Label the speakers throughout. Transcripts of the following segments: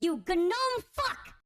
Speaker 1: You gnome fuck!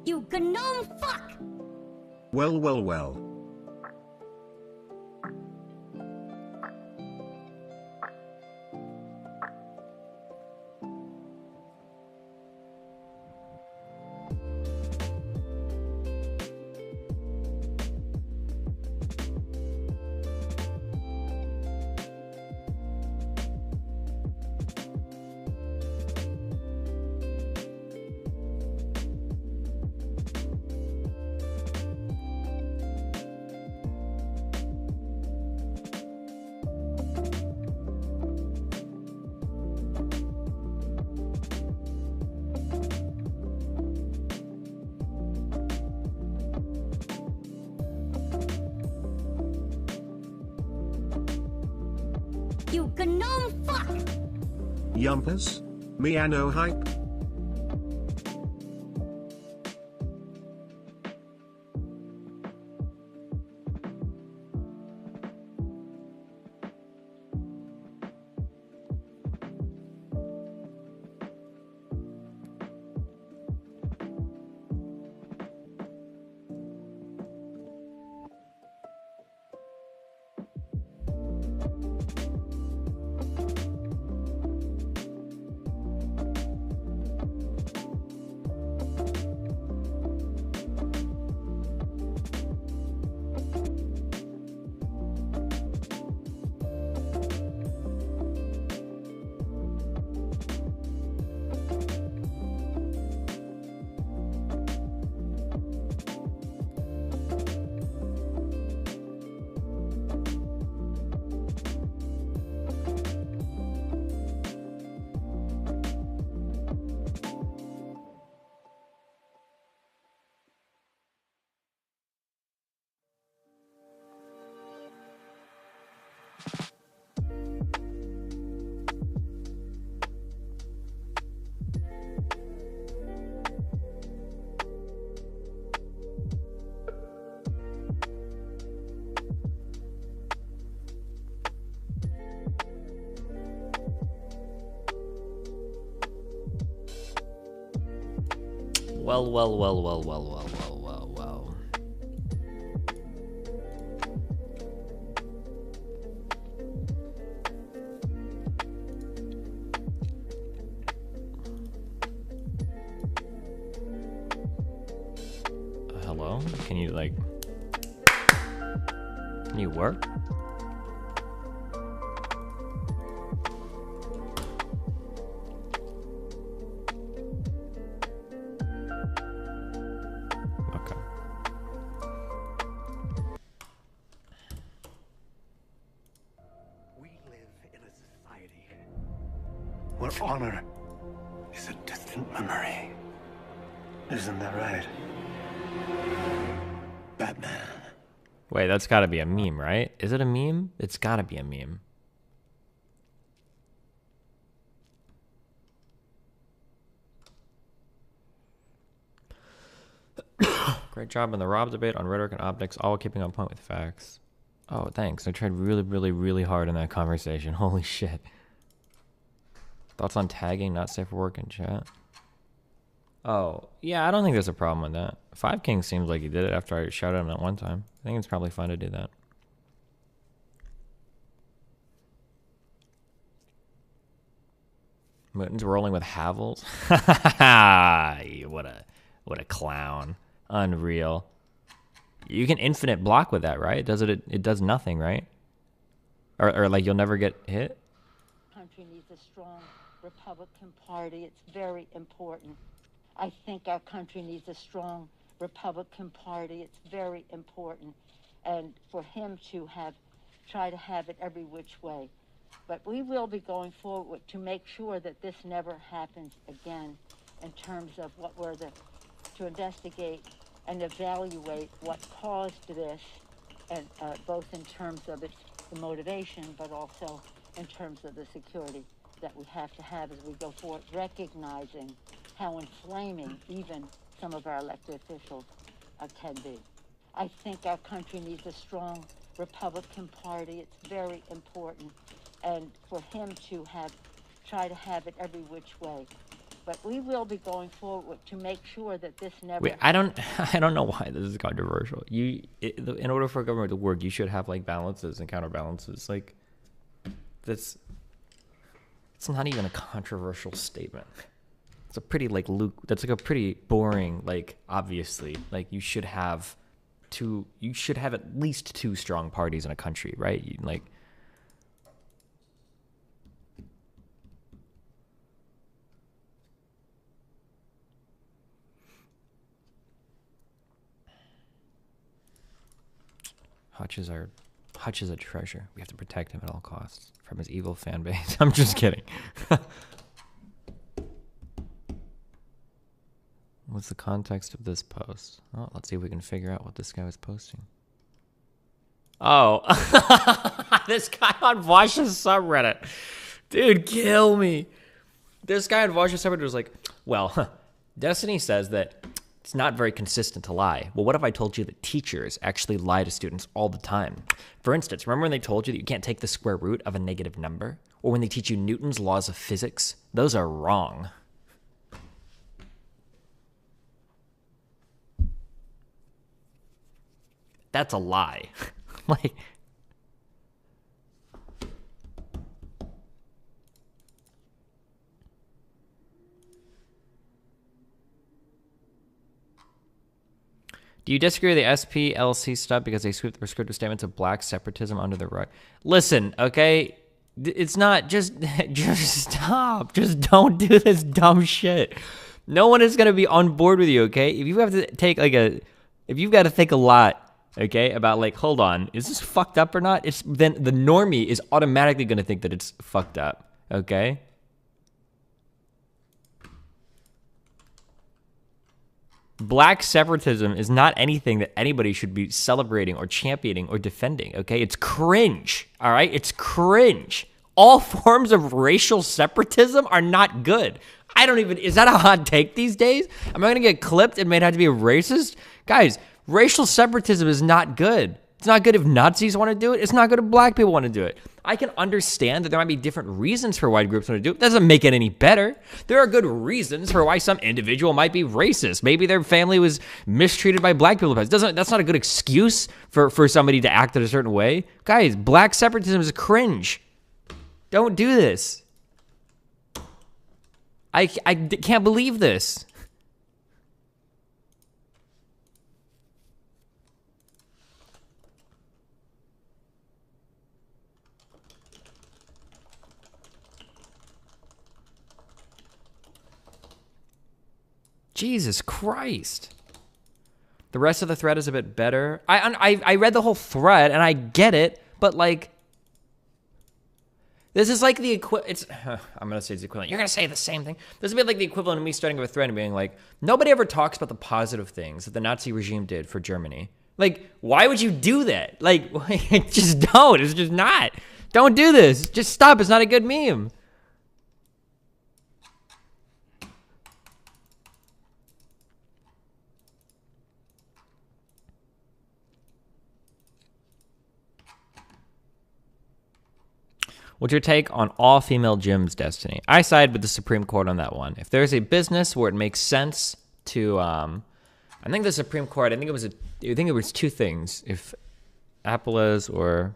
Speaker 1: You gnome fuck!
Speaker 2: Well, well, well.
Speaker 1: You gnome fuck!
Speaker 2: Yumpers? Me no hype?
Speaker 3: Well, well, well, well, well, well, well, well, well. Hello? Can you, like... Can you work? Okay.
Speaker 4: We live in a society where honor is a distant memory. Isn't that right? Batman.
Speaker 3: Wait, that's gotta be a meme, right? Is it a meme? It's gotta be a meme. Great job on the Rob debate on rhetoric and optics, all keeping on point with facts. Oh, thanks. I tried really, really, really hard in that conversation. Holy shit. Thoughts on tagging, not safe for work in chat? Oh, yeah, I don't think there's a problem with that. Five King seems like he did it after I shouted him that one time. I think it's probably fun to do that. Mutin's rolling with Havels. What a clown. Unreal. You can infinite block with that, right? It does nothing, right? Or like you'll never get hit?
Speaker 5: Country needs a strong Republican Party. It's very important. I think our country needs a strong Republican Party. It's very important. And for him to try to have it every which way. But we will be going forward to make sure that this never happens again in terms of to investigate and evaluate what caused this, and both in terms of the motivation, but also in terms of the security that we have to have as we go forward, recognizing how inflaming even some of our elected officials can be. I think our country needs a strong Republican Party. It's very important. And for him to try to have it every which way. But we will be going forward to make sure that this never...
Speaker 3: Wait, I don't know why this is controversial. In order for government to work, you should have like balances and counterbalances. Like, it's not even a controversial statement. It's a pretty that's like a pretty boring, like, obviously, like you should have at least two strong parties in a country, right? Like, Hutch is a treasure. We have to protect him at all costs from his evil fan base. I'm just kidding. What's the context of this post? Oh, let's see if we can figure out what this guy was posting. Oh, this guy on Vash's subreddit. Dude, kill me. This guy on Vash's subreddit was like, well, Destiny says that it's not very consistent to lie. Well, what if I told you that teachers actually lie to students all the time? For instance, remember when they told you that you can't take the square root of a negative number? Or when they teach you Newton's laws of physics? Those are wrong. That's a lie. Like, do you disagree with the SPLC stuff because they sweep the prescriptive statements of black separatism under the rug? Listen, okay, it's not just stop. Just don't do this dumb shit. No one is gonna be on board with you, okay? If you have to take if you've got to think a lot, okay, about like, hold on, is this fucked up or not? Then the normie is automatically gonna think that it's fucked up, okay? Black separatism is not anything that anybody should be celebrating or championing or defending, okay? It's cringe, all right? It's cringe. All forms of racial separatism are not good. Is that a hot take these days? Am I gonna get clipped and made out to be a racist? Guys, racial separatism is not good. It's not good if Nazis want to do it. It's not good if black people want to do it. I can understand that there might be different reasons for why groups want to do it. That doesn't make it any better. There are good reasons for why some individual might be racist. Maybe their family was mistreated by black people. That's not a good excuse for somebody to act in a certain way. Guys, black separatism is cringe. Don't do this. I can't believe this. Jesus Christ. The rest of the thread is a bit better. I read the whole thread and I get it, but like, this is like the equivalent. I'm gonna say it's equivalent. You're gonna say the same thing. This would be like the equivalent of me starting with a thread and being like, nobody ever talks about the positive things that the Nazi regime did for Germany. Like, why would you do that? Like, just don't. It's just not. Don't do this. Just stop. It's not a good meme. What's your take on all-female gyms, Destiny? I side with the Supreme Court on that one. If there's a business where it makes sense to, I think the Supreme Court, I think it was two things. If Apple's or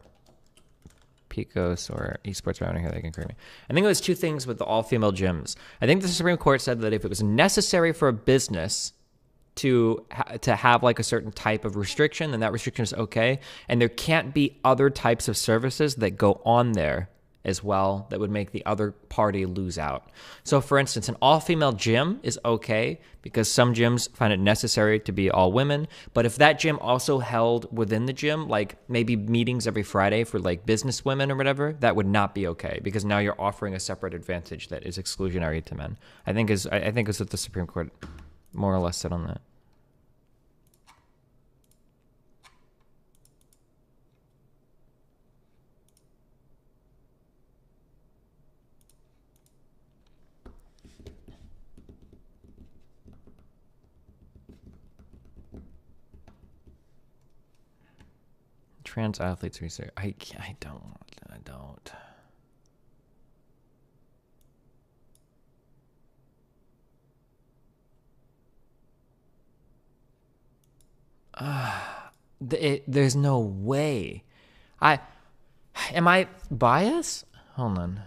Speaker 3: Picos or esports around here, they can correct me. I think it was two things with the all-female gyms. I think the Supreme Court said that if it was necessary for a business to have like a certain type of restriction, then that restriction is okay. And there can't be other types of services that go on there as well that would make the other party lose out. So for instance, an all-female gym is okay because some gyms find it necessary to be all women, but if that gym also held within the gym, like maybe meetings every Friday for like business women or whatever, that would not be okay because now you're offering a separate advantage that is exclusionary to men. I think is what the Supreme Court more or less said on that. Trans athletes research. I don't. There's no way. Am I biased? Hold on.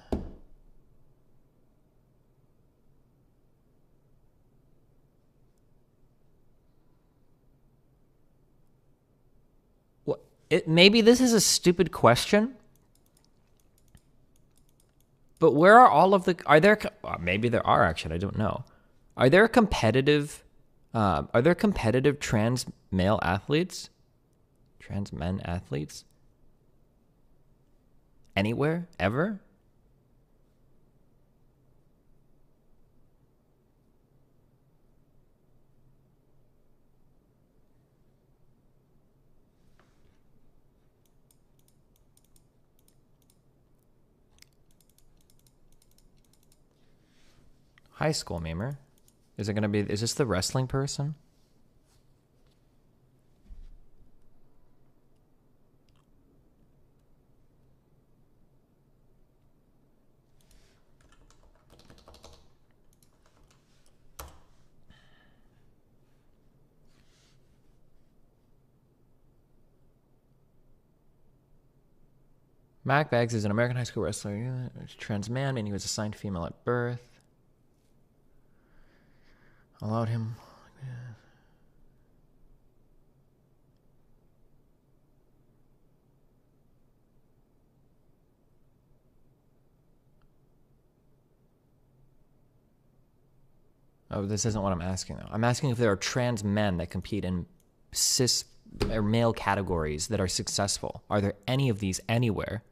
Speaker 3: Maybe this is a stupid question, but where are all of the? Are there? Maybe there are actually. I don't know. Are there competitive trans male athletes, trans men athletes, anywhere ever? High school memer. Is this the wrestling person? Mac Bags is an American high school wrestler. Trans man, meaning he was assigned female at birth. Allowed him. Oh, this isn't what I'm asking, though. I'm asking if there are trans men that compete in cis or male categories that are successful. Are there any of these anywhere?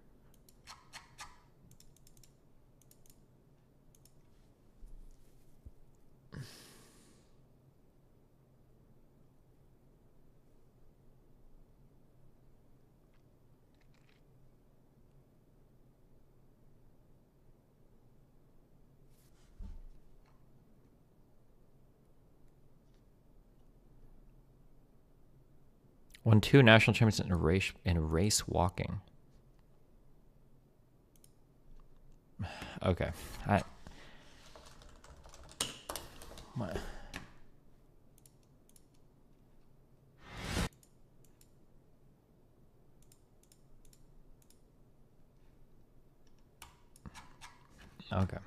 Speaker 3: Won 2 national championships in race walking. Okay. What? Okay.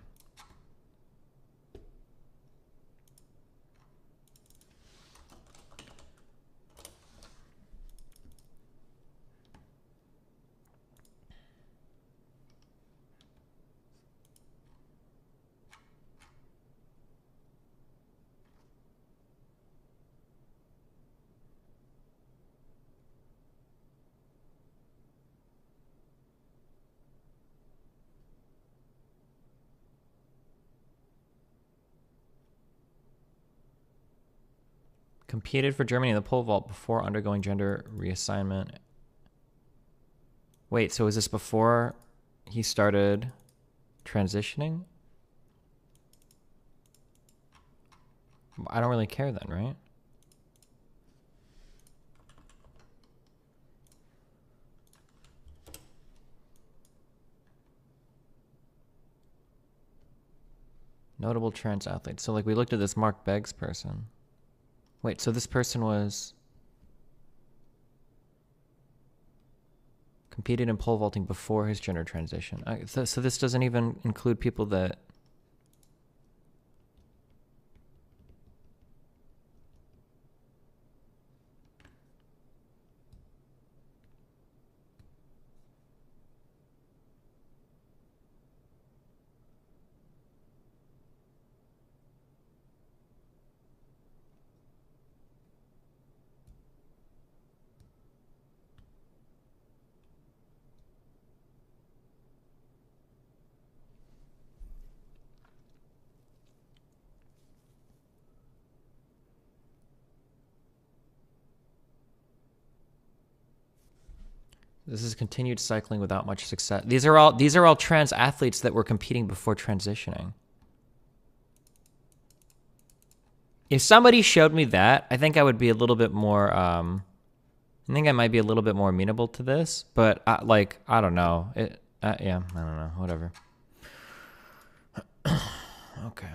Speaker 3: Competed for Germany in the pole vault before undergoing gender reassignment. Wait, so is this before he started transitioning? I don't really care then, right? Notable trans athletes. So like we looked at this Mark Beggs person. Wait, so this person was competed in pole vaulting before his gender transition. So this doesn't even include people that... This is continued cycling without much success. These are all trans athletes that were competing before transitioning. If somebody showed me that, I think I would be a little bit more. I think I might be a little bit more amenable to this. But I don't know. Yeah, I don't know. Whatever. Okay.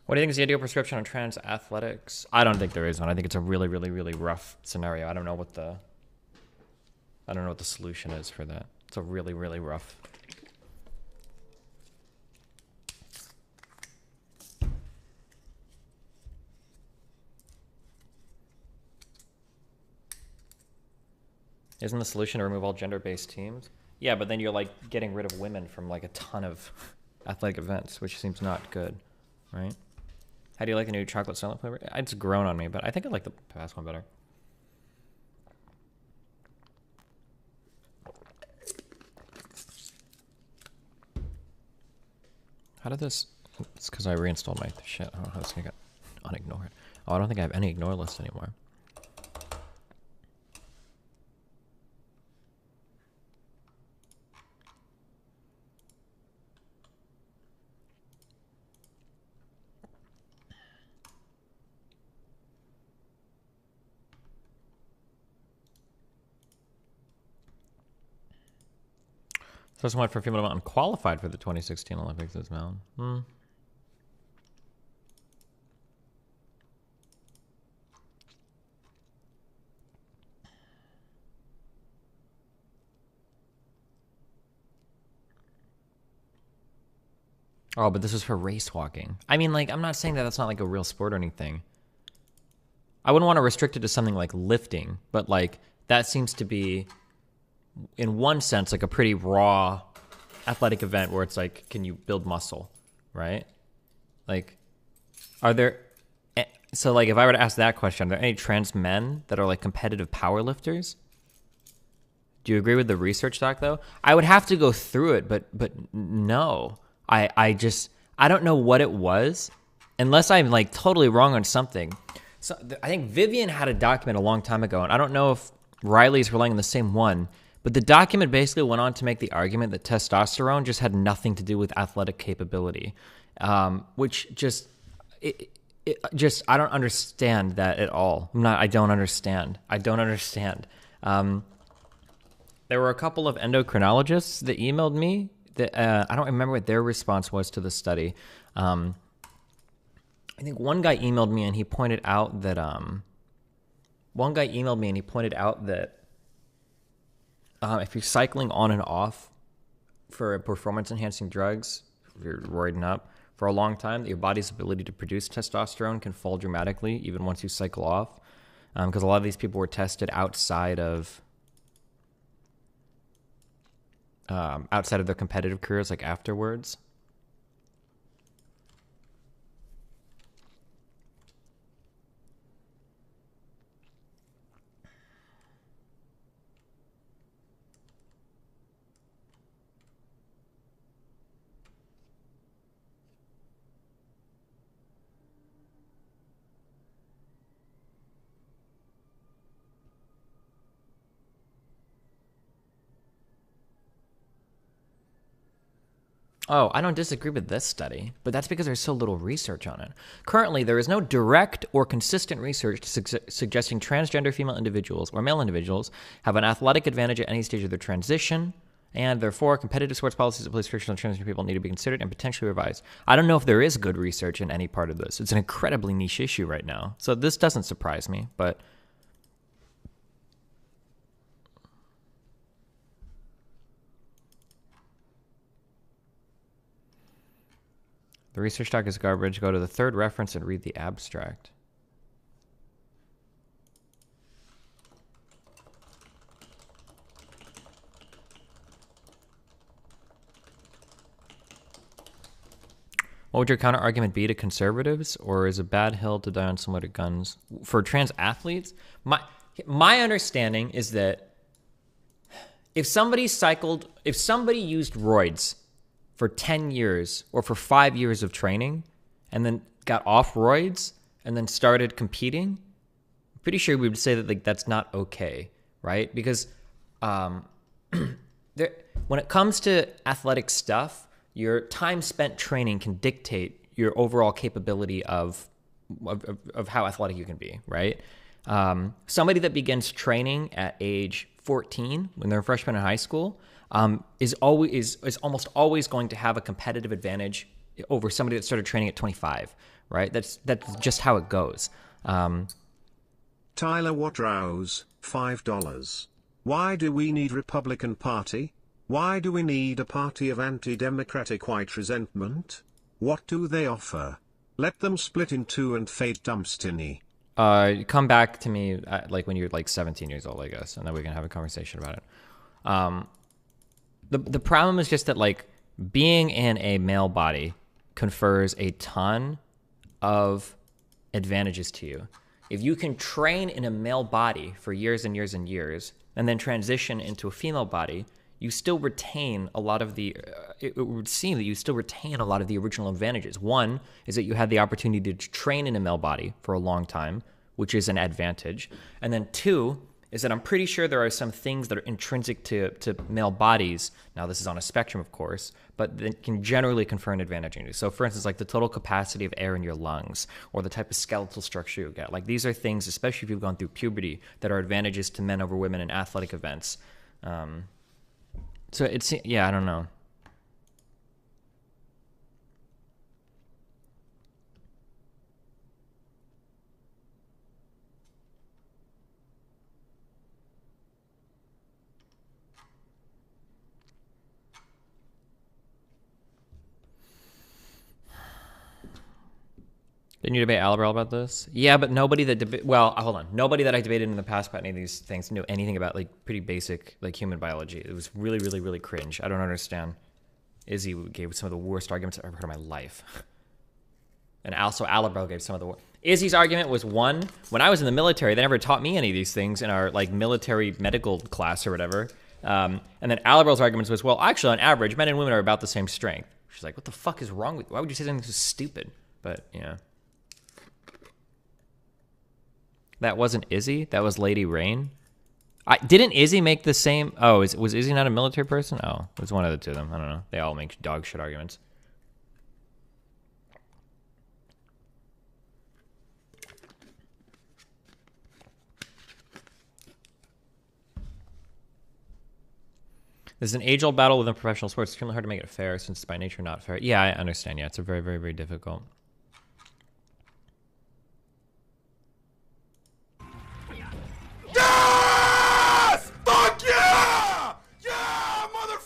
Speaker 3: What do you think is the ideal prescription on trans athletics? I don't think there is one. I think it's a really, really, really rough scenario. I don't know what the solution is for that. It's a really, really rough. Isn't the solution to remove all gender-based teams? Yeah, but then you're like getting rid of women from like a ton of athletic events, which seems not good, right? How do you like the new chocolate salad flavor? It's grown on me, but I think I like the past one better. How did this... It's because I reinstalled my shit. I don't know how this got unignored. Oh, I don't think I have any ignore list anymore. First one for female mountain qualified for the 2016 Olympics is mountain. Oh, but this is for race walking. I mean, like, I'm not saying that that's not like a real sport or anything. I wouldn't want to restrict it to something like lifting, but like that seems to be, in one sense, like a pretty raw athletic event where it's like, can you build muscle, right? Like, are there... So, like, if I were to ask that question, are there any trans men that are, like, competitive power lifters? Do you agree with the research, Doc, though? I would have to go through it, but no. I don't know what it was, unless I'm, like, totally wrong on something. So I think Vivian had a document a long time ago, and I don't know if Riley's relying on the same one, but the document basically went on to make the argument that testosterone just had nothing to do with athletic capability, which just I don't understand that at all. I don't understand. There were a couple of endocrinologists that emailed me that I don't remember what their response was to the study. I think one guy emailed me and he pointed out that if you're cycling on and off for performance enhancing drugs, if you're roiding up for a long time, your body's ability to produce testosterone can fall dramatically even once you cycle off. because a lot of these people were tested outside of their competitive careers, like afterwards. Oh, I don't disagree with this study, but that's because there's so little research on it. Currently, there is no direct or consistent research suggesting transgender female individuals or male individuals have an athletic advantage at any stage of their transition, and therefore, competitive sports policies that place restrictions on transgender people need to be considered and potentially revised. I don't know if there is good research in any part of this. It's an incredibly niche issue right now, so this doesn't surprise me, but... The research doc is garbage. Go to the third reference and read the abstract. What would your counter argument be to conservatives, or is a bad hill to die on similar to guns for trans athletes? My understanding is that if somebody used roids for 10 years or for 5 years of training and then got off roids and then started competing, I'm pretty sure we would say that like that's not okay, right? Because when it comes to athletic stuff, your time spent training can dictate your overall capability of how athletic you can be, right? Somebody that begins training at age 14 when they're a freshman in high school is almost always going to have a competitive advantage over somebody that started training at 25, right? That's just how it goes.
Speaker 2: Tyler Watrous, $5. Why do we need Republican Party? Why do we need a party of anti-democratic white resentment? What do they offer? Let them split in two and fade dumpstiny.
Speaker 3: Come back to me like when you're like 17 years old, I guess, and then we can have a conversation about it. The problem is just that like being in a male body confers a ton of advantages to you. If you can train in a male body for years and years and years, and then transition into a female body, you still retain a lot of the, it would seem that you still retain a lot of the original advantages. One is that you had the opportunity to train in a male body for a long time, which is an advantage. And then two is that I'm pretty sure there are some things that are intrinsic to male bodies. Now, this is on a spectrum, of course, but that can generally confer an advantage on you. So, for instance, like the total capacity of air in your lungs or the type of skeletal structure you get. Like these are things, especially if you've gone through puberty, that are advantages to men over women in athletic events. So it's, yeah, I don't know. Didn't you debate Alabral about this? Yeah, but nobody that hold on. Nobody that I debated in the past about any of these things knew anything about like pretty basic like human biology. It was really, really, really cringe. I don't understand. Izzy gave some of the worst arguments I've ever heard in my life. And also Alabral gave some of the worst. Izzy's argument was one, when I was in the military, they never taught me any of these things in our like military medical class or whatever. And then Alabral's argument was, well, actually on average, men and women are about the same strength. She's like, what the fuck is wrong with you? Why would you say something so stupid? But, yeah. That wasn't Izzy. That was Lady Rain. Didn't Izzy make the same? Oh, was Izzy not a military person? Oh, it was one of the two of them. I don't know. They all make dog shit arguments. There's an age-old battle within professional sports. It's extremely hard to make it fair since it's by nature not fair. Yeah, I understand. Yeah, it's a very, very, very difficult.
Speaker 6: Yes! Fuck yeah! Yeah, mother...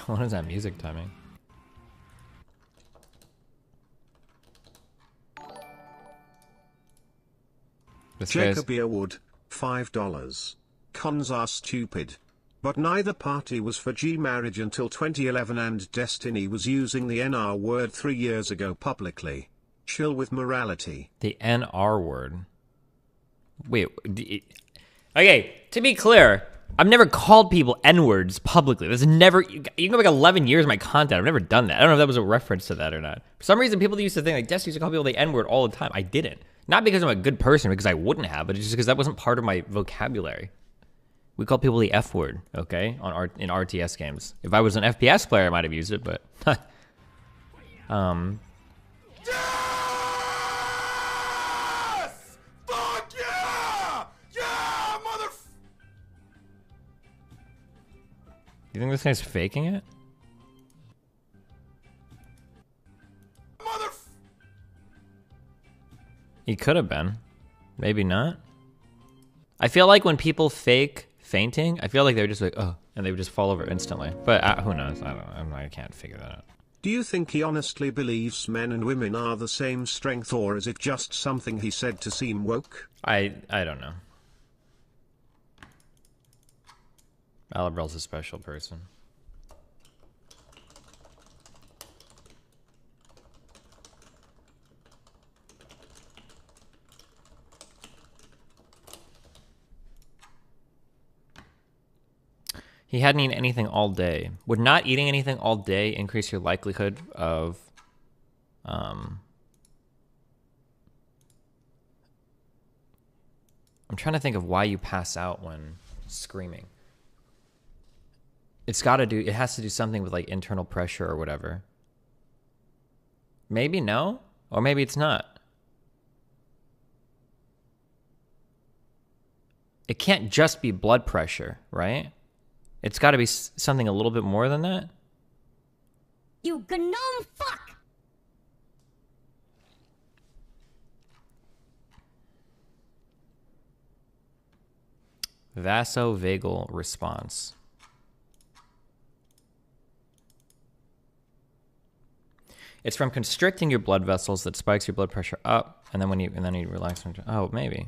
Speaker 3: What is that music timing? This guy's...
Speaker 2: Jacob Earwood, $5. Cons are stupid. But neither party was for G marriage until 2011 and Destiny was using the NR word 3 years ago publicly. Chill with morality.
Speaker 3: The NR word. Wait. Okay, to be clear, I've never called people N-words publicly. There's never... You can go back 11 years of my content. I've never done that. I don't know if that was a reference to that or not. For some reason, people used to think, like, Destiny used to call people the N-word all the time. I didn't. Not because I'm a good person, because I wouldn't have, but just because that wasn't part of my vocabulary. We call people the F word, okay, in RTS games. If I was an FPS player, I might have used it, but...
Speaker 6: Yes! Fuck yeah! Yeah, mother...
Speaker 3: You think this guy's faking it?
Speaker 6: Mother...
Speaker 3: He could have been. Maybe not. I feel like when people fake fainting, I feel like they're just like, oh, and they would just fall over instantly. But who knows? I don't know. I can't figure that out.
Speaker 2: Do you think he honestly believes men and women are the same strength, or is it just something he said to seem woke?
Speaker 3: I don't know. Alabrel's a special person. He hadn't eaten anything all day. Would not eating anything all day increase your likelihood of I'm trying to think of why you pass out when screaming. It has to do something with like internal pressure or whatever. Maybe no, or maybe it's not. It can't just be blood pressure, right? It's got to be something a little bit more than that.
Speaker 1: You gnome fuck!
Speaker 3: Vasovagal response. It's from constricting your blood vessels that spikes your blood pressure up, and then then you relax. Oh, maybe.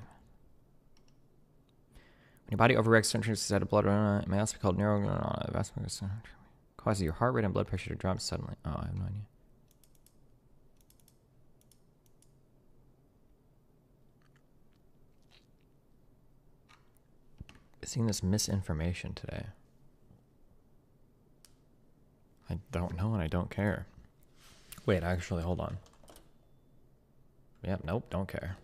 Speaker 3: When your body overreacts certain instead of blood, it may also be called neurovascular. Causes your heart rate and blood pressure to drop suddenly. Oh, I have no idea. Seeing this misinformation today. I don't know and I don't care. Wait, actually, hold on. Yep, nope, don't care.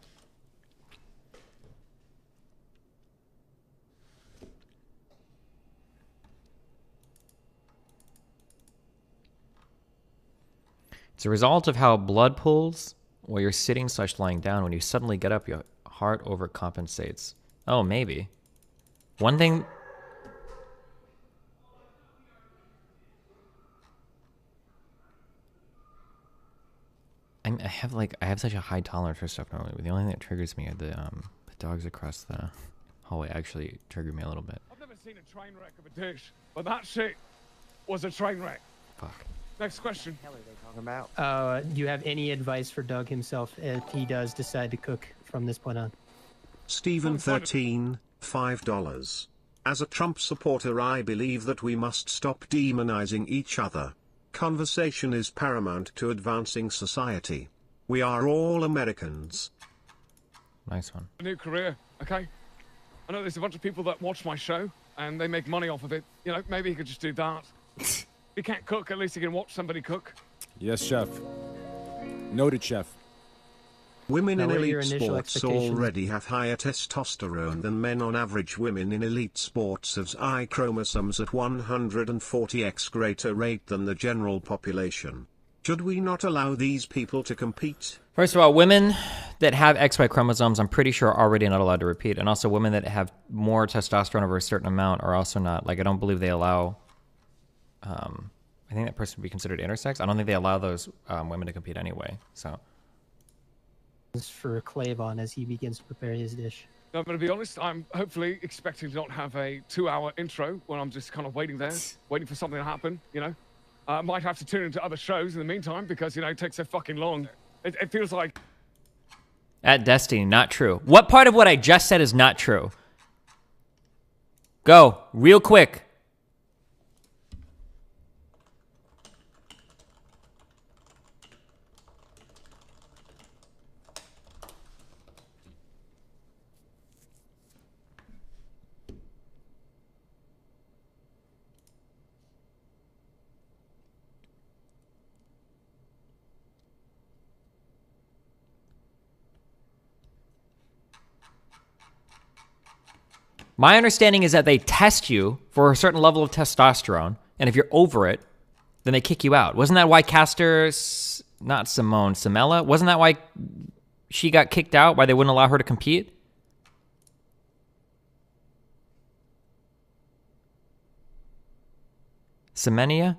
Speaker 3: It's a result of how blood pools while you're sitting/lying down. When you suddenly get up, your heart overcompensates. Oh, maybe. One thing... I have such a high tolerance for stuff normally, but the only thing that triggers me are the dogs across the hallway actually trigger me a little bit.
Speaker 7: I've never seen a train wreck of a dish, but that shit was a train wreck.
Speaker 3: Fuck.
Speaker 7: Next question.
Speaker 8: What the hell are they talking about? Do you have any advice for Doug himself if he does decide to cook from this point on?
Speaker 2: Stephen 13, $5. As a Trump supporter, I believe that we must stop demonizing each other. Conversation is paramount to advancing society. We are all Americans.
Speaker 3: Nice one.
Speaker 7: A new career, okay? I know there's a bunch of people that watch my show, and they make money off of it. You know, maybe he could just do that. If he can't cook, at least he can watch somebody cook.
Speaker 9: Yes, chef. Noted, chef.
Speaker 2: Women
Speaker 8: Now,
Speaker 2: in
Speaker 8: what are your
Speaker 2: elite
Speaker 8: initial
Speaker 2: sports
Speaker 8: expectations?
Speaker 2: already have higher testosterone than men on average. Women in elite sports have Y chromosomes at 140x greater rate than the general population. Should we not allow these people to compete?
Speaker 3: First of all, women that have XY chromosomes, I'm pretty sure are already not allowed to repeat. And also women that have more testosterone over a certain amount are also not. Like, I don't believe they allow... I think that person would be considered intersex. I don't think they allow those women to compete anyway, so...
Speaker 8: For Clavon as he begins to prepare his dish.
Speaker 7: I'm going to be honest, I'm hopefully expecting to not have a 2-hour intro when I'm just kind of waiting there, waiting for something to happen, you know? I might have to tune into other shows in the meantime because, you know, it takes so fucking long. It feels like...
Speaker 3: At Destiny, not true. What part of what I just said is not true? Go, real quick. My understanding is that they test you for a certain level of testosterone, and if you're over it, then they kick you out. Wasn't that why not Simone, Samela? Wasn't that why she got kicked out? Why they wouldn't allow her to compete? Semenia?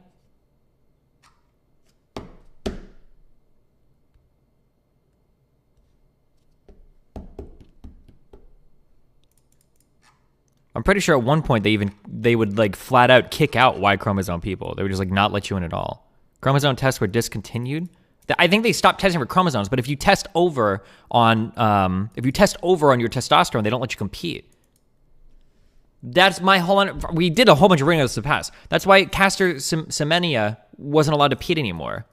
Speaker 3: I'm pretty sure at one point they would like flat out kick out Y chromosome people. They would just like not let you in at all. Chromosome tests were discontinued. I think they stopped testing for chromosomes, but if you test over on your testosterone, they don't let you compete. That's my whole. We did a whole bunch of ringos in the past. That's why Caster Semenya wasn't allowed to compete anymore.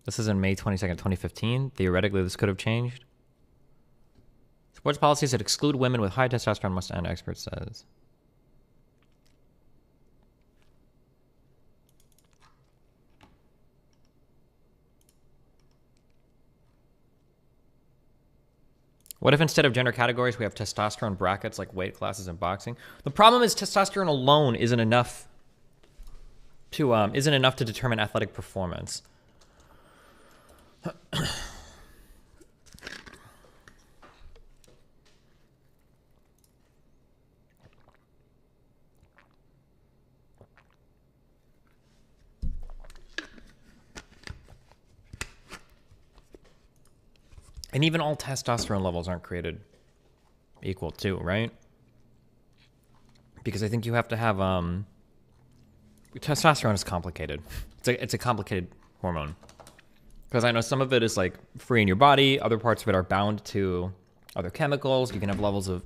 Speaker 3: This is in May 22nd, 2015. Theoretically, this could have changed. Sports policies that exclude women with high testosterone must end, expert says. What if instead of gender categories, we have testosterone brackets like weight classes in boxing? The problem is testosterone alone isn't enough to determine athletic performance. And even all testosterone levels aren't created equal too, right? Because I think you have to have testosterone is complicated. It's a complicated hormone. Because I know some of it is like free in your body, other parts of it are bound to other chemicals. You can have levels of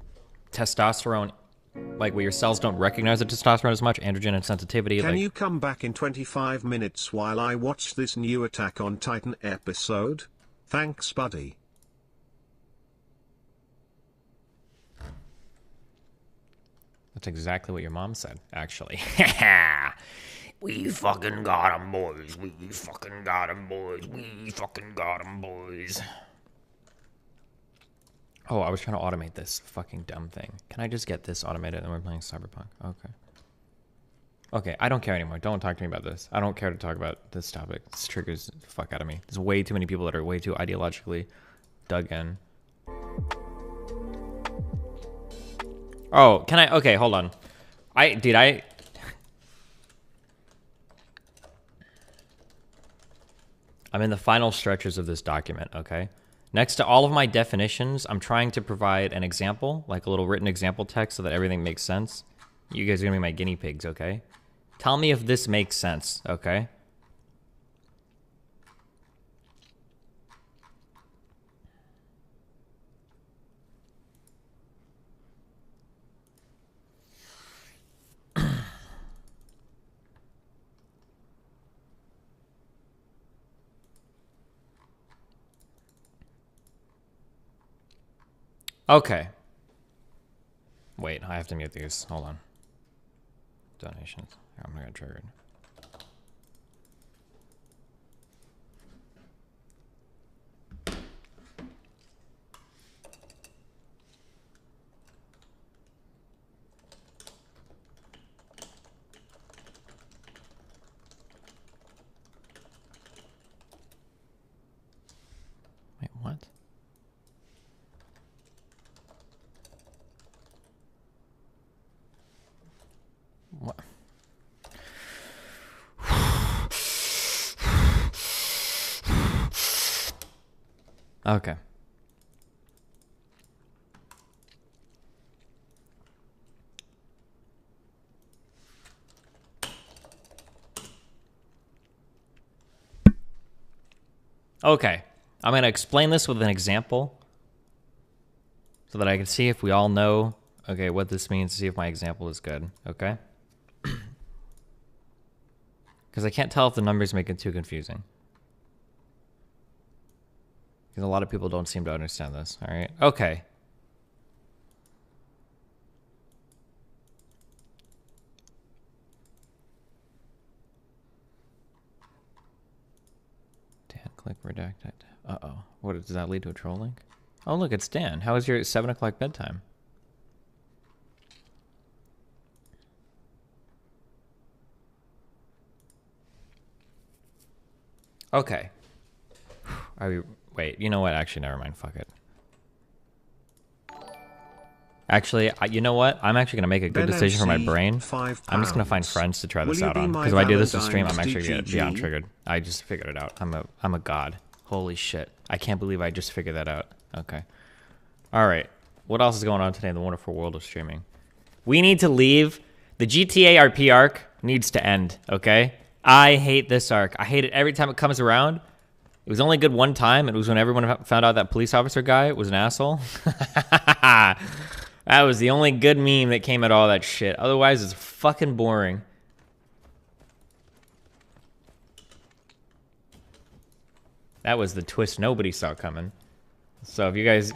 Speaker 3: testosterone, like where your cells don't recognize the testosterone as much, androgen and sensitivity.
Speaker 2: Can you come back in 25 minutes while I watch this new Attack on Titan episode? Thanks, buddy.
Speaker 3: That's exactly what your mom said, actually. We fucking got 'em, boys. We fucking got 'em, boys. We fucking got 'em, boys. Oh, I was trying to automate this fucking dumb thing. Can I just get this automated and we're playing Cyberpunk? Okay. Okay, I don't care anymore. Don't talk to me about this. I don't care to talk about this topic. This triggers the fuck out of me. There's way too many people that are way too ideologically dug in. Oh, can I? Okay, hold on. I'm in the final stretches of this document, okay? Next to all of my definitions, I'm trying to provide an example, like a little written example text so that everything makes sense. You guys are gonna be my guinea pigs, okay? Tell me if this makes sense, okay? Okay. Wait, I have to mute these. Hold on. Donations. I'm gonna get triggered. Okay. Okay. I'm going to explain this with an example so that I can see if we all know, okay, what this means, see if my example is good, okay? Because I can't tell if the numbers make it too confusing. Because a lot of people don't seem to understand this, all right? Okay. Dan, click redacted. Uh-oh. What, does that lead to a troll link? Oh, look, it's Dan. How was your 7 o'clock bedtime? Okay. Wait, you know what? Actually, never mind. Fuck it. Actually, you know what? I'm actually going to make a good decision for my brain. I'm just going to find friends to try this out on. Because if I do this to stream, I'm actually going to get beyond triggered. I just figured it out. I'm a god. Holy shit. I can't believe I just figured that out. Okay. All right. What else is going on today in the wonderful world of streaming? We need to leave. The GTA RP arc needs to end, okay? I hate this arc. I hate it every time it comes around. It was only good one time. It was when everyone found out that police officer guy was an asshole. That was the only good meme that came out of all that shit. Otherwise, it's fucking boring. That was the twist nobody saw coming. So if you guys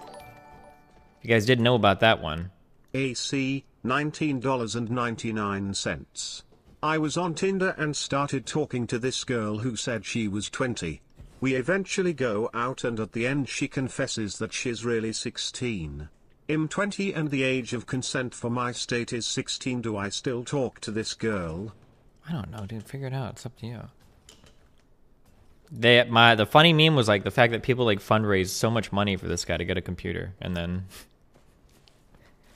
Speaker 3: didn't know about that one.
Speaker 2: AC, $19.99. I was on Tinder and started talking to this girl who said she was 20. We eventually go out and at the end she confesses that she's really 16. I'm 20 and the age of consent for my state is 16. Do I still talk to this girl?
Speaker 3: I don't know, dude. Figure it out. It's up to you. The funny meme was like the fact that people like fundraised so much money for this guy to get a computer, and then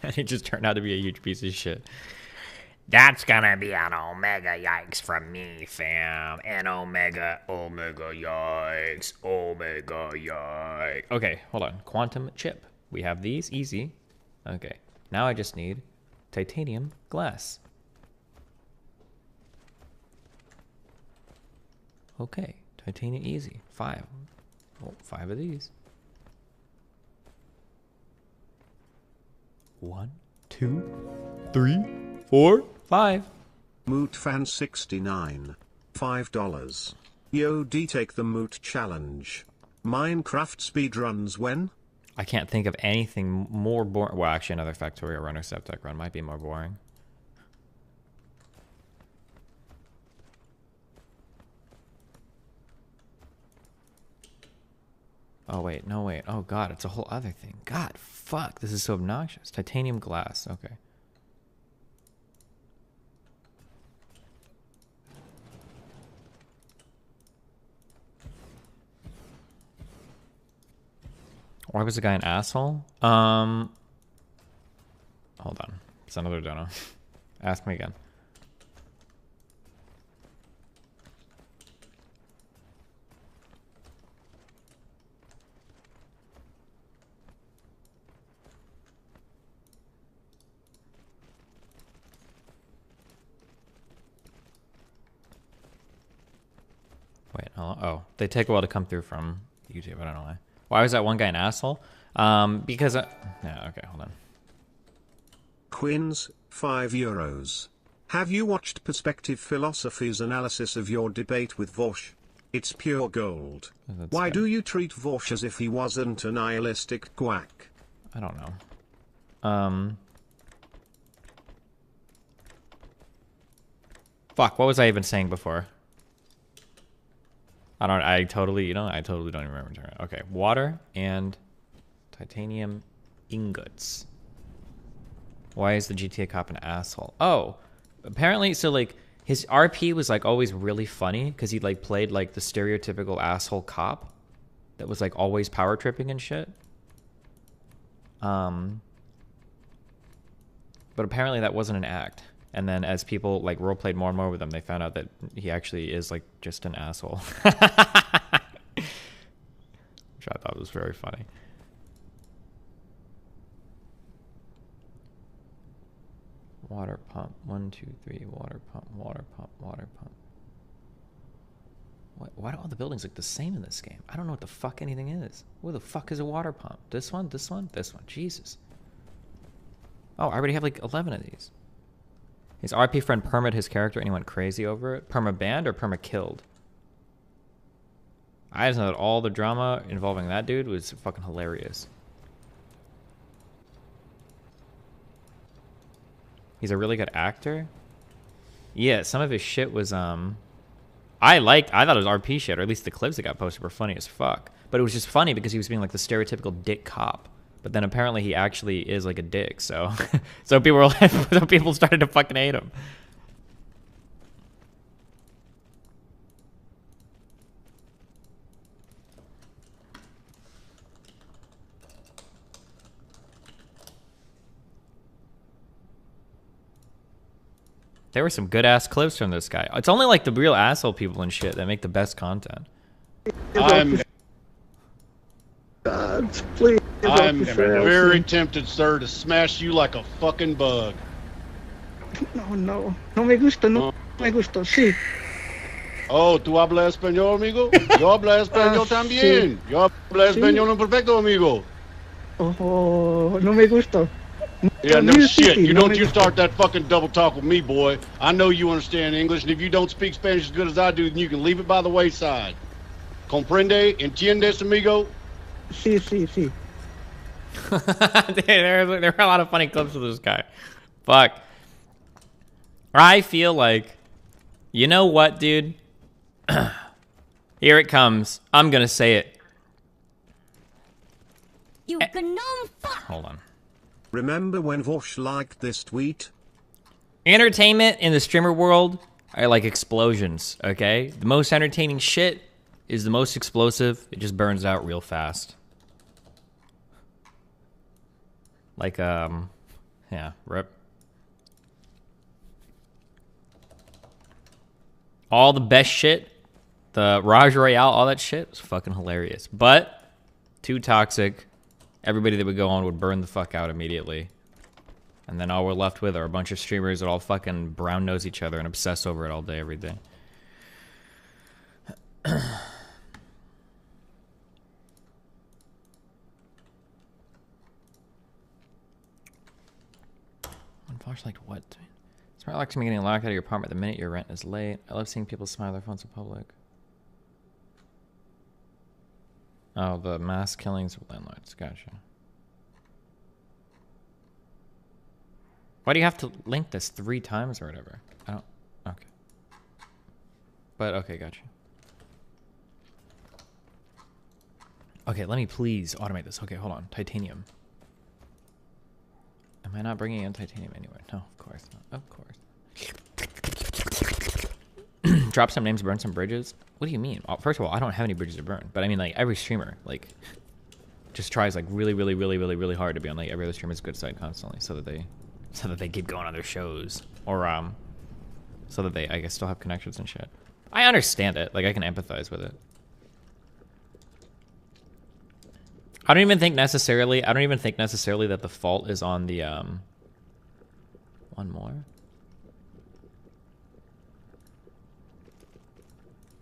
Speaker 3: and it just turned out to be a huge piece of shit. That's gonna be an omega yikes from me, fam. An omega yikes, omega yikes. Okay, hold on. Quantum chip. We have these, easy. Okay, now I just need titanium glass. Okay, titanium easy. 5. Oh, 5 of these. 1, 2, 3, 4, 5.
Speaker 2: Moot fan 69. $5. Yo D, take the Moot challenge. Minecraft speedruns when?
Speaker 3: I can't think of anything more boring. Well, actually, another Factorio run or Septec run might be more boring. Oh, wait. No, wait. Oh, God. It's a whole other thing. God, fuck. This is so obnoxious. Titanium glass. Okay. Why was the guy an asshole? Hold on. It's another dono. Ask me again. Wait, oh, they take a while to come through from YouTube. I don't know why. Why was that one guy an asshole? Because yeah, okay, hold on.
Speaker 2: Quins, €5. Have you watched Perspective Philosophy's analysis of your debate with Vosh? It's pure gold. Why do you treat Vosh as if he wasn't a nihilistic quack?
Speaker 3: I don't know. Fuck, what was I even saying before? I totally don't even remember. Okay, water and titanium ingots. Why is the GTA cop an asshole? Oh, apparently, so like his RP was like always really funny because he like played like the stereotypical asshole cop that was like always power tripping and shit. But apparently that wasn't an act. And then as people like role played more and more with him, they found out that he actually is like just an asshole. which I thought was very funny. Water pump. 1, 2, 3. Water pump. Water pump. Water pump. What? Why do all the buildings look the same in this game? I don't know what the fuck anything is. Where the fuck is a water pump? This one? This one? This one? Jesus. Oh, I already have like 11 of these. His RP friend perma'd his character and he went crazy over it. Perma-banned or perma-killed? I just know that all the drama involving that dude was fucking hilarious. He's a really good actor. Yeah, some of his shit was I thought it was RP shit, or at least the clips that got posted were funny as fuck. But it was just funny because he was being like the stereotypical dick cop. But then apparently he actually is like a dick, so so people were like, so people started to fucking hate him. There were some good ass clips from this guy. It's only like the real asshole people and shit that make the best content.
Speaker 10: I'm very tempted, sir, to smash you like a fucking bug.
Speaker 11: No me gusta, no me gusta, sí.
Speaker 10: Oh, ¿tú hablas español, amigo? Yo hablo español también.
Speaker 11: Sí.
Speaker 10: Yo hablo español perfecto, amigo.
Speaker 11: Oh, no me gusta.
Speaker 10: Yeah, no shit. You don't you start that fucking double talk with me, boy. I know you understand English, and if you don't speak Spanish as good as I do, then you can leave it by the wayside. Comprende? Entiendes, amigo?
Speaker 11: Sí, sí, sí.
Speaker 3: there were a lot of funny clips of this guy. Fuck. I feel like, you know what, dude? Here it comes. I'm gonna say it.
Speaker 1: You gnome fuck!
Speaker 3: Hold on.
Speaker 2: Remember when Vosh liked this tweet?
Speaker 3: Entertainment in the streamer world are like explosions, okay? The most entertaining shit is the most explosive. It just burns out real fast. Like, yeah, rip. All the best shit, the Raj Royale, all that shit was fucking hilarious. But, too toxic. Everybody that would go on would burn the fuck out immediately. And then all we're left with are a bunch of streamers that all fucking brown nose each other and obsess over it all day, every day. Unfortunately, like what? Smart locks me getting locked out of your apartment the minute your rent is late. I love seeing people smile their phones in public. Oh, the mass killings of landlords. Gotcha. Why do you have to link this 3 times or whatever? I don't... Okay. But, okay, gotcha. Okay, let me please automate this. Okay, hold on. Titanium. Am I not bringing in titanium anyway? No, of course not. Of course. Drop some names, burn some bridges? What do you mean? First of all, I don't have any bridges to burn. But I mean, like, every streamer, like, just tries, like, really hard to be on, like, every other streamer's good side constantly so that they keep going on their shows. Or, so that they, I guess, still have connections and shit. I understand it. Like, I can empathize with it. I don't even think necessarily that the fault is on the, one more?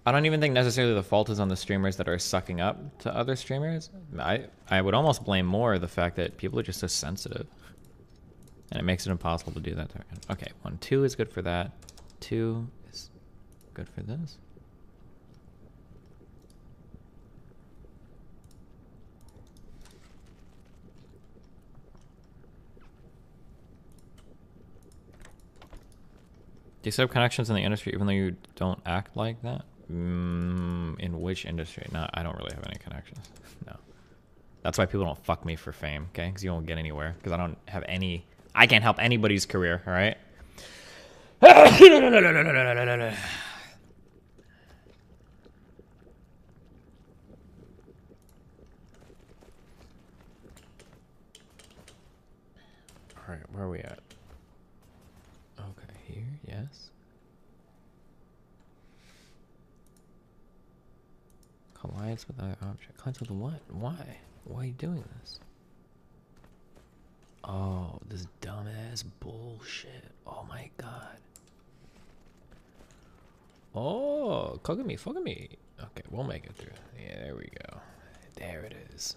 Speaker 3: I don't even think necessarily the fault is on the streamers that are sucking up to other streamers. I would almost blame more the fact that people are just so sensitive. And it makes it impossible to do that. Okay, 1, 2 is good for that. 2 is good for this. Do you set up connections in the industry even though you don't act like that? In which industry? No, I don't really have any connections. No. That's why people don't fuck me for fame, okay? Because you won't get anywhere. Because I don't have any... I can't help anybody's career, all right? All right, where are we at? Okay, here, yes. Collides with other object. Collides with what? Why? Why are you doing this? Oh, this dumbass bullshit. Oh my god. Oh, fuck at me, fuck at me. Okay, we'll make it through. Yeah, there we go. There it is.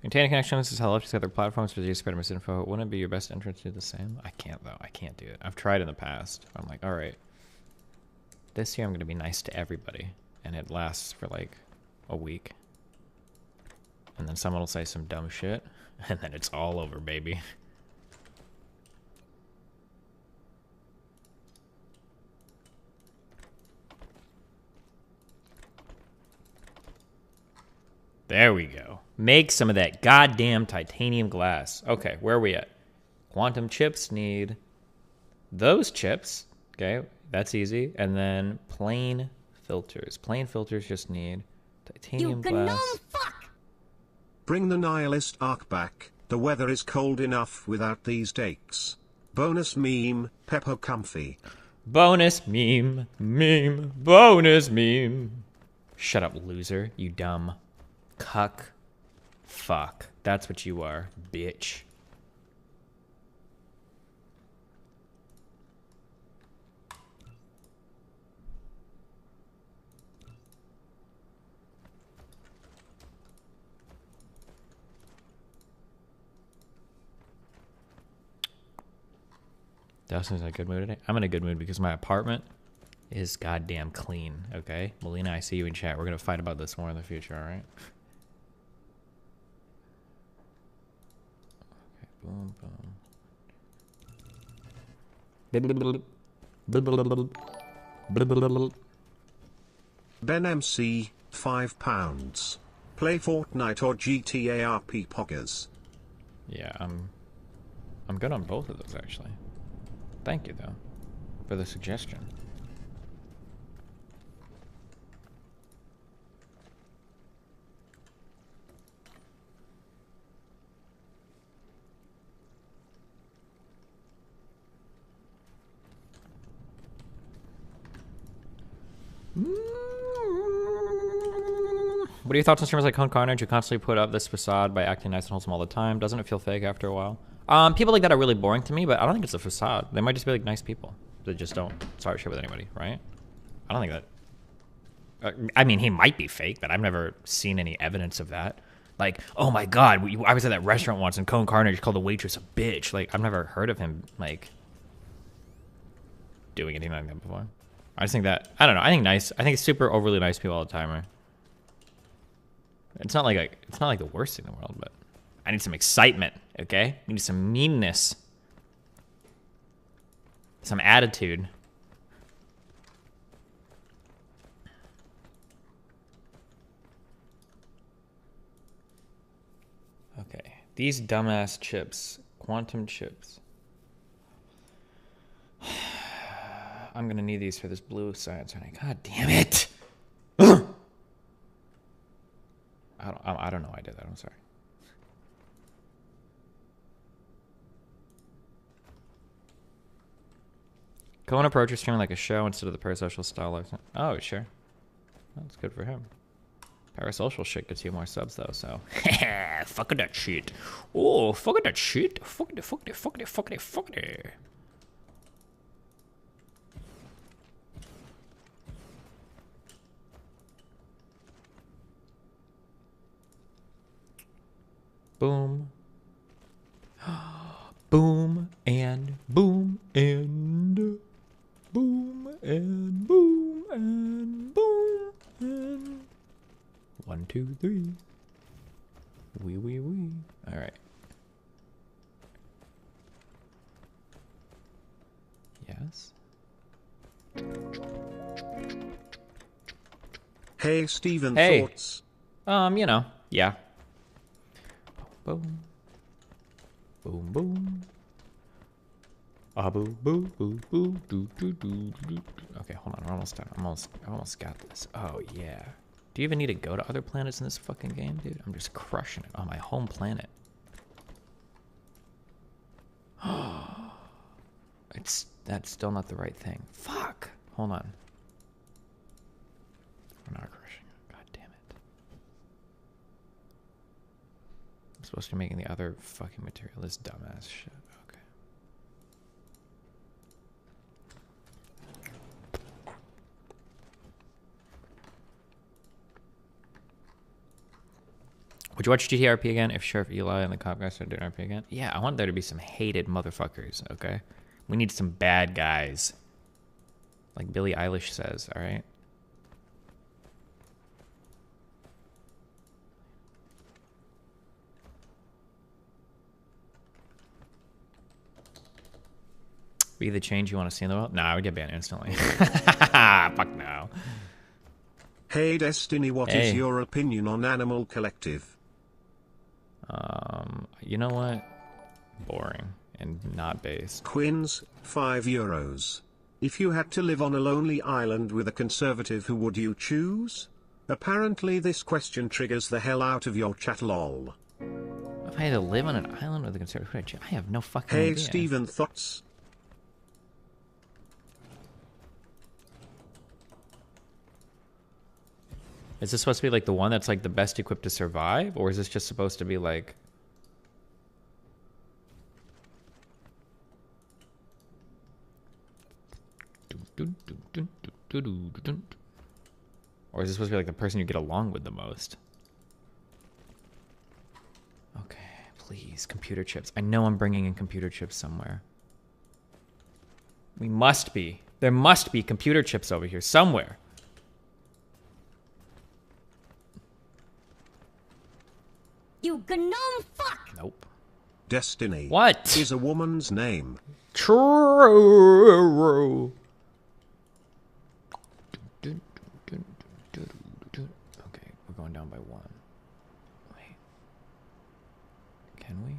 Speaker 3: Maintaining connections is how left to other platforms for the spread misinfo. Wouldn't it be your best interest to do the same? I can't though. I can't do it. I've tried in the past. I'm like, all right, this year I'm gonna be nice to everybody, and it lasts for like a week, and then someone will say some dumb shit, and then it's all over, baby. There we go. Make some of that goddamn titanium glass. Okay, where are we at? Quantum chips need those chips. Okay, that's easy. And then plain filters. Plain filters just need titanium glass.
Speaker 2: Bring the nihilist arc back. The weather is cold enough without these dakes. Bonus meme, Peppo comfy.
Speaker 3: Bonus meme, bonus meme. Shut up, loser, you dumb cuck. Fuck. That's what you are, bitch. Dustin's in a good mood today. I'm in a good mood because my apartment is goddamn clean, okay? Melina, I see you in chat. We're gonna fight about this more in the future, alright? Boom, boom.
Speaker 2: Ben MC, £5. Play Fortnite or GTA RP Poggers.
Speaker 3: Yeah, I'm good on both of those actually. Thank you though for the suggestion. What are your thoughts on streamers like Cone Carnage who constantly put up this facade by acting nice and wholesome all the time? Doesn't it feel fake after a while? People like that are really boring to me, but I don't think it's a facade. They might just be like nice people that just don't start shit with anybody, right? I don't think that. I mean, he might be fake, but I've never seen any evidence of that. Like, oh my god, I was at that restaurant once and Cone Carnage called the waitress a bitch. Like, I've never heard of him, like, doing anything like that before. I just think that, I don't know, I think nice. I think it's super overly nice people all the time, right? It's not like the worst thing in the world, but I need some excitement, okay? I need some meanness. Some attitude. Okay, these dumbass chips, quantum chips. I'm gonna need these for this blue science, honey. God damn it! I don't know why I did that. I'm sorry. Cohen approaches streaming like a show instead of the parasocial style lifestyle. Oh, sure. That's good for him. Parasocial shit gets you more subs though, so. Fuck that shit. Oh, fuck that shit. Fuck it. Boom. Boom and boom and boom and boom and boom and 1, 2, 3. Wee. All right. Yes.
Speaker 2: Hey, Steven,
Speaker 3: hey.
Speaker 2: Thoughts?
Speaker 3: Yeah. Boom. Boom. Boo boo boo boo doo doo doo doo. Okay, hold on. We're almost done. I almost got this. Oh yeah. Do you even need to go to other planets in this fucking game, dude? I'm just crushing it on my home planet. That's still not the right thing. Fuck. Hold on. We're not crushing it. God damn it. I'm supposed to be making the other fucking material. This dumbass shit. Okay. Would you watch GTRP again if Sheriff Eli and the cop guys started doing RP again? Yeah, I want there to be some hated motherfuckers, okay? We need some bad guys. Like Billie Eilish says, alright? Be the change you want to see in the world? Nah, I would get banned instantly. Fuck no.
Speaker 2: Hey Destiny, what is your opinion on Animal Collective?
Speaker 3: You know what? Boring and not based.
Speaker 2: Quins, €5. If you had to live on a lonely island with a conservative, who would you choose? Apparently this question triggers the hell out of your chat, lol.
Speaker 3: If I had to live on an island with a conservative, I have no fucking idea.
Speaker 2: Hey Steven, thoughts?
Speaker 3: Is this supposed to be like the one that's like the best equipped to survive? Or is this just supposed to be like... Or is this supposed to be like the person you get along with the most? Okay, please, computer chips. I know I'm bringing in computer chips somewhere. We must be. There must be computer chips over here somewhere.
Speaker 1: You gnome fuck!
Speaker 3: Nope.
Speaker 2: Destiny.
Speaker 3: What?
Speaker 2: Is a woman's name.
Speaker 3: True. Okay, we're going down by 1. Wait. Can we?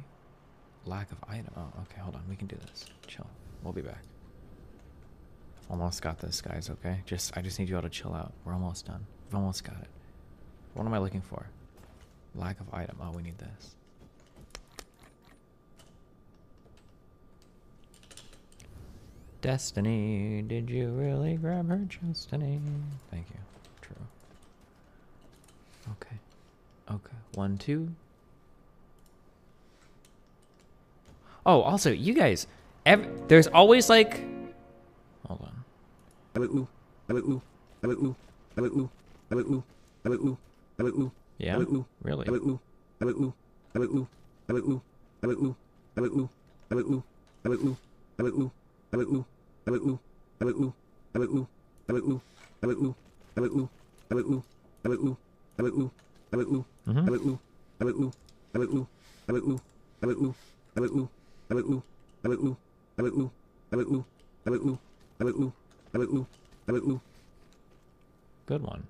Speaker 3: Lack of item. Oh, okay, hold on. We can do this. Chill. We'll be back. Almost got this, guys, okay? I just need you all to chill out. We're almost done. We've almost got it. What am I looking for? Lack of item. Oh, we need this. Destiny, did you really grab her Destiny? Thank you. True. Okay. Okay. 1, 2. Oh, also, you guys, there's always like... Hold on. Yeah? Really? Good one.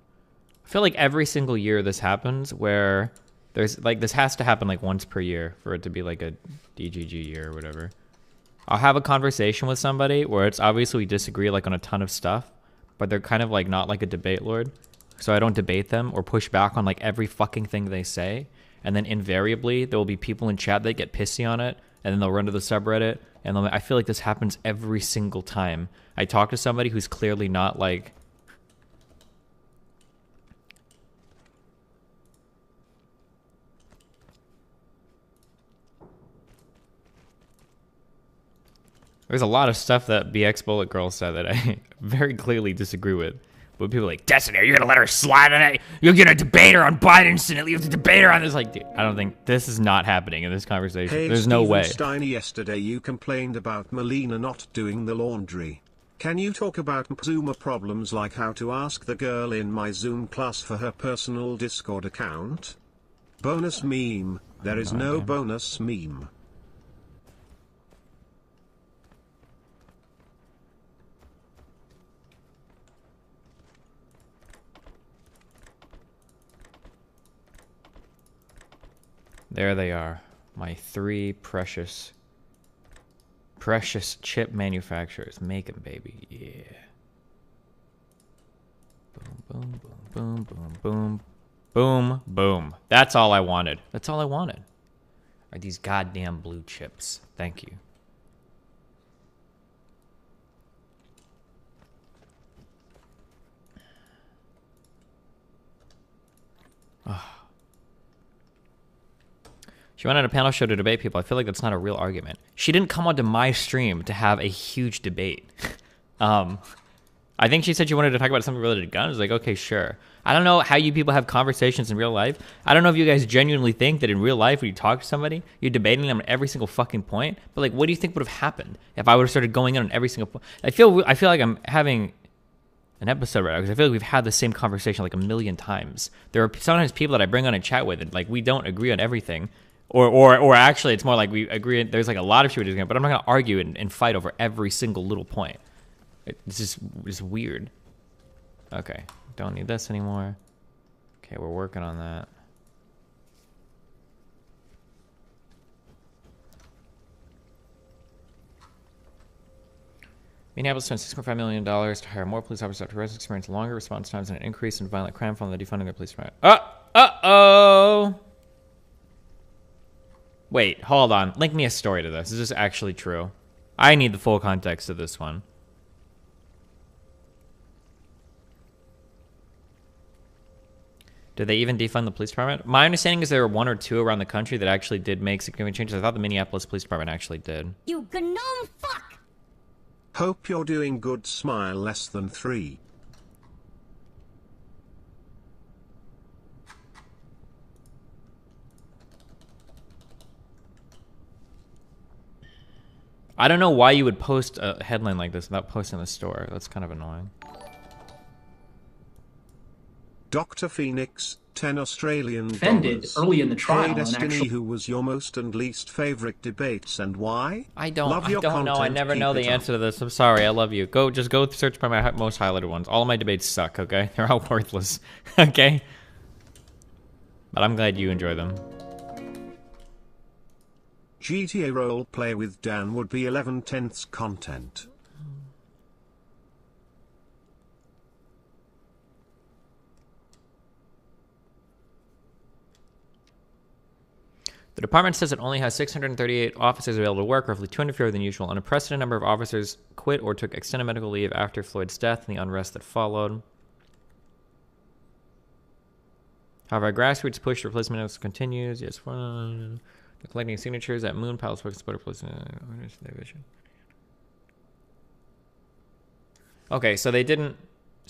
Speaker 3: I feel like every single year this happens where there's like, this has to happen like once per year for it to be like a DGG year or whatever. I'll have a conversation with somebody where it's obviously we disagree like on a ton of stuff, but they're kind of like not like a debate lord. So I don't debate them or push back on like every fucking thing they say. And then invariably there will be people in chat that get pissy on it, and then they'll run to the subreddit. And I feel like this happens every single time I talk to somebody who's clearly not like... There's a lot of stuff that BX Bullet Girl said that I very clearly disagree with. But people are like, Destiny, are you going to let her slide on it? You're going to debate her on Biden instantly. You have to debate her on this. Like, dude, I don't think this is not happening in this conversation.
Speaker 2: Hey,
Speaker 3: There's no way.
Speaker 2: Steiner, yesterday you complained about Melina not doing the laundry. Can you talk about Zoomer problems like how to ask the girl in my Zoom class for her personal Discord account? Bonus meme. There is no bonus meme. There they are, my 3 precious
Speaker 3: precious chip manufacturers. Make them, baby. Yeah. Boom, boom, boom, boom, boom. Boom, boom. That's all I wanted. That's all I wanted. Are these goddamn blue chips. Thank you. Oh. She went on a panel show to debate people. I feel like that's not a real argument. She didn't come onto my stream to have a huge debate. I think she said she wanted to talk about something related to guns. Like, okay, sure. I don't know how you people have conversations in real life. I don't know if you guys genuinely think that in real life when you talk to somebody, you're debating them on every single fucking point. But like, what do you think would have happened if I would have started going in on every single point? I feel like I'm having an episode right now because I feel like we've had the same conversation like a million times. There are sometimes people that I bring on and chat with and like we don't agree on everything. Or actually it's more like we agree. There's like a lot of shit we disagree on, but I'm not going to argue and fight over every single little point. It's just weird. Okay, don't need this anymore. Okay, we're working on that. Minneapolis spent $6.5 million to hire more police officers after residents experienced longer response times and an increase in violent crime following the defunding their police department. Uh-oh! Wait, hold on. Link me a story to this. Is this actually true? I need the full context of this one. Did they even defund the police department? My understanding is there were one or two around the country that actually did make significant changes. I thought the Minneapolis Police Department actually did.
Speaker 1: You gnome fuck!
Speaker 2: Hope you're doing good. Smile less than 3.
Speaker 3: I don't know why you would post a headline like this without posting the store. That's kind of annoying.
Speaker 2: Dr. Phoenix, 10 Australian
Speaker 12: Offended
Speaker 2: dollars.
Speaker 12: early in the trial.
Speaker 2: Hey Destiny, who was your most and least favorite debates and why?
Speaker 3: I don't know.
Speaker 2: Content,
Speaker 3: I never know the answer to this. I'm sorry. I love you. Just go search by my most highlighted ones. All of my debates suck, okay? They're all worthless, okay? But I'm glad you enjoy them.
Speaker 2: GTA roleplay with Dan would be 11/10 content.
Speaker 3: The department says it only has 638 officers available to work, roughly 200 fewer than usual. An unprecedented number of officers quit or took extended medical leave after Floyd's death and the unrest that followed. However, a grassroots push for replacement continues. Yes, collecting signatures at Moon Palace Focus Supporter Police Division. Okay, so they didn't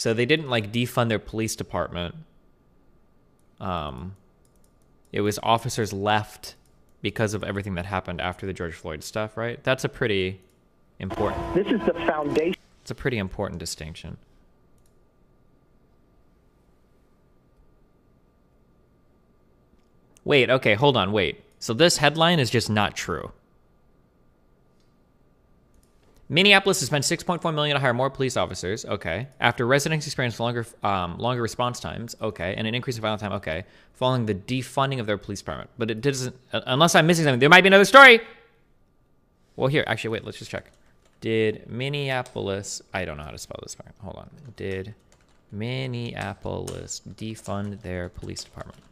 Speaker 3: like defund their police department. It was officers left because of everything that happened after the George Floyd stuff, right? That's a pretty important.
Speaker 12: This is the foundation.
Speaker 3: It's a pretty important distinction. Wait, okay, hold on, wait. So this headline is just not true. Minneapolis has spent $6.4 million to hire more police officers. Okay. After residents experienced longer response times. Okay. And an increase in violent time. Okay. Following the defunding of their police department. But it doesn't, unless I'm missing something, there might be another story. Well, here, actually, wait, let's just check. Did Minneapolis, I don't know how to spell this part. Hold on. Did Minneapolis defund their police department?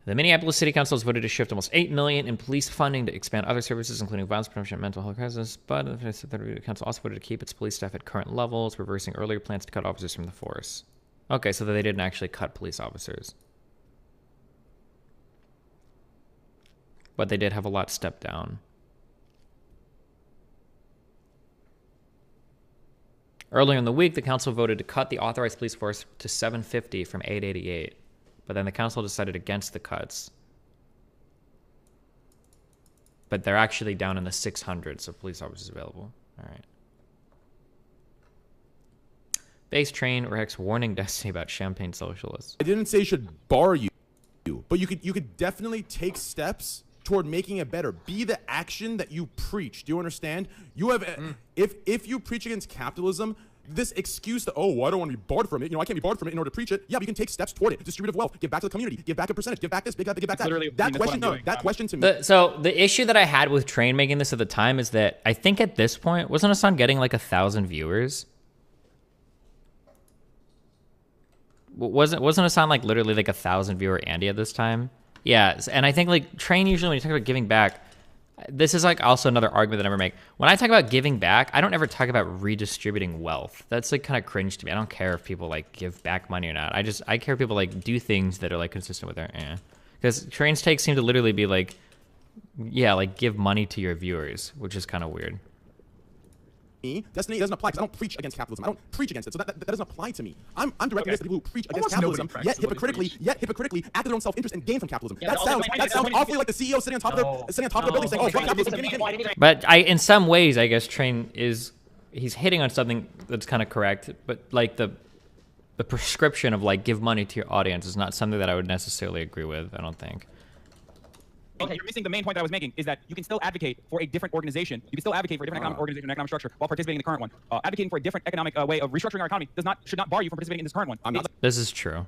Speaker 3: The Minneapolis City Council has voted to shift almost $8 million in police funding to expand other services, including violence prevention and mental health crisis. But the council also voted to keep its police staff at current levels, reversing earlier plans to cut officers from the force. Okay, so they didn't actually cut police officers. But they did have a lot stepped down. Earlier in the week, the council voted to cut the authorized police force to 750 from 888. But then the council decided against the cuts. But they're actually down in the 600s of police officers available. All right. Base train Rex warning Destiny about champagne socialists.
Speaker 9: I didn't say you should bar you, but you could definitely take steps
Speaker 12: toward making it better. Be the action that you preach. Do you understand? You have, if you preach against capitalism, this excuse that, oh, I don't want to be barred from it. You know, I can't be barred from it in order to preach it. Yeah, but you can take steps toward it. Distributive wealth. Give back to the community. Give back a percentage. Give back this. Give back that. That question to me.
Speaker 3: So the issue that I had with Train making this at the time is that I think at this point, wasn't Hassan getting like 1,000 viewers? Wasn't Hassan like literally like 1,000 viewer Andy at this time? Yeah, and I think like Train usually when you talk about giving back, this is like also another argument that I never make. When I talk about giving back, I don't ever talk about redistributing wealth. That's like kind of cringe to me. I don't care if people like give back money or not. I care if people like do things that are like consistent with their because Train's takes seem to literally be like, yeah, like give money to your viewers, which is kind of weird.
Speaker 12: Destiny doesn't apply because I don't preach against capitalism. I don't preach against it, so that doesn't apply to me. I'm directed against the people who preach against capitalism, yet hypocritically act their own self-interest and gain from capitalism.
Speaker 13: Yeah,
Speaker 12: that sounds awfully like the CEO sitting on top of the building saying, "Oh, fuck capitalism."
Speaker 3: But in some ways, I guess Train he's hitting on something that's kind of correct. But like the prescription of like give money to your audience is not something that I would necessarily agree with. I don't think.
Speaker 13: Okay, you're missing the main point that I was making, is that you can still advocate for a different organization. You can still advocate for a different economic organization and economic structure while participating in the current one. Advocating for a different economic way of restructuring our economy should not bar you from participating in this current one.
Speaker 3: This is true.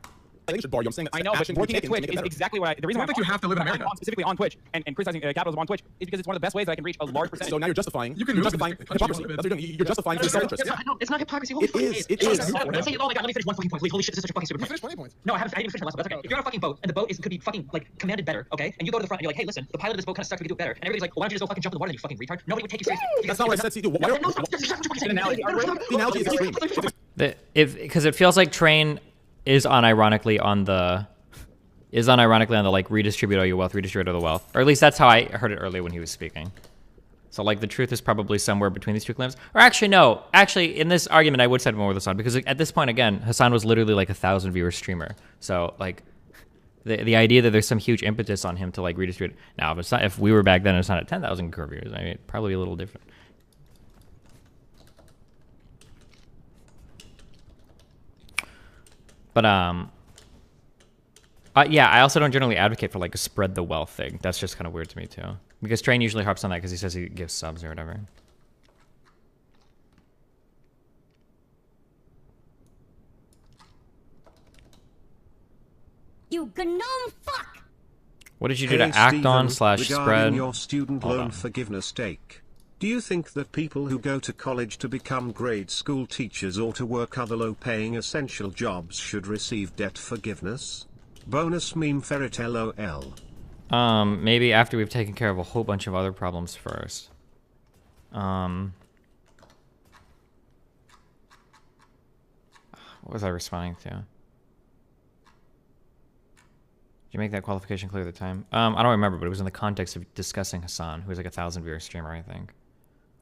Speaker 12: I think it should bar you. I'm saying that
Speaker 13: I know, but working at Twitch is exactly what the reason why
Speaker 6: you have to live in America.
Speaker 13: Specifically on Twitch and criticizing capitalism on Twitch is because it's one of the best ways that I can reach a large percentage.
Speaker 12: So now you're justifying. You're justifying hypocrisy. That's what you're doing. You're justifying for self-interest.
Speaker 13: It's not hypocrisy.
Speaker 12: It is. It is.
Speaker 13: Oh my god, let me finish one fucking point. Holy shit, this is such a fucking stupid point.
Speaker 6: Finish 20 points.
Speaker 13: No, I didn't finish my last one. That's okay. If you're on a fucking boat and the boat could be fucking like commanded better, okay? And you go to the front and you're like, hey, listen, the pilot of this boat kind of sucks. We could do it better. And everybody's like, well, why don't you just go fucking jump in the water, then, you fucking retard? Nobody would take you seriously.
Speaker 12: That's not what I said. See, dude, the analogy is extreme.
Speaker 3: Because it feels like Train is unironically on the like redistribute all your wealth, redistribute all the wealth, or at least that's how I heard it earlier when he was speaking. So like the truth is probably somewhere between these two claims. Or actually no, in this argument I would side more with Hassan because at this point again Hassan was literally like 1,000 viewer streamer. So like the idea that there's some huge impetus on him to like redistribute. Now if we were back then and it's not at 10,000 viewers, I mean it'd probably be a little different. But yeah, I also don't generally advocate for like a spread the wealth thing. That's just kind of weird to me too. Because Train usually harps on that because he says he gives subs or whatever.
Speaker 1: You gnome fuck!
Speaker 3: What did you do to act on / spread?
Speaker 2: Regarding your student loan forgiveness take, do you think that people who go to college to become grade school teachers or to work other low-paying essential jobs should receive debt forgiveness? Bonus meme ferret LOL.
Speaker 3: Maybe after we've taken care of a whole bunch of other problems first. What was I responding to? Did you make that qualification clear at the time? I don't remember, but it was in the context of discussing Hassan, who was like 1,000 viewer streamer, I think.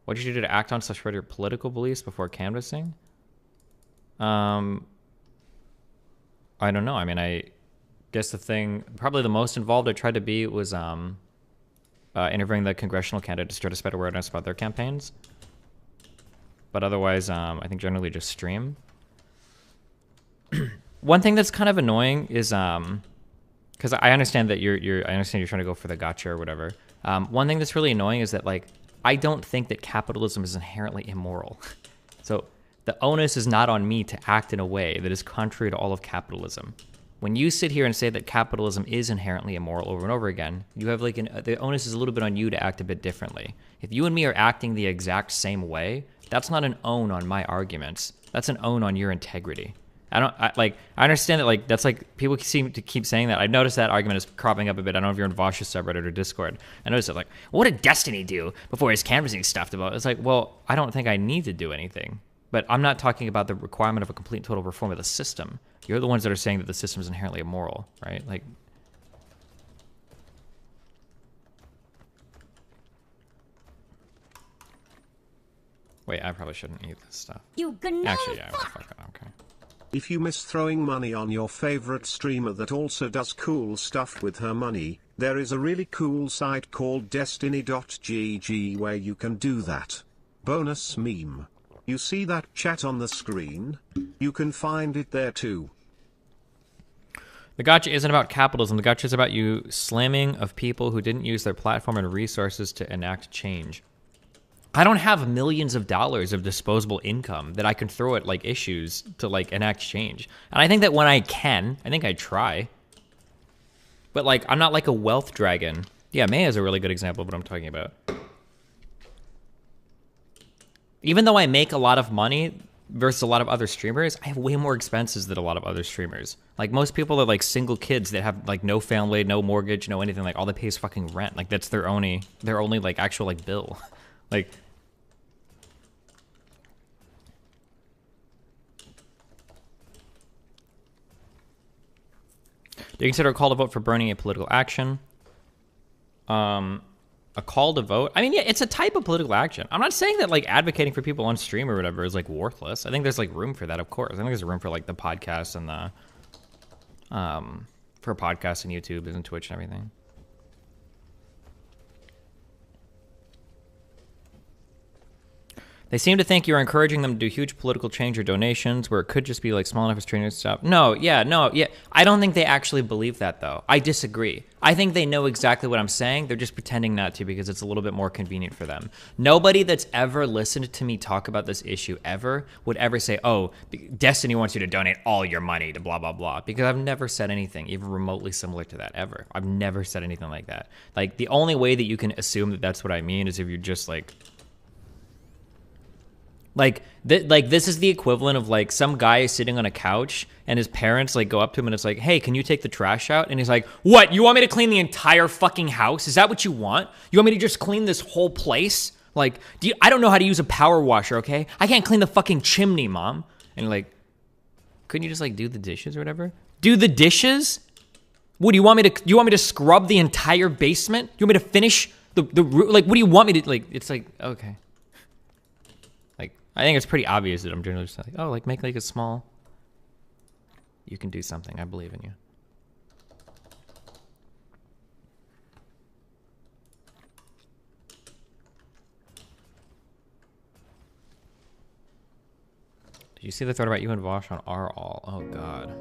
Speaker 3: What did you do to act on / spread your political beliefs before canvassing? I don't know. I mean, I guess the thing, probably the most involved I tried to be was interviewing the congressional candidates to try to spread awareness about their campaigns. But otherwise, I think generally just stream. One thing that's kind of annoying is because I understand that you're trying to go for the gotcha or whatever. One thing that's really annoying is that like I don't think that capitalism is inherently immoral. So the onus is not on me to act in a way that is contrary to all of capitalism. When you sit here and say that capitalism is inherently immoral over and over again, you have like the onus is a little bit on you to act a bit differently. If you and me are acting the exact same way, that's not an own on my arguments. That's an own on your integrity. I understand that like that's like people seem to keep saying that. I've noticed that argument is cropping up a bit. I don't know if you're in Vosh's subreddit or Discord. I noticed it like, what did Destiny do before his canvassing stuff about? It's like, well, I don't think I need to do anything. But I'm not talking about the requirement of a complete and total reform of the system. You're the ones that are saying that the system is inherently immoral, right? Like, wait, I probably shouldn't eat this stuff. Actually, yeah, fuck it, okay.
Speaker 2: If you miss throwing money on your favorite streamer that also does cool stuff with her money, there is a really cool site called destiny.gg where you can do that. Bonus meme. You see that chat on the screen? You can find it there too.
Speaker 3: The gotcha isn't about capitalism. The gotcha is about you slamming of people who didn't use their platform and resources to enact change. I don't have millions of dollars of disposable income that I can throw at like issues to like enact change. And I think that when I can, I think I try. But like, I'm not like a wealth dragon. Yeah, May is a really good example of what I'm talking about. Even though I make a lot of money versus a lot of other streamers, I have way more expenses than a lot of other streamers. Like most people are like single kids that have like no family, no mortgage, no anything. Like all they pay is fucking rent. Like that's their only like actual like bill. Like, do you consider a call to vote for burning a political action? A call to vote? I mean, yeah, it's a type of political action. I'm not saying that like advocating for people on stream or whatever is like worthless. I think there's like room for that, of course. I think there's room for like the podcast and the for podcasts and YouTube and Twitch and everything. They seem to think you're encouraging them to do huge political change or donations where it could just be like small enough as trainers to stop. No. I don't think they actually believe that though. I disagree. I think they know exactly what I'm saying. They're just pretending not to because it's a little bit more convenient for them. Nobody that's ever listened to me talk about this issue ever would ever say, oh, Destiny wants you to donate all your money to blah, blah, blah. Because I've never said anything even remotely similar to that ever. I've never said anything like that. Like the only way that you can assume that that's what I mean is if you're just like this is the equivalent of like some guy is sitting on a couch and his parents like go up to him and it's like, hey, can you take the trash out? And he's like, what? You want me to clean the entire fucking house? Is that what you want? You want me to just clean this whole place? Like, I don't know how to use a power washer, okay? I can't clean the fucking chimney, Mom. And like, couldn't you just like do the dishes or whatever? Do the dishes? What do you want me to? You want me to scrub the entire basement? You want me to finish the like? What do you want me to like? It's like okay. I think it's pretty obvious that I'm generally just like, oh, like make like a small. You can do something. I believe in you. Did you see the thread about you and Vosh on R all? Oh God.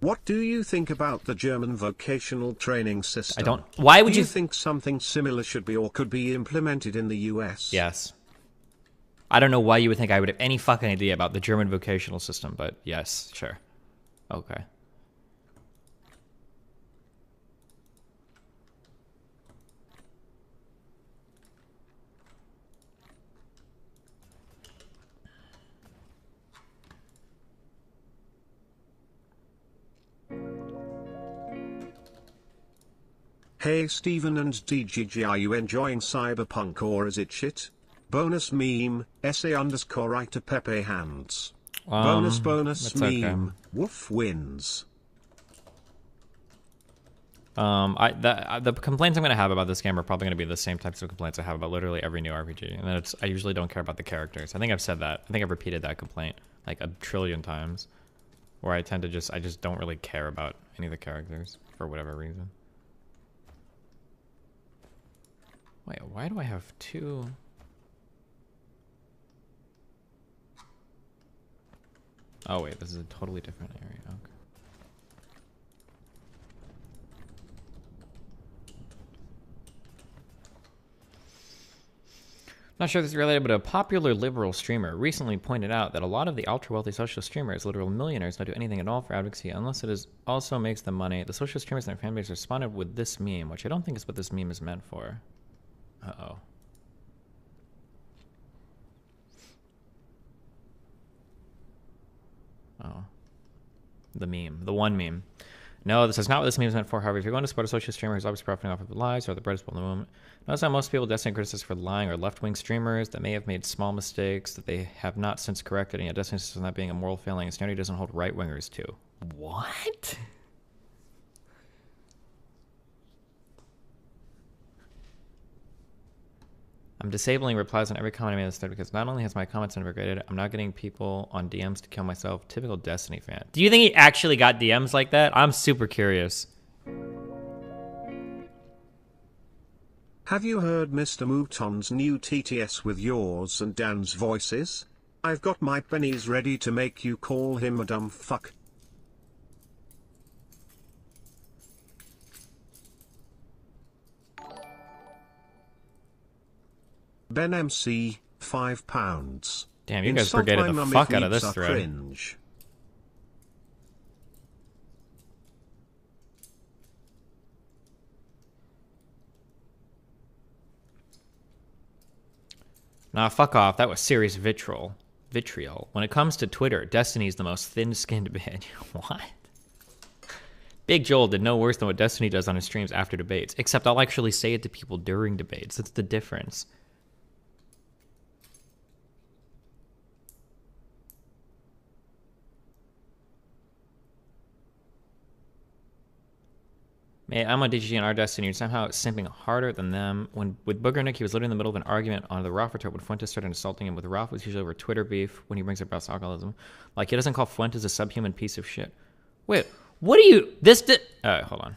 Speaker 2: What do you think about the German vocational training system?
Speaker 3: I don't. Why would
Speaker 2: you
Speaker 3: you
Speaker 2: think something similar should be or could be implemented in the US?
Speaker 3: Yes. I don't know why you would think I would have any fucking idea about the German vocational system, but yes, sure. Okay.
Speaker 2: Hey Steven and DGG, are you enjoying Cyberpunk or is it shit? Bonus meme, SA_writer Pepe hands. Bonus meme,
Speaker 3: okay.
Speaker 2: Woof wins.
Speaker 3: The complaints I'm going to have about this game are probably going to be the same types of complaints I have about literally every new RPG. And then I usually don't care about the characters. I think I've said that. I think I've repeated that complaint like a trillion times. Where I tend to I just don't really care about any of the characters for whatever reason. Wait, why do I have two? Oh wait, this is a totally different area. Okay. Not sure this is related, but a popular liberal streamer recently pointed out that a lot of the ultra-wealthy social streamers, literal millionaires, don't do anything at all for advocacy unless it is also makes them money. The social streamers and their fanbase responded with this meme, which I don't think is what this meme is meant for. Uh-oh. Oh. The meme. The one meme. No, this is not what this meme is meant for. However, if you're going to support a social streamer who's always profiting off of lies or the brightest bulb in the room, notice how most people Destiny criticize for lying are left-wing streamers that may have made small mistakes that they have not since corrected, and yet Destiny system not being a moral failing, and standard doesn't hold right-wingers to. What? I'm disabling replies on every comment I made this thread because not only has my comments been graded, I'm not getting people on DMs to kill myself. Typical Destiny fan. Do you think he actually got DMs like that? I'm super curious.
Speaker 2: Have you heard Mr. Mouton's new TTS with yours and Dan's voices? I've got my pennies ready to make you call him a dumb fuck. Ben MC, £5.
Speaker 3: Damn, you guys
Speaker 2: Insult
Speaker 3: brigaded
Speaker 2: my
Speaker 3: the
Speaker 2: mum
Speaker 3: fuck
Speaker 2: if
Speaker 3: out of
Speaker 2: weeps
Speaker 3: this
Speaker 2: are
Speaker 3: thread.
Speaker 2: cringe.
Speaker 3: Nah, fuck off. That was serious vitriol. When it comes to Twitter, Destiny's the most thin-skinned bitch. What? Big Joel did no worse than what Destiny does on his streams after debates, except I'll actually say it to people during debates. That's the difference. Man, I'm on DGG and our Destiny. You're somehow simping harder than them. When with Booger Nick, he was literally in the middle of an argument on the Ralph retort when Fuentes started insulting him. With Ralph, it was usually over Twitter beef when he brings up Ralph's alcoholism. Like, he doesn't call Fuentes a subhuman piece of shit. Wait, what are you... This did... hold on.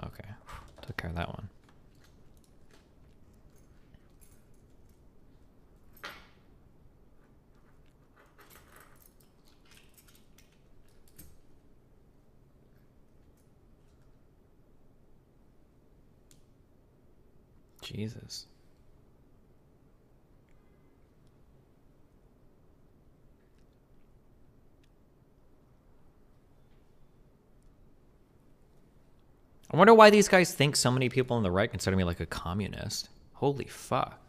Speaker 3: Okay, took care of that one. Jesus. I wonder why these guys think so many people on the right consider me like a communist. Holy fuck.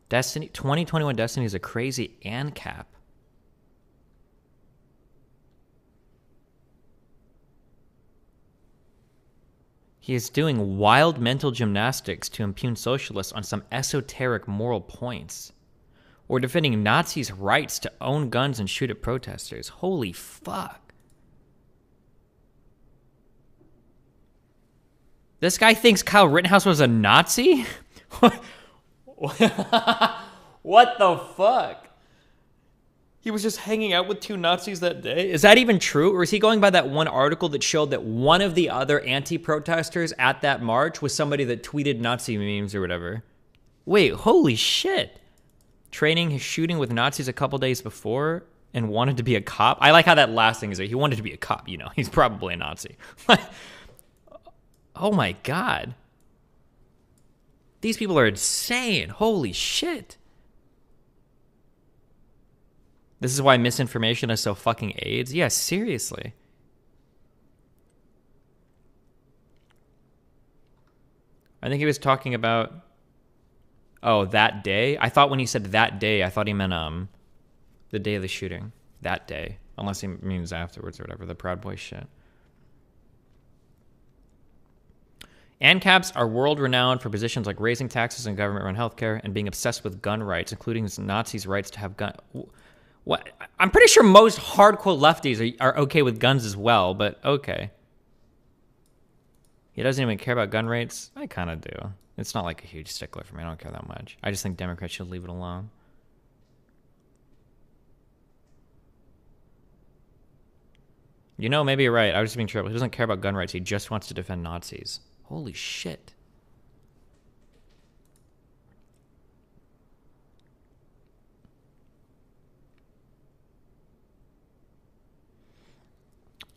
Speaker 3: Destiny 2021 Destiny is a crazy ANCAP. He is doing wild mental gymnastics to impugn socialists on some esoteric moral points. Or defending Nazis' rights to own guns and shoot at protesters. Holy fuck. This guy thinks Kyle Rittenhouse was a Nazi? What the fuck? He was just hanging out with two Nazis that day? Is that even true? Or is he going by that one article that showed that one of the other anti-protesters at that march was somebody that tweeted Nazi memes or whatever? Wait, holy shit. Training his shooting with Nazis a couple days before and wanted to be a cop? I like how that last thing is that he wanted to be a cop, you know. He's probably a Nazi. Oh my god. These people are insane. Holy shit. This is why misinformation is so fucking AIDS? Yeah, seriously. I think he was talking about... Oh, that day? I thought when he said that day, I thought he meant the day of the shooting. That day. Unless he means afterwards or whatever. The Proud Boy shit. ANCAPs are world-renowned for positions like raising taxes and government-run healthcare and being obsessed with gun rights, including Nazis' rights to have gun... What? I'm pretty sure most hardcore lefties are okay with guns as well, but okay. He doesn't even care about gun rights? I kind of do. It's not like a huge stickler for me. I don't care that much. I just think Democrats should leave it alone. You know, maybe you're right. I was just being trouble. He doesn't care about gun rights. He just wants to defend Nazis. Holy shit.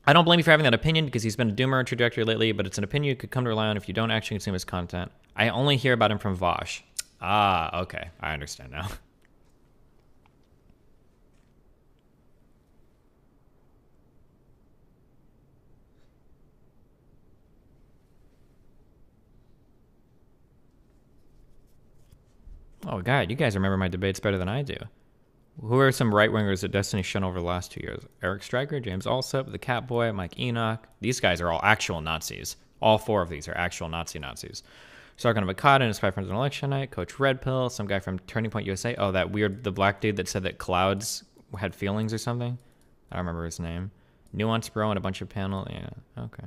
Speaker 3: I don't blame you for having that opinion because he's been a doomer trajectory lately, but it's an opinion you could come to rely on if you don't actually consume his content. I only hear about him from Vosh. Ah, okay. I understand now. Oh, God, you guys remember my debates better than I do. Who are some right-wingers that Destiny shown over the last 2 years? Eric Stryker, James Alsop, the Catboy, Mike Enoch. These guys are all actual Nazis. All four of these are actual Nazis. Sargon of Akkad and his 5 friends on election night. Coach Red Pill, some guy from Turning Point USA. Oh, that weird, the black dude that said that clouds had feelings or something. I don't remember his name. Nuance Bro and a bunch of panel. Yeah, okay.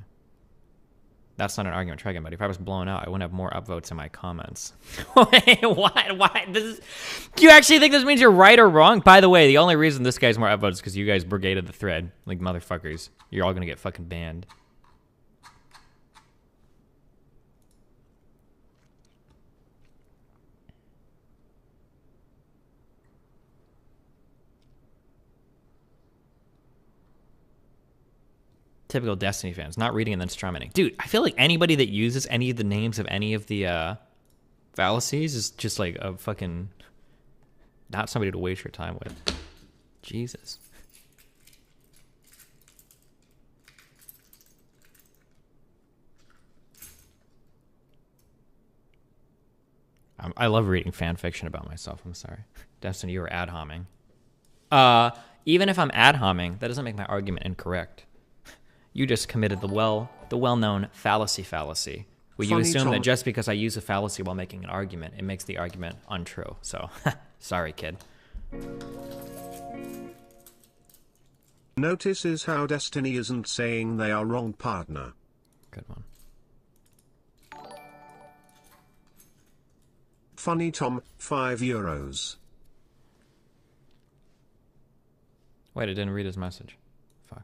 Speaker 3: That's not an argument. Try again, buddy. If I was blown out, I wouldn't have more upvotes in my comments. Wait, what? Why? Do you actually think this means you're right or wrong? By the way, the only reason this guy's more upvotes is because you guys brigaded the thread. Like, motherfuckers. You're all gonna get fucking banned. Typical Destiny fans, not reading and then strumming. Dude, I feel like anybody that uses any of the names of any of the fallacies is just like a fucking not somebody to waste your time with. Jesus. I love reading fan fiction about myself. I'm sorry. Destiny, you were ad homming. Even if I'm ad homming, that doesn't make my argument incorrect. You just committed the well-known fallacy, where you assume that just because I use a fallacy while making an argument, it makes the argument untrue. So, sorry, kid.
Speaker 2: Notices how Destiny isn't saying they are wrong, partner.
Speaker 3: Good one.
Speaker 2: Funny Tom, €5.
Speaker 3: Wait, I didn't read his message. Fuck.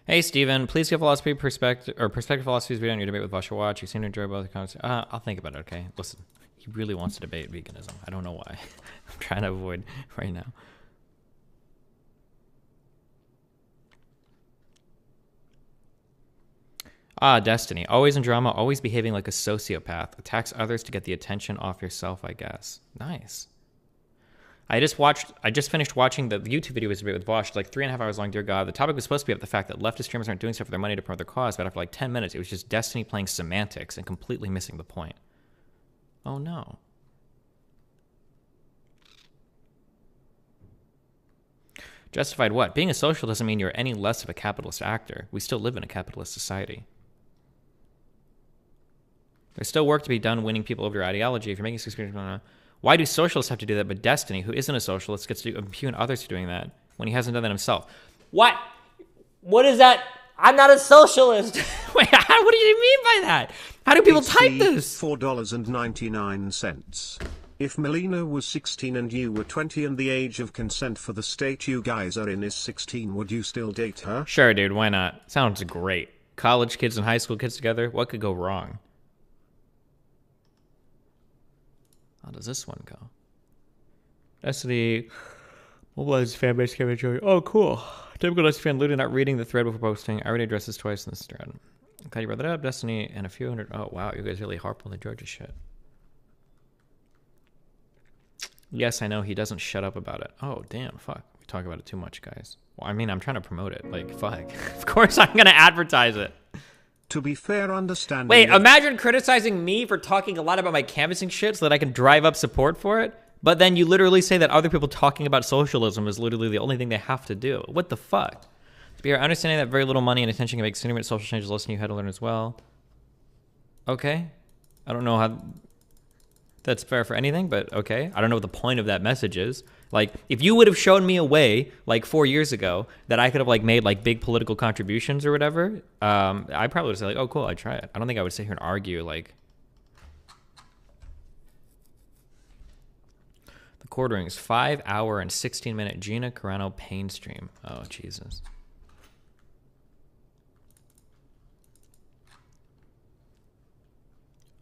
Speaker 3: Hey, Steven, please give philosophy perspective philosophy's video on your debate with Vasha Watch. You seem to enjoy both the comments. I'll think about it, okay? Listen, he really wants to debate veganism. I don't know why. I'm trying to avoid right now. Destiny. Always in drama, always behaving like a sociopath. Attacks others to get the attention off yourself, I guess. Nice. I just finished watching the YouTube video with Vosh, like 3.5 hours long, dear God. The topic was supposed to be about the fact that leftist streamers aren't doing stuff for their money to promote their cause, but after like 10 minutes, it was just Destiny playing semantics and completely missing the point. Oh no. Justified what? Being a social doesn't mean you're any less of a capitalist actor. We still live in a capitalist society. There's still work to be done winning people over your ideology. If you're making experience, why do socialists have to do that? But Destiny, who isn't a socialist, gets to impugn others for doing that when he hasn't done that himself. What? What is that? I'm not a socialist. Wait, what do you mean by that? How do people type this?
Speaker 2: $4.99. If Melina was 16 and you were 20 and the age of consent for the state you guys are in is 16, would you still date her?
Speaker 3: Sure, dude. Why not? Sounds great. College kids and high school kids together. What could go wrong? How does this one go? Destiny mobilized fan base came enjoy. Oh, cool. Typical Destiny fan looting, not reading the thread before posting. I already addressed this twice in this thread. I'm glad you brought that up. Destiny and a few hundred. Oh, wow. You guys really harp on the Georgia shit. Yes, I know he doesn't shut up about it. Oh, damn. Fuck. We talk about it too much, guys. Well, I mean, I'm trying to promote it. Like, fuck. Of course I'm going to advertise it.
Speaker 2: To be fair, understanding.
Speaker 3: Wait, imagine criticizing me for talking a lot about my canvassing shit so that I can drive up support for it, but then you literally say that other people talking about socialism is literally the only thing they have to do. What the fuck? To be fair, understanding that very little money and attention can make significant social changes, lesson you had to learn as well. Okay. I don't know how that's fair for anything, but okay. I don't know what the point of that message is. Like, if you would have shown me a way, like 4 years ago, that I could have like made like big political contributions or whatever, I probably would say like, oh cool, I'd try it. I don't think I would sit here and argue like. The quarterings, 5 hour and 16-minute Gina Carano pain stream. Oh Jesus.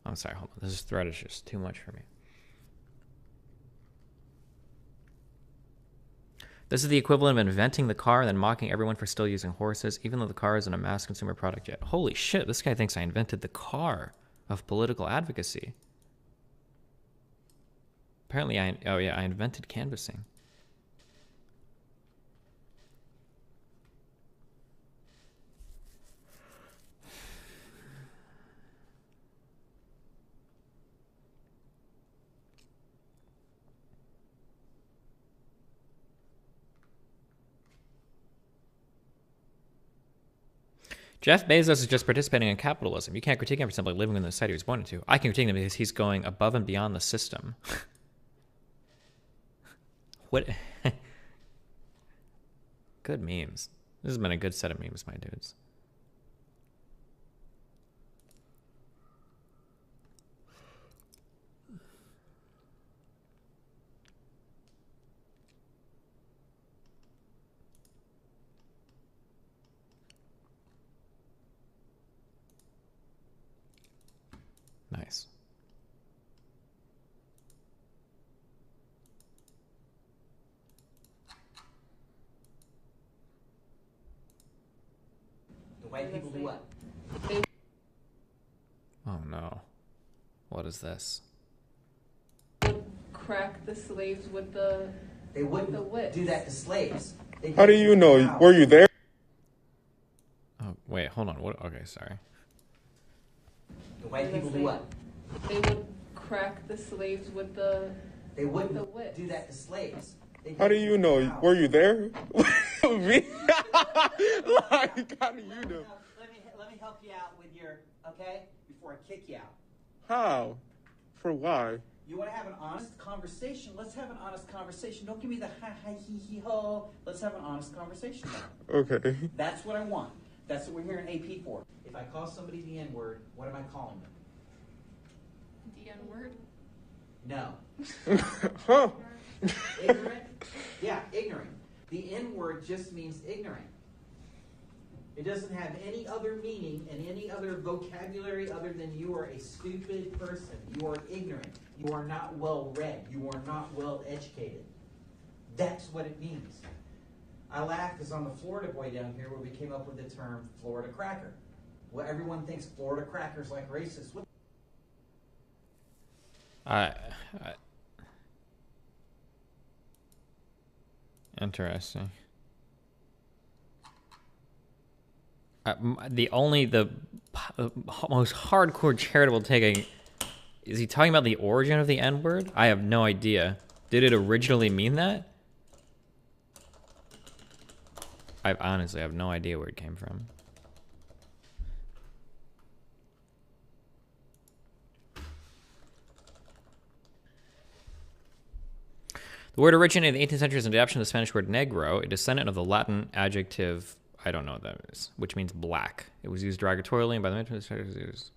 Speaker 3: I'm sorry, hold on. This thread is just too much for me. This is the equivalent of inventing the car and then mocking everyone for still using horses, even though the car isn't a mass consumer product yet. Holy shit, this guy thinks I invented the car of political advocacy. Apparently I invented canvassing. Jeff Bezos is just participating in capitalism. You can't critique him for simply living in the society he was born into. I can critique him because he's going above and beyond the system. What? Good memes. This has been a good set of memes, my dudes.
Speaker 14: White people do what?
Speaker 3: Oh no. What is this?
Speaker 15: Crack the slaves with the.
Speaker 14: They wouldn't do that to slaves.
Speaker 16: How do you know? Were you there?
Speaker 3: Oh wait, hold on. What? Okay, sorry.
Speaker 14: The white people do what?
Speaker 15: They would crack the slaves with the.
Speaker 14: They wouldn't do that to slaves.
Speaker 16: How do you know? Were you there? Me? Like, how do you know?
Speaker 14: Let me help you out with your, okay? Before I kick you out.
Speaker 16: How? For why?
Speaker 14: You want to have an honest conversation? Let's have an honest conversation. Don't give me the ha ha he he ho. Let's have an honest conversation now.
Speaker 16: Okay.
Speaker 14: That's what I want. That's what we're here in AP for. If I call somebody the N-word, what am I calling them?
Speaker 15: The N-word?
Speaker 14: No.
Speaker 16: Huh?
Speaker 14: Ignorant? Yeah, ignorant. The N-word just means ignorant. It doesn't have any other meaning and any other vocabulary other than you are a stupid person. You are ignorant. You are not well read. You are not well educated. That's what it means. I laugh because I'm the Florida boy down here where we came up with the term Florida cracker. Well, everyone thinks Florida crackers like racist. What?
Speaker 3: Interesting. The most hardcore charitable taking, is he talking about the origin of the N-word? I have no idea. Did it originally mean that? I honestly have no idea where it came from. The word originated in the 18th century as an adaptation of the Spanish word negro, a descendant of the Latin adjective, I don't know what that is, which means black. It was used derogatorily and by the mid-20th.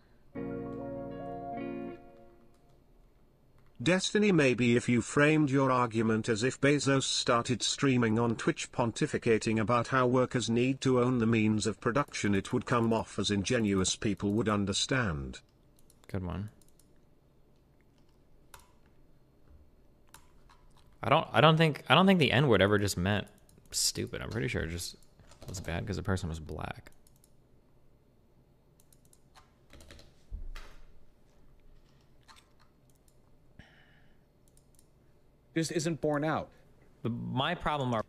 Speaker 2: Destiny, maybe if you framed your argument as if Bezos started streaming on Twitch pontificating about how workers need to own the means of production, it would come off as ingenuous. People would understand.
Speaker 3: Good one. I don't think the N-word ever just meant stupid. I'm pretty sure it just was bad because the person was black.
Speaker 17: Just isn't borne out.
Speaker 3: But my problem are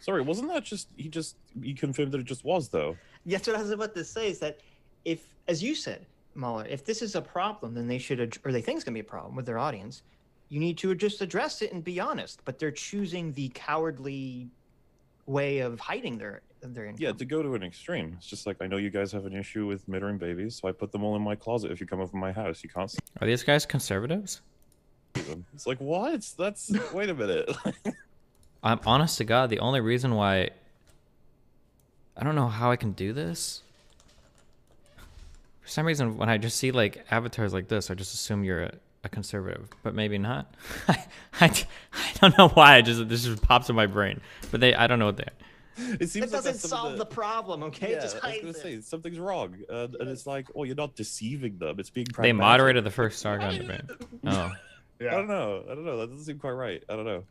Speaker 18: Sorry, wasn't that just he confirmed that it just was though?
Speaker 19: That's what I was about to say, is that if, as you said, Mueller, if this is a problem, then they should, or they think it's going to be a problem with their audience, you need to just address it and be honest. But they're choosing the cowardly way of hiding their income.
Speaker 18: Yeah, to go to an extreme. It's just like, I know you guys have an issue with murdering babies, so I put them all in my closet. If you come over my house, you can't see
Speaker 3: Are these guys conservatives?
Speaker 18: them. It's like, what? That's, wait a minute.
Speaker 3: I'm honest to God, the only reason why I don't know how I can do this. For some reason, when I just see like avatars like this, I just assume you're a conservative, but maybe not. I don't know why. This just pops in my brain. But I don't know what they are.
Speaker 18: It seems
Speaker 19: that doesn't solve the problem, okay?
Speaker 18: Yeah,
Speaker 19: just hide
Speaker 18: I was gonna say something's wrong, and it's like, oh, you're not deceiving them. It's being
Speaker 3: They moderated the first Sargon debate. Oh,
Speaker 18: I don't know. That doesn't seem quite right. I don't know.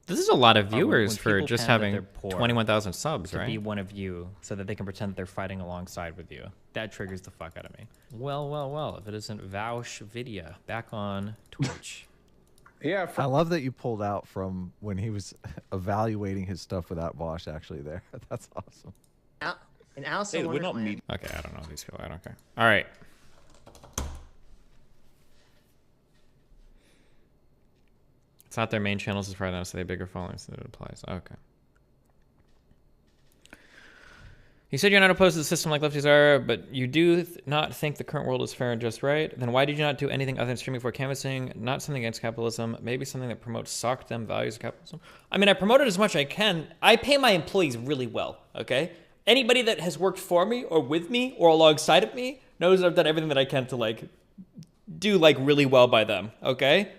Speaker 3: This is a lot of viewers for people just pretend that having they're poor 21,000 subs, to right? be one of you, so that they can pretend that they're fighting alongside with you. That triggers the fuck out of me. Well, if it isn't Vaush Vidya back on Twitch.
Speaker 17: Yeah,
Speaker 20: I love that you pulled out from when he was evaluating his stuff without Vosh actually there. That's awesome.
Speaker 19: And Allison,
Speaker 18: Hey, we're not meeting.
Speaker 3: Okay, I don't know these people. I don't care. All right. It's not their main channels as far as I know, so they have bigger followings, so it applies. Okay. You said you're not opposed to the system like lefties are, but you do not think the current world is fair and just right. Then why did you not do anything other than streaming for canvassing? Not something against capitalism, maybe something that promotes sock them values of capitalism. I mean, I promote it as much as I can. I pay my employees really well, okay? Anybody that has worked for me or with me or alongside of me knows I've done everything that I can to like do like really well by them, okay?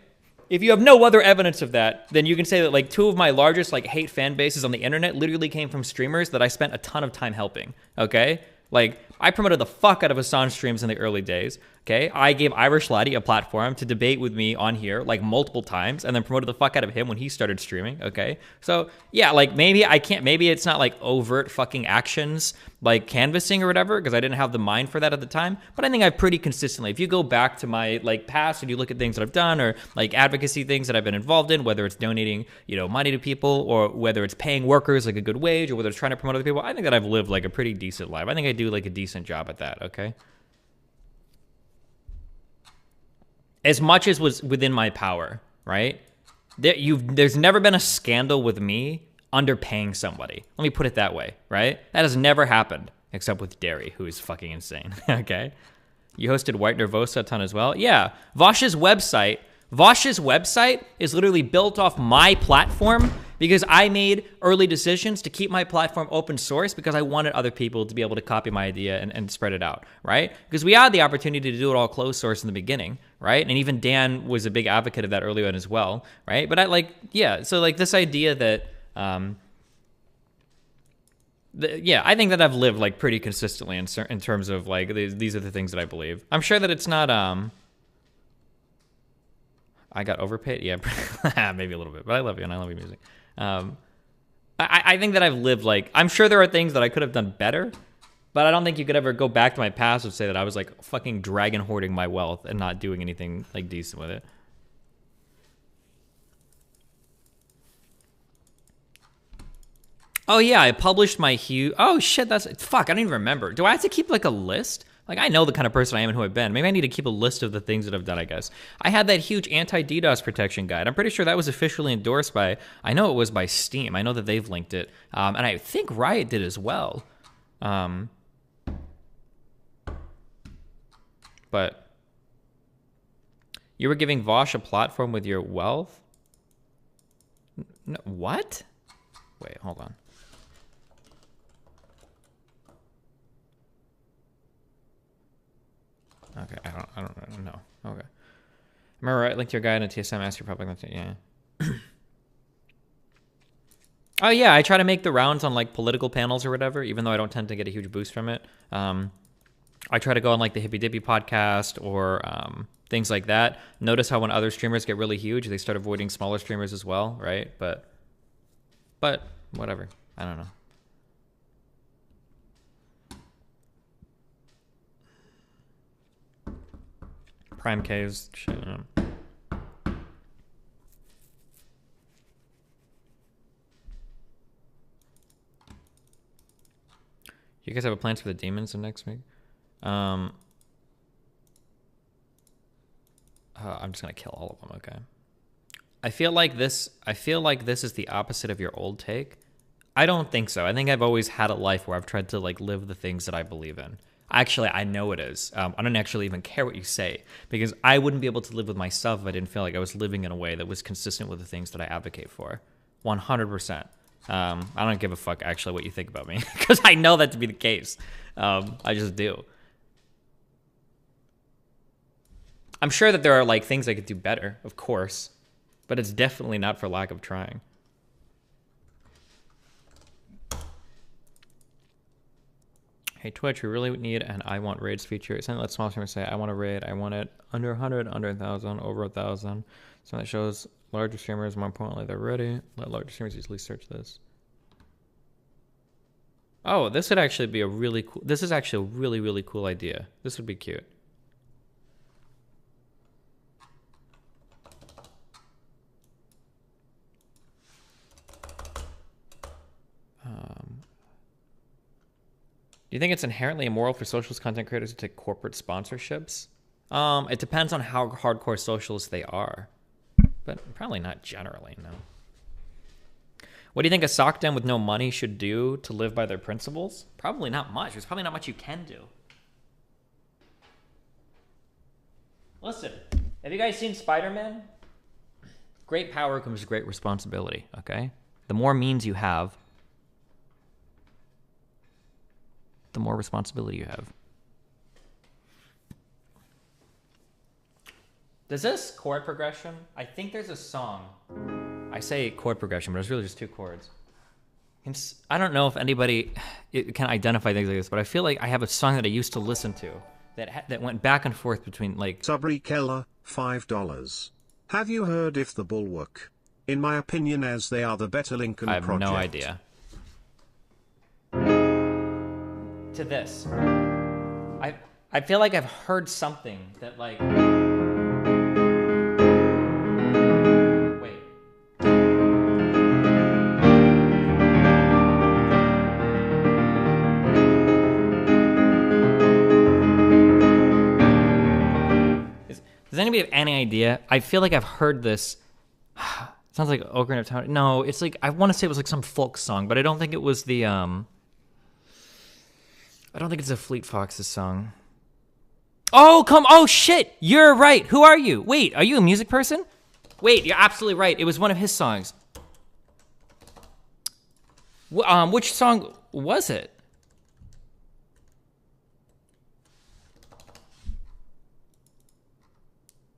Speaker 3: If you have no other evidence of that, then you can say that like two of my largest like hate fan bases on the internet literally came from streamers that I spent a ton of time helping, okay? Like I promoted the fuck out of Assange streams in the early days. Okay, I gave Irish Laddie a platform to debate with me on here like multiple times, and then promoted the fuck out of him when he started streaming. Okay, so yeah, like maybe I can't, maybe it's not like overt fucking actions like canvassing or whatever, because I didn't have the mind for that at the time. But I think I've pretty consistently, if you go back to my like past and you look at things that I've done or like advocacy things that I've been involved in, whether it's donating, you know, money to people or whether it's paying workers like a good wage or whether it's trying to promote other people, I think that I've lived like a pretty decent life. I think I do like a decent job at that. Okay. As much as was within my power, right? There's never been a scandal with me underpaying somebody. Let me put it that way, right? That has never happened, except with Derry, who is fucking insane, okay? You hosted White Nervosa a ton as well? Yeah, Vosh's website is literally built off my platform because I made early decisions to keep my platform open source because I wanted other people to be able to copy my idea and spread it out, right? Because we had the opportunity to do it all closed source in the beginning, right? And even Dan was a big advocate of that early on as well, right? But I like, yeah, so like this idea that, yeah, I think that I've lived like pretty consistently in terms of like, these are the things that I believe. I'm sure that it's not, I got overpaid? Yeah, maybe a little bit, but I love you and I love your music. I think that I've lived like, I'm sure there are things that I could have done better, but I don't think you could ever go back to my past and say that I was like fucking dragon hoarding my wealth and not doing anything like decent with it. Oh yeah, I published my huge, oh shit, fuck, I don't even remember. Do I have to keep like a list? Like, I know the kind of person I am and who I've been. Maybe I need to keep a list of the things that I've done, I guess. I had that huge anti-DDoS protection guide. I'm pretty sure that was officially endorsed by, I know it was by Steam. I know that they've linked it. And I think Riot did as well. But you were giving Vosh a platform with your wealth? No, what? Wait, hold on. Okay, I don't know. Okay. Am I right? Linked your guide in TSM, ask your public, yeah. Oh yeah, I try to make the rounds on like political panels or whatever, even though I don't tend to get a huge boost from it. I try to go on like the Hippy Dippy podcast or things like that. Notice how when other streamers get really huge, they start avoiding smaller streamers as well, right? But whatever. I don't know. Prime K's shit. You guys have a plans for the demons of next week? I'm just gonna kill all of them. Okay. I feel like this is the opposite of your old take. I don't think so. I think I've always had a life where I've tried to like live the things that I believe in. Actually, I know it is. I don't actually even care what you say because I wouldn't be able to live with myself if I didn't feel like I was living in a way that was consistent with the things that I advocate for. 100%. I don't give a fuck actually what you think about me because I know that to be the case. I just do. I'm sure that there are like things I could do better, of course, but it's definitely not for lack of trying. Hey Twitch, we really need an I want raids feature. Something let small streamers say I want a raid, I want it under 100, under 1,000, over 1,000. So that shows larger streamers, more importantly, they're ready. Let larger streamers easily search this. Oh, this would actually be a really cool, this is actually a really, really cool idea. This would be cute. Do you think it's inherently immoral for socialist content creators to take corporate sponsorships? It depends on how hardcore socialist they are, but probably not generally, no. What do you think a sock den with no money should do to live by their principles? Probably not much. There's probably not much you can do. Listen, have you guys seen Spider-Man? Great power comes with great responsibility, okay? The more means you have, the more responsibility you have. Does this chord progression? I think there's a song. I say chord progression, but it's really just two chords. I don't know if anybody can identify things like this, but I feel like I have a song that I used to listen to that went back and forth between like
Speaker 2: Sabri Keller, $5. Have you heard if the Bulwark? In my opinion, as they are the better Lincoln
Speaker 3: I have
Speaker 2: project.
Speaker 3: no idea. To this. I feel like I've heard something that like Does anybody have any idea? I feel like I've heard this. Sounds like Ocarina of Time. No, it's like I want to say it was like some folk song, but I don't think it was the I don't think it's a Fleet Foxes song. Oh shit! You're right. Who are you? Wait, are you a music person? Wait, you're absolutely right. It was one of his songs. Which song was it?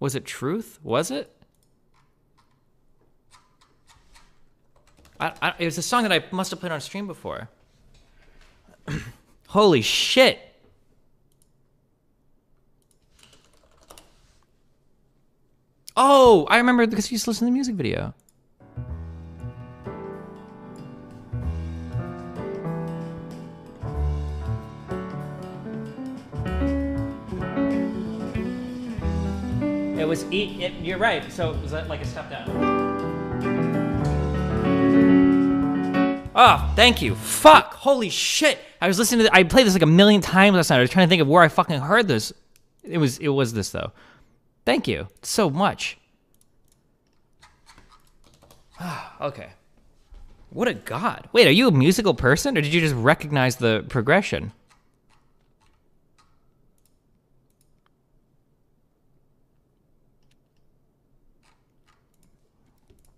Speaker 3: Was it Truth? Was it? It was a song that I must have played on stream before. Holy shit. Oh, I remember because you used to listen to the music video. It was you're right. So was that like a step down? Oh, thank you. Fuck. Holy shit. I was listening to I played this like a million times last night. I was trying to think of where I fucking heard this. It was this though. Thank you so much. Okay. What a god. Wait, are you a musical person or did you just recognize the progression?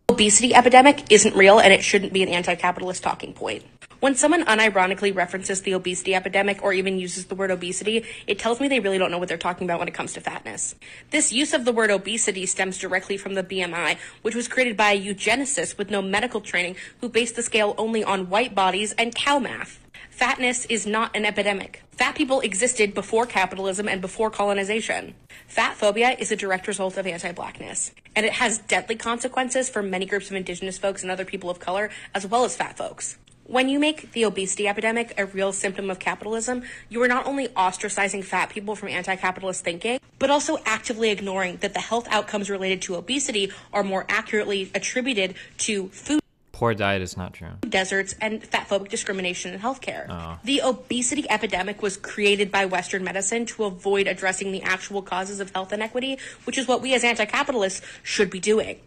Speaker 21: Obesity epidemic isn't real and it shouldn't be an anti-capitalist talking point. When someone unironically references the obesity epidemic or even uses the word obesity, it tells me they really don't know what they're talking about when it comes to fatness. This use of the word obesity stems directly from the BMI, which was created by a eugenicist with no medical training who based the scale only on white bodies and cow math. Fatness is not an epidemic. Fat people existed before capitalism and before colonization. Fat phobia is a direct result of anti-blackness, and it has deadly consequences for many groups of indigenous folks and other people of color, as well as fat folks. When you make the obesity epidemic a real symptom of capitalism, you are not only ostracizing fat people from anti-capitalist thinking, but also actively ignoring that the health outcomes related to obesity are more accurately attributed to food
Speaker 3: Poor diet is not true.
Speaker 21: deserts and fatphobic discrimination in healthcare.
Speaker 3: Oh.
Speaker 21: The obesity epidemic was created by Western medicine to avoid addressing the actual causes of health inequity, which is what we as anti-capitalists should be doing.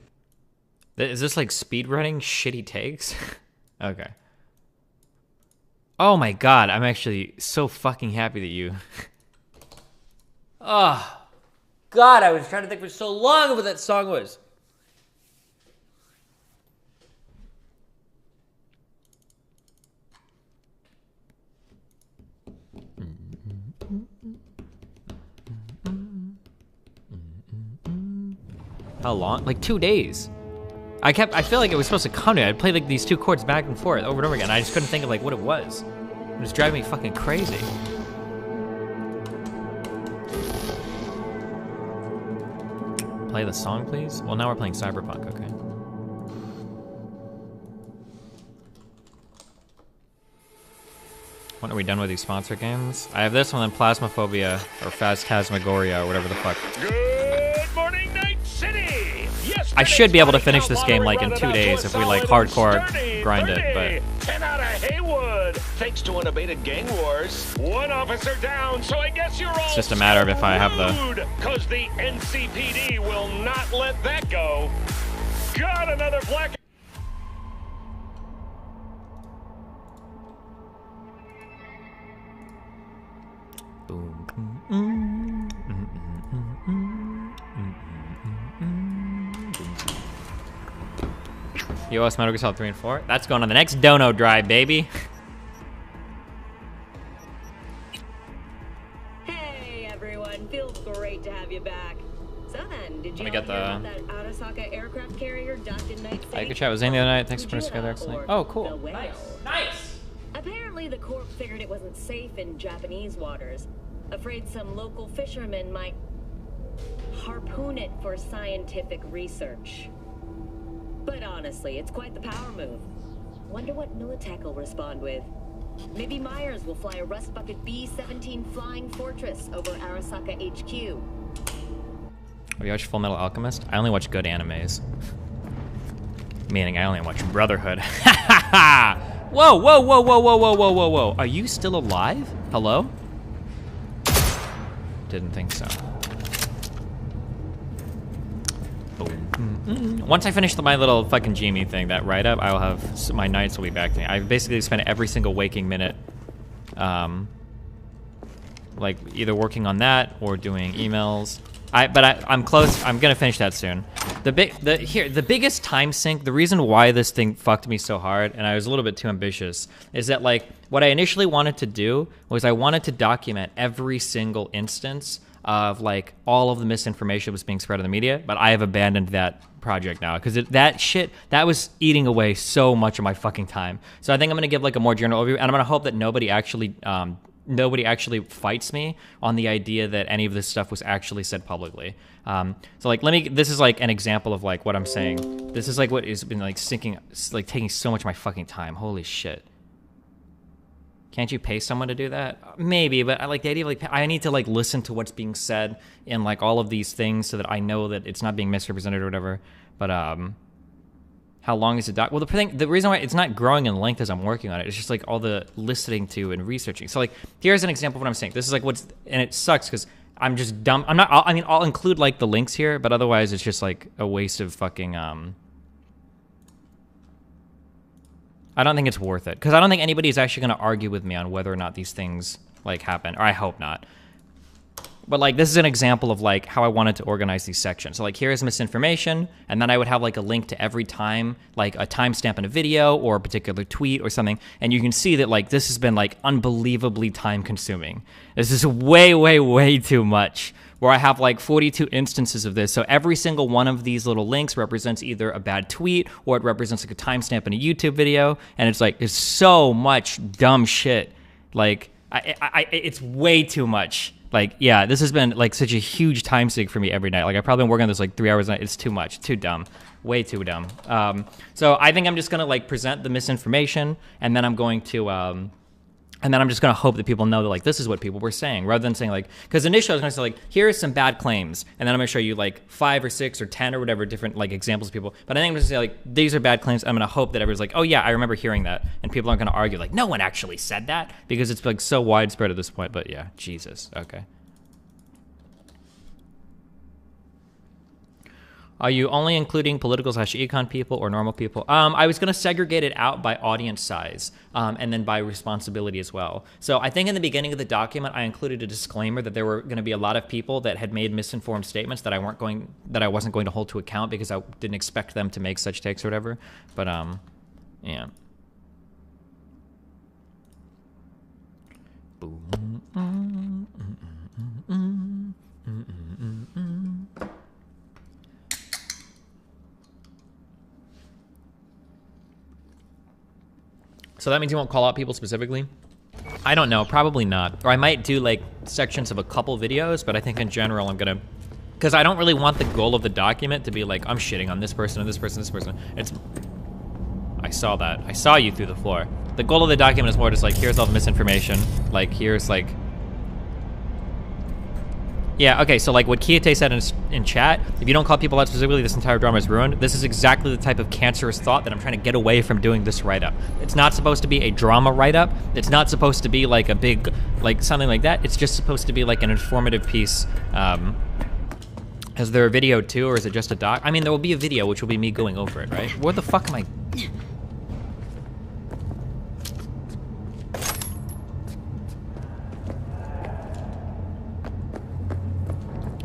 Speaker 3: Is this like speedrunning shitty takes? Okay. Oh my god, I'm actually so fucking happy that you... Oh. God, I was trying to think for so long of what that song was. How long? Like 2 days. I feel like it was supposed to come to me. I'd play like these two chords back and forth over and over again. I just couldn't think of like what it was. It was driving me fucking crazy. Play the song, please? Well, now we're playing Cyberpunk, okay. When are we done with these sponsor games? I have this one, then Plasmophobia, or Phastasmagoria, or whatever the fuck.
Speaker 6: Good morning, Night City! Yes,
Speaker 3: I should be able to finish this game like in 2 days if we like hardcore grind it, but...
Speaker 6: 10 out of Haywood, thanks to unabated gang wars. One officer down, so I guess you're all
Speaker 3: It's just a matter of if I have the...
Speaker 6: Cause the NCPD will not let that go. Got another black...
Speaker 3: US Metal Gear Solid 3 and 4. That's going on the next dono drive, baby.
Speaker 22: Hey everyone, feels great to have you back. So then, did you
Speaker 3: Let me get
Speaker 22: hear
Speaker 3: the...
Speaker 22: about that Arasaka aircraft carrier docked in Night City?
Speaker 3: I could chat with Zane the other night. Thanks for putting us together. Oh, cool.
Speaker 22: Nice. Apparently the Corp figured it wasn't safe in Japanese waters. Afraid some local fishermen might harpoon it for scientific research. But honestly, it's quite the power move. Wonder what Militech will respond with. Maybe Myers will fly a Rust Bucket B-17 Flying Fortress over Arasaka HQ.
Speaker 3: Have you watched Full Metal Alchemist? I only watch good animes. Meaning I only watch Brotherhood. Whoa, whoa, whoa, whoa, whoa, whoa, whoa, whoa, whoa. Are you still alive? Hello? Didn't think so. Boom. Once I finish my little fucking Jamie thing, that write-up, I'll have, my nights will be back to me. I basically spent every single waking minute, like either working on that or doing emails. I'm close. I'm gonna finish that soon. The biggest time sink. The reason why this thing fucked me so hard, and I was a little bit too ambitious, is that like what I initially wanted to do was I wanted to document every single instance of like all of the misinformation that was being spread in the media, but I have abandoned that project now because that shit that was eating away so much of my fucking time. So I think I'm gonna give like a more general overview, and I'm gonna hope that nobody actually fights me on the idea that any of this stuff was actually said publicly. So like, this is like an example of like what I'm saying. This is like what has been like sinking, like taking so much of my fucking time. Holy shit. Can't you pay someone to do that? Maybe, but I like the idea of like, I need to like listen to what's being said in like all of these things so that I know that it's not being misrepresented or whatever. But, how long is it? Well, the reason why it's not growing in length as I'm working on it, it's just like all the listening to and researching. So like, here's an example of what I'm saying. This is like and it sucks because I'm just dumb. I'll include like the links here, but otherwise it's just like a waste of fucking, I don't think it's worth it because I don't think anybody is actually going to argue with me on whether or not these things like happen, or I hope not. But like, this is an example of like how I wanted to organize these sections. So like, here's misinformation, and then I would have like a link to every time, like a timestamp in a video or a particular tweet or something. And you can see that like, this has been like unbelievably time consuming. This is way, way, way too much, where I have like 42 instances of this. So every single one of these little links represents either a bad tweet or it represents like a timestamp in a YouTube video. And it's like, it's so much dumb shit. Like it's way too much. Like, yeah, this has been like such a huge time sink for me every night. Like, I've probably been working on this like 3 hours a night. It's too much, too dumb, way too dumb. So I think I'm just gonna like present the misinformation, and then I'm going to, and then I'm just gonna hope that people know that like this is what people were saying, rather than saying like, because initially I was gonna say like, here are some bad claims, and then I'm gonna show you like 5 or 6 or 10 or whatever different like examples of people. But I think I'm gonna say like, these are bad claims. I'm gonna hope that everyone's like, oh yeah, I remember hearing that, and people aren't gonna argue like, no one actually said that, because it's like so widespread at this point. But yeah, Jesus, okay. Are you only including political/econ people or normal people? I was going to segregate it out by audience size and then by responsibility as well. So I think in the beginning of the document, I included a disclaimer that there were going to be a lot of people that had made misinformed statements that I wasn't going to hold to account because I didn't expect them to make such takes or whatever. But yeah. So that means you won't call out people specifically? I don't know, probably not. Or I might do like sections of a couple videos, but I think in general I'm gonna, because I don't really want the goal of the document to be like, I'm shitting on this person and this person and this person. It's, I saw that. I saw you through the floor. The goal of the document is more just like, here's all the misinformation. Like, here's like, yeah, okay, so like what Kiyate said in chat, if you don't call people out specifically, this entire drama is ruined. This is exactly the type of cancerous thought that I'm trying to get away from doing this write-up. It's not supposed to be a drama write-up. It's not supposed to be like a big, like something like that. It's just supposed to be like an informative piece. Is there a video too, or is it just a doc? I mean, there will be a video, which will be me going over it, right? Where the fuck am I?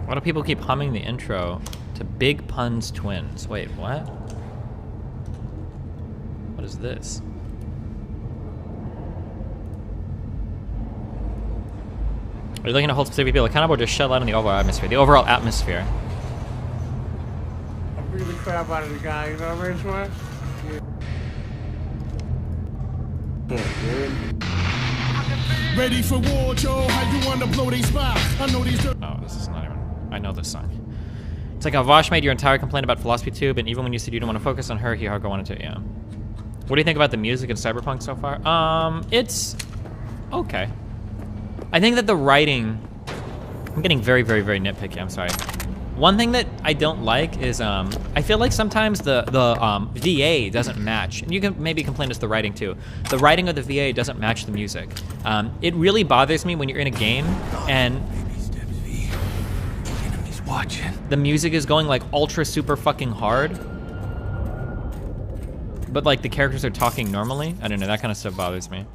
Speaker 3: Why do people keep humming the intro to Big Pun's Twins? Wait, what? What is this? Are you looking to hold specific people accountable or just shut out in the overall atmosphere? The overall atmosphere.
Speaker 4: I beat the crap out of the guy, you know what I mean, Smash? Yeah.
Speaker 5: Ready for war, Joe? How you wanna blow these spot? I know these.
Speaker 3: Oh, this is not even. I know this song. It's like how Vosh made your entire complaint about Philosophy Tube, and even when you said you didn't want to focus on her, he hardcore wanted to. Yeah. What do you think about the music in Cyberpunk so far? It's okay. I think that the writing. I'm getting very, very, very nitpicky. I'm sorry. One thing that I don't like is I feel like sometimes the VA doesn't match, and you can maybe complain it's the writing too. The writing of the VA doesn't match the music. It really bothers me when you're in a game and the music is going like ultra super fucking hard, but like the characters are talking normally. I don't know, that kind of stuff bothers me.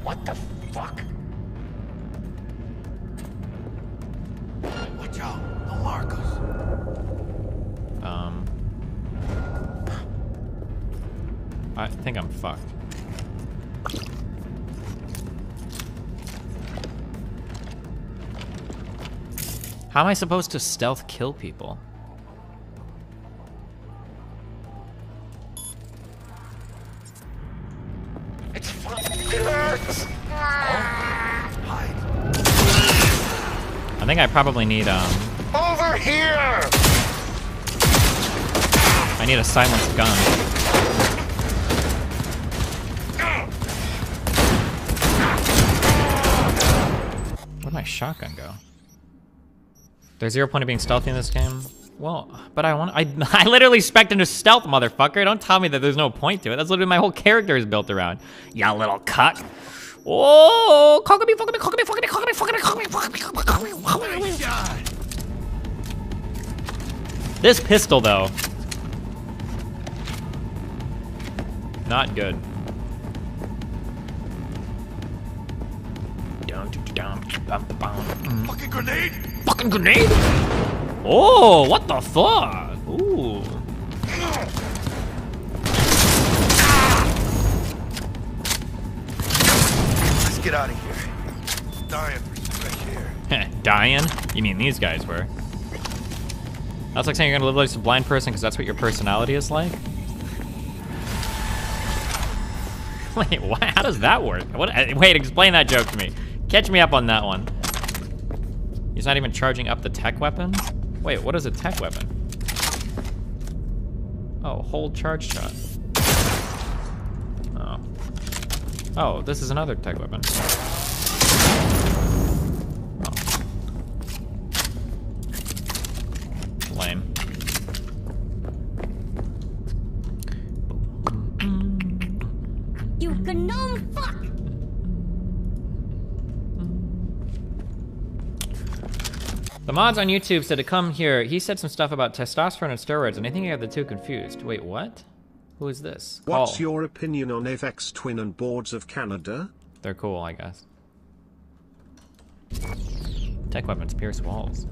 Speaker 6: What the fuck? Watch out, don't mark us.
Speaker 3: I think I'm fucked. How am I supposed to stealth kill people?
Speaker 6: It's fucking hurts.
Speaker 3: I think I probably need
Speaker 6: Over here.
Speaker 3: I need a silenced gun. Where'd my shotgun go? There's 0 point of being stealthy in this game. Well, but I literally spec'd into stealth, motherfucker. Don't tell me that there's no point to it. That's literally my whole character is built around. Ya little cuck. Oh, cock me, fuck me, cock me, fuck me, cock me, fuck me, cock me, fuck me, fuck me, fuck me, fuck me. This pistol, though. Not good.
Speaker 6: Fucking grenade!
Speaker 3: Fucking grenade! Oh, what the fuck? Ooh.
Speaker 6: Let's get out of here. Dying for some fresh air.
Speaker 3: Dying? You mean these guys were? That's like saying you're gonna live like a blind person because that's what your personality is like? Wait, what? How does that work? What? Wait, explain that joke to me. Catch me up on that one. He's not even charging up the tech weapon? Wait, what is a tech weapon? Oh, hold charge shot. Oh. Oh, this is another tech weapon. Oh. Lame.
Speaker 1: You gnome fuck!
Speaker 3: The mods on YouTube said to come here. He said some stuff about testosterone and steroids, and I think I got the two confused. Wait, what? Who is this?
Speaker 2: What's your opinion on FX Twin and Boards of Canada?
Speaker 3: They're cool, I guess. Tech weapons pierce walls.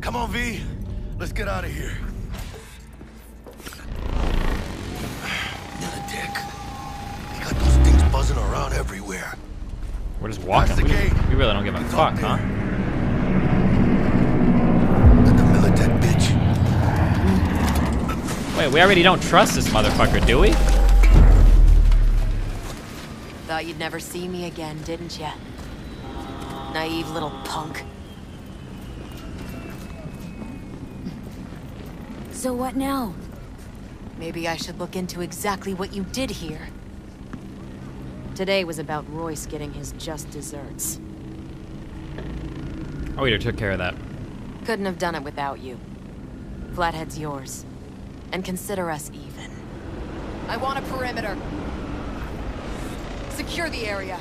Speaker 6: Come on, V. Let's get out of here. Buzzing around everywhere.
Speaker 3: We're just walking. We really don't give a fuck, huh?
Speaker 6: The Militech bitch.
Speaker 3: Wait, we already don't trust this motherfucker, do we?
Speaker 8: Thought you'd never see me again, didn't ya? Naive little punk.
Speaker 23: So what now?
Speaker 8: Maybe I should look into exactly what you did here. Today was about Royce getting his just desserts.
Speaker 3: Oh, we took care of that.
Speaker 8: Couldn't have done it without you. Flathead's yours. And consider us even. I want a perimeter. Secure the area.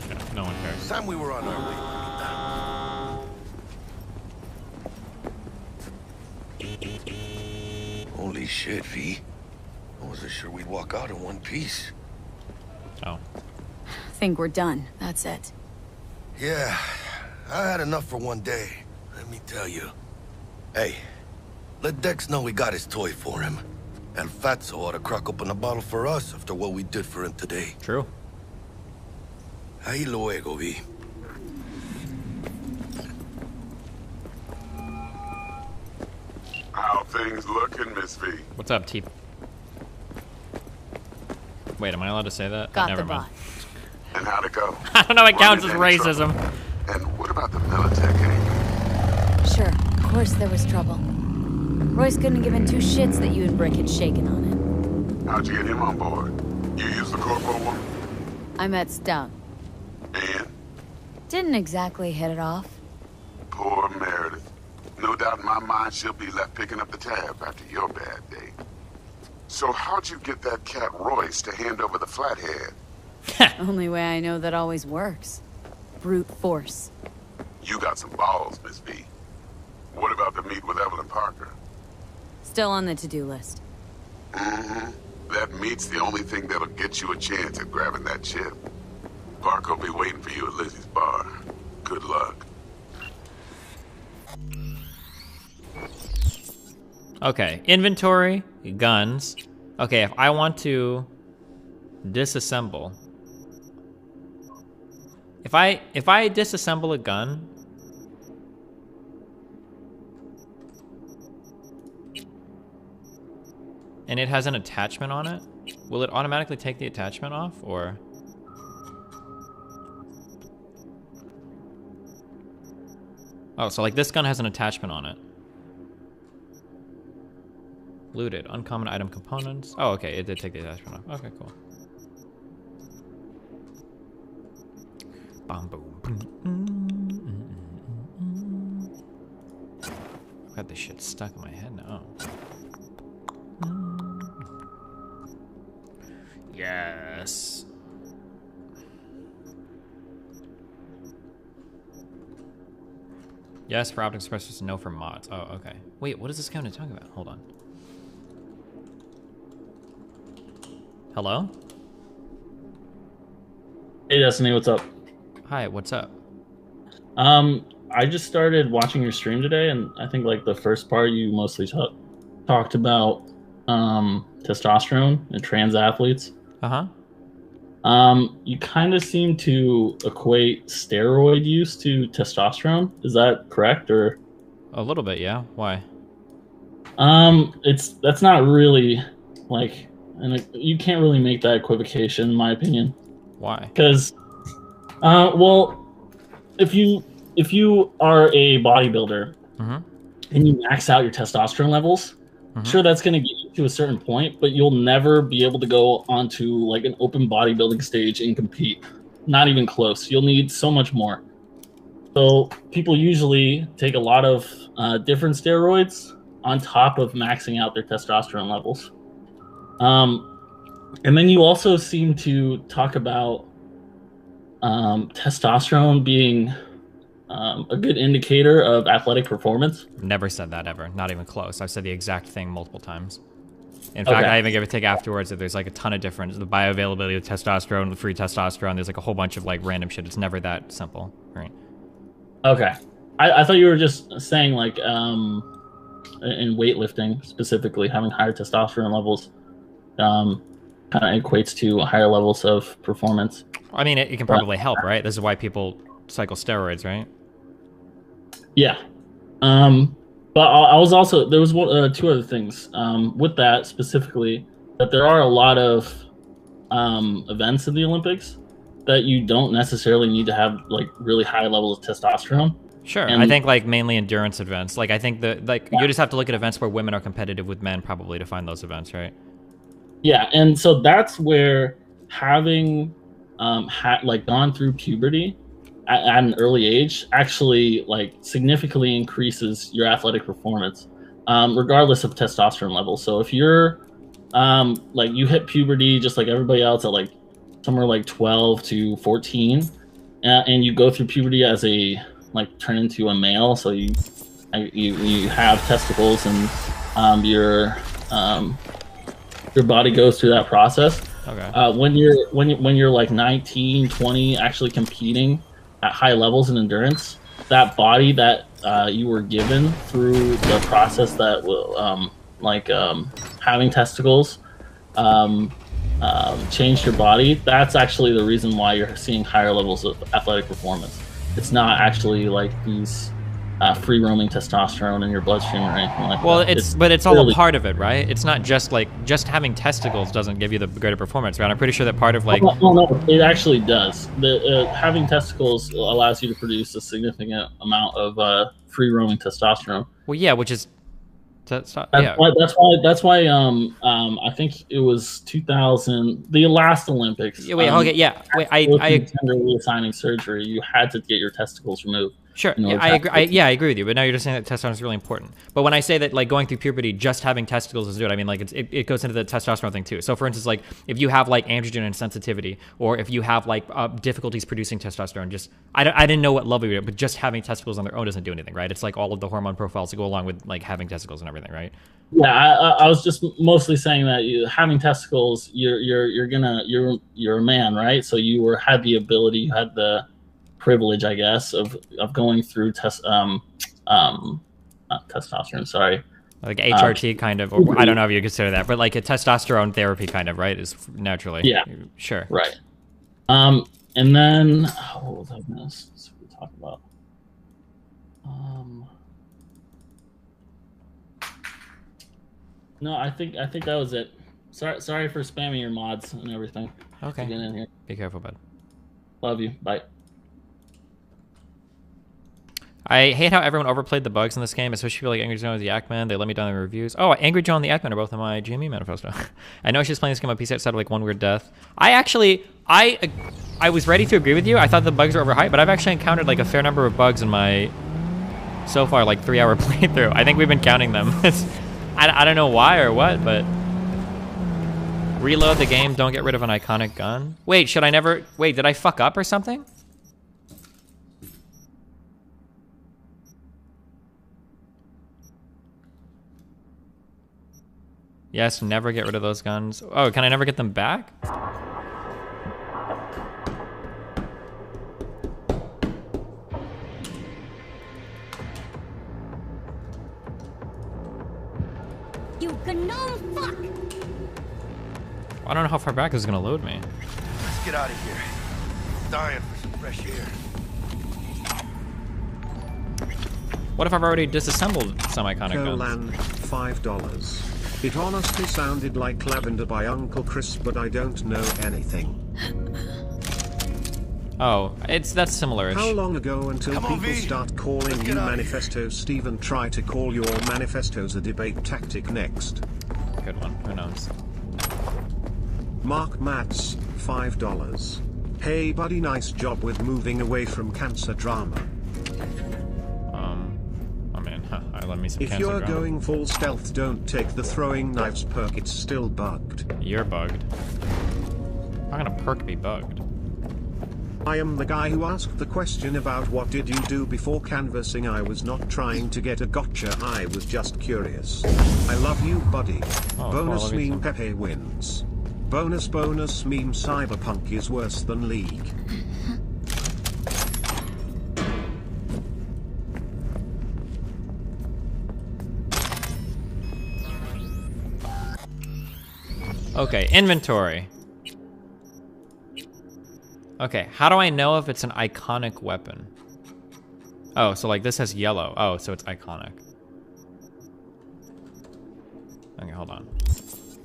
Speaker 3: Yeah, no one cares.
Speaker 6: Time we were on our way. Holy shit, V. I wasn't sure we'd walk out in one piece.
Speaker 3: Oh.
Speaker 23: Think we're done. That's it.
Speaker 6: Yeah, I had enough for one day. Let me tell you. Hey, let Dex know we got his toy for him.
Speaker 7: And Fatso ought to crack open a bottle for us after what we did for him today.
Speaker 3: True.
Speaker 7: Ahí luego, vi.
Speaker 10: How things looking, Miss V?
Speaker 3: What's up, T? Wait, am I allowed to say that?
Speaker 8: Got
Speaker 3: Never
Speaker 8: the
Speaker 3: mind.
Speaker 8: bot.
Speaker 10: And how'd it go?
Speaker 3: I don't know. It counts as
Speaker 10: Any
Speaker 3: racism.
Speaker 10: trouble? And what about the Militech angle?
Speaker 23: Sure, of course there was trouble. Royce couldn't have given two shits that you and Brick had shaken on him.
Speaker 10: How'd you get him on board? You used the corpo one?
Speaker 23: I met Stone.
Speaker 10: And?
Speaker 23: Didn't exactly hit it off.
Speaker 10: Poor Meredith. No doubt in my mind she'll be left picking up the tab after your bad day. So how'd you get that cat Royce to hand over the flathead?
Speaker 23: Only way I know that always works. Brute force.
Speaker 10: You got some balls, Miss V. What about the meet with Evelyn Parker?
Speaker 23: Still on the to-do list.
Speaker 10: Mm-hmm. That meet's the only thing that'll get you a chance at grabbing that chip. Parker will be waiting for you at Lizzie's bar. Good luck.
Speaker 3: Okay, inventory, guns. Okay, if I want to disassemble. If I disassemble a gun, and it has an attachment on it, will it automatically take the attachment off, or? Oh, so like this gun has an attachment on it. Looted. Uncommon item components. Oh, okay. It did take the attachment off. Okay, cool. Bam, boom. I've got this shit stuck in my head now. Yes. Yes for optic suppressors, no for mods. Oh, okay. Wait, what is this going to talk about? Hold on. Hello?
Speaker 11: Hey Destiny, what's up?
Speaker 3: Hi, what's up?
Speaker 11: I just started watching your stream today, and I think like the first part you mostly talked about testosterone and trans athletes.
Speaker 3: Uh-huh.
Speaker 11: You kind of seem to equate steroid use to testosterone. Is that correct, or?
Speaker 3: A little bit, yeah. Why?
Speaker 11: That's not really like, and you can't really make that equivocation, in my opinion.
Speaker 3: Why?
Speaker 11: Because, well, if you are a bodybuilder and you max out your testosterone levels, sure, that's going to get you to a certain point, but you'll never be able to go onto like an open bodybuilding stage and compete. Not even close. You'll need so much more. So people usually take a lot of different steroids on top of maxing out their testosterone levels. And then you also seem to talk about testosterone being a good indicator of athletic performance.
Speaker 3: Never said that ever. Not even close. I've said the exact thing multiple times. In fact, I even give a take afterwards that there's like a ton of difference. The bioavailability of testosterone, the free testosterone, there's like a whole bunch of like random shit. It's never that simple, right?
Speaker 11: Okay. I thought you were just saying like in weightlifting specifically, having higher testosterone levels kind of equates to higher levels of performance.
Speaker 3: I mean, it can probably help, right? This is why people cycle steroids, right?
Speaker 11: Yeah. But I was also, there was two other things with that specifically, that there are a lot of events in the Olympics that you don't necessarily need to have like really high levels of testosterone.
Speaker 3: Sure.
Speaker 11: And
Speaker 3: I think like mainly endurance events. Like I think that like you just have to look at events where women are competitive with men probably to find those events, right?
Speaker 11: Yeah, and so that's where having like gone through puberty at an early age actually like significantly increases your athletic performance, regardless of testosterone levels. So if you're like you hit puberty just like everybody else at like somewhere like 12 to 14, and you go through puberty as a like turn into a male, so you have testicles and your body goes through that process.
Speaker 3: Okay.
Speaker 11: When you're like 19, 20, actually competing at high levels in endurance, that body that you were given through the process that like having testicles changed your body, that's actually the reason why you're seeing higher levels of athletic performance. It's not actually like these free roaming testosterone in your bloodstream or anything like
Speaker 3: Well,
Speaker 11: that.
Speaker 3: but it's all
Speaker 11: really
Speaker 3: a part of it, right? It's not just like just having testicles doesn't give you the greater performance, right? I'm pretty sure that part of like.
Speaker 11: Oh, no, it actually does. Having testicles allows you to produce a significant amount of free roaming testosterone.
Speaker 3: Well, yeah, which is. That's
Speaker 11: why I think it was 2000, the last Olympics.
Speaker 3: Yeah, wait, okay, yeah, wait, I
Speaker 11: reassigning surgery, you had to get your testicles removed.
Speaker 3: Sure, yeah, I agree. I agree with you. But now you're just saying that testosterone is really important. But when I say that, like going through puberty, just having testicles is good. I mean, like it goes into the testosterone thing too. So, for instance, like if you have like androgen insensitivity, or if you have like difficulties producing testosterone, just I didn't know what level you're at, but just having testicles on their own doesn't do anything, right? It's like all of the hormone profiles that go along with like having testicles and everything, right?
Speaker 11: Yeah, I was just mostly saying that having testicles, you're a man, right? So you had the ability, you had the privilege, I guess, of going through not testosterone, sorry,
Speaker 3: like HRT kind of, or I don't know if you consider that, but like a testosterone therapy kind of, right? Is naturally,
Speaker 11: yeah,
Speaker 3: sure,
Speaker 11: right. And then what was I gonna talk about? No, I think that was it. Sorry for spamming your mods and everything.
Speaker 3: Okay.
Speaker 11: Get in here.
Speaker 3: Be careful, bud.
Speaker 11: Love you. Bye.
Speaker 3: I hate how everyone overplayed the bugs in this game, especially people like Angry Joe and the Yakman. They let me down in the reviews. Oh, Angry Joe and the Yakman are both in my GME manifesto. I know she's playing this game on PC outside of like one weird death. I was ready to agree with you. I thought the bugs were overhyped, but I've actually encountered like a fair number of bugs in my so far like 3-hour playthrough. I think we've been counting them. I don't know why or what, but reload the game. Don't get rid of an iconic gun. Wait, should I never? Wait, did I fuck up or something? Yes, never get rid of those guns. Oh, can I never get them back?
Speaker 1: You gnome fuck!
Speaker 3: I don't know how far back this is gonna load me.
Speaker 7: Let's get out of here. I'm dying for some fresh air.
Speaker 3: What if I've already disassembled some iconic guns?
Speaker 2: Colan, $5. It honestly sounded like Lavender by Uncle Chris, but I don't know anything.
Speaker 3: Oh, that's similar-ish.
Speaker 2: How long ago until people start calling you manifestos, Steve, and try to call your manifestos a debate tactic next?
Speaker 3: Good one. Who knows?
Speaker 2: Mark Matz, $5. Hey buddy, nice job with moving away from cancer drama.
Speaker 3: Let me some
Speaker 2: if you're going full stealth, don't take the throwing knives perk, it's still bugged.
Speaker 3: You're bugged. How can a perk be bugged?
Speaker 2: I am the guy who asked the question about what did you do before canvassing. I was not trying to get a gotcha, I was just curious. I love you buddy. Bonus meme Pepe wins. Bonus meme Cyberpunk is worse than League.
Speaker 3: Okay, inventory. Okay, how do I know if it's an iconic weapon? Oh, so like this has yellow. Oh, so it's iconic. Okay, hold on.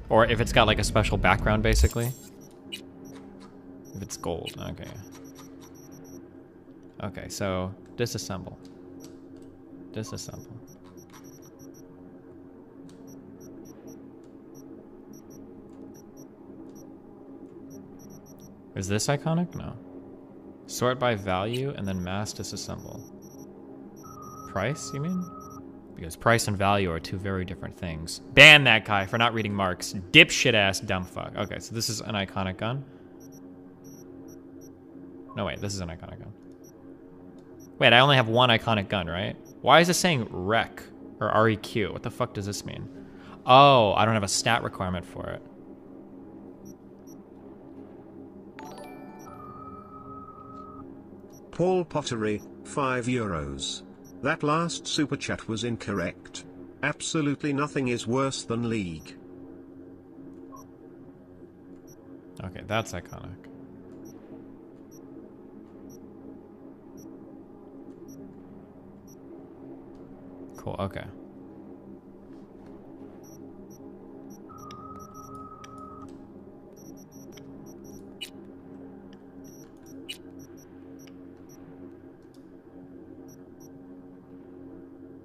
Speaker 3: Or if it's got like a special background, basically. If it's gold, okay. Okay, so disassemble. Disassemble. Is this iconic? No. Sort by value and then mass disassemble. Price, you mean? Because price and value are two very different things. Ban that guy for not reading marks. Dipshit ass dumb fuck. Okay, so this is an iconic gun. No, wait, this is an iconic gun. Wait, I only have one iconic gun, right? Why is it saying REQ or REQ? What the fuck does this mean? Oh, I don't have a stat requirement for it.
Speaker 2: Paul Pottery, €5. That last super chat was incorrect. Absolutely nothing is worse than League.
Speaker 3: Okay, that's iconic. Cool, okay.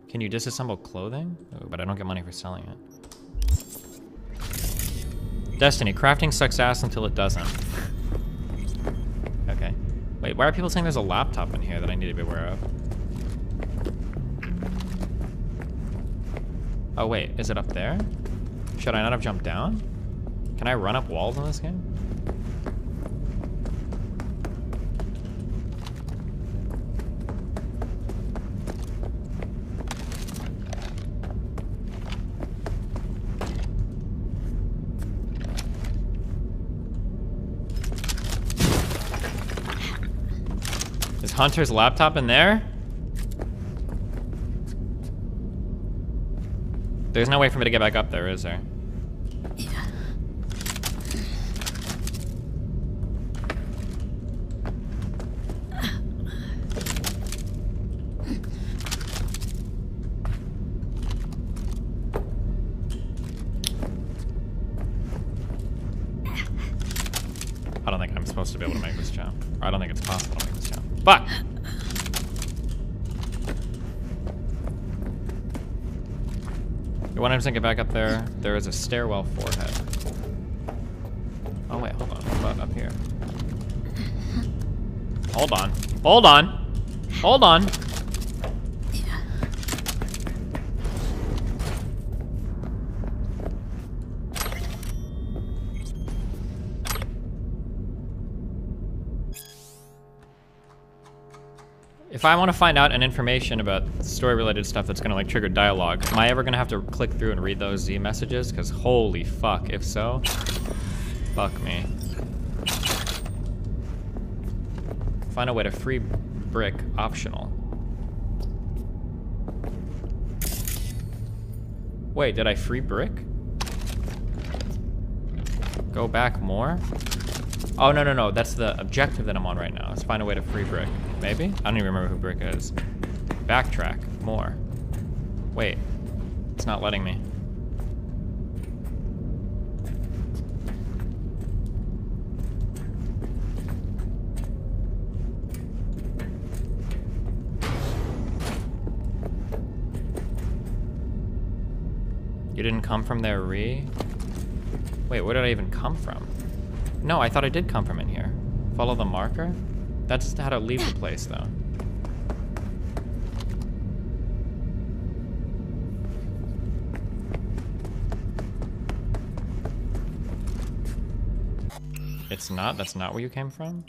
Speaker 3: Can you disassemble clothing? Oh, but I don't get money for selling it. Destiny, crafting sucks ass until it doesn't. Okay. Wait, why are people saying there's a laptop in here that I need to be aware of? Oh wait, is it up there? Should I not have jumped down? Can I run up walls in this game? Is Hunter's laptop in there? There's no way for me to get back up there, is there? I don't think I'm supposed to be able to make this jump. Or I don't think it's possible to make this jump. Fuck! When I'm thinking back up there, there is a stairwell forehead. Oh wait, hold on. What about up here? Hold on. Hold on! Hold on! If I want to find out an information about story-related stuff that's gonna like trigger dialogue, am I ever gonna have to click through and read those Z messages? Because holy fuck, if so, fuck me. Find a way to free brick, optional. Wait, did I free brick? Go back more? Oh, no, no, no, that's the objective that I'm on right now. Let's find a way to free brick. Maybe? I don't even remember who Brick is. Backtrack. More. Wait. It's not letting me. You didn't come from there, Ree? Wait, where did I even come from? No, I thought I did come from in here. Follow the marker? That's how to leave the place, though. It's not? That's not where you came from?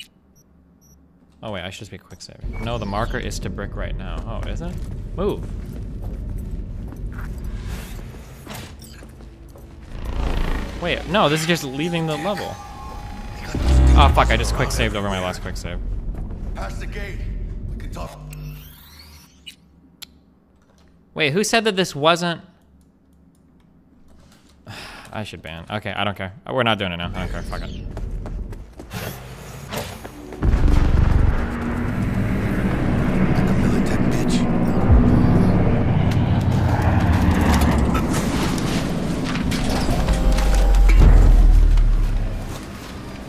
Speaker 3: Oh wait, I should just be quick saving. No, the marker is to brick right now. Oh, is it? Move! Wait, no, this is just leaving the level. Oh fuck, I just quick saved over my last quick save.
Speaker 7: Past the gate. We can talk.
Speaker 3: Wait, who said that this wasn't... I should ban. Okay, I don't care. We're not doing it now. I don't care. Fuck it.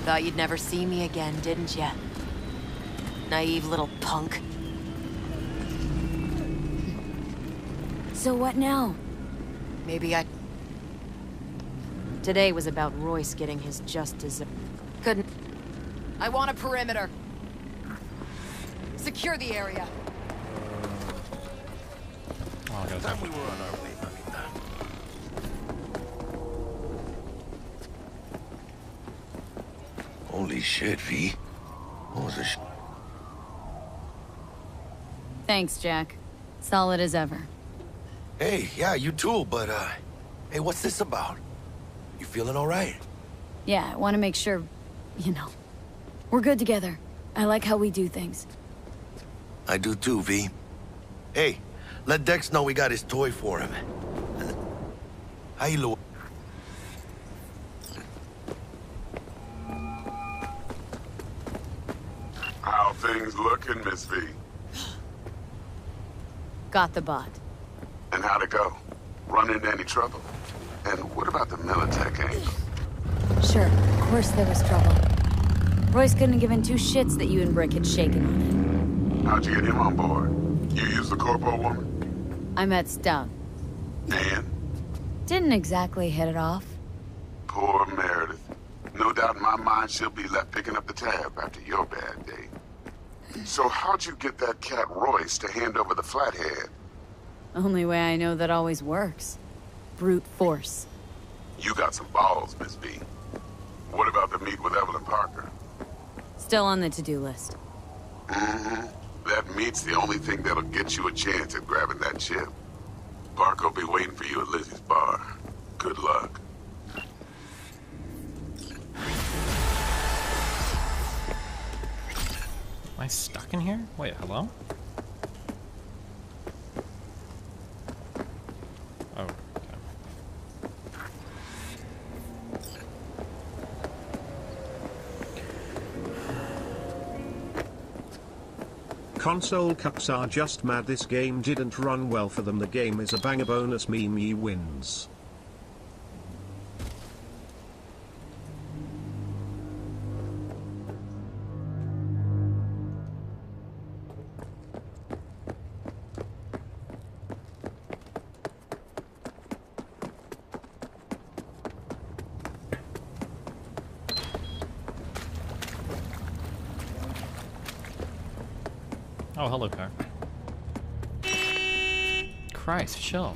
Speaker 8: Thought you'd never see me again, didn't ya? Naive little punk.
Speaker 23: So what now?
Speaker 8: Maybe I... Today was about Royce getting his just desserts. Couldn't... I want a perimeter. Secure the area.
Speaker 3: Oh, I gotta
Speaker 7: Time we were on our way, mamita. Holy shit, V. What was this?
Speaker 23: Thanks, Jack. Solid as ever.
Speaker 7: Hey, yeah, you too, but, hey, what's this about? You feeling all right?
Speaker 23: Yeah, I want to make sure, you know, we're good together. I like how we do things.
Speaker 7: I do too, V. Hey, let Dex know we got his toy for him. Ahí lo...
Speaker 10: How things looking, Miss V?
Speaker 8: Got the bot.
Speaker 10: And how'd it go? Run into any trouble? And what about the Militech angle?
Speaker 23: Sure, of course there was trouble. Royce couldn't have given two shits that you and Brick had shaken on it.
Speaker 10: How'd you get him on board? You used the corpo woman?
Speaker 23: I met Stout.
Speaker 10: And?
Speaker 23: Didn't exactly hit it off.
Speaker 10: Poor Meredith. No doubt in my mind she'll be left picking up the tab after your bad day. So how'd you get that cat Royce to hand over the flathead?
Speaker 23: Only way I know that always works. Brute force.
Speaker 10: You got some balls, Miss B. What about the meet with Evelyn Parker?
Speaker 23: Still on the to-do list.
Speaker 10: Mm-hmm. That meet's the only thing that'll get you a chance at grabbing that chip. Parker will be waiting for you at Lizzie's bar. Good luck.
Speaker 3: Am I stuck in here? Wait, hello? Oh, okay.
Speaker 2: Console cucks are just mad this game didn't run well for them. The game is a banger. Bonus meme ye wins.
Speaker 3: Oh, hello, car. Christ, chill.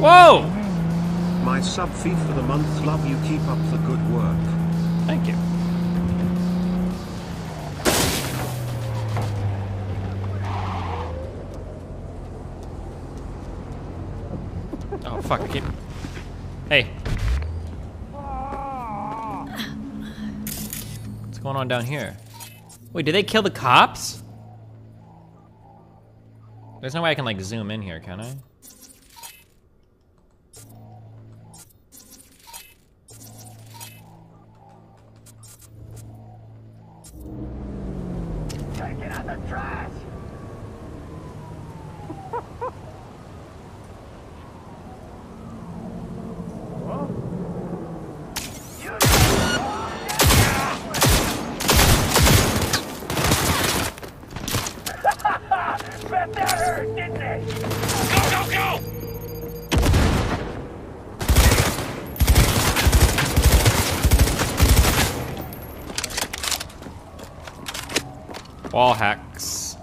Speaker 3: Whoa!
Speaker 2: My sub fee for the month. Love you. Keep up the good work.
Speaker 3: Thank you. Oh, fuck, I keep... Hey. What's going on down here? Wait, did they kill the cops? There's no way I can, like, zoom in here, can I?
Speaker 6: Bet that hurt, didn't it? Go, go, go!
Speaker 3: Wall hacks.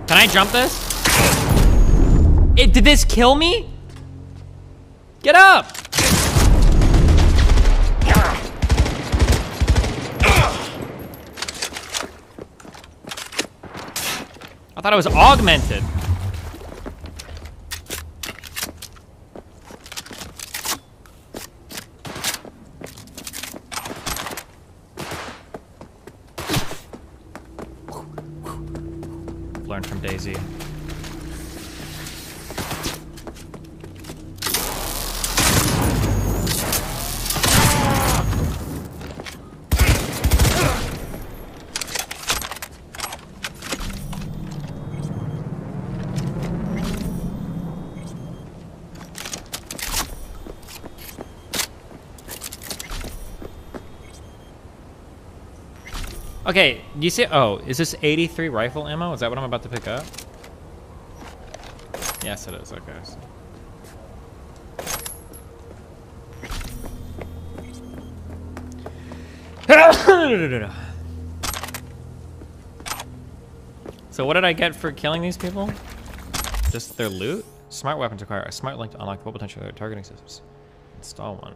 Speaker 3: Can I jump this? Did this kill me? Get up! I thought it was augmented. Learn from Daisy. Okay, you see? Oh, is this 83 rifle ammo? Is that what I'm about to pick up? Yes, it is. Okay. So what did I get for killing these people? Just their loot? Smart weapons require a smart link to unlock full potential of their targeting systems. Install one.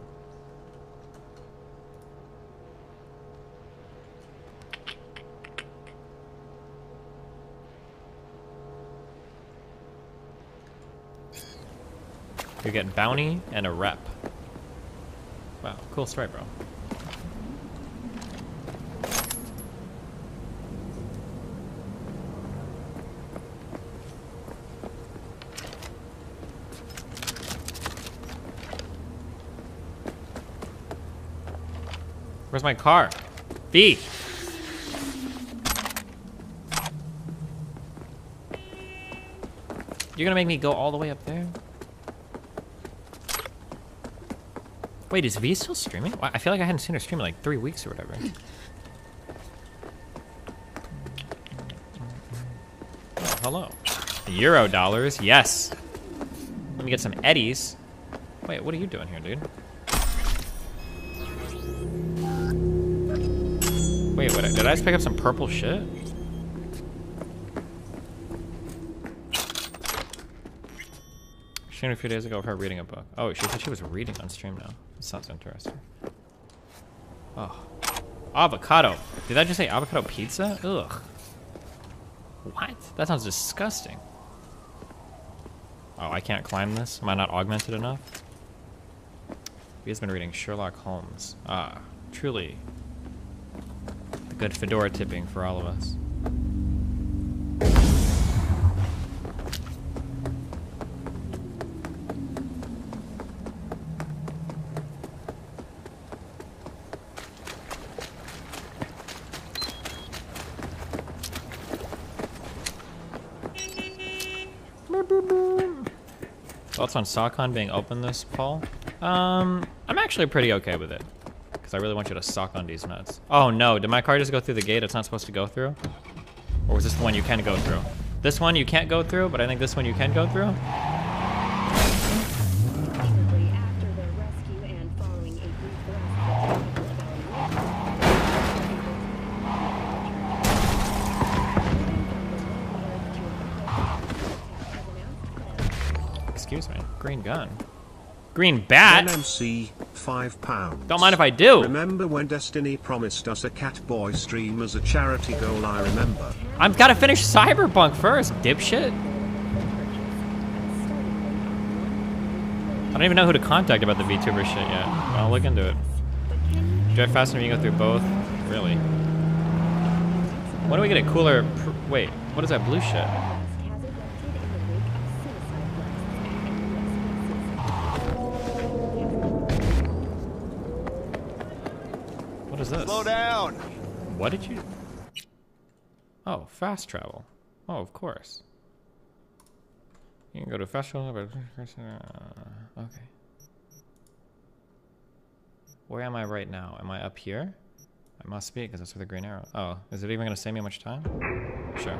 Speaker 3: You get bounty and a rep. Wow, cool story, bro. Where's my car? B. You're gonna make me go all the way up there? Wait, is V still streaming? I feel like I hadn't seen her stream in like 3 weeks or whatever. Oh, hello. Euro dollars, yes. Let me get some eddies. Wait, what are you doing here, dude? Wait, what? Did I just pick up some purple shit? Streamed a few days ago of her reading a book. Oh, she said she was reading on stream now. That sounds interesting. Oh. Avocado. Did I just say avocado pizza? Ugh. What? That sounds disgusting. Oh, I can't climb this? Am I not augmented enough? He has been reading Sherlock Holmes. Ah, truly. The good fedora tipping for all of us. Thoughts on SockCon being open this fall? I'm actually pretty okay with it. Because I really want you to sock on these nuts. Oh no, did my car just go through the gate it's not supposed to go through? Or was this the one you can go through? This one you can't go through, but I think this one you can go through? Excuse me. Green gun. Green bat?
Speaker 2: NMC, £5.
Speaker 3: Don't mind if I do.
Speaker 2: Remember when Destiny promised us a Catboy stream as a charity goal? I remember.
Speaker 3: I've got to finish Cyberpunk first, dipshit. I don't even know who to contact about the VTuber shit yet. I'll look into it. Drive faster when you go through both. Really? When do we get a cooler... Wait, what is that blue shit? What is this?
Speaker 7: Slow down.
Speaker 3: What did you... Oh, fast travel. Oh, of course. You can go to festival, but... Okay. Where am I right now? Am I up here? I must be, because that's where the green arrow... Oh, is it even going to save me much time? Sure.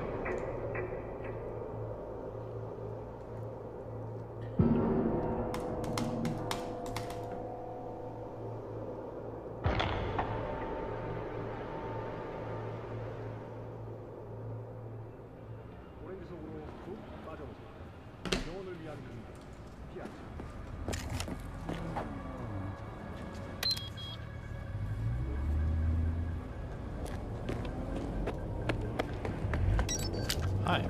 Speaker 3: Hi.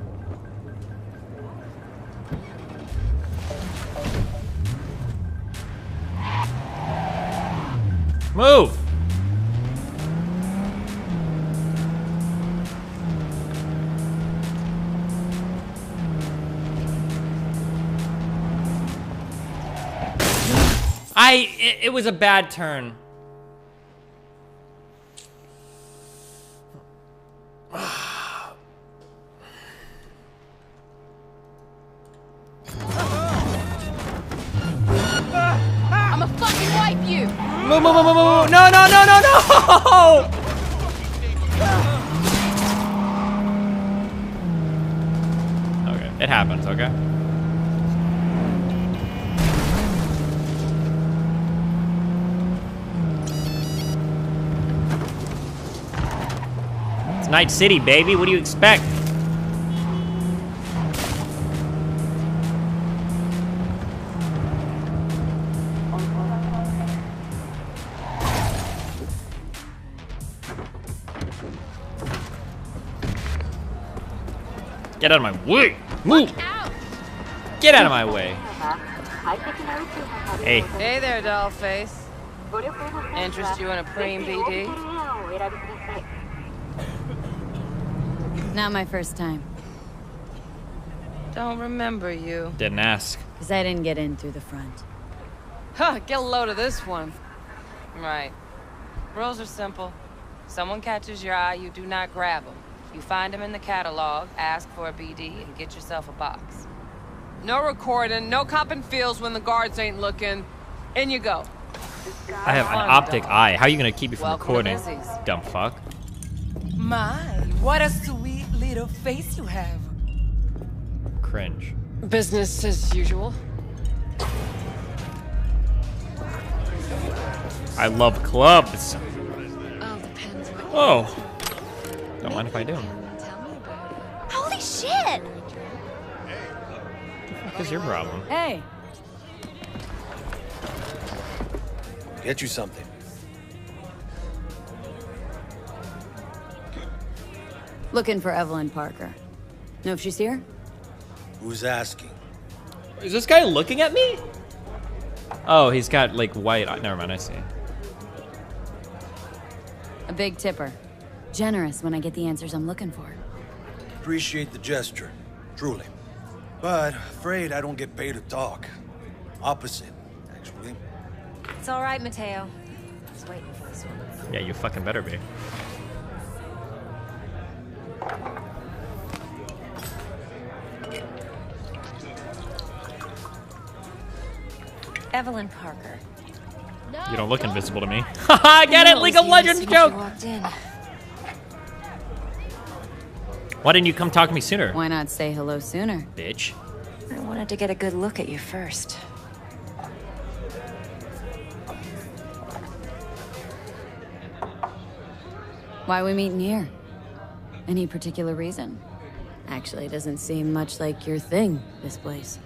Speaker 3: Move! It was a bad turn.
Speaker 1: I'ma fucking wipe you!
Speaker 3: Move, move, move, move, move! No, no, no, no, no! Okay, it happens, okay? It's Night City, baby. What do you expect? Get out of my way. Move. Get out of my way. Hey.
Speaker 1: Hey there, dollface. Interest you in a preem BD?
Speaker 23: Not my first time.
Speaker 1: Don't remember you.
Speaker 3: Didn't ask.
Speaker 23: Because I didn't get in through the front.
Speaker 1: Huh, get a load of this one. Right. Rules are simple. Someone catches your eye, you do not grab them. You find them in the catalog, ask for a BD, and get yourself a box. No recording, no copping feels when the guards ain't looking. In you go.
Speaker 3: I have an optic eye. How are you gonna keep me from
Speaker 1: Welcome to
Speaker 3: recording?
Speaker 1: Busy's.
Speaker 3: Dumb fuck.
Speaker 9: My, what a sweet little face you have.
Speaker 3: Cringe.
Speaker 1: Business as usual.
Speaker 3: I love clubs. Oh. Don't mind if I do.
Speaker 23: Holy shit!
Speaker 3: What is your problem?
Speaker 23: Hey.
Speaker 7: Get you something.
Speaker 23: Looking for Evelyn Parker. Know if she's here?
Speaker 7: Who's asking?
Speaker 3: Is this guy looking at me? Oh, he's got like white. Never mind, I see.
Speaker 23: A big tipper. Generous when I get the answers I'm looking for.
Speaker 7: Appreciate the gesture, truly. But afraid I don't get paid to talk. Opposite, actually.
Speaker 8: It's all right, Mateo. I was waiting for this one.
Speaker 3: Yeah, you fucking better be.
Speaker 8: Evelyn Parker.
Speaker 3: You don't look invisible to me. Haha, get it? League of Legends joke!
Speaker 8: Walked in.
Speaker 3: Why didn't you come talk to me sooner?
Speaker 23: Why not say hello sooner?
Speaker 3: Bitch.
Speaker 8: I wanted to get a good look at you first.
Speaker 23: Why we meeting here? Any particular reason? Actually, it doesn't seem much like your thing, this place.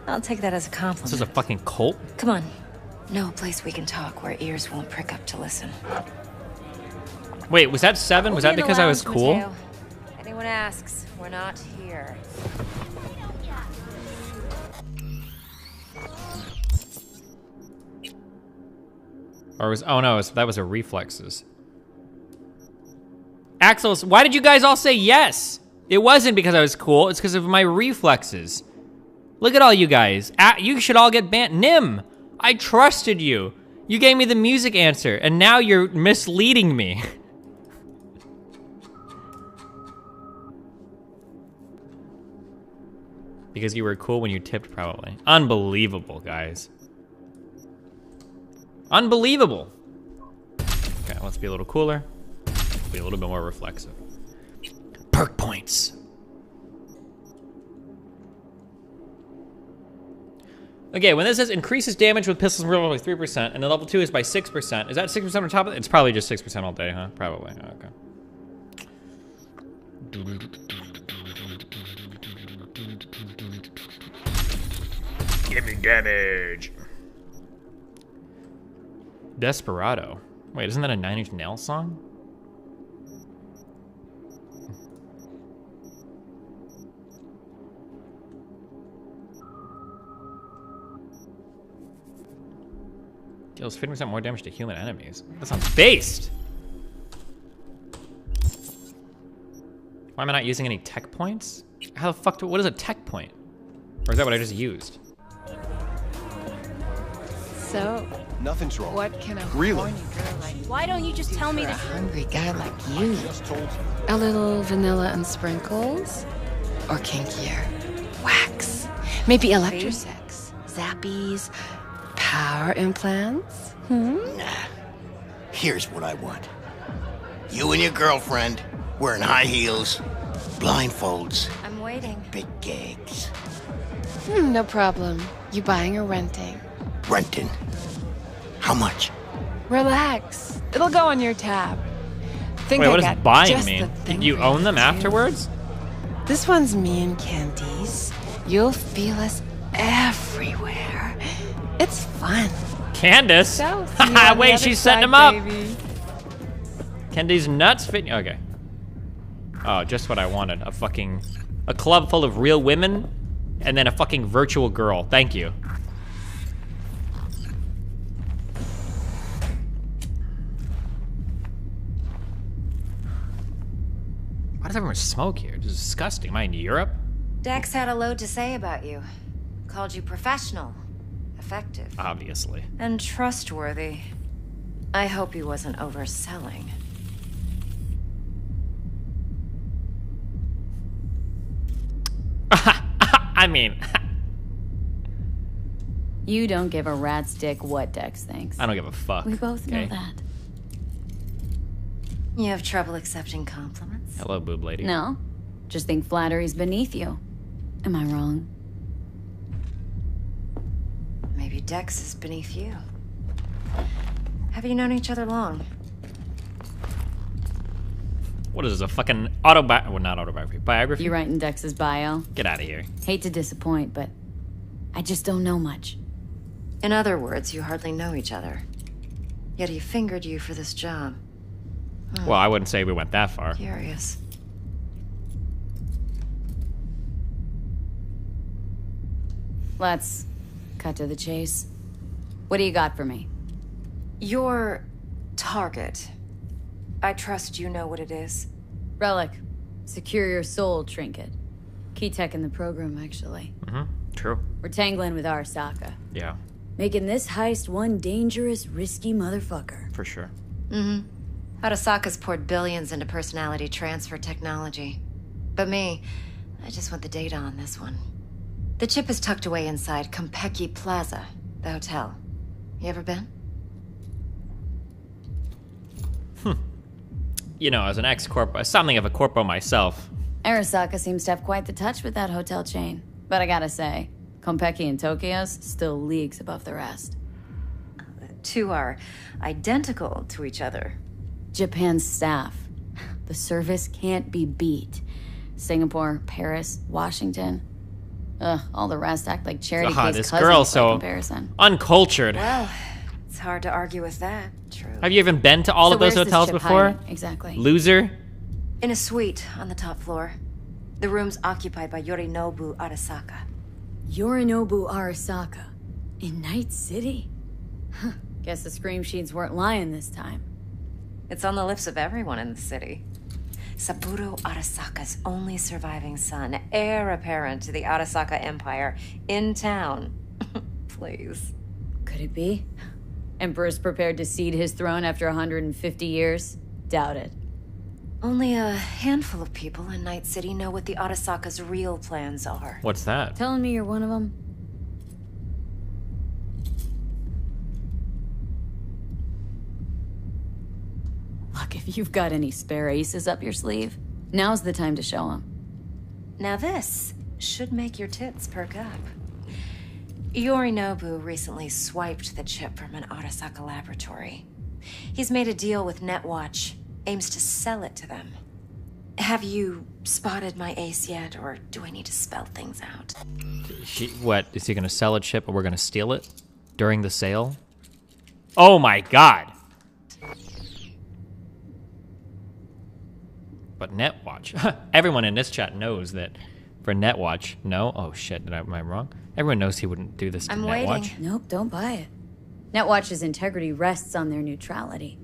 Speaker 8: I'll take that as a compliment.
Speaker 3: This is a fucking cult?
Speaker 8: Come on. No place we can talk where ears won't prick up to listen.
Speaker 3: Wait, was that 7? Was that because I was cool?
Speaker 8: Mateo. Anyone asks, we're not here.
Speaker 3: Or was, oh no, that was a reflexes. Axel, why did you guys all say yes? It wasn't because I was cool, it's because of my reflexes. Look at all you guys. You should all get banned. Nim, I trusted you. You gave me the music answer, and now you're misleading me. Because you were cool when you tipped, probably. Unbelievable, guys. Unbelievable. Okay, let's be a little cooler. Be a little bit more reflexive. Perk points. Okay, when this says increases damage with pistols and revolver by 3%, and the level 2 is by 6%, is that 6% on top of it? It's probably just 6% all day, huh? Probably, okay. Give me damage. Desperado. Wait, isn't that a 9 Inch Nails song? Deals 50% more damage to human enemies. That sounds based. Why am I not using any tech points? How the fuck what is a tech point? Or is that what I just used?
Speaker 1: So,
Speaker 7: nothing's wrong.
Speaker 1: what can a
Speaker 7: Really?
Speaker 1: horny girl like
Speaker 23: Why don't you just tell me
Speaker 1: for a
Speaker 23: the
Speaker 1: hungry guy like you? A little vanilla and sprinkles? Or kinkier? Wax? Maybe electrosex? Zappies? Power implants?
Speaker 7: Nah. Here's what I want. You and your girlfriend wearing high heels, blindfolds,
Speaker 8: I'm waiting.
Speaker 7: big gigs.
Speaker 1: No problem. You buying or renting?
Speaker 7: Renting. How much?
Speaker 1: Relax. It'll go on your tab. Think
Speaker 3: Wait,
Speaker 1: I
Speaker 3: what
Speaker 1: got
Speaker 3: does buying
Speaker 1: just
Speaker 3: mean?
Speaker 1: the thing
Speaker 3: You
Speaker 1: for
Speaker 3: own them
Speaker 1: too.
Speaker 3: afterwards?
Speaker 1: This one's me and Candice. You'll feel us everywhere. It's fun.
Speaker 3: Candace?
Speaker 1: So, see you on the
Speaker 3: Wait,
Speaker 1: other
Speaker 3: she's setting
Speaker 1: side,
Speaker 3: him up.
Speaker 1: baby.
Speaker 3: Candy's nuts fit. Okay. Oh, just what I wanted. A club full of real women, and then a fucking virtual girl. Thank you. Why does everyone smoke here? It's disgusting. Am I in Europe?
Speaker 8: Dex had a load to say about you. Called you professional, effective,
Speaker 3: Obviously.
Speaker 8: and trustworthy. I hope he wasn't overselling.
Speaker 3: I mean,
Speaker 23: You don't give a rat's dick what Dex thinks.
Speaker 3: I don't give a fuck.
Speaker 23: We both know
Speaker 3: okay?
Speaker 23: that.
Speaker 8: You have trouble accepting compliments?
Speaker 3: Hello, boob lady.
Speaker 23: No, just think flattery's beneath you. Am I wrong?
Speaker 8: Maybe Dex is beneath you. Have you known each other long?
Speaker 3: What is this, a fucking well, not autobiography, biography?
Speaker 23: You writing Dex's bio?
Speaker 3: Get out of here.
Speaker 23: Hate to disappoint, but I just don't know much.
Speaker 8: In other words, you hardly know each other. Yet he fingered you for this job.
Speaker 3: Well, I wouldn't say we went that far.
Speaker 8: Curious.
Speaker 23: Let's cut to the chase. What do you got for me?
Speaker 8: Your target. I trust you know what it is.
Speaker 23: Relic. Secure your soul trinket. Key tech in the program, actually.
Speaker 3: True.
Speaker 23: We're tangling with Arasaka.
Speaker 3: Yeah,
Speaker 23: Making this heist one dangerous, risky motherfucker.
Speaker 3: for sure.
Speaker 8: Arasaka's poured billions into personality transfer technology. But me, I just want the data on this one. The chip is tucked away inside Konpeki Plaza, the hotel. You ever been?
Speaker 3: You know, as an ex-corpo, something of a corpo myself.
Speaker 23: Arasaka seems to have quite the touch with that hotel chain. But I gotta say, Konpeki and Tokyo's still leagues above the rest.
Speaker 8: The two are identical to each other.
Speaker 23: Japan's staff. The service can't be beat. Singapore, Paris, Washington. Ugh, all the rest act like charity case
Speaker 3: This
Speaker 23: cousins
Speaker 3: girl's
Speaker 23: by
Speaker 3: so
Speaker 23: comparison.
Speaker 3: uncultured.
Speaker 8: Well, it's hard to argue with that. True.
Speaker 3: Have you even been to all
Speaker 23: So
Speaker 3: of those
Speaker 23: where's this
Speaker 3: hotels
Speaker 23: chip
Speaker 3: before?
Speaker 23: hiding? Exactly.
Speaker 3: Loser?
Speaker 8: In a suite on the top floor. The room's occupied by Yorinobu Arasaka.
Speaker 23: Yorinobu Arasaka. In Night City? Huh. Guess the scream sheets weren't lying this time.
Speaker 8: It's on the lips of everyone in the city. Saburo Arasaka's only surviving son, heir apparent to the Arasaka Empire, in town. Please.
Speaker 23: Could it be? Emperor's prepared to cede his throne after 150 years? Doubt it.
Speaker 8: Only a handful of people in Night City know what the Arasaka's real plans are.
Speaker 3: What's that?
Speaker 23: Telling me you're one of them? Look, if you've got any spare aces up your sleeve, now's the time to show them.
Speaker 8: Now this should make your tits perk up. Yorinobu recently swiped the chip from an Arasaka laboratory. He's made a deal with Netwatch, aims to sell it to them. Have you spotted my ace yet, or do I need to spell things out?
Speaker 3: What, is he gonna sell a chip or we're gonna steal it during the sale? Oh my god! But Netwatch, everyone in this chat knows that for Netwatch, no? Oh shit, am I wrong? Everyone knows he wouldn't do this to
Speaker 8: I'm
Speaker 3: Netwatch.
Speaker 8: waiting.
Speaker 23: Nope, don't buy it. Netwatch's integrity rests on their neutrality.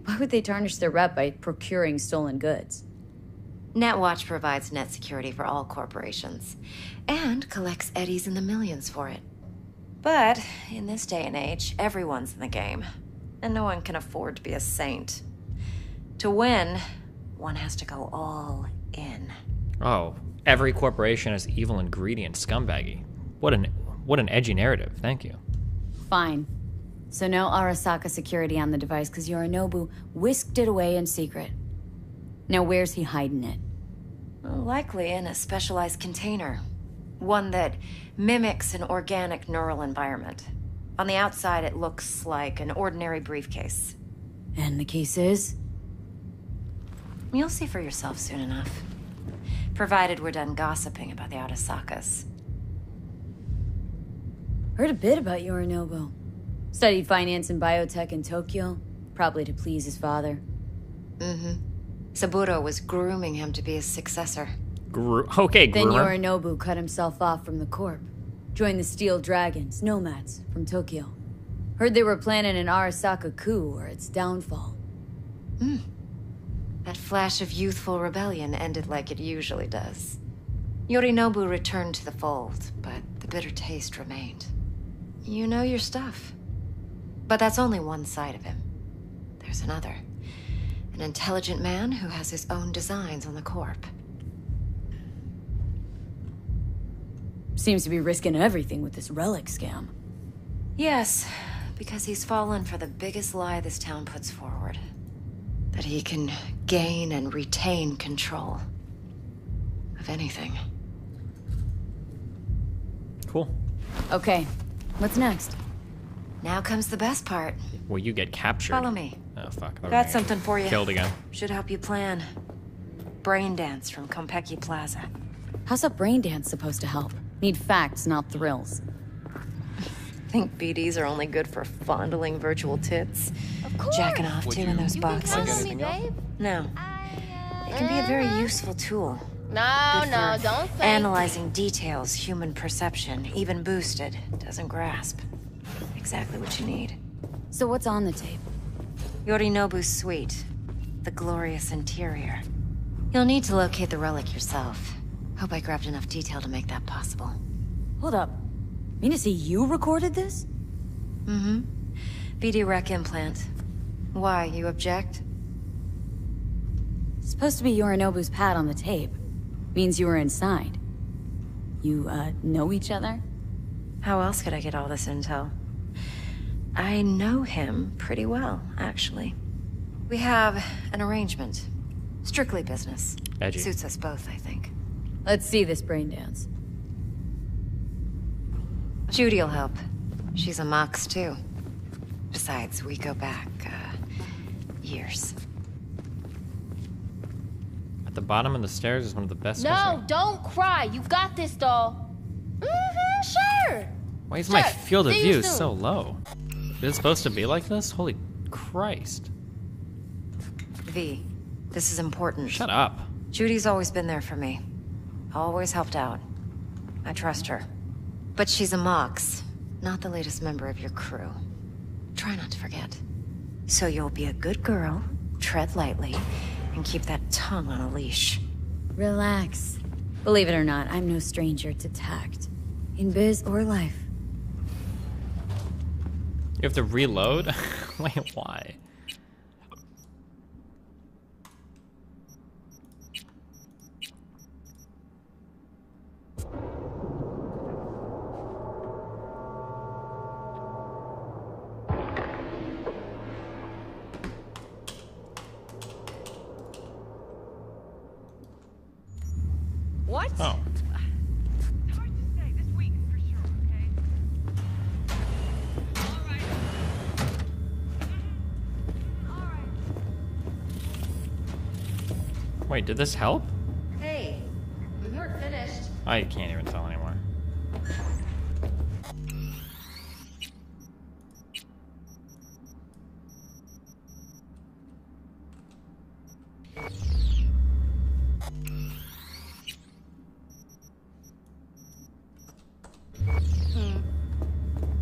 Speaker 23: Why would they tarnish their rep by procuring stolen goods?
Speaker 8: Netwatch provides net security for all corporations, and collects eddies in the millions for it. But in this day and age, everyone's in the game, and no one can afford to be a saint. To win, one has to go all in.
Speaker 3: Oh, every corporation has evil ingredient, scumbaggy. What an edgy narrative, thank you.
Speaker 23: Fine. So no Arasaka security on the device because Yorinobu whisked it away in secret. Now where's he hiding it?
Speaker 8: Likely in a specialized container. One that mimics an organic neural environment. On the outside, it looks like an ordinary briefcase.
Speaker 23: And the case is?
Speaker 8: You'll see for yourself soon enough. Provided we're done gossiping about the Arasakas.
Speaker 23: Heard a bit about Yorinobu. Studied finance and biotech in Tokyo, probably to please his father.
Speaker 8: Saburo was grooming him to be his successor.
Speaker 3: Okay,
Speaker 23: Then
Speaker 3: groomer.
Speaker 23: Yorinobu cut himself off from the Corp. Joined the Steel Dragons, nomads, from Tokyo. Heard they were planning an Arasaka coup or its downfall.
Speaker 8: That flash of youthful rebellion ended like it usually does. Yorinobu returned to the fold, but the bitter taste remained. You know your stuff. But that's only one side of him. There's another. An intelligent man who has his own designs on the Corp.
Speaker 23: Seems to be risking everything with this relic scam.
Speaker 8: Yes, because he's fallen for the biggest lie this town puts forward. That he can gain and retain control of anything.
Speaker 3: Cool.
Speaker 23: Okay, what's next?
Speaker 8: Now comes the best part.
Speaker 3: Well, you get captured.
Speaker 8: Follow me.
Speaker 3: Oh, fuck.
Speaker 8: Got something for you.
Speaker 3: Killed again.
Speaker 8: Should help you plan. Brain dance from Konpeki Plaza.
Speaker 23: How's a brain dance supposed to help? Need facts, not thrills.
Speaker 8: Think BDs are only good for fondling virtual tits? Of course. Jacking off too in those boxes? No. It can be a very useful tool.
Speaker 12: No,
Speaker 8: Good
Speaker 12: no,
Speaker 8: for
Speaker 12: don't think.
Speaker 8: analyzing details human perception, even boosted, doesn't grasp. Exactly what you need.
Speaker 23: So what's on the tape?
Speaker 8: Yorinobu's suite. The glorious interior. You'll need to locate the relic yourself. Hope I grabbed enough detail to make that possible.
Speaker 23: Hold up. Mean to say you recorded this?
Speaker 8: Mm-hmm. BD rec implant. Why, you object?
Speaker 23: It's supposed to be Yorinobu's pad on the tape. Means you were inside. You, know each other?
Speaker 8: How else could I get all this intel? I know him pretty well, actually. We have an arrangement. Strictly business.
Speaker 3: Edgy.
Speaker 8: Suits us both, I think.
Speaker 23: Let's see this brain dance.
Speaker 8: Judy'll help. She's a Mox, too. Besides, we go back, years.
Speaker 3: At the bottom of the stairs is one of the best.
Speaker 12: No, don't cry. You got this, doll. Sure.
Speaker 3: Why is my field of
Speaker 12: See you
Speaker 3: view
Speaker 12: soon.
Speaker 3: so low? Is it supposed to be like this? Holy Christ.
Speaker 8: V, this is important.
Speaker 3: Shut up.
Speaker 8: Judy's always been there for me. Always helped out. I trust her. But she's a Mox, not the latest member of your crew. Try not to forget. So you'll be a good girl, tread lightly, and keep that tongue on a leash.
Speaker 23: Relax. Believe it or not, I'm no stranger to tact. In biz or life.
Speaker 3: You have to reload? Wait, why?
Speaker 12: What?
Speaker 3: Oh. Wait, did this help?
Speaker 8: Hey, we weren't finished.
Speaker 3: I can't even tell anymore.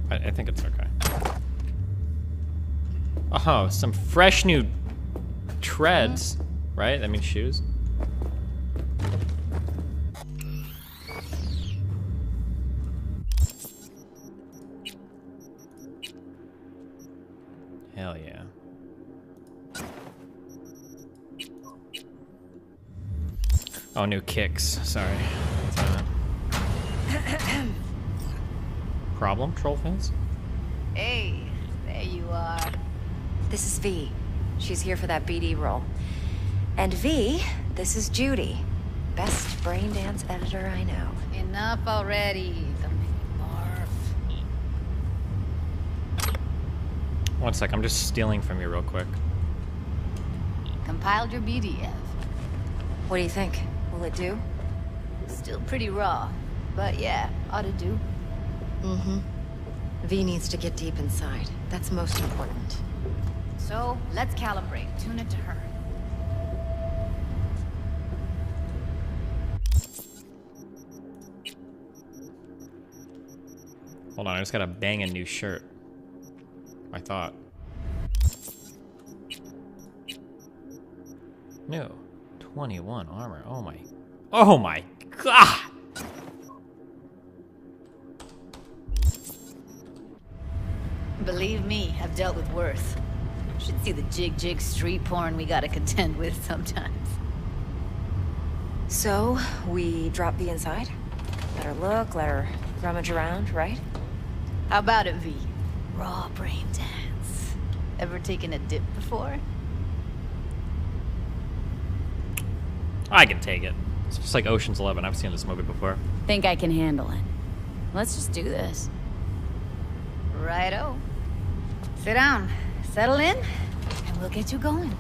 Speaker 3: I think it's okay. Oh, some fresh new treads, right? That means shoes. Hell yeah. Oh, new kicks. Sorry. Problem, troll fans?
Speaker 8: Hey, there you are. This is V. She's here for that BD role. And V, this is Judy. Best brain dance editor I know.
Speaker 23: Enough already. Don't make me barf.
Speaker 3: One sec, I'm just stealing from you real quick.
Speaker 23: Compiled your BDF.
Speaker 8: What do you think? Will it do?
Speaker 23: Still pretty raw. But yeah, ought to do.
Speaker 8: Mm-hmm. V needs to get deep inside. That's most important.
Speaker 23: So, let's calibrate. Tune it to her.
Speaker 3: Hold on, I just got a banging new shirt. I thought. No. 21 armor. Oh my. Oh my god!
Speaker 13: Believe me, I've dealt with worse. Should see the jig street porn we gotta contend with sometimes.
Speaker 8: So, we drop V inside? Let her look, let her rummage around, right?
Speaker 13: How about it, V? Raw brain dance. Ever taken a dip before?
Speaker 3: I can take it. It's just like Ocean's 11. I've seen this movie before.
Speaker 23: Think I can handle it. Let's just do this.
Speaker 13: Righto. Sit down, settle in, and we'll get you going.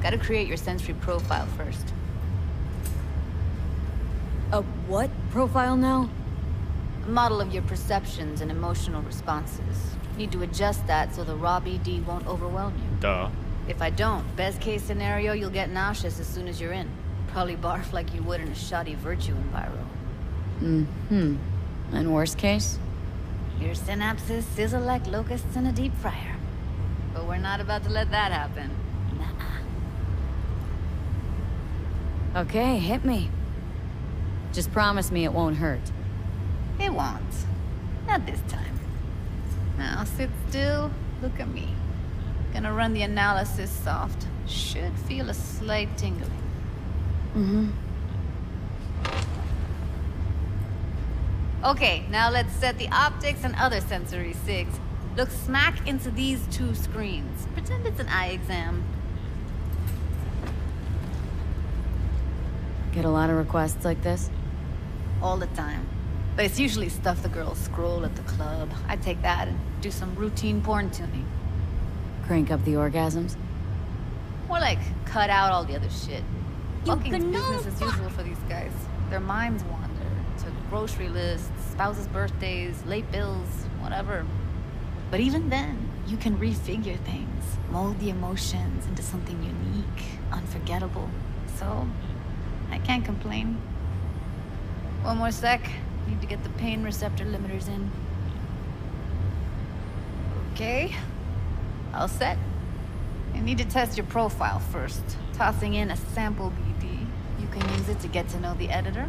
Speaker 13: Gotta create your sensory profile first.
Speaker 23: A what profile now?
Speaker 13: A model of your perceptions and emotional responses. Need to adjust that so the raw BD won't overwhelm you.
Speaker 3: Duh.
Speaker 13: If I don't, best case scenario, you'll get nauseous as soon as you're in. Probably barf like you would in a shoddy virtue enviro.
Speaker 23: Mm-hmm. And worst case?
Speaker 13: Your synapses sizzle like locusts in a deep fryer. But we're not about to let that happen.
Speaker 23: Okay, hit me. Just promise me it won't hurt.
Speaker 13: It won't. Not this time. Now sit still, look at me. Gonna run the analysis soft. Should feel a slight tingling.
Speaker 23: Mm-hmm.
Speaker 13: Okay, now let's set the optics and other sensory sigs. Look smack into these two screens. Pretend it's an eye exam.
Speaker 23: Get a lot of requests like this?
Speaker 13: All the time. But it's usually stuff the girls scroll at the club. I take that and do some routine porn tuning.
Speaker 23: Crank up the orgasms?
Speaker 13: More like cut out all the other shit. Fucking business as usual for these guys. Their minds wander to grocery lists, spouses' birthdays, late bills, whatever. But even then, you can refigure things, mold the emotions into something unique, unforgettable. So, I can't complain. One more sec. Need to get the pain receptor limiters in. Okay. All set. I need to test your profile first. Tossing in a sample BD. You can use it to get to know the editor.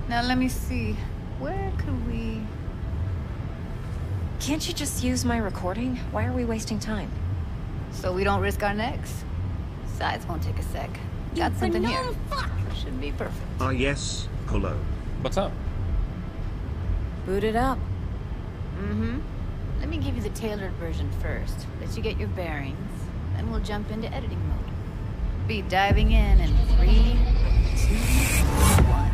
Speaker 13: Now let me see. Where could we...
Speaker 8: Can't you just use my recording? Why are we wasting time?
Speaker 13: So we don't risk our necks. Besides, won't take a sec. Got something here. Should be perfect.
Speaker 2: Ah yes, hello.
Speaker 3: What's up?
Speaker 23: Boot it up.
Speaker 13: Mm-hmm. Let me give you the tailored version first. Let you get your bearings. Then we'll jump into editing mode. Be diving in 3, 2, 1.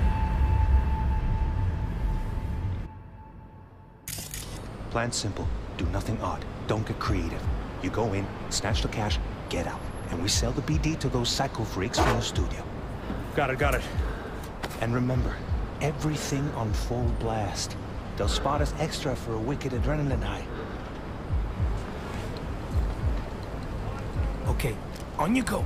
Speaker 15: Plan simple. Do nothing odd. Don't get creative. You go in, snatch the cash, get out. And we sell the BD to those psycho freaks from the studio.
Speaker 17: Got it.
Speaker 15: And remember, everything on full blast. They'll spot us extra for a wicked adrenaline high. Okay, on you go.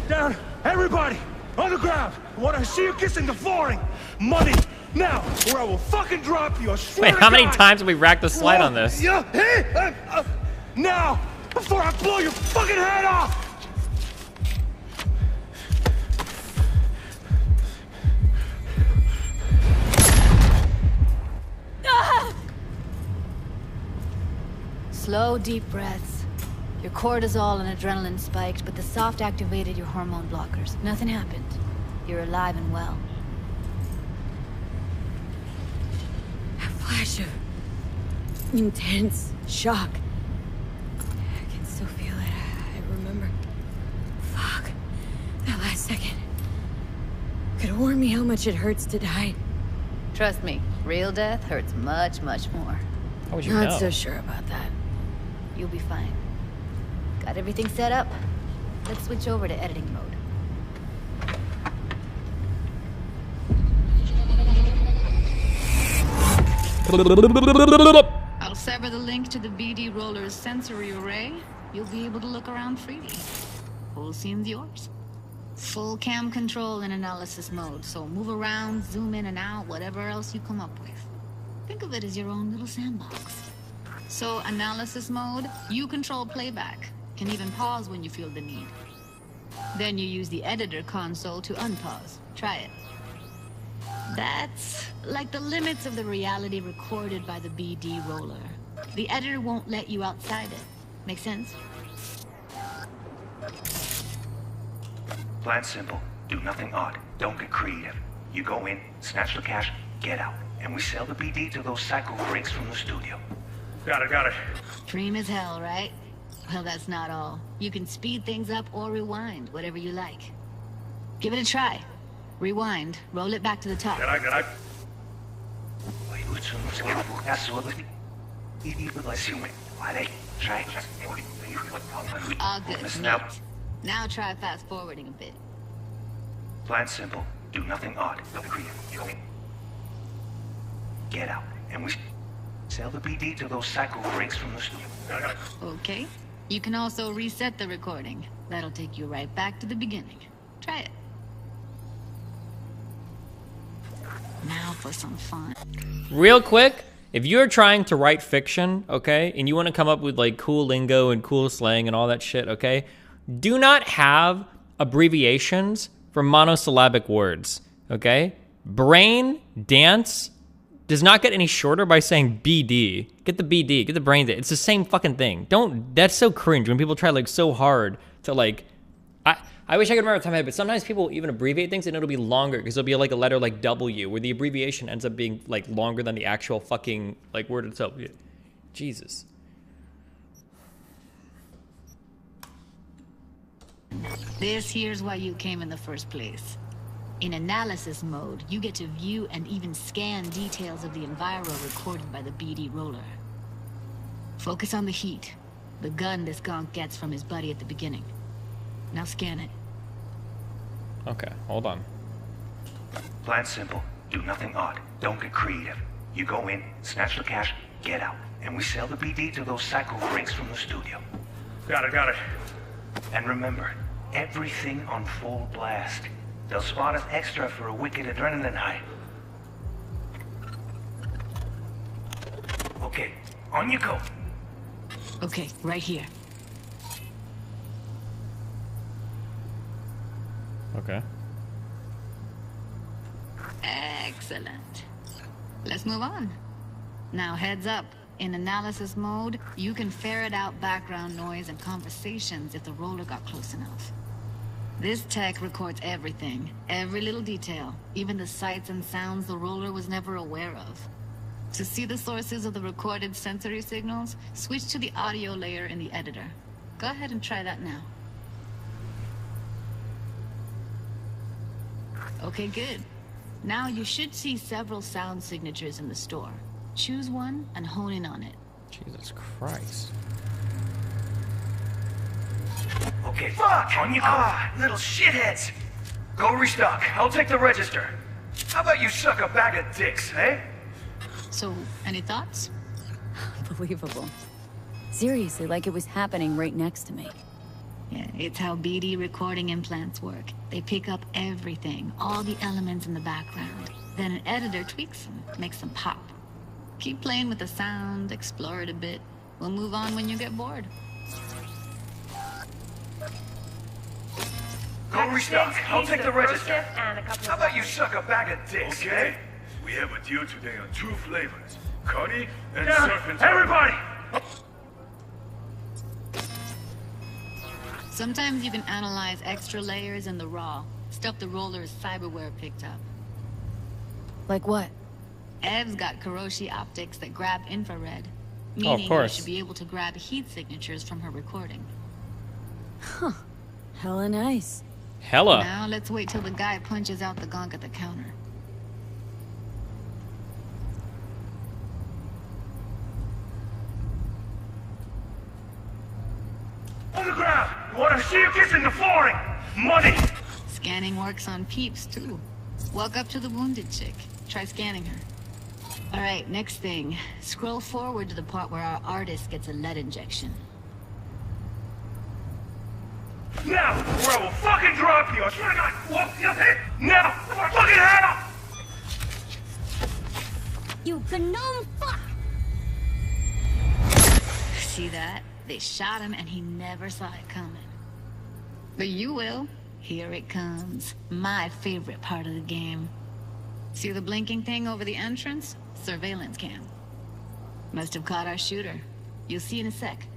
Speaker 5: Down, everybody, on the ground. I want to see you kissing the flooring. Money, now, or I will fucking drop you. I swear
Speaker 3: Wait,
Speaker 5: to
Speaker 3: how many
Speaker 5: God.
Speaker 3: times have we racked the slide on this?
Speaker 5: Yeah, hey, now, before I blow your fucking head off.
Speaker 13: Slow, deep breaths. Your cortisol and adrenaline spiked, but the soft activated your hormone blockers. Nothing happened. You're alive and well.
Speaker 23: A flash of intense shock. I can still feel could warn me how much it hurts to die. Trust me, real death hurts much, much more.
Speaker 3: How would you
Speaker 23: Not
Speaker 3: know?
Speaker 23: so sure about that.
Speaker 13: You'll be fine. Got everything set up? Let's switch over to editing mode. I'll sever the link to the BD Roller's sensory array. You'll be able to look around freely. Whole scene's yours. Full cam control in analysis mode, so move around, zoom in and out, whatever else you come up with. Think of it as your own little sandbox. So analysis mode, you control playback. Can even pause when you feel the need. Then you use the editor console to unpause. Try it. That's like the limits of the reality recorded by the BD Roller. The editor won't let you outside it. Make sense?
Speaker 15: Plan simple. Do nothing odd. Don't get creative. You go in, snatch the cash, get out. And we sell the BD to those psycho freaks from the studio.
Speaker 5: Got it.
Speaker 13: Dream as hell, right? Well, that's not all. You can speed things up or rewind, whatever you like. Give it a try. Rewind, roll it back to the top.
Speaker 5: Got it.
Speaker 13: All good. Neat. Now try fast forwarding a bit.
Speaker 15: Plan simple. Do nothing odd. Don't be creative. You go in. Get out. And we sell the BD to those psycho freaks from the studio.
Speaker 5: Got it.
Speaker 13: Okay. You can also reset the recording. That'll take you right back to the beginning. Try it. Now for some fun.
Speaker 3: Real quick, if you're trying to write fiction, okay, and you want to come up with like cool lingo and cool slang and all that shit, okay, do not have abbreviations for monosyllabic words, okay? Brain dance does not get any shorter by saying BD. Get the BD, get the brain dance. It's the same fucking thing. That's so cringe when people try like so hard to like, I wish I could remember the time I had, but sometimes people even abbreviate things and it'll be longer because it'll be like a letter like W where the abbreviation ends up being like longer than the actual fucking like word itself. Jesus.
Speaker 13: This here's why you came in the first place. In analysis mode, you get to view and even scan details of the enviro recorded by the BD Roller. Focus on the heat, the gun this gonk gets from his buddy at the beginning. Now scan it.
Speaker 3: Okay, hold on.
Speaker 15: Plan simple. Do nothing odd. Don't get creative. You go in, snatch the cash, get out. And we sell the BD to those psycho freaks from the studio.
Speaker 5: Got it.
Speaker 15: And remember, everything on full blast. They'll spot us extra for a wicked adrenaline high. Okay, on you go.
Speaker 13: Okay, right here.
Speaker 3: Okay.
Speaker 13: Excellent. Let's move on. Now heads up. In analysis mode, you can ferret out background noise and conversations if the roller got close enough. This tech records everything, every little detail, even the sights and sounds the roller was never aware of. To see the sources of the recorded sensory signals, switch to the audio layer in the editor. Go ahead and try that now. Okay, good. Now you should see several sound signatures in the store. Choose one and hone in on it.
Speaker 3: Jesus Christ.
Speaker 15: Okay, fuck! On you go! Little shitheads! Go restock. I'll take the register. How about you suck a bag of dicks, eh?
Speaker 13: So, any thoughts?
Speaker 23: Unbelievable. Seriously, like it was happening right next to me.
Speaker 13: Yeah, it's how BD recording implants work. They pick up everything, all the elements in the background. Then an editor tweaks them, makes them pop. Keep playing with the sound, explore it a bit. We'll move on when you get bored.
Speaker 15: Go restock. I'll take the register. How about you suck a bag of dicks,
Speaker 5: Okay. We have a deal today on 2 flavors. CoD and Serpent. Everybody!
Speaker 13: Sometimes you can analyze extra layers in the raw. Stuff the roller's cyberware picked up.
Speaker 23: Like what?
Speaker 13: Ev's got Kiroshi optics that grab infrared.
Speaker 3: Oh,
Speaker 13: Meaning
Speaker 3: of course.
Speaker 13: you should be able to grab heat signatures from her recording.
Speaker 23: Huh. Hella nice.
Speaker 3: Hella.
Speaker 13: Now let's wait till the guy punches out the gonk at the counter.
Speaker 5: On the ground! I want to see you kissing the flooring! Money!
Speaker 13: Scanning works on peeps, too. Walk up to the wounded chick. Try scanning her. Alright, next thing. Scroll forward to the part where our artist gets a lead injection.
Speaker 5: Now, or I will fucking drop you! I swear to God! Whoop, you hit! Now! For fucking hell!
Speaker 12: You gnome fuck!
Speaker 13: See that? They shot him and he never saw it coming. But you will. Here it comes. My favorite part of the game. See the blinking thing over the entrance? Surveillance cam. Must have caught our shooter. You'll see in a sec.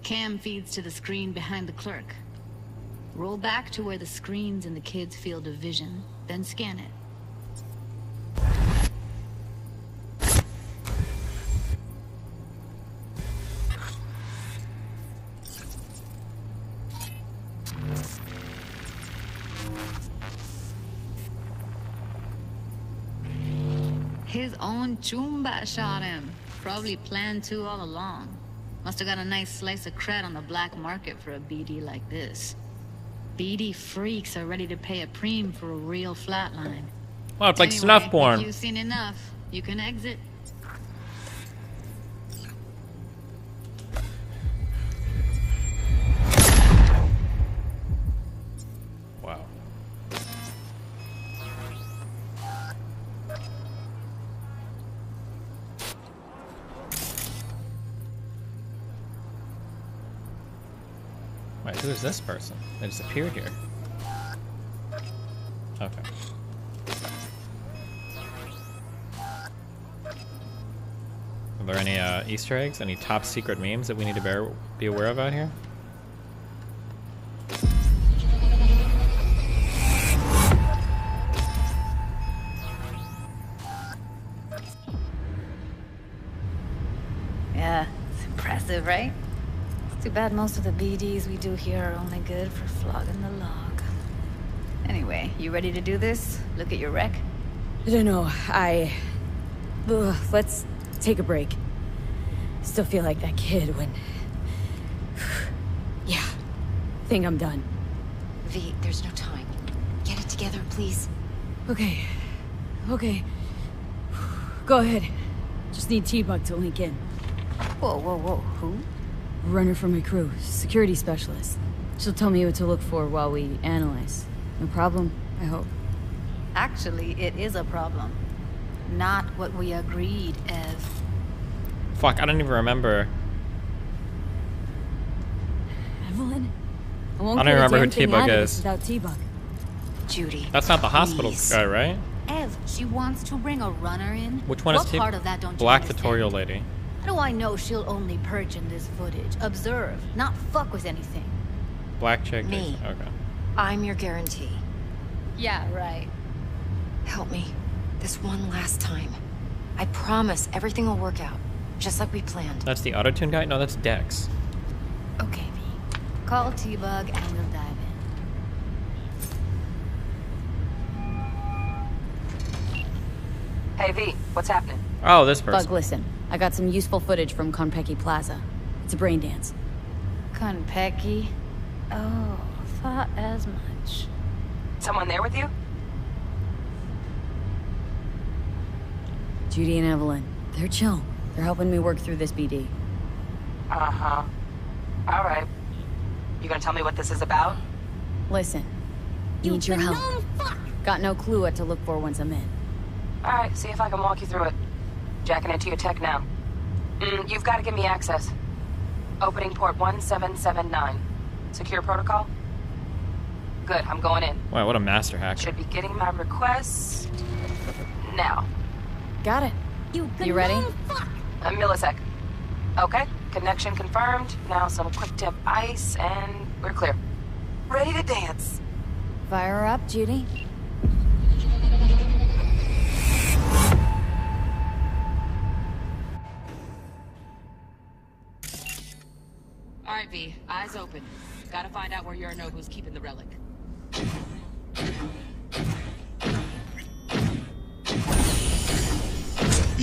Speaker 13: Cam feeds to the screen behind the clerk. Roll back to where the screen's in the kid's field of vision, then scan it. His own Chumba shot him. Probably planned to all along. Must have got a nice slice of cred on the black market for a BD like this. BD freaks are ready to pay a preem for a real flatline.
Speaker 3: Well, it's like snuff porn.
Speaker 13: If you've seen enough, you can exit.
Speaker 3: Wow. Wait, who is this person? They just appeared here. Okay. Are there any Easter eggs? Any top secret memes that we need to be aware of out here?
Speaker 13: Yeah, it's impressive, right? It's too bad most of the BDs we do here are only good for flogging the log. Anyway, you ready to do this? Look at your wreck?
Speaker 23: I don't know. Let's take a break. Still feel like that kid when... Yeah. Think I'm done.
Speaker 8: V, there's no time. Get it together, please.
Speaker 23: Okay. Okay. Go ahead. Just need T-Bug to link in.
Speaker 13: Whoa, whoa, whoa. Who?
Speaker 23: Runner for my crew. Security specialist. She'll tell me what to look for while we analyze. No problem, I hope.
Speaker 13: Actually, it is a problem. Not what we agreed, Ev.
Speaker 3: Fuck, I don't even remember.
Speaker 23: Evelyn?
Speaker 3: I don't even remember who T-Bug is.
Speaker 23: Without T-Bug.
Speaker 8: Judy.
Speaker 3: That's not the hospital guy, right?
Speaker 13: Ev, she wants to bring a runner in?
Speaker 3: Which one is T-Bug?
Speaker 13: What part of that don't you
Speaker 3: Black
Speaker 13: understand?
Speaker 3: tutorial lady.
Speaker 13: How do I know she'll only purge in this footage? Observe, not fuck with anything.
Speaker 3: Black chick.
Speaker 8: Me.
Speaker 3: Okay.
Speaker 8: I'm your guarantee.
Speaker 13: Yeah, right.
Speaker 8: Help me. This one last time. I promise everything will work out. Just like we planned.
Speaker 3: That's the auto-tune guy? No, that's Dex.
Speaker 13: Okay, V. Call T-Bug and we'll dive in.
Speaker 1: Hey, V, what's happening?
Speaker 3: Oh, this person.
Speaker 23: Bug, listen. I got some useful footage from Konpeki Plaza. It's a brain dance.
Speaker 13: Konpeki? Oh, thought as much.
Speaker 1: Someone there with you?
Speaker 23: Judy and Evelyn. They're chill. They're helping me work through this BD.
Speaker 1: Uh-huh. All right. You gonna tell me what this is about?
Speaker 23: Listen. Need your help. Got no clue what to look for once I'm in.
Speaker 1: All right, see if I can walk you through it. Jacking into your tech now. You've got to give me access. Opening port 1779. Secure protocol? Good, I'm going in.
Speaker 3: Wow, what a master hacker.
Speaker 1: Should be getting my request now.
Speaker 23: Got it. You ready?
Speaker 1: A millisec. Okay, connection confirmed. Now some quick tip ice and we're clear. Ready to dance.
Speaker 23: Fire her up, Judy.
Speaker 1: All right, V, eyes open. Gotta find out where Yorinobu's keeping the relic.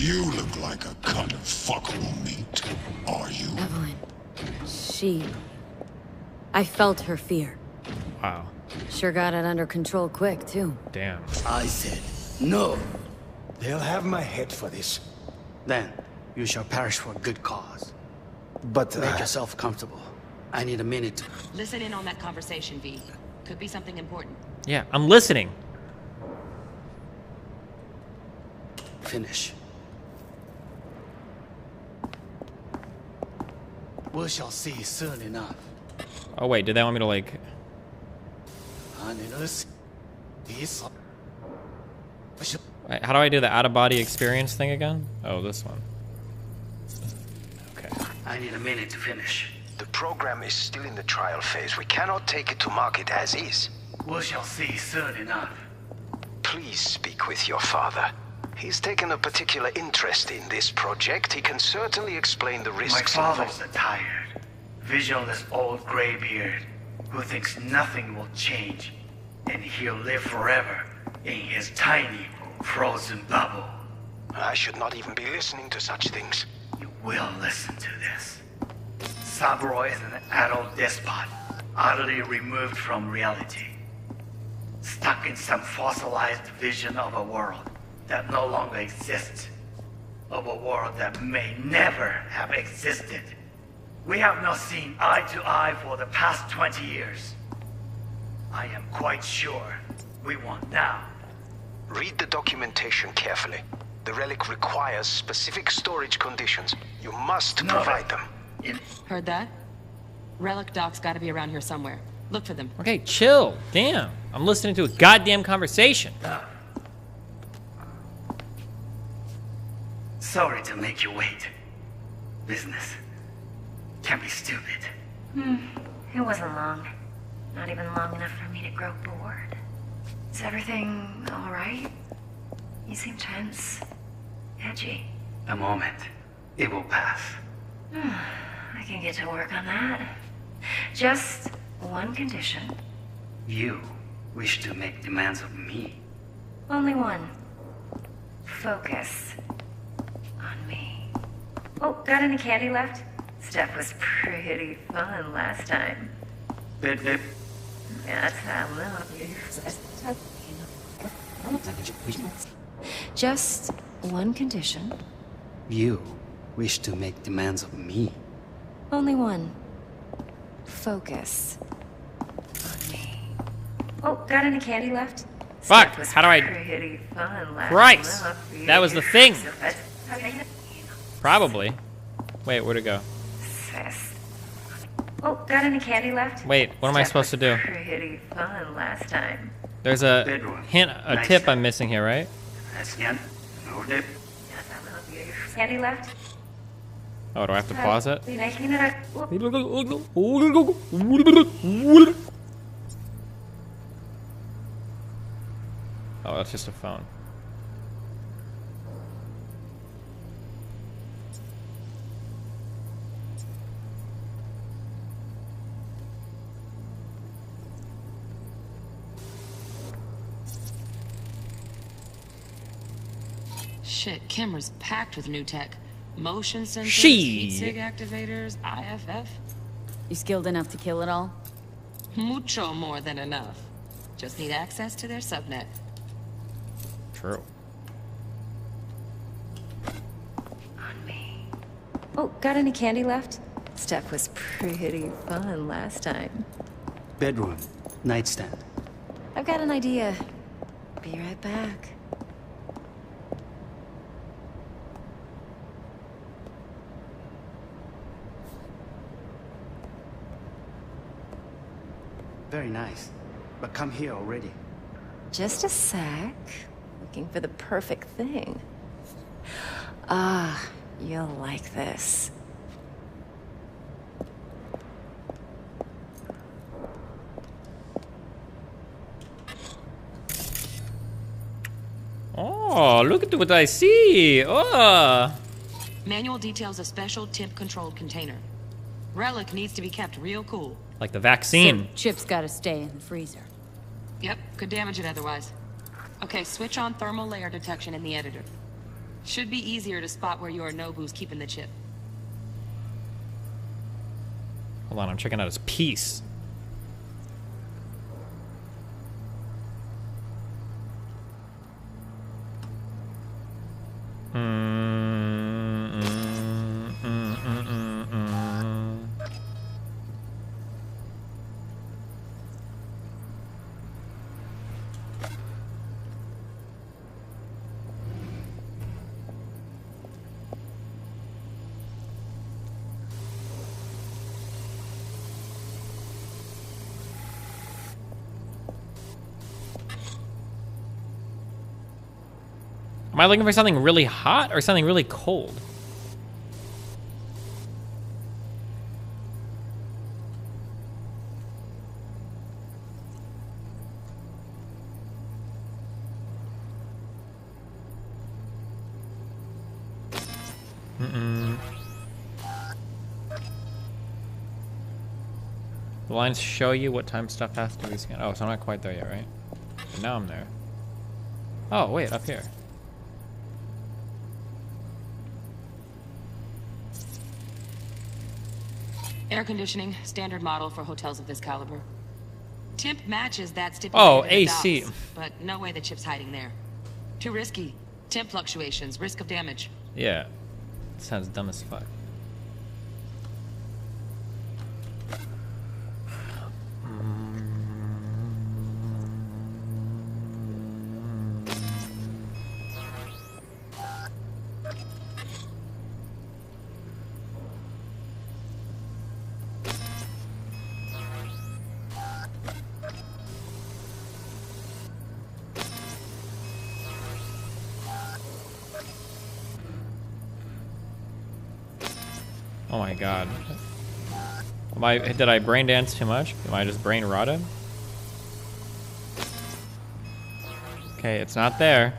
Speaker 10: You look like a kind of fuckable meat, are you?
Speaker 23: Evelyn. I felt her fear.
Speaker 3: Wow.
Speaker 23: Sure got it under control quick, too.
Speaker 3: Damn.
Speaker 14: I said, no. They'll have my head for this. Then, you shall perish for a good cause. But make yourself comfortable. I need a minute.
Speaker 1: Listen in on that conversation, V. Could be something important.
Speaker 3: Yeah, I'm listening.
Speaker 14: Finish. We shall see soon enough.
Speaker 3: Oh wait, did they want me to like? Wait, how do I do the out-of-body experience thing again? Oh, this one. Okay.
Speaker 14: I need a minute to finish.
Speaker 16: The program is still in the trial phase. We cannot take it to market as is.
Speaker 14: We shall see soon enough.
Speaker 16: Please speak with your father. He's taken a particular interest in this project. He can certainly explain the risks
Speaker 14: My
Speaker 16: involved.
Speaker 14: father's a tired, visionless old graybeard who thinks nothing will change, and he'll live forever in his tiny, frozen bubble.
Speaker 16: I should not even be listening to such things.
Speaker 14: You will listen to this. Saburo is an adult despot, utterly removed from reality. Stuck in some fossilized vision of a world that no longer exists. Of a world that may never have existed. We have not seen eye to eye for the past 20 years. I am quite sure we want now.
Speaker 16: Read the documentation carefully. The relic requires specific storage conditions. You must provide them.
Speaker 1: Heard that? Relic doc's gotta be around here somewhere. Look for them.
Speaker 3: Okay, chill. Damn. I'm listening to a goddamn conversation.
Speaker 14: Sorry to make you wait. Business can be stupid.
Speaker 8: It wasn't long. Not even long enough for me to grow bored. Is everything all right? You seem tense. Edgy.
Speaker 14: A moment. It will pass.
Speaker 8: I can get to work on that. Just one condition.
Speaker 14: You wish to make demands of me.
Speaker 8: Only one. Focus on me. Oh, got any candy left? Stuff was pretty fun last time.
Speaker 14: Bit.
Speaker 8: That's how I love you. Just one condition.
Speaker 14: You wish to make demands of me.
Speaker 8: Only one. Focus on me. Oh, got any candy left?
Speaker 3: Fuck,
Speaker 8: Stuff was
Speaker 3: how do I...
Speaker 8: pretty fun last
Speaker 3: Christ!
Speaker 8: time.
Speaker 3: That was the thing! Probably. Wait, where'd it go?
Speaker 8: Oh, got any candy left?
Speaker 3: Wait, what am I supposed to do?
Speaker 8: Pretty fun last time.
Speaker 3: There's a hint, a tip I'm missing here, right?
Speaker 8: Candy left?
Speaker 3: Oh, do I have to pause it? Oh, that's just a phone.
Speaker 1: Shit, camera's packed with new tech. Motion sensors,
Speaker 3: Shit.
Speaker 1: heat sig activators, IFF.
Speaker 23: You skilled enough to kill it all?
Speaker 1: Mucho more than enough. Just need access to their subnet.
Speaker 3: True.
Speaker 8: Oh, got any candy left? Stuff was pretty fun last time.
Speaker 14: Bedroom. Nightstand.
Speaker 8: I've got an idea. Be right back.
Speaker 14: Very nice. But come here already.
Speaker 8: Just a sec. Looking for the perfect thing. Ah, you'll like this.
Speaker 3: Oh, look at what I see! Oh!
Speaker 1: Manual details a special temp-controlled container. Relic needs to be kept real cool.
Speaker 3: Like the vaccine.
Speaker 23: So chip's gotta stay in the freezer.
Speaker 1: Yep, could damage it otherwise. Okay, switch on thermal layer detection in the editor. Should be easier to spot where Yorinobu's keeping the chip.
Speaker 3: Hold on, I'm checking out his piece. Am I looking for something really hot or something really cold? The lines show you what time stuff has to be scanned. Oh, so I'm not quite there yet, right? But now I'm there. Oh, wait, up here.
Speaker 1: Air conditioning, standard model for hotels of this caliber. Temp matches that stipulated in the
Speaker 3: AC.
Speaker 1: docs, but no way the chip's hiding there. Too risky. Temp fluctuations, risk of damage.
Speaker 3: Yeah. Sounds dumb as fuck. Oh my god. Did I brain dance too much? Am I just brain rotted? Okay, it's not there.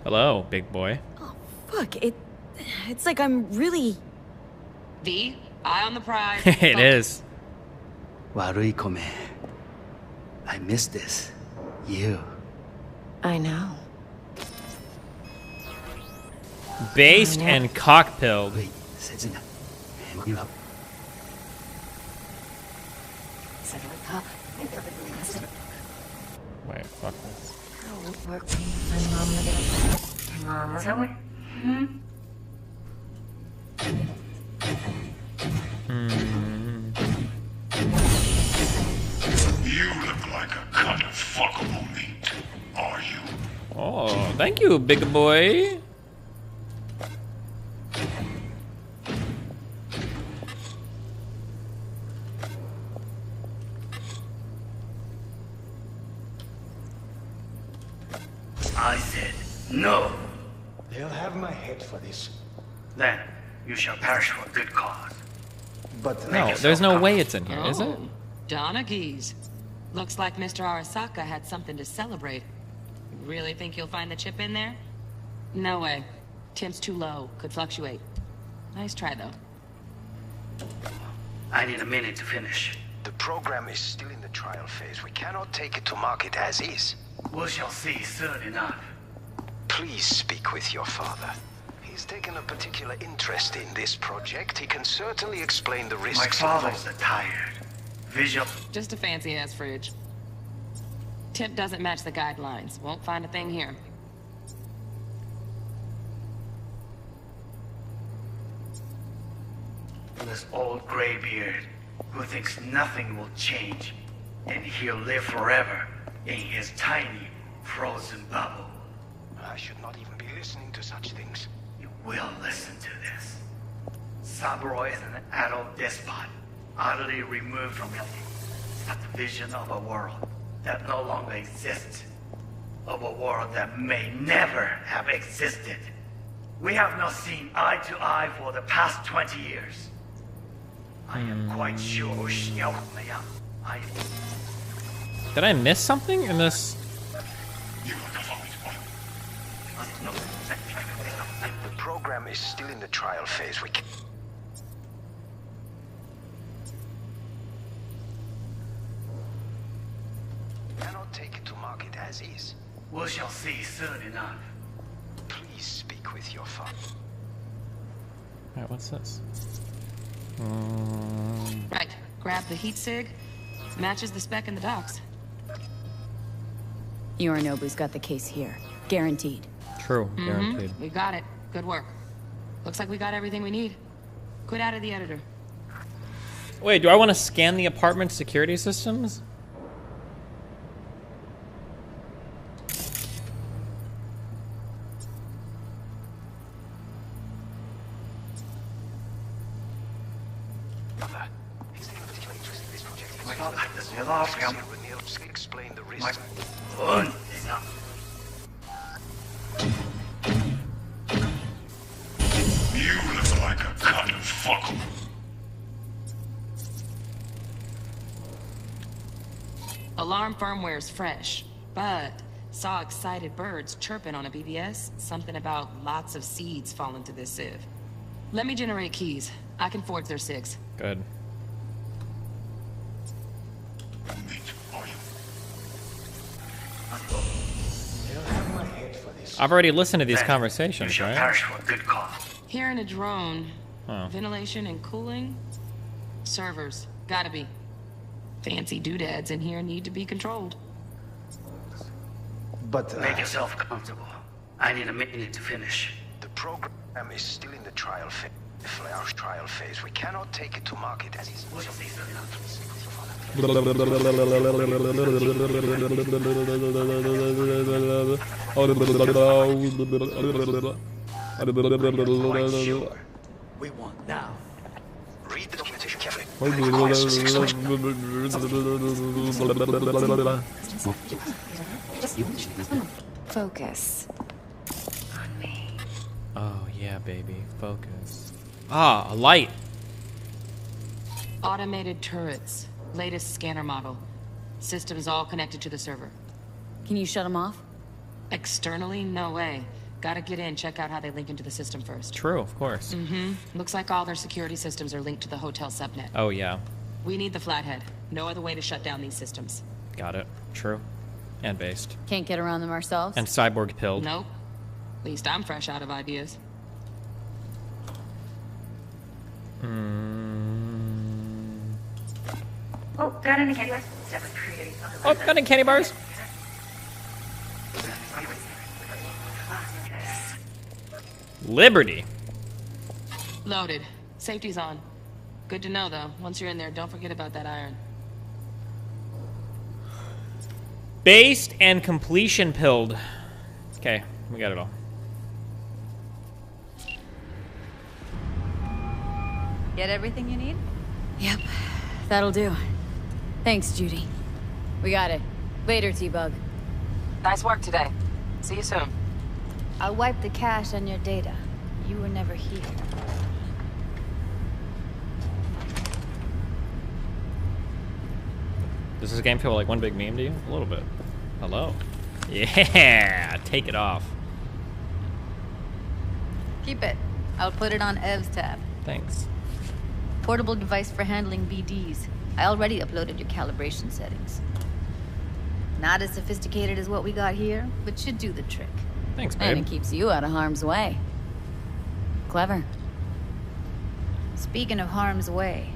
Speaker 3: Hello, big boy.
Speaker 18: Oh, fuck. It's like I'm really...
Speaker 1: V, eye on the prize.
Speaker 3: It is.
Speaker 14: Warui Kome. I miss this. You.
Speaker 8: I know.
Speaker 3: Based and cockpilled.
Speaker 14: Wait, Setsuna. Hand you up.
Speaker 3: Wait, fuck this.
Speaker 10: You look like a cut of fuckable meat, are you?
Speaker 3: Oh, thank you, big boy.
Speaker 14: I said no.
Speaker 15: They'll have my head for this.
Speaker 14: Then you shall perish for a good cause.
Speaker 15: But
Speaker 3: No, there's no way it's in here, is it?
Speaker 1: Donaghy's. Looks like Mr. Arasaka had something to celebrate. You really think you'll find the chip in there? No way. Temp's too low. Could fluctuate. Nice try, though.
Speaker 14: I need a minute to finish.
Speaker 16: The program is still in the trial phase. We cannot take it to market as is.
Speaker 14: We shall see soon enough.
Speaker 16: Please speak with your father. He's taken a particular interest in this project. He can certainly explain the risks.
Speaker 14: My father's tired. Visual.
Speaker 1: Just a fancy-ass fridge. Temp doesn't match the guidelines. Won't find a thing here.
Speaker 14: This old graybeard who thinks nothing will change and he'll live forever in his tiny frozen bubble.
Speaker 16: I should not even be listening to such things.
Speaker 14: You will listen to this. Saburo is an adult despot, utterly removed from reality. such vision of a world that no longer exists. Of a world that may never have existed. We have not seen eye to eye for the past 20 years. I am quite sure
Speaker 3: Did I miss something in this?
Speaker 16: The program is still in the trial phase. We cannot take it to market as is.
Speaker 14: We shall see soon enough.
Speaker 16: Please speak with your father.
Speaker 3: Alright, what's this?
Speaker 1: Right. Grab the heat sig. Matches the spec in the docs.
Speaker 23: Yorinobu's got the case here. Guaranteed.
Speaker 3: True, guaranteed.
Speaker 1: We got it. Good work. Looks like we got everything we need. Quit out of the editor.
Speaker 3: Wait, do I want to scan the apartment security systems?
Speaker 16: Explain the risks.
Speaker 5: You look like a cut of fuck.
Speaker 1: Alarm firmware's fresh, but saw excited birds chirping on a BBS. Something about lots of seeds falling to this sieve. Let me generate keys. I can forge their SIGs.
Speaker 3: Good. I've already listened to these conversations, right?
Speaker 14: Perish for a good cause.
Speaker 1: Here in a drone.
Speaker 3: Oh.
Speaker 1: Ventilation and cooling. Servers. Gotta be. Fancy doodads in here need to be controlled.
Speaker 14: But make yourself comfortable. I need a minute to finish.
Speaker 16: The program is still in the trial phase. We cannot take it to market as is.
Speaker 14: We shall see soon enough.
Speaker 16: We want now. Read the documentation carefully.
Speaker 8: Focus.
Speaker 3: Oh yeah, baby, focus. Ah, a light.
Speaker 1: Automated turrets. Latest scanner model. Systems all connected to the server.
Speaker 23: Can you shut them off?
Speaker 1: Externally, no way. Gotta get in, check out how they link into the system first.
Speaker 3: True, of course.
Speaker 1: Looks like all their security systems are linked to the hotel subnet.
Speaker 3: Oh yeah.
Speaker 1: We need the flathead. No other way to shut down these systems.
Speaker 3: Got it. True. And based.
Speaker 23: Can't get around them ourselves?
Speaker 3: And cyborg pilled.
Speaker 1: Nope. At least I'm fresh out of ideas.
Speaker 19: Oh, got any candy bars?
Speaker 3: Oh, got any candy bars? Liberty.
Speaker 1: Loaded. Safety's on. Good to know, though. Once you're in there, don't forget about that iron.
Speaker 3: Based and completion pilled. Okay, we got it all.
Speaker 13: Get everything you need?
Speaker 23: Yep, that'll do. Thanks, Judy. We got it. Later, T-Bug.
Speaker 1: Nice work today. See you soon.
Speaker 13: I'll wipe the cache on your data. You were never here.
Speaker 3: Does this game feel like one big meme to you? A little bit. Hello. Yeah, take it off.
Speaker 13: Keep it. I'll put it on Ev's tab.
Speaker 3: Thanks.
Speaker 13: Portable device for handling BDs. I already uploaded your calibration settings. Not as sophisticated as what we got here, but should do the trick.
Speaker 3: Thanks, babe.
Speaker 23: And it keeps you out of harm's way. Clever.
Speaker 13: Speaking of harm's way,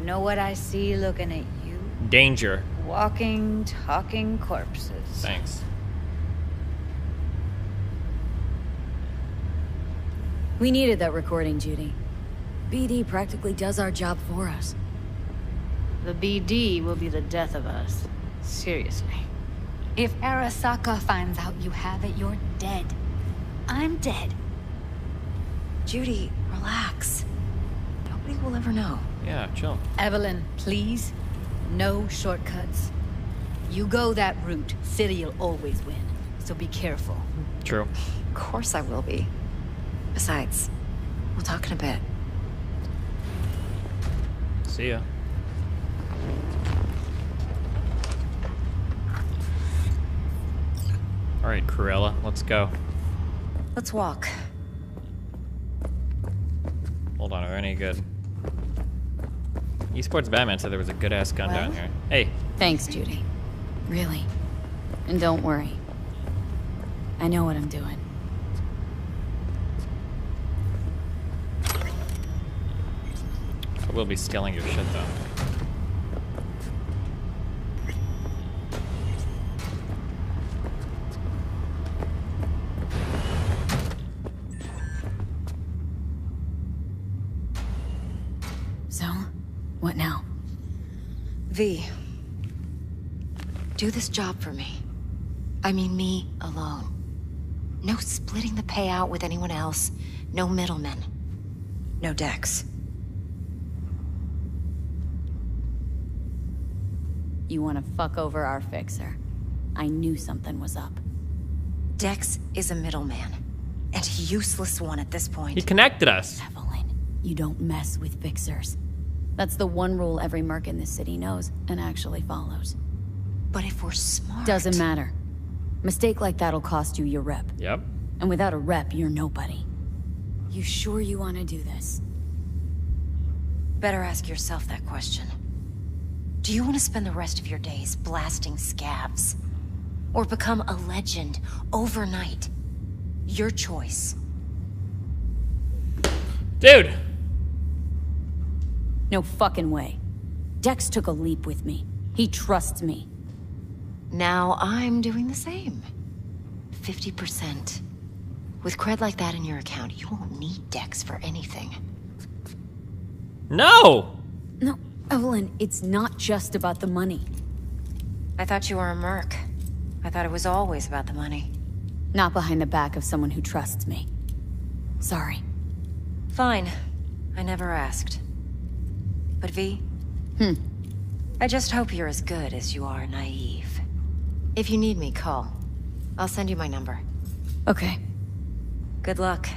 Speaker 13: know what I see looking at you?
Speaker 3: Danger.
Speaker 13: Walking, talking corpses.
Speaker 3: Thanks.
Speaker 23: We needed that recording, Judy. BD practically does our job for us.
Speaker 13: The BD will be the death of us. Seriously.
Speaker 12: If Arasaka finds out you have it, you're dead. I'm dead.
Speaker 8: Judy, relax. Nobody will ever know.
Speaker 3: Yeah, chill.
Speaker 13: Evelyn, please.
Speaker 12: No shortcuts. You go that route, City'll always win. So be careful.
Speaker 3: True.
Speaker 8: Of course I will be. Besides, we'll talk in a bit.
Speaker 3: See ya. All right, Cruella, let's go.
Speaker 8: Let's walk.
Speaker 3: Hold on, are there any good? Esports Batman said there was a good ass gun down here. Hey.
Speaker 23: Thanks, Judy. Really. And don't worry. I know what I'm doing.
Speaker 3: I will be stealing your shit though.
Speaker 23: So, what now?
Speaker 8: V, do this job for me. I mean me alone. No splitting the payout with anyone else. No middlemen. No Dex.
Speaker 23: You want to fuck over our fixer. I knew something was up.
Speaker 8: Dex is a middleman. And a useless one at this point.
Speaker 3: He connected us.
Speaker 23: Evelyn, you don't mess with fixers. That's the one rule every merc in this city knows and actually follows.
Speaker 8: But if we're smart...
Speaker 23: Doesn't matter. Mistake like that'll cost you your rep.
Speaker 3: Yep.
Speaker 23: And without a rep, you're nobody.
Speaker 8: You sure you want to do this? Better ask yourself that question. Do you want to spend the rest of your days blasting scabs? Or become a legend overnight? Your choice.
Speaker 3: Dude!
Speaker 23: No fucking way. Dex took a leap with me. He trusts me.
Speaker 8: Now I'm doing the same. 50%. With cred like that in your account, you won't need Dex for anything.
Speaker 3: No!
Speaker 23: No, Evelyn, it's not just about the money.
Speaker 8: I thought you were a merc. I thought it was always about the money.
Speaker 23: Not behind the back of someone who trusts me. Sorry.
Speaker 8: Fine. I never asked. But V? I just hope you're as good as you are naive. If you need me, call. I'll send you my number.
Speaker 23: Okay.
Speaker 8: Good luck.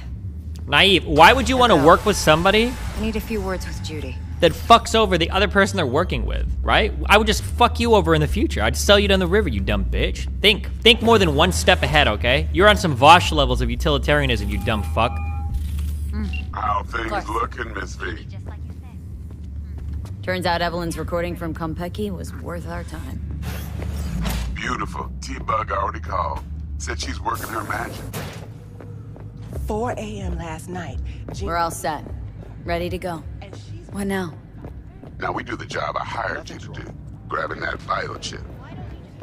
Speaker 3: Naive. Why would you want to work with somebody
Speaker 8: I need a few words with Judy.
Speaker 3: that fucks over the other person they're working with, right? I would just fuck you over in the future. I'd sell you down the river, you dumb bitch. Think more than one step ahead, okay? You're on some Vosh levels of utilitarianism, you dumb fuck.
Speaker 10: How things looking, Miss V?
Speaker 23: Turns out Evelyn's recording from Konpeki was worth our time.
Speaker 10: Beautiful. T-Bug already called. Said she's working her magic.
Speaker 20: 4 a.m. last night.
Speaker 23: We're all set. Ready to go. What now?
Speaker 10: Now we do the job I hired you to do. Grabbing that biochip.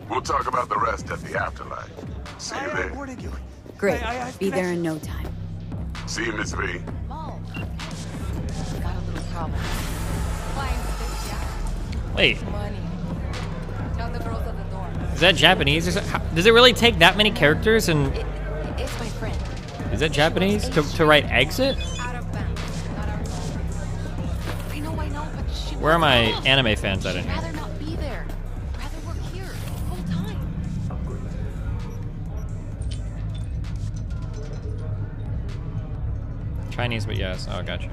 Speaker 10: We'll talk about the rest at the afterlife. See you there.
Speaker 23: Great. Be there in no time.
Speaker 10: See you, Miss V.
Speaker 8: Got a little problem.
Speaker 3: Wait,
Speaker 9: Money. Tell the girls at the door.
Speaker 3: is that Japanese? Does it really take that many characters and...
Speaker 8: It's my friend.
Speaker 3: Is that Japanese? To write exit?
Speaker 8: I know, but she
Speaker 3: Where are my anime fans at in
Speaker 8: She'd
Speaker 3: here?
Speaker 8: rather not be there. Rather work here full time.
Speaker 3: Chinese, but yes. Oh, gotcha.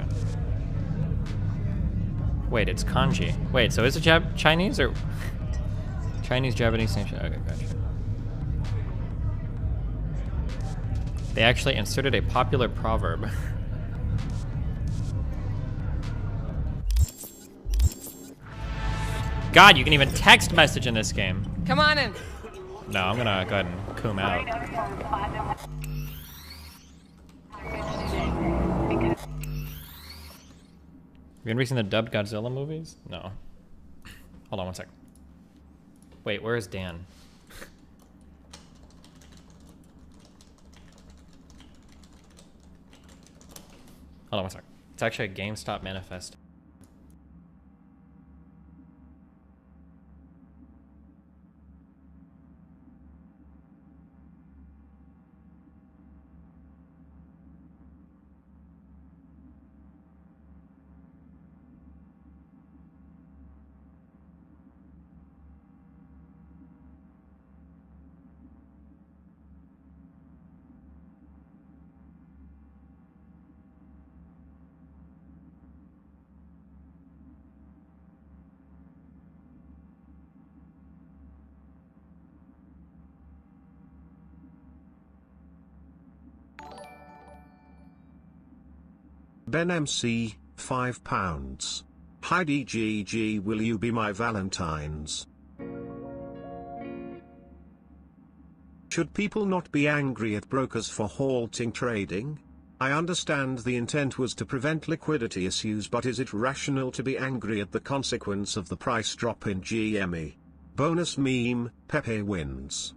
Speaker 3: Wait, it's kanji. Wait, so is it Chinese or... Chinese, Japanese, same shit. Okay, gotcha. They actually inserted a popular proverb. God, you can even text message in this game.
Speaker 1: Come on in.
Speaker 3: No, I'm gonna go ahead and coom out. Have you ever seen the dubbed Godzilla movies? No. Hold on one sec. Wait, where is Dan? Hold on one sec. It's actually a GameStop manifest.
Speaker 2: Ben MC, £5. Heidi GG, will you be my Valentines? Should people not be angry at brokers for halting trading? I understand the intent was to prevent liquidity issues, but is it rational to be angry at the consequence of the price drop in GME? Bonus meme, Pepe wins.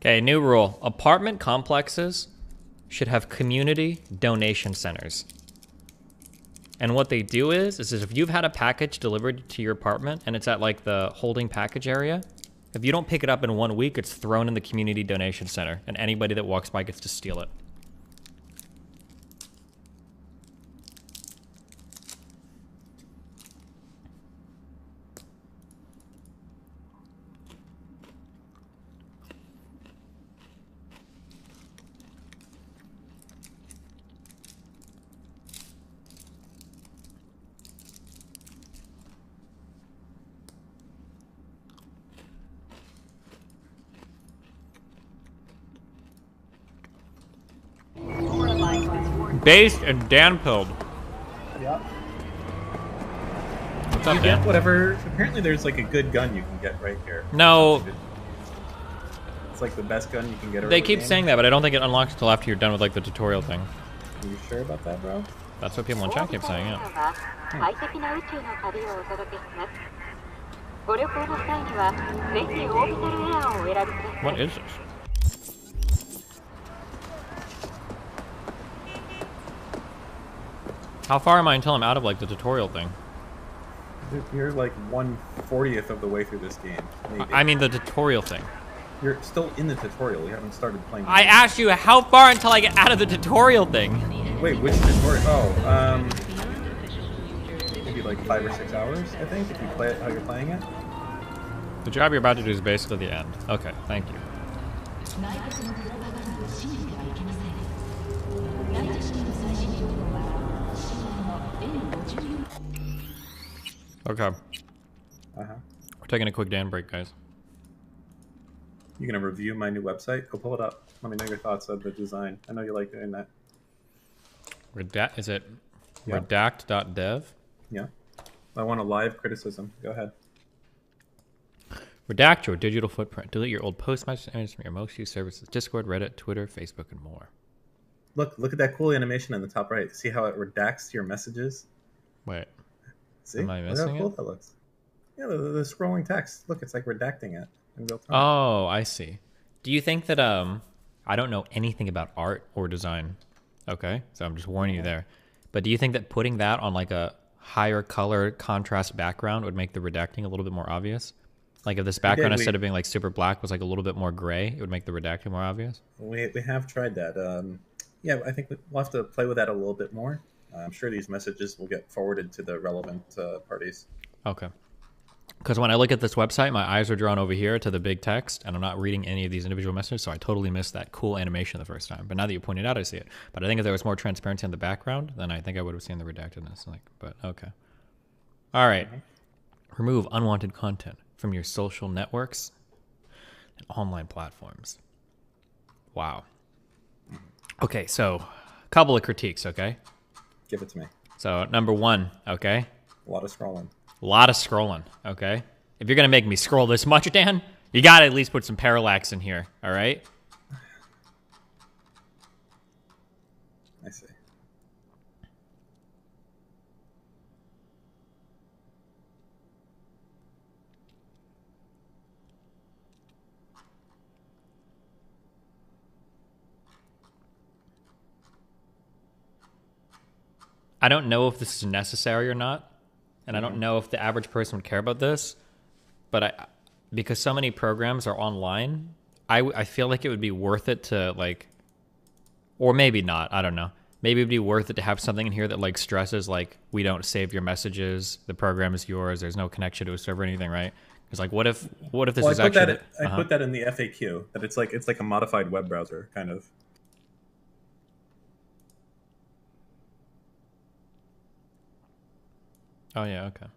Speaker 3: Okay, new rule. Apartment complexes should have community donation centers. And what they do is if you've had a package delivered to your apartment and it's at like the holding package area, if you don't pick it up in 1 week, it's thrown in the community donation center and anybody that walks by gets to steal it. Based and Dan-pilled.
Speaker 4: Yeah.
Speaker 3: What's
Speaker 4: You
Speaker 3: up,
Speaker 4: get
Speaker 3: Dan?
Speaker 4: whatever. Apparently, there's like a good gun you can get right here.
Speaker 3: No.
Speaker 4: It's like the best gun you can get.
Speaker 3: They keep saying that, but I don't think it unlocks until after you're done with like the tutorial thing.
Speaker 4: Are you sure about that, bro?
Speaker 3: That's what people in chat keep saying, yeah. What is this? How far am I until I'm out of like the tutorial thing?
Speaker 4: You're like 1/40th of the way through this game. Maybe.
Speaker 3: I mean the tutorial thing.
Speaker 4: You're still in the tutorial. You haven't started playing.
Speaker 3: I asked you how far until I get out of the tutorial thing.
Speaker 4: Wait, which tutorial? Oh, maybe like 5 or 6 hours, I think, if you play it how you're playing it.
Speaker 3: The job you're about to do is basically the end. Okay, thank you. Okay.
Speaker 4: Uh-huh.
Speaker 3: We're taking a quick Dan break, guys.
Speaker 4: You gonna review my new website? Go pull it up. Let me know your thoughts on the design. I know you like doing that.
Speaker 3: Is it
Speaker 4: Yeah.
Speaker 3: redact.dev?
Speaker 4: Yeah. I want a live criticism. Go ahead.
Speaker 3: Redact your digital footprint. Delete your old post messages from your most used services. Discord, Reddit, Twitter, Facebook, and more.
Speaker 4: Look at that cool animation in the top right. See how it redacts your messages?
Speaker 3: Wait.
Speaker 4: See?
Speaker 3: Am I
Speaker 4: Look
Speaker 3: missing
Speaker 4: how cool
Speaker 3: it?
Speaker 4: that looks. Yeah, the scrolling text. Look, it's like redacting it in real time.
Speaker 3: Oh, I see. Do you think that I don't know anything about art or design. Okay? So I'm just warning you there. But do you think that putting that on like a higher color contrast background would make the redacting a little bit more obvious? Like if this background instead of being like super black was like a little bit more gray, it would make the redacting more obvious?
Speaker 4: We have tried that. Yeah, I think we'll have to play with that a little bit more. I'm sure these messages will get forwarded to the relevant parties.
Speaker 3: Okay. Because when I look at this website, my eyes are drawn over here to the big text, and I'm not reading any of these individual messages, so I totally missed that cool animation the first time. But now that you pointed out, I see it. But I think if there was more transparency in the background, then I think I would have seen the redactedness. But okay. All right. Remove unwanted content from your social networks and online platforms. Wow. Okay, so a couple of critiques, okay?
Speaker 4: Give it to me.
Speaker 3: So number one, okay?
Speaker 4: A lot of scrolling.
Speaker 3: A lot of scrolling, okay? If you're going to make me scroll this much, Dan, you got to at least put some parallax in here, all right?
Speaker 4: I see.
Speaker 3: I don't know if this is necessary or not, and I don't know if the average person would care about this, but because so many programs are online, I feel like it would be worth it to like, or maybe not, I don't know. Maybe it'd be worth it to have something in here that like stresses like we don't save your messages, the program is yours, there's no connection to a server or anything, right? Because like what if this is actually
Speaker 4: I put that in the FAQ that it's like a modified web browser kind of.
Speaker 3: Oh yeah, okay.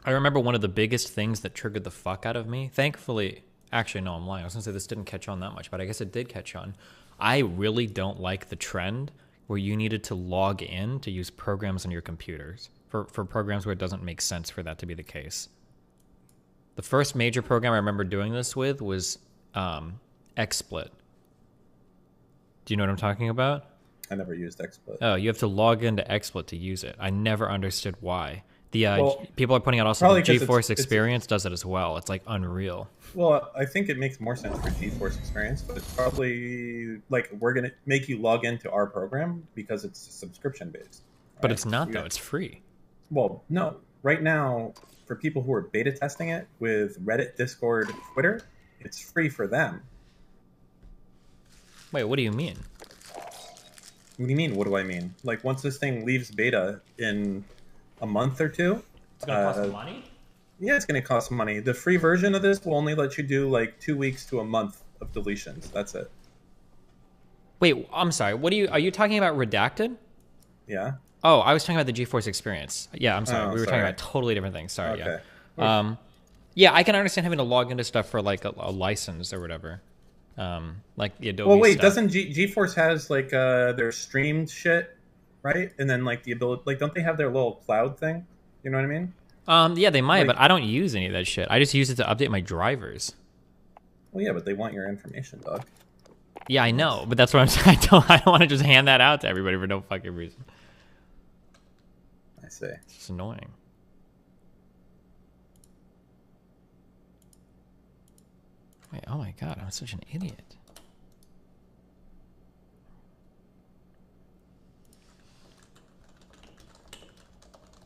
Speaker 3: I remember one of the biggest things that triggered the fuck out of me. Thankfully, actually, no, I'm lying. I was gonna say this didn't catch on that much, but I guess it did catch on. I really don't like the trend where you needed to log in to use programs on your computers for programs where it doesn't make sense for that to be the case. The first major program I remember doing this with was XSplit. Do you know what I'm talking about?
Speaker 4: I never used XSplit.
Speaker 3: Oh, you have to log into XSplit to use it. I never understood why. The
Speaker 4: Well,
Speaker 3: people are pointing out also the
Speaker 4: 'cause
Speaker 3: GeForce Experience does it as well. It's like unreal.
Speaker 4: Well, I think it makes more sense for GeForce Experience, but it's probably like we're gonna make you log into our program because it's subscription based.
Speaker 3: But it's not though. It's free.
Speaker 4: Well, no. Right now, for people who are beta testing it with Reddit, Discord, Twitter, it's free for them.
Speaker 3: Wait, what do you mean?
Speaker 4: What do you mean? What do I mean? Like once this thing leaves beta in a month or two,
Speaker 3: It's gonna cost money?
Speaker 4: Yeah, it's gonna cost money. The free version of this will only let you do like 2 weeks to a month of deletions. That's it.
Speaker 3: Wait, I'm sorry. Are you talking about Redacted?
Speaker 4: Yeah.
Speaker 3: Oh, I was talking about the GeForce Experience. Yeah, I'm sorry.
Speaker 4: Oh,
Speaker 3: we were talking
Speaker 4: sorry.
Speaker 3: about totally different things. Sorry.
Speaker 4: Okay.
Speaker 3: Yeah. Yeah, I can understand having to log into stuff for like a license or whatever. Like the Adobe.
Speaker 4: Well, wait,
Speaker 3: stuff.
Speaker 4: doesn't GeForce has like their streamed shit, right? And then like the ability, like don't they have their little cloud thing? You know what I mean?
Speaker 3: Yeah, they might,
Speaker 4: Like-
Speaker 3: but I don't use any of that shit. I just use it to update my drivers.
Speaker 4: Well, yeah, but they want your information, dog.
Speaker 3: Yeah, I know, but that's what I'm saying. I don't want to just hand that out to everybody for no fucking reason.
Speaker 4: I see.
Speaker 3: It's just annoying. Wait, oh my god, I'm such an idiot.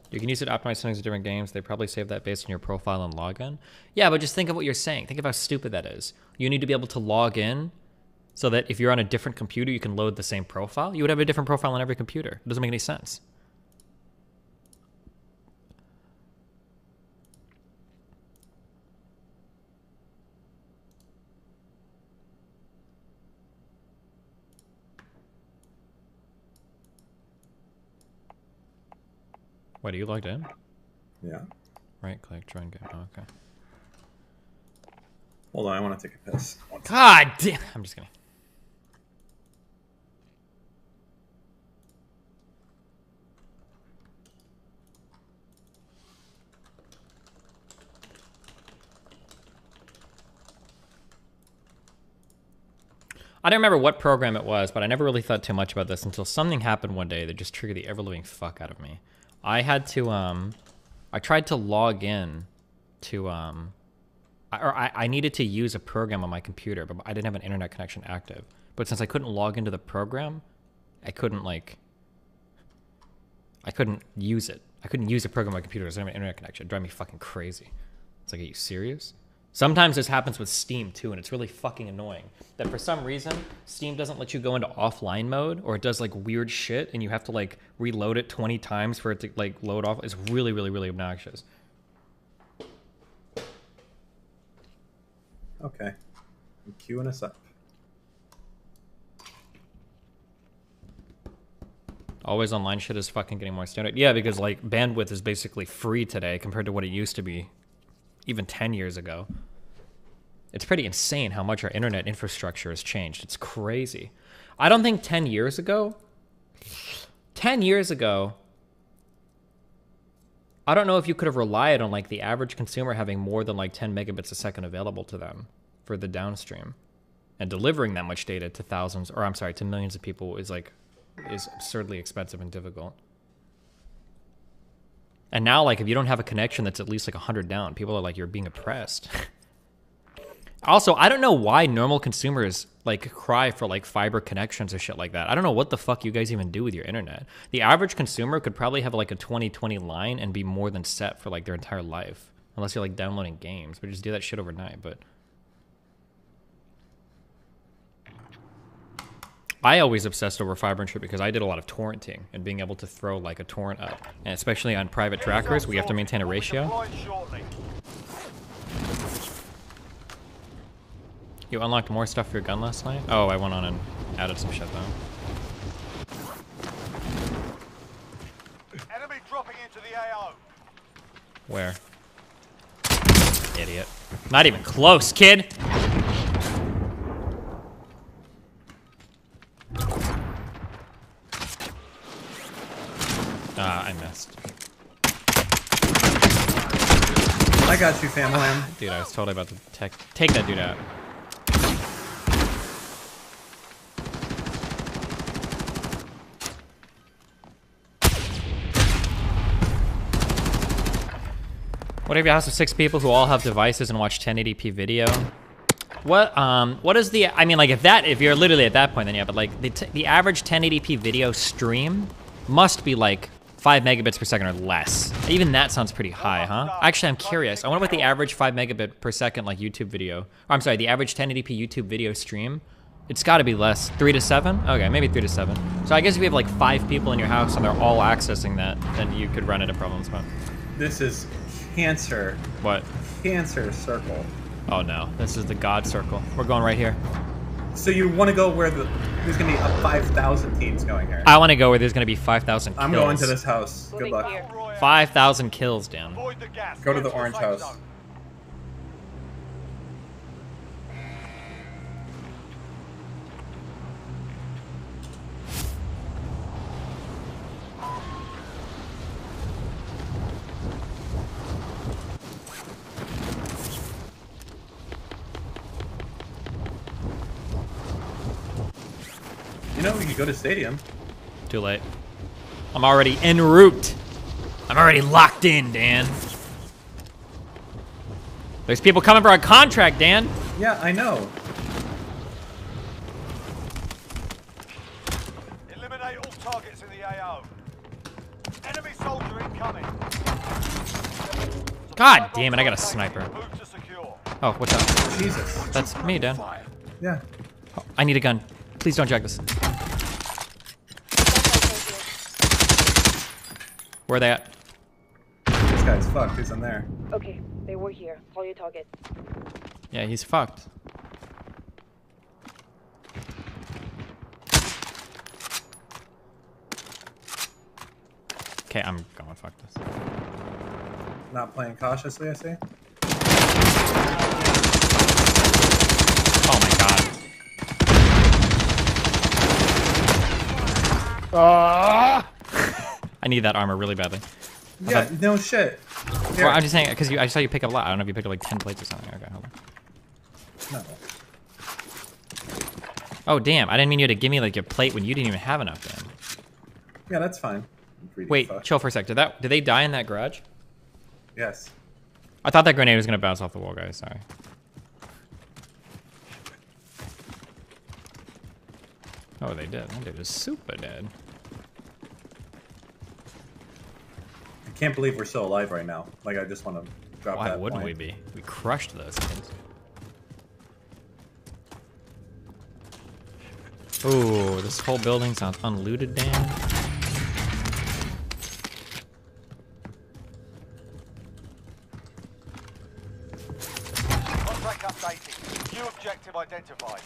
Speaker 3: You can use it to optimize settings of different games. They probably save that based on your profile and login. Yeah, but just think of what you're saying. Think of how stupid that is. You need to be able to log in so that if you're on a different computer, you can load the same profile. You would have a different profile on every computer. It doesn't make any sense. Wait, are you logged in?
Speaker 4: Yeah.
Speaker 3: Right click, join game. Oh, okay.
Speaker 4: Hold on, I want to take a piss.
Speaker 3: God damn! I'm just kidding. I don't remember what program it was, but I never really thought too much about this until something happened one day that just triggered the ever-living fuck out of me. I had to, I tried to log in to, I needed to use a program on my computer, but I didn't have an internet connection active. But since I couldn't log into the program, I couldn't use it. I couldn't use a program on my computer because I didn't have an internet connection. It'd drive me fucking crazy. It's like, are you serious? Sometimes this happens with Steam too, and it's really fucking annoying. That for some reason, Steam doesn't let you go into offline mode, or it does like weird shit, and you have to like reload it 20 times for it to like load off. It's really, really, really obnoxious.
Speaker 4: Okay. I'm queuing us up.
Speaker 3: Always online shit is fucking getting more standard. Yeah, because like bandwidth is basically free today compared to what it used to be even 10 years ago. It's pretty insane how much our internet infrastructure has changed. It's crazy. I don't think 10 years ago, I don't know if you could have relied on like the average consumer having more than like 10 megabits a second available to them for the downstream, and delivering that much data to thousands, or I'm sorry, to millions of people is absurdly expensive and difficult. And now, like, if you don't have a connection that's at least like 100 down, people are like, you're being oppressed. Also, I don't know why normal consumers like cry for like fiber connections or shit like that. I don't know what the fuck you guys even do with your internet. The average consumer could probably have like a 20/20 line and be more than set for like their entire life, unless you're like downloading games, but just do that shit overnight. But I always obsessed over fiber and shit because I did a lot of torrenting and being able to throw like a torrent up. And especially on private trackers, we have to maintain a ratio. You unlocked more stuff for your gun last night? Oh, I went on and added some shit though.
Speaker 5: Enemy dropping into the AO.
Speaker 3: Where? Idiot. Not even close, kid! Ah, I missed.
Speaker 4: I got you, fam lamb.
Speaker 3: Dude, I was totally about to take that dude out. What if you house of 6 people who all have devices and watch 1080p video? What is the, I mean, like if you're literally at that point, then yeah, but like the average 1080p video stream must be like 5 megabits per second or less. Even that sounds pretty high, huh? Actually, I'm curious. I wonder what the average 5 megabit per second like YouTube video, or I'm sorry, the average 1080p YouTube video stream, it's gotta be less. 3 to 7? Okay, maybe 3 to 7. So I guess if you have like 5 people in your house and they're all accessing that, then you could run into problems, but.
Speaker 4: This is cancer.
Speaker 3: What?
Speaker 4: Cancer circle.
Speaker 3: Oh no, this is the God circle. We're going right here.
Speaker 4: So you want to go where there's going to be 5,000 teams going here?
Speaker 3: I want to go where there's going to be 5,000 kills.
Speaker 4: I'm going to this house. Good luck.
Speaker 3: 5,000 kills, Dan.
Speaker 4: Go to the orange house. You know, we could go to stadium.
Speaker 3: Too late. I'm already en route. I'm already locked in, Dan. There's people coming for a contract, Dan.
Speaker 4: Yeah, I know.
Speaker 5: Eliminate all targets in the AO. Enemy soldier incoming.
Speaker 3: God damn it, I got a sniper. Oh, what's up?
Speaker 4: Jesus.
Speaker 3: That's me, Dan.
Speaker 4: Yeah.
Speaker 3: Oh, I need a gun. Please don't jack this. Where are they at?
Speaker 4: This guy's fucked. He's in there.
Speaker 11: Okay, they were here. Call your target.
Speaker 3: Yeah, he's fucked. Okay, I'm going fuck this.
Speaker 4: Not playing cautiously, I see.
Speaker 3: Oh my god. I need that armor really badly.
Speaker 4: Yeah, no shit.
Speaker 3: Well, I'm just saying, because I saw you pick up a lot. I don't know if you picked up like 10 plates or something. Okay, hold on.
Speaker 4: No.
Speaker 3: Oh, damn. I didn't mean you to give me like your plate when you didn't even have enough, Dan.
Speaker 4: Yeah, that's fine.
Speaker 3: Wait, chill for a sec. Did they die in that garage?
Speaker 4: Yes.
Speaker 3: I thought that grenade was going to bounce off the wall, guys. Sorry. Oh, they did. That dude is super dead.
Speaker 4: I can't believe we're still alive right now. Like, I just want to drop that.
Speaker 3: Why wouldn't
Speaker 4: point.
Speaker 3: we be? We crushed those kids. Ooh, this whole building sounds unlooted, Dan.
Speaker 5: Contract updated. New objective identified.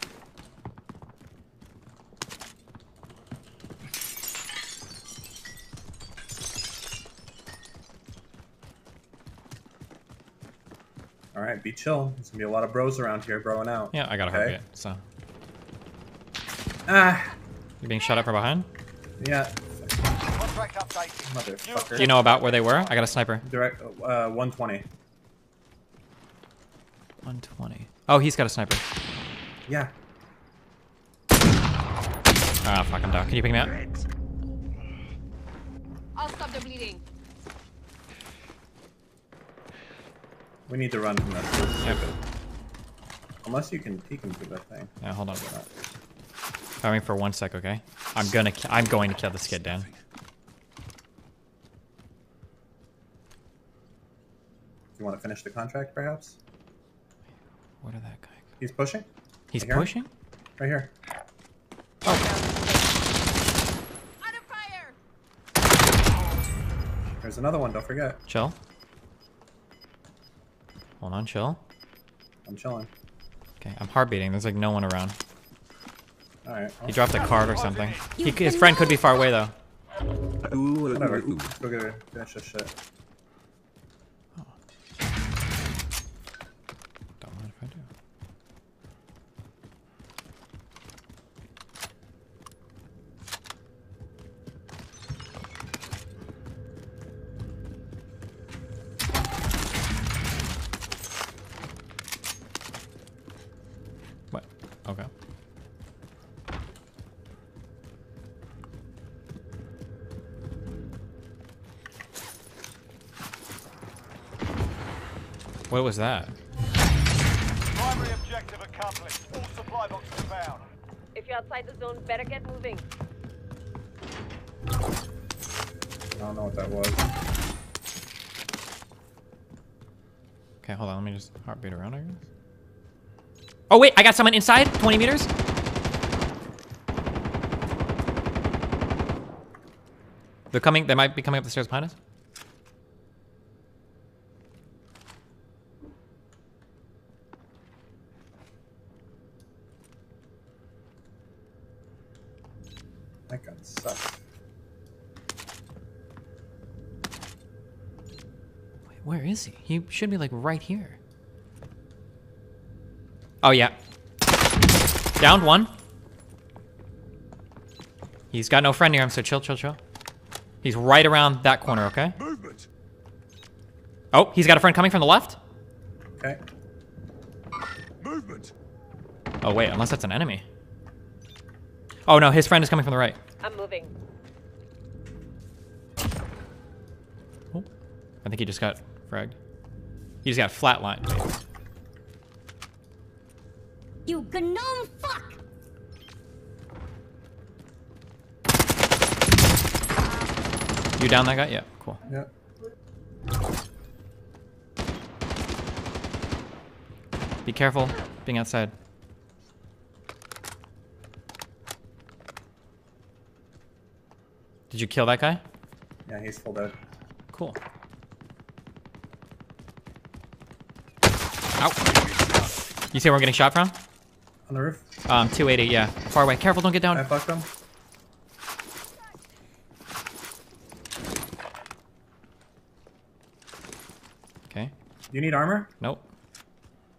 Speaker 4: All right, be chill. There's gonna be a lot of bros around here growing out.
Speaker 3: Yeah, I got a heartbeat, so.
Speaker 4: Ah.
Speaker 3: You being shot at from behind?
Speaker 4: Yeah.
Speaker 5: Contract updated.
Speaker 4: Motherfucker.
Speaker 3: Do you know about where they were? I got a sniper.
Speaker 4: Direct, 120.
Speaker 3: 120. Oh, he's got a sniper.
Speaker 4: Yeah.
Speaker 3: Ah, fuck, I'm down. Can you pick me up?
Speaker 11: I'll stop the bleeding.
Speaker 4: We need to run from this.
Speaker 3: Yep.
Speaker 4: Unless you can peek into that thing.
Speaker 3: Yeah, hold on. Coming for 1 sec, okay? I'm going to kill this kid, Dan.
Speaker 4: You want to finish the contract, perhaps?
Speaker 3: Where did that guy go?
Speaker 4: He's pushing.
Speaker 3: He's
Speaker 4: Right here?
Speaker 3: pushing?
Speaker 4: Right here.
Speaker 3: Oh.
Speaker 4: There's another one, don't forget.
Speaker 3: Chill. Hold on, chill.
Speaker 4: I'm chilling.
Speaker 3: Okay, I'm heart beating. There's like no one around.
Speaker 4: Alright.
Speaker 3: He dropped a card or something. His friend could be far away though.
Speaker 4: Whatever. Go get her. Finish this shit.
Speaker 3: Don't mind if I do. What? Okay. What was that?
Speaker 5: Primary objective accomplished. All supply boxes found.
Speaker 11: If you're outside the zone, better get moving.
Speaker 4: I don't know what that was.
Speaker 3: Okay, hold on. Let me just heartbeat around, I guess. Oh, wait. I got someone inside. 20 meters. They're coming. They might be coming up the stairs behind us.
Speaker 4: That gun sucks.
Speaker 3: Wait, where is he? He should be like right here. Oh, yeah. Downed one. He's got no friend near him, so chill, chill, chill. He's right around that corner, okay?
Speaker 5: Movement.
Speaker 3: Oh, he's got a friend coming from the left.
Speaker 4: Okay.
Speaker 5: Movement.
Speaker 3: Oh, wait, unless that's an enemy. Oh, no, his friend is coming from the right.
Speaker 11: I'm moving.
Speaker 3: Oh, I think he just got fragged. He just got flatlined.
Speaker 12: You gnome fuck!
Speaker 3: You down that guy? Yeah, cool.
Speaker 4: Yeah.
Speaker 3: Be careful being outside. Did you kill that guy?
Speaker 4: Yeah, he's full dead.
Speaker 3: Cool. Ow. You see where I'm getting shot from?
Speaker 4: On the roof?
Speaker 3: 280, yeah. Far away. Careful, don't get down.
Speaker 4: I fucked him.
Speaker 3: Okay.
Speaker 4: You need armor?
Speaker 3: Nope.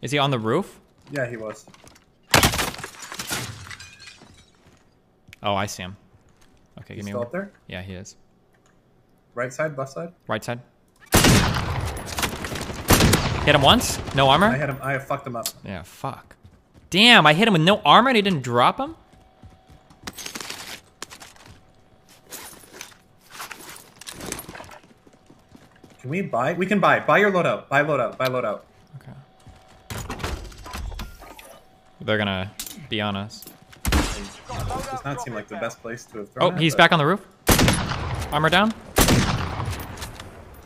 Speaker 3: Is he on the roof?
Speaker 4: Yeah, he was.
Speaker 3: Oh, I see him. Okay,
Speaker 4: He's
Speaker 3: give me
Speaker 4: still
Speaker 3: one.
Speaker 4: up there?
Speaker 3: Yeah, he is.
Speaker 4: Right side, left side?
Speaker 3: Right side. Hit him once? No armor?
Speaker 4: I hit him. I fucked him up.
Speaker 3: Yeah, fuck. Damn, I hit him with no armor and he didn't drop him?
Speaker 4: Can we buy? We can buy. Buy your loadout. Buy loadout. Buy loadout.
Speaker 3: Okay. They're gonna be on us.
Speaker 4: Does not seem like the best place to have thrown
Speaker 3: Oh,
Speaker 4: it,
Speaker 3: he's
Speaker 4: but-
Speaker 3: back on the roof. Armor down.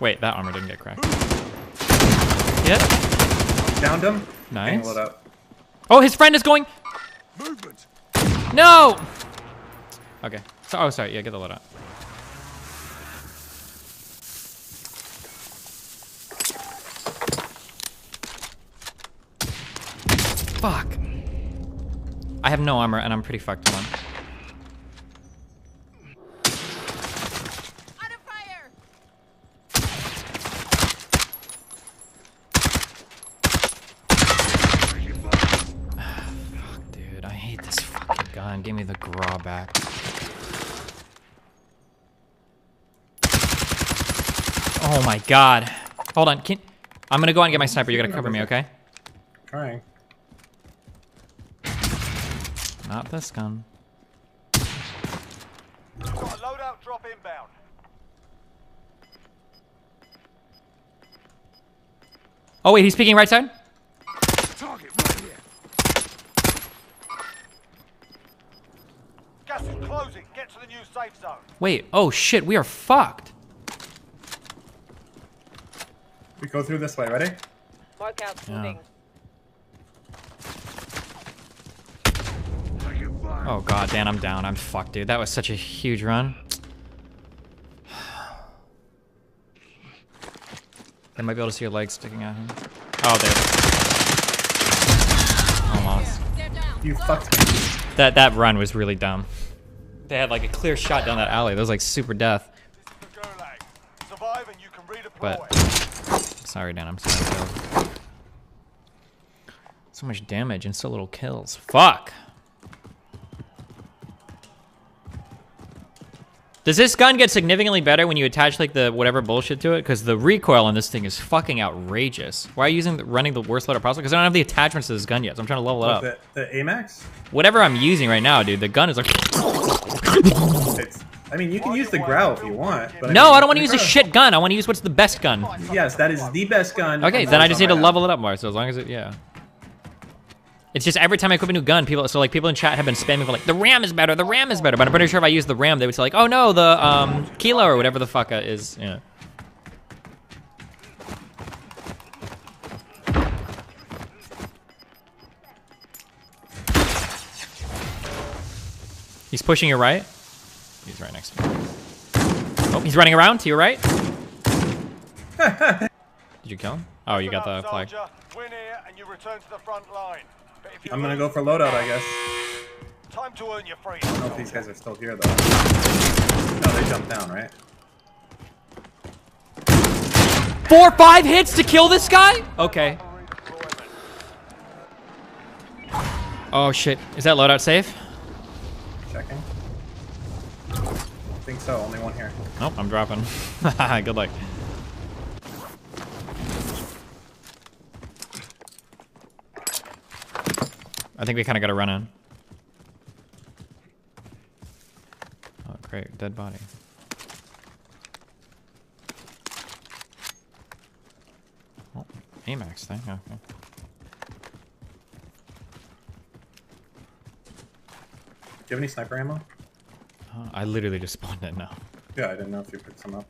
Speaker 3: Wait, that armor didn't get cracked. Hit.
Speaker 4: Downed him.
Speaker 3: Nice.
Speaker 4: Getting loadout.
Speaker 3: Oh, his friend is going.
Speaker 5: Movement.
Speaker 3: No. Okay. So, oh, sorry. Yeah, get the loadout. Fuck. I have no armor and I'm pretty fucked. Hold on. Fuck, dude. I hate this fucking gun. Give me the graw back. Oh my god. Hold on. I'm gonna go out and get my sniper. You gotta cover me, okay?
Speaker 4: Trying.
Speaker 3: Not this gun.
Speaker 5: Got a loadout drop inbound.
Speaker 3: Oh wait, he's peeking right side?
Speaker 5: Target right here. Gas is closing. Get to the new safe zone.
Speaker 3: Wait, oh shit, we are fucked.
Speaker 4: We go through this way. Ready?
Speaker 11: Mark out.
Speaker 3: Yeah.
Speaker 11: Moving.
Speaker 3: Oh god, Dan, I'm down. I'm fucked, dude. That was such a huge run. They might be able to see your legs sticking out here. Oh, there. Almost.
Speaker 4: You fucked me.
Speaker 3: That run was really dumb. They had like a clear shot down that alley. That was like super death. But sorry, Dan. I'm sorry. So much damage and so little kills. Fuck. Does this gun get significantly better when you attach like the whatever bullshit to it? Because the recoil on this thing is fucking outrageous. Why are you running the worst loader possible? Because I don't have the attachments to this gun yet, so I'm trying to level it up.
Speaker 4: The AMAX?
Speaker 3: Whatever I'm using right now, dude, the gun is like...
Speaker 4: I mean, you can use the Growl if you want. But
Speaker 3: no, I don't want to use a shit gun. I want to use what's the best gun.
Speaker 4: Yes, that is the best gun.
Speaker 3: Okay, then I just need to level it up more, so as long as it... Yeah. It's just every time I equip a new gun, people in chat have been spamming for like, the RAM is better, the RAM is better. But I'm pretty sure if I use the RAM, they would say like, oh no, the Kilo or whatever the fuck is, yeah. He's pushing your right. He's right next to me. Oh, he's running around to your right. Did you kill him? Oh, you got the flag.
Speaker 5: Win here and you return to the front line.
Speaker 4: I'm gonna go for loadout, I guess.
Speaker 5: Time to earn your freedom.
Speaker 4: I don't know if these guys are still here though. No, they jumped down, right?
Speaker 3: 4 or 5 hits to kill this guy? Okay. Oh shit. Is that loadout safe?
Speaker 4: Checking. I think so, only one here.
Speaker 3: Nope, I'm dropping. Good luck. I think we kind of got to run in. Oh, great. Dead body. Oh, AMAX thing. Okay.
Speaker 4: Do you have any sniper ammo?
Speaker 3: I literally just spawned it now.
Speaker 4: Yeah, I didn't know if you picked some up.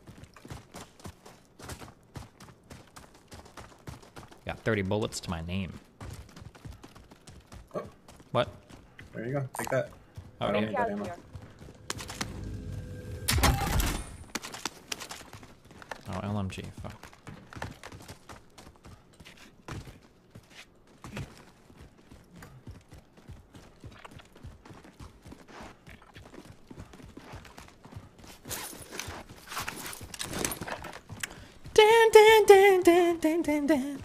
Speaker 3: Got 30 bullets to my name.
Speaker 4: Oh.
Speaker 3: What?
Speaker 4: There you go. Take that.
Speaker 3: Oh,
Speaker 4: I don't
Speaker 3: yeah.
Speaker 4: need that ammo.
Speaker 3: Oh, LMG. Fuck. Dan.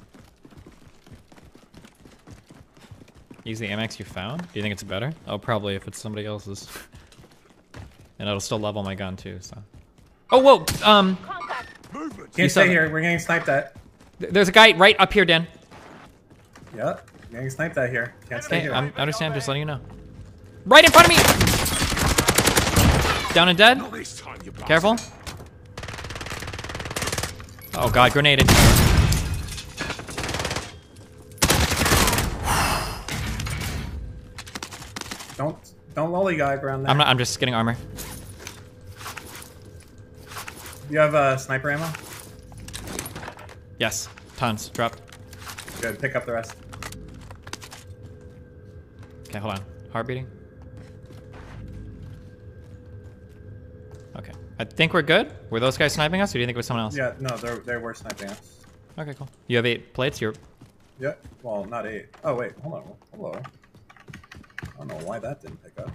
Speaker 3: Use the Amex you found? Do you think it's better? Oh, probably if it's somebody else's. And it'll still level my gun too, so. Oh, whoa!
Speaker 4: Can't stay here. We're getting sniped at.
Speaker 3: There's a guy right up here, Dan.
Speaker 4: Yep. Getting sniped at here. Can't stay here.
Speaker 3: I understand, just letting you know. Right in front of me! Down and dead. Careful. Oh god, grenaded.
Speaker 4: Don't lollygag around there.
Speaker 3: I'm just getting armor.
Speaker 4: You have sniper ammo?
Speaker 3: Yes. Tons. Dropped.
Speaker 4: Good. Pick up the rest.
Speaker 3: Okay, hold on. Heart beating. Okay. I think we're good. Were those guys sniping us, or do you think it was someone else?
Speaker 4: Yeah, no, they were sniping us.
Speaker 3: Okay, cool. You have 8 plates? You're...
Speaker 4: Yeah. Well, not 8. Oh, wait. Hold on. Hello. I don't know why that didn't pick up.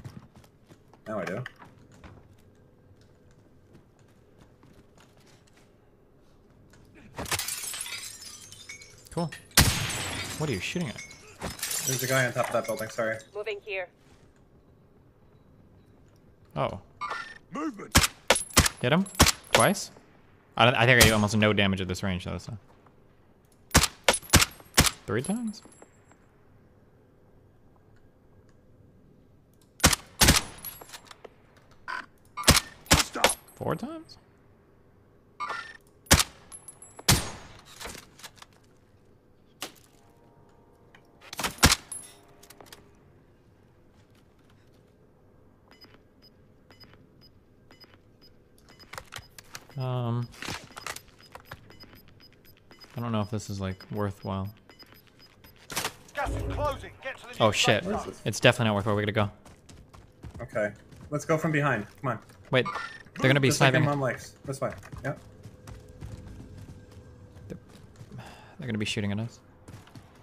Speaker 4: Now I do.
Speaker 3: Cool. What are you shooting at?
Speaker 4: There's a guy on top of that building, sorry.
Speaker 11: Moving here.
Speaker 3: Oh. Movement. Hit him? Twice? I think I did almost no damage at this range, though, so. 3 times?
Speaker 5: Stop.
Speaker 3: 4 times? I don't know if this is like worthwhile.
Speaker 5: Gas is closing. Get to the
Speaker 3: Oh shit. It's definitely not worthwhile. We gotta go.
Speaker 4: Okay. Let's go from behind. Come on.
Speaker 3: Wait. They're gonna be
Speaker 4: Just like
Speaker 3: sniping.
Speaker 4: them on legs. This way. Yep.
Speaker 3: They're gonna be shooting at us.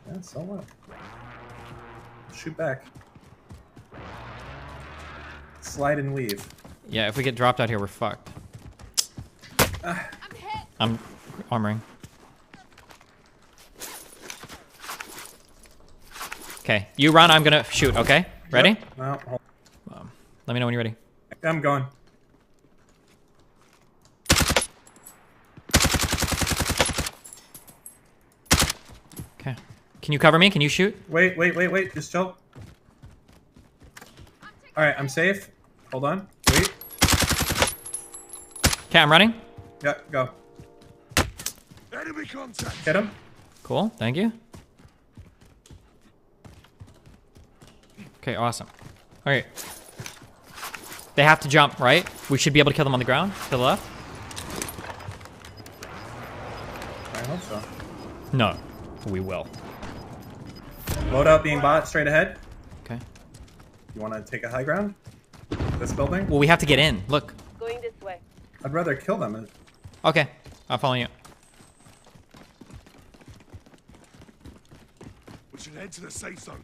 Speaker 4: Yeah, so what? Shoot back. Slide and weave.
Speaker 3: Yeah, if we get dropped out here, we're fucked. I'm armoring. Okay, you run, I'm gonna shoot, okay? Ready?
Speaker 4: Yep. No,
Speaker 3: let me know when you're ready.
Speaker 4: I'm going.
Speaker 3: Okay. Can you cover me? Can you shoot?
Speaker 4: Wait. Just chill. Alright, I'm safe. Hold on. Wait.
Speaker 3: Okay, I'm running.
Speaker 4: Yeah, go.
Speaker 5: Enemy contact.
Speaker 4: Hit him.
Speaker 3: Cool, thank you. Okay, awesome. Alright. They have to jump, right? We should be able to kill them on the ground, to the left.
Speaker 4: I hope so.
Speaker 3: No, we will.
Speaker 4: Loadout being bought straight ahead.
Speaker 3: Okay.
Speaker 4: You want to take a high ground? This building?
Speaker 3: Well, we have to get in. Look.
Speaker 11: Going this way.
Speaker 4: I'd rather kill them.
Speaker 3: Okay, I'll follow you.
Speaker 5: We should head to the safe zone.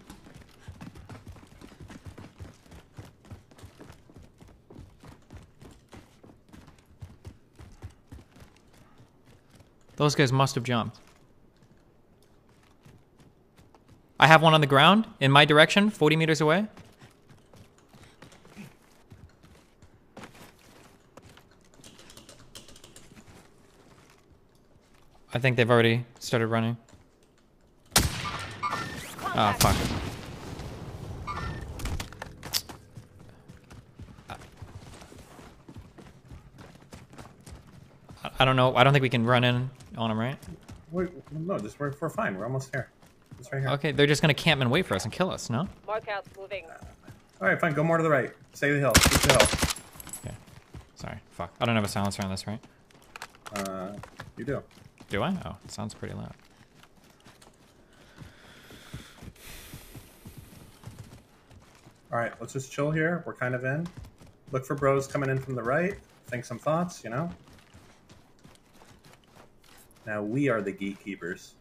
Speaker 3: Those guys must have jumped. I have one on the ground in my direction, 40 meters away. I think they've already started running. Oh, fuck. I don't know. I don't think we can run in on them, right?
Speaker 4: Wait, no, we're fine. We're almost here. It's right here.
Speaker 3: Okay, they're just gonna camp and wait for us and kill us, no?
Speaker 11: Mark out, moving.
Speaker 4: Alright, fine. Go more to the right. Stay the hill. Keep the hill.
Speaker 3: Okay. Sorry. Fuck. I don't have a silencer on this, right?
Speaker 4: You do.
Speaker 3: Do I? Oh, it sounds pretty loud.
Speaker 4: Alright, let's just chill here. We're kind of in. Look for bros coming in from the right. Think some thoughts, you know? Now we are the gatekeepers.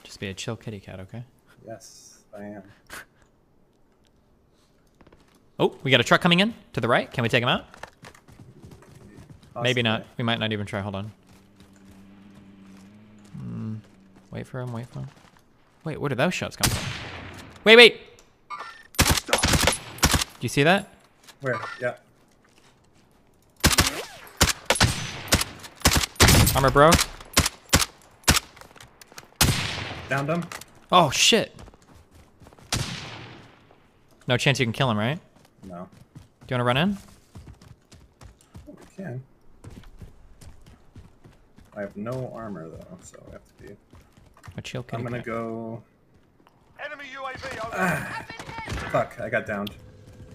Speaker 3: Just be a chill kitty cat, okay?
Speaker 4: Yes, I am.
Speaker 3: Oh, we got a truck coming in to the right. Can we take him out?
Speaker 4: Possibly.
Speaker 3: Maybe not. We might not even try. Hold on. Wait for him. Wait for him. Wait, where did those shots come from? Wait, wait! Do you see that?
Speaker 4: Where? Yeah.
Speaker 3: Armor bro.
Speaker 4: Downed him.
Speaker 3: Oh, shit. No chance you can kill him, right?
Speaker 4: No.
Speaker 3: Do you want to run in?
Speaker 4: We can. I have no armor though, so I have to be.
Speaker 3: A chill kitty
Speaker 4: I'm gonna
Speaker 3: cat.
Speaker 4: go.
Speaker 5: Enemy UAV over.
Speaker 4: Fuck! I got downed.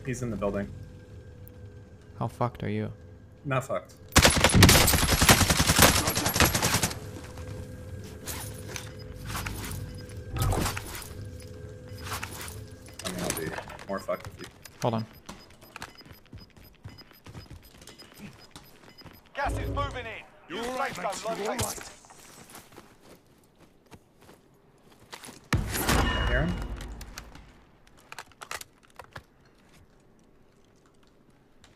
Speaker 4: He's in the building.
Speaker 3: How fucked are you?
Speaker 4: Not fucked. I mean, I'll be more fucked if we...
Speaker 3: Hold on.
Speaker 5: Gas is moving in. You right, mate. You're all right.
Speaker 4: Hear him?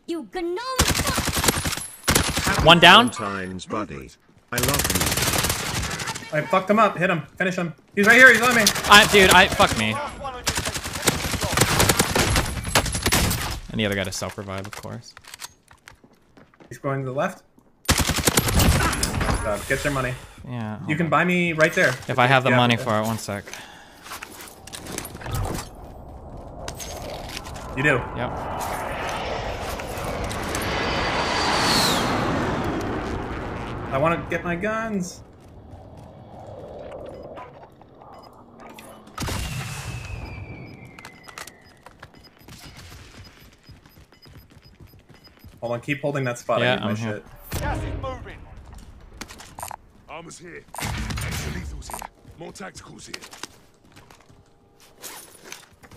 Speaker 12: You gnome!
Speaker 3: One down.
Speaker 2: Valentine's buddy. I love you.
Speaker 4: I fucked him up. Hit him. Finish him. He's right here. He's on me.
Speaker 3: Dude, fuck me. And the other guy to self-revive, of course.
Speaker 4: He's going to the left. Get your money.
Speaker 3: Yeah.
Speaker 4: You can buy me right there.
Speaker 3: If I have the money for it, 1 sec.
Speaker 4: You do?
Speaker 3: Yep.
Speaker 4: I want to get my guns. Hold on, keep holding that spot.
Speaker 3: Yeah,
Speaker 4: I need my
Speaker 3: I'm here.
Speaker 4: shit.
Speaker 5: Gas is moving. Armor's here. Extra lethals here. More tacticals here.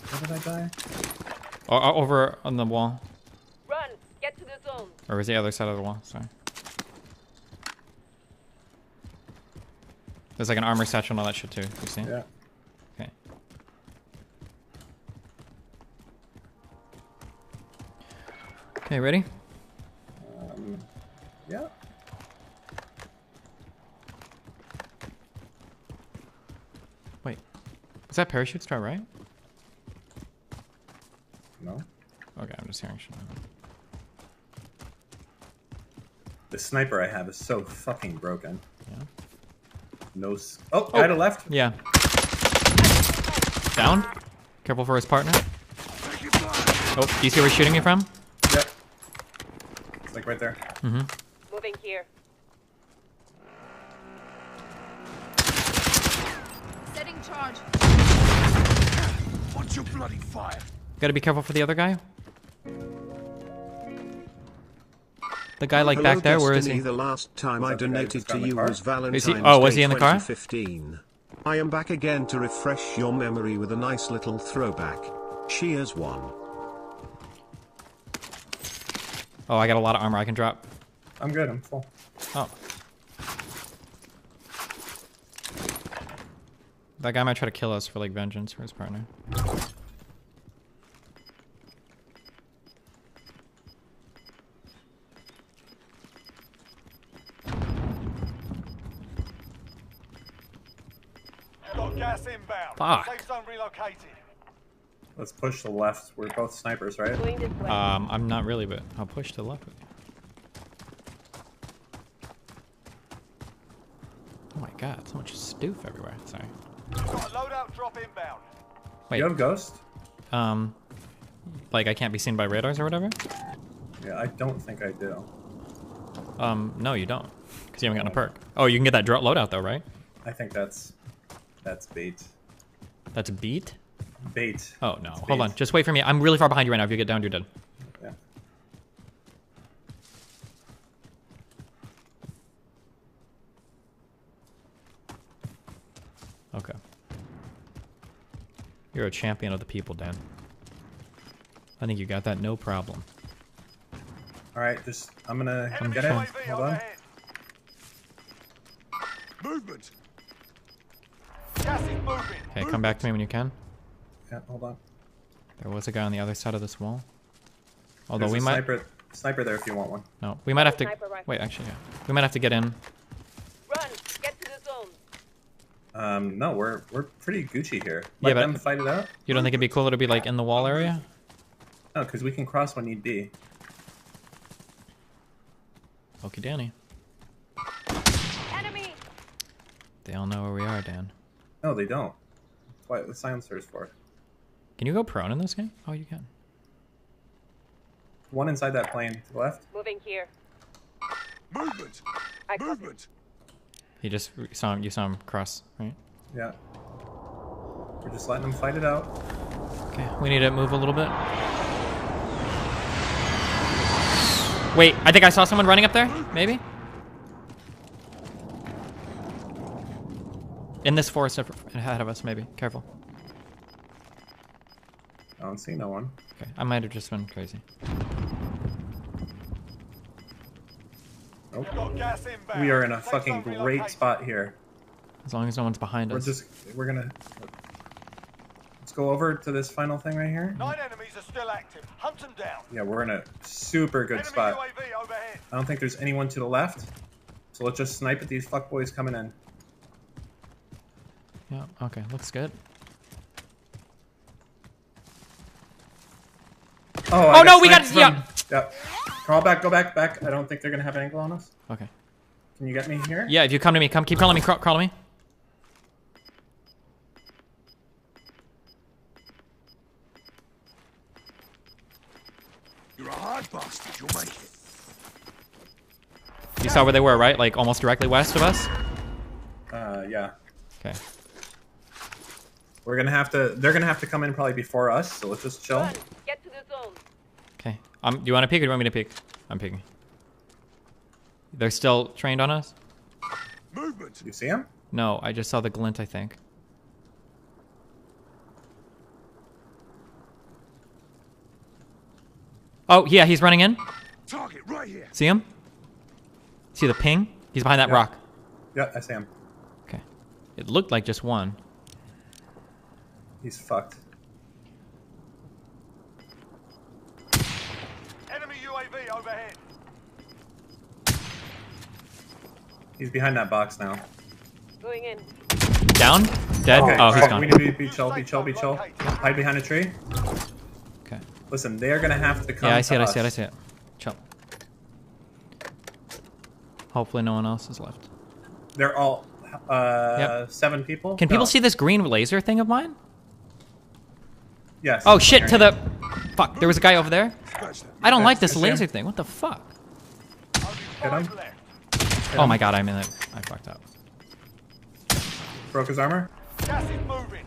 Speaker 4: Where did I die?
Speaker 3: Over on the wall.
Speaker 11: Run! Get to the zone.
Speaker 3: Or was the other side of the wall? Sorry. There's like an armor satchel and all that shit too. You see?
Speaker 4: Yeah.
Speaker 3: Okay. Okay, ready?
Speaker 4: Yeah.
Speaker 3: Wait. Is that parachute start right?
Speaker 4: No.
Speaker 3: Okay, I'm just hearing shit.
Speaker 4: The sniper I have is so fucking broken.
Speaker 3: Yeah.
Speaker 4: No. Oh, guy to left.
Speaker 3: Yeah. Down. Careful for his partner. Oh, do you see where he's shooting you from?
Speaker 4: Yep. It's like right there.
Speaker 3: Mm-hmm.
Speaker 11: Moving here.
Speaker 13: Setting charge.
Speaker 5: Watch your bloody fire.
Speaker 3: Gotta be careful for the other guy. The guy like
Speaker 2: Hello,
Speaker 3: back there, where is
Speaker 2: Destiny.
Speaker 3: he?
Speaker 2: The last time I donated to you was Valentine's
Speaker 3: Oh, was
Speaker 2: Day
Speaker 3: he in the car?
Speaker 2: 2015. I am back again to refresh your memory with a nice little throwback. Cheers, one.
Speaker 3: Oh, I got a lot of armor I can drop.
Speaker 4: I'm good. I'm full.
Speaker 3: Oh. That guy might try to kill us for like vengeance for his partner.
Speaker 5: Got gas inbound.
Speaker 3: Fuck.
Speaker 5: Safe zone relocated.
Speaker 4: Let's push the left. We're both snipers, right?
Speaker 3: I'm not really, but I'll push to the left with you. Oh my god, so much stoof everywhere. Sorry.
Speaker 5: Got a loadout drop inbound.
Speaker 3: Wait.
Speaker 4: You have Ghost?
Speaker 3: Like I can't be seen by radars or whatever?
Speaker 4: Yeah, I don't think I do.
Speaker 3: No, you don't. Because you haven't gotten a perk. Oh, you can get that loadout though, right?
Speaker 4: I think that's bait.
Speaker 3: That's beat?
Speaker 4: Bait.
Speaker 3: Oh, no.
Speaker 4: It's
Speaker 3: Hold
Speaker 4: bait.
Speaker 3: on. Just wait for me. I'm really far behind you right now. If you get down, you're dead.
Speaker 4: Yeah.
Speaker 3: Okay. You're a champion of the people, Dan. I think you got that no problem.
Speaker 4: Alright, I'm gonna get
Speaker 3: trying.
Speaker 4: it. Hold on.
Speaker 5: Movement. Gas is moving.
Speaker 3: Okay, come back to me when you can.
Speaker 4: Yeah, hold on.
Speaker 3: There was a guy on the other side of this wall. Although
Speaker 4: There's
Speaker 3: we
Speaker 4: a
Speaker 3: might...
Speaker 4: sniper there if you want one.
Speaker 3: No, we might have to...
Speaker 11: Sniper rifle.
Speaker 3: Wait, actually, yeah. We might have to get in.
Speaker 11: Run! Get to the zone.
Speaker 4: No, we're pretty Gucci here.
Speaker 3: Yeah,
Speaker 4: Let
Speaker 3: but-
Speaker 4: them fight it out.
Speaker 3: You don't think it'd be cooler to be, like, in the wall area?
Speaker 4: No, because we can cross when need be.
Speaker 3: Okie Danny.
Speaker 11: Enemy!
Speaker 3: They all know where we are, Dan.
Speaker 4: No, they don't. That's why the silencer is for.
Speaker 3: Can you go prone in this game? Oh, you can.
Speaker 4: One inside that plane to the left.
Speaker 11: Moving here.
Speaker 5: Movement. Movement.
Speaker 3: He just saw him. You saw him cross, right?
Speaker 4: Yeah. We're just letting them fight it out.
Speaker 3: Okay, we need to move a little bit. Wait, I think I saw someone running up there. Maybe? In this forest ahead of us, maybe. Careful.
Speaker 4: I don't see no one.
Speaker 3: Okay, I might have just been crazy.
Speaker 4: Nope.
Speaker 5: Got gas inbound.
Speaker 4: We are in a
Speaker 5: Safe
Speaker 4: fucking
Speaker 5: zone
Speaker 4: great
Speaker 5: relocated.
Speaker 4: spot here.
Speaker 3: As long as no one's behind us.
Speaker 4: We're gonna... Let's go over to this final thing right here.
Speaker 5: 9 enemies are still active. Hunt them down.
Speaker 4: Yeah, we're in a super good
Speaker 5: Enemy
Speaker 4: spot.
Speaker 5: UAV overhead.
Speaker 4: I don't think there's anyone to the left. So let's just snipe at these fuckboys coming in.
Speaker 3: Yeah, okay, looks good.
Speaker 4: Oh
Speaker 3: no, we got...
Speaker 4: sniped
Speaker 3: Yeah.
Speaker 4: Yep. Crawl back, go back. I don't think they're gonna have an angle on us.
Speaker 3: Okay.
Speaker 4: Can you get me here?
Speaker 3: Yeah, if you come to me, keep calling me, crawl me.
Speaker 5: You're a hard bastard. You'll make it.
Speaker 3: You saw where they were, right? Like almost directly west of us?
Speaker 4: Yeah.
Speaker 3: Okay.
Speaker 4: They're gonna have to come in probably before us, so let's just chill.
Speaker 11: Run! Get to the zone.
Speaker 3: Okay. Do you want to peek or do you want me to peek? I'm peeking. They're still trained on us?
Speaker 5: Movement.
Speaker 4: You see him?
Speaker 3: No, I just saw the glint, I think. Oh, yeah, he's running in.
Speaker 5: Target right here.
Speaker 3: See him? See the ping? He's behind that rock.
Speaker 4: Yeah, I see him.
Speaker 3: Okay. It looked like just one.
Speaker 4: He's fucked.
Speaker 5: Enemy UAV overhead.
Speaker 4: He's behind that box now.
Speaker 11: Going in.
Speaker 3: Down? Dead?
Speaker 4: Okay,
Speaker 3: Oh, he's
Speaker 4: alright,
Speaker 3: gone.
Speaker 4: we need to be chill, be chill, be chill. Hide behind a tree.
Speaker 3: Okay.
Speaker 4: Listen, they are gonna have to come.
Speaker 3: Yeah, I see it, I
Speaker 4: to
Speaker 3: see it, I
Speaker 4: us.
Speaker 3: see it. Chill. Hopefully no one else is left.
Speaker 4: They're all 7 people.
Speaker 3: Can people see this green laser thing of mine?
Speaker 4: Yes.
Speaker 3: Oh shit, to the... Fuck, there was a guy over there? I don't like this
Speaker 4: I see
Speaker 3: laser
Speaker 4: him.
Speaker 3: thing, what the fuck?
Speaker 4: Get him.
Speaker 3: Oh my god, I fucked up.
Speaker 4: Broke his armor.
Speaker 5: Gas is moving.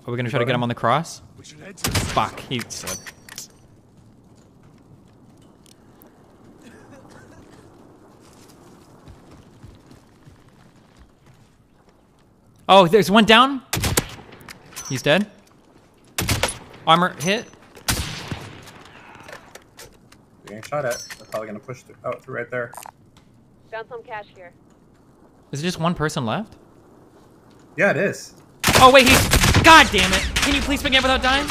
Speaker 3: Are we gonna try to get him on the cross?
Speaker 5: We should head to the
Speaker 3: Fuck, he said. Oh, there's one down. He's dead. Armor hit.
Speaker 4: You're getting shot at. They're probably gonna push out through right there.
Speaker 11: Found some cash here.
Speaker 3: Is it just one person left?
Speaker 4: Yeah, it is.
Speaker 3: Oh wait, he's... God damn it! Can you please pick me up without dying?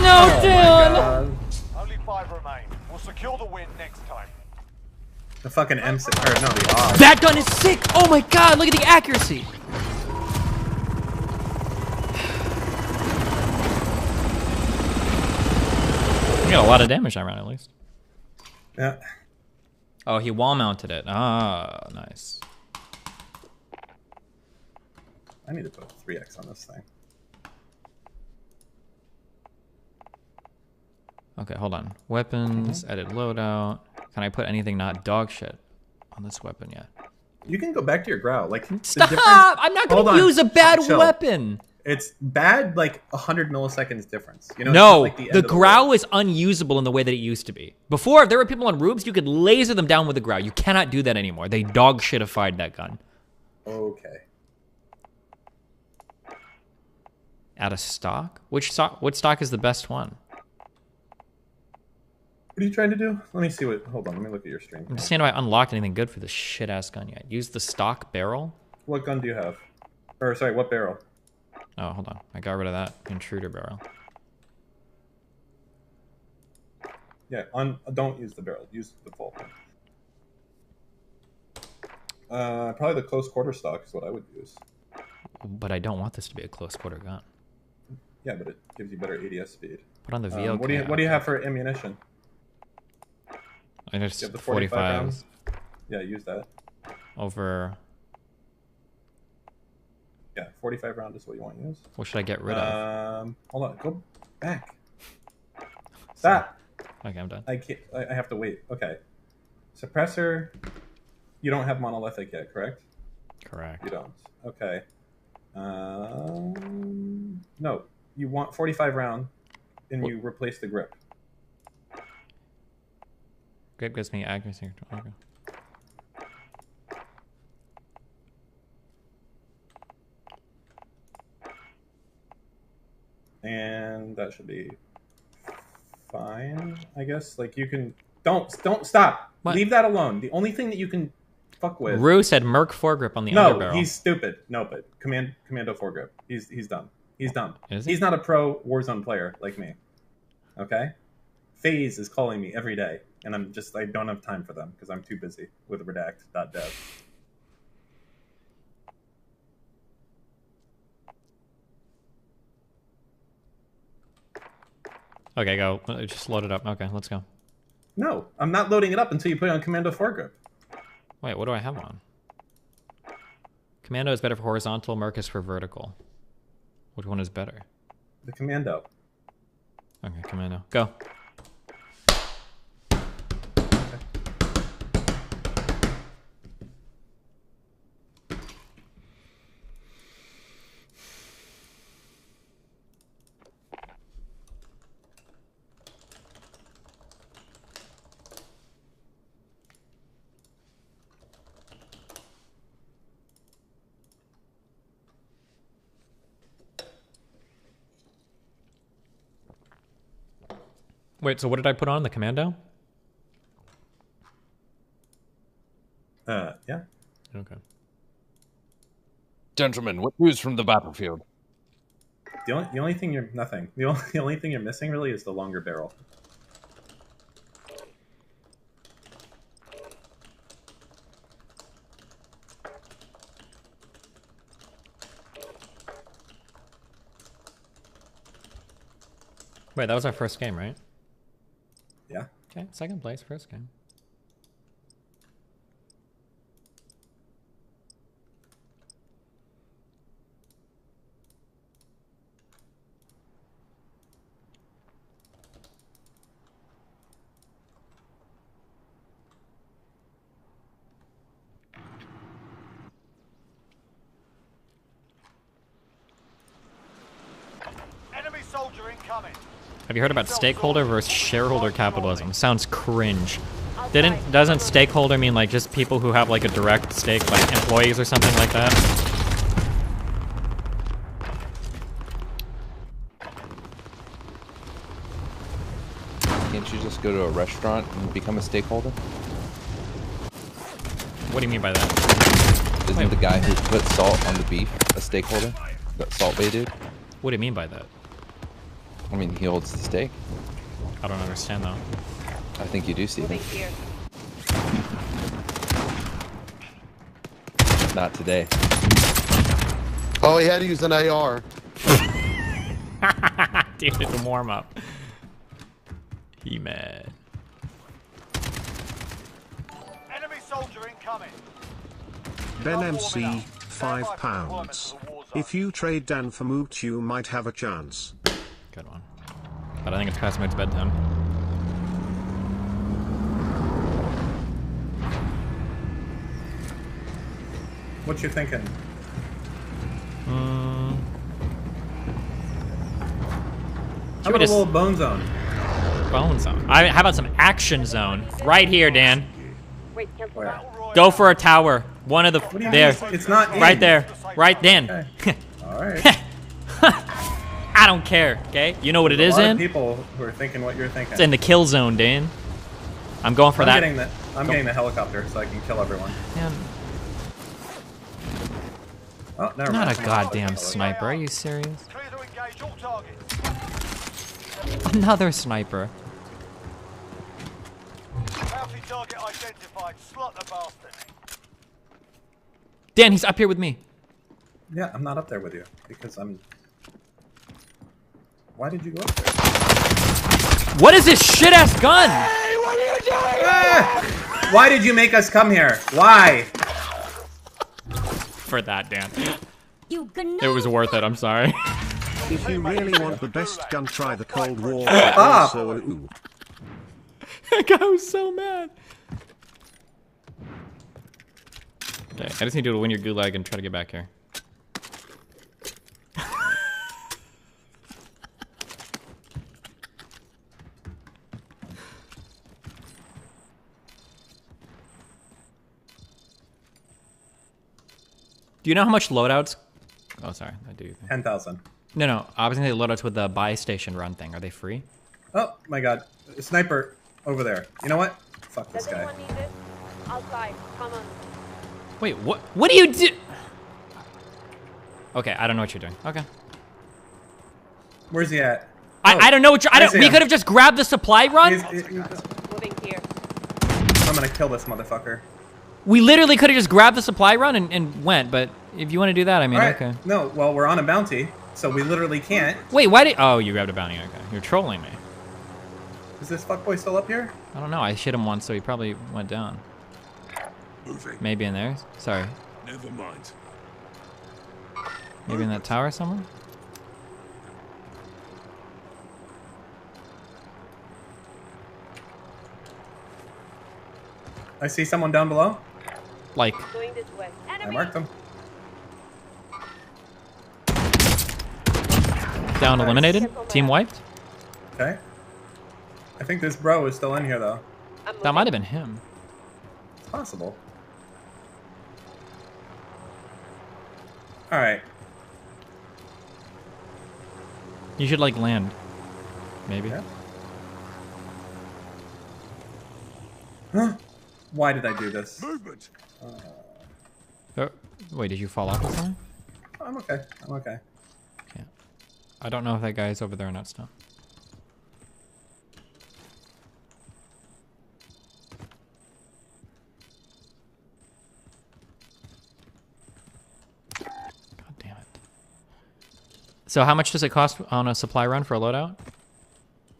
Speaker 3: No,
Speaker 4: Oh my
Speaker 3: Dan!
Speaker 4: God.
Speaker 5: Only 5 remain. We'll secure the win next time.
Speaker 4: The fucking M6, or no, the AUG.
Speaker 3: That gun is sick! Oh my god, look at the accuracy! You got a lot of damage that round, at least.
Speaker 4: Yeah.
Speaker 3: Oh, he wall mounted it. Ah, nice.
Speaker 4: I need to put a 3x on this thing.
Speaker 3: Okay, hold on. Weapons, edit loadout. Can I put anything not dog shit on this weapon yet?
Speaker 4: You can go back to your growl. Like,
Speaker 3: Stop! I'm not gonna use a bad weapon!
Speaker 4: It's bad, like 100 milliseconds difference. You know, it's
Speaker 3: No,
Speaker 4: not like the end
Speaker 3: the
Speaker 4: of
Speaker 3: growl is unusable in the way that it used to be. Before, if there were people on roofs, you could laser them down with the growl. You cannot do that anymore. They dog shitified that gun.
Speaker 4: Okay.
Speaker 3: Out of stock? What stock is the best one?
Speaker 4: What are you trying to do? Let me see what. Hold on, let me look at your stream.
Speaker 3: I'm just saying, if I unlocked anything good for this shit ass gun yet. Use the stock barrel.
Speaker 4: What gun do you have? Or sorry, what barrel?
Speaker 3: Oh, hold on. I got rid of that intruder barrel.
Speaker 4: Yeah, don't use the barrel. Use the full. Probably the close quarter stock is what I would use.
Speaker 3: But I don't want this to be a close quarter gun.
Speaker 4: Yeah, but it gives you better ADS speed.
Speaker 3: Put on the VLK.
Speaker 4: What do you have for ammunition?
Speaker 3: I just
Speaker 4: You have the
Speaker 3: 45
Speaker 4: rounds? Yeah, use that.
Speaker 3: Over.
Speaker 4: Yeah, 45 round is what you want to use.
Speaker 3: What should I get rid of?
Speaker 4: Hold on, go back. Stop.
Speaker 3: Okay, I'm done.
Speaker 4: I can't. I have to wait. Okay. Suppressor. You don't have monolithic yet, correct?
Speaker 3: Correct.
Speaker 4: You don't. Okay. No, you want 45 round, and you replace the grip.
Speaker 3: Grip gives me accuracy. Okay.
Speaker 4: And that should be fine, I guess. Like you can don't stop.
Speaker 3: What?
Speaker 4: Leave that alone. The only thing that you can fuck with.
Speaker 3: Rue said Merc foregrip on the
Speaker 4: No,
Speaker 3: underbarrel.
Speaker 4: he's stupid. No, but Commando foregrip. He's dumb. He's dumb.
Speaker 3: Is he?
Speaker 4: He's not a pro Warzone player like me. Okay? FaZe is calling me every day, and I don't have time for them because I'm too busy with redact.dev.
Speaker 3: Okay, go. Just load it up. Okay, let's go.
Speaker 4: No, I'm not loading it up until you put it on Commando foregrip.
Speaker 3: Wait, what do I have on? Commando is better for horizontal, Merc is for vertical. Which one is better?
Speaker 4: The Commando.
Speaker 3: Okay, Commando. Go. Wait, so what did I put on? The commando?
Speaker 4: Yeah.
Speaker 3: Okay.
Speaker 6: Gentlemen, what news from the battlefield?
Speaker 4: The only thing you're nothing. The only thing you're missing really is the longer barrel.
Speaker 3: Wait, that was our first game, right?
Speaker 4: Yeah.
Speaker 3: Okay, second place, first game.
Speaker 5: Enemy soldier incoming.
Speaker 3: Have you heard about stakeholder versus shareholder capitalism? Sounds cringe. Doesn't stakeholder mean like just people who have like a direct stake, like employees or something like that?
Speaker 6: Can't you just go to a restaurant and become a stakeholder?
Speaker 3: What do you mean by that?
Speaker 6: Isn't the guy who put salt on the beef a stakeholder? That Salt Bay dude?
Speaker 3: What do you mean by that?
Speaker 6: I mean, he holds the stake.
Speaker 3: I don't understand though.
Speaker 6: I think you do, Steven. Not today.
Speaker 21: Oh, he had to use an AR.
Speaker 3: Dude, it's a warm up. He mad.
Speaker 5: Enemy soldier incoming.
Speaker 2: Ben MC, £5. If you trade Dan for Moot, you might have a chance.
Speaker 3: Good one. But I think it's past Moot's bedtime.
Speaker 4: What you thinking?
Speaker 3: Hmm.
Speaker 4: How about a little bone zone?
Speaker 3: Bone zone. How about some action zone? Right here, Dan.
Speaker 11: Wait, cancel that.
Speaker 3: Go for a tower. One of the there.
Speaker 4: It's not
Speaker 3: right
Speaker 4: in.
Speaker 3: there. Right then.
Speaker 4: Okay. All right.
Speaker 3: I don't care. Okay. You know what it is
Speaker 4: a lot
Speaker 3: in?
Speaker 4: of people who are thinking what you're thinking.
Speaker 3: It's in the kill zone, Dan. I'm going for that.
Speaker 4: I'm getting the helicopter so I can kill everyone.
Speaker 3: Man.
Speaker 4: Oh, never
Speaker 3: Not
Speaker 4: mind.
Speaker 3: a goddamn sniper. Are you serious? Another sniper.
Speaker 5: Bounty target identified. Slot the bastard.
Speaker 3: Dan, he's up here with me.
Speaker 4: Yeah, I'm not up there with you because I'm. Why did you go up there?
Speaker 3: What is this shit ass gun?
Speaker 5: Hey, what are you doing?
Speaker 4: Why did you make us come here? Why?
Speaker 3: For that, Dan. It was worth it. I'm sorry.
Speaker 2: If you really want the best gun, try the Cold War.
Speaker 4: Ah.
Speaker 3: That guy was so mad. Okay, I just need to win your gulag and try to get back here. Do you know how much loadouts? Oh, sorry, I do.
Speaker 4: 10,000.
Speaker 3: No, I was gonna say loadouts with the buy station run thing. Are they free?
Speaker 4: Oh my God, a sniper over there. You know what? Fuck this
Speaker 11: Does
Speaker 4: guy.
Speaker 11: anyone need this? Outside. Come on.
Speaker 3: Wait, what? What do you do? Okay, I don't know what you're doing. Okay.
Speaker 4: Where's he at?
Speaker 3: I don't know what you're. We could have just grabbed the supply run.
Speaker 11: Moving here.
Speaker 4: I'm gonna kill this motherfucker.
Speaker 3: We literally could have just grabbed the supply run and went, but if you want to do that, I mean,
Speaker 4: All right.
Speaker 3: okay.
Speaker 4: No, well, we're on a bounty, so we literally can't.
Speaker 3: Wait, why did? Oh, you grabbed a bounty. Okay, you're trolling me.
Speaker 4: Is this fuckboy still up here?
Speaker 3: I don't know. I hit him once, so he probably went down.
Speaker 10: Moving.
Speaker 3: Maybe in there. Sorry.
Speaker 10: Never mind.
Speaker 3: Maybe in that tower somewhere.
Speaker 4: I see someone down below.
Speaker 3: Like.
Speaker 11: Going this way.
Speaker 4: I marked them.
Speaker 3: Down, eliminated. Team wiped.
Speaker 4: Okay. I think this bro is still in here though.
Speaker 3: That might have been him.
Speaker 4: It's possible. All right.
Speaker 3: You should like land. Maybe.
Speaker 4: Yeah. Huh? Why did I do this?
Speaker 5: Movement.
Speaker 3: Oh, wait, did you fall off or something?
Speaker 4: I'm okay. I'm okay.
Speaker 3: Okay. I don't know if that guy's over there or not still. God damn it. So how much does it cost on a supply run for a loadout?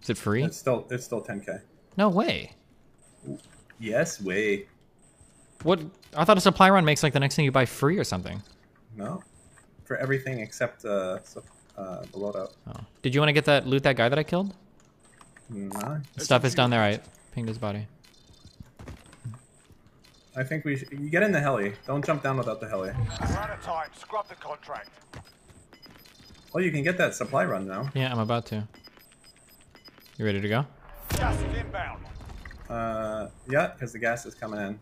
Speaker 3: Is it free?
Speaker 4: It's still 10K.
Speaker 3: No way.
Speaker 4: Yes, way.
Speaker 3: What? I thought a supply run makes like the next thing you buy free or something.
Speaker 4: No, for everything except the loadout.
Speaker 3: Oh. Did you want to get that loot that guy that I killed?
Speaker 4: No.
Speaker 3: Stuff is down there. I pinged his body.
Speaker 4: I think we should. You get in the heli. Don't jump down without the heli.
Speaker 5: We're out of time. Scrub the contract.
Speaker 4: Well, you can get that supply run now.
Speaker 3: Yeah, I'm about to. You ready to go?
Speaker 5: Gas is inbound.
Speaker 4: Yeah, because the gas is coming in.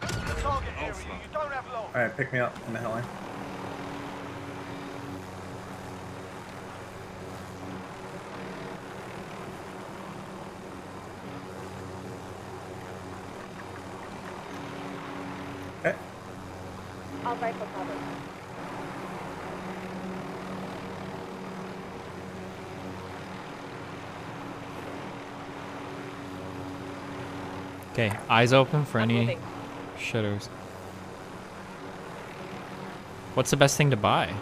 Speaker 5: Target area. You don't have long.
Speaker 4: All right, pick me up in the heli. Okay.
Speaker 11: I'll fight for cover.
Speaker 3: Okay, eyes open for any
Speaker 11: moving.
Speaker 3: shitters. What's the best thing to buy?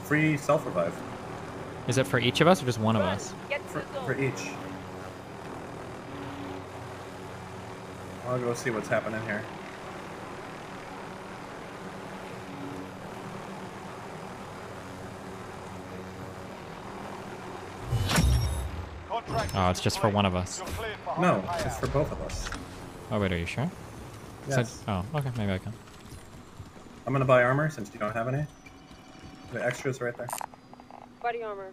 Speaker 4: Free self-revive.
Speaker 3: Is it for each of us or just one of us?
Speaker 4: For each. I'll go see what's happening here.
Speaker 3: Oh, it's just for one of us.
Speaker 4: No, it's for both of us.
Speaker 3: Oh wait, are you sure?
Speaker 4: Yes.
Speaker 3: Oh, okay, maybe I can.
Speaker 4: I'm gonna buy armor since you don't have any. The extras right there.
Speaker 11: Body armor.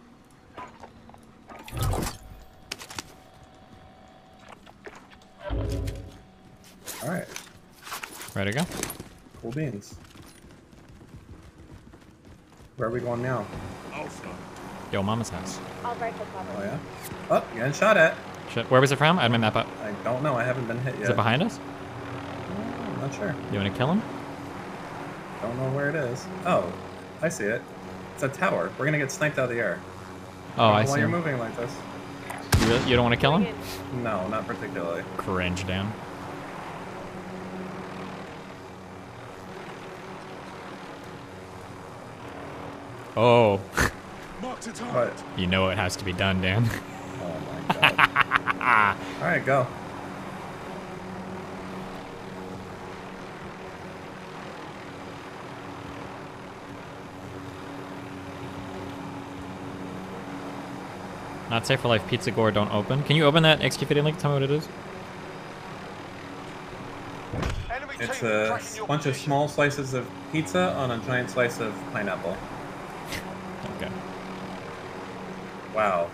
Speaker 4: All right.
Speaker 3: Ready to go?
Speaker 4: Cool beans. Where are we going now?
Speaker 3: Yo, Mama's house.
Speaker 11: I'll fight for cover.
Speaker 4: Oh yeah. Oh, you're getting shot at.
Speaker 3: Shit, where was it from? I had my map up.
Speaker 4: I don't know. I haven't been hit yet.
Speaker 3: Is it behind us?
Speaker 4: I'm not sure.
Speaker 3: You want to kill him?
Speaker 4: Don't know where it is. Oh, I see it. It's a tower. We're gonna get sniped out of the air.
Speaker 3: Oh, I see.
Speaker 4: While you're moving like this.
Speaker 3: You don't want to kill him?
Speaker 4: No, not particularly.
Speaker 3: Cringe, Dan. Oh.
Speaker 4: What?
Speaker 3: You know it has to be done, Dan.
Speaker 4: Oh my god. Alright, go.
Speaker 3: Not safe for life. Pizza Gore don't open. Can you open that XQ50 link? Tell me what it is.
Speaker 4: It's a bunch of small slices of pizza on a giant slice of pineapple.
Speaker 3: Okay.
Speaker 4: Wow.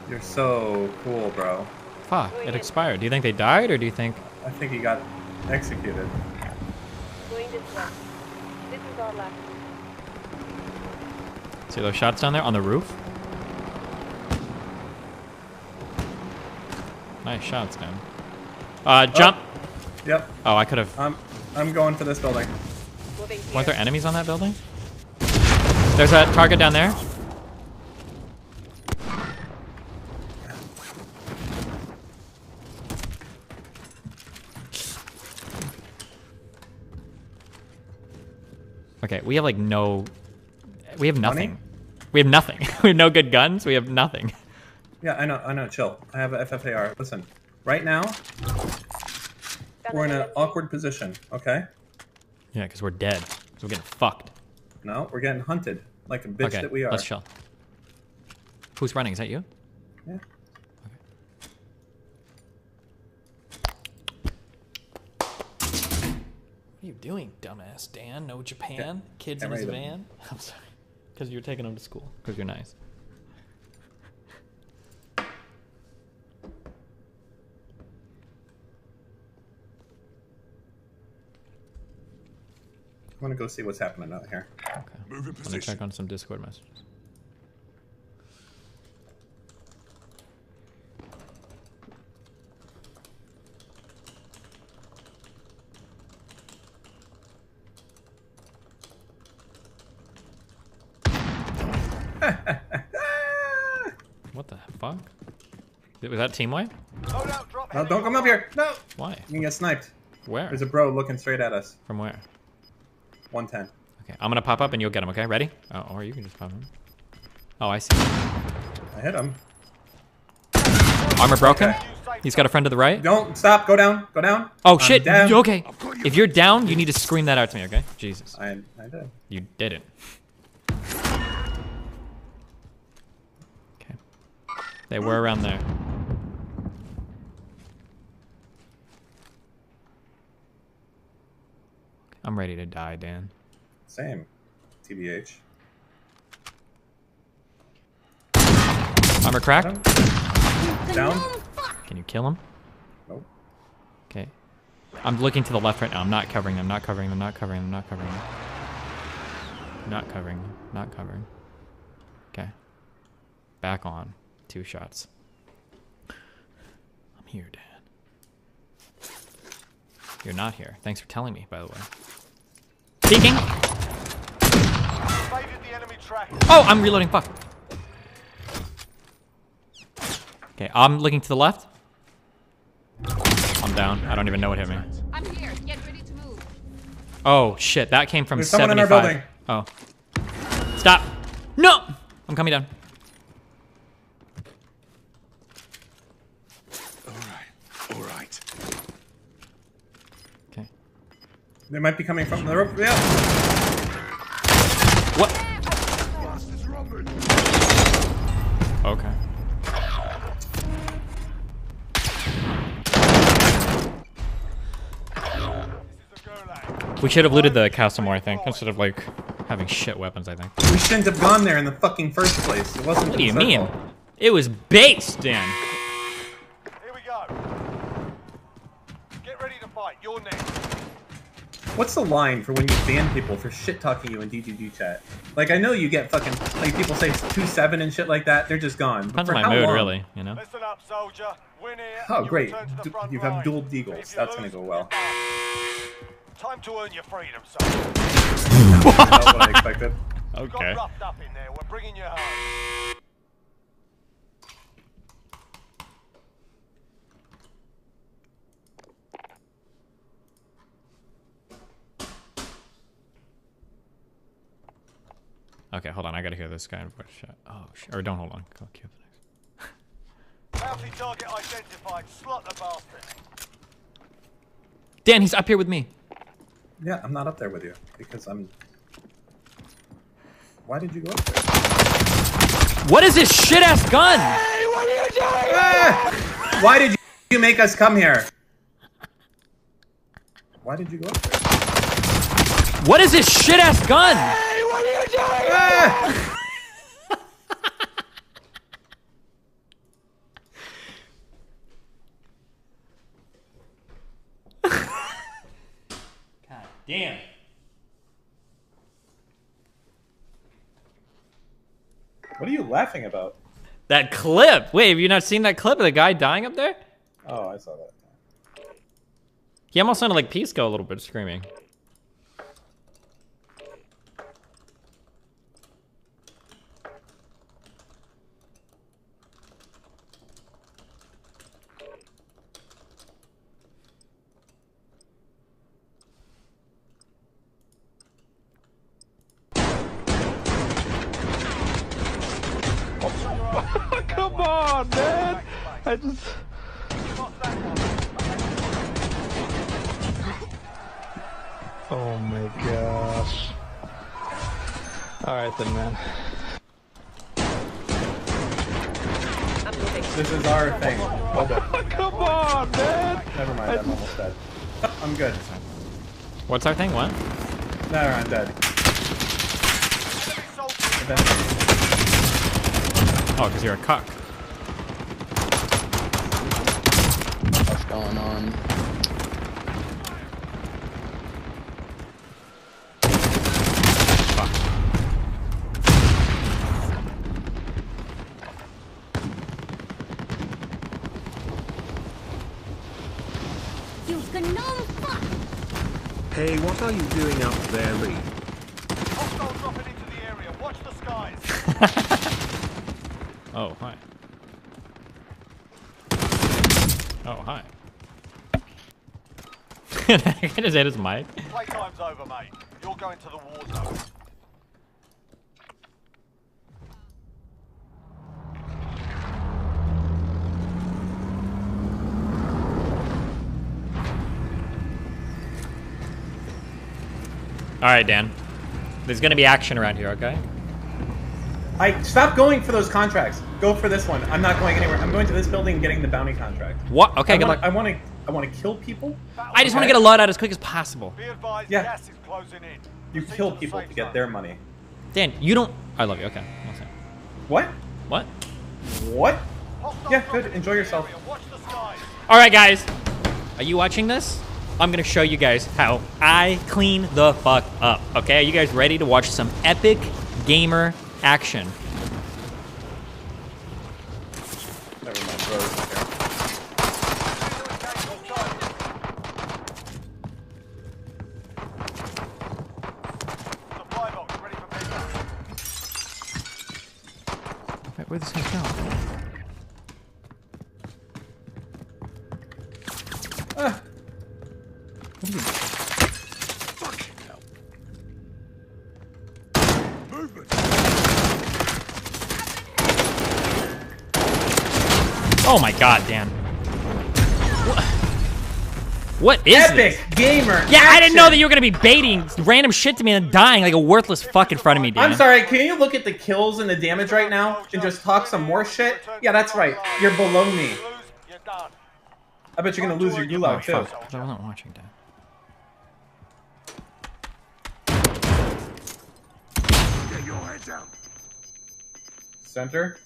Speaker 4: You're so cool, bro.
Speaker 3: Fuck, it expired. Do you think they died or do you think...
Speaker 4: I think he got executed.
Speaker 11: Going this way. This is our left.
Speaker 3: See those shots down there on the roof? Nice shots, man. Jump!
Speaker 4: Oh. Yep.
Speaker 3: Oh, I could have...
Speaker 4: I'm going for this building.
Speaker 3: Weren't there enemies on that building? There's a target down there. Okay, we have like no... We have nothing.
Speaker 4: Money?
Speaker 3: We have nothing. We have no good guns. We have nothing.
Speaker 4: Yeah, I know. Chill. I have a FFAR. Listen, right now, we're in an awkward position, okay?
Speaker 3: Yeah, because we're dead. So we're getting fucked.
Speaker 4: No, we're getting hunted like a bitch that we are.
Speaker 3: Let's chill. Who's running? Is that you?
Speaker 4: Yeah.
Speaker 3: What are you doing, dumbass Dan? No Japan? Kids in his van? I'm sorry. Because you're taking them to school. Because you're nice.
Speaker 4: I want to go see what's happening out here.
Speaker 3: Okay. Let me check on some Discord messages. What the fuck? Was that team wipe?
Speaker 4: No, don't come up here. No.
Speaker 3: Why?
Speaker 4: You can get sniped.
Speaker 3: Where?
Speaker 4: There's a bro looking straight at us.
Speaker 3: From where?
Speaker 4: 110.
Speaker 3: Okay, I'm gonna pop up and you'll get him, okay? Ready? Oh, or you can just pop him. Oh, I see.
Speaker 4: I hit him.
Speaker 3: Armor broken?
Speaker 4: Okay.
Speaker 3: He's got a friend to the right?
Speaker 4: Don't stop. Go down. Go down.
Speaker 3: Oh, shit.
Speaker 4: Down.
Speaker 3: Okay. If you're down, you need to scream that out to me, okay? Jesus.
Speaker 4: I did.
Speaker 3: You didn't. Okay. They were around there. I'm ready to die, Dan.
Speaker 4: Same. TBH.
Speaker 3: Armor cracked.
Speaker 4: Down.
Speaker 3: Can you kill him?
Speaker 4: Nope.
Speaker 3: Okay. I'm looking to the left right now. I'm not covering them. Not covering them. Not covering them. Not covering them. Not covering them. Not covering. Okay. Back on. 2 shots. I'm here, Dan. You're not here. Thanks for telling me, by the way. Peeking! Oh, I'm reloading. Fuck. Okay, I'm looking to the left. I'm down. I don't even know what hit me.
Speaker 1: I'm here. Get ready to move.
Speaker 3: Oh, shit. That came from
Speaker 4: There's someone in our
Speaker 3: 75.
Speaker 4: building.
Speaker 3: Oh. Stop. No! I'm coming down.
Speaker 10: All right.
Speaker 3: Okay.
Speaker 4: They might be coming from the roof. Yeah.
Speaker 3: What? Okay. We should have looted the castle more, I think, instead of like having shit weapons, I think.
Speaker 4: We shouldn't have gone there in the fucking first place. It wasn't.
Speaker 3: What do you mean? It was base, Dan.
Speaker 5: Here we go. Get ready to fight. You're next.
Speaker 4: What's the line for when you ban people for shit talking you in DGG chat? Like, I know you get fucking, like, people say 2-7 and shit like that. They're just gone.
Speaker 3: Depends
Speaker 4: for
Speaker 3: on my
Speaker 4: how
Speaker 3: mood,
Speaker 4: long?
Speaker 3: really, you know?
Speaker 5: Listen up, soldier. Win here.
Speaker 4: Oh, great. You have
Speaker 5: line.
Speaker 4: dual deagles. That's gonna go well.
Speaker 5: Time to earn your freedom, son.
Speaker 4: That's what I expected.
Speaker 3: Okay.
Speaker 5: Got roughed up in there. We're bringing you home.
Speaker 3: Okay, hold on. I gotta hear this guy in voice chat. Oh, shit. Or don't hold on. Go cue the next.
Speaker 5: Bounty target identified. Slot the bastard.
Speaker 3: Dan, he's up here with me.
Speaker 4: Yeah, I'm not up there with you because I'm. Why did you go up there?
Speaker 3: What is this shit ass gun?
Speaker 5: Hey, what are you doing?
Speaker 4: Ah! Why did you make us come here? Why did you go up there?
Speaker 3: What is this shit ass gun?
Speaker 5: Hey, what are you doing?
Speaker 4: Ah!
Speaker 3: God damn.
Speaker 4: What are you laughing about?
Speaker 3: That clip. Wait, have you not seen that clip of the guy dying up there?
Speaker 4: Oh, I saw that.
Speaker 3: He almost sounded like Pisco a little bit screaming.
Speaker 5: Come on, man. I just. Oh my gosh. Alright then, man.
Speaker 4: This is our thing. Hold on.
Speaker 5: Come on, man.
Speaker 4: Never mind, I'm almost dead. I'm good.
Speaker 3: What's our thing? What?
Speaker 4: No, I'm dead.
Speaker 3: Oh, because you're a cuck.
Speaker 6: What's going on?
Speaker 2: Hey, what are you doing up there, Reed?
Speaker 5: Hostile dropping into the area. Watch the skies.
Speaker 3: Oh, hi. Oh, hi. I just hit his mic.
Speaker 5: Playtime's over, mate. You're going to the war zone.
Speaker 3: All right, Dan. There's gonna be action around here, okay?
Speaker 4: Stop going for those contracts. Go for this one. I'm not going anywhere. I'm going to this building and getting the bounty contract.
Speaker 3: What? Okay, good luck.
Speaker 4: I want to kill people.
Speaker 3: I just want to get a load out as quick as possible.
Speaker 4: Yeah.
Speaker 5: Gas is closing in.
Speaker 4: You kill people to get their money.
Speaker 3: Dan, you don't. I love you. Okay. Okay.
Speaker 4: What?
Speaker 3: What?
Speaker 4: What? Yeah, good. Enjoy yourself.
Speaker 3: All right, guys. Are you watching this? I'm gonna show you guys how I clean the fuck up. Okay, are you guys ready to watch some epic gamer action?
Speaker 4: Never mind, bro.
Speaker 3: Wait, where'd this guy go? What are you?
Speaker 5: Fucking hell. Movement.
Speaker 3: Oh my god, Dan. What is
Speaker 4: Epic
Speaker 3: this?
Speaker 4: gamer
Speaker 3: Yeah, I didn't
Speaker 4: action.
Speaker 3: know that you were gonna be baiting random shit to me and dying like a worthless fuck in front of me, Dan.
Speaker 4: I'm sorry, can you look at the kills and the damage right now and just talk some more shit? Yeah, that's right. You're below me. I bet you're gonna lose your gulag too.
Speaker 3: Fuck. I wasn't watching that.
Speaker 5: Get your head down.
Speaker 4: Center.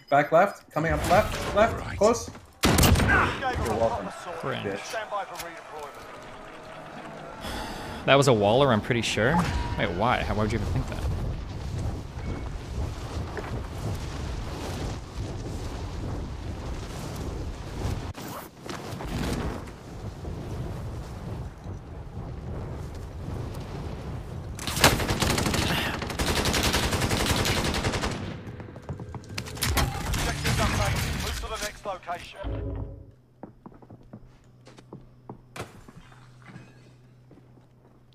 Speaker 4: Back left. Coming up left. Left.
Speaker 5: Right.
Speaker 4: Close. You're welcome.
Speaker 3: Fringe.
Speaker 4: Bitch.
Speaker 5: Stand by for redeployment.
Speaker 3: That was a waller, I'm pretty sure. Wait, why? Why would you even think that?
Speaker 5: Sections updated. Move to the next location.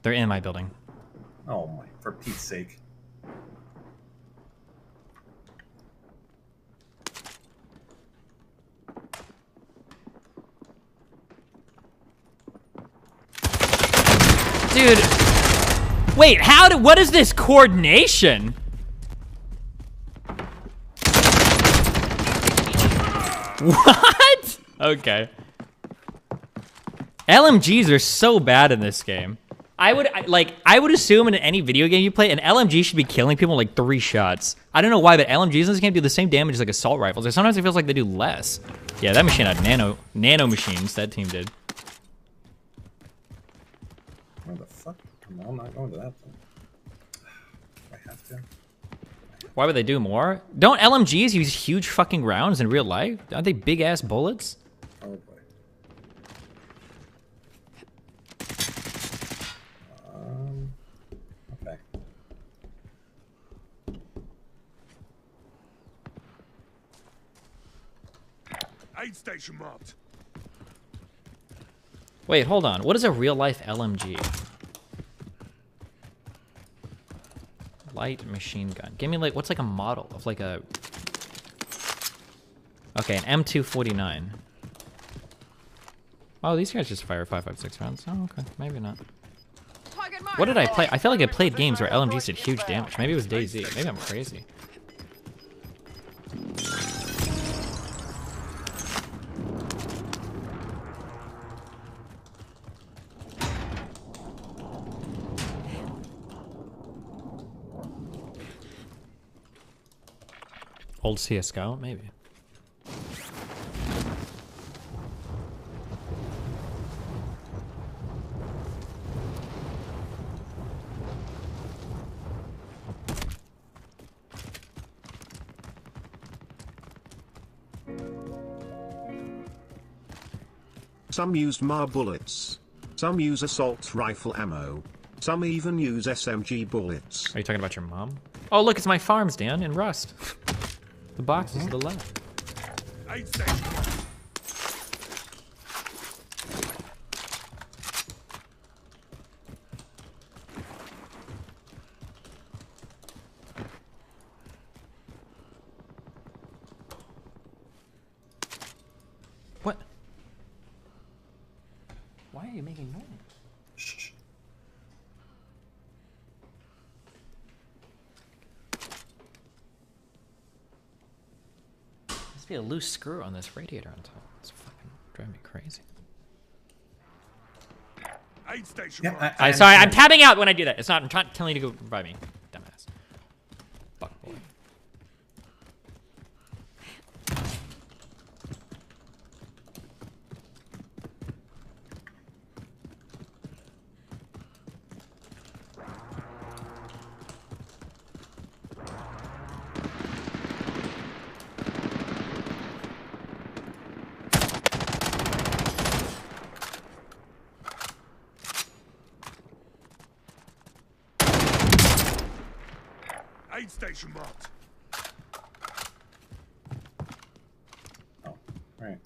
Speaker 3: They're in my building.
Speaker 4: Oh my, for Pete's sake.
Speaker 3: Dude. Wait, what is this coordination? What? Okay. LMGs are so bad in this game. I would assume in any video game you play, an LMG should be killing people in like 3 shots. I don't know why, but LMGs in this game do the same damage as like assault rifles. Or sometimes it feels like they do less. Yeah, that machine had nano machines. That team did.
Speaker 4: Where the fuck? No, I'm not going to that thing. I have to.
Speaker 3: Why would they do more? Don't LMGs use huge fucking rounds in real life? Aren't they big ass bullets?
Speaker 4: Oh boy. Okay.
Speaker 5: Aid station marked.
Speaker 3: Wait, hold on. What is a real life LMG? Light machine gun. Give me like, what's like a model of like a... Okay, an M249. Oh, these guys just fire 5.56 rounds. Oh, okay. Maybe not. What did I play? I feel like I played games where LMGs did huge damage. Maybe it was DayZ. Maybe I'm crazy. Old CSGO? Maybe.
Speaker 2: Some used MAR bullets. Some use assault rifle ammo. Some even use SMG bullets.
Speaker 3: Are you talking about your mom? Oh, look, it's my farms, Dan, in Rust. The box is to the left.
Speaker 5: Aid station.
Speaker 3: What? Why are you making noise?
Speaker 4: Shh.
Speaker 3: Must be a loose screw on this radiator on top. It's fucking driving me crazy.
Speaker 5: Aid station.
Speaker 4: Yeah,
Speaker 3: I'm sorry, I'm tapping out when I do that. It's not. I'm trying telling you to go by me, dumbass. Fuck boy.
Speaker 5: Aid station marked.
Speaker 4: Oh, right.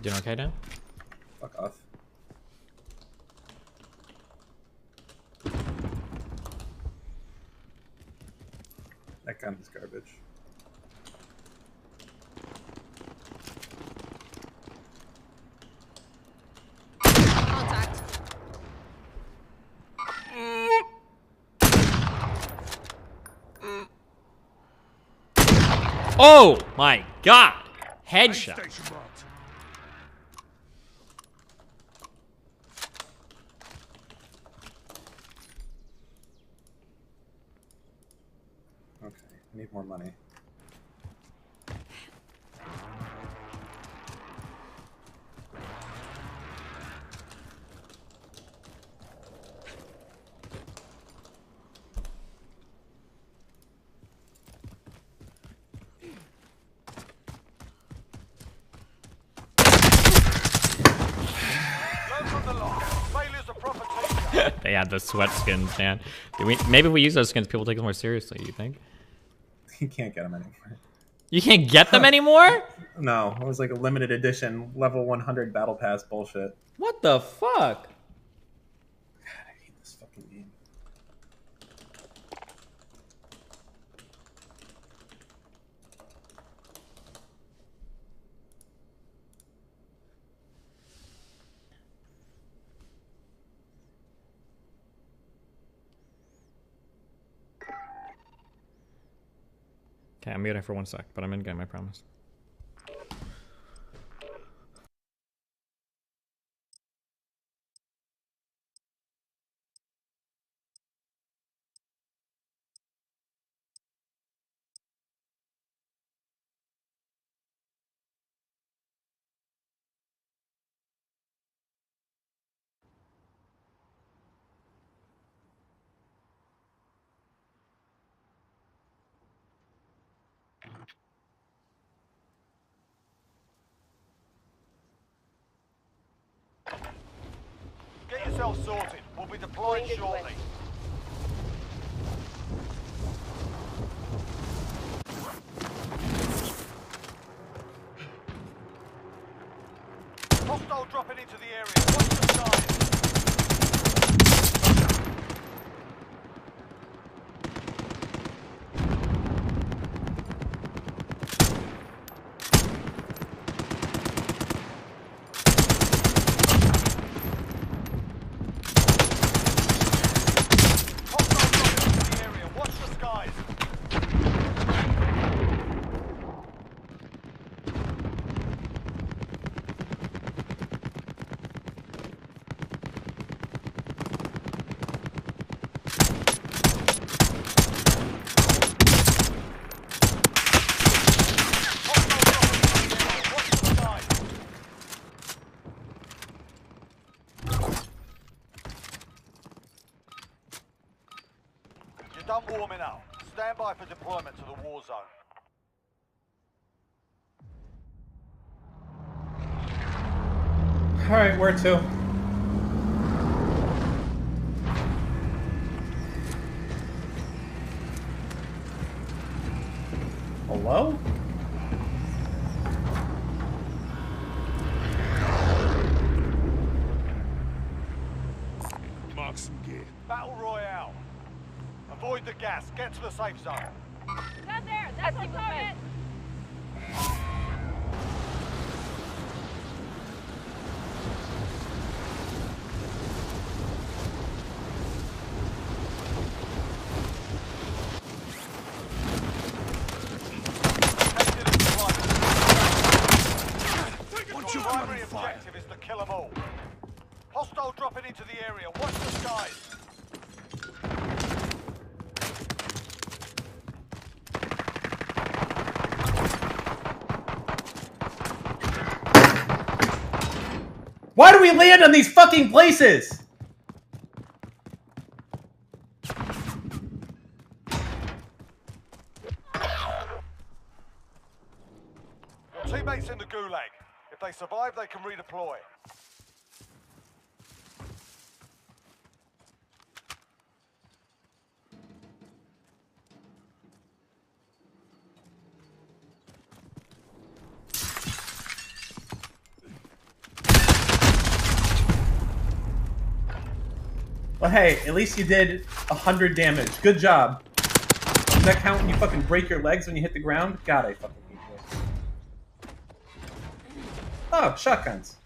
Speaker 3: Doing okay, Dan?
Speaker 4: Fuck off. That gun is garbage.
Speaker 9: Contact.
Speaker 3: Oh my god! Headshot.
Speaker 4: Okay, I need more money.
Speaker 3: They had the sweat skins, man. Maybe if we use those skins, people take them more seriously, you think?
Speaker 4: You can't get them anymore.
Speaker 3: You can't get them anymore?
Speaker 4: No, it was like a limited edition, level 100 battle pass bullshit.
Speaker 3: What the fuck?
Speaker 4: God, I hate this fucking game.
Speaker 3: Okay, I'm muting for 1 sec, but I'm in game, I promise.
Speaker 5: Get yourself sorted. We'll be deploying shortly. Hostile dropping into the area. Watch the signs.
Speaker 7: done warming up. Stand by for deployment to the war zone.
Speaker 4: Alright, where to? Hello?
Speaker 5: Mark some gear.
Speaker 7: Battle Royale. Avoid the gas. Get to the safe zone.
Speaker 11: Down there! That's our target!
Speaker 7: Your primary objective is to kill them all. Hostile dropping into the area. Watch the skies.
Speaker 4: Why do we land on these fucking places?
Speaker 7: Your teammates in the gulag. If they survive, they can redeploy.
Speaker 4: Well, hey, at least you did 100 damage. Good job. Does that count when you fucking break your legs when you hit the ground? God, I fucking hate you. Oh, shotguns.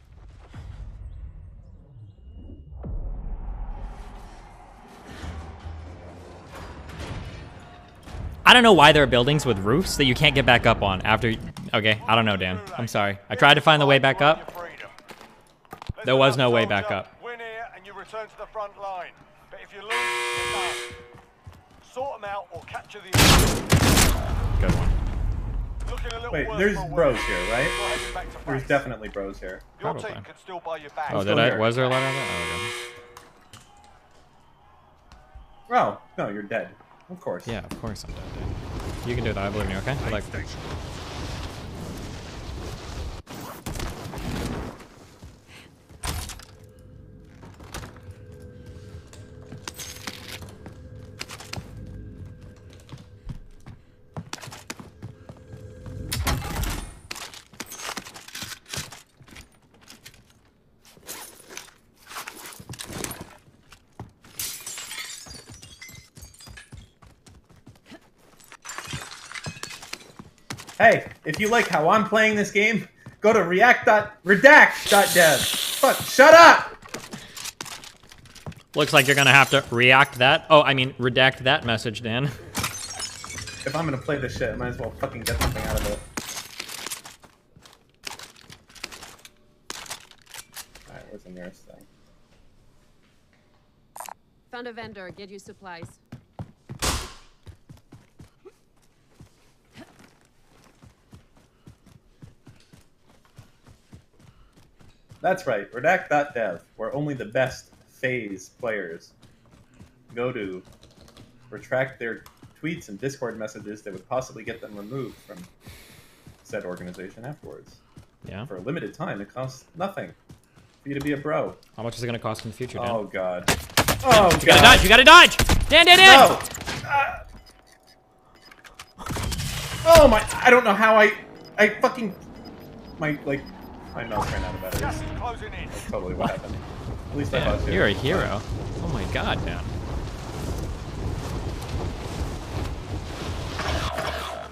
Speaker 3: I don't know why there are buildings with roofs that you can't get back up on after... Okay, I don't know, Dan. I'm sorry. I tried to find the way back up. There was no way back up.
Speaker 7: Win here and you return to the front line. But if you lose, you're done. Sort them out or capture the...
Speaker 3: Good one.
Speaker 7: Looking a little
Speaker 4: Wait,
Speaker 7: worse
Speaker 4: there's
Speaker 7: for
Speaker 4: bros
Speaker 7: wear.
Speaker 4: here,
Speaker 7: You're
Speaker 4: right?
Speaker 7: heading back to
Speaker 4: There's
Speaker 7: base.
Speaker 4: definitely bros here.
Speaker 7: Your
Speaker 3: Probably.
Speaker 7: team can still buy your back.
Speaker 3: Oh, did I? Was there a lot of that? Oh, okay.
Speaker 4: Oh, no, you're dead. Of course.
Speaker 3: Yeah, of course I'm dead, dude. You can do that. I believe in you, okay? Good luck.
Speaker 4: Hey, if you like how I'm playing this game, go to redact.dev. Fuck, shut up!
Speaker 3: Looks like you're gonna have to react that. Oh, I mean, redact that message, Dan.
Speaker 4: If I'm gonna play this shit, I might as well fucking get something out of it. Alright, where's the nearest thing?
Speaker 11: Found a vendor. Get you supplies.
Speaker 4: That's right, redact.dev, where only the best FaZe players go to retract their tweets and Discord messages that would possibly get them removed from said organization afterwards.
Speaker 3: Yeah.
Speaker 4: For a limited time, it costs nothing for you to be a bro.
Speaker 3: How much is it gonna cost in the future, Dan?
Speaker 4: Oh, God. Oh, God.
Speaker 3: You gotta dodge! You gotta dodge! Dan!
Speaker 4: No! Oh, my... I don't know how I fucking... My mouse ran out of batteries. That's totally what happened. At least I thought so.
Speaker 3: You're a hero. Oh my god, Dan.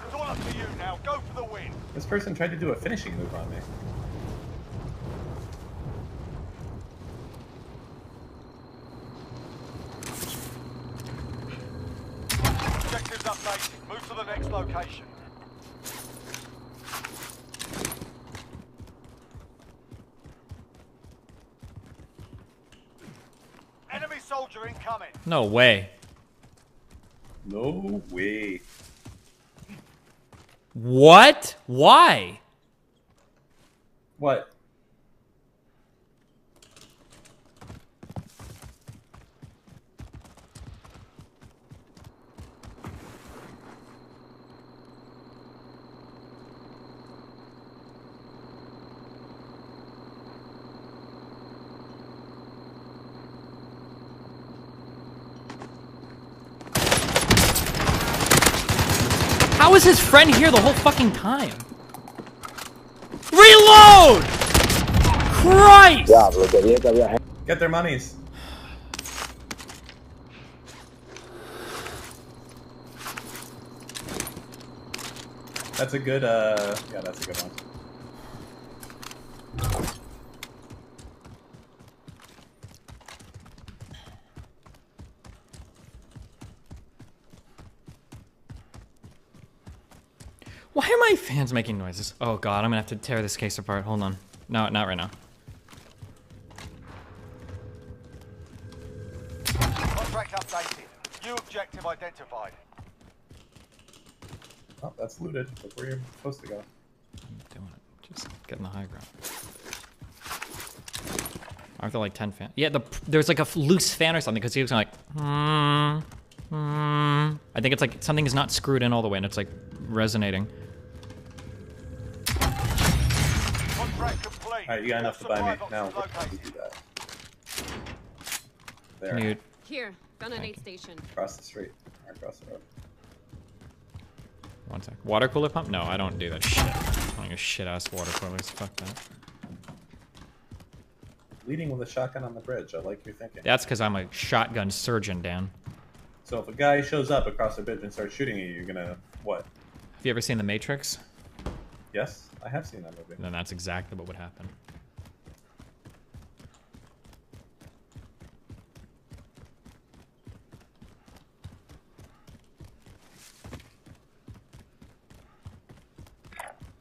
Speaker 7: It's all up to you now. Go for the win.
Speaker 4: This person tried to do a finishing move on me.
Speaker 7: Objectives updated. Move to the next location. Enemy soldier incoming.
Speaker 3: No way.
Speaker 4: No way.
Speaker 3: What? Why?
Speaker 4: What?
Speaker 3: How is his friend here the whole fucking time? Reload! Christ!
Speaker 4: Get their monies. That's a good, yeah, that's a good one.
Speaker 3: Why are my fans making noises? Oh god, I'm gonna have to tear this case apart. Hold on. No, not right now.
Speaker 7: Contract updated. New objective identified.
Speaker 4: Oh, that's looted. Look where you're supposed to go.
Speaker 3: I'm doing it. Just getting the high ground. Aren't there like 10 fans? Yeah, there's like a loose fan or something because he was like, I think it's like something is not screwed in all the way and it's like resonating.
Speaker 4: Alright, you got enough to buy me. Now, you do that. There.
Speaker 3: Dude.
Speaker 17: Here, found an aid station.
Speaker 4: Across the street. Or across the road.
Speaker 3: One sec. Water cooler pump? No, I don't do that shit. I'm like a shit ass water coolers. Fuck that.
Speaker 4: Leading with a shotgun on the bridge. I like your thinking.
Speaker 3: That's because I'm a shotgun surgeon, Dan.
Speaker 4: So if a guy shows up across the bridge and starts shooting at you, you're gonna what?
Speaker 3: Have you ever seen The Matrix?
Speaker 4: Yes, I have seen that movie.
Speaker 3: Then that's exactly what would happen.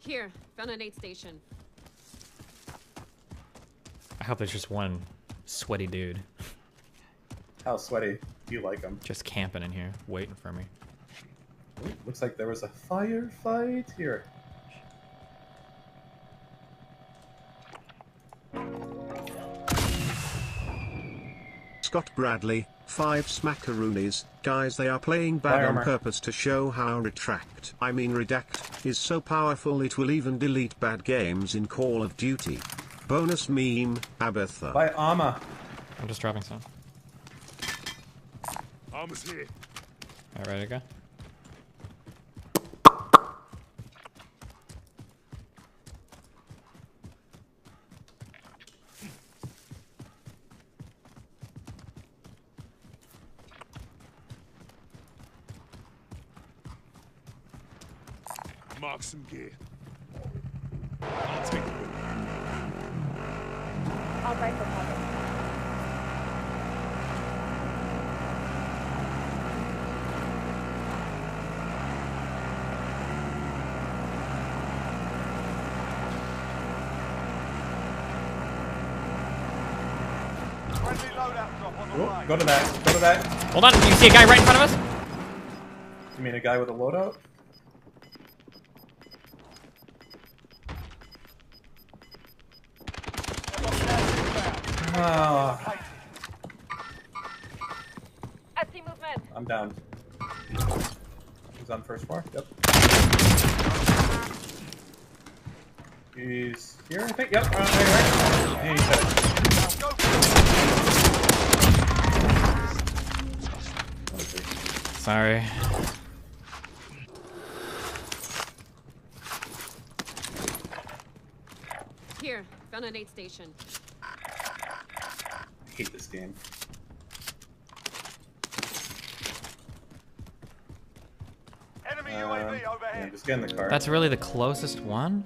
Speaker 17: Here, found an aid station.
Speaker 3: I hope there's just one sweaty dude.
Speaker 4: How sweaty do you like him?
Speaker 3: Just camping in here, waiting for me.
Speaker 4: Ooh, looks like there was a firefight here.
Speaker 2: Scott Bradley, 5 smackaroonies. Guys, they are playing bad on purpose to show how redact is so powerful it will even delete bad games in Call of Duty. Bonus meme, Abatha.
Speaker 4: Buy armor.
Speaker 3: I'm just dropping some.
Speaker 5: Armor's here.
Speaker 3: Alright, ready to go?
Speaker 5: Mark some gear. I'll take it.
Speaker 11: I'll rifle cover.
Speaker 7: Friendly loadout drop on the way.
Speaker 4: Go to that. Go to that.
Speaker 3: Hold on, you see a guy right in front of us?
Speaker 4: You mean a guy with a loadout?
Speaker 11: I see movement.
Speaker 4: I'm down. He's on first floor? Yep. He's here, I think? Yep, right. And he's dead.
Speaker 3: Sorry.
Speaker 17: Here, found an aid station.
Speaker 4: I hate this game.
Speaker 7: Enemy UAV overhead.
Speaker 4: Yeah, just get in the car.
Speaker 3: That's really the closest one?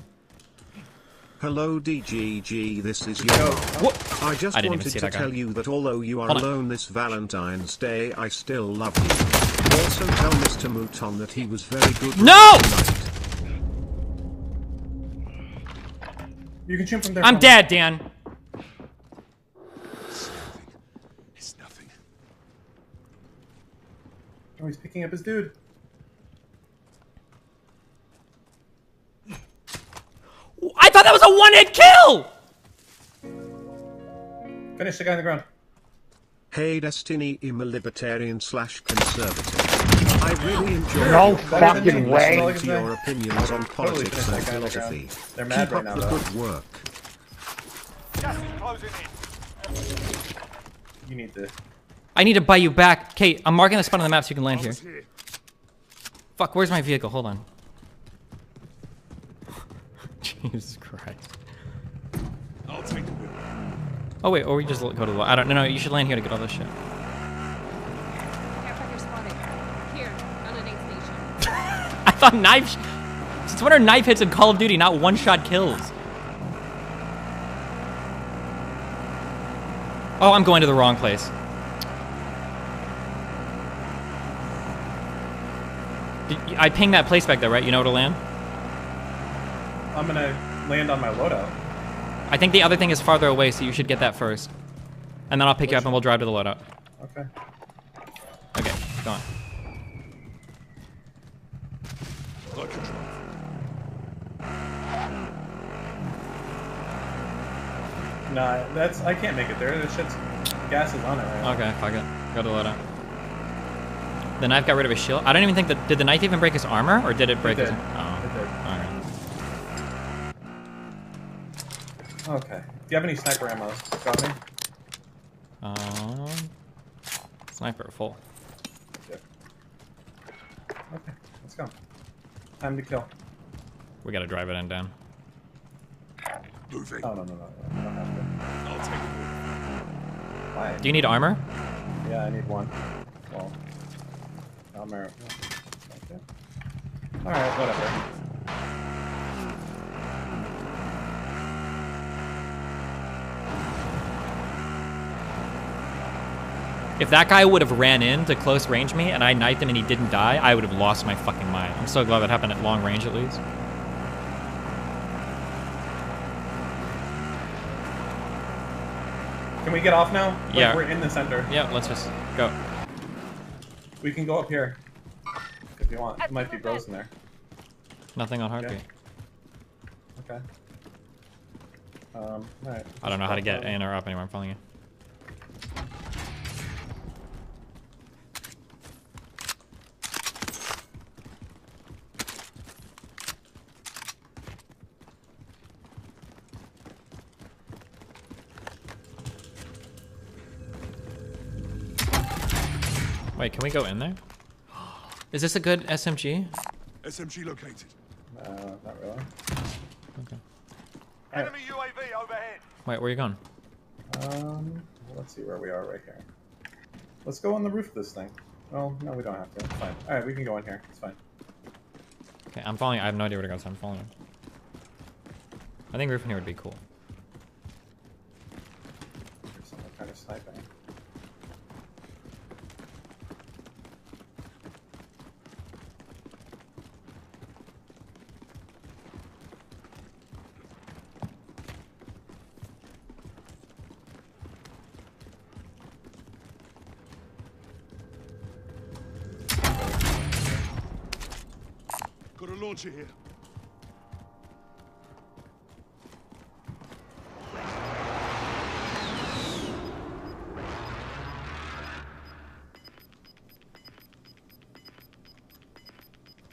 Speaker 2: Hello DGG, this is your...
Speaker 3: What?
Speaker 2: I just
Speaker 3: I didn't
Speaker 2: wanted
Speaker 3: even see
Speaker 2: to
Speaker 3: that guy.
Speaker 2: tell you that although you are
Speaker 3: Hold on.
Speaker 2: alone this Valentine's Day, I still love you. Also tell Mr. Mouton that he was very good.
Speaker 3: No!
Speaker 4: You can shoot from there.
Speaker 3: I'm dead, Dan.
Speaker 5: It's nothing.
Speaker 4: Oh, he's picking up his dude.
Speaker 3: I thought that was a one-hit kill!
Speaker 4: Finish the guy on the ground.
Speaker 2: Hey Destiny, I'm a libertarian/conservative. I really enjoy
Speaker 14: No fucking way.
Speaker 2: your opinions on politics and philosophy.
Speaker 4: They're mad
Speaker 2: Keep
Speaker 4: right
Speaker 2: up
Speaker 4: now,
Speaker 2: the
Speaker 4: though.
Speaker 2: good work.
Speaker 7: Gas is closing in.
Speaker 4: You need to...
Speaker 3: I need to buy you back. Kate, I'm marking the spot on the map so you can land here. Fuck, where's my vehicle? Hold on. Jesus Christ.
Speaker 5: I'll take the wheel.
Speaker 3: Oh wait, or we just go to the... I don't know. No, you should land here to get all this shit.
Speaker 17: Aircraft spotted. Here, found an aid station.
Speaker 3: I thought knife... Since when are knife hits in Call of Duty not one-shot kills? Oh, I'm going to the wrong place. I pinged that place back there, right? You know where to land?
Speaker 4: I'm gonna land on my loadout.
Speaker 3: I think the other thing is farther away, so you should get that first. And then I'll pick you up and we'll drive to the loadout.
Speaker 4: Okay.
Speaker 3: Okay, go on.
Speaker 4: Nah, that's I can't make it there. This shit's gas is on it right now.
Speaker 3: Okay, fuck it. Go to the loadout. The knife got rid of his shield. I don't even think that... Did the knife even break his armor, or did it break his... Oh,
Speaker 4: It did.
Speaker 3: alright.
Speaker 4: Okay. Do you have any sniper ammo? Got me?
Speaker 3: Sniper full.
Speaker 4: Okay, let's go. Time to kill.
Speaker 3: We gotta drive it in down.
Speaker 5: Moving.
Speaker 4: Oh, no. I don't have to.
Speaker 5: I'll take the wheel.
Speaker 4: Why?
Speaker 3: Do you need armor?
Speaker 4: Yeah, I need one. Well, armor. Okay. Alright, whatever.
Speaker 3: If that guy would have ran in to close range me and I knifed him and he didn't die, I would have lost my fucking mind. I'm so glad that happened at long range at least.
Speaker 4: Can we get off now? Like,
Speaker 3: Yeah.
Speaker 4: we're in the center.
Speaker 3: Yeah, let's just go.
Speaker 4: We can go up here. If you want. It might be bros in there.
Speaker 3: Nothing on heartbeat.
Speaker 4: Okay. Alright.
Speaker 3: I don't know how to get in or up anymore. I'm following you. Wait, can we go in there? Is this a good SMG?
Speaker 5: SMG located.
Speaker 4: Not really.
Speaker 3: Okay.
Speaker 7: Enemy UAV overhead.
Speaker 3: Wait, where are you going?
Speaker 4: Let's see where we are right here. Let's go on the roof of this thing. Well, no, we don't have to. It's fine. Alright, we can go in here. It's fine.
Speaker 3: Okay, I'm following. I have no idea where to go, so I'm following. I think roofing here would be cool.
Speaker 4: There's some kind of sniping.
Speaker 5: Got a launcher here.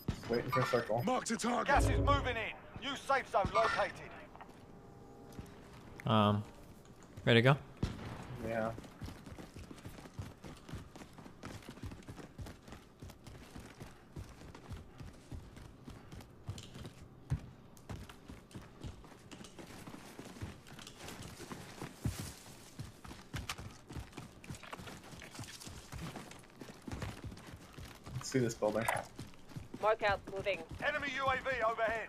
Speaker 4: Just waiting for a circle.
Speaker 5: Marked a target.
Speaker 7: Gas is moving in. New safe zone located.
Speaker 3: Ready to go?
Speaker 4: Yeah. Let's see this building.
Speaker 11: Mark out, moving.
Speaker 7: Enemy UAV overhead.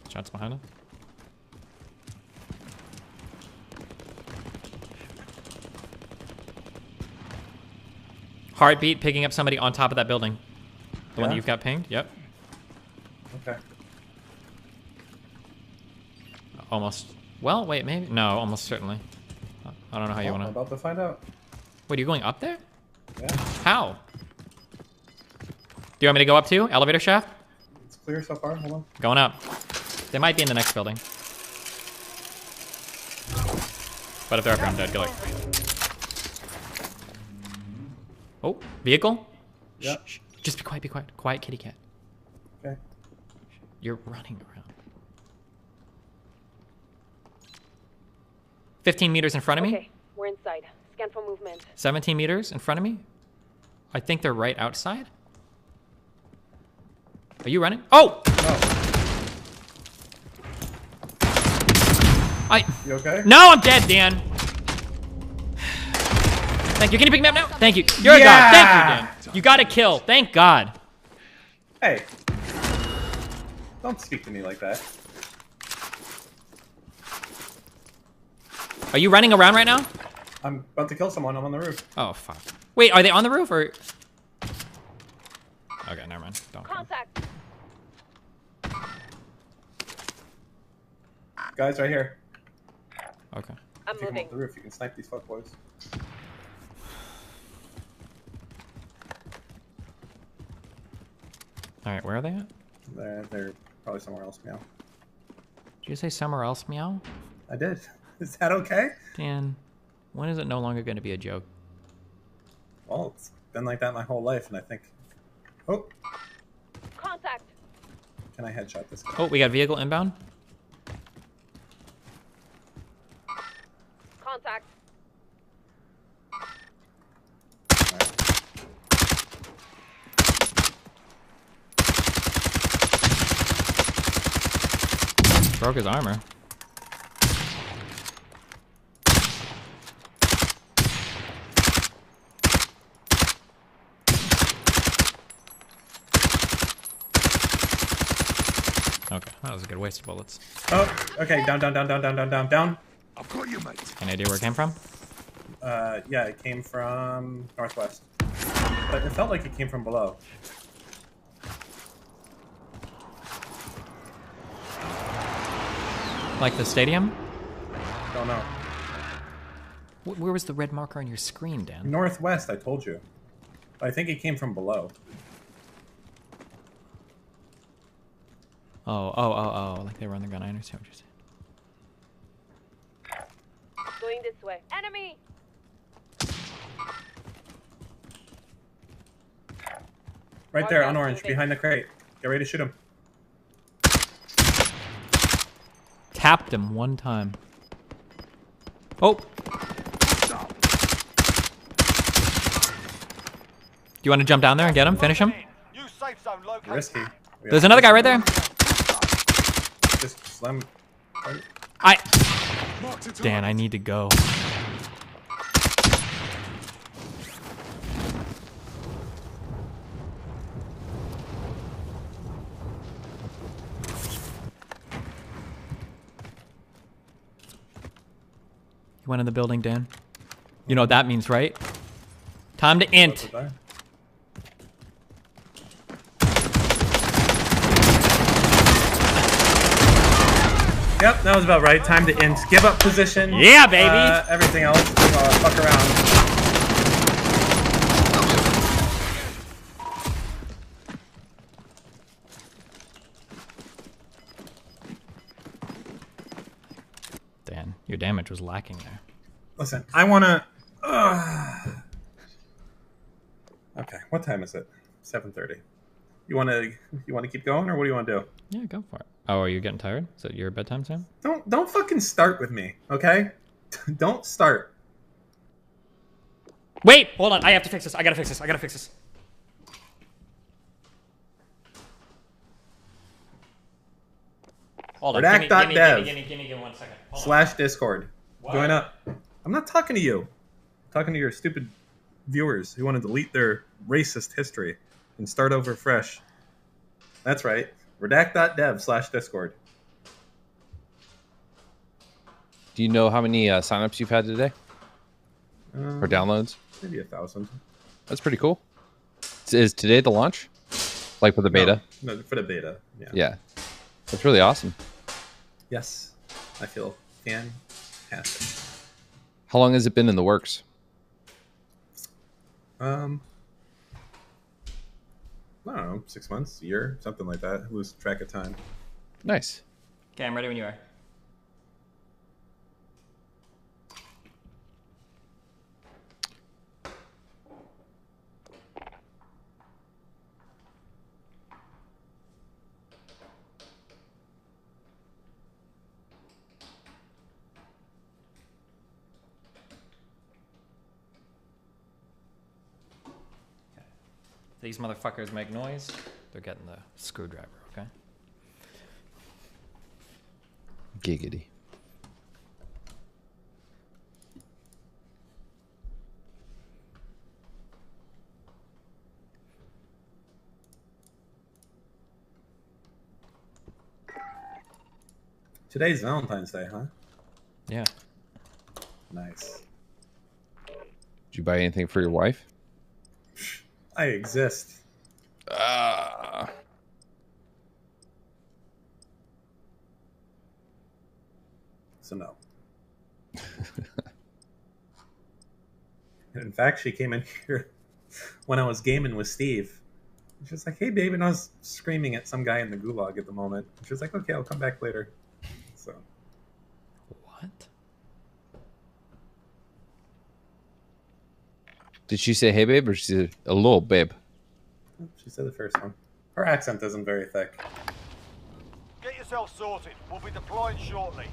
Speaker 3: Shots behind us. Heartbeat picking up somebody on top of that building. The one that you've got pinged? Yep.
Speaker 4: Okay.
Speaker 3: Almost. Well, wait, maybe. No, almost certainly. I don't know how you
Speaker 4: I'm
Speaker 3: want to.
Speaker 4: about to find out.
Speaker 3: Wait, are you going up there?
Speaker 4: Yeah.
Speaker 3: How? Do you want me to go up too? Elevator shaft?
Speaker 4: It's clear so far. Hold on.
Speaker 3: Going up. They might be in the next building. But if they're up here, I'm dead. Go like. Oh, vehicle?
Speaker 4: Yeah.
Speaker 3: Shh, shh. Just be quiet, be quiet. Quiet, kitty cat.
Speaker 4: Okay.
Speaker 3: You're running around. 15 meters in front of me.
Speaker 11: Okay, we're inside. Scan for movement.
Speaker 3: 17 meters in front of me. I think they're right outside. Are you running? Oh!
Speaker 4: You okay?
Speaker 3: No, I'm dead, Dan. Thank you. Can you pick me up now? Thank you. You're a god. Thank you, Dan. You got a kill. Thank God.
Speaker 4: Hey. Don't speak to me like that.
Speaker 3: Are you running around right now?
Speaker 4: I'm about to kill someone. I'm on the roof.
Speaker 3: Oh, fuck. Wait, are they on the roof or? Okay, never mind. Don't.
Speaker 11: Contact.
Speaker 4: Guys, right here.
Speaker 3: Okay.
Speaker 11: I'm
Speaker 4: if you come
Speaker 11: moving.
Speaker 4: up the roof, you can snipe these fuckboys.
Speaker 3: All right, where are they at?
Speaker 4: They're probably somewhere else. Meow.
Speaker 3: Did you say somewhere else, meow?
Speaker 4: I did. Is that okay?
Speaker 3: Dan, when is it no longer going to be a joke?
Speaker 4: Well, it's been like that my whole life, and I think. Oh.
Speaker 11: Contact.
Speaker 4: Can I headshot this guy?
Speaker 3: Oh, we got vehicle inbound.
Speaker 11: Contact.
Speaker 3: Broke his armor. Okay, that was a good waste of bullets.
Speaker 4: Oh, okay. Down. I've
Speaker 5: got you, mate.
Speaker 3: Any idea where it came from?
Speaker 4: Yeah, it came from northwest. But it felt like it came from below.
Speaker 3: Like the stadium?
Speaker 4: Don't know.
Speaker 3: Where was the red marker on your screen, Dan?
Speaker 4: Northwest, I told you. I think it came from below.
Speaker 3: Oh, like they were on the gun. I understand what you're saying.
Speaker 11: Going this way. Enemy!
Speaker 4: Right there on orange, behind the crate. Get ready to shoot him.
Speaker 3: Tapped him one time. Oh! Do you want to jump down there and get him? Finish him?
Speaker 4: Risky.
Speaker 3: There's another guy right there.
Speaker 4: Just slam.
Speaker 3: Dan, I need to go. You went in the building, Dan. You know what that means, right? Time to int.
Speaker 4: Yep, that was about right. Time to int. Give up position.
Speaker 3: Yeah, baby.
Speaker 4: Everything else, fuck around.
Speaker 3: Dan, your damage was lacking there.
Speaker 4: Listen, I wanna. Okay, what time is it? 7:30. You wanna keep going, or what do you wanna do?
Speaker 3: Yeah, go for it. Oh, are you getting tired? Is it your bedtime time?
Speaker 4: Don't fucking start with me, okay? Don't start.
Speaker 3: Wait, hold on. I have to fix this. I gotta fix this. Hold on.
Speaker 4: Redact.dev.
Speaker 3: Give me 1 second.
Speaker 4: /Discord. Join up. I'm not talking to you. I'm talking to your stupid viewers who want to delete their racist history and start over fresh. That's right. Redact.dev/Discord.
Speaker 6: Do you know how many signups you've had today? Or downloads?
Speaker 4: Maybe 1,000.
Speaker 6: That's pretty cool. Is today the launch? Like for the beta?
Speaker 4: No, for the beta. Yeah.
Speaker 6: Yeah. That's really awesome.
Speaker 4: Yes. I feel fantastic.
Speaker 6: How long has it been in the works?
Speaker 4: I don't know, 6 months, a year, something like that. Lose track of time.
Speaker 6: Nice.
Speaker 3: Okay, I'm ready when you are. these motherfuckers make noise, they're getting the screwdriver, okay?
Speaker 6: Giggity.
Speaker 4: Today's Valentine's Day, huh?
Speaker 3: Yeah.
Speaker 4: Nice.
Speaker 6: Did you buy anything for your wife?
Speaker 4: I exist. So no. In fact, she came in here when I was gaming with Steve. She was like, "Hey, babe," and I was screaming at some guy in the gulag at the moment. She was like, "Okay, I'll come back later." So.
Speaker 3: What?
Speaker 6: Did she say "Hey, babe," or she said "a little babe"?
Speaker 4: She said the first one. Her accent isn't very thick.
Speaker 7: Get yourself sorted. We'll be deploying shortly.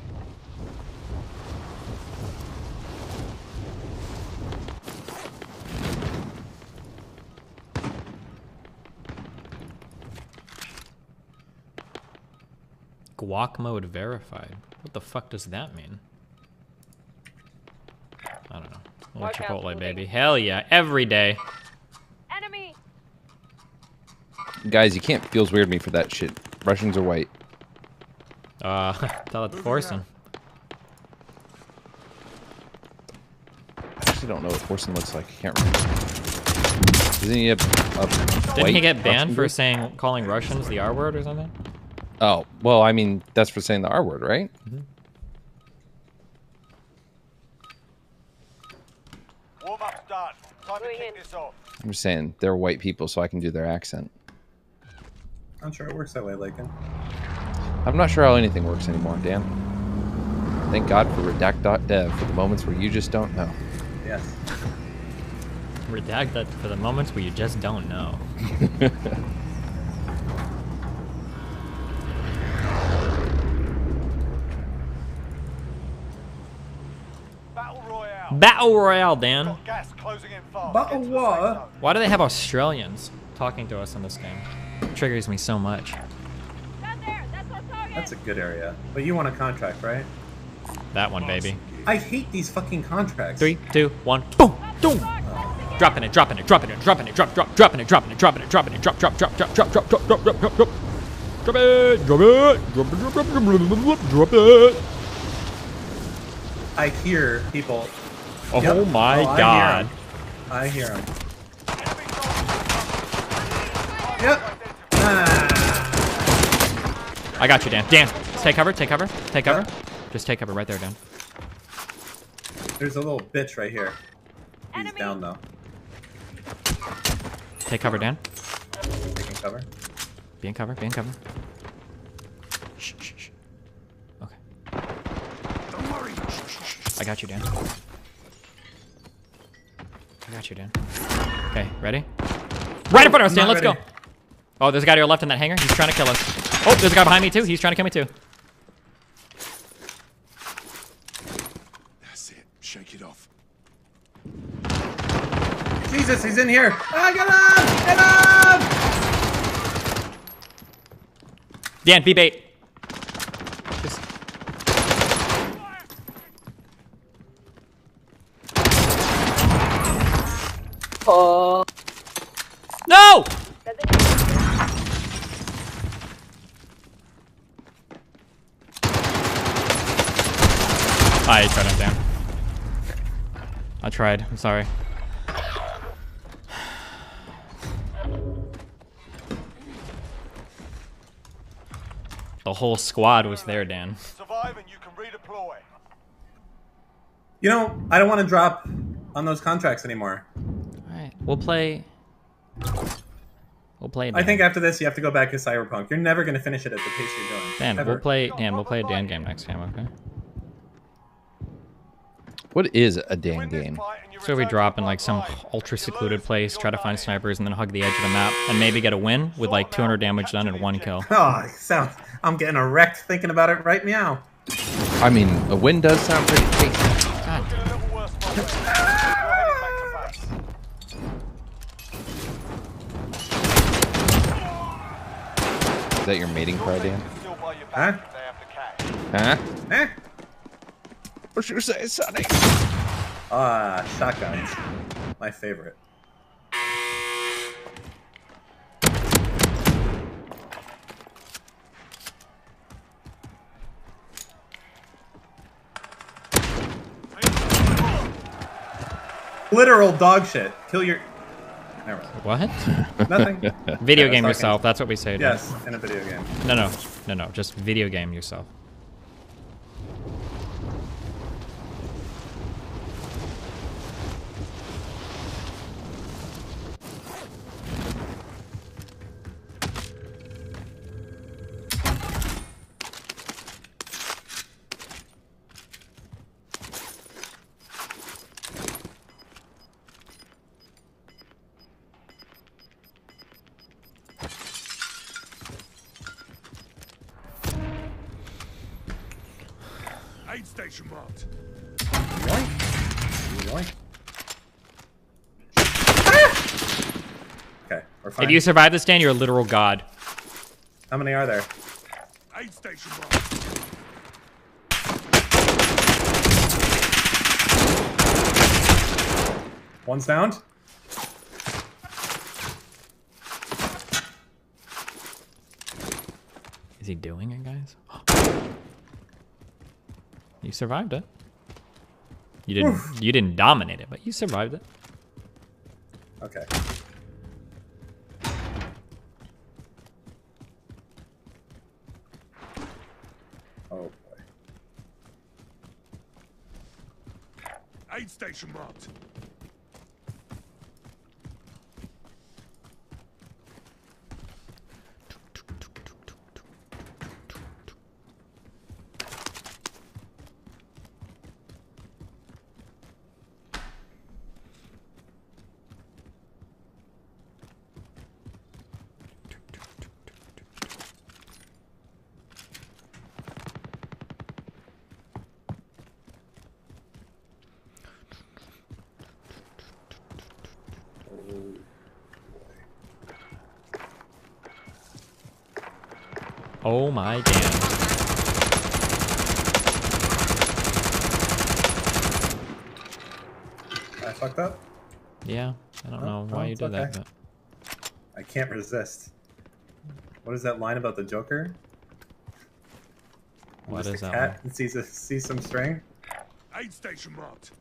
Speaker 3: Guac mode verified. What the fuck does that mean? I don't know. More Chipotle, baby. Hell yeah. Every day.
Speaker 11: Enemy.
Speaker 6: Guys, you can't feels weird me for that shit. Russians are white.
Speaker 3: Tell it to Forsen.
Speaker 6: I actually don't know what Forsen looks like. I can't remember. Isn't he a
Speaker 3: Didn't he get banned for calling Russians the R word or something?
Speaker 6: Oh, well, I mean, that's for saying the R word, right?
Speaker 3: Mm-hmm.
Speaker 7: Warm-up's done. Time to kick this off.
Speaker 6: I'm just saying they're white people, so I can do their accent.
Speaker 4: I'm sure it works that way, Lakin.
Speaker 6: I'm not sure how anything works anymore, Dan. Thank God for redact.dev for the moments where you just don't know.
Speaker 4: Yes.
Speaker 3: Redact that for the moments where you just don't know. Battle Royale, Dan.
Speaker 4: Battle what?
Speaker 3: Why do they have Australians talking to us in this game? It triggers me so much.
Speaker 4: That's a good area. But you want a contract, right?
Speaker 3: That one, baby.
Speaker 4: I hate these fucking contracts.
Speaker 3: 3, 2, 1, boom, boom. Dropping it, dropping it, dropping it, dropping it, dropping it, dropping it, dropping it, dropping it, drop, drop, drop, drop, drop, drop, drop, drop, drop, drop, drop, drop. Drop it, drop it, drop it, drop it, drop it.
Speaker 4: I hear people.
Speaker 3: Oh my God.
Speaker 4: I hear them. Yep.
Speaker 3: I got you, Dan. Dan, take cover, take cover, take cover. Just take cover right there, Dan.
Speaker 4: There's a little bitch right here. He's down though.
Speaker 3: Take cover, Dan.
Speaker 4: Taking cover.
Speaker 3: Be in cover, be in cover. Shh, shh, shh. Okay.
Speaker 5: Don't worry.
Speaker 3: I got you, Dan. I got you, Dan. Okay, ready? Right in front of us, Dan, let's go. Oh, there's a guy to your left in that hangar. He's trying to kill us. Oh, there's a guy behind me, too. He's trying to kill me, too.
Speaker 5: That's it. Shake it off.
Speaker 4: Jesus, he's in here. Ah, get him! Get him!
Speaker 3: Dan, be bait. Just...
Speaker 1: Oh.
Speaker 3: No! I tried him down. I tried. I'm sorry. The whole squad was there, Dan.
Speaker 7: Survive and you can redeploy.
Speaker 4: You know, I don't want to drop on those contracts anymore.
Speaker 3: Alright, we'll play. We'll play. Dan.
Speaker 4: I think after this, you have to go back to Cyberpunk. You're never going to finish it at the pace you're going.
Speaker 3: Dan,
Speaker 4: Ever.
Speaker 3: we'll play. Dan, we'll play a Dan game next time, okay?
Speaker 6: What is a Dan game?
Speaker 3: So we drop in like some ultra secluded place, try to find snipers, and then hug the edge of the map, and maybe get a win with like 200 damage done and 1 kill.
Speaker 4: Oh, I'm getting wrecked thinking about it right now.
Speaker 6: I mean, a win does sound pretty tasty.
Speaker 3: God damn it.
Speaker 6: Is that your mating cry, Dan?
Speaker 4: Huh?
Speaker 6: Huh?
Speaker 4: Eh?
Speaker 6: What you say, Sonny?
Speaker 4: Ah, shotguns. My favorite. Literal dog shit. Kill your... Never mind.
Speaker 3: What?
Speaker 4: Nothing.
Speaker 3: Video
Speaker 4: Yeah,
Speaker 3: game
Speaker 4: I was
Speaker 3: yourself.
Speaker 4: talking-
Speaker 3: That's what we say. Dan.
Speaker 4: Yes, in a video game.
Speaker 3: No. Just video game yourself.
Speaker 5: Aid station marked.
Speaker 4: Yoink. Okay, we're fine.
Speaker 3: If you survive this, Dan, you're a literal god.
Speaker 4: How many are there?
Speaker 5: Aid station marked.
Speaker 4: One's downed.
Speaker 3: Is he doing it, guys? You survived it. You didn't dominate it, but you survived it.
Speaker 4: Okay. Oh boy.
Speaker 5: Aid station marked.
Speaker 3: Oh my damn.
Speaker 4: I fucked up?
Speaker 3: Yeah, I don't know why you
Speaker 4: it's
Speaker 3: did that,
Speaker 4: okay.
Speaker 3: but
Speaker 4: I can't resist. What is that line about the Joker?
Speaker 3: What
Speaker 4: Just
Speaker 3: is
Speaker 4: a
Speaker 3: that
Speaker 4: cat and sees some string?
Speaker 5: Aid station marked.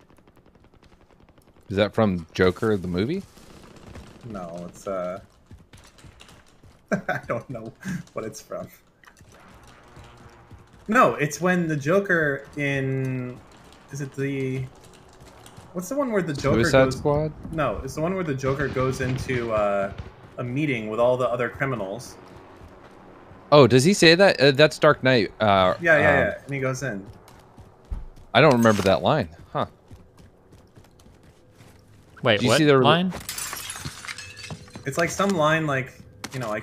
Speaker 6: Is that from Joker the movie?
Speaker 4: No, it's I don't know what it's from. No, it's when the Joker in... Is it the... What's the one where the Joker
Speaker 6: Suicide
Speaker 4: goes...
Speaker 6: Squad?
Speaker 4: No, it's the one where the Joker goes into a meeting with all the other criminals.
Speaker 6: Oh, does he say that? That's Dark Knight.
Speaker 4: Yeah. And he goes in.
Speaker 6: I don't remember that line. Huh.
Speaker 3: wait,
Speaker 6: Did you
Speaker 3: what
Speaker 6: see the
Speaker 3: line?
Speaker 4: It's like some line like, you know, I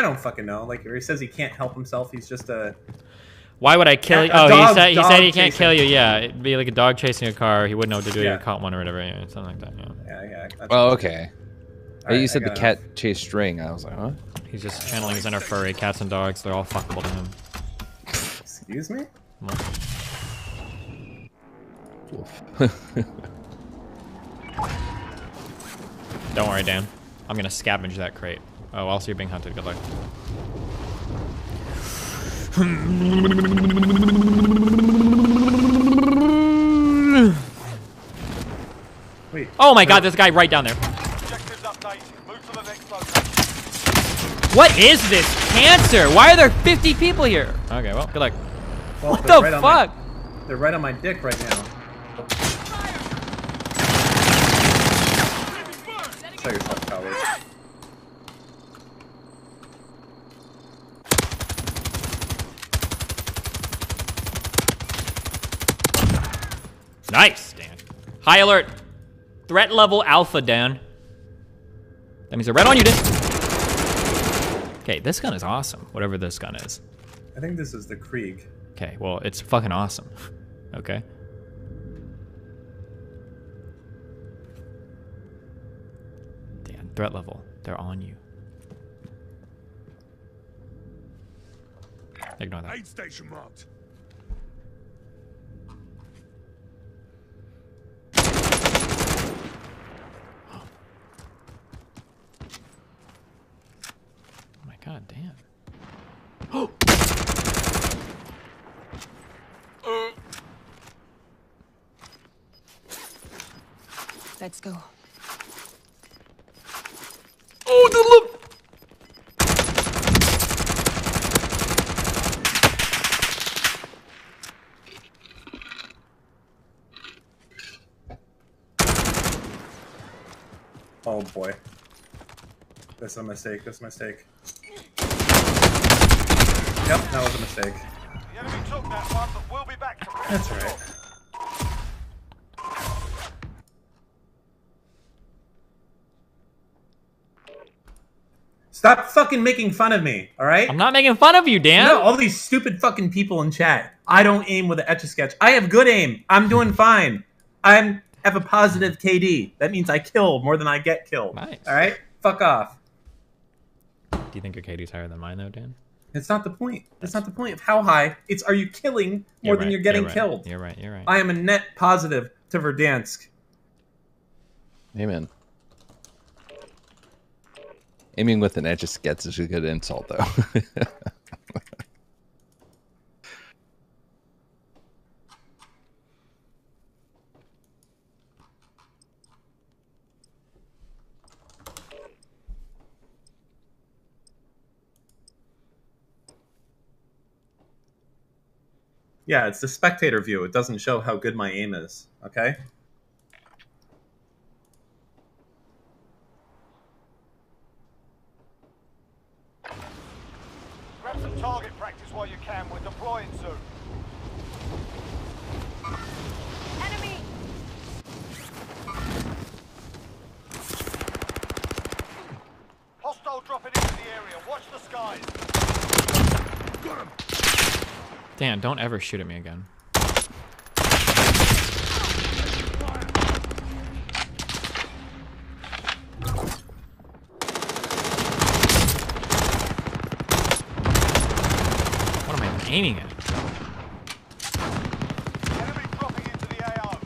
Speaker 4: don't fucking know. Like, where he says he can't help himself. He's just a...
Speaker 3: Why would I kill you?
Speaker 4: A
Speaker 3: Oh,
Speaker 4: dog-
Speaker 3: he said
Speaker 4: dog
Speaker 3: he can't
Speaker 4: chasing.
Speaker 3: kill you. Yeah, it'd be like a dog chasing a car. He wouldn't know what to do.
Speaker 4: Yeah.
Speaker 3: He caught one or whatever. Yeah, something like that. Yeah.
Speaker 4: Yeah. That's
Speaker 6: Oh, okay.
Speaker 4: Alright,
Speaker 6: You said
Speaker 4: I
Speaker 6: the
Speaker 4: got
Speaker 6: cat chased string. I was like, huh?
Speaker 3: He's just channeling his inner furry. Cats and dogs, they're all fuckable to him.
Speaker 4: Excuse me?
Speaker 3: Don't worry, Dan. I'm gonna scavenge that crate. Oh, also you're being hunted. Good luck.
Speaker 4: Wait.
Speaker 3: Oh my god, there's a guy right down there.
Speaker 7: Objectives updated. Move to the next location.
Speaker 3: What is this? Cancer? Why are there 50 people here? Okay, well, good luck.
Speaker 4: Well,
Speaker 3: What
Speaker 4: they're
Speaker 3: the
Speaker 4: right
Speaker 3: fuck?
Speaker 4: They're right on my dick right now. Tell yourself, coward.
Speaker 3: Nice, Dan. High alert. Threat level alpha, Dan. That means they're right on you, Dan. Okay, this gun is awesome. Whatever this gun is.
Speaker 4: I think this is the Krieg.
Speaker 3: Okay, well, it's fucking awesome. Okay. Dan, threat level. They're on you. Ignore that.
Speaker 5: Aid station marked.
Speaker 3: Oh my god, damn.
Speaker 9: Let's go.
Speaker 3: Oh, the look!
Speaker 4: Oh boy. That's a mistake. That's a mistake. Yep, that was a mistake.
Speaker 7: The enemy took that one, but we'll be back to
Speaker 4: That's alright. Stop fucking making fun of me, alright?
Speaker 3: I'm not making fun of you, Dan.
Speaker 4: No, all these stupid fucking people in chat. I don't aim with an Etch-a-Sketch. I have good aim. I'm doing fine. I have a positive KD. That means I kill more than I get killed.
Speaker 3: Nice.
Speaker 4: Alright? Fuck off.
Speaker 3: Do you think your KD's higher than mine, though, Dan?
Speaker 4: It's not the point. That's not the point of how high. It's are you killing more than you're getting killed.
Speaker 3: You're right, you're right.
Speaker 4: I am a net positive to Verdansk.
Speaker 6: Amen. Aiming with an Etch-a-Sketch is a good insult, though.
Speaker 4: Yeah, it's the spectator view. It doesn't show how good my aim is, okay?
Speaker 7: grab some target practice while you can. We're deploying soon.
Speaker 9: Enemy!
Speaker 7: Hostile dropping into the area. Watch the skies.
Speaker 5: Got him.
Speaker 3: Dan, don't ever shoot at me again. What am I aiming at?
Speaker 7: Enemy dropping into the AO.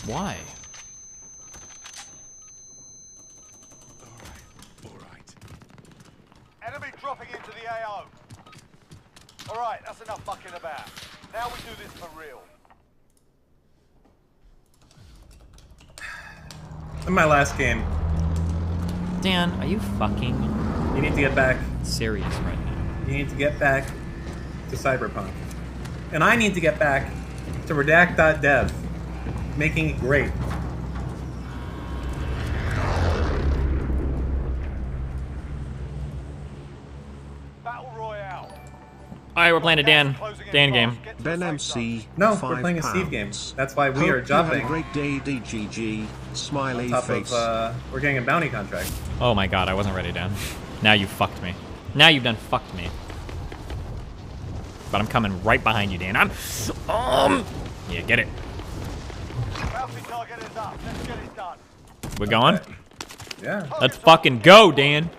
Speaker 3: Why?
Speaker 7: Enemy dropping into the AO. Alright, that's enough mucking about. Now we do this for real.
Speaker 4: In my last game.
Speaker 3: Dan, are you fucking
Speaker 4: You need to get back.
Speaker 3: serious right now?
Speaker 4: You need to get back to Cyberpunk. And I need to get back to redact.dev. Making it great.
Speaker 7: Battle Royale.
Speaker 3: Alright, we're playing a Dan game.
Speaker 2: Ben MC.
Speaker 4: No,
Speaker 2: £5.
Speaker 4: we're playing a Steve game. That's why we
Speaker 2: Hope
Speaker 4: are
Speaker 2: you
Speaker 4: dropping.
Speaker 2: had a great day, DGG. Smiley
Speaker 4: On top
Speaker 2: face.
Speaker 4: of, we're getting a bounty contract.
Speaker 3: Oh my god, I wasn't ready, Dan. Now you fucked me. Now you've done fucked me. But I'm coming right behind you, Dan. Yeah, get it.
Speaker 7: Bounty target is up. Let's get it done.
Speaker 3: We're going?
Speaker 4: Okay. Yeah.
Speaker 3: Let's fucking go, Dan.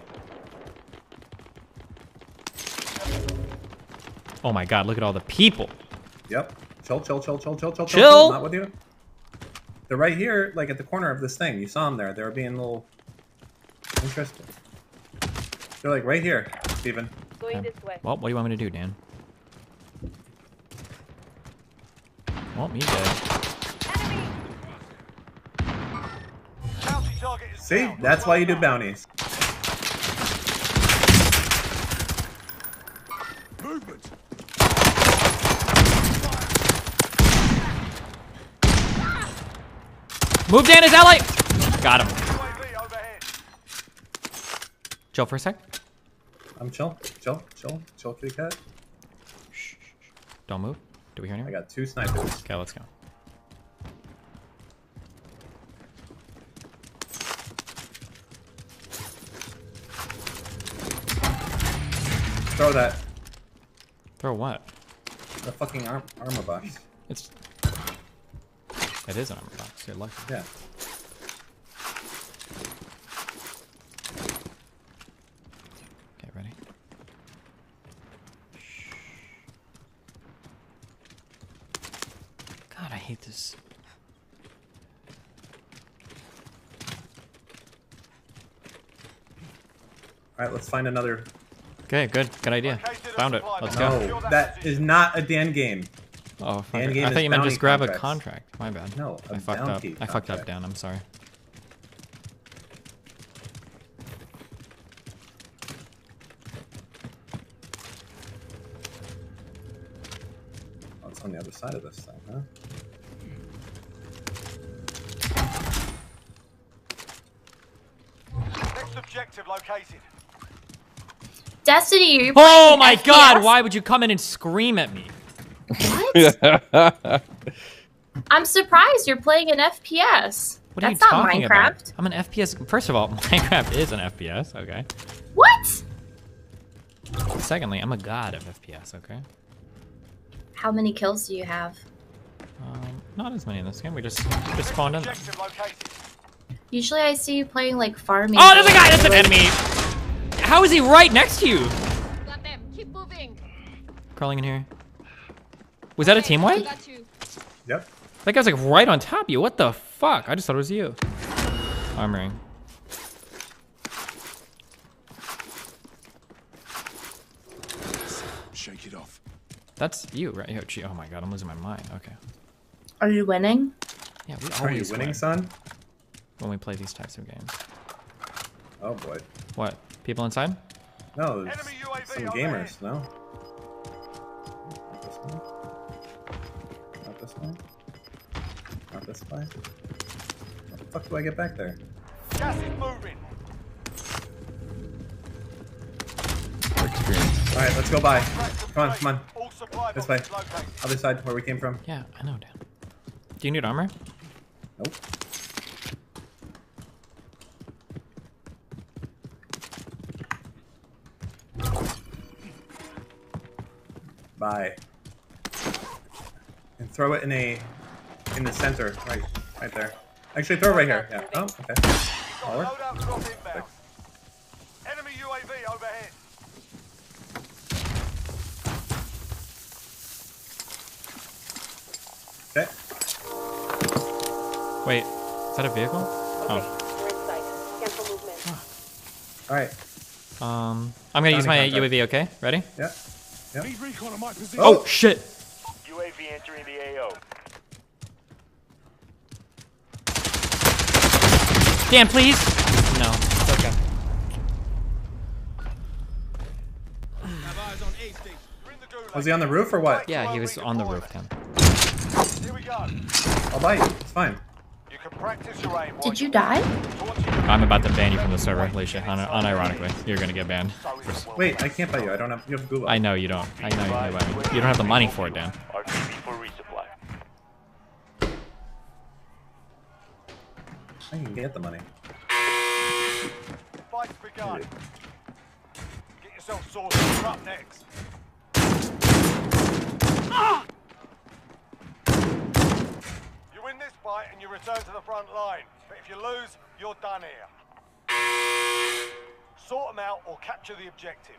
Speaker 3: Oh my god, look at all the people.
Speaker 4: Yep. Chill.
Speaker 3: Chill?
Speaker 4: Not with you. They're right here, like at the corner of this thing. You saw them there. They were being a little interesting. They're like right here, Steven.
Speaker 11: Going this way.
Speaker 3: Well, what do you want me to do, Dan? Well, you dead.
Speaker 7: Bounty target is
Speaker 4: See?
Speaker 7: down.
Speaker 4: That's why you do bounties.
Speaker 5: Movement.
Speaker 3: Move, Dan, his ally! Got him.
Speaker 7: UAV overhead.
Speaker 3: Chill for a sec.
Speaker 4: I'm chill, kitty cat.
Speaker 3: Don't move. Do we hear
Speaker 4: I
Speaker 3: anyone?
Speaker 4: got 2 snipers.
Speaker 3: Okay, let's go.
Speaker 4: Throw that.
Speaker 3: Throw what?
Speaker 4: the fucking armor box.
Speaker 3: It is an armor box. You're lucky.
Speaker 4: Yeah.
Speaker 3: Okay, ready? God, I hate this.
Speaker 4: All right, let's find another.
Speaker 3: Okay, good idea. Found it. Let's go.
Speaker 4: No, that is not a Dan game.
Speaker 3: Oh, fuck
Speaker 4: Dan
Speaker 3: it.
Speaker 4: game
Speaker 3: I thought
Speaker 4: is
Speaker 3: you meant
Speaker 4: bounty
Speaker 3: just grab
Speaker 4: contracts.
Speaker 3: a contract. My bad.
Speaker 4: No,
Speaker 3: I fucked up.
Speaker 4: bounty
Speaker 3: I fucked up,
Speaker 4: contract.
Speaker 3: Dan. I'm sorry.
Speaker 4: Oh, it's on the other side of this thing, huh?
Speaker 7: Next objective located.
Speaker 15: Destiny, you're
Speaker 3: Oh
Speaker 15: playing
Speaker 3: my
Speaker 15: FPS?
Speaker 3: god, why would you come in and scream at me?
Speaker 15: I'm surprised you're playing an FPS.
Speaker 3: What are
Speaker 15: That's
Speaker 3: you
Speaker 15: not
Speaker 3: talking
Speaker 15: Minecraft.
Speaker 3: about? I'm an FPS. First of all, Minecraft is an FPS, okay?
Speaker 15: What?
Speaker 3: Secondly, I'm a god of FPS, okay?
Speaker 15: How many kills do you have?
Speaker 3: Not as many in this game. We just spawned in them.
Speaker 15: Usually I see you playing like farming.
Speaker 3: Oh, there's a guy! That's an enemy! How is he right next to you?
Speaker 17: Got them. Keep moving.
Speaker 3: Crawling in here. Was that a team wipe?
Speaker 4: Yep.
Speaker 3: That guy's like right on top of you. What the fuck? I just thought it was you. Armoring.
Speaker 5: Shake it off.
Speaker 3: That's you, right? Oh, gee, oh my god, I'm losing my mind. Okay.
Speaker 15: Are you winning?
Speaker 3: Yeah, we
Speaker 4: Are you
Speaker 3: always
Speaker 4: winning,
Speaker 3: win
Speaker 4: son?
Speaker 3: when we play these types of games.
Speaker 4: Oh boy.
Speaker 3: What? People inside?
Speaker 4: No, there's some gamers. No. Not this one. Not this way. How the fuck do I get back there?
Speaker 7: Gas is moving.
Speaker 4: All right, let's go by. Come on, come on. This way. Other side, where we came from.
Speaker 3: Yeah, I know, Dan. Do you need armor?
Speaker 4: Nope. Bye. And throw it in the center, right there. Actually, throw it right here. Yeah. Oh, okay. That'll work.
Speaker 7: Enemy UAV overhead.
Speaker 4: Okay.
Speaker 3: Wait, is that a vehicle? Oh.
Speaker 4: All right.
Speaker 3: I'm gonna use my UAV. Okay, ready?
Speaker 4: Yeah. Yep.
Speaker 3: Oh shit!
Speaker 7: UAV entering the AO.
Speaker 3: Dan, please. No, it's okay.
Speaker 4: Was he on the roof or what?
Speaker 3: Yeah, he was on the roof, Dan.
Speaker 7: Here we go.
Speaker 4: I'll bite you. It's fine.
Speaker 7: You can practice your aim.
Speaker 15: Did you die?
Speaker 3: I'm about to ban you from the server, Alicia. Unironically, you're gonna get banned.
Speaker 4: Wait, I can't buy you. I don't have. You have Google.
Speaker 3: I know you don't. I know you can't buy me. You don't have the money for it, Dan.
Speaker 7: RTB for resupply.
Speaker 4: I can get the money.
Speaker 7: Fight's begun. Get yourself sorted. You're up next. You win this fight and you return to the front line. But if you lose, you're done here. Sort them out or capture the objective.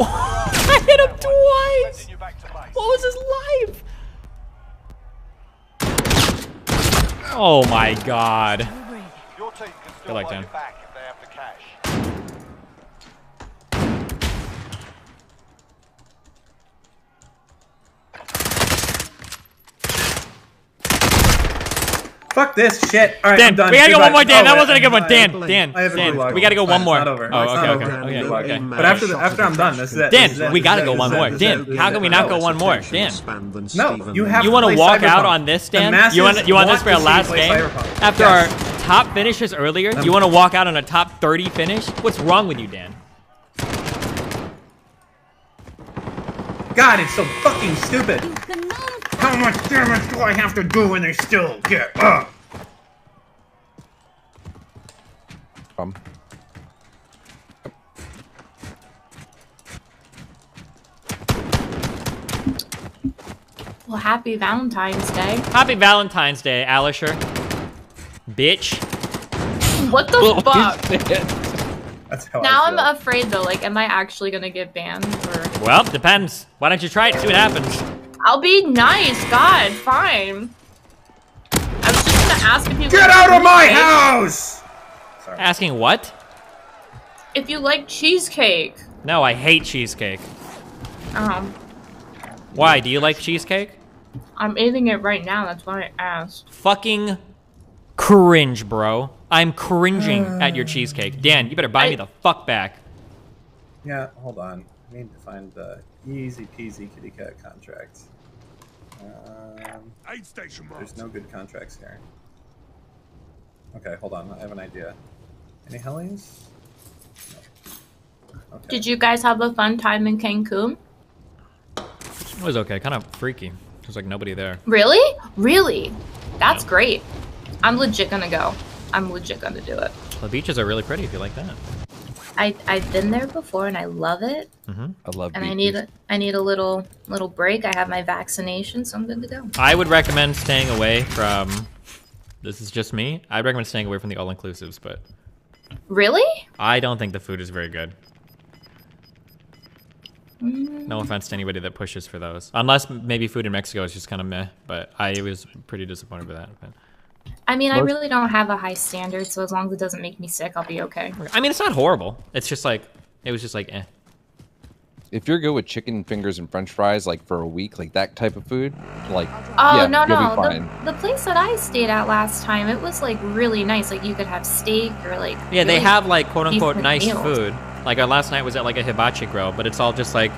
Speaker 3: I hit him twice! What was his life? Oh my god.
Speaker 7: Your team can
Speaker 3: Good
Speaker 7: still
Speaker 3: luck,
Speaker 7: hold
Speaker 3: Dan.
Speaker 7: you back if they have the cash.
Speaker 4: Fuck this shit. All right,
Speaker 3: Dan,
Speaker 4: I'm done.
Speaker 3: we gotta go
Speaker 4: Goodbye.
Speaker 3: one more, Dan.
Speaker 4: Oh,
Speaker 3: That
Speaker 4: wait,
Speaker 3: wasn't a good one.
Speaker 4: I
Speaker 3: Dan,
Speaker 4: have
Speaker 3: Dan,
Speaker 4: a
Speaker 3: Dan.
Speaker 4: gulag.
Speaker 3: We gotta go one more.
Speaker 4: It's not over.
Speaker 3: Oh,
Speaker 4: It's not
Speaker 3: okay,
Speaker 4: over.
Speaker 3: okay, okay.
Speaker 4: But after I'm done, this is it.
Speaker 3: Dan, we gotta go one more. Dan, how can we not go one more? Dan.
Speaker 4: No, you have
Speaker 3: You
Speaker 4: to
Speaker 3: want to
Speaker 4: play
Speaker 3: walk
Speaker 4: Cyberpunk.
Speaker 3: out on this,
Speaker 4: The
Speaker 3: Dan?
Speaker 4: masses
Speaker 3: You want this for our
Speaker 4: to see
Speaker 3: last
Speaker 4: play
Speaker 3: game?
Speaker 4: Cyberpunk.
Speaker 3: After
Speaker 4: Yes.
Speaker 3: our top finishes earlier, you want to walk out on a top 30 finish? What's wrong with you, Dan?
Speaker 4: God, it's so fucking stupid. How much damage do I have to do when they still get up?
Speaker 6: problem.
Speaker 15: Well, happy Valentine's Day.
Speaker 3: Happy Valentine's Day, Alisher. Bitch.
Speaker 15: What the fuck?
Speaker 4: That's how
Speaker 15: Now
Speaker 4: I feel.
Speaker 15: I'm afraid though. Like, am I actually gonna get banned? Or
Speaker 3: Well, depends. Why don't you try it? See what happens.
Speaker 15: I'll be nice. God, fine. I was just gonna ask if you
Speaker 4: Get
Speaker 15: like
Speaker 4: out of my
Speaker 15: cheesecake.
Speaker 4: house! Sorry.
Speaker 3: Asking what?
Speaker 15: If you like cheesecake.
Speaker 3: No, I hate cheesecake.
Speaker 15: Um,
Speaker 3: Why? Do you like cheesecake?
Speaker 15: I'm eating it right now. That's why I asked.
Speaker 3: Fucking cringe, bro. I'm cringing at your cheesecake. Dan, you better buy me the fuck back.
Speaker 4: Yeah, hold on. I need to find the easy peasy kitty cat contract.
Speaker 5: Aid station
Speaker 4: There's no good contracts here. Okay, hold on. I have an idea. Any hellies? No. Okay.
Speaker 15: Did you guys have a fun time in Cancun?
Speaker 3: It was okay. Kind of freaky. There's like nobody there.
Speaker 15: Really? Really? That's great. I'm legit gonna go. I'm legit gonna do it.
Speaker 3: The beaches are really pretty if you like that.
Speaker 15: I've been there before and I love it.
Speaker 6: I love
Speaker 15: And
Speaker 6: beaches.
Speaker 15: I need a little break. I have my vaccination, so I'm good to go.
Speaker 3: I would recommend staying away from. This is just me. I'd recommend staying away from the all-inclusives, but
Speaker 15: Really?
Speaker 3: I don't think the food is very good. No offense to anybody that pushes for those. Unless maybe food in Mexico is just kind of meh, but I was pretty disappointed with that. But
Speaker 15: I mean, I really don't have a high standard, so as long as it doesn't make me sick, I'll be okay.
Speaker 3: I mean, it's not horrible. It's just like, it was just like, eh.
Speaker 6: If you're good with chicken fingers and french fries, like for a week, like that type of food, like,
Speaker 15: Oh,
Speaker 6: yeah,
Speaker 15: no,
Speaker 6: you'll be
Speaker 15: no.
Speaker 6: fine.
Speaker 15: The place that I stayed at last time, it was like really nice. Like you could have steak or like.
Speaker 3: Yeah, they
Speaker 15: really
Speaker 3: have like quote unquote
Speaker 15: decent
Speaker 3: nice
Speaker 15: meals.
Speaker 3: food. Like our last night was at like a hibachi grill, but it's all just like,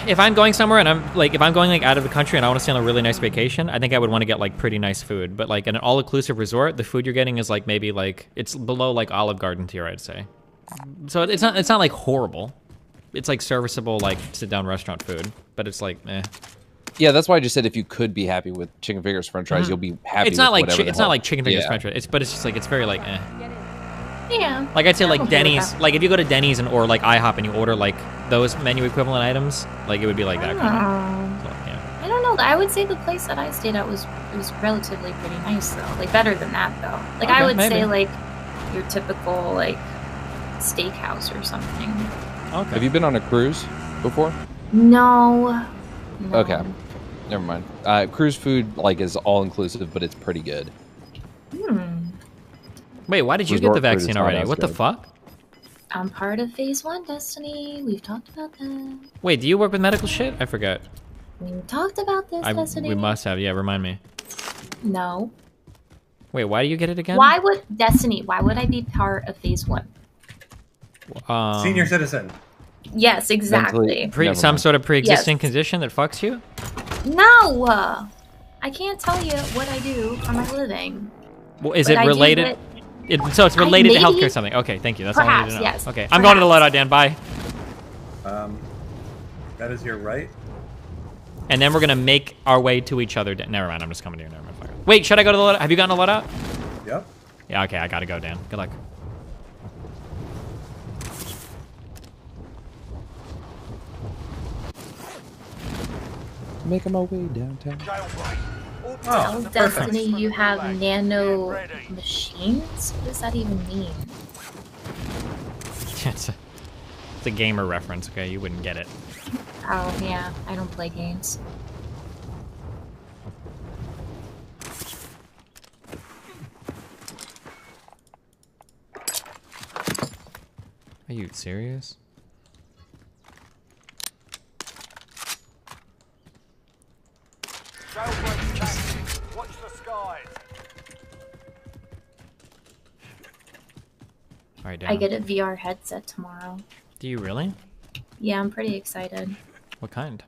Speaker 3: if I'm going somewhere and I'm like, if I'm going like out of the country and I want to stay on a really nice vacation, I think I would want to get like pretty nice food. But like in an all-inclusive resort, the food you're getting is like maybe like, it's below like Olive Garden tier, I'd say. So it's not like horrible. It's like serviceable, like sit-down restaurant food, but it's like, eh.
Speaker 6: Yeah, that's why I just said if you could be happy with chicken fingers, french fries, you'll be happy.
Speaker 3: It's not
Speaker 6: with
Speaker 3: like
Speaker 6: whatever
Speaker 3: it's
Speaker 6: the
Speaker 3: not
Speaker 6: hell.
Speaker 3: like chicken fingers,
Speaker 6: Yeah.
Speaker 3: french fries. But it's just like, it's very like, eh.
Speaker 15: Yeah.
Speaker 3: Like I'd say
Speaker 15: I'm
Speaker 3: like
Speaker 15: okay with
Speaker 3: Denny's,
Speaker 15: that.
Speaker 3: like if you go to Denny's and or like IHOP and you order like those menu equivalent items, like it would be like that kind of. So, yeah.
Speaker 15: I don't know. I would say the place that I stayed at was relatively pretty nice though. Like better than that though. Like I
Speaker 3: Okay,
Speaker 15: would
Speaker 3: maybe.
Speaker 15: say like your typical like steakhouse or something.
Speaker 3: Okay.
Speaker 6: Have you been on a cruise before?
Speaker 15: No. No.
Speaker 6: Okay, never mind. Cruise food like is all inclusive, but it's pretty good.
Speaker 3: Wait, why did you get
Speaker 6: Resort
Speaker 3: the
Speaker 6: food is
Speaker 3: vaccine
Speaker 6: not
Speaker 3: already?
Speaker 6: as
Speaker 3: What the
Speaker 6: good.
Speaker 3: fuck?
Speaker 15: I'm part of Phase 1 Destiny. We've talked about that.
Speaker 3: Wait, do you work with medical shit? I forgot.
Speaker 15: We talked about this, Destiny.
Speaker 3: We must have. Yeah, remind me.
Speaker 15: No.
Speaker 3: Wait, why do you get it again?
Speaker 15: Why would Destiny? Why would I be part of Phase 1?
Speaker 4: Senior citizen.
Speaker 15: Yes, exactly.
Speaker 3: Some sort of pre-existing
Speaker 15: Yes.
Speaker 3: condition that fucks you?
Speaker 15: No! I can't tell you what I do for my living.
Speaker 3: Well, is
Speaker 15: But
Speaker 3: it
Speaker 15: I do
Speaker 3: related?
Speaker 15: what-
Speaker 3: So it's related to
Speaker 15: maybe-
Speaker 3: healthcare something. Okay, thank you. That's all I need to know.
Speaker 15: Perhaps, yes.
Speaker 3: Okay, I'm going to the loadout, Dan. Bye.
Speaker 4: That is your right.
Speaker 3: And then we're gonna make our way to each other. Never mind. I'm just coming to you. Never mind. Fuck it. Wait, should I go to the loadout? Have you gotten a loadout?
Speaker 4: Yep.
Speaker 3: Yeah. Okay, I gotta go, Dan. Good luck.
Speaker 6: Making my way downtown.
Speaker 15: Tell Destiny you have nano machines? What does that even mean?
Speaker 3: it's a gamer reference. Okay, you wouldn't get it.
Speaker 15: Oh, yeah. I don't play games.
Speaker 3: Are you serious?
Speaker 7: Watch the skies.
Speaker 3: All right, Dan.
Speaker 15: I get a VR headset tomorrow.
Speaker 3: Do you really?
Speaker 15: Yeah, I'm pretty excited.
Speaker 3: What kind?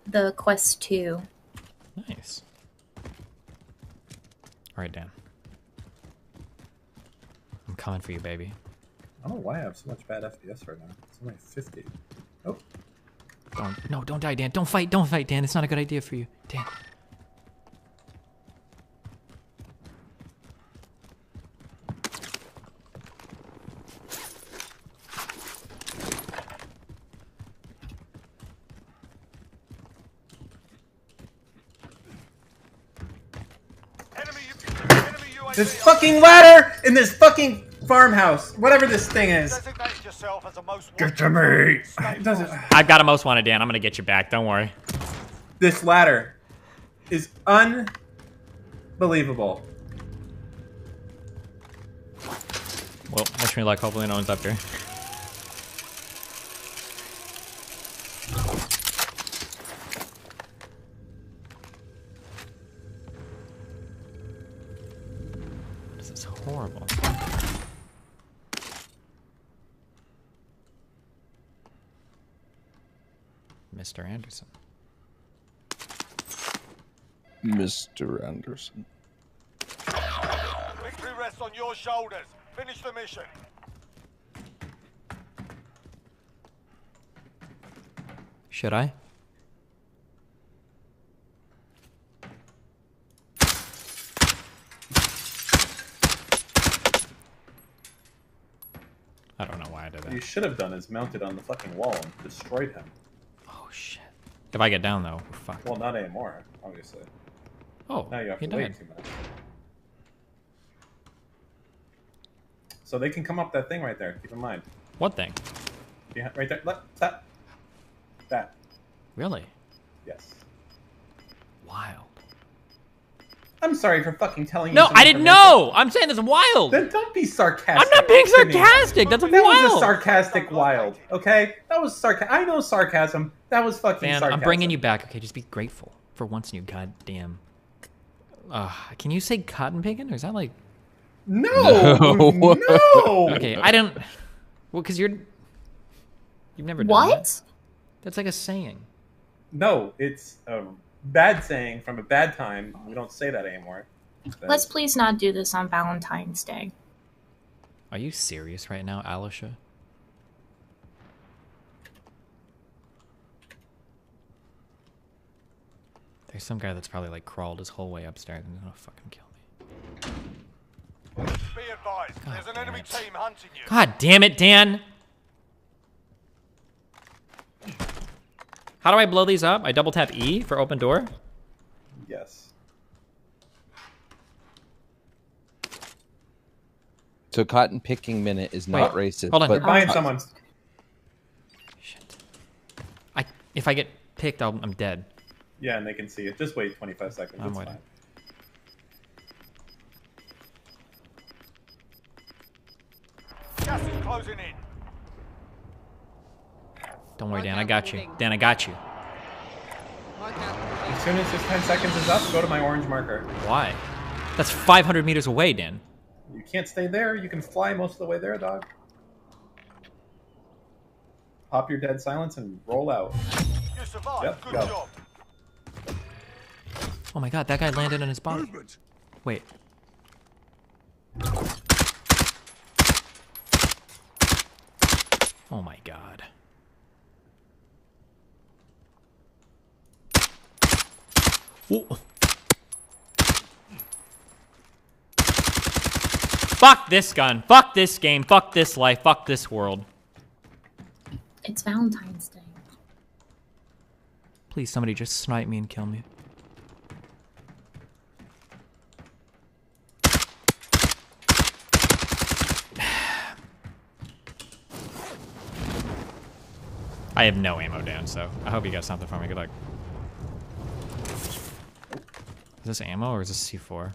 Speaker 15: The Quest 2.
Speaker 3: Nice. All right, Dan. I'm coming for you, baby.
Speaker 4: I don't know why I have so much bad FPS right now. It's only 50. Oh.
Speaker 3: Don't die, Dan. Don't fight, Dan. It's not a good idea for you, Dan.
Speaker 4: This fucking ladder in this fucking farmhouse, whatever this thing is. Get to me. It doesn't.
Speaker 3: I've got a most wanted, Dan. I'm gonna get you back. Don't worry.
Speaker 4: This ladder is unbelievable.
Speaker 3: Well, wish me luck. Hopefully no one's up here. This is horrible. Mr. Anderson.
Speaker 6: Mr. Anderson.
Speaker 7: Victory rests on your shoulders. Finish the mission.
Speaker 3: Should I? I don't know why I did that.
Speaker 4: What you should have done is mounted on the fucking wall and destroyed him.
Speaker 3: Oh shit. If I get down though, fuck.
Speaker 4: Well, not anymore, obviously.
Speaker 3: Oh,
Speaker 4: now you have
Speaker 3: he
Speaker 4: to wait
Speaker 3: died.
Speaker 4: 2 minutes. So they can come up that thing right there. Keep in mind.
Speaker 3: What thing?
Speaker 4: Behind, right there. Look, that. That.
Speaker 3: Really?
Speaker 4: Yes.
Speaker 3: Wild.
Speaker 4: I'm sorry for fucking telling you.
Speaker 3: No,
Speaker 4: some
Speaker 3: I didn't
Speaker 4: information.
Speaker 3: know. I'm saying that's wild.
Speaker 4: Then don't be sarcastic.
Speaker 3: I'm not being
Speaker 4: to me.
Speaker 3: sarcastic. That's
Speaker 4: That
Speaker 3: wild.
Speaker 4: was a sarcastic wild. Okay, that was sarcasm. I know sarcasm. That was fucking
Speaker 3: Man,
Speaker 4: sarcasm.
Speaker 3: I'm bringing you back. Okay, just be grateful for once in your goddamn. Can you say cotton picking, or is that like?
Speaker 4: No. No.
Speaker 3: Okay, I don't. Well, because you've never done
Speaker 15: What?
Speaker 3: that. That's like a saying.
Speaker 4: No, it's a bad saying from a bad time. We don't say that anymore.
Speaker 15: Let's please not do this on Valentine's Day.
Speaker 3: Are you serious right now, Alicia? There's some guy that's probably like crawled his whole way upstairs and he's gonna fucking kill me.
Speaker 7: Be advised, there's an enemy team hunting you.
Speaker 3: God damn it, Dan! How do I blow these up? I double tap E for open door?
Speaker 4: Yes.
Speaker 6: So cotton picking minute is not racist.
Speaker 3: Hold on.
Speaker 6: But
Speaker 4: You're buying someone.
Speaker 3: If I get picked, I'm dead.
Speaker 4: Yeah, and they can see it. Just wait 25 seconds.
Speaker 3: I'm
Speaker 4: It's
Speaker 3: waiting.
Speaker 4: fine.
Speaker 7: Gas is closing in.
Speaker 3: Don't worry, Dan. I got you. Dan, I got you.
Speaker 4: As soon as this 10 seconds is up, go to my orange marker.
Speaker 3: Why? That's 500 meters away, Dan.
Speaker 4: You can't stay there. You can fly most of the way there, dog. Pop your dead silence and roll out.
Speaker 7: You survived.
Speaker 4: Yep,
Speaker 7: Good
Speaker 4: go.
Speaker 7: job.
Speaker 3: Oh my god, that guy landed on his body. Wait. Oh my god. Whoa. Fuck this gun. Fuck this game. Fuck this life. Fuck this world.
Speaker 15: It's Valentine's Day.
Speaker 3: Please, somebody just snipe me and kill me. I have no ammo, Dan, so I hope you got something for me. Good luck. Is this ammo or is this C4?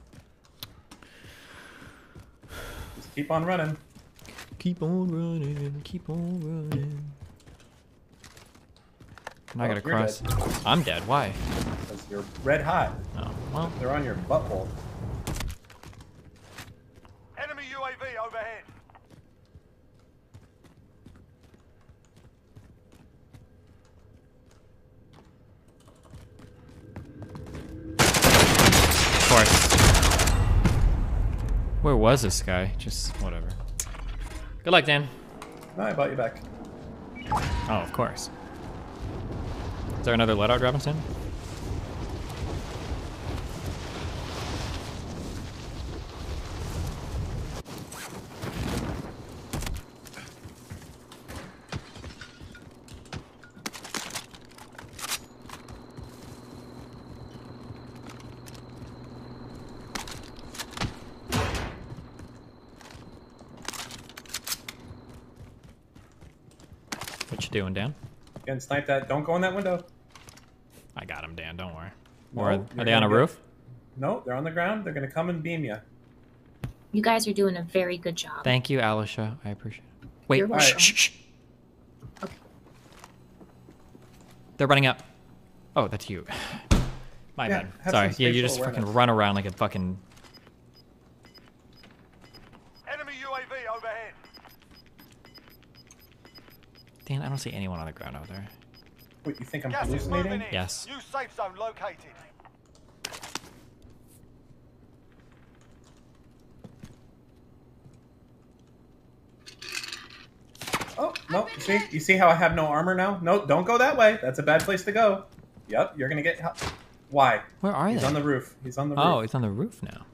Speaker 4: Just keep on running.
Speaker 3: Keep on running, keep on running. Now I gotta
Speaker 4: you're
Speaker 3: cross.
Speaker 4: dead.
Speaker 3: I'm dead. Why?
Speaker 4: Because you're red hot.
Speaker 3: Oh, well.
Speaker 4: They're on your butthole.
Speaker 7: Enemy UAV overhead.
Speaker 3: Of course. Where was this guy? Just whatever. Good luck, Dan.
Speaker 4: No, I bought you back.
Speaker 3: Oh, of course. Is there another loadout dropping soon? What you doing, Dan?
Speaker 4: Getting sniped at. Don't go in that window.
Speaker 3: I got him, Dan. Don't worry.
Speaker 4: No,
Speaker 3: Or
Speaker 4: you're
Speaker 3: are they on a
Speaker 4: gonna
Speaker 3: roof?
Speaker 4: No, they're on the ground. They're gonna come and beam you.
Speaker 15: You guys are doing a very good job.
Speaker 3: Thank you, Alicia. I appreciate it. Wait,
Speaker 15: You're welcome.
Speaker 3: shh. They're running up. Oh, that's you. My
Speaker 4: Yeah,
Speaker 3: bad.
Speaker 4: have
Speaker 3: Sorry.
Speaker 4: some
Speaker 3: Yeah, you
Speaker 4: spatial
Speaker 3: just
Speaker 4: awareness.
Speaker 3: fucking run around like a fucking...
Speaker 7: Enemy UAV overhead.
Speaker 3: Dan, I don't see anyone on the ground out there.
Speaker 4: Wait, you think I'm
Speaker 7: Gas is moving
Speaker 4: hallucinating?
Speaker 7: in.
Speaker 3: Yes.
Speaker 7: New safe zone located.
Speaker 4: Oh, no. You see how I have no armor now? No, don't go that way. That's a bad place to go. Yep, you're gonna get... Why?
Speaker 3: Where are
Speaker 4: He's
Speaker 3: they?
Speaker 4: on the roof. He's on the roof.
Speaker 3: Oh, he's on the roof now.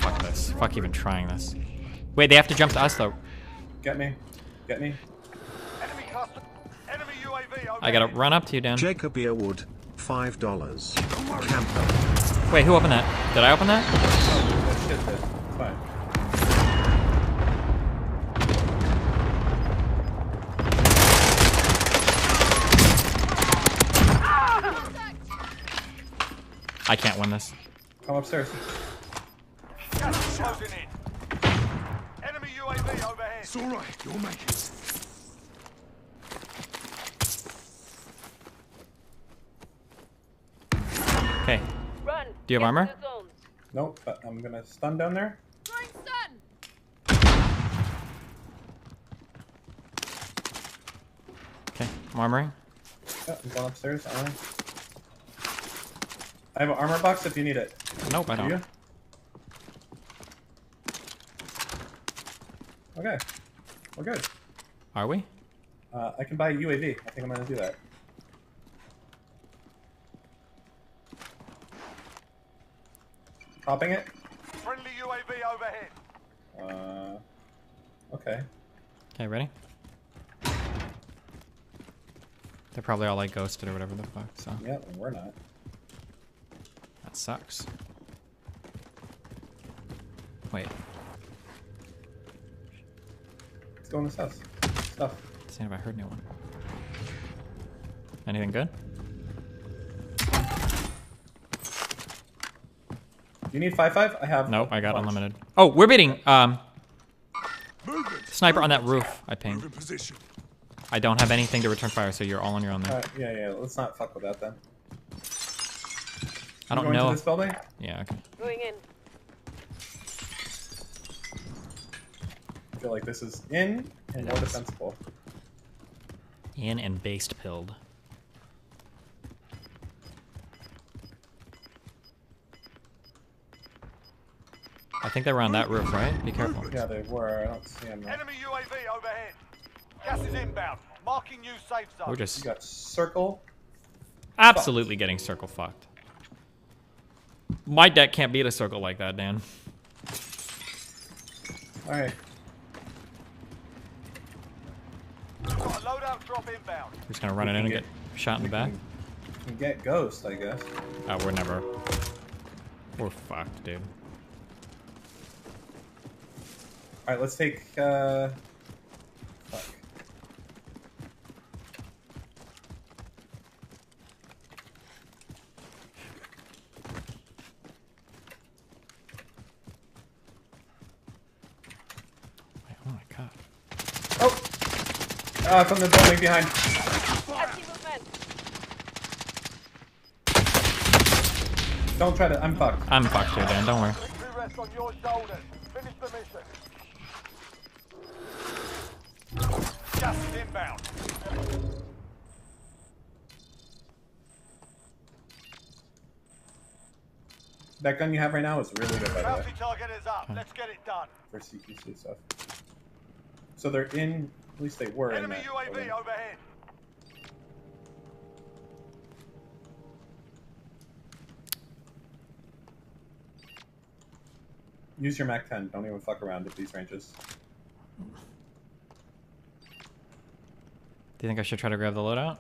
Speaker 3: Fuck this. Fuck even trying this. Wait, they have to jump to us though.
Speaker 4: Get me. Get me.
Speaker 7: Enemy custom. Enemy UAV overhead.
Speaker 3: I gotta run up to you, Dan.
Speaker 2: Jacob Earwood, $5. Camper.
Speaker 3: Wait, who opened that? Did I open that?
Speaker 4: Oh, shit, it's fine.
Speaker 3: I can't win this.
Speaker 4: Come upstairs.
Speaker 7: Gas is closing in. Enemy UAV overhead.
Speaker 5: It's all right. You'll make it.
Speaker 3: Okay.
Speaker 17: Run.
Speaker 3: Do you have armor?
Speaker 4: Nope, but I'm gonna stun down there.
Speaker 3: Okay, I'm armoring.
Speaker 4: Yeah, I'm going upstairs. Armor. I have an armor box if you need it.
Speaker 3: Nope, I
Speaker 4: Do
Speaker 3: don't.
Speaker 4: you? Okay. We're good.
Speaker 3: Are we?
Speaker 4: I can buy a UAV. I think I'm gonna do that. Popping it?
Speaker 7: Friendly UAV overhead.
Speaker 4: Okay.
Speaker 3: Okay, ready? They're probably all like ghosted or whatever the fuck, so.
Speaker 4: Yeah, we're not.
Speaker 3: That sucks. Wait,
Speaker 4: Let's go in this house. Stuff.
Speaker 3: see if I heard anyone. Anything good?
Speaker 4: You need 5.5? I have.
Speaker 3: Nope, I got
Speaker 4: bunch.
Speaker 3: unlimited. Oh, we're beating, sniper on that roof, I pinged. I don't have anything to return fire, so you're all on your own there.
Speaker 4: Yeah, let's not fuck with that then.
Speaker 3: I don't
Speaker 4: going
Speaker 3: know.
Speaker 4: to this building?
Speaker 3: Yeah, okay.
Speaker 17: Going in.
Speaker 4: I feel like this is in and more defensible.
Speaker 3: In and based pilled. I think they were on that roof, right? Be careful.
Speaker 4: Yeah, they were. I don't see them.
Speaker 7: Enemy UAV overhead. Gas is inbound. Marking new safe zone.
Speaker 3: We're just
Speaker 4: You got circle.
Speaker 3: absolutely getting circle fucked. My deck can't beat a circle like that, Dan.
Speaker 4: Alright.
Speaker 7: Got a loadout drop inbound.
Speaker 3: We're just gonna run it in and get shot in the back.
Speaker 4: You can get ghost, I guess.
Speaker 3: Oh, we're never. We're fucked, dude.
Speaker 4: Alright, let's take, fuck.
Speaker 3: Wait, oh my god.
Speaker 4: Oh! From the building behind. Don't try to, I'm fucked.
Speaker 3: I'm fucked here, Dan, don't worry.
Speaker 7: Victory rests on your shoulders. Finish the mission. Gas is inbound.
Speaker 4: That gun you have right now is really good, by the way.
Speaker 7: Bounty target is up. Let's get it done.
Speaker 4: For CQC stuff. So they're in, at least they were
Speaker 7: Enemy
Speaker 4: in that
Speaker 7: UAV
Speaker 4: building.
Speaker 7: overhead.
Speaker 4: Use your MAC-10. Don't even fuck around at these ranges.
Speaker 3: Do you think I should try to grab the loadout?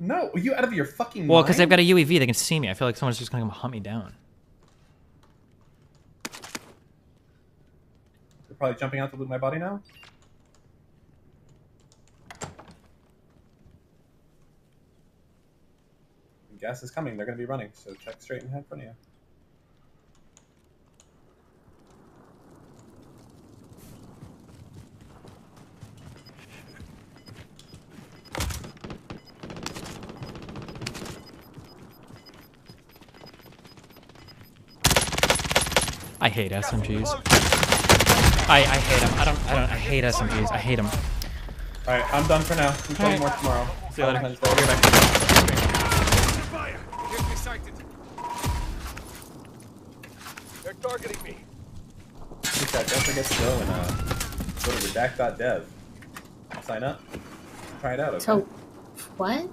Speaker 4: No, are you out of your fucking
Speaker 3: Well,
Speaker 4: mind?
Speaker 3: because they've got a UAV, they can see me. I feel like someone's just gonna come hunt me down.
Speaker 4: They're probably jumping out to loot my body now. Gas is coming. They're going to be running, so check straight in front of you.
Speaker 3: I hate SMGs. I hate them. I hate SMGs. I hate them.
Speaker 4: All right, I'm done for now. We play more tomorrow.
Speaker 3: See you later.
Speaker 7: They're targeting me.
Speaker 4: Don't forget to go and go to redact.dev. Sign up. Try it out. Okay?
Speaker 15: So, what?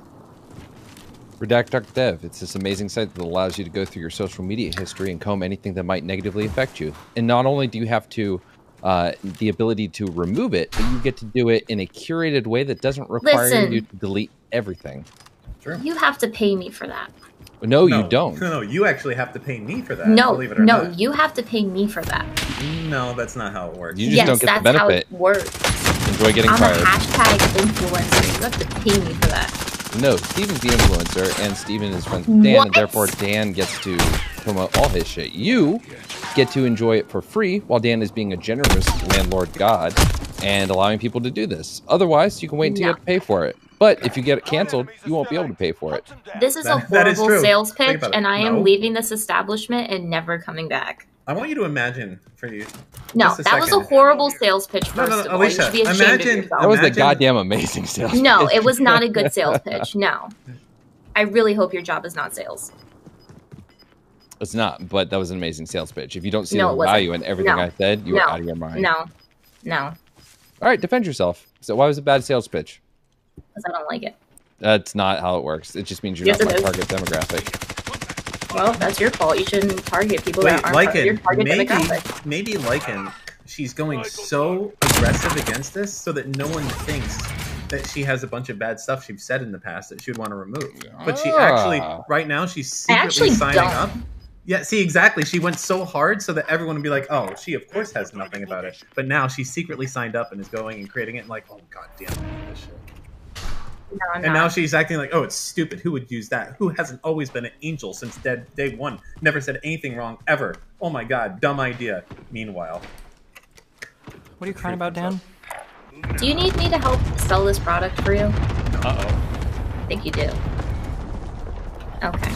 Speaker 6: Redact.dev. It's this amazing site that allows you to go through your social media history and comb anything that might negatively affect you. And not only do you have to the ability to remove it, but you get to do it in a curated way that doesn't require you to delete everything.
Speaker 4: Sure.
Speaker 15: You have to pay me for that.
Speaker 6: No, you don't.
Speaker 4: No, you actually have to pay me for that.
Speaker 15: No,
Speaker 4: believe it or not.
Speaker 15: you have to pay me for that.
Speaker 4: No, that's not how it works.
Speaker 6: You just don't get the benefit.
Speaker 15: That's how it works.
Speaker 6: Enjoy getting
Speaker 15: I'm
Speaker 6: fired.
Speaker 15: a hashtag influencer. You have to pay me for that.
Speaker 6: No, Steven's the influencer, and Steven is friends with Dan,
Speaker 15: What?
Speaker 6: and therefore Dan gets to promote all his shit. You get to enjoy it for free, while Dan is being a generous landlord god and allowing people to do this. Otherwise, you can wait until you have to pay for it. But if you get it canceled, you won't be able to pay for it.
Speaker 15: This is a
Speaker 4: That is
Speaker 15: horrible
Speaker 4: true.
Speaker 15: sales
Speaker 4: Think
Speaker 15: pitch,
Speaker 4: about it.
Speaker 15: and I
Speaker 4: No.
Speaker 15: am leaving this establishment and never coming back.
Speaker 4: I want you to imagine for you.
Speaker 15: No,
Speaker 4: just a
Speaker 15: that was a
Speaker 4: second.
Speaker 15: horrible sales pitch,
Speaker 4: No,
Speaker 15: first
Speaker 4: no,
Speaker 15: of
Speaker 4: no,
Speaker 15: all.
Speaker 4: Alicia,
Speaker 15: You should be ashamed
Speaker 4: imagine-
Speaker 15: of yourself.
Speaker 6: That was the goddamn amazing sales
Speaker 15: No,
Speaker 6: pitch.
Speaker 15: it was not a good sales pitch. No. I really hope your job is not sales.
Speaker 6: It's not, but that was an amazing sales pitch. If you don't see
Speaker 15: No,
Speaker 6: the
Speaker 15: it wasn't.
Speaker 6: value in everything
Speaker 15: No.
Speaker 6: I said, you're
Speaker 15: No.
Speaker 6: out of your mind.
Speaker 15: No. No.
Speaker 6: All right, defend yourself. So why was it a bad sales pitch?
Speaker 15: Because I don't like it.
Speaker 6: That's not how it works. It just means you're
Speaker 15: Yes,
Speaker 6: not my
Speaker 15: it is.
Speaker 6: target demographic.
Speaker 15: Well, that's your fault. You shouldn't target people
Speaker 4: Wait,
Speaker 15: that aren't part of your
Speaker 4: Lycan,
Speaker 15: target demographic.
Speaker 4: maybe Lycan, she's going so aggressive against this so that no one thinks that she has a bunch of bad stuff she's said in the past that she would want to remove. But she actually, right now, she's
Speaker 15: I
Speaker 4: secretly
Speaker 15: actually
Speaker 4: signing
Speaker 15: don't.
Speaker 4: up. Yeah, see, exactly. She went so hard so that everyone would be like, oh, she of course has nothing about it. But now she's secretly signed up and is going and creating it and like, oh, god damn it, this shit.
Speaker 15: No, I'm
Speaker 4: And
Speaker 15: not.
Speaker 4: now she's acting like, oh, it's stupid. Who would use that? Who hasn't always been an angel since day one? Never said anything wrong, ever. Oh my god, dumb idea. Meanwhile.
Speaker 3: What are you crying about, Dan?
Speaker 15: Do you need me to help sell this product for you?
Speaker 3: Uh-oh.
Speaker 15: I think you do. Okay.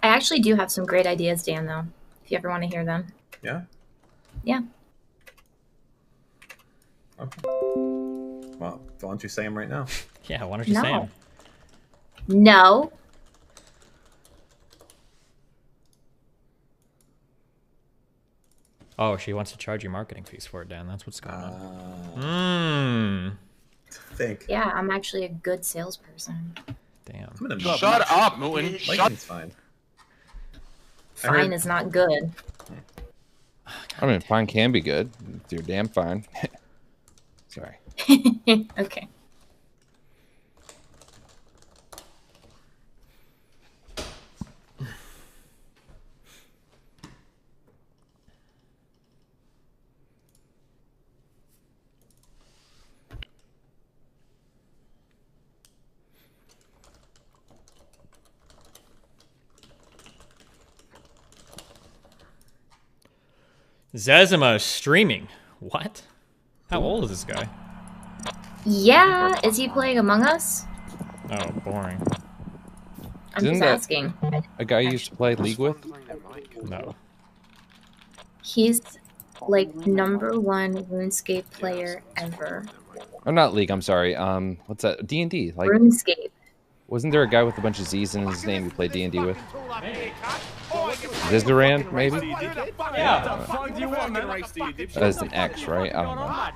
Speaker 15: I actually do have some great ideas, Dan, though. If you ever want to hear them.
Speaker 4: Yeah?
Speaker 15: Yeah.
Speaker 4: Okay. Well, why don't you say them right now?
Speaker 3: Yeah, why don't you say
Speaker 15: No.
Speaker 3: them?
Speaker 15: No.
Speaker 3: Oh, she wants to charge you marketing fees for it, Dan. That's what's going on.
Speaker 4: Think.
Speaker 15: Yeah, I'm actually a good salesperson.
Speaker 3: Damn.
Speaker 10: Shut up, Newton.
Speaker 4: Lycan's fine.
Speaker 15: Fine is not good.
Speaker 6: I mean, fine can be good. You're damn fine. Sorry.
Speaker 15: Okay.
Speaker 3: Zezima streaming. What? How old is this guy?
Speaker 15: Yeah, is he playing Among Us?
Speaker 3: Oh, boring.
Speaker 15: I'm
Speaker 6: Isn't
Speaker 15: just
Speaker 6: that
Speaker 15: asking.
Speaker 6: a guy you used to play League with?
Speaker 3: No.
Speaker 15: He's like #1 RuneScape player ever.
Speaker 6: Or not League, I'm sorry. What's that? D&D. Like,
Speaker 15: RuneScape.
Speaker 6: wasn't there a guy with a bunch of Z's in his name you played D&D with? Zizaran, maybe?
Speaker 5: Yeah. What the fuck do you want, man?
Speaker 6: That is an X, right? I don't know.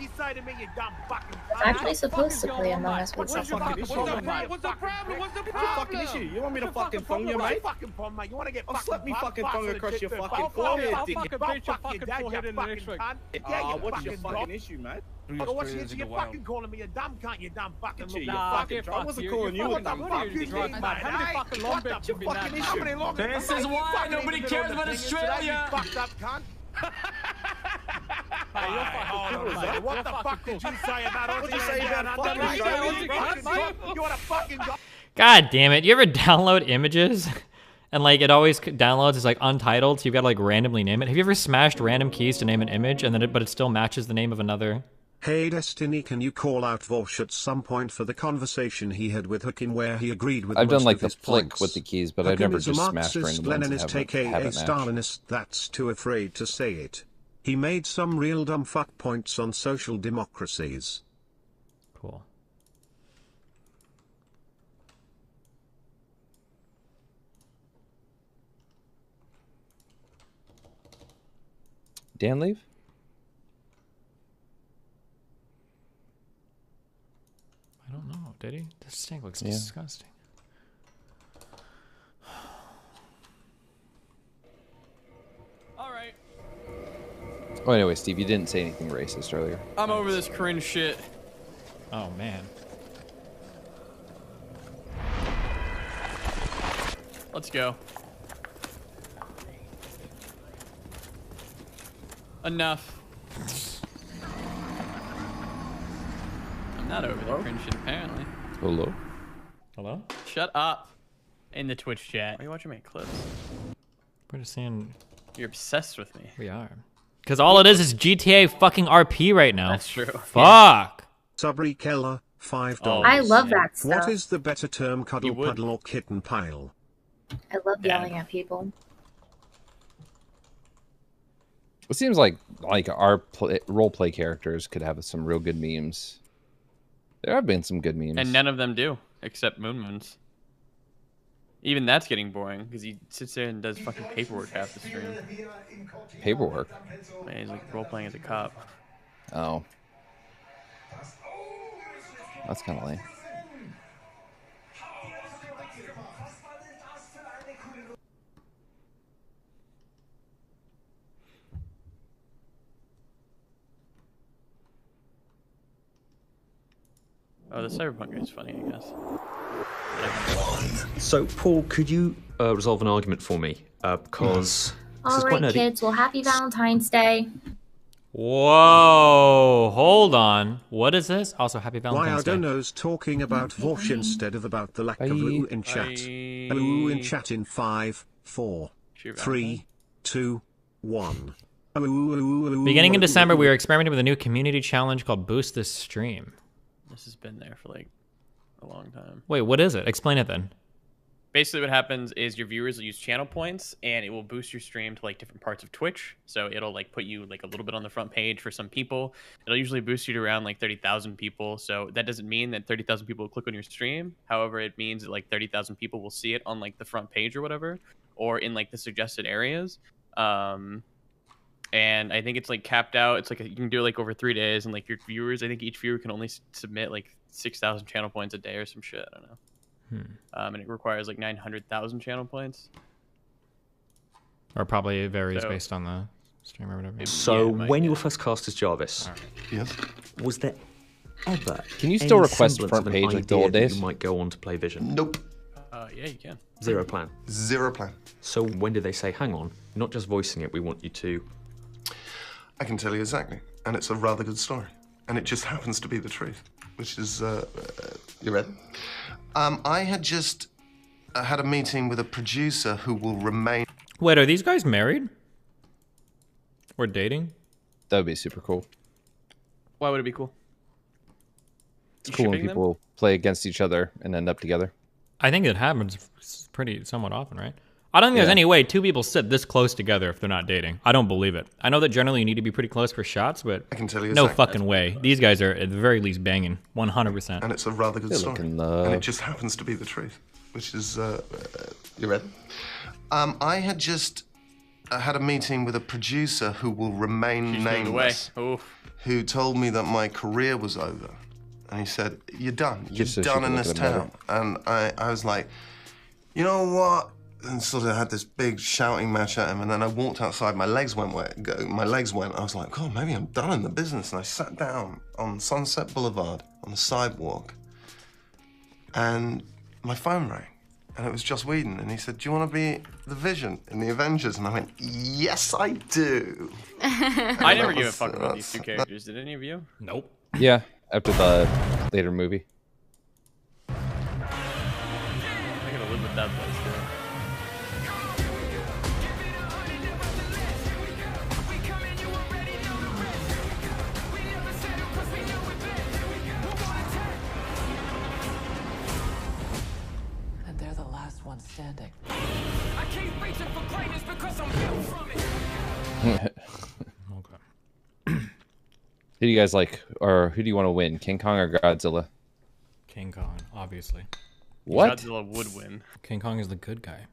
Speaker 5: you say to me, you dumb fucking
Speaker 15: It's actually supposed to play Among Us with
Speaker 5: What's the
Speaker 15: second
Speaker 5: fucking
Speaker 15: people.
Speaker 5: problem? What's the problem? What's the fucking issue? You want me to fucking phone you, mate? Fucking phone, mate. You want to get fucking slap me fucking phone across your fucking forehead, dickhead. I'll fucking beat your fucking forehead in the next week. What's your fucking issue, mate? What's the issue? You're fucking calling me a dumb cunt, you dumb fucking little fucking. I wasn't calling you a dumb fucking cunt, mate. How many fucking long bits you been that? How many long bits?
Speaker 16: This is why nobody cares about Australia.
Speaker 5: Fucked up cunt. Hey, you're fucking cool, mate. What the fuck did you say about Aussie? What'd you say about fucking Australia? You want to fucking go?
Speaker 3: God damn it. You ever download images and like it always downloads as like untitled, so you've got to like randomly name it? Have you ever smashed random keys to name an image and then but it still matches the name of another?
Speaker 2: Hey Destiny, can you call out Vorsh at some point for the conversation he had with Hookin where he agreed with
Speaker 6: I've done
Speaker 2: most
Speaker 6: like
Speaker 2: of
Speaker 6: the
Speaker 2: his
Speaker 6: flick
Speaker 2: points?
Speaker 6: with the keys, but
Speaker 2: Hookin
Speaker 6: I've never
Speaker 2: is a
Speaker 6: just smashed
Speaker 2: Marxist,
Speaker 6: random ones
Speaker 2: Leninist,
Speaker 6: that
Speaker 2: aka
Speaker 6: haven't matched.
Speaker 2: Stalinist that's too afraid to say it. He made some real dumb fuck points on social democracies.
Speaker 3: Cool.
Speaker 6: Dan leave?
Speaker 3: I don't know. Did he? This stink looks disgusting.
Speaker 16: All right.
Speaker 6: Oh, anyway, Steve, you didn't say anything racist earlier.
Speaker 16: I'm over this cringe shit.
Speaker 3: Oh, man.
Speaker 16: Let's go. Enough. I'm not over the cringe shit, apparently.
Speaker 6: Hello?
Speaker 3: Hello?
Speaker 16: Shut up. In the Twitch chat. Why are you watching my clips?
Speaker 3: We're just saying...
Speaker 16: You're obsessed with me.
Speaker 3: We are. Because all it is GTA fucking RP right now.
Speaker 16: That's true.
Speaker 3: Fuck.
Speaker 2: Sabri Keller, $5.
Speaker 15: Oh, I love that stuff.
Speaker 2: What is the better term, cuddle puddle or kitten pile?
Speaker 15: I love yelling at people.
Speaker 6: It seems like our role-play characters could have some real good memes. There have been some good memes.
Speaker 16: And none of them do, except Moon's. Even that's getting boring, because he sits there and does fucking paperwork half the stream.
Speaker 6: Paperwork?
Speaker 16: Man, he's like role-playing as a cop.
Speaker 6: Oh. That's kind of lame.
Speaker 16: Oh, the Cyberpunk guy is funny, I guess.
Speaker 18: So, Paul, could you resolve an argument for me? Because this is quite
Speaker 15: Alright,
Speaker 18: nerdy.
Speaker 15: kids. Well, happy Valentine's Day.
Speaker 3: Whoa, hold on. What is this? Also, happy
Speaker 2: Why
Speaker 3: Valentine's
Speaker 2: I
Speaker 3: Day.
Speaker 2: don't know's talking about Vorsh instead of about the lack of ooh in chat. Ooh in chat in 5, 4, 3, 2, 1.
Speaker 3: Beginning in December, we are experimenting with a new community challenge called Boost This Stream.
Speaker 16: This has been there for like a long time.
Speaker 3: Wait, what is it? Explain it then.
Speaker 16: Basically what happens is your viewers will use channel points and it will boost your stream to like different parts of Twitch. So it'll like put you like a little bit on the front page for some people. It'll usually boost you to around like 30,000 people. So that doesn't mean that 30,000 people will click on your stream. However, it means that like 30,000 people will see it on like the front page or whatever, or in like the suggested areas. And I think it's like capped out. It's like you can do it like over 3 days, and like your viewers, I think each viewer can only submit like 6,000 channel points a day or some shit. I don't know. And it requires like 900,000 channel points.
Speaker 3: Or probably it varies based on the stream or whatever.
Speaker 18: So, when you were first cast as Jarvis,
Speaker 21: yes,
Speaker 18: was there ever
Speaker 6: Can you still
Speaker 18: any
Speaker 6: request
Speaker 18: semblance
Speaker 6: front
Speaker 18: of an
Speaker 6: page like the
Speaker 18: idea
Speaker 6: old
Speaker 18: that
Speaker 6: days?
Speaker 18: You might go on to play Vision.
Speaker 21: Nope.
Speaker 16: Yeah, you can.
Speaker 18: Zero plan.
Speaker 21: Zero plan.
Speaker 18: So when did they say, hang on, not just voicing it, we want you to...
Speaker 21: I can tell you exactly, and it's a rather good story, and it just happens to be the truth, which is, you ready? I had just had a meeting with a producer who will remain...
Speaker 3: Wait, are these guys married? Or dating?
Speaker 6: That would be super cool.
Speaker 16: Why would it be cool?
Speaker 6: It's cool when people play against each other and end up together.
Speaker 3: I think it happens somewhat often, right? I don't think there's any way two people sit this close together if they're not dating. I don't believe it. I know that generally you need to be pretty close for shots, but
Speaker 21: I can tell you
Speaker 3: no
Speaker 21: exactly.
Speaker 3: fucking way. These guys are at the very least banging, 100%.
Speaker 21: And it's a rather good story, and it just happens to be the truth, which is, you ready? I had just had a meeting with a producer who will remain
Speaker 16: She's moved away.
Speaker 21: nameless, who told me that my career was over. And he said, you're done. You're
Speaker 6: Just so she
Speaker 21: done
Speaker 6: could
Speaker 21: in
Speaker 6: look
Speaker 21: this
Speaker 6: at him
Speaker 21: town. And I was like, you know what? And sort of had this big shouting match at him. And then I walked outside. My legs went. I was like, God, maybe I'm done in the business. And I sat down on Sunset Boulevard on the sidewalk. And my phone rang. And it was Joss Whedon. And he said, do you want to be the Vision in the Avengers? And I went, yes, I do.
Speaker 16: I never gave a fuck about these two characters. Did any of you?
Speaker 3: Nope.
Speaker 6: Yeah, after the later movie.
Speaker 16: I gotta live with that place, too.
Speaker 9: And they're the last one standing. I keep reaching for greatness because I'm built from it.
Speaker 6: Who do you guys like, or who do you want to win, King Kong or Godzilla?
Speaker 3: King Kong, obviously.
Speaker 6: What?
Speaker 16: Godzilla would win.
Speaker 3: King Kong is the good guy.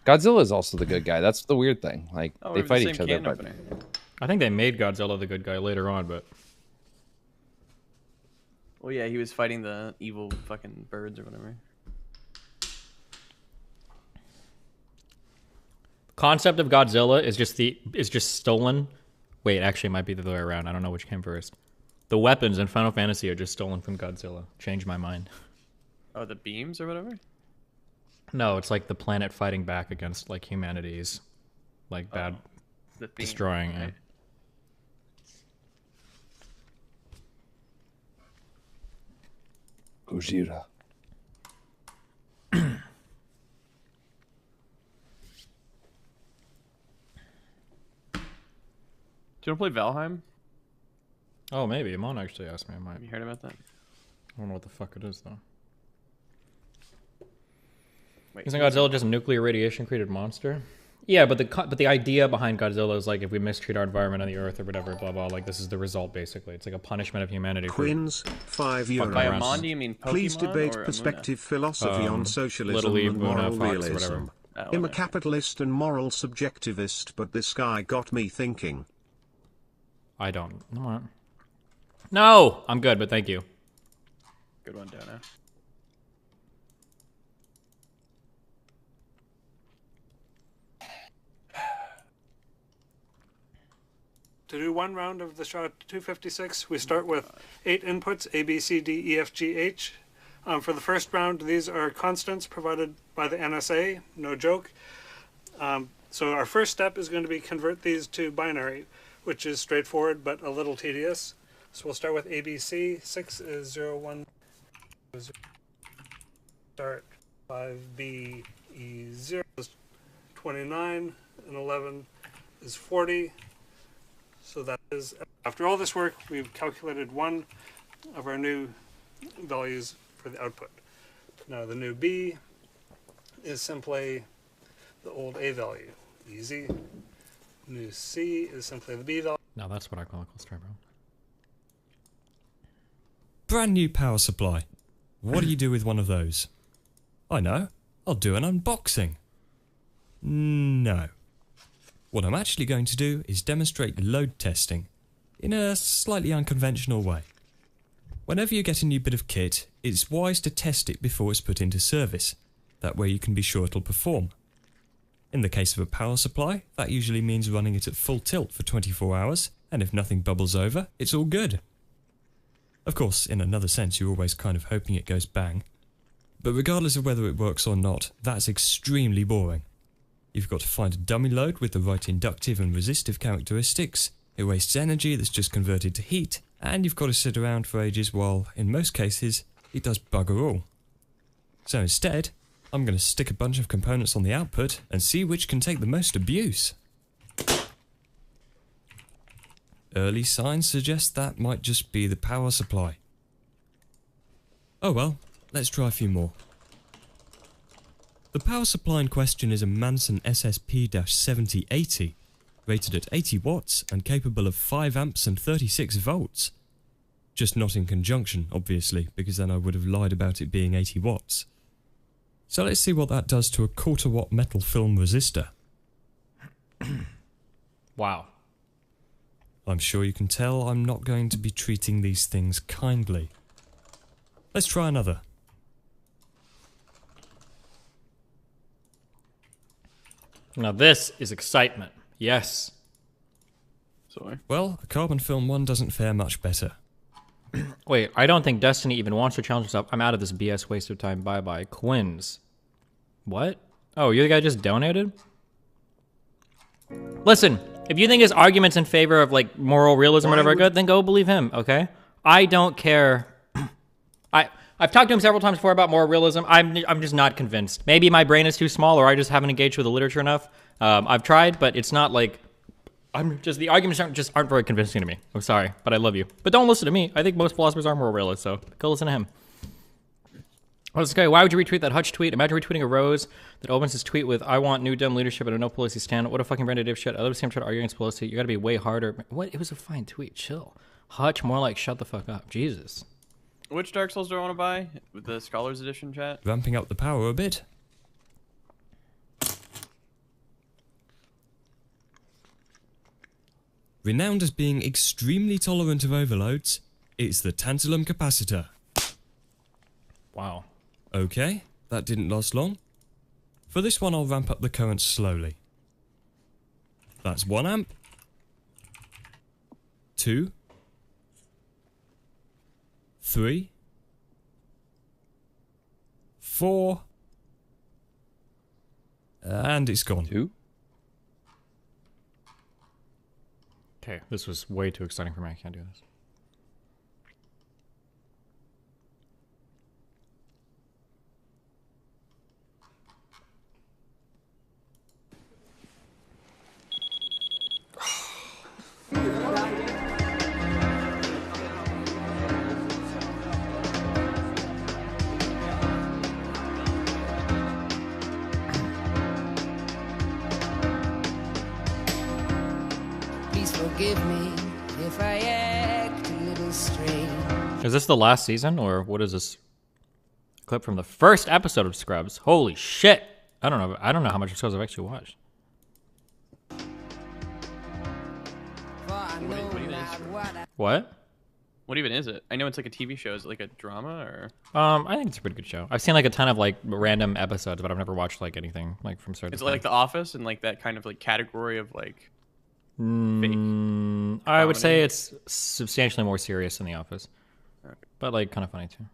Speaker 6: Godzilla is also the good guy. That's the weird thing. Like,
Speaker 16: Oh,
Speaker 6: they
Speaker 16: we're
Speaker 6: fight
Speaker 16: the
Speaker 6: each
Speaker 16: same
Speaker 6: other,
Speaker 16: can
Speaker 6: but
Speaker 16: opener.
Speaker 3: I think they made Godzilla the good guy later on, but
Speaker 16: Well, yeah, he was fighting the evil fucking birds or whatever.
Speaker 3: concept of Godzilla is just stolen. Wait, actually, it might be the other way around. I don't know which came first. The weapons in Final Fantasy are just stolen from Godzilla. Changed my mind.
Speaker 16: Oh, the beams or whatever?
Speaker 3: No, it's like the planet fighting back against like humanity's like bad
Speaker 16: the theme.
Speaker 3: destroying it.
Speaker 16: Okay.
Speaker 6: Gojira.
Speaker 16: Do you want to play Valheim?
Speaker 3: Oh, maybe. Amon actually asked me. I might.
Speaker 16: Have you heard about that?
Speaker 3: I don't know what the fuck it is though.
Speaker 16: Wait,
Speaker 3: Isn't Godzilla just a nuclear radiation created monster? Yeah, but the idea behind Godzilla is like if we mistreat our environment on the Earth or whatever, blah blah. Like this is the result basically. It's like a punishment of humanity.
Speaker 2: Quins, €5.
Speaker 16: By Amon, you mean Pokemon
Speaker 2: Please debate
Speaker 16: or
Speaker 2: perspective philosophy on socialism
Speaker 3: Little League,
Speaker 2: and
Speaker 3: Muna,
Speaker 2: moral
Speaker 3: Fox,
Speaker 2: realism.
Speaker 3: whatever.
Speaker 2: I'm a capitalist and moral subjectivist, but this guy got me thinking.
Speaker 3: I don't. No, I'm good, but thank you.
Speaker 16: Good one, Donna.
Speaker 19: To do one round of the shot 256, we start with 8 inputs, A, B, C, D, E, F, G, H. For the first round, these are constants provided by the NSA, no joke. So our first step is going to be convert these to binary, which is straightforward but a little tedious. So we'll start with ABC. 6 is 0, 1, 0. Start 5B, E, 0 is 29, and 11 is 40. So that is, after all this work, we've calculated one of our new values for the output. Now the new B is simply the old A value. Easy. New C is simply the B value.
Speaker 3: Now that's what I call a cluster, bro.
Speaker 20: Brand new power supply. What do you do with one of those? I know. I'll do an unboxing. No. What I'm actually going to do is demonstrate load testing in a slightly unconventional way. Whenever you get a new bit of kit, it's wise to test it before it's put into service. That way you can be sure it'll perform. In the case of a power supply, that usually means running it at full tilt for 24 hours, and if nothing bubbles over, it's all good. Of course, in another sense, you're always kind of hoping it goes bang. But regardless of whether it works or not, that's extremely boring. You've got to find a dummy load with the right inductive and resistive characteristics, it wastes energy that's just converted to heat, and you've got to sit around for ages while, in most cases, it does bugger all. So instead, I'm going to stick a bunch of components on the output and see which can take the most abuse. Early signs suggest that might just be the power supply. Oh well, let's try a few more. The power supply in question is a Manson SSP-7080, rated at 80 watts and capable of 5 amps and 36 volts. Just not in conjunction, obviously, because then I would have lied about it being 80 watts. So let's see what that does to a 1/4 watt metal film resistor.
Speaker 3: Wow.
Speaker 20: I'm sure you can tell I'm not going to be treating these things kindly. Let's try another.
Speaker 3: Now this is excitement. Yes.
Speaker 16: Sorry.
Speaker 20: Well, a carbon film one doesn't fare much better.
Speaker 3: Wait, I don't think Destiny even wants to challenge itself. I'm out of this BS waste of time. Bye-bye. Quins. What? Oh, you're the guy who just donated? Listen, if you think his arguments in favor of, like, moral realism or whatever are good, then go believe him, okay? I don't care. I've talked to him several times before about moral realism. I'm just not convinced. Maybe my brain is too small, or I just haven't engaged with the literature enough. I've tried, but it's not like... the arguments aren't very convincing to me. I'm sorry, but I love you. But don't listen to me. I think most philosophers are moral realists, so go listen to him. What's this guy? Why would you retweet that Hutch tweet? Imagine retweeting a Rose that opens his tweet with, I want new dumb leadership and a no Pelosi stand. What a fucking brand of dipshit. I love to see him try to argue against Pelosi. You gotta be way harder. What? It was a fine tweet. Chill. Hutch, more like shut the fuck up. Jesus.
Speaker 16: Which Dark Souls do I want to buy? With the Scholars Edition, chat?
Speaker 20: Ramping up the power a bit. Renowned as being extremely tolerant of overloads, it's the tantalum capacitor.
Speaker 3: Wow.
Speaker 20: Okay, that didn't last long. For this one, I'll ramp up the current slowly. That's 1 amp. 2. 3. 4. And it's gone.
Speaker 6: 2.
Speaker 3: Okay, this was way too exciting for me. I can't do this.
Speaker 1: Forgive me if I act a little strange.
Speaker 3: Is this the last season, or what is this clip from the first episode of Scrubs? Holy shit! I don't know how much of Scrubs I've actually watched. What?
Speaker 16: What even is it? I know it's like a TV show. Is it like a drama or?
Speaker 3: I think it's a pretty good show. I've seen like a ton of like random episodes, but I've never watched like anything like from start to
Speaker 16: Is it
Speaker 3: finish.
Speaker 16: like The Office and like that kind of like category of like?
Speaker 3: I would say it's substantially more serious than The Office, but like kind of funny too.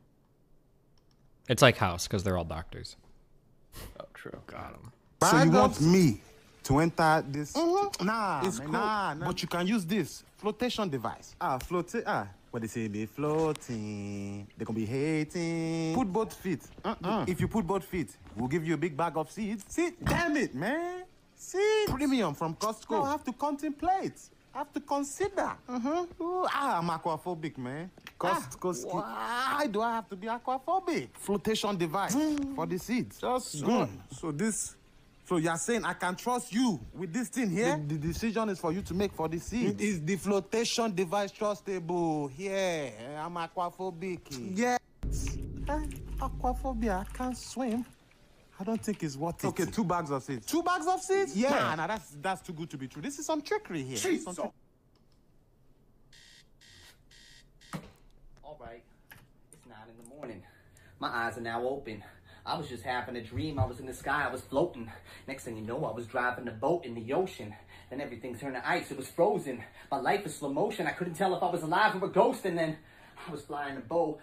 Speaker 3: It's like House because they're all doctors.
Speaker 16: Oh, true.
Speaker 3: Got him.
Speaker 8: So you want me to enter this? Nah,
Speaker 5: It's
Speaker 8: man,
Speaker 5: cool.
Speaker 8: nah. But you can use this flotation device. Floating. What they say, they floating. They can be hating. Put both feet. If you put both feet, we'll give you a big bag of seeds. See, damn it, man. See, premium from Costco. No, I have to contemplate. I have to consider. Ooh, I'm aquaphobic, man. Costco. Why do I have to be aquaphobic? Flotation device for the seeds. Just good. So you're saying I can trust you with this thing here? The decision is for you to make for the seeds. Is the flotation device trustable? Yeah, I'm aquaphobic. Yeah. Aquaphobia, I can't swim. I don't think it's worth it. Okay, 2 bags of seeds. 2 bags of seeds? Yeah. Nah, that's too good to be true. This is some trickery here.
Speaker 22: All right, it's 9 in the morning. My eyes are now open. I was just having a dream. I was in the sky. I was floating. Next thing you know, I was driving a boat in the ocean. Then everything turned to ice. It was frozen. My life is slow motion. I couldn't tell if I was alive or a ghost. And then I was flying a boat.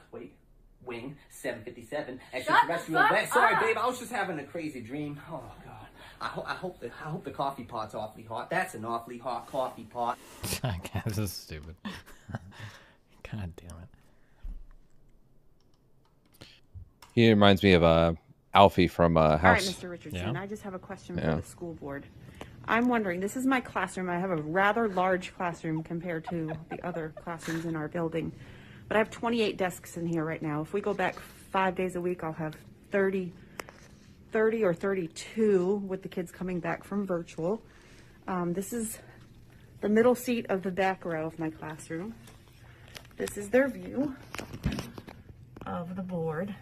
Speaker 22: Wing 757 extraterrestrial wet. Sorry, babe. I was just having a crazy dream. Oh God. I hope the coffee pot's awfully hot. That's an awfully hot coffee pot.
Speaker 3: This is stupid. God damn it.
Speaker 6: He reminds me of Alfie from House.
Speaker 23: All right, Mr. Richardson, I just have a question for the school board. I'm wondering, this is my classroom. I have a rather large classroom compared to the other classrooms in our building. But I have 28 desks in here right now. If we go back 5 days a week, I'll have 30 or 32 with the kids coming back from virtual. This is the middle seat of the back row of my classroom. This is their view of the board.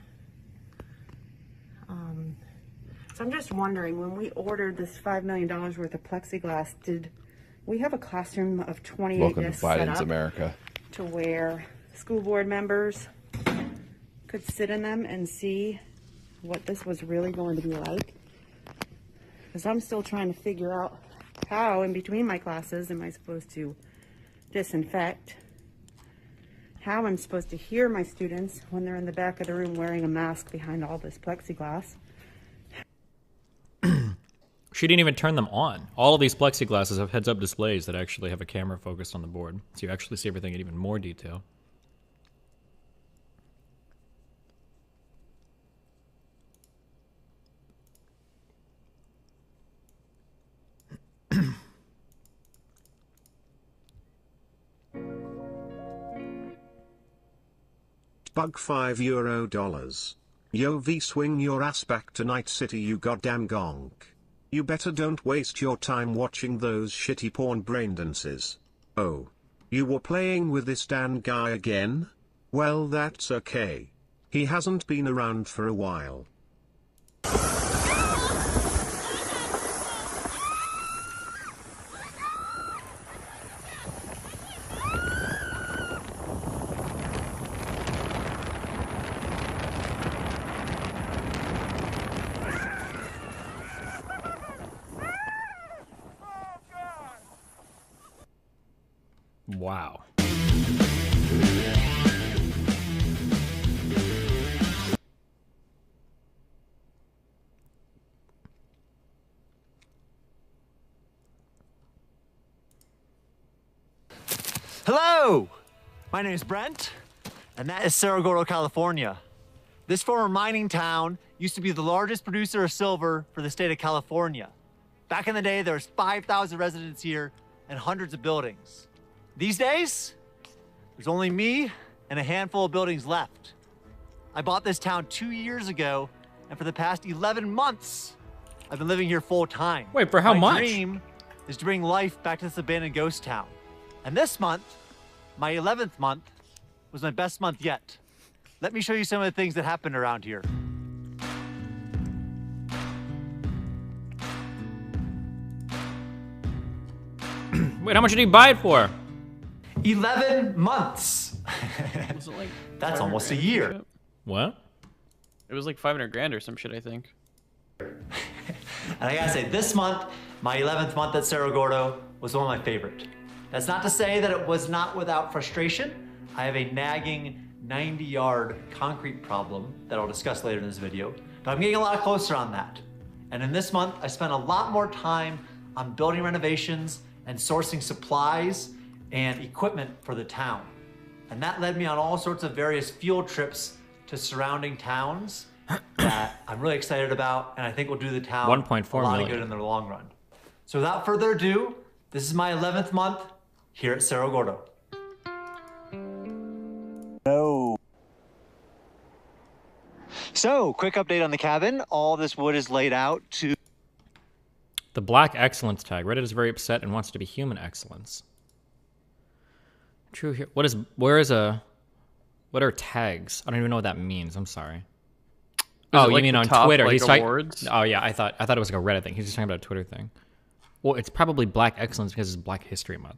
Speaker 23: So I'm just wondering, when we ordered this $5 million worth of plexiglass, did We have a classroom of 28
Speaker 6: Welcome to
Speaker 23: desks set
Speaker 6: Biden's
Speaker 23: up
Speaker 6: America.
Speaker 23: to where school board members could sit in them and see what this was really going to be like. Because I'm still trying to figure out how, in between my classes, am I supposed to disinfect, how I'm supposed to hear my students when they're in the back of the room wearing a mask behind all this plexiglass.
Speaker 3: She didn't even turn them on. All of these plexiglasses have heads-up displays that actually have a camera focused on the board, so you actually see everything in even more detail.
Speaker 2: Bug €5. Yo V, swing your ass back to Night City, you goddamn gonk. You better don't waste your time watching those shitty porn braindances. Oh. You were playing with this Dan guy again? Well, that's okay. He hasn't been around for a while.
Speaker 3: Wow.
Speaker 12: Hello! My name is Brent, and that is Cerro Gordo, California. This former mining town used to be the largest producer of silver for the state of California. Back in the day, there was 5,000 residents here and hundreds of buildings. These days, there's only me and a handful of buildings left. I bought this town 2 years ago, and for the past 11 months, I've been living here full time.
Speaker 3: Wait, for how much?
Speaker 12: My dream is to bring life back to this abandoned ghost town. And this month, my 11th month, was my best month yet. Let me show you some of the things that happened around here.
Speaker 3: Wait, how much did he buy it for?
Speaker 12: 11 months.
Speaker 16: Was it like
Speaker 12: That's almost a year.
Speaker 3: What?
Speaker 16: It was like 500 grand or some shit, I think.
Speaker 12: And I gotta say, this month, my 11th month at Cerro Gordo was one of my favorite. That's not to say that it was not without frustration. I have a nagging 90-yard concrete problem that I'll discuss later in this video, but I'm getting a lot closer on that. And in this month, I spent a lot more time on building renovations and sourcing supplies and equipment for the town. And that led me on all sorts of various field trips to surrounding towns that I'm really excited about, and I think will do the town
Speaker 3: 1.4
Speaker 12: a lot
Speaker 3: million.
Speaker 12: of good in the long run. So without further ado, this is my 11th month here at Cerro Gordo. No. So, quick update on the cabin. All this wood is laid out to...
Speaker 3: The Black Excellence tag. Reddit is very upset and wants to be human excellence. True here. What are tags? I don't even know what that means. I'm sorry. Oh, you mean on Twitter?
Speaker 16: Like,
Speaker 3: He's
Speaker 16: awards?
Speaker 3: talking. Oh yeah, I thought it was like a Reddit thing. He's just talking about a Twitter thing. Well, it's probably Black Excellence because it's Black History Month.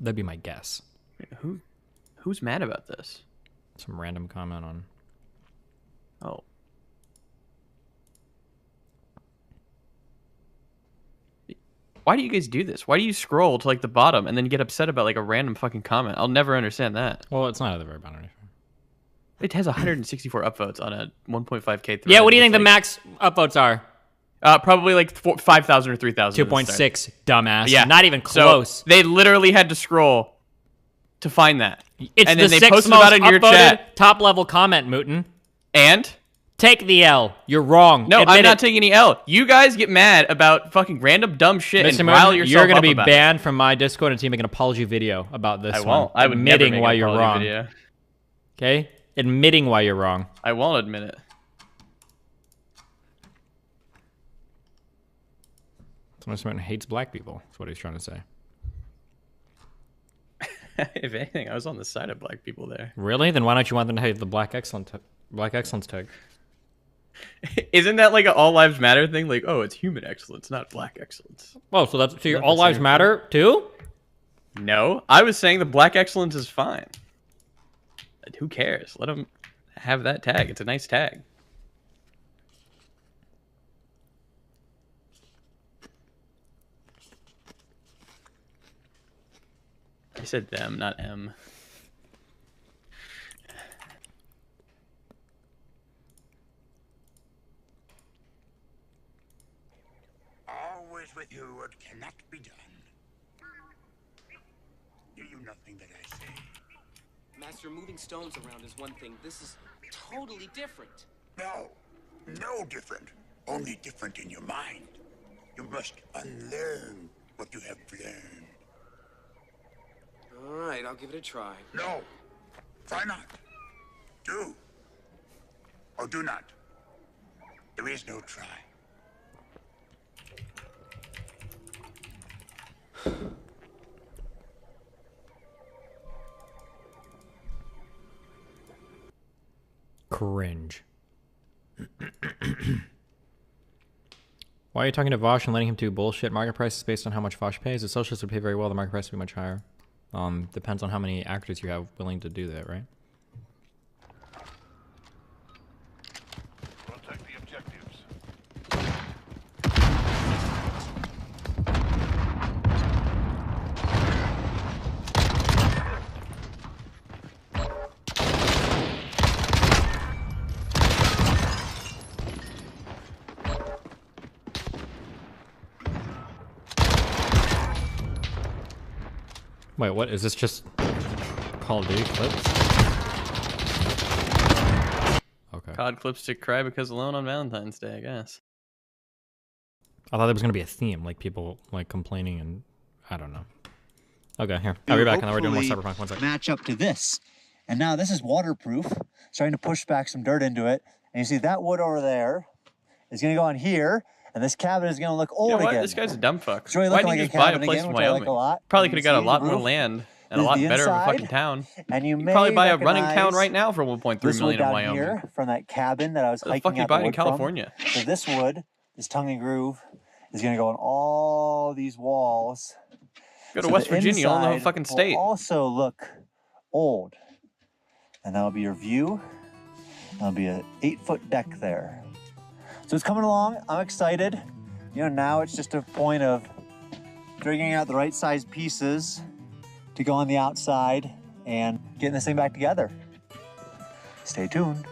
Speaker 3: That'd be my guess.
Speaker 16: Wait, who's mad about this?
Speaker 3: Some random comment on.
Speaker 16: Oh. Why do you guys do this? Why do you scroll to like the bottom and then get upset about like a random fucking comment? I'll never understand that.
Speaker 3: Well, it's not at the very bottom.
Speaker 16: It has 164 upvotes on a 1.5k thread.
Speaker 3: Yeah, what do you think the max upvotes are?
Speaker 16: Probably like 5,000 or 3,000.
Speaker 3: 2.6, dumbass.
Speaker 16: Yeah,
Speaker 3: Not even close.
Speaker 16: So they literally had to scroll to find that.
Speaker 3: It's
Speaker 16: and
Speaker 3: the
Speaker 16: then they
Speaker 3: sixth
Speaker 16: posted
Speaker 3: most
Speaker 16: about it in your
Speaker 3: upvoted
Speaker 16: chat.
Speaker 3: top level comment, Mooten.
Speaker 16: And?
Speaker 3: Take the L. You're wrong.
Speaker 16: No,
Speaker 3: Admit
Speaker 16: I'm not
Speaker 3: it.
Speaker 16: taking any L. You guys get mad about fucking random dumb shit
Speaker 3: Mr.
Speaker 16: and rile
Speaker 3: Mooten,
Speaker 16: yourself
Speaker 3: you're going
Speaker 16: up
Speaker 3: to be
Speaker 16: about
Speaker 3: banned from my Discord until you make an apology video about this
Speaker 16: I won't.
Speaker 3: one.
Speaker 16: I would never
Speaker 3: admitting
Speaker 16: make
Speaker 3: why
Speaker 16: an
Speaker 3: you're
Speaker 16: apology
Speaker 3: wrong.
Speaker 16: video.
Speaker 3: Okay? Admitting why you're wrong.
Speaker 16: I won't admit it.
Speaker 3: Mr. Mooten hates black people. That's what he's trying to say.
Speaker 16: If anything, I was on the side of black people there.
Speaker 3: Really? Then why don't you want them to have the Black Excellence tag?
Speaker 16: Isn't that like an all lives matter thing? Like, oh, it's human excellence, not black excellence.
Speaker 3: Oh, so you're
Speaker 16: Not
Speaker 3: all
Speaker 16: the
Speaker 3: lives
Speaker 16: same
Speaker 3: matter too?
Speaker 16: No, I was saying the Black Excellence is fine. Who cares? Let them have that tag. It's a nice tag. I said them, not M.
Speaker 11: Always with you what cannot be done. Do you nothing that I say?
Speaker 13: Master, moving stones around is one thing. This is totally different.
Speaker 11: No, no different. Only different in your mind. You must unlearn what you have learned.
Speaker 13: All right, I'll give it a try.
Speaker 11: No, try not. Do or do not. There is no try.
Speaker 3: Cringe. Why are you talking to Vosh and letting him do bullshit? Market price is based on how much Vosh pays. If socialists would pay very well, the market price would be much higher. Depends on how many actors you have willing to do that, right?
Speaker 7: Protect the objectives.
Speaker 3: Wait, what? Is this just Call of Duty clips? Okay.
Speaker 16: COD clips to cry because alone on Valentine's Day, I guess.
Speaker 3: I thought there was going to be a theme, like people like complaining and I don't know. Okay, here. I'll be back and then we're doing more Cyberpunk. One second.
Speaker 14: Match up to this. And now this is waterproof, starting to push back some dirt into it. And you see that wood over there is going to go on here. And this cabin is going to look old again.
Speaker 16: This guy's a dumb fuck.
Speaker 14: It's really
Speaker 16: Why
Speaker 14: looking
Speaker 16: didn't you
Speaker 14: like
Speaker 16: just buy a
Speaker 14: cabin
Speaker 16: place
Speaker 14: again,
Speaker 16: in
Speaker 14: which I like
Speaker 16: Wyoming?
Speaker 14: a lot.
Speaker 16: Probably
Speaker 14: You
Speaker 16: could have
Speaker 14: can
Speaker 16: got a
Speaker 14: see
Speaker 16: lot
Speaker 14: the
Speaker 16: more
Speaker 14: roof.
Speaker 16: land and a
Speaker 14: This
Speaker 16: lot
Speaker 14: is the
Speaker 16: better of a
Speaker 14: inside.
Speaker 16: fucking town.
Speaker 14: And you
Speaker 16: You'd
Speaker 14: may
Speaker 16: probably buy a running town
Speaker 14: recognize
Speaker 16: right now for 1.3
Speaker 14: this wood
Speaker 16: million in
Speaker 14: down
Speaker 16: Wyoming.
Speaker 14: here from that cabin that I was
Speaker 16: What the
Speaker 14: hiking
Speaker 16: fuck you
Speaker 14: out
Speaker 16: buying
Speaker 14: the
Speaker 16: in
Speaker 14: wood from.
Speaker 16: California?
Speaker 14: So this wood, this tongue and groove, is going to go on all these walls.
Speaker 16: Go to
Speaker 14: So
Speaker 16: West
Speaker 14: the
Speaker 16: Virginia, you'll own the whole
Speaker 14: inside
Speaker 16: fucking
Speaker 14: will
Speaker 16: state.
Speaker 14: also look old. And that'll be your view. That'll be an 8-foot deck there. So it's coming along. I'm excited. You know, now it's just a point of figuring out the right size pieces to go on the outside and getting this thing back together. Stay tuned.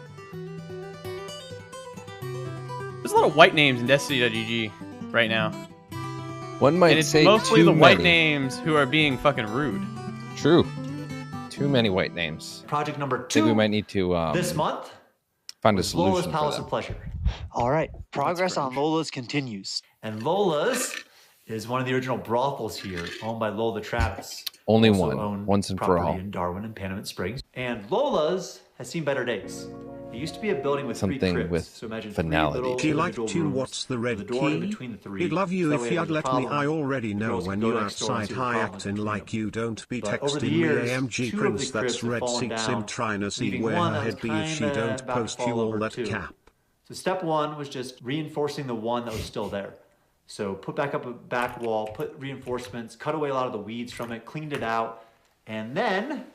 Speaker 16: There's a lot of white names in Destiny.gg right now.
Speaker 6: One might
Speaker 16: and it's
Speaker 6: say
Speaker 16: mostly
Speaker 6: too
Speaker 16: the white
Speaker 6: many.
Speaker 16: names who are being fucking rude.
Speaker 6: True. Too many white names.
Speaker 12: Project number
Speaker 6: I think we might need to
Speaker 12: this month
Speaker 6: find a
Speaker 12: was Lola's
Speaker 6: solution for
Speaker 12: Palace
Speaker 6: that.
Speaker 12: of Pleasure.
Speaker 14: All right, progress on Lola's continues.
Speaker 12: And Lola's is one of the original brothels here, owned by Lola Travis.
Speaker 6: Only
Speaker 12: Also
Speaker 6: one,
Speaker 12: owned
Speaker 6: once and for
Speaker 12: property
Speaker 6: all.
Speaker 12: in Darwin and Panamint Springs. And Lola's has seen better days. It used to be a building with
Speaker 6: Something
Speaker 12: three cribs.
Speaker 6: with
Speaker 12: So imagine
Speaker 6: finality.
Speaker 12: three little
Speaker 2: Do you like
Speaker 12: individual
Speaker 2: to
Speaker 12: rooms
Speaker 2: what's the red
Speaker 12: with a door in
Speaker 2: key?
Speaker 12: between the three.
Speaker 2: He'd love you
Speaker 12: So
Speaker 2: if
Speaker 12: that way
Speaker 2: you'd
Speaker 12: if there's a
Speaker 2: let me.
Speaker 12: problem,
Speaker 2: I already
Speaker 12: the
Speaker 2: know
Speaker 12: girls
Speaker 2: when
Speaker 12: can go
Speaker 2: you
Speaker 12: next door and
Speaker 2: outside
Speaker 12: see the
Speaker 2: high
Speaker 12: problems
Speaker 2: acting
Speaker 12: between
Speaker 2: like you don't be
Speaker 12: But over the
Speaker 2: texting
Speaker 12: years,
Speaker 2: me AMG
Speaker 12: 2 of the
Speaker 2: Prince that's
Speaker 12: cribs have
Speaker 2: red
Speaker 12: fallen
Speaker 2: sinks
Speaker 12: down,
Speaker 2: him trying to see
Speaker 12: leaving
Speaker 2: where
Speaker 12: one
Speaker 2: her
Speaker 12: that was
Speaker 2: head be if she
Speaker 12: kinda
Speaker 2: don't
Speaker 12: about to
Speaker 2: post
Speaker 12: fall
Speaker 2: you all
Speaker 12: over
Speaker 2: that
Speaker 12: too.
Speaker 2: cap.
Speaker 12: So step one was just reinforcing the one that was still there. So put back up a back wall, put reinforcements, cut away a lot of the weeds from it, cleaned it out, and then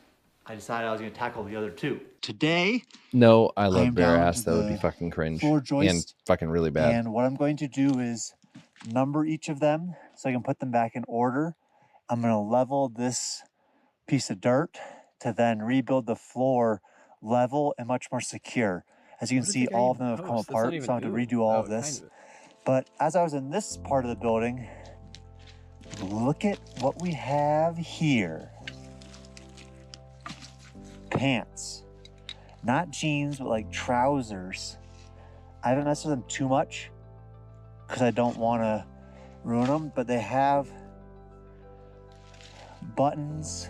Speaker 12: I decided I was going to tackle the other two.
Speaker 14: Today,
Speaker 6: No, I
Speaker 14: I
Speaker 6: love
Speaker 14: am
Speaker 6: bare
Speaker 14: down
Speaker 6: ass.
Speaker 14: to
Speaker 6: That would be
Speaker 14: the
Speaker 6: fucking cringe.
Speaker 14: floor
Speaker 6: And
Speaker 14: joist.
Speaker 6: fucking really bad.
Speaker 14: And what I'm going to do is number each of them so I can put them back in order. I'm going to level this piece of dirt to then rebuild the floor level and much more secure. As you can see, all of them have come apart, so I have to redo all of this. But as I was in this part of the building, look at what we have here. Pants. Not jeans, but like trousers. I haven't messed with them too much because I don't want to ruin them, but they have buttons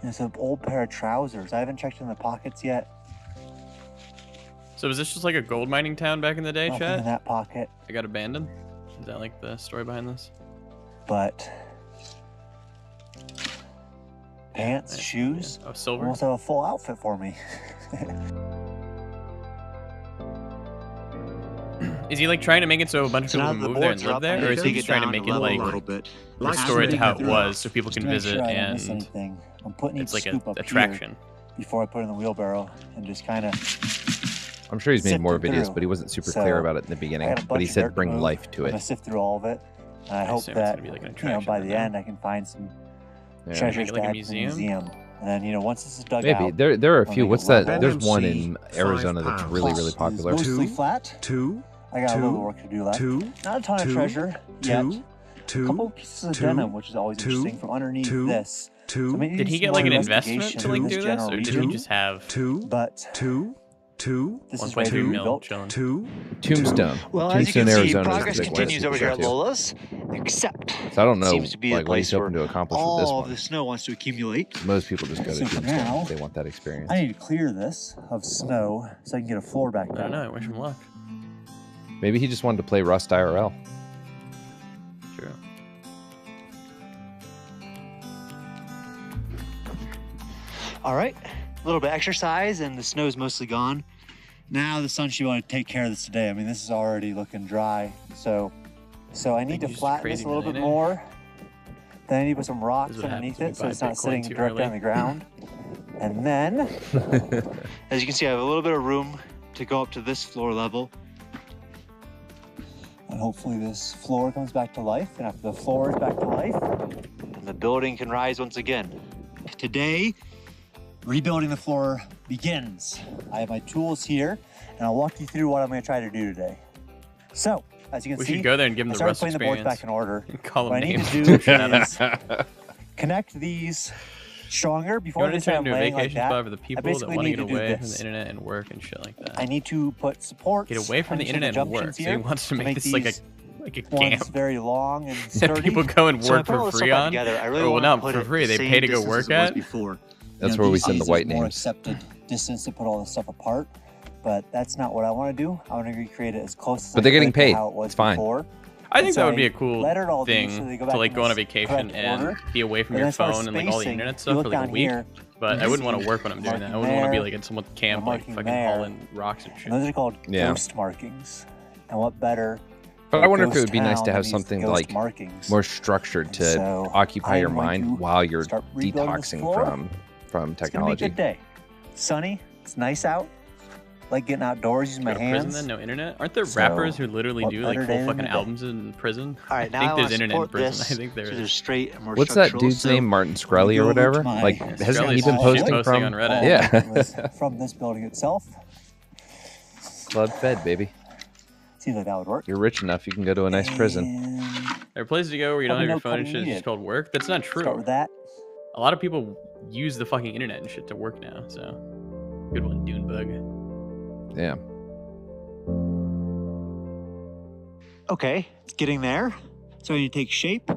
Speaker 14: and it's an old pair of trousers. I haven't checked in the pockets yet.
Speaker 16: So was this just like a gold mining town back in the day,
Speaker 14: Nothing
Speaker 16: chat?
Speaker 14: in that pocket.
Speaker 16: I got abandoned? Is that like the story behind this?
Speaker 14: But pants, shoes,
Speaker 16: Oh, silver?
Speaker 14: almost have a full outfit for me.
Speaker 16: Is he like trying to make it so a bunch of
Speaker 14: So
Speaker 16: people
Speaker 14: now
Speaker 16: can
Speaker 14: the
Speaker 16: move there and
Speaker 14: boards are
Speaker 16: live
Speaker 14: up.
Speaker 16: there,
Speaker 14: I
Speaker 16: or
Speaker 14: need
Speaker 16: is
Speaker 14: to
Speaker 16: he
Speaker 14: take
Speaker 16: just
Speaker 14: it
Speaker 16: trying to
Speaker 14: down
Speaker 16: make
Speaker 14: to
Speaker 16: it
Speaker 14: level
Speaker 16: like
Speaker 14: a little bit.
Speaker 16: restore it to how it
Speaker 14: Through.
Speaker 16: was, so people
Speaker 14: Just
Speaker 16: can
Speaker 14: to make
Speaker 16: visit
Speaker 14: sure I don't miss
Speaker 16: and
Speaker 14: anything. I'm putting
Speaker 16: it's
Speaker 14: each
Speaker 16: like
Speaker 14: scoop
Speaker 16: a
Speaker 14: up
Speaker 16: attraction.
Speaker 14: here before I put it in the wheelbarrow and just kind of.
Speaker 6: I'm sure he's made more
Speaker 14: sifting
Speaker 6: videos,
Speaker 14: through.
Speaker 6: but he wasn't super
Speaker 14: So,
Speaker 6: clear about it in the
Speaker 14: I
Speaker 6: beginning.
Speaker 14: got a
Speaker 6: But he
Speaker 14: bunch of
Speaker 6: said
Speaker 14: dirt
Speaker 6: bring
Speaker 14: move.
Speaker 6: life to
Speaker 14: I'm
Speaker 6: it.
Speaker 14: gonna sift through all of it. And I hope
Speaker 16: assume it's
Speaker 14: that
Speaker 16: gonna be like an
Speaker 14: by
Speaker 16: attraction
Speaker 14: the
Speaker 16: then,
Speaker 14: end I can find some
Speaker 6: Yeah.
Speaker 14: treasures
Speaker 16: Make it like
Speaker 14: to
Speaker 16: a
Speaker 14: add to the
Speaker 16: museum?
Speaker 14: And then once this is dug
Speaker 6: Maybe
Speaker 14: out,
Speaker 6: there are a
Speaker 14: I'll
Speaker 6: few.
Speaker 14: make
Speaker 6: What's
Speaker 14: it
Speaker 6: that?
Speaker 14: level.
Speaker 6: There's one in Arizona that's really
Speaker 14: Plus
Speaker 6: popular.
Speaker 14: is mostly flat. I got a little work to do left. Not a ton of treasure yet. A couple pieces of denim, which is always interesting, from underneath this. So maybe
Speaker 16: Did he
Speaker 14: some
Speaker 16: get
Speaker 14: more
Speaker 16: like an
Speaker 14: investigation
Speaker 16: investment to
Speaker 14: in
Speaker 16: like
Speaker 14: this
Speaker 16: do this,
Speaker 14: general
Speaker 16: or did
Speaker 14: region.
Speaker 16: he just have
Speaker 14: But this is ready to
Speaker 16: 1.2
Speaker 14: be
Speaker 16: mil
Speaker 14: built.
Speaker 16: chilling?
Speaker 6: Tombstone.
Speaker 14: Well, as you
Speaker 6: Tombstone,
Speaker 14: can see,
Speaker 6: Arizona
Speaker 14: progress
Speaker 6: is a big one
Speaker 14: continues
Speaker 6: that
Speaker 14: over
Speaker 6: people
Speaker 14: here
Speaker 6: go
Speaker 14: at
Speaker 6: to.
Speaker 14: Lola's, except
Speaker 6: So I don't know
Speaker 14: seems to be a
Speaker 6: like what he's
Speaker 14: place where
Speaker 6: hoping to accomplish with this
Speaker 14: all of
Speaker 6: one.
Speaker 14: the snow wants to accumulate.
Speaker 6: Most people just go to
Speaker 14: So for
Speaker 6: Tombstone
Speaker 14: now,
Speaker 6: if they want that experience.
Speaker 14: I need to clear this of snow so I can get a floor back
Speaker 16: I
Speaker 14: down.
Speaker 16: don't know. I wish him luck.
Speaker 6: Maybe he just wanted to play Rust IRL.
Speaker 16: True.
Speaker 14: All right, a little bit of exercise and the snow's mostly gone. Now the sun should want to take care of this today. I mean, this is already looking dry. So I need to flatten this a little bit more. Then I need to put some rocks underneath it so it's not sitting directly on the ground. And then, as you can see, I have a little bit of room to go up to this floor level. And hopefully this floor comes back to life. And after the floor is back to life, then the building can rise once again. Today, rebuilding the floor begins. I have my tools here, and I'll walk you through what I'm going to try to do today. So, as you can
Speaker 16: We
Speaker 14: see,
Speaker 16: should go there and give him
Speaker 14: I
Speaker 16: the
Speaker 14: started
Speaker 16: Rust
Speaker 14: putting the boards
Speaker 16: experience.
Speaker 14: back in order.
Speaker 16: Call him
Speaker 14: What I need
Speaker 16: names.
Speaker 14: to do is connect these stronger
Speaker 16: You
Speaker 14: before
Speaker 16: want to
Speaker 14: this time
Speaker 16: turn into a
Speaker 14: laying like
Speaker 16: vacation
Speaker 14: that.
Speaker 16: spot for the
Speaker 14: I
Speaker 16: people that
Speaker 14: basically
Speaker 16: want to
Speaker 14: need
Speaker 16: get
Speaker 14: to do
Speaker 16: away from
Speaker 14: this.
Speaker 16: the internet and work and shit like that.
Speaker 14: I need to put supports.
Speaker 16: Get away from the
Speaker 14: underneath
Speaker 16: internet and work.
Speaker 14: junctions
Speaker 16: So he
Speaker 14: here
Speaker 16: wants to make this like a
Speaker 14: ones
Speaker 16: camp.
Speaker 14: very long and
Speaker 16: That
Speaker 14: sturdy.
Speaker 16: people go and
Speaker 14: So I
Speaker 16: work
Speaker 14: put all
Speaker 16: for
Speaker 14: this
Speaker 16: free
Speaker 14: stuff back
Speaker 16: on.
Speaker 14: together. I really
Speaker 16: Well,
Speaker 14: want
Speaker 16: not
Speaker 14: to put
Speaker 16: for
Speaker 14: it
Speaker 16: free.
Speaker 14: the
Speaker 16: They
Speaker 14: same
Speaker 16: pay to go
Speaker 14: distance
Speaker 16: work
Speaker 14: as it was
Speaker 16: at.
Speaker 14: before.
Speaker 6: That's
Speaker 14: You know,
Speaker 6: where we
Speaker 14: these
Speaker 6: send the
Speaker 14: days
Speaker 6: white
Speaker 14: there's more
Speaker 6: names.
Speaker 14: accepted distance to put all this stuff apart, but that's not what I want to do. I want to recreate it as close as
Speaker 6: But
Speaker 14: I
Speaker 6: they're getting
Speaker 14: could to
Speaker 6: paid.
Speaker 14: how it was
Speaker 6: It's fine.
Speaker 14: before.
Speaker 16: I think
Speaker 14: And so
Speaker 16: that would be
Speaker 14: I
Speaker 16: a cool
Speaker 14: lettered all these
Speaker 16: thing
Speaker 14: so they go
Speaker 16: to
Speaker 14: back
Speaker 16: like
Speaker 14: in
Speaker 16: go on a
Speaker 14: this
Speaker 16: vacation
Speaker 14: correct
Speaker 16: and
Speaker 14: order.
Speaker 16: be away from
Speaker 14: And
Speaker 16: your
Speaker 14: as far as
Speaker 16: phone and like all the
Speaker 14: spacing,
Speaker 16: internet
Speaker 14: you
Speaker 16: stuff
Speaker 14: look
Speaker 16: for like a
Speaker 14: down
Speaker 16: week.
Speaker 14: here,
Speaker 16: But
Speaker 14: you
Speaker 16: I wouldn't want
Speaker 14: see
Speaker 16: to work when I'm doing that. I
Speaker 14: marking
Speaker 16: wouldn't want to be
Speaker 14: there,
Speaker 16: like in someone's camp,
Speaker 14: and
Speaker 16: like
Speaker 14: marking
Speaker 16: fucking
Speaker 14: there.
Speaker 16: hauling rocks and shit.
Speaker 14: And those are called
Speaker 6: Yeah.
Speaker 14: ghost markings. And what better?
Speaker 6: But
Speaker 14: for
Speaker 6: I
Speaker 14: a
Speaker 6: wonder if it
Speaker 14: ghost
Speaker 6: would be nice
Speaker 14: town
Speaker 6: to
Speaker 14: than
Speaker 6: have
Speaker 14: these
Speaker 6: something
Speaker 14: ghost
Speaker 6: like
Speaker 14: markings.
Speaker 6: more structured to
Speaker 14: So
Speaker 6: occupy
Speaker 14: I
Speaker 6: your
Speaker 14: am going
Speaker 6: mind
Speaker 14: to
Speaker 6: while you're
Speaker 14: start rebuilding this
Speaker 6: detoxing
Speaker 14: floor.
Speaker 6: from
Speaker 14: It's gonna be a
Speaker 6: technology.
Speaker 14: good day. Sunny. It's nice out. Like getting outdoors, using
Speaker 16: Go
Speaker 14: my
Speaker 16: to prison
Speaker 14: hands.
Speaker 16: then, no internet. Aren't there
Speaker 14: So,
Speaker 16: rappers who literally
Speaker 14: what
Speaker 16: do like
Speaker 14: better
Speaker 16: full
Speaker 14: day than
Speaker 16: fucking
Speaker 14: today?
Speaker 16: albums in prison?
Speaker 14: All right, now
Speaker 16: I think
Speaker 14: I
Speaker 16: there's
Speaker 14: wanna
Speaker 16: internet in
Speaker 14: support
Speaker 16: prison.
Speaker 14: this
Speaker 16: I think there
Speaker 14: so
Speaker 16: is.
Speaker 14: there's straight and more
Speaker 6: What's that
Speaker 14: structural.
Speaker 6: dude's
Speaker 14: So
Speaker 6: name? Martin
Speaker 14: I'm
Speaker 6: Shkreli
Speaker 14: gonna
Speaker 6: or
Speaker 14: go over
Speaker 6: whatever?
Speaker 14: to my-
Speaker 6: Like,
Speaker 16: Yeah,
Speaker 6: hasn't he
Speaker 16: Shkreli's
Speaker 6: been posting
Speaker 16: posting
Speaker 6: from?
Speaker 16: on Reddit.
Speaker 6: Yeah.
Speaker 14: was from this building itself.
Speaker 6: Club Fed, baby.
Speaker 14: Seems like that would work.
Speaker 6: You're rich enough, you can go to a nice prison.
Speaker 16: There are places to go where you don't
Speaker 14: Probably
Speaker 16: have your
Speaker 14: no
Speaker 16: phone and
Speaker 14: cutting
Speaker 16: shit. It's
Speaker 14: needed.
Speaker 16: just called work. That's not true.
Speaker 14: Start with that.
Speaker 16: A lot of people use the fucking internet and shit to work now. So good one, Dunebug.
Speaker 6: Yeah.
Speaker 14: Okay, it's getting there. So I need to take shape.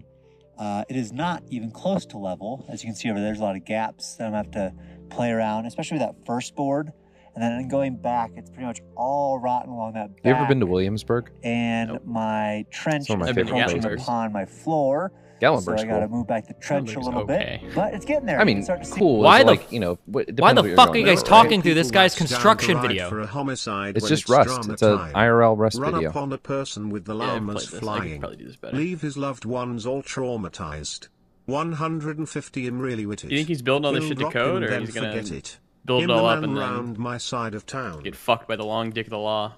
Speaker 14: It is not even close to level. As you can see over there, there's a lot of gaps that I'm gonna have to play around, especially with that first board. And then going back, it's pretty much all rotten along that back.
Speaker 6: You ever been to Williamsburg?
Speaker 14: And my trench
Speaker 6: Some of my
Speaker 14: is
Speaker 6: favorite
Speaker 14: encroaching
Speaker 6: places.
Speaker 14: upon my floor. So
Speaker 6: Gatlinburg's
Speaker 14: I gotta
Speaker 6: cool.
Speaker 14: move back the trench a little
Speaker 16: okay.
Speaker 14: bit. But it's getting there.
Speaker 6: I
Speaker 14: You
Speaker 6: mean,
Speaker 14: can start to see-
Speaker 6: cool.
Speaker 3: Why
Speaker 6: is
Speaker 3: the
Speaker 6: like, you know,
Speaker 3: Why
Speaker 6: depends
Speaker 3: the
Speaker 6: what you're
Speaker 3: fuck are
Speaker 6: going
Speaker 3: you guys
Speaker 6: for,
Speaker 3: talking
Speaker 6: right?
Speaker 3: through this guy's
Speaker 2: People wax down
Speaker 3: construction
Speaker 2: the ride
Speaker 3: video?
Speaker 2: for a homicide
Speaker 6: It's
Speaker 2: when
Speaker 6: just Rust.
Speaker 2: drama
Speaker 6: It's a
Speaker 2: time.
Speaker 6: IRL Rust
Speaker 2: Run
Speaker 6: video.
Speaker 2: upon a person with the
Speaker 16: Yeah, I've
Speaker 2: llamas
Speaker 16: played this. I could
Speaker 2: flying.
Speaker 16: probably do this better.
Speaker 2: Leave his loved ones all traumatized. 150 him really with it.
Speaker 16: You think he's building all this
Speaker 2: He'll
Speaker 16: shit to
Speaker 2: drop
Speaker 16: code,
Speaker 2: him,
Speaker 16: or
Speaker 2: then
Speaker 16: he's gonna
Speaker 2: forget it.
Speaker 16: build
Speaker 2: Him
Speaker 16: it all
Speaker 2: the
Speaker 16: up
Speaker 2: man
Speaker 16: and then
Speaker 2: round my side of town.
Speaker 16: get fucked by the long dick of the law?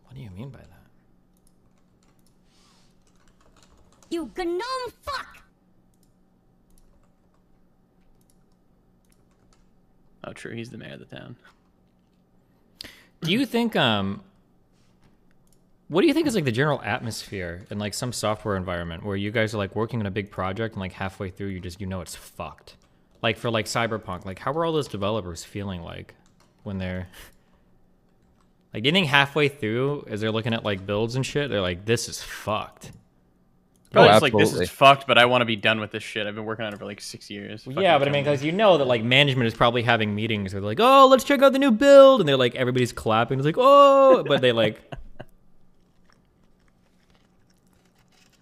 Speaker 3: What do you mean by that?
Speaker 4: You gnome fuck!
Speaker 16: Oh, true. He's the mayor of the town.
Speaker 3: Do you think what do you think is like the general atmosphere in like some software environment where you guys are like working on a big project and like halfway through you know it's fucked? Like for like Cyberpunk, like how are all those developers feeling like when they're like getting halfway through as they're looking at like builds and shit, they're like, this is fucked.
Speaker 16: Probably just like, this
Speaker 6: absolutely.
Speaker 16: is fucked, but I want to be done with this shit. I've been working on it for like 6 years.
Speaker 3: Yeah, but I mean, because you know that like management is probably having meetings where they're like, oh, let's check out the new build, and they're like, everybody's clapping. It's like, oh, but they like.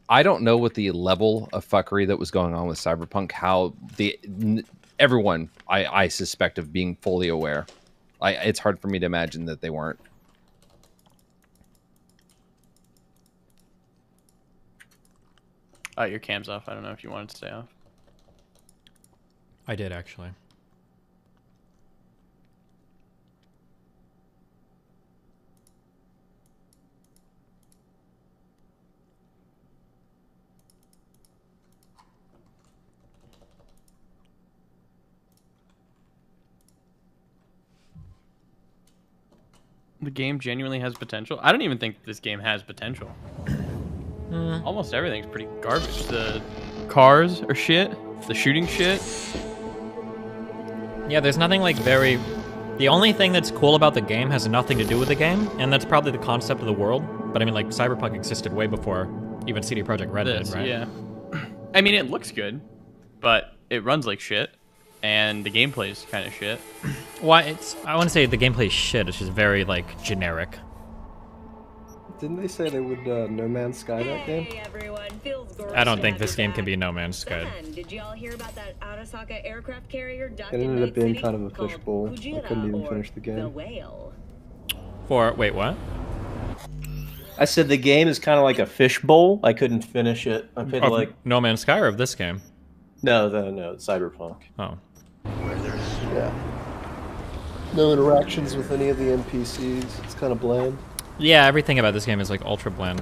Speaker 6: I don't know what the level of fuckery that was going on with Cyberpunk, how everyone I suspect of being fully aware. It's hard for me to imagine that they weren't.
Speaker 16: Oh, your cam's off. I don't know if you wanted to stay off.
Speaker 3: I did actually.
Speaker 16: The game genuinely has potential. I don't even think this game has potential. Almost everything's pretty garbage. The cars are shit. The shooting shit.
Speaker 3: Yeah, there's nothing like very... The only thing that's cool about the game has nothing to do with the game, and that's probably the concept of the world. But I mean, like, Cyberpunk existed way before even CD Projekt Red did, right?
Speaker 16: Yeah. I mean, it looks good, but it runs like shit, and the gameplay is kind of shit.
Speaker 3: Why? I wouldn't say the gameplay is shit. It's just very, like, generic.
Speaker 10: Didn't they say they would No Man's Sky that game?
Speaker 3: I don't think this game can be No Man's Sky.
Speaker 15: Did you all hear about that Arasaka aircraft carrier ducked
Speaker 10: It
Speaker 15: in
Speaker 10: ended up being
Speaker 15: Night
Speaker 10: kind of a
Speaker 15: City
Speaker 10: fishbowl.
Speaker 15: called
Speaker 10: I couldn't even finish the
Speaker 15: The
Speaker 10: game.
Speaker 15: Whale?
Speaker 3: Wait, what?
Speaker 10: I said the game is kind of like a fishbowl. I couldn't finish it. I played like
Speaker 3: No Man's Sky or of this game?
Speaker 10: no, Cyberpunk.
Speaker 3: Oh.
Speaker 10: Yeah. No interactions with any of the NPCs. It's kind of bland.
Speaker 3: Yeah, everything about this game is like ultra bland.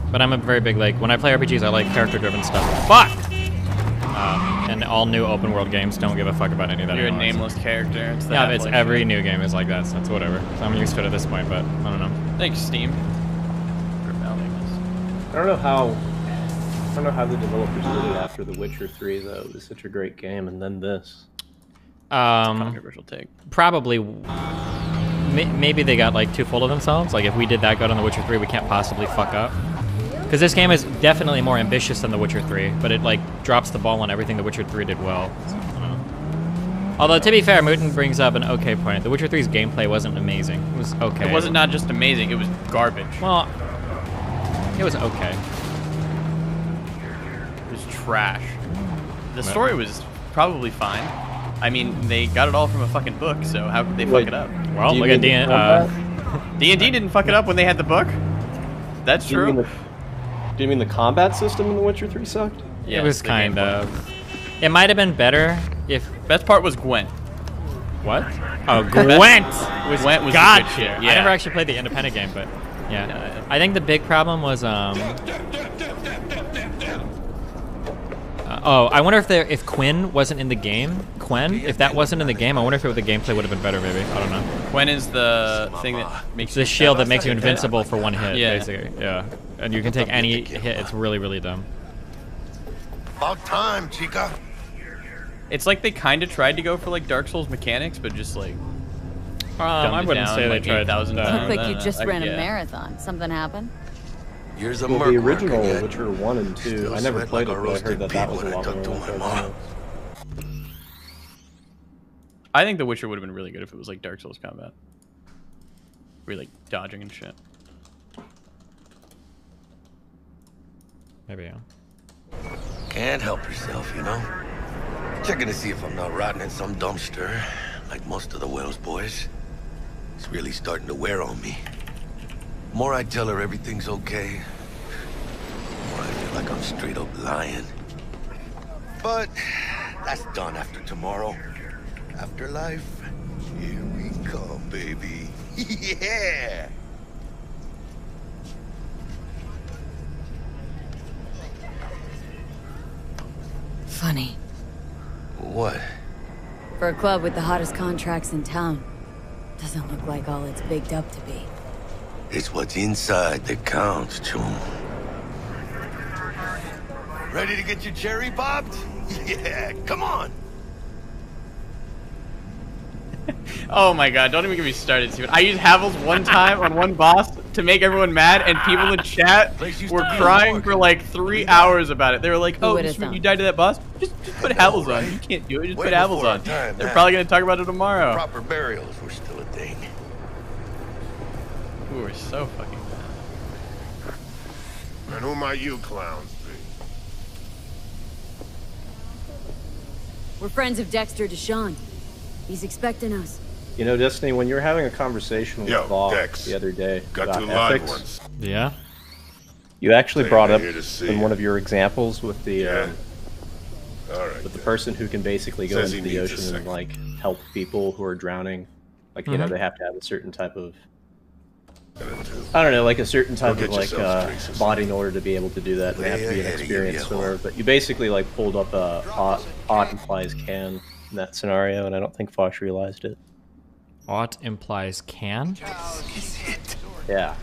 Speaker 3: But I'm a very big, like, when I play RPGs, I like character-driven stuff. Fuck! And all new open world games don't give a fuck about any of that
Speaker 16: You're
Speaker 3: anymore.
Speaker 16: a nameless character. It's the
Speaker 3: Yeah, but it's
Speaker 16: Half-Life
Speaker 3: every
Speaker 16: shit.
Speaker 3: new game is like that, so it's whatever. So I'm used to it at this point, but I don't know.
Speaker 16: Thanks, Steam.
Speaker 10: I don't know how the developers did it after The Witcher 3 though. It was such a great game, and then this.
Speaker 16: Controversial take.
Speaker 3: Probably. Maybe they got like too full of themselves. Like if we did that good on The Witcher 3, we can't possibly fuck up. Because this game is definitely more ambitious than The Witcher 3, but it like drops the ball on everything The Witcher 3 did well. So, I don't know. Although to be fair, Mooten brings up an okay point. The Witcher 3's gameplay wasn't amazing. It was okay.
Speaker 16: It wasn't not just amazing, it was garbage.
Speaker 3: Well, it was okay.
Speaker 16: It was trash. The story was probably fine. I mean, they got it all from a fucking book, so how could they fuck it up?
Speaker 3: Well, look at
Speaker 16: D&D didn't fuck it up when they had the book. That's
Speaker 10: Do you
Speaker 16: true.
Speaker 10: Do you mean the combat system in The Witcher 3 sucked?
Speaker 3: It was kind of. It might have been better if.
Speaker 16: Best part was Gwent.
Speaker 3: What? Oh, Gwent was
Speaker 16: Gwent was
Speaker 3: God
Speaker 16: the good shit.
Speaker 3: tier.
Speaker 16: Yeah.
Speaker 3: I never actually played the independent game, but yeah. I think the big problem was I wonder if Quinn wasn't in the game. If that wasn't in the game, I wonder if the gameplay would have been better. Maybe I don't know.
Speaker 16: Quinn is the thing that makes
Speaker 3: the shield that makes you invincible for one hit.
Speaker 16: Yeah.
Speaker 3: Basically, yeah. And you can take any hit. It's really, really dumb.
Speaker 11: About time, chica.
Speaker 16: It's like they kind of tried to go for like Dark Souls mechanics, but just like.
Speaker 3: I wouldn't say they tried.
Speaker 17: Looked like you just ran a marathon. Something happened?
Speaker 11: Here's a
Speaker 10: Well,
Speaker 11: merc
Speaker 10: the original
Speaker 11: working at.
Speaker 10: Witcher 1 and 2,
Speaker 11: Still
Speaker 10: I never
Speaker 11: sweat
Speaker 10: played
Speaker 11: like
Speaker 10: it,
Speaker 11: a
Speaker 10: but I
Speaker 11: roasted
Speaker 10: heard that was a
Speaker 11: pig
Speaker 10: lot
Speaker 11: when I
Speaker 10: more
Speaker 11: talk to
Speaker 10: than
Speaker 11: my
Speaker 10: I
Speaker 11: mom.
Speaker 16: I think The Witcher would have been really good if it was like Dark Souls combat. Where you're like dodging and shit.
Speaker 3: Maybe, yeah.
Speaker 11: Can't help yourself, you know? Checking to see if I'm not rotting in some dumpster, like most of the Wales boys. It's really starting to wear on me. The more I tell her everything's okay, the more I feel like I'm straight up lying. But that's done after tomorrow. Afterlife, here we come, baby. Yeah!
Speaker 17: Funny.
Speaker 11: What?
Speaker 17: For a club with the hottest contracts in town, doesn't look like all it's bigged up to be.
Speaker 11: It's what's inside that counts, chum. Ready to get your cherry popped? Yeah, come on!
Speaker 16: Oh my god, don't even get me started, Steven. I used Havels one time on one boss to make everyone mad, and people in chat were crying for like 3 hours about it. They were like,
Speaker 17: Who
Speaker 16: oh,
Speaker 17: would've
Speaker 16: Steven,
Speaker 17: thought?
Speaker 16: you died to that boss? Just put Havels on. You can't do it. Just
Speaker 11: Way
Speaker 16: put Havels
Speaker 11: before
Speaker 16: on.
Speaker 11: our time,
Speaker 16: They're
Speaker 11: man.
Speaker 16: probably going to talk about it tomorrow.
Speaker 11: Proper burials were still a thing.
Speaker 16: Ooh, we're so fucking bad.
Speaker 24: And who might you clowns be?
Speaker 17: We're friends of Dexter Deshawn. He's expecting us.
Speaker 10: You know, Destiny, when you were having a conversation with
Speaker 24: Yo,
Speaker 10: Vox
Speaker 24: Dex,
Speaker 10: the other day
Speaker 24: got
Speaker 10: about
Speaker 24: two live
Speaker 10: ethics,
Speaker 24: ones.
Speaker 3: Yeah.
Speaker 10: You actually
Speaker 9: They're
Speaker 10: brought
Speaker 9: not
Speaker 10: up
Speaker 9: here to see
Speaker 10: in
Speaker 9: you.
Speaker 10: one of your examples with the
Speaker 9: All right.
Speaker 10: with the person who can basically go
Speaker 9: Says
Speaker 10: into
Speaker 9: he
Speaker 10: the
Speaker 9: needs a
Speaker 10: ocean and
Speaker 9: second.
Speaker 10: like help people who are drowning. Like you know,
Speaker 3: Mhm.
Speaker 10: they have to have a certain type of I don't know, like a certain type
Speaker 9: Go
Speaker 10: of
Speaker 9: get
Speaker 10: like
Speaker 9: yourselves drinks or
Speaker 10: body in order to be able to do that. And they have to
Speaker 11: Way
Speaker 10: be an
Speaker 11: ahead of you,
Speaker 10: experienced
Speaker 11: Yellow.
Speaker 10: swimmer. But you basically like pulled up a ought implies can in that scenario, and I don't think Fosh realized it.
Speaker 3: Ought implies can?
Speaker 10: Yeah.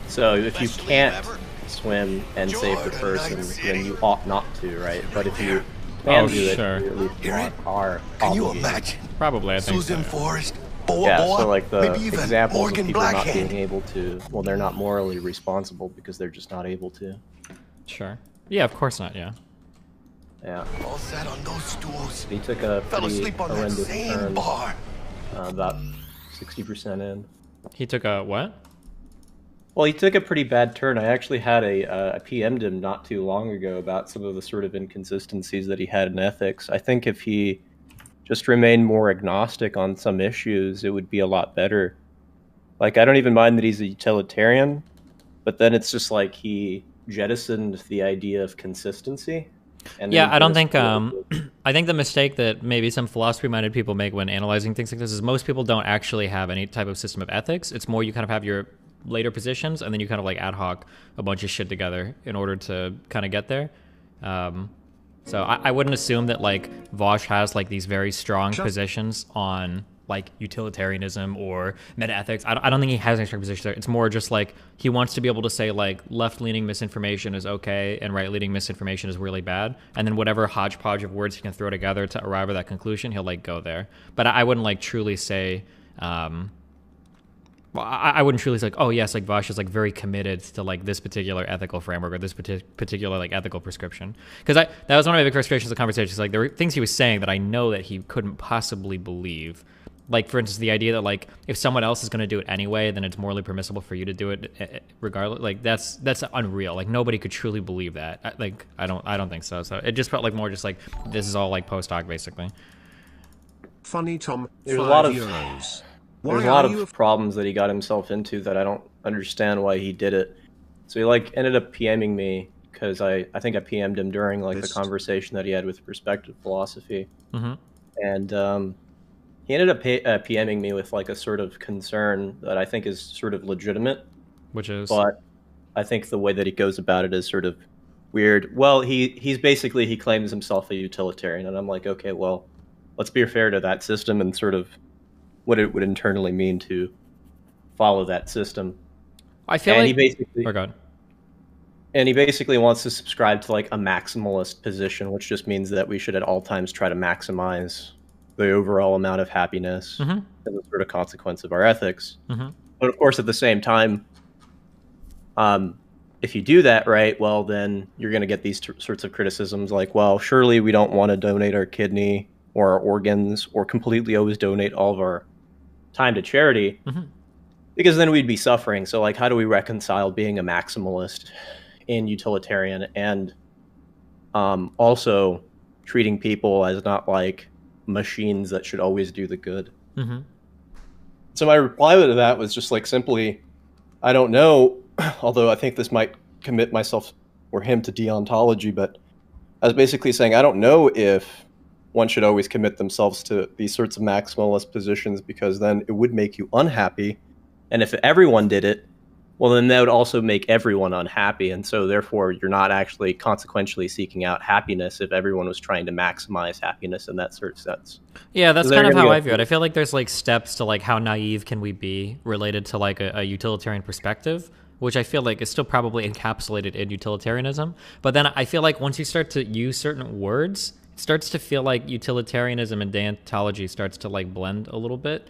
Speaker 10: So if you can't swim and save the person, then you ought not to, right? But if you can
Speaker 3: Oh,
Speaker 10: do it,
Speaker 3: sure.
Speaker 10: you at least
Speaker 11: Hear
Speaker 10: are
Speaker 11: Can you
Speaker 10: obligated.
Speaker 11: imagine?
Speaker 3: Probably, I think
Speaker 11: Susan
Speaker 3: so.
Speaker 11: Forrest, Boa
Speaker 10: Yeah,
Speaker 11: Boa,
Speaker 10: so like the
Speaker 11: maybe even
Speaker 10: examples
Speaker 11: Morgan
Speaker 10: of people not
Speaker 11: Blackhand.
Speaker 10: being able to, well, they're not morally responsible because they're just not able to.
Speaker 3: Sure. Yeah, of course not, yeah.
Speaker 10: Yeah.
Speaker 11: All sat on those stools.
Speaker 10: He took a
Speaker 11: Fell
Speaker 10: pretty
Speaker 11: asleep on that
Speaker 10: horrendous
Speaker 11: same
Speaker 10: turn,
Speaker 11: bar.
Speaker 10: about 60% in.
Speaker 3: He took a what?
Speaker 10: Well, he took a pretty bad turn. I actually had a PM'd him not too long ago about some of the sort of inconsistencies that he had in ethics. I think if he just remained more agnostic on some issues, it would be a lot better. Like, I don't even mind that he's a utilitarian, but then it's just like he jettisoned the idea of consistency. And
Speaker 3: Yeah,
Speaker 10: then
Speaker 3: I don't
Speaker 10: just-
Speaker 3: think I think the mistake that maybe some philosophy-minded people make when analyzing things like this is most people don't actually have any type of system of ethics. It's more you kind of have your later positions, and then you kind of like ad hoc a bunch of shit together in order to kind of get there. So I wouldn't assume that like Vosh has like these very strong positions on like utilitarianism or meta-ethics. I don't think he has any strong positions there. It's more just like he wants to be able to say like left-leaning misinformation is okay and right-leaning misinformation is really bad. And then whatever hodgepodge of words he can throw together to arrive at that conclusion, he'll like go there. But I wouldn't like truly say, well, I wouldn't truly say like, oh yes, like Vosh is like very committed to like this particular ethical framework or this particular like ethical prescription. Because that was one of my big frustrations of the conversation. Like there were things he was saying that I know that he couldn't possibly believe. Like, for instance, the idea that, like, if someone else is going to do it anyway, then it's morally permissible for you to do it regardless. Like, that's unreal. Like, nobody could truly believe that. I don't think so. So it just felt like more just like, this is all, like, post hoc, basically.
Speaker 2: Funny Tom,
Speaker 10: There's a lot of
Speaker 2: €5.
Speaker 10: There's a lot of problems that he got himself into that I don't understand why he did it. So he, like, ended up PMing me because I think I PM'd him during, like, the conversation that he had with Perspective Philosophy.
Speaker 3: Mm-hmm.
Speaker 10: And, he ended up PMing me with like a sort of concern that I think is sort of legitimate.
Speaker 3: Which is?
Speaker 10: But I think the way that he goes about it is sort of weird. Well, he claims himself a utilitarian, and I'm like, okay, well, let's be fair to that system and sort of what it would internally mean to follow that system.
Speaker 3: I feel
Speaker 10: and
Speaker 3: like...
Speaker 10: he basically...
Speaker 3: Oh, God.
Speaker 10: And he basically wants to subscribe to like a maximalist position, which just means that we should at all times try to maximize the overall amount of happiness
Speaker 3: Mm-hmm.
Speaker 10: as a sort of consequence of our ethics.
Speaker 3: Mm-hmm.
Speaker 10: But of course, at the same time, if you do that, right, well, then you're going to get these sorts of criticisms like, well, surely we don't want to donate our kidney or our organs or completely always donate all of our time to charity
Speaker 3: Mm-hmm.
Speaker 10: because then we'd be suffering. So, like, how do we reconcile being a maximalist and utilitarian and also treating people as not like machines that should always do the good?
Speaker 3: Mm-hmm.
Speaker 10: So my reply to that was just like simply, I don't know, although I think this might commit myself or him to deontology, but I was basically saying I don't know if one should always commit themselves to these sorts of maximalist positions because then it would make you unhappy. And if everyone did it, well, then that would also make everyone unhappy. And so therefore, you're not actually consequentially seeking out happiness if everyone was trying to maximize happiness in that sort of sense.
Speaker 3: Yeah, that's
Speaker 10: So
Speaker 3: kind of
Speaker 10: they're
Speaker 3: how
Speaker 10: gonna
Speaker 3: I view it. I feel like there's like steps to like how naive can we be related to like a utilitarian perspective, which I feel like is still probably encapsulated in utilitarianism. But then I feel like once you start to use certain words, it starts to feel like utilitarianism and deontology starts to like blend a little bit.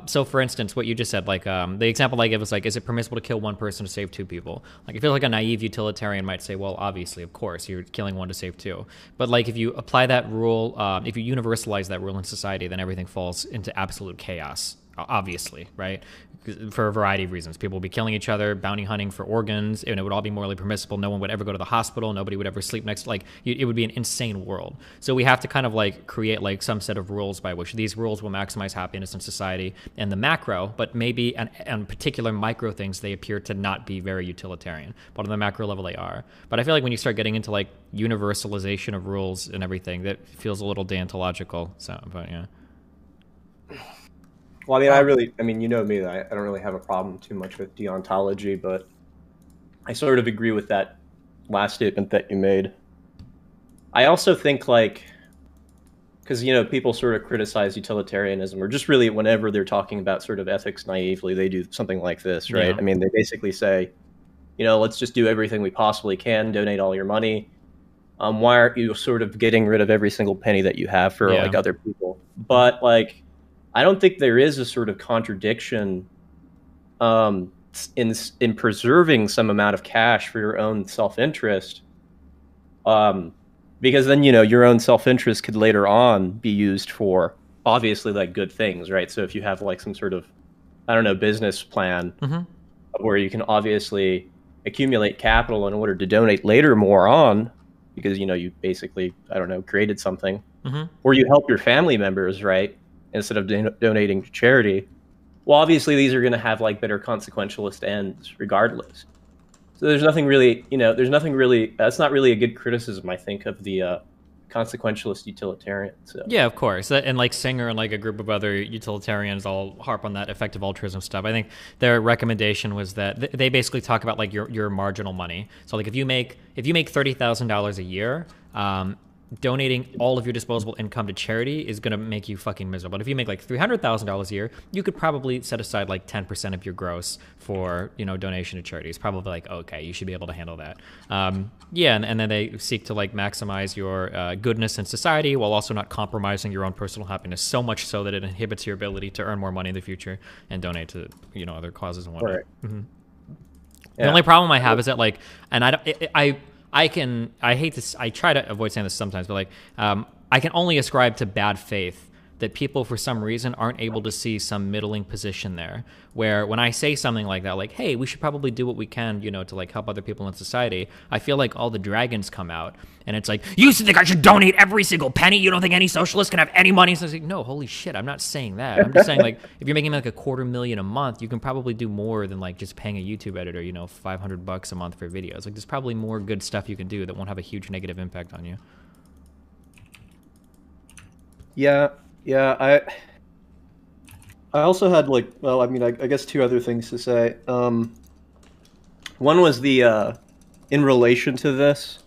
Speaker 3: So for instance, what you just said, like the example I gave was like, is it permissible to kill one person to save two people? Like I feel like a naive utilitarian might say, well, obviously, of course, you're killing one to save two. But like if you apply that rule, if you universalize that rule in society, then everything falls into absolute chaos. obviously, right? For a variety of reasons. People would be killing each other, bounty hunting for organs, and it would all be morally permissible. No one would ever go to the hospital. Nobody would ever sleep next. Like, it would be an insane world. So we have to kind of like create like some set of rules by which these rules will maximize happiness in society and the macro, but maybe on particular micro things, they appear to not be very utilitarian. But on the macro level, they are. But I feel like when you start getting into like universalization of rules and everything, that feels a little deontological. So, but yeah.
Speaker 10: Well, I mean, you know me, I don't really have a problem too much with deontology, but I sort of agree with that last statement that you made. I also think, like, because, you know, people sort of criticize utilitarianism, or just really whenever they're talking about sort of ethics naively, they do something like this, right?
Speaker 3: Yeah.
Speaker 10: I mean, they basically say, you know, let's just do everything we possibly can, donate all your money. Why aren't you sort of getting rid of every single penny that you have for, like, other people? But, like, I don't think there is a sort of contradiction in preserving some amount of cash for your own self-interest, because then, you know, your own self-interest could later on be used for obviously like good things, right? So if you have like some sort of, I don't know, business plan where you can obviously accumulate capital in order to donate later more on, because, you know, you basically, I don't know, created something, or you help your family members, right? Instead of donating to charity. Well, obviously these are going to have like better consequentialist ends regardless. So there's nothing really, you know, that's not really a good criticism, I think, of the consequentialist utilitarian. So.
Speaker 3: Yeah, of course. And like Singer and like a group of other utilitarians all harp on that effective altruism stuff. I think their recommendation was that they basically talk about like your marginal money. So like if you make $30,000 a year, donating all of your disposable income to charity is going to make you fucking miserable. But if you make like $300,000 a year, you could probably set aside like 10% of your gross for, you know, donation to charity. It's probably like, okay, you should be able to handle that. Yeah, and then they seek to like maximize your goodness in society while also not compromising your own personal happiness so much so that it inhibits your ability to earn more money in the future and donate to, you know, other causes and whatnot.
Speaker 10: Right.
Speaker 3: The only problem I have is that like, and I try to avoid saying this sometimes, but like, I can only ascribe to bad faith that people for some reason aren't able to see some middling position there, where when I say something like that, like, hey, we should probably do what we can, you know, to like help other people in society, I feel like all the dragons come out and it's like, you think I should donate every single penny? You don't think any socialist can have any money? So I was like, no, holy shit, I'm not saying that. I'm just saying, like, if you're making like $250,000 a month, you can probably do more than like just paying a YouTube editor, you know, $500 a month for videos. Like, there's probably more good stuff you can do that won't have a huge negative impact on you.
Speaker 10: Yeah, I also had like, well, I mean, I guess two other things to say. One was the in relation to this,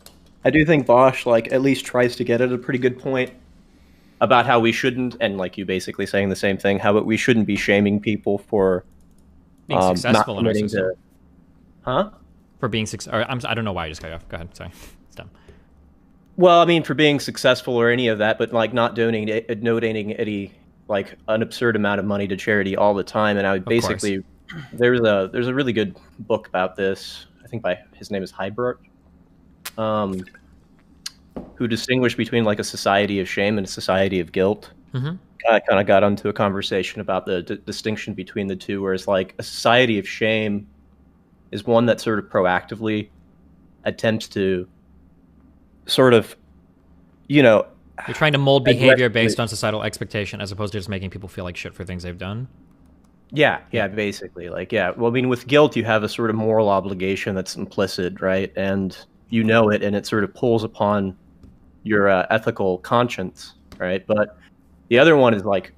Speaker 10: I do think Bosch like at least tries to get at a pretty good point about how we shouldn't, and like you basically saying the same thing, how we shouldn't be shaming people for
Speaker 3: being successful in our system.
Speaker 10: Huh?
Speaker 3: For being successful. I don't know why I just cut you off. Go ahead. Sorry. It's dumb.
Speaker 10: Well, I mean, for being successful or any of that, but like not donating any like an absurd amount of money to charity all the time. And I would basically, there's a really good book about this. I think his name is Hybert, who distinguished between like a society of shame and a society of guilt. I kind of got onto a conversation about the distinction between the two, whereas like a society of shame is one that sort of proactively attempts to sort of, you know,
Speaker 3: you're trying to mold behavior based on societal expectation as opposed to just making people feel like shit for things they've done.
Speaker 10: Yeah, basically. Like, yeah. Well, I mean, with guilt, you have a sort of moral obligation that's implicit, right? And you know it, and it sort of pulls upon your ethical conscience, right? But the other one is like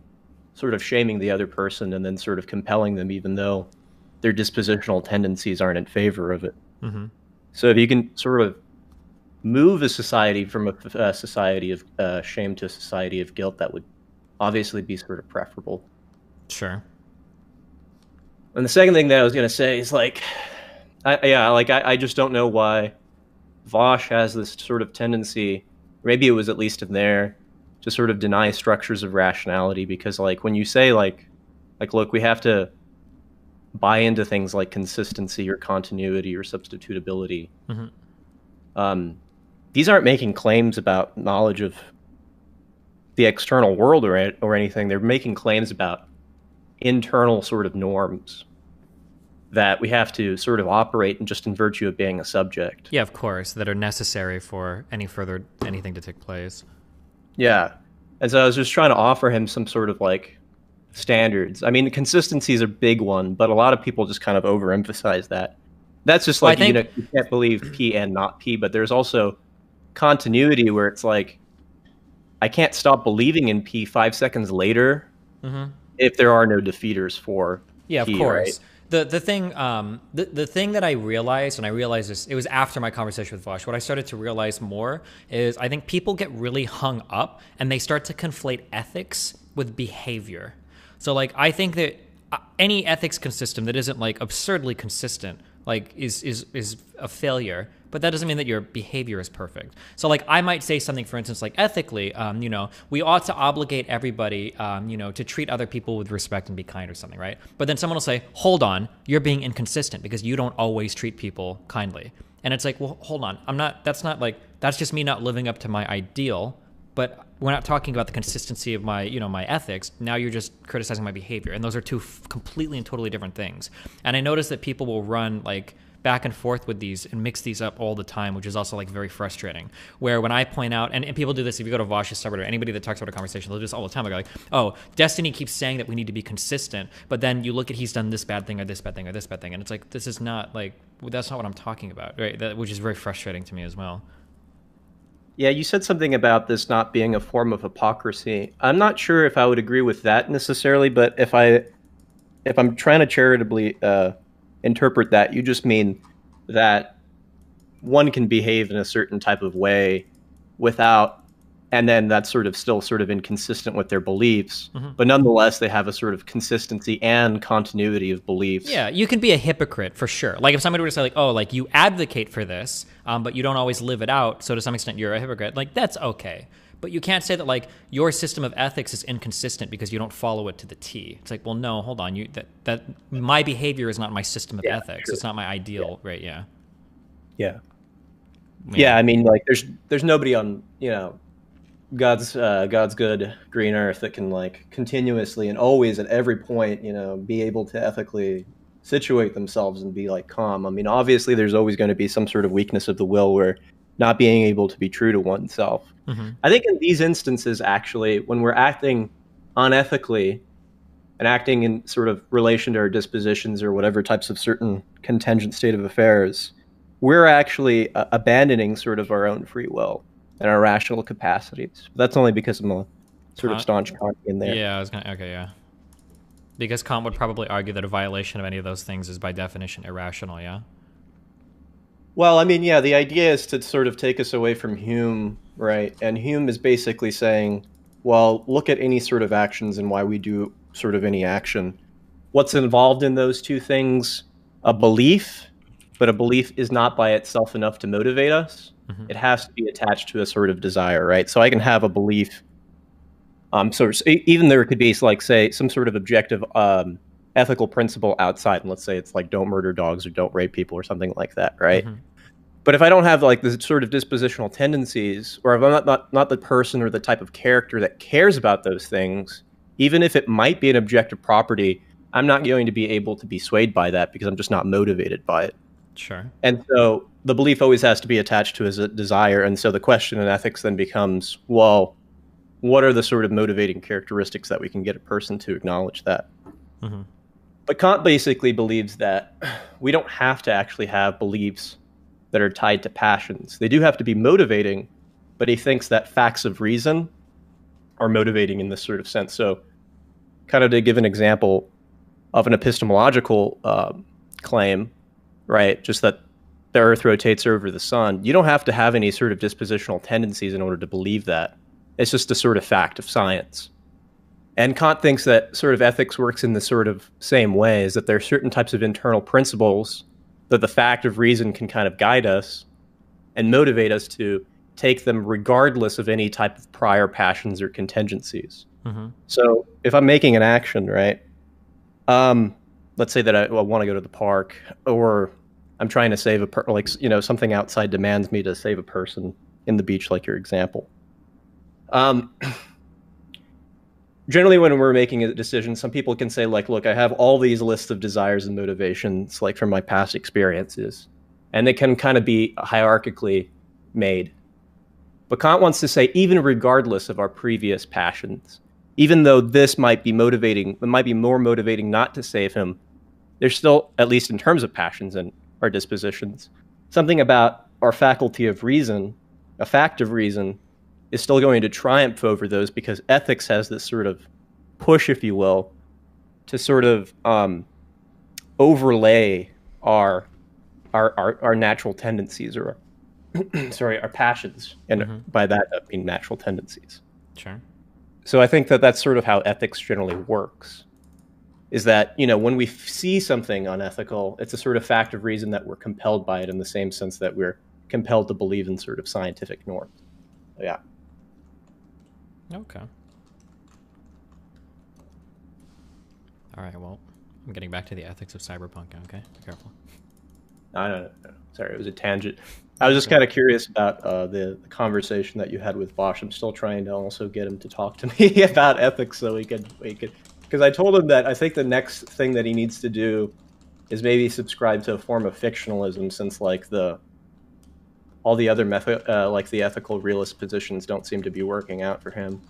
Speaker 10: sort of shaming the other person and then sort of compelling them, even though their dispositional tendencies aren't in favor of it. So if you can sort of move a society from a society of shame to a society of guilt, that would obviously be sort of preferable.
Speaker 3: Sure.
Speaker 10: And the second thing that I was going to say is like, I just don't know why Vosh has this sort of tendency, maybe it was at least in there, to sort of deny structures of rationality, because like when you say like look, we have to buy into things like consistency or continuity or substitutability. These aren't making claims about knowledge of the external world or anything. They're making claims about internal sort of norms that we have to sort of operate just in virtue of being a subject.
Speaker 3: Yeah, of course, that are necessary for anything to take place.
Speaker 10: Yeah. And so I was just trying to offer him some sort of like standards. I mean, consistency is a big one, but a lot of people just kind of overemphasize that. That's just like, you can't believe P and not P, but there's also continuity where it's like, I can't stop believing in P 5 seconds later if there are no defeaters for
Speaker 3: Yeah,
Speaker 10: P,
Speaker 3: of course.
Speaker 10: right?
Speaker 3: The thing that I realized, and I realized this, it was after my conversation with Vosh, what I started to realize more is I think people get really hung up and they start to conflate ethics with behavior. So like, I think that any ethics system that isn't like absurdly consistent, like is a failure, but that doesn't mean that your behavior is perfect. So like, I might say something, for instance, like ethically, we ought to obligate everybody, to treat other people with respect and be kind or something, right? But then someone will say, hold on, you're being inconsistent because you don't always treat people kindly. And it's like, well, hold on, that's just me not living up to my ideal, but we're not talking about the consistency of my, my ethics. Now you're just criticizing my behavior. And those are two completely and totally different things. And I noticed that people will run like back and forth with these and mix these up all the time, which is also like very frustrating. Where when I point out, and people do this, if you go to Vosh's subreddit or anybody that talks about a conversation, they'll do this all the time. They're like, oh, Destiny keeps saying that we need to be consistent, but then you look at he's done this bad thing or this bad thing or this bad thing. And it's like, this is not like, that's not what I'm talking about, right? Which is very frustrating to me as well.
Speaker 10: Yeah, you said something about this not being a form of hypocrisy. I'm not sure if I would agree with that necessarily, but if I'm trying to charitably interpret that, you just mean that one can behave in a certain type of way without, and then that's still inconsistent with their beliefs, but nonetheless they have a sort of consistency and continuity of beliefs.
Speaker 3: Yeah, you can be a hypocrite for sure. Like if somebody were to say like, oh, like you advocate for this, but you don't always live it out, so to some extent you're a hypocrite, like that's okay. But you can't say that like your system of ethics is inconsistent because you don't follow it to the T. It's like, well, no, hold on, that my behavior is not my system of ethics. Sure. It's not my ideal, right? Yeah.
Speaker 10: Yeah, I mean, like there's nobody on, God's good green earth that can like continuously and always at every point, be able to ethically situate themselves and be like calm. I mean, obviously there's always going to be some sort of weakness of the will where not being able to be true to oneself. I think in these instances, actually, when we're acting unethically and acting in sort of relation to our dispositions or whatever types of certain contingent state of affairs, we're actually abandoning sort of our own free will and our rational capacities. That's only because I'm a sort of staunch Kantian there.
Speaker 3: Yeah, yeah. Because Kant would probably argue that a violation of any of those things is by definition irrational, yeah?
Speaker 10: Well, I mean, yeah, the idea is to sort of take us away from Hume, right? And Hume is basically saying, well, look at any sort of actions and why we do sort of any action. What's involved in those two things? A belief, but a belief is not by itself enough to motivate us. It has to be attached to a sort of desire, right? So I can have a belief. So even there could be like, say, some sort of objective ethical principle outside, and let's say it's like don't murder dogs or don't rape people or something like that, right? But if I don't have like the sort of dispositional tendencies, or if I'm not the person or the type of character that cares about those things, even if it might be an objective property, I'm not going to be able to be swayed by that because I'm just not motivated by it.
Speaker 3: Sure.
Speaker 10: And so the belief always has to be attached to a desire. And so the question in ethics then becomes, well, what are the sort of motivating characteristics that we can get a person to acknowledge that? But Kant basically believes that we don't have to actually have beliefs that are tied to passions. They do have to be motivating, but he thinks that facts of reason are motivating in this sort of sense. So kind of to give an example of an epistemological claim, right? Just that the earth rotates over the sun. You don't have to have any sort of dispositional tendencies in order to believe that. It's just a sort of fact of science. And Kant thinks that sort of ethics works in the sort of same way, is that there are certain types of internal principles that the fact of reason can kind of guide us and motivate us to take them regardless of any type of prior passions or contingencies. So if I'm making an action, right? Let's say that I want to go to the park, or I'm trying to save something outside demands me to save a person in the beach, like your example. generally when we're making a decision, some people can say like, look, I have all these lists of desires and motivations, like from my past experiences, and they can kind of be hierarchically made. But Kant wants to say, even regardless of our previous passions, even though this might be motivating, it might be more motivating not to save him, there's still, at least in terms of passions and our dispositions, something about our faculty of reason, a fact of reason, is still going to triumph over those, because ethics has this sort of push, if you will, to sort of overlay our natural tendencies, or sorry, our passions, and by that I mean natural tendencies.
Speaker 3: Sure.
Speaker 10: So I think that that's sort of how ethics generally works, is that, you know, when we see something unethical, it's a sort of fact of reason that we're compelled by it, in the same sense that we're compelled to believe in sort of scientific norms. Yeah.
Speaker 3: Okay. All right, well, I'm getting back to the ethics of Cyberpunk, okay? Be careful.
Speaker 10: No. Sorry, it was a tangent. I was just kind of curious about the conversation that you had with Bosch. I'm still trying to also get him to talk to me about ethics, so we could, because I told him that I think the next thing that he needs to do is maybe subscribe to a form of fictionalism, since like all the other like the ethical realist positions don't seem to be working out for him.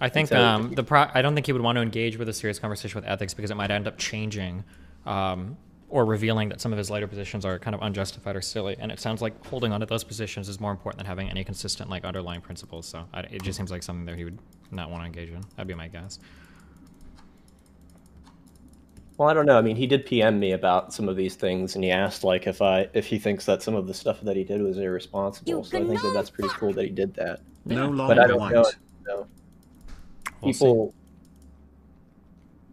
Speaker 3: I think I don't think he would want to engage with a serious conversation with ethics, because it might end up changing or revealing that some of his later positions are kind of unjustified or silly. And it sounds like holding on to those positions is more important than having any consistent like underlying principles. So it just seems like something that he would not want to engage in. That'd be my guess.
Speaker 10: Well, I don't know. I mean, he did PM me about some of these things, and he asked like if he thinks that some of the stuff that he did was irresponsible. So I think that that's pretty cool that he did that.
Speaker 2: No longer
Speaker 10: but I don't
Speaker 2: white.
Speaker 10: know.
Speaker 3: We'll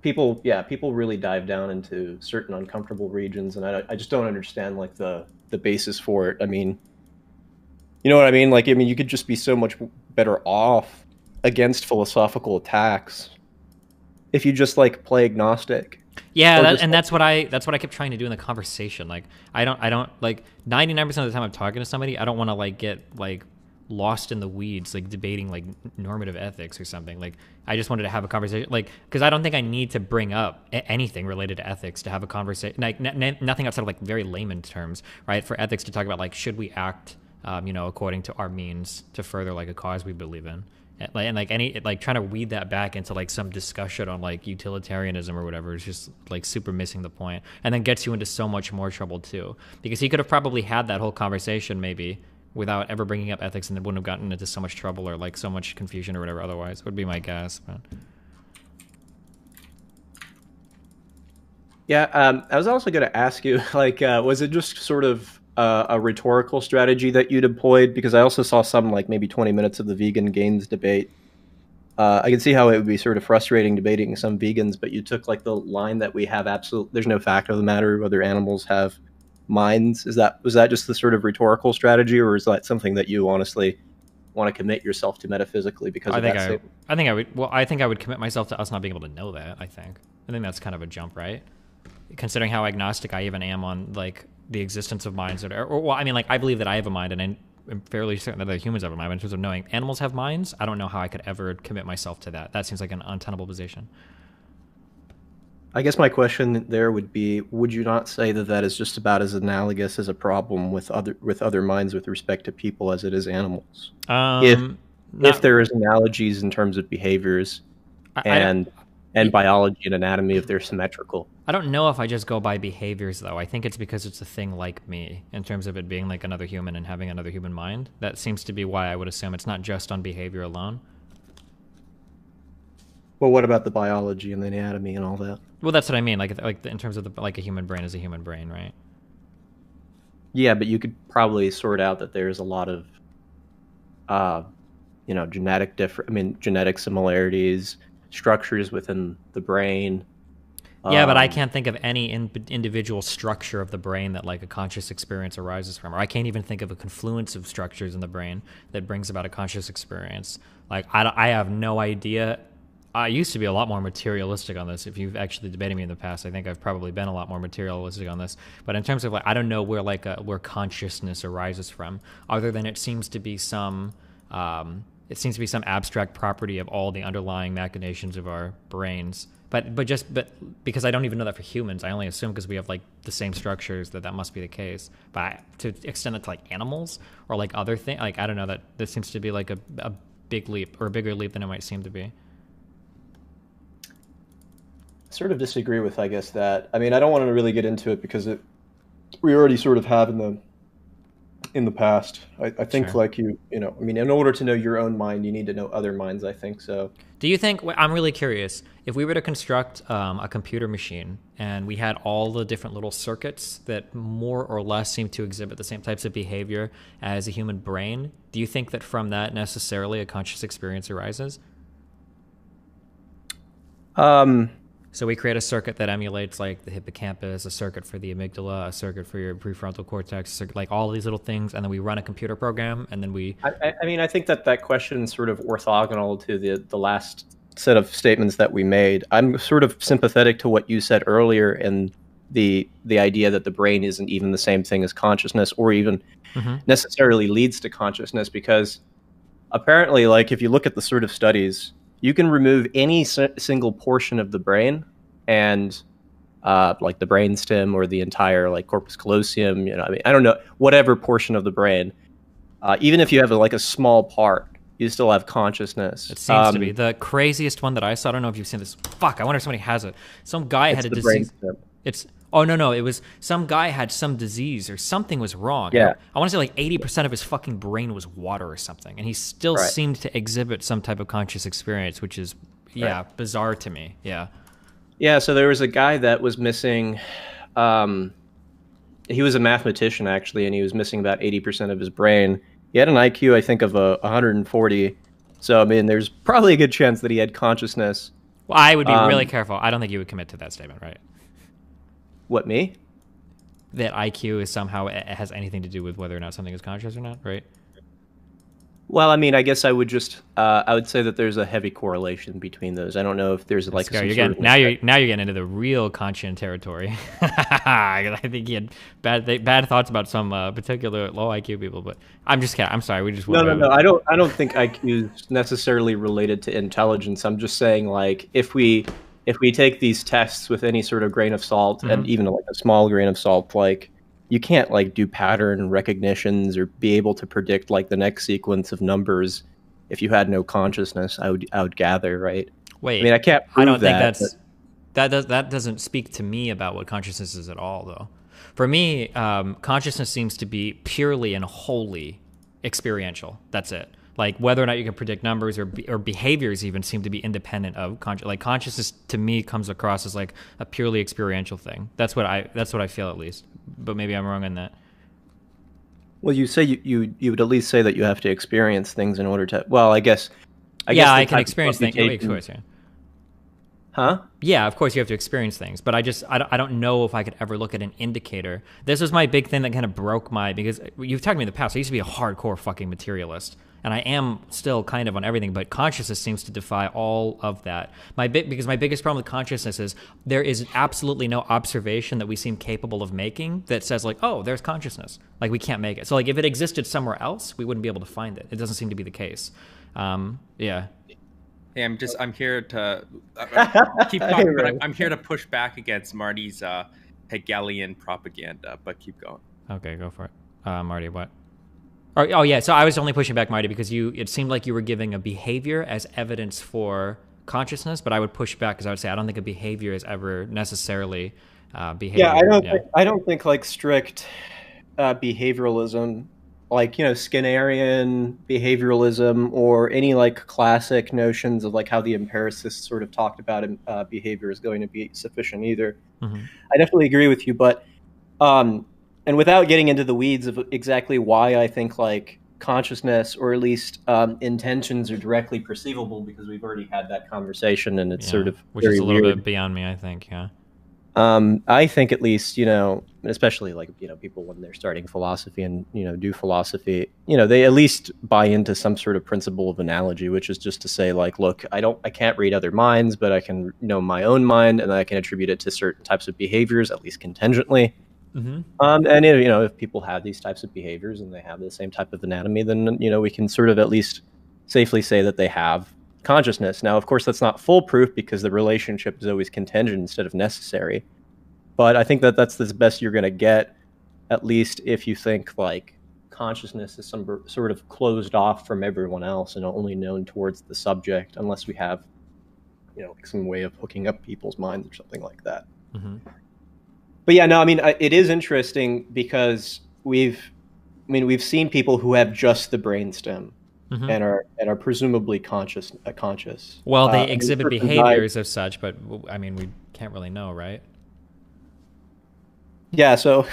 Speaker 10: People really dive down into certain uncomfortable regions, and I just don't understand like the basis for it. I mean, you know what I mean? Like, I mean, you could just be so much better off against philosophical attacks if you just like play agnostic.
Speaker 3: Yeah, that's what I kept trying to do in the conversation. Like, I don't like 99% of the time I'm talking to somebody, I don't want to like get like lost in the weeds, like debating like normative ethics or something. Like, I just wanted to have a conversation, like, because I don't think I need to bring up anything related to ethics to have a conversation. Like, nothing outside of like very layman terms, right? For ethics to talk about like, should we act, according to our means to further like a cause we believe in, and like trying to weed that back into like some discussion on like utilitarianism or whatever is just like super missing the point, and then gets you into so much more trouble too, because he could have probably had that whole conversation maybe without ever bringing up ethics, and it wouldn't have gotten into so much trouble or like so much confusion or whatever otherwise, would be my guess. But
Speaker 10: yeah, I was also going to ask you, like, was it just sort of a rhetorical strategy that you deployed? Because I also saw some like maybe 20 minutes of the vegan gains debate. I can see how it would be sort of frustrating debating some vegans, but you took like the line that we have there's no fact of the matter whether animals have minds. Was that just the sort of rhetorical strategy, or is that something that you honestly want to commit yourself to metaphysically because of that statement?
Speaker 3: I think I would commit myself to us not being able to know that. I think that's kind of a jump, right? Considering how agnostic I even am on like the existence of minds, I believe that I have a mind, and I'm fairly certain that other humans have a mind. But in terms of knowing animals have minds, I don't know how I could ever commit myself to that. That seems like an untenable position.
Speaker 10: I guess my question there would be, would you not say that that is just about as analogous as a problem with other minds with respect to people as it is animals? If there is analogies in terms of behaviors and biology and anatomy, if they're symmetrical.
Speaker 3: I don't know if I just go by behaviors, though. I think it's because it's a thing like me, in terms of it being like another human and having another human mind. That seems to be why I would assume it's not just on behavior alone.
Speaker 10: Well, what about the biology and the anatomy and all that?
Speaker 3: Well, that's what I mean. Like in terms of like a human brain is a human brain, right?
Speaker 10: Yeah, but you could probably sort out that there's a lot of, genetic similarities, structures within the brain.
Speaker 3: Yeah, but I can't think of any individual structure of the brain that like a conscious experience arises from, or I can't even think of a confluence of structures in the brain that brings about a conscious experience. Like I have no idea. I used to be a lot more materialistic on this. If you've actually debated me in the past, I think I've probably been a lot more materialistic on this. But in terms of like, I don't know where consciousness arises from, other than it seems to be some It seems to be some abstract property of all the underlying machinations of our brains. But because I don't even know that for humans, I only assume because we have like the same structures that must be the case. But to extend it to like animals or like other things, like I don't know, that this seems to be like a big leap, or a bigger leap than it might seem to be.
Speaker 10: Sort of disagree with, I guess, that. I mean, I don't want to really get into it because we already sort of have in the past. I think
Speaker 3: Sure.
Speaker 10: like I mean, in order to know your own mind, you need to know other minds, I think so.
Speaker 3: Do you think, I'm really curious, if we were to construct a computer machine and we had all the different little circuits that more or less seem to exhibit the same types of behavior as a human brain, do you think that from that necessarily a conscious experience arises? So we create a circuit that emulates like the hippocampus, a circuit for the amygdala, a circuit for your prefrontal cortex, like all these little things, and then we run a computer program, and then we...
Speaker 10: I mean, I think that question is sort of orthogonal to the last set of statements that we made. I'm sort of sympathetic to what you said earlier, and the idea that the brain isn't even the same thing as consciousness, or even necessarily leads to consciousness, because apparently, like, if you look at the sort of studies, you can remove any single portion of the brain, and like the brainstem or the entire like corpus callosum, I mean, I don't know, whatever portion of the brain, even if you have like a small part, you still have consciousness.
Speaker 3: It seems to be the craziest one that I saw. I don't know if you've seen this. Fuck, I wonder if somebody has it. Some guy had a disease. It's no, it was some guy had some disease or something was wrong.
Speaker 10: Yeah.
Speaker 3: I want to say like 80% of his fucking brain was water or something, and he still seemed to exhibit some type of conscious experience, which is bizarre to me. Yeah, so there was a guy that was missing, he was a mathematician actually, and he was missing about 80% of his brain. He had an IQ, I think, of 140. So, I mean, there's probably a good chance that he had consciousness. Well, I would be really careful. I don't think you would commit to that statement, right?
Speaker 10: What, me?
Speaker 3: That IQ is somehow, it has anything to do with whether or not something is conscious or not, right?
Speaker 10: Well, I mean, I guess I would just I would say that there's a heavy correlation between those. I don't know if there's like some
Speaker 3: now you're getting into the real Kantian territory. I think he had bad thoughts about some particular low IQ people, but I'm just kidding. I'm sorry. We just
Speaker 10: no. I don't think IQ is necessarily related to intelligence. I'm just saying, like, if we take these tests with any sort of grain of salt, and even like a small grain of salt, like, you can't like do pattern recognitions or be able to predict like the next sequence of numbers if you had no consciousness. I would gather, right?
Speaker 3: Wait,
Speaker 10: I mean, I can't prove
Speaker 3: I don't
Speaker 10: that,
Speaker 3: think that doesn't speak to me about what consciousness is at all, though. For me, consciousness seems to be purely and wholly experiential. That's it. Like whether or not you can predict numbers or behaviors even seem to be independent of like consciousness. To me, comes across as like a purely experiential thing. That's what I feel, at least. But maybe I'm wrong on that.
Speaker 10: Well, you say you would at least say that you have to experience things in order to. Well, I guess
Speaker 3: I can experience things. Of course, yeah.
Speaker 10: Huh?
Speaker 3: Yeah, of course you have to experience things, but I don't know if I could ever look at an indicator. This was my big thing that kind of broke because you've talked to me in the past. I used to be a hardcore fucking materialist, and I am still kind of on everything, but consciousness seems to defy all of that. Because my biggest problem with consciousness is there is absolutely no observation that we seem capable of making that says like, oh, there's consciousness. Like we can't make it. So like if it existed somewhere else, we wouldn't be able to find it. It doesn't seem to be the case. Yeah.
Speaker 18: Hey, I'm here to keep talking, but I'm here to push back against Marty's Hegelian propaganda, but keep going.
Speaker 3: Okay, go for it. Marty, what? Oh, yeah, so I was only pushing back, Marty, because it seemed like you were giving a behavior as evidence for consciousness, but I would push back because I would say I don't think a behavior is ever necessarily behavior.
Speaker 10: Yeah, I don't think like strict behavioralism, like, Skinnerian behavioralism or any like classic notions of like how the empiricists sort of talked about behavior is going to be sufficient either. I definitely agree with you, but and without getting into the weeds of exactly why I think like consciousness or at least intentions are directly perceivable, because we've already had that conversation and it's sort of
Speaker 3: which is a little bit beyond me, I think. Yeah.
Speaker 10: I think at least, especially like, people when they're starting philosophy and, do philosophy, they at least buy into some sort of principle of analogy, which is just to say like, look, I can't read other minds, but I can know my own mind and I can attribute it to certain types of behaviors, at least contingently. And, if people have these types of behaviors and they have the same type of anatomy, then, we can sort of at least safely say that they have consciousness. Now, of course, that's not foolproof because the relationship is always contingent instead of necessary. But I think that that's the best you're going to get, at least if you think like consciousness is some sort of closed off from everyone else and only known towards the subject, unless we have, like some way of hooking up people's minds or something like that.
Speaker 3: Mm-hmm.
Speaker 10: But yeah, no, I mean, it is interesting because we've seen people who have just the brainstem
Speaker 3: Mhm.
Speaker 10: and are presumably conscious.
Speaker 3: Well, they
Speaker 10: And this
Speaker 3: exhibit
Speaker 10: person
Speaker 3: behaviors of such, but I mean, we can't really know, right?
Speaker 10: Yeah, so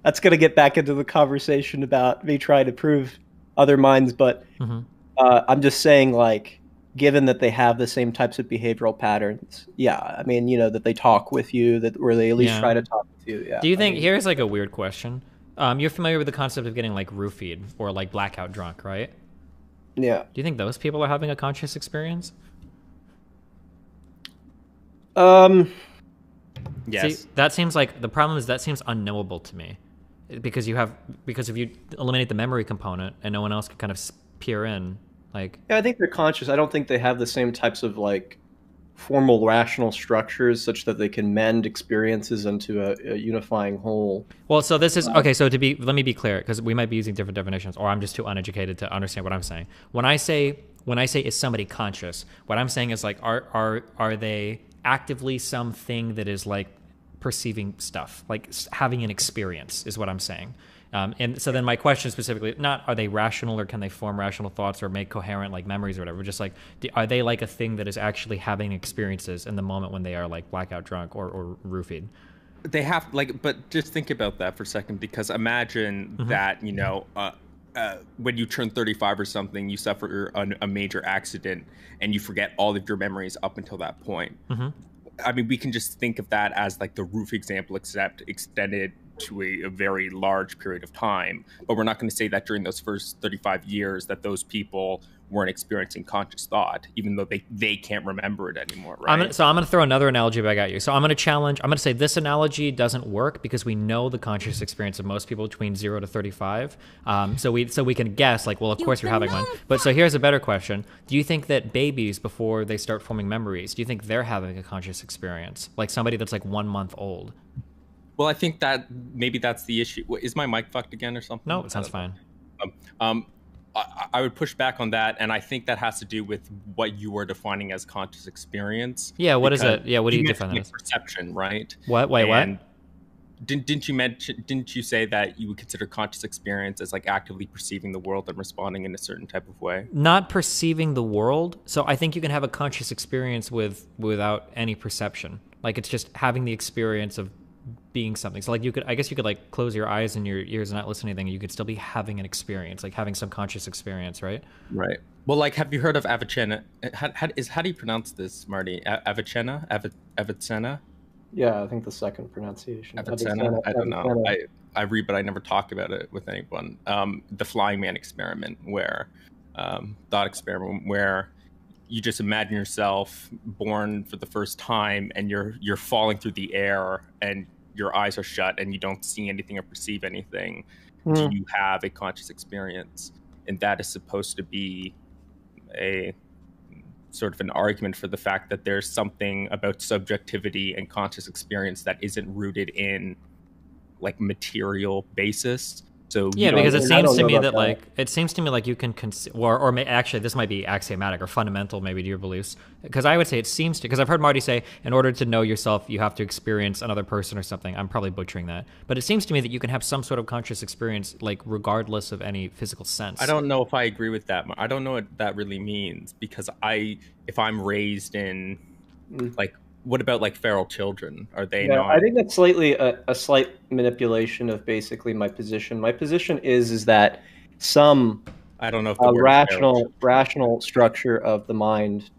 Speaker 10: that's going to get back into the conversation about me trying to prove other minds, but
Speaker 3: Mhm.
Speaker 10: I'm just saying, like, given that they have the same types of behavioral patterns, yeah, I mean, that they talk with you, or they at least
Speaker 3: Yeah.
Speaker 10: try to talk with you. Yeah.
Speaker 3: Do you think here's like a weird question? You're familiar with the concept of getting like roofied or like blackout drunk, right?
Speaker 10: Yeah.
Speaker 3: Do you think those people are having a conscious experience?
Speaker 18: Yes.
Speaker 3: See, that seems like the problem is that seems unknowable to me, because if you eliminate the memory component and no one else can kind of peer in, like.
Speaker 10: Yeah, I think they're conscious. I don't think they have the same types of like formal rational structures such that they can mend experiences into a unifying whole.
Speaker 3: Well, so this is okay. So let me be clear, because we might be using different definitions, or I'm just too uneducated to understand what I'm saying. When I say is somebody conscious, what I'm saying is like are they actively something that is like perceiving stuff, like having an experience, is what I'm saying. And so then my question specifically, not are they rational or can they form rational thoughts or make coherent like memories or whatever, just like are they like a thing that is actually having experiences in the moment when they are like blackout drunk or roofied?
Speaker 18: They have but just think about that for a second, because imagine that when you turn 35 or something, you suffer a major accident and you forget all of your memories up until that point. I mean, we can just think of that as like the roof example, except extended to a very large period of time. But we're not going to say that during those first 35 years that those people weren't experiencing conscious thought, even though they can't remember it anymore, right?
Speaker 3: I'm going to throw another analogy back at you. So I'm going to say this analogy doesn't work because we know the conscious experience of most people between 0 to 35. So we can guess, like, well, of course you're having one. But so here's a better question. Do you think that babies, before they start forming memories, do you think they're having a conscious experience? Like somebody that's like 1 month old?
Speaker 18: Well, I think that maybe that's the issue. Is my mic fucked again or something?
Speaker 3: No, it sounds fine.
Speaker 18: I would push back on that, and I think that has to do with what you are defining as conscious experience.
Speaker 3: Yeah, what is it? Yeah, what do you define that as?
Speaker 18: Perception, right?
Speaker 3: What? Wait, what?
Speaker 18: Didn't you say that you would consider conscious experience as like actively perceiving the world and responding in a certain type of way?
Speaker 3: Not perceiving the world. So I think you can have a conscious experience without any perception. Like it's just having the experience of being something. So like I guess you could like close your eyes and your ears and not listen to anything. You could still be having an experience, like having some conscious experience, right?
Speaker 18: Right. Well, like, have you heard of Avicenna? How do you pronounce this, Marty? Avicenna? Avicenna?
Speaker 10: Yeah, I think the second pronunciation.
Speaker 18: Avicenna? I don't know. I read, but I never talk about it with anyone. The Flying Man experiment, where thought experiment, where you just imagine yourself born for the first time, and you're falling through the air, and your eyes are shut, and you don't see anything or perceive anything. Do you have a conscious experience? And that is supposed to be a sort of an argument for the fact that there's something about subjectivity and conscious experience that isn't rooted in like material basis. So
Speaker 3: yeah, because it seems to me that like you can actually this might be axiomatic or fundamental maybe to your beliefs, because I would say it seems to, because I've heard Marty say in order to know yourself you have to experience another person or something. I'm probably butchering that, but it seems to me that you can have some sort of conscious experience like regardless of any physical sense.
Speaker 18: I don't know if I agree with that. I don't know what that really means, because if I'm raised in like, what about like feral children? Are they not?
Speaker 10: I think that's slightly a slight manipulation of basically my position. My position is that some
Speaker 18: I don't know if
Speaker 10: rational structure of the mind,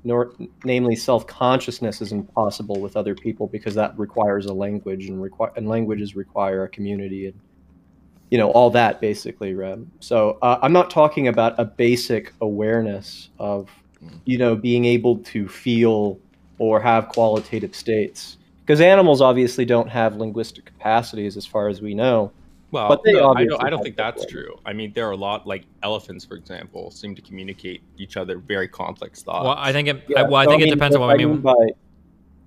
Speaker 10: namely self-consciousness, is impossible with other people because that requires a language, and languages require a community, and all that basically, Reb. So I'm not talking about a basic awareness of being able to feel or have qualitative states, because animals obviously don't have linguistic capacities as far as we know.
Speaker 18: Well,
Speaker 10: but they
Speaker 18: no,
Speaker 10: obviously
Speaker 18: I don't
Speaker 10: have
Speaker 18: think that's
Speaker 10: language.
Speaker 18: true. I mean, there are a lot, like elephants, for example, seem to communicate each other very complex thoughts.
Speaker 3: Well, I think it.
Speaker 10: Yeah,
Speaker 3: Well, I
Speaker 10: so
Speaker 3: think it depends on what I mean.
Speaker 10: by.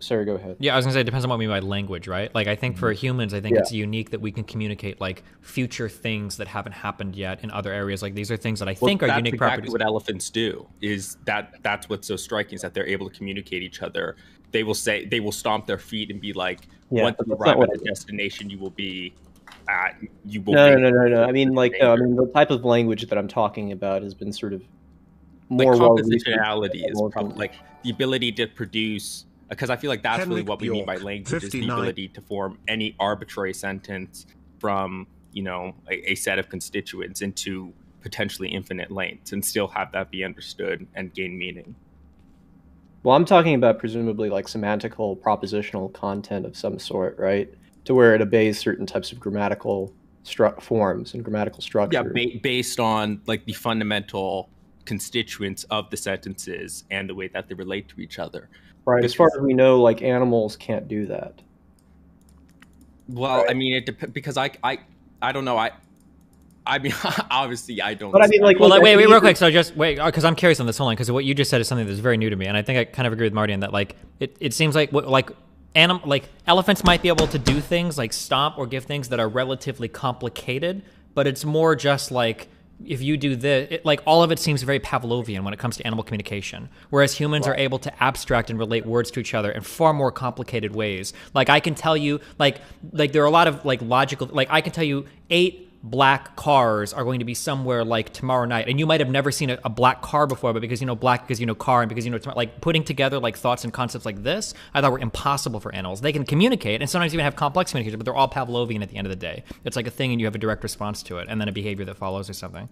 Speaker 10: Sorry, go ahead.
Speaker 3: Yeah, I was gonna say it depends on what we mean by language, right? Like I think for humans, I think
Speaker 10: Yeah.
Speaker 3: it's unique that we can communicate like future things that haven't happened yet in other areas. Like these are things that I think are
Speaker 18: that's
Speaker 3: unique
Speaker 18: exactly
Speaker 3: properties.
Speaker 18: what elephants do. Is that's what's so striking is that they're able to communicate each other. They will stomp their feet and be like,
Speaker 10: Yeah,
Speaker 18: once
Speaker 10: but
Speaker 18: you
Speaker 10: that's not
Speaker 18: arrive
Speaker 10: what
Speaker 18: at
Speaker 10: I
Speaker 18: the
Speaker 10: mean.
Speaker 18: destination, you will be at. You will.
Speaker 10: No. I mean, like, no. I mean, the type of language that I'm talking about has been sort of more
Speaker 18: Like
Speaker 10: well researched.
Speaker 18: compositionality is probably like the ability to produce, because I feel like that's really
Speaker 2: Henrik
Speaker 18: what we mean by
Speaker 2: Bjork,
Speaker 18: language is the
Speaker 2: 59.
Speaker 18: ability to form any arbitrary sentence from a set of constituents into potentially infinite lengths and still have that be understood and gain meaning.
Speaker 10: Well, I'm talking about presumably like semantical, propositional content of some sort, right? To where it obeys certain types of grammatical forms and grammatical structure.
Speaker 18: Yeah, based on like the fundamental constituents of the sentences and the way that they relate to each other.
Speaker 10: Right. As far as we know, like animals can't do that.
Speaker 18: Well,
Speaker 10: right?
Speaker 18: I mean, it depends because I don't know. I mean, obviously, I don't.
Speaker 10: But I mean, like,
Speaker 3: well, wait, real quick. So just wait, because I'm curious on this whole line, because what you just said is something that's very new to me, and I think I kind of agree with Marty in that. Like, it seems like elephants might be able to do things like stomp or give things that are relatively complicated, but it's more just like if you do this, like all of it seems very Pavlovian when it comes to animal communication, whereas humans are able to abstract and relate words to each other in far more complicated ways. Like I can tell you, like there are a lot of like logical, like I can tell you 8 black cars are going to be somewhere like tomorrow night, and you might have never seen a black car before, but because you know black, because you know car, and because you know like putting together like thoughts and concepts like this, I thought were impossible for animals. They can communicate and sometimes even have complex communication, but they're all Pavlovian at the end of the day. It's like a thing, and you have a direct response to it, and then a behavior that follows or something.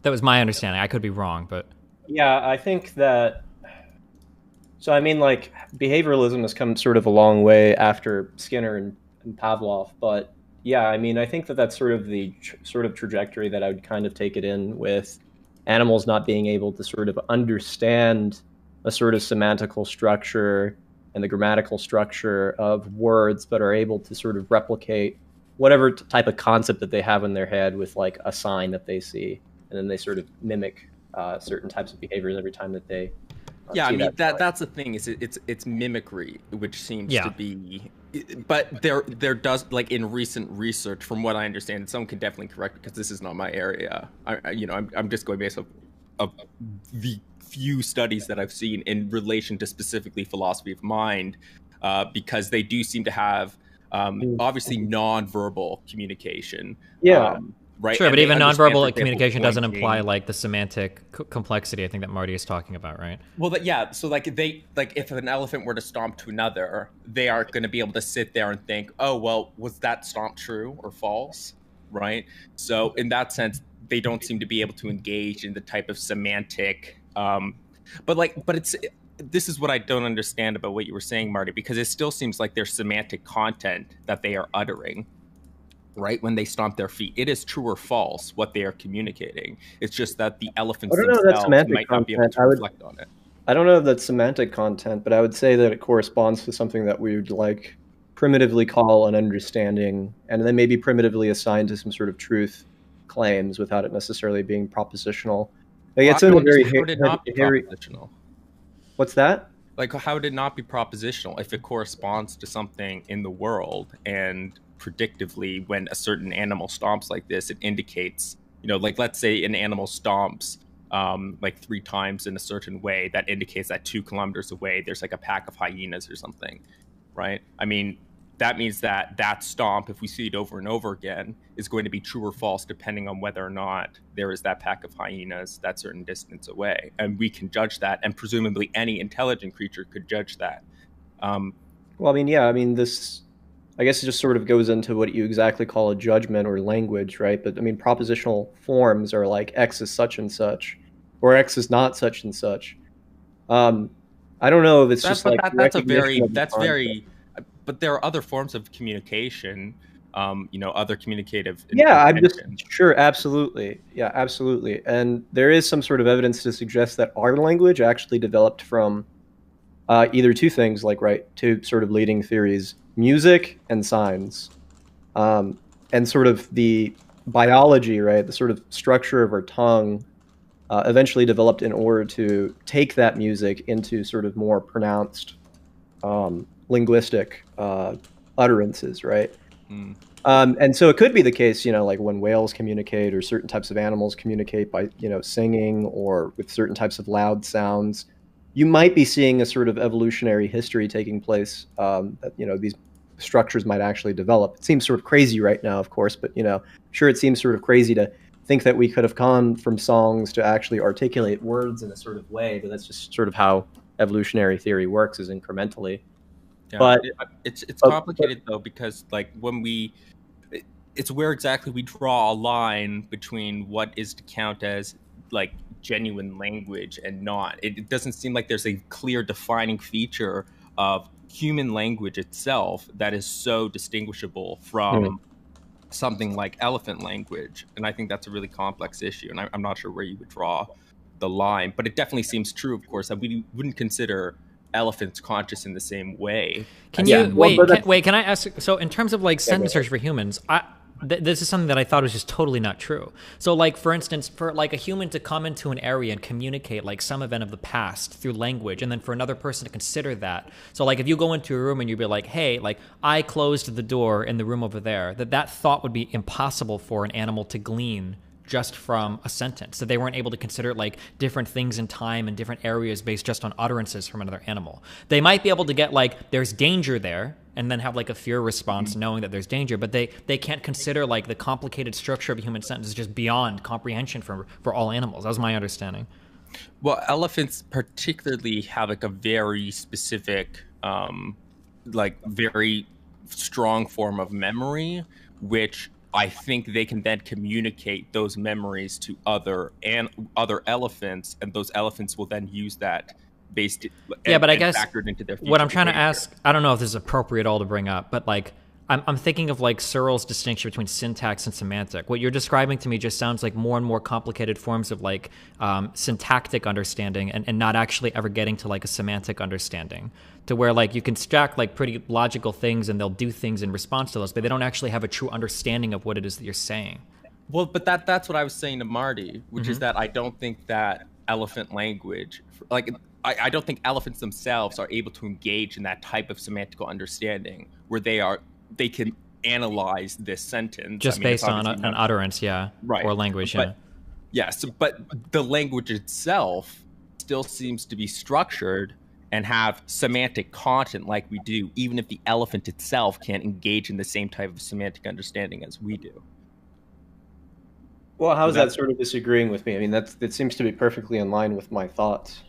Speaker 3: That was my understanding. I could be wrong, but
Speaker 10: yeah, I think that. So I mean, like behavioralism has come sort of a long way after Skinner and Pavlov, but. Yeah, I mean, I think that that's sort of the sort of trajectory that I would kind of take it in with animals not being able to sort of understand a sort of semantical structure and the grammatical structure of words, but are able to sort of replicate whatever type of concept that they have in their head with like a sign that they see, and then they sort of mimic certain types of behaviors every time that they.
Speaker 18: Yeah, I mean that's the thing. It's mimicry, which seems to be. But there does, like in recent research, from what I understand, and someone can definitely correct because this is not my area. I'm just going based of the few studies that I've seen in relation to specifically philosophy of mind, because they do seem to have obviously non-verbal communication.
Speaker 10: Yeah.
Speaker 18: Right.
Speaker 3: Sure,
Speaker 18: and
Speaker 3: but even nonverbal
Speaker 18: example,
Speaker 3: communication doesn't
Speaker 18: pointing.
Speaker 3: imply like the semantic complexity. I think that Marty is talking about, right?
Speaker 18: Well, yeah. So like if an elephant were to stomp to another, they are going to be able to sit there and think, oh, well, was that stomp true or false? Right. So in that sense, they don't seem to be able to engage in the type of semantic. This is what I don't understand about what you were saying, Marty, because it still seems like there's semantic content that they are uttering. Right when they stomp their feet, it is true or false what they are communicating. It's just that the elephants themselves might not be able to reflect on it.
Speaker 10: I don't know if that's semantic content, but I would say that it corresponds to something that we would like primitively call an understanding, and then maybe primitively assigned to some sort of truth claims without it necessarily being propositional. Like it's in a very
Speaker 18: how would it not be propositional?
Speaker 10: What's that?
Speaker 18: Like how would it not be propositional if it corresponds to something in the world and predictively when a certain animal stomps like this, it indicates, like let's say an animal stomps like 3 times in a certain way, that indicates that 2 kilometers away there's like a pack of hyenas or something, right? I mean, that means that stomp, if we see it over and over again, is going to be true or false depending on whether or not there is that pack of hyenas that certain distance away, and we can judge that, and presumably any intelligent creature could judge that.
Speaker 10: Well, I mean, yeah, I mean this. I guess it just sort of goes into what you exactly call a judgment or language, right? But I mean, propositional forms are like X is such and such, or X is not such and such. I don't know if it's just like
Speaker 18: but there are other forms of communication, other communicative.
Speaker 10: Yeah, I'm just sure, absolutely, yeah, absolutely. And there is some sort of evidence to suggest that our language actually developed from either 2 things, like two sort of leading theories. Music and signs. And sort of the biology, right, the sort of structure of our tongue eventually developed in order to take that music into sort of more pronounced linguistic utterances, right? And so it could be the case, like when whales communicate or certain types of animals communicate by, singing or with certain types of loud sounds. You might be seeing a sort of evolutionary history taking place that, these structures might actually develop. It seems sort of crazy right now, of course, but, sure, it seems sort of crazy to think that we could have gone from songs to actually articulate words in a sort of way, but that's just sort of how evolutionary theory works, is incrementally.
Speaker 18: Yeah,
Speaker 10: But
Speaker 18: it's complicated though, because like it's where exactly we draw a line between what is to count as like genuine language and not. It doesn't seem like there's a clear defining feature of human language itself that is so distinguishable from something like elephant language. And I think that's a really complex issue, and I'm not sure where you would draw the line, but it definitely seems true, of course, that we wouldn't consider elephants conscious in the same way.
Speaker 3: Can you wait? Can I ask? So, in terms of like sentence search for humans, this is something that I thought was just totally not true. So, like for instance, for like a human to come into an area and communicate like some event of the past through language, and then for another person to consider that. So, like if you go into a room and you'd be like, "Hey, like I closed the door in the room over there," that thought would be impossible for an animal to glean just from a sentence, that they weren't able to consider like different things in time and different areas based just on utterances from another animal. They might be able to get like there's danger there and then have like a fear response knowing that there's danger, but they can't consider like the complicated structure of a human sentence is just beyond comprehension for all animals. That was my understanding.
Speaker 18: Well, elephants particularly have like a very specific like very strong form of memory, which I think they can then communicate those memories to other elephants, and those elephants will then use that
Speaker 3: but I guess
Speaker 18: factored into their
Speaker 3: what I'm trying
Speaker 18: behavior.
Speaker 3: to ask, I don't know if this is appropriate all to bring up, but like I'm thinking of like Searle's distinction between syntax and semantic. What you're describing to me just sounds like more and more complicated forms of like syntactic understanding and not actually ever getting to like a semantic understanding, to where like you can stack like pretty logical things and they'll do things in response to those, but they don't actually have a true understanding of what it is that you're saying.
Speaker 18: Well, but that's what I was saying to Marty, which is that I don't think that elephant language, like I don't think elephants themselves are able to engage in that type of semantical understanding where they can analyze this sentence
Speaker 3: just based on an utterance,
Speaker 18: right,
Speaker 3: or language,
Speaker 18: but the language itself still seems to be structured and have semantic content like we do, even if the elephant itself can't engage in the same type of semantic understanding as we do.
Speaker 10: Well, how is that sort of disagreeing with me? I mean, that seems to be perfectly in line with my thoughts.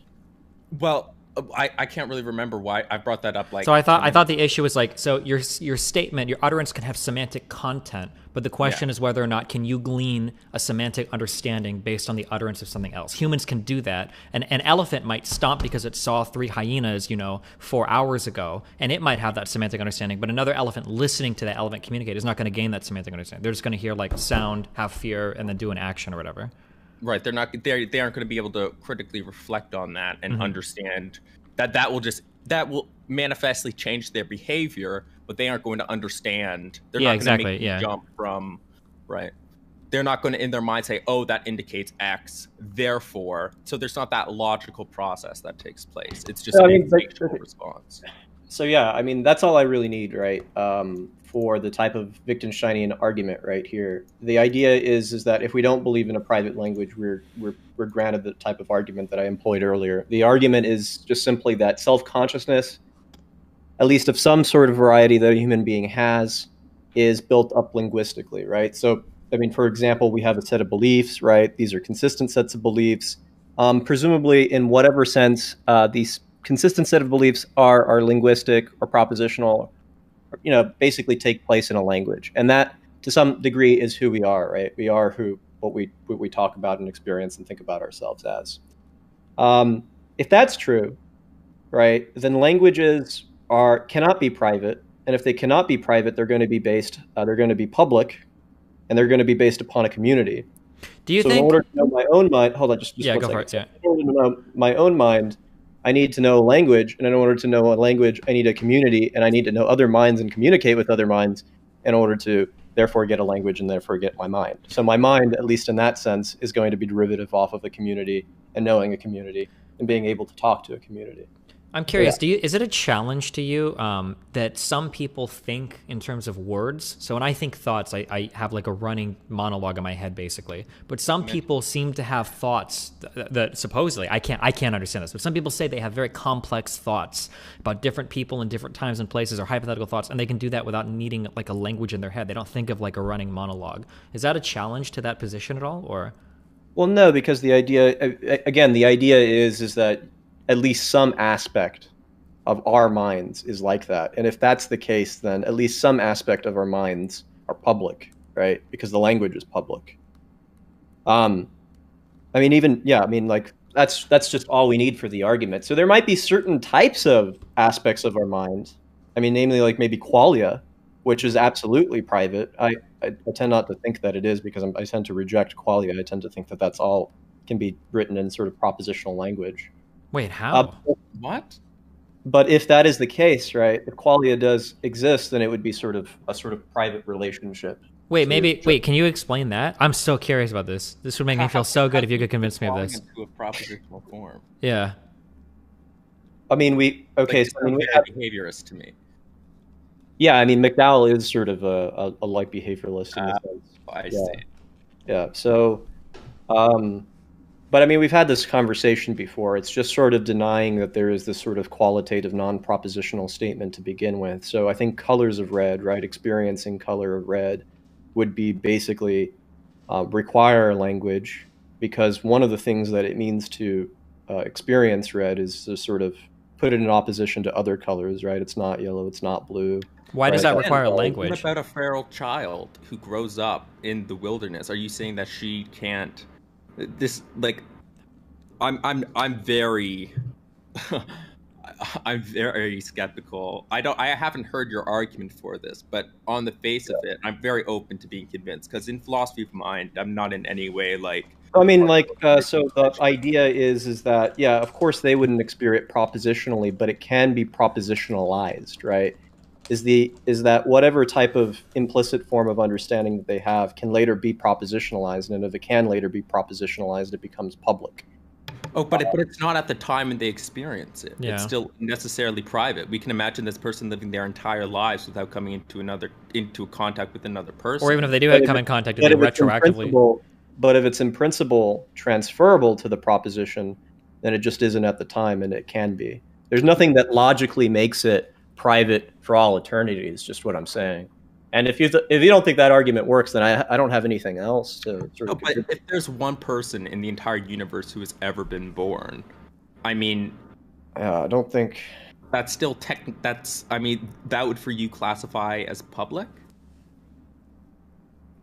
Speaker 18: Well, I can't really remember why I brought that up. Like,
Speaker 3: so I thought the issue was like, so your statement, your utterance can have semantic content, but the question is whether or not can you glean a semantic understanding based on the utterance of something else. Humans can do that. An elephant might stomp because it saw 3 hyenas, 4 hours ago, and it might have that semantic understanding. But another elephant listening to that elephant communicate is not going to gain that semantic understanding. They're just going to hear like sound, have fear, and then do an action or whatever.
Speaker 18: Right, they aren't going to be able to critically reflect on that and understand that will manifestly change their behavior, but they aren't going to understand. They're not going to make the jump from, right. They're not going to in their mind say, oh, that indicates X, therefore. So there's not that logical process that takes place. It's just an instinctual response.
Speaker 10: So yeah, I mean, that's all I really need, right? For the type of Wittgensteinian argument right here. The idea is that if we don't believe in a private language, we're granted the type of argument that I employed earlier. The argument is just simply that self-consciousness, at least of some sort of variety that a human being has, is built up linguistically, right? So, I mean, for example, we have a set of beliefs, right? These are consistent sets of beliefs. Presumably, in whatever sense, these consistent set of beliefs are linguistic or propositional, basically take place in a language. And that, to some degree, is who we are, right? We are what we talk about and experience and think about ourselves as. If that's true, right, then languages cannot be private. And if they cannot be private, they're going to be public, and they're going to be based upon a community.
Speaker 3: Do you
Speaker 10: think...
Speaker 3: in
Speaker 10: order to know my own mind... Hold on, just
Speaker 3: go
Speaker 10: one
Speaker 3: for
Speaker 10: second.
Speaker 3: it,
Speaker 10: In order to know my own mind, I need to know language, and in order to know a language, I need a community, and I need to know other minds and communicate with other minds. in order to therefore get a language and therefore get my mind. So my mind, at least in that sense, is going to be derivative off of a community and knowing a community and being able to talk to a community.
Speaker 3: I'm curious, is it a challenge to you that some people think in terms of words? So when I think thoughts, I have like a running monologue in my head, basically. But some people seem to have thoughts that supposedly, I can't understand this, but some people say they have very complex thoughts about different people in different times and places, or hypothetical thoughts, and they can do that without needing like a language in their head. They don't think of like a running monologue. Is that a challenge to that position at all, or?
Speaker 10: Well, no, because the idea, again, the idea is that at least some aspect of our minds is like that. And if that's the case, then at least some aspect of our minds are public, right? Because the language is public. I mean, even, yeah, I mean, like, that's just all we need for the argument. So there might be certain types of aspects of our minds. I mean, namely, like maybe qualia, which is absolutely private. I tend not to think that it is, because I tend to reject qualia. I tend to think that that's all can be written in sort of propositional language.
Speaker 3: Wait, how?
Speaker 18: What?
Speaker 10: But if that is the case, right, if qualia does exist, then it would be sort of a private relationship.
Speaker 3: Wait, can you explain that? I'm so curious about this. This would make me feel so good if you could convince me of this.
Speaker 18: Into a propositional form.
Speaker 3: Yeah.
Speaker 10: I mean, we have
Speaker 18: behaviorist to me.
Speaker 10: Yeah, I mean, McDowell is sort of a like behavioralist in a sense.
Speaker 18: I see.
Speaker 10: Yeah, so, but I mean, we've had this conversation before. It's just sort of denying that there is this sort of qualitative, non-propositional statement to begin with. So I think colors of red, right, experiencing color of red would be basically require language, because one of the things that it means to experience red is to sort of put it in opposition to other colors, right? It's not yellow, it's not blue.
Speaker 3: Why does that require language?
Speaker 18: What about a feral child who grows up in the wilderness? Are you saying that she can't? This, like, I'm very I'm very skeptical. I haven't heard your argument for this, but on the face of it, I'm very open to being convinced, because in philosophy of mind, I'm not in any way like.
Speaker 10: I mean, like, so the idea is that, yeah, of course they wouldn't experience it propositionally, but it can be propositionalized, right? Is that whatever type of implicit form of understanding that they have can later be propositionalized, and if it can later be propositionalized, it becomes public.
Speaker 18: Oh, but it's not at the time when they experience it.
Speaker 3: Yeah.
Speaker 18: It's still necessarily private. We can imagine this person living their entire lives without coming into contact with another person.
Speaker 3: Or even if they do come in contact, it'd be retroactively.
Speaker 10: But if it's in principle transferable to the proposition, then it just isn't at the time, and it can be. There's nothing that logically makes it private for all eternity, is just what I'm saying. And if you don't think that argument works, then I don't have anything else to sort of.
Speaker 18: But if there's one person in the entire universe who has ever been born, I mean,
Speaker 10: I don't think
Speaker 18: that's still I mean, that would for you classify as public.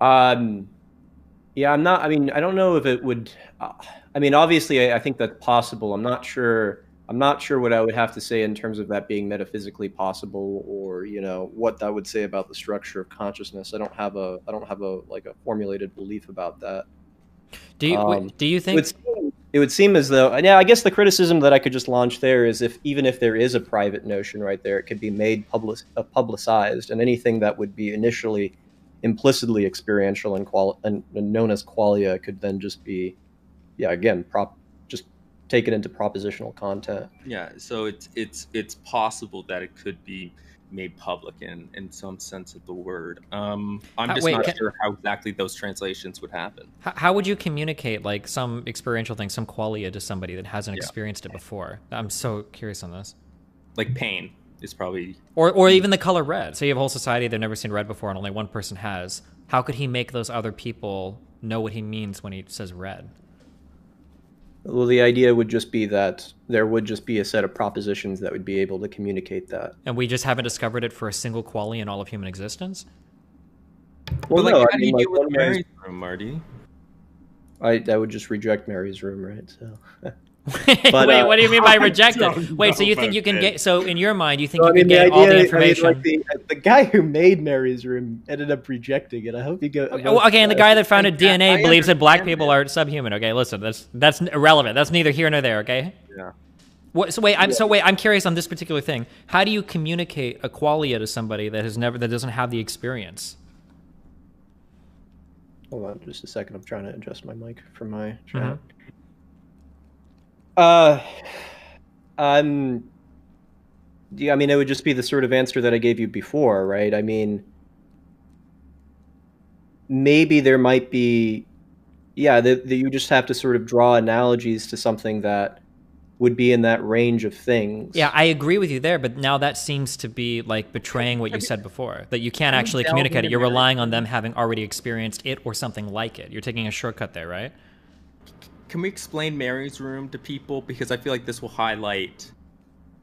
Speaker 10: Yeah, I'm not. I mean, I don't know if it would. I mean, obviously, I think that's possible. I'm not sure what I would have to say in terms of that being metaphysically possible, or what that would say about the structure of consciousness. I don't have a like a formulated belief about that.
Speaker 3: Do you think
Speaker 10: it would seem as though? Yeah, I guess the criticism that I could just launch there is even if there is a private notion right there, it could be made publicized, and anything that would be initially implicitly experiential and known as qualia could then just be, again, just take it into propositional content.
Speaker 18: Yeah, so it's possible that it could be made public in some sense of the word. I'm just not sure how exactly those translations would happen.
Speaker 3: How would you communicate like some experiential thing, some qualia, to somebody that hasn't experienced it before? I'm so curious on this.
Speaker 18: Like pain is probably,
Speaker 3: or even the color red. So you have a whole society, they've never seen red before, and only one person has. How could he make those other people know what he means when he says red?
Speaker 10: Well, the idea would just be that there would just be a set of propositions that would be able to communicate that.
Speaker 3: And we just haven't discovered it for a single qualia in all of human existence?
Speaker 10: Well,
Speaker 18: but
Speaker 10: no,
Speaker 18: how do you deal with Mary's room, Marty?
Speaker 10: I would just reject Mary's room, right? So.
Speaker 3: But, wait, what do you mean by rejected? Wait, so you think you can get? So in your mind, you think you can get all the information?
Speaker 10: I mean, like the guy who made Mary's room ended up rejecting it. I hope you go.
Speaker 3: Okay, and the guy that founded DNA believes that black people are subhuman. Okay, listen, that's irrelevant. That's neither here nor there. Okay.
Speaker 18: Yeah.
Speaker 3: I'm curious on this particular thing. How do you communicate a qualia to somebody that doesn't have the experience?
Speaker 10: Hold on just a second. I'm trying to adjust my mic for my chat. Yeah, I mean, it would just be the sort of answer that I gave you before, right? I mean, maybe there might be, you just have to sort of draw analogies to something that would be in that range of things.
Speaker 3: Yeah, I agree with you there, but now that seems to be like betraying what you said before, that you can't actually communicate it. You're relying on them having already experienced it or something like it. You're taking a shortcut there, right?
Speaker 18: Can we explain Mary's room to people? Because I feel like this will highlight,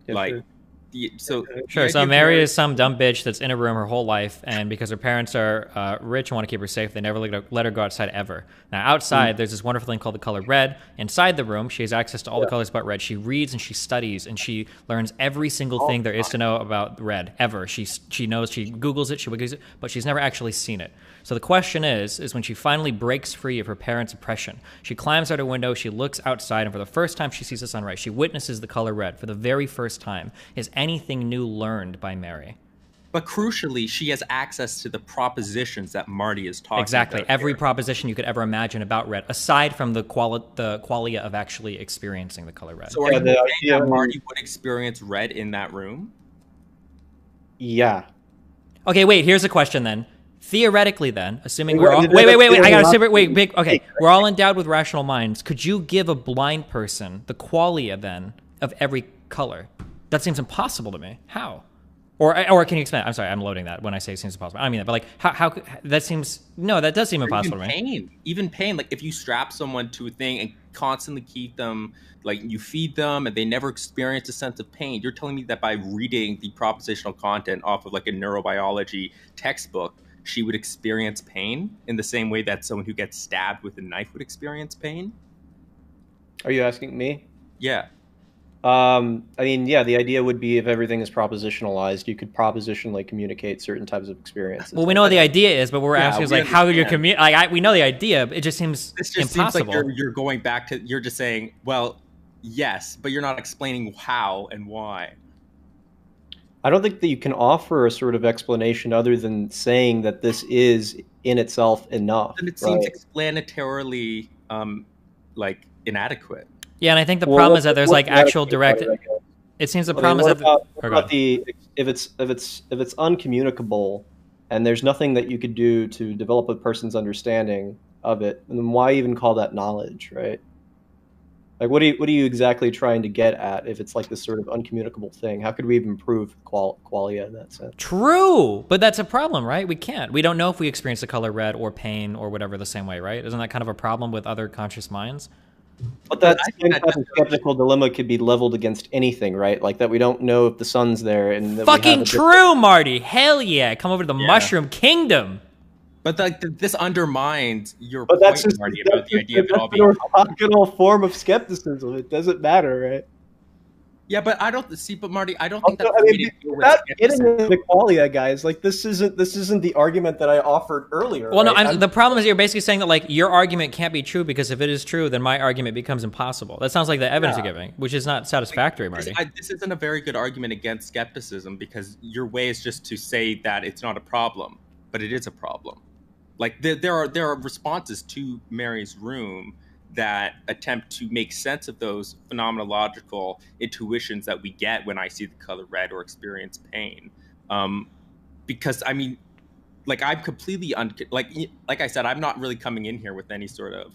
Speaker 3: Sure. So Mary is some dumb bitch that's in a room her whole life, and because her parents are rich and want to keep her safe, they never let her go outside ever. Now outside, there's this wonderful thing called the color red. Inside the room, she has access to all the colors but red. She reads and she studies and she learns every single thing there is to know about red ever. She knows. She Googles it, she Wikis it, but she's never actually seen it. So the question is when she finally breaks free of her parents' oppression, she climbs out her window, she looks outside, and for the first time she sees the sunrise. She witnesses the color red for the very first time. Is anything new learned by Mary?
Speaker 18: But crucially, she has access to the propositions that Marty is talking about.
Speaker 3: Exactly. Every proposition you could ever imagine about red, aside from the qualia of actually experiencing the color red.
Speaker 18: So are you saying that Marty would experience red in that room?
Speaker 10: Yeah.
Speaker 3: Okay, wait, here's a question then. Theoretically then, assuming we're all... Wait, I gotta... Okay, we're all endowed with rational minds. Could you give a blind person the qualia then of every color? That seems impossible to me. How? Or can you explain? I'm sorry, I'm loading that when I say it seems impossible. I don't mean that, but like, how that seems... No, that does seem impossible to me.
Speaker 18: Even pain. Like, if you strap someone to a thing and constantly keep them, like, you feed them and they never experience a sense of pain, you're telling me that by reading the propositional content off of, like, a neurobiology textbook, she would experience pain in the same way that someone who gets stabbed with a knife would experience pain?
Speaker 10: Are you asking me?
Speaker 18: Yeah.
Speaker 10: I mean, yeah, the idea would be if everything is propositionalized, you could propositionally communicate certain types of experiences.
Speaker 3: Well, we know what the idea is, but what we're asking is like, how would you communicate? Like, we know the idea, but it just seems impossible.
Speaker 18: Seems like you're going back to, you're just saying, well, yes, but you're not explaining how and why.
Speaker 10: I don't think that you can offer a sort of explanation other than saying that this is in itself enough.
Speaker 18: And it seems explanatorily, like, inadequate.
Speaker 3: Yeah, and I think the problem is that there's like actual direct. It seems the problem is that
Speaker 10: what about if it's uncommunicable, and there's nothing that you could do to develop a person's understanding of it, and then why even call that knowledge, right? Like, what are you exactly trying to get at if it's like this sort of uncommunicable thing? How could we even improve qualia in that sense?
Speaker 3: True, but that's a problem, right? We can't. We don't know if we experience the color red or pain or whatever the same way, right? Isn't that kind of a problem with other conscious minds?
Speaker 10: But that skeptical dilemma could be leveled against anything, right? Like that we don't know if the sun's there. And that
Speaker 3: fucking true, Marty. Hell yeah. Come over to the Mushroom Kingdom.
Speaker 18: But like this undermines your point, Marty, about the idea of it all being
Speaker 10: an orthogonal form of skepticism. It doesn't matter, right?
Speaker 18: Yeah, but I don't see. But Marty, I don't think that's
Speaker 10: without getting into the qualia, guys. Like this isn't the argument that I offered earlier.
Speaker 3: Well, right? No, the problem is you're basically saying that like your argument can't be true because if it is true, then my argument becomes impossible. That sounds like the evidence you're giving, which is not satisfactory, Marty.
Speaker 18: This isn't a very good argument against skepticism because your way is just to say that it's not a problem, but it is a problem. Like there are responses to Mary's room that attempt to make sense of those phenomenological intuitions that we get when I see the color red or experience pain. Because I mean, like I'm completely like I said, I'm not really coming in here with any sort of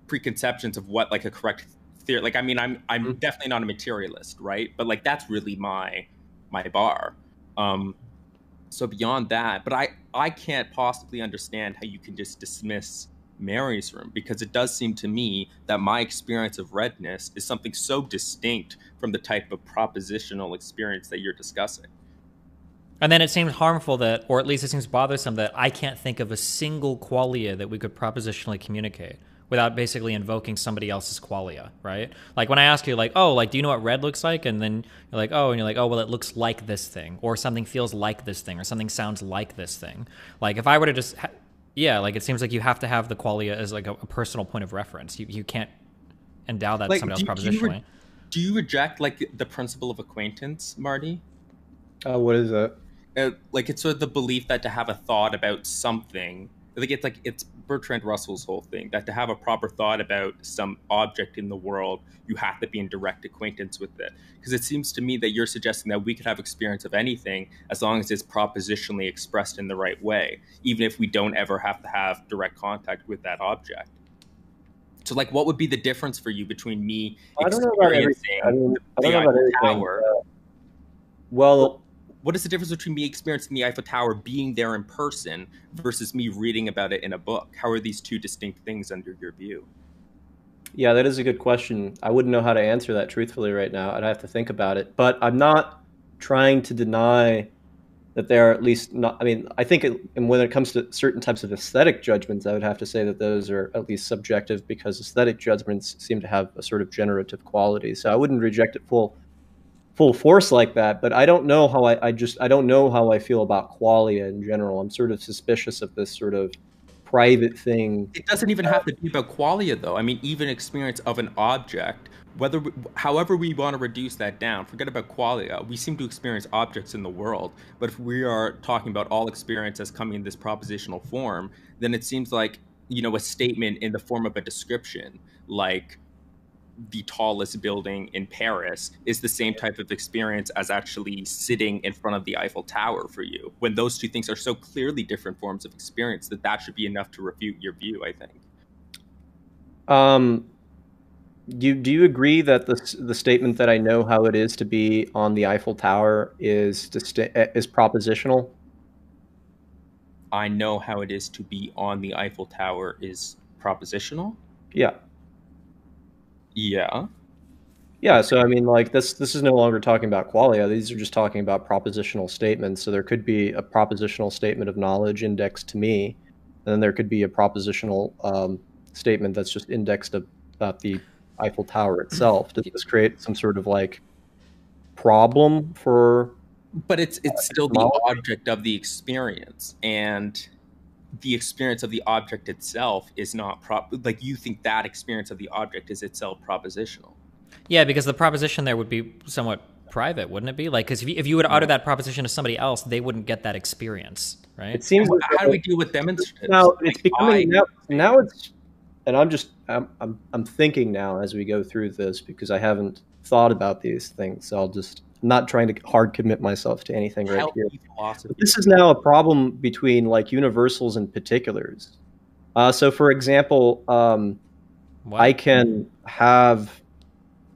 Speaker 18: preconceptions of what like a correct theory. Like I mean, I'm definitely not a materialist, right? But like that's really my bar. So beyond that, but I can't possibly understand how you can just dismiss Mary's room, because it does seem to me that my experience of redness is something so distinct from the type of propositional experience that you're discussing.
Speaker 3: And then it seems harmful that, or at least it seems bothersome that I can't think of a single qualia that we could propositionally communicate without basically invoking somebody else's qualia, right? Like when I ask you like, oh, like, do you know what red looks like? And then you're like, oh, well, it looks like this thing, or something feels like this thing, or something sounds like this thing. Like if I were to just, like it seems like you have to have the qualia as like a personal point of reference. You can't endow that to somebody else propositionally.
Speaker 18: Do you reject like the principle of acquaintance, Marty?
Speaker 10: What is that?
Speaker 18: Like it's sort of the belief that to have a thought about something, it's Bertrand Russell's whole thing, that to have a proper thought about some object in the world, you have to be in direct acquaintance with it. Because it seems to me that you're suggesting that we could have experience of anything as long as it's propositionally expressed in the right way, even if we don't ever have to have direct contact with that object. So, like, what would be the difference for you between me experiencing the Eiffel Tower?
Speaker 10: Well,
Speaker 18: what is the difference between me experiencing the Eiffel Tower, being there in person, versus me reading about it in a book? How are these two distinct things under your view?
Speaker 10: Yeah, that is a good question. I wouldn't know how to answer that truthfully right now. I'd have to think about it. But I'm not trying to deny that there are at least not. I mean, I think and when it comes to certain types of aesthetic judgments, I would have to say that those are at least subjective, because aesthetic judgments seem to have a sort of generative quality. So I wouldn't reject it full force like that. But I don't know how I don't know how I feel about qualia in general. I'm sort of suspicious of this sort of private thing.
Speaker 18: It doesn't even have to be about qualia, though. I mean, even experience of an object, however we want to reduce that down, forget about qualia. We seem to experience objects in the world, but if we are talking about all experience as coming in this propositional form, then it seems like, a statement in the form of a description, like the tallest building in Paris, is the same type of experience as actually sitting in front of the Eiffel Tower for you, when those two things are so clearly different forms of experience that should be enough to refute your view, I think.
Speaker 10: Do you agree that the statement that I know how it is to be on the Eiffel Tower is propositional?
Speaker 18: I know how it is to be on the Eiffel Tower is propositional?
Speaker 10: Yeah.
Speaker 18: Yeah.
Speaker 10: Yeah, so I mean, like, this is no longer talking about qualia. These are just talking about propositional statements. So there could be a propositional statement of knowledge indexed to me, and then there could be a propositional statement that's just indexed about the Eiffel Tower itself. Does this create some sort of like problem for?
Speaker 18: But it's still the object of the experience, and the experience of the object itself is not like, you think that experience of the object is itself propositional.
Speaker 3: Yeah, because the proposition there would be somewhat private, wouldn't it be? Like, because if you would utter that proposition to somebody else, they wouldn't get that experience, right?
Speaker 10: It seems.
Speaker 18: How do we deal with demonstratives?
Speaker 10: Now it's becoming now it's, and I'm thinking now as we go through this, because I haven't thought about these things, so I'm not trying to hard commit myself to anything right here. But this is now a problem between like universals and particulars. So for example, I can have,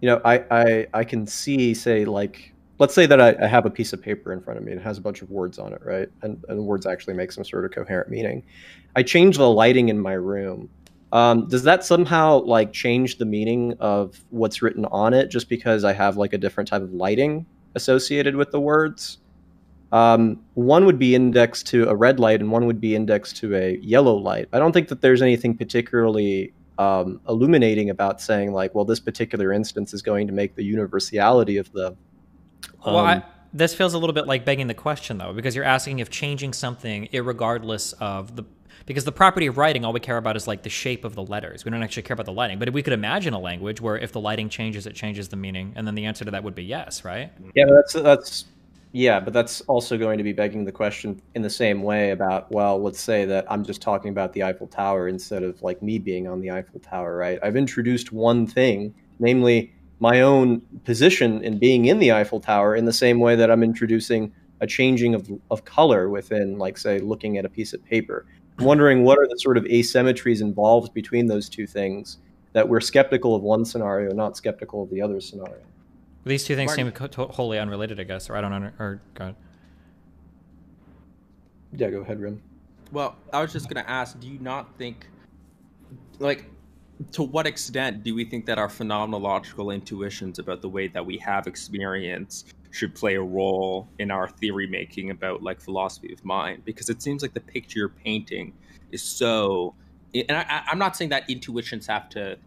Speaker 10: I can see, say, like, let's say that I have a piece of paper in front of me and it has a bunch of words on it, right? And words actually make some sort of coherent meaning. I change the lighting in my room. Does that somehow like change the meaning of what's written on it just because I have like a different type of lighting associated with the words? One would be indexed to a red light and one would be indexed to a yellow light. I don't think that there's anything particularly illuminating about saying like, well, this particular instance is going to make the universality of the...
Speaker 3: This feels a little bit like begging the question, though, because you're asking if changing something irregardless of the... Because the property of writing, all we care about is like the shape of the letters. We don't actually care about the lighting. But if we could imagine a language where if the lighting changes, it changes the meaning, and then the answer to that would be yes, right?
Speaker 10: Yeah, but that's also going to be begging the question in the same way about, well, let's say that I'm just talking about the Eiffel Tower instead of like me being on the Eiffel Tower, right? I've introduced one thing, namely my own position in being in the Eiffel Tower, in the same way that I'm introducing a changing of color within, like, say, looking at a piece of paper. I'm wondering what are the sort of asymmetries involved between those two things that we're skeptical of one scenario, not skeptical of the other scenario.
Speaker 3: These two things seem wholly unrelated, I guess, or I don't know, or go ahead.
Speaker 10: Yeah, go ahead, Rim.
Speaker 18: Well, I was just going to ask, do you not think, like, to what extent do we think that our phenomenological intuitions about the way that we have experience should play a role in our theory making about like philosophy of mind? Because it seems like the picture you're painting is so, and I'm not saying that intuitions have to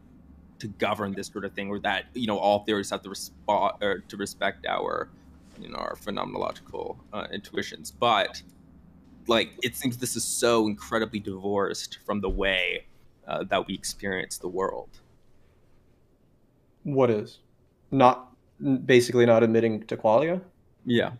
Speaker 18: govern this sort of thing, or that all theories have to respect our our phenomenological intuitions, but like it seems this is so incredibly divorced from the way that we experience the world.
Speaker 10: What is? basically not admitting to qualia.
Speaker 18: Yeah.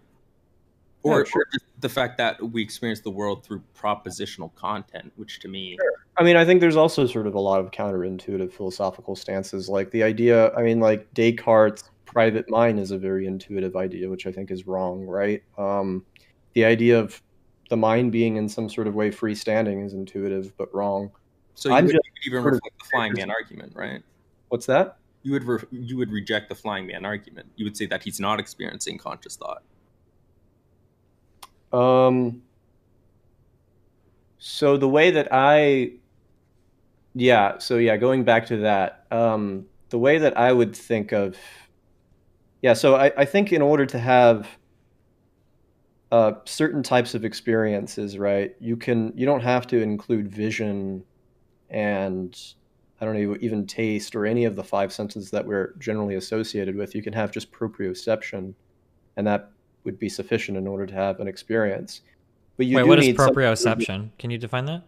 Speaker 18: Or just the fact that we experience the world through propositional content, which to me...
Speaker 10: Sure. I mean, I think there's also sort of a lot of counterintuitive philosophical stances, like the idea, I mean, like Descartes' private mind is a very intuitive idea, which I think is wrong, right? The idea of the mind being in some sort of way freestanding is intuitive, but wrong.
Speaker 18: So you would even reflect the flying man argument, right?
Speaker 10: What's that?
Speaker 18: You would reject the flying man argument. You would say that he's not experiencing conscious thought.
Speaker 10: So the way that going back to that, the way that I would think of, so I think in order to have certain types of experiences, right, you don't have to include vision and I don't know, even taste or any of the five senses that we're generally associated with. You can have just proprioception, and that would be sufficient in order to have an experience. But you
Speaker 3: what is proprioception? Can you define that?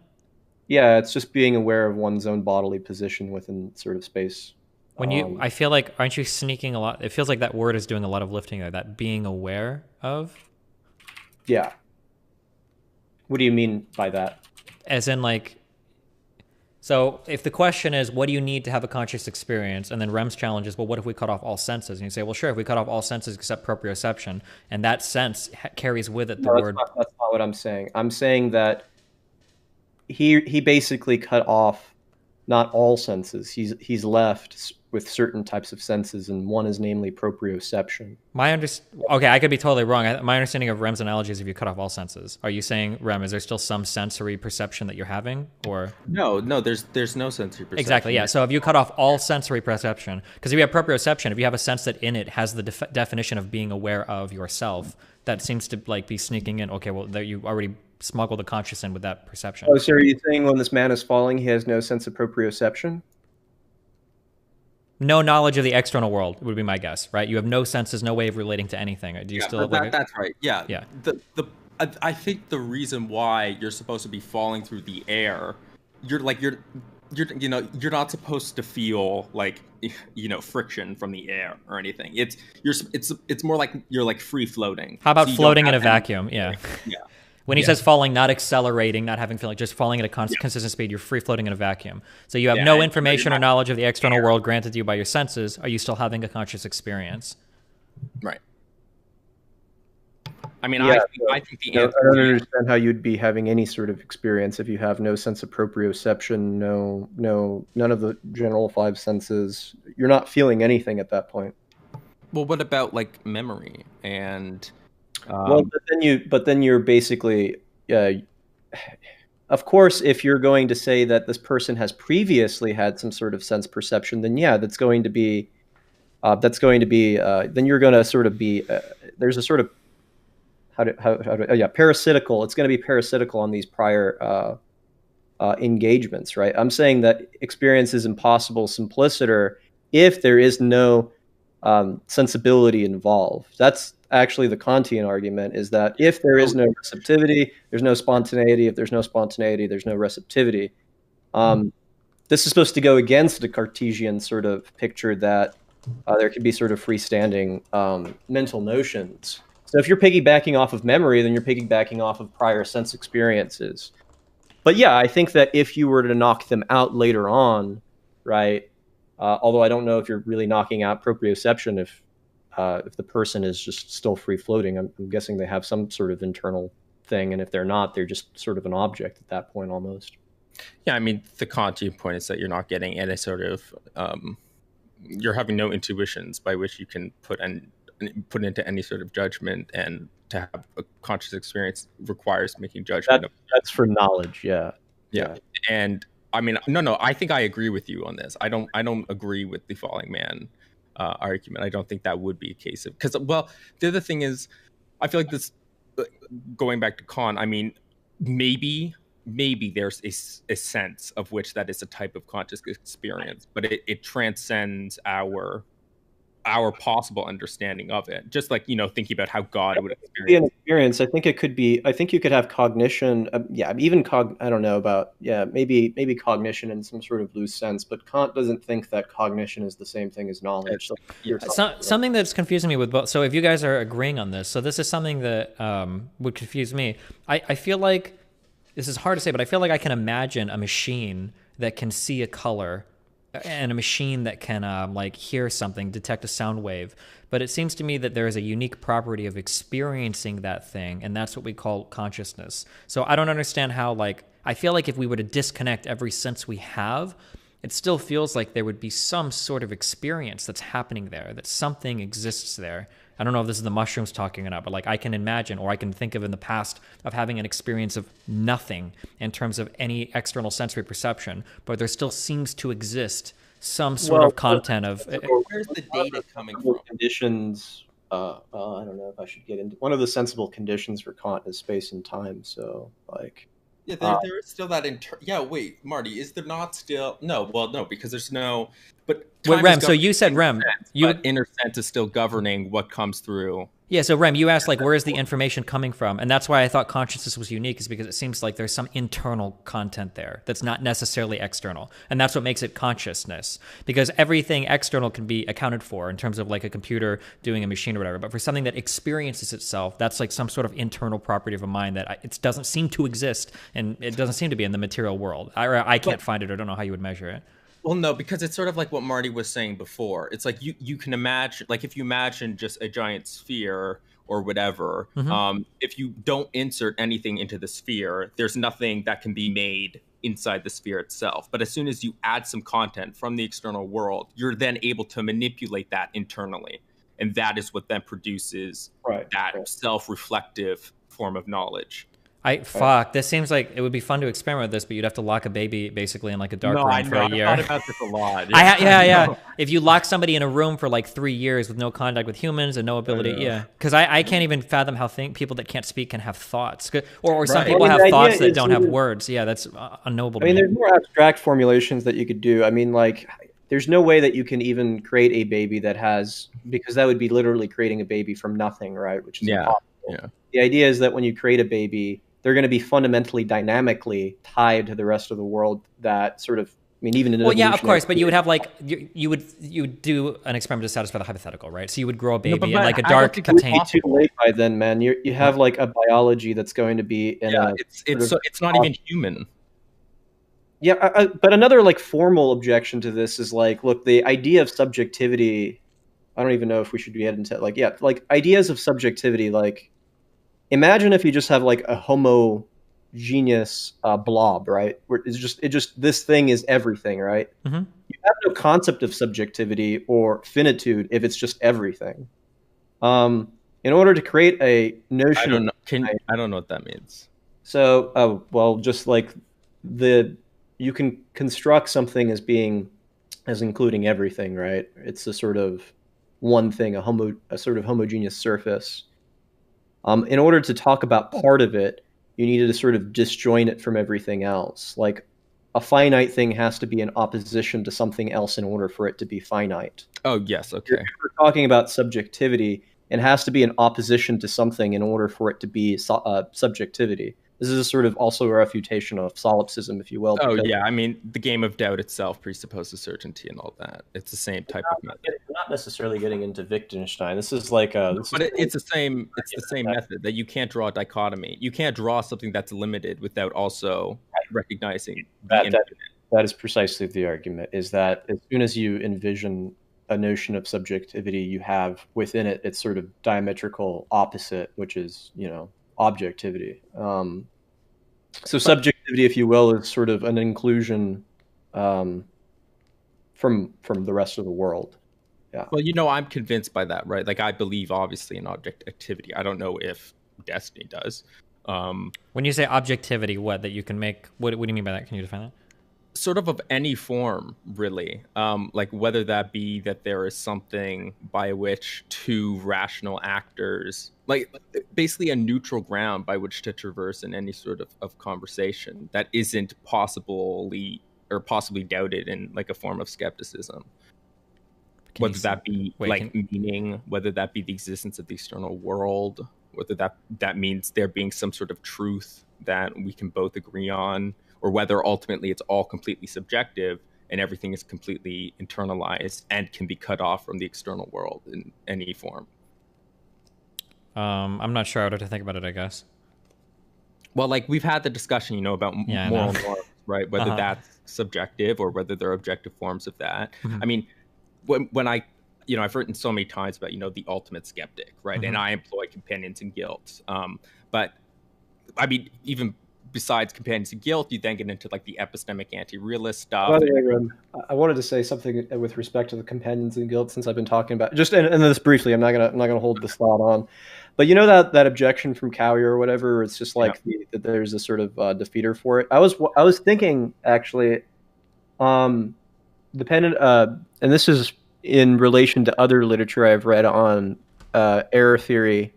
Speaker 10: Yeah, it's just being aware of one's own bodily position within sort of space.
Speaker 3: When I feel like, aren't you sneaking a lot? It feels like that word is doing a lot of lifting there, that being aware of.
Speaker 10: Yeah. What do you mean by that?
Speaker 3: As in, like, so if the question is, what do you need to have a conscious experience? And then REM's challenge is, well, what if we cut off all senses? And you say, well, sure, if we cut off all senses except proprioception, and that sense carries with it the word.
Speaker 10: That's not what I'm saying. I'm saying that he basically cut off not all senses. He's left with certain types of senses, and one is namely proprioception.
Speaker 3: Okay, I could be totally wrong. My understanding of REM's analogy is if you cut off all senses. Are you saying, REM, is there still some sensory perception that you're having, or?
Speaker 18: No, there's no sensory perception.
Speaker 3: Exactly, yeah. So if you cut off all sensory perception, because if you have proprioception, if you have a sense that in it has the definition of being aware of yourself, that seems to like be sneaking in. Okay, well, there you already smuggled the conscious in with that perception.
Speaker 10: Oh, so are you saying when this man is falling, he has no sense of proprioception?
Speaker 3: No knowledge of the external world would be my guess, right? You have no senses, no way of relating to anything. Do you still have
Speaker 18: that's right. Yeah.
Speaker 3: Yeah.
Speaker 18: I think the reason why you're supposed to be falling through the air, you're not supposed to feel like friction from the air or anything. It's more like you're like free floating.
Speaker 3: How about floating in a vacuum? Yeah.
Speaker 18: Yeah.
Speaker 3: When he says falling, not accelerating, not having feeling, just falling at a consistent speed, you're free floating in a vacuum. So you have no information or knowledge of the external world granted to you by your senses. Are you still having a conscious experience?
Speaker 18: Right. I mean,
Speaker 10: I
Speaker 18: think the answer...
Speaker 10: I don't understand how you'd be having any sort of experience if you have no sense of proprioception, none of the general five senses. You're not feeling anything at that point.
Speaker 18: Well, what about like memory and...
Speaker 10: but then you're basically, of course, if you're going to say that this person has previously had some sort of sense perception, then that's going to be, then you're going to sort of be, there's a sort of, parasitical. It's going to be parasitical on these prior engagements, right? I'm saying that experience is impossible simpliciter if there is no sensibility involved. That's actually the Kantian argument, is that if there is no receptivity, there's no spontaneity. If there's no spontaneity, there's no receptivity. This is supposed to go against the Cartesian sort of picture that there can be sort of freestanding mental notions. So if you're piggybacking off of memory, then you're piggybacking off of prior sense experiences. But yeah, I think that if you were to knock them out later on, right, although I don't know if you're really knocking out proprioception if the person is just still free floating. I'm guessing they have some sort of internal thing, and if they're not, they're just sort of an object at that point almost.
Speaker 18: Yeah, I mean, the Kantian point is that you're not getting any sort of, you're having no intuitions by which you can put into any sort of judgment, and to have a conscious experience requires making judgment.
Speaker 10: That's for knowledge, yeah.
Speaker 18: And I mean, no, I think I agree with you on this. I don't agree with the falling man argument. I don't think that would be a case of, because, well, the other thing is, I feel like this, going back to Kant, I mean, maybe there's a sense of which that is a type of conscious experience, but it transcends our our possible understanding of it. Just like, you know, thinking about how God would
Speaker 10: Be an
Speaker 18: experience.
Speaker 10: experience. I think it could be. I think you could have cognition. Yeah, even I don't know about. Yeah, maybe cognition in some sort of loose sense. But Kant doesn't think that cognition is the same thing as knowledge.
Speaker 3: Something that's confusing me with both. So if you guys are agreeing on this, so this is something that would confuse me. I feel like this is hard to say, but I feel like I can imagine a machine that can see a color and a machine that can like hear something, detect a sound wave. But it seems to me that there is a unique property of experiencing that thing, and that's what we call consciousness. So I don't understand how, like, I feel like if we were to disconnect every sense we have, it still feels like there would be some sort of experience that's happening there, that something exists there. I don't know if this is the mushrooms talking or not, but like I can imagine, or I can think of in the past of having an experience of nothing in terms of any external sensory perception, but there still seems to exist some sort of content of...
Speaker 6: Where's the data coming from?
Speaker 10: Conditions, I don't know if I should get into... One of the sensible conditions for Kant is space and time, so, like...
Speaker 18: Yeah, there is still that yeah, wait, Marty, is there not still... No, well, no, because there's no... But
Speaker 3: wait, Rem, so you said, Rem...
Speaker 18: But inner sense is still governing what comes through.
Speaker 3: Yeah, so Rem, you asked, like, where is the information coming from? And that's why I thought consciousness was unique, is because it seems like there's some internal content there that's not necessarily external. And that's what makes it consciousness. Because everything external can be accounted for in terms of, like, a computer doing a machine or whatever. But for something that experiences itself, that's, like, some sort of internal property of a mind that it doesn't seem to exist, and it doesn't seem to be in the material world. I can't find it, or don't know how you would measure it.
Speaker 18: Well, no, because it's sort of like what Marty was saying before. It's like you can imagine, like if you imagine just a giant sphere or whatever, if you don't insert anything into the sphere, there's nothing that can be made inside the sphere itself. But as soon as you add some content from the external world, you're then able to manipulate that internally. And that is what then produces that self-reflective form of knowledge.
Speaker 3: This seems like it would be fun to experiment with this, but you'd have to lock a baby basically in like a dark room for a year.
Speaker 18: I thought about this a lot.
Speaker 3: Yeah. If you lock somebody in a room for like 3 years with no contact with humans and no ability, because I can't even fathom how people that can't speak can have thoughts, or some people have thoughts that don't have words. Yeah, that's unknowable.
Speaker 10: I mean, there's more abstract formulations that you could do. I mean, like, there's no way that you can even create a baby that has, because that would be literally creating a baby from nothing, right? Which is impossible.
Speaker 18: Yeah.
Speaker 10: The idea is that when you create a baby, they're going to be fundamentally dynamically tied to the rest of the world. That sort of, I mean, even in
Speaker 3: well, yeah, of course, but you would have like you would do an experiment to satisfy the hypothetical, right? So you would grow a baby in like a dark container.
Speaker 10: Too late by then, man. You have like a biology that's going to be in
Speaker 18: it's not even human.
Speaker 10: Yeah, but another like formal objection to this is like, look, the idea of subjectivity. I don't even know if we should be heading into like ideas of subjectivity, like. Imagine if you just have like a homogeneous blob, right? Where it's just this thing is everything, right?
Speaker 3: Mm-hmm.
Speaker 10: You have no concept of subjectivity or finitude if it's just everything. In order to create a notion,
Speaker 18: I don't know what that means.
Speaker 10: So, just like you can construct something as including everything, right? It's a sort of one thing, a sort of homogeneous surface. In order to talk about part of it, you needed to sort of disjoin it from everything else. Like a finite thing has to be in opposition to something else in order for it to be finite.
Speaker 18: Oh, yes. Okay.
Speaker 10: If we're talking about subjectivity, it has to be in opposition to something in order for it to be subjectivity. This is a sort of also a refutation of solipsism, if you will.
Speaker 18: Oh, yeah. I mean, the game of doubt itself presupposes certainty and all that. It's the same type of method.
Speaker 10: We're not necessarily getting into Wittgenstein. This is like
Speaker 18: it's the same method that you can't draw a dichotomy. You can't draw something that's limited without also recognizing
Speaker 10: that is precisely the argument, is that as soon as you envision a notion of subjectivity, you have within it its sort of diametrical opposite, which is, objectivity. So subjectivity, if you will, is sort of an inclusion from the rest of the world. Yeah.
Speaker 18: Well, I'm convinced by that, right? Like, I believe obviously in objectivity. I don't know if Destiny does.
Speaker 3: When you say objectivity, that you can make? What do you mean by that? Can you define that?
Speaker 18: Sort of any form, really. Like whether that be that there is something by which two rational actors, like basically a neutral ground by which to traverse in any sort of conversation that isn't possibly doubted in like a form of skepticism. whether that be meaning, whether that be the existence of the external world, whether that means there being some sort of truth that we can both agree on, or whether ultimately it's all completely subjective and everything is completely internalized and can be cut off from the external world in any form.
Speaker 3: I'm not sure how to think about it, I guess.
Speaker 18: Well, like we've had the discussion, about moral norms, right? Whether that's subjective or whether they're objective forms of that. I mean, when I've written so many times about, the ultimate skeptic, right? And I employ companions in guilt. But I mean, even besides companions in guilt, you then get into like the epistemic anti-realist stuff.
Speaker 10: By the way, I wanted to say something with respect to the companions in guilt, since I've been talking about just and this briefly. I'm not gonna hold this thought on, but that objection from Cowie or whatever, it's just like that there's a sort of defeater for it. I was thinking actually, dependent, and this is in relation to other literature I've read on error theory.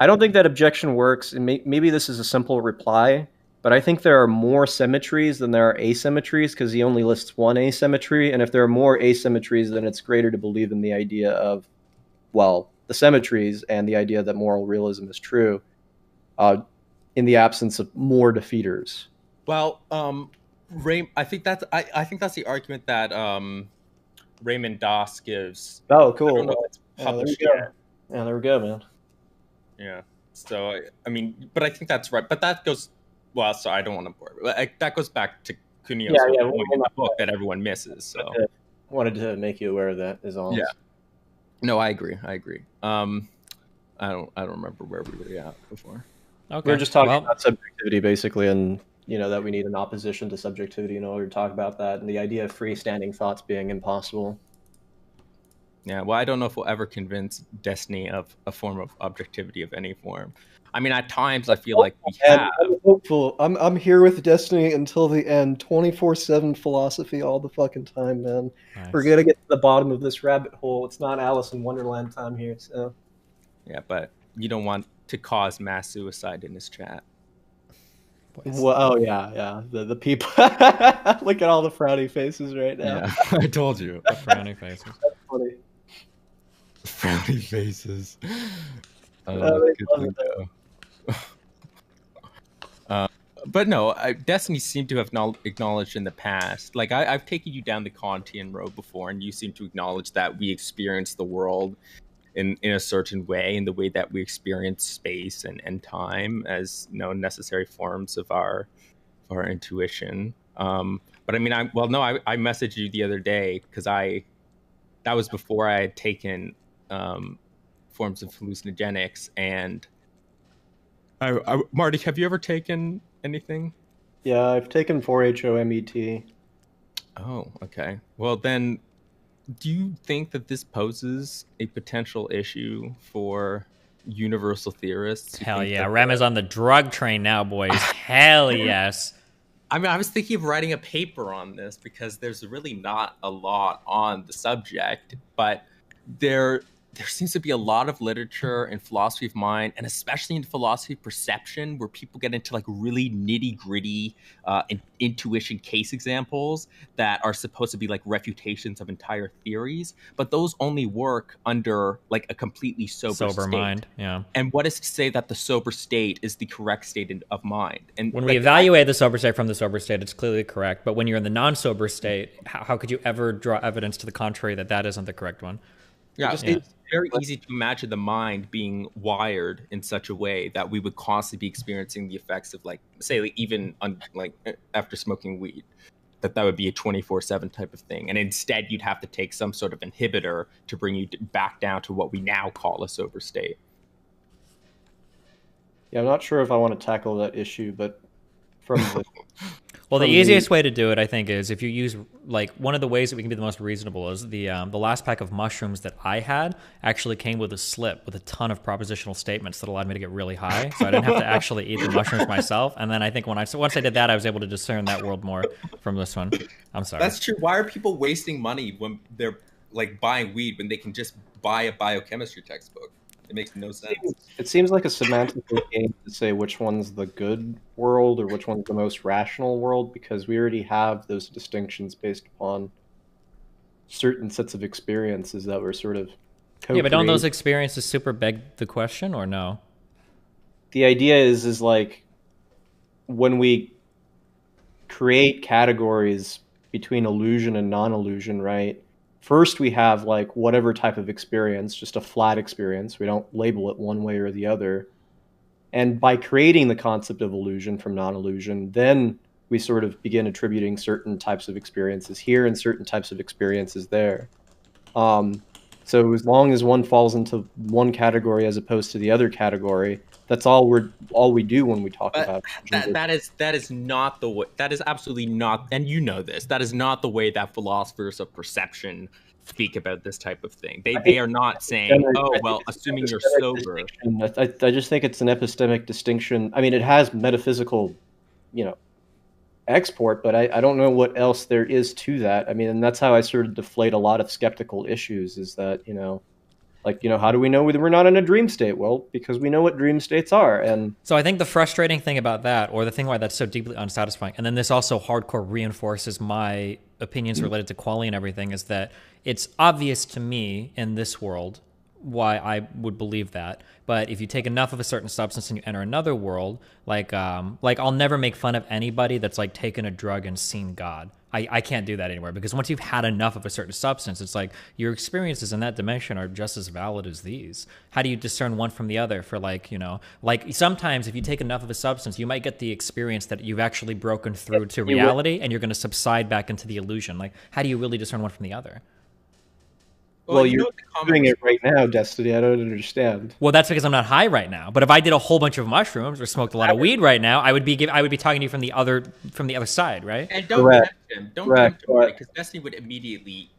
Speaker 10: I don't think that objection works, and maybe this is a simple reply, but I think there are more symmetries than there are asymmetries, because he only lists one asymmetry, and if there are more asymmetries, then it's greater to believe in the idea of, the symmetries and the idea that moral realism is true, in the absence of more defeaters.
Speaker 18: Well, I think that's the argument that Raymond Das gives.
Speaker 10: Oh, cool.
Speaker 18: I don't know if it's published yet.
Speaker 10: Yeah, there we go, man.
Speaker 18: Yeah. So, I mean, but I think that's right. But that goes, so I don't want to bore you, but that goes back to Cunio's point in the book that everyone misses. So,
Speaker 10: wanted to make you aware of that is all.
Speaker 18: Yeah. No, I agree. I don't remember where we were at before.
Speaker 10: Okay. We were just talking about subjectivity, basically, and that we need an opposition to subjectivity in order to talk about that, and the idea of freestanding thoughts being impossible.
Speaker 18: Yeah, well, I don't know if we'll ever convince Destiny of a form of objectivity of any form. I mean, at times I feel like we have.
Speaker 10: I'm hopeful. I'm here with Destiny until the end. 24/7 philosophy all the fucking time, man. Nice. We're gonna get to the bottom of this rabbit hole. It's not Alice in Wonderland time here, so.
Speaker 18: Yeah, but you don't want to cause mass suicide in this chat.
Speaker 10: Well, yeah. The people. Look at all the frowny faces right now.
Speaker 18: Yeah, I told you.
Speaker 3: The frowny faces.
Speaker 10: That's funny.
Speaker 18: Frowny faces. But no, Destiny seemed to have acknowledged in the past. Like I've taken you down the Kantian road before, and you seem to acknowledge that we experience the world in a certain way, in the way that we experience space and time as necessary forms of our intuition. But I mean, I messaged you the other day because that was before I had taken forms of hallucinogenics. And Marty, have you ever taken anything?
Speaker 10: Yeah, I've taken 4-HOMET.
Speaker 18: Oh, okay. Well, then, do you think that this poses a potential issue for universal theorists?
Speaker 3: Hell yeah. Rem is on the drug train now, boys. Hell yes.
Speaker 18: I mean, I was thinking of writing a paper on this because there's really not a lot on the subject, but there seems to be a lot of literature in philosophy of mind, and especially in philosophy of perception, where people get into like really nitty gritty intuition case examples that are supposed to be like refutations of entire theories, but those only work under like a completely sober state.
Speaker 3: Mind. Yeah.
Speaker 18: And what is to say that the sober state is the correct state of mind? And
Speaker 3: when we evaluate the sober state from the sober state, it's clearly correct. But when you're in the non-sober state, how could you ever draw evidence to the contrary that isn't the correct one?
Speaker 18: Yeah, it's very easy to imagine the mind being wired in such a way that we would constantly be experiencing the effects of, like, say, like, even after smoking weed, that would be a 24/7 type of thing. And instead, you'd have to take some sort of inhibitor to bring you back down to what we now call a sober state.
Speaker 10: Yeah, I'm not sure if I want to tackle that issue, but from the...
Speaker 3: Well, the easiest way to do it, I think, is if you use, like, one of the ways that we can be the most reasonable is the last pack of mushrooms that I had actually came with a slip with a ton of propositional statements that allowed me to get really high. So I didn't have to actually eat the mushrooms myself. And then I think once I did that, I was able to discern that world more from this one. I'm sorry.
Speaker 18: That's true. Why are people wasting money when they're, like, buying weed when they can just buy a biochemistry textbook? It makes no sense.
Speaker 10: It seems like a semantic game to say which one's the good world or which one's the most rational world, because we already have those distinctions based upon certain sets of experiences that were sort of
Speaker 3: Yeah, but don't those experiences super beg the question, or no?
Speaker 10: The idea is like when we create categories between illusion and non-illusion, right? First, we have like whatever type of experience, just a flat experience. We don't label it one way or the other. And by creating the concept of illusion from non-illusion, then we sort of begin attributing certain types of experiences here and certain types of experiences there. So as long as one falls into one category as opposed to the other category, that's all we do when we talk about
Speaker 18: that is not the way. That is absolutely not, and you know this. That is not the way that philosophers of perception speak about this type of thing. They are not saying, oh well, assuming you're sober.
Speaker 10: I just think it's an epistemic distinction. I mean, it has metaphysical, export, but I don't know what else there is to that. I mean, and that's how I sort of deflate a lot of skeptical issues, is that, how do we know we're not in a dream state? Well, because we know what dream states are. And
Speaker 3: so I think the frustrating thing about that, or the thing why that's so deeply unsatisfying, and then this also hardcore reinforces my opinions related to quality and everything, is that it's obvious to me in this world why I would believe that. But if you take enough of a certain substance and you enter another world, like I'll never make fun of anybody that's like taken a drug and seen God. I can't do that anymore, because once you've had enough of a certain substance, it's like your experiences in that dimension are just as valid as these. How do you discern one from the other? For like sometimes if you take enough of a substance, you might get the experience that you've actually broken through to reality, and you're going to subside back into the illusion. Like, how do you really discern one from the other?
Speaker 10: Well, you're doing it right now, Destiny. I don't understand.
Speaker 3: Well, that's because I'm not high right now. But if I did a whole bunch of mushrooms or smoked a lot of weed right now, I would be talking to you from the other side, right?
Speaker 18: And don't tempt him. Don't tempt him, right? Because Destiny would immediately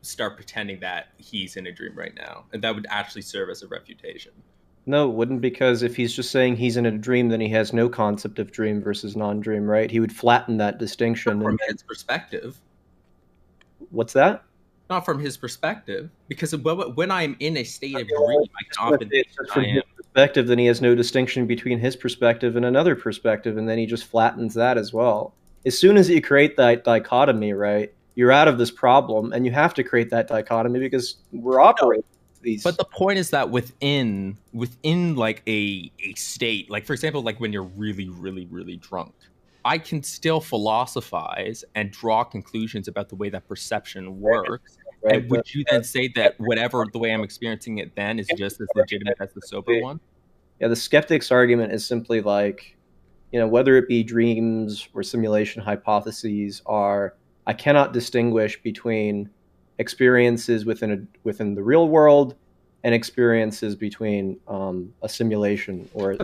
Speaker 18: start pretending that he's in a dream right now, and that would actually serve as a refutation.
Speaker 10: No, it wouldn't, because if he's just saying he's in a dream, then he has no concept of dream versus non-dream, right? He would flatten that distinction.
Speaker 18: From his perspective.
Speaker 10: What's that?
Speaker 18: Not from his perspective, because when I'm in a state of dream, I can often think
Speaker 10: from his perspective, then he has no distinction between his perspective and another perspective, and then he just flattens that as well. As soon as you create that dichotomy, right, you're out of this problem, and you have to create that dichotomy because we're operating these.
Speaker 18: But the point is that within like a state, like for example, like when you're really, really, really drunk, I can still philosophize and draw conclusions about the way that perception works. Right. And would you then say that whatever the way I'm experiencing it then is just as legitimate as the sober one?
Speaker 10: Yeah, the skeptic's argument is simply like, whether it be dreams or simulation hypotheses, I cannot distinguish between experiences within the real world and experiences between a simulation or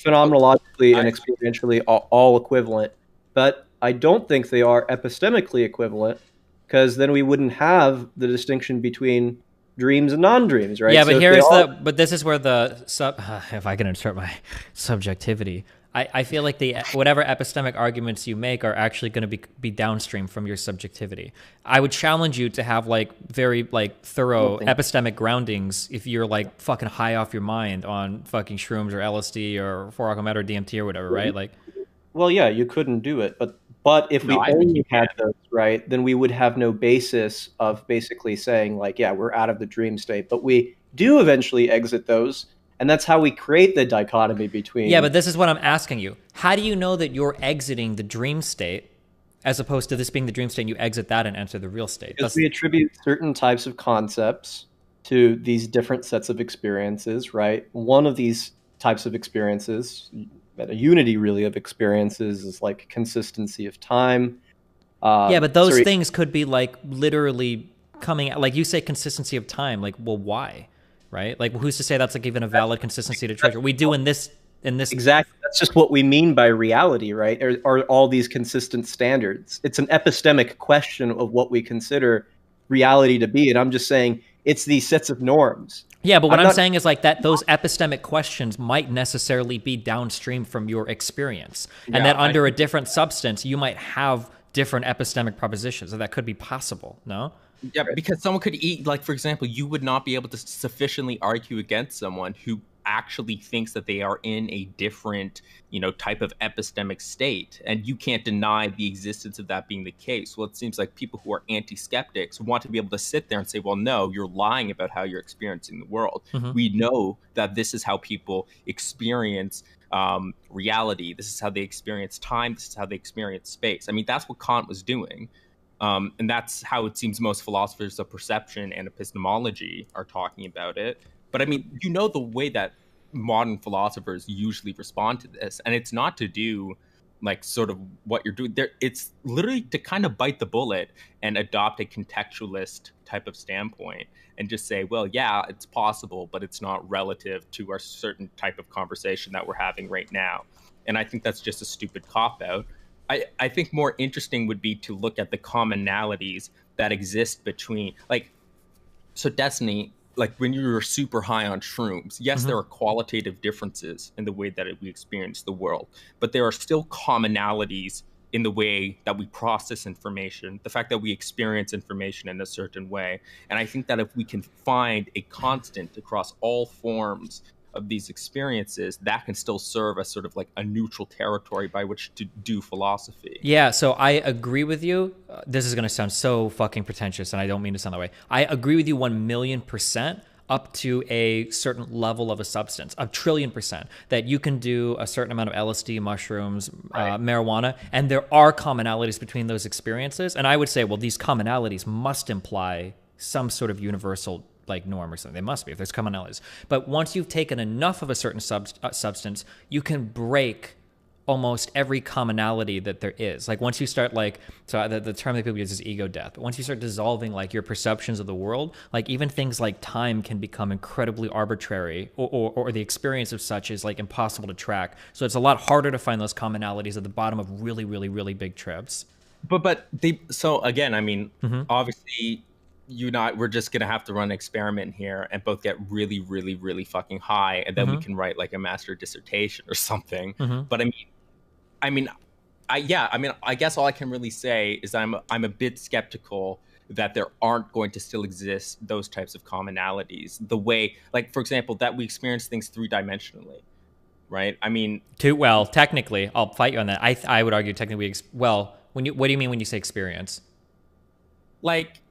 Speaker 10: phenomenologically and experientially all equivalent. But I don't think they are epistemically equivalent, because then we wouldn't have the distinction between dreams and non-dreams, right?
Speaker 3: Yeah, but but this is where if I can insert my subjectivity, I feel like whatever epistemic arguments you make are actually going to be downstream from your subjectivity. I would challenge you to have very thorough epistemic groundings if you're fucking high off your mind on fucking shrooms or LSD or 4-Octomet or DMT or whatever, right?
Speaker 10: Well, yeah, you couldn't do it, but if we only had those, right, then we would have no basis of basically saying we're out of the dream state. But we do eventually exit those. And that's how we create the dichotomy between...
Speaker 3: Yeah, but this is what I'm asking you. How do you know that you're exiting the dream state as opposed to this being the dream state and you exit that and enter the real state?
Speaker 10: Because we attribute certain types of concepts to these different sets of experiences, right? One of these types of experiences, a unity really of experiences, is consistency of time.
Speaker 3: Yeah, but those things could be literally coming... you say consistency of time. Well, why? Right? Who's to say that's even a valid consistency to treasure? We do in this
Speaker 10: exactly. That's just what we mean by reality, right? Are all these consistent standards? It's an epistemic question of what we consider reality to be, and I'm just saying it's these sets of norms.
Speaker 3: Yeah, but what I'm saying is that those epistemic questions might necessarily be downstream from your experience, and that under a different substance you might have different epistemic propositions, and that could be possible. No.
Speaker 18: Yeah, because someone could eat, for example, you would not be able to sufficiently argue against someone who actually thinks that they are in a different, type of epistemic state, and you can't deny the existence of that being the case. Well, it seems like people who are anti-skeptics want to be able to sit there and say, well, no, you're lying about how you're experiencing the world. We know that this is how people experience reality. This is how they experience time. This is how they experience space. I mean, that's what Kant was doing. And that's how it seems most philosophers of perception and epistemology are talking about it. But I mean, the way that modern philosophers usually respond to this, and it's not to do like sort of what you're doing there. It's literally to kind of bite the bullet and adopt a contextualist type of standpoint and just say, well, yeah, it's possible, but it's not relative to our certain type of conversation that we're having right now. And I think that's just a stupid cop-out. I think more interesting would be to look at the commonalities that exist between, so Destiny, like when you're super high on shrooms, yes, there are qualitative differences in the way that we experience the world, but there are still commonalities in the way that we process information, the fact that we experience information in a certain way. And I think that if we can find a constant across all forms of these experiences, that can still serve as sort of like a neutral territory by which to do philosophy.
Speaker 3: Yeah, so I agree with you. This is going to sound so fucking pretentious, and I don't mean to sound that way. I agree with you 1,000,000% up to a certain level of a substance, 1,000,000,000%, that you can do a certain amount of LSD, mushrooms, marijuana, and there are commonalities between those experiences. And I would say, well, these commonalities must imply some sort of universal norm or something. They must be if there's commonalities. But once you've taken enough of a certain substance, you can break almost every commonality that there is. Like once you start so the term that people use is ego death. But once you start dissolving your perceptions of the world, even things like time can become incredibly arbitrary, or the experience of such is impossible to track. So it's a lot harder to find those commonalities at the bottom of really, really, really big trips.
Speaker 18: So again, I mean, obviously, you and I, we're just gonna have to run an experiment here and both get really, really, really fucking high, and then we can write a master dissertation or something. But I guess all I can really say is I'm a bit skeptical that there aren't going to still exist those types of commonalities. The way, for example, that we experience things 3-dimensionally, right? I mean,
Speaker 3: technically, I'll fight you on that. I would argue technically, what do you mean when you say experience?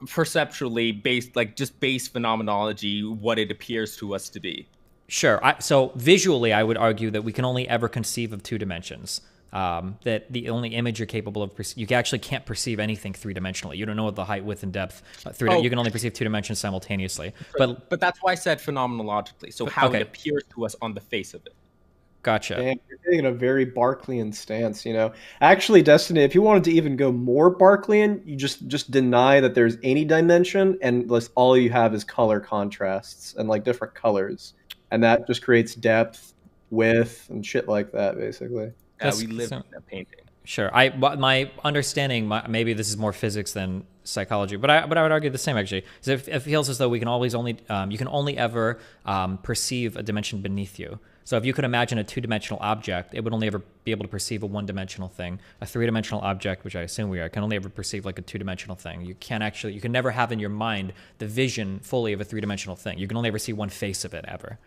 Speaker 18: Perceptually based, just base phenomenology, what it appears to us to be.
Speaker 3: Sure. So visually, I would argue that we can only ever conceive of 2 dimensions. That the only image you're capable of, you actually can't perceive anything 3-dimensionally. You don't know what the height, width, and depth. You can only perceive 2 dimensions simultaneously.
Speaker 18: But that's why I said phenomenologically. So how it appears to us on the face of it.
Speaker 3: Gotcha.
Speaker 10: Damn, you're taking a very Berkeleyan stance, Actually, Destiny, if you wanted to even go more Berkeleyan, you just deny that there's any dimension, and all you have is color contrasts and different colors, and that just creates depth, width, and shit like that, basically.
Speaker 18: Yeah, we live in a painting.
Speaker 3: Sure. My understanding, maybe this is more physics than psychology, but I would argue the same actually. It feels as though we can you can only ever perceive a dimension beneath you. So if you could imagine a 2-dimensional object, it would only ever be able to perceive a 1-dimensional thing. A 3-dimensional object, which I assume we are, can only ever perceive a 2-dimensional thing. You can never have in your mind the vision fully of a 3-dimensional thing. You can only ever see one face of it ever.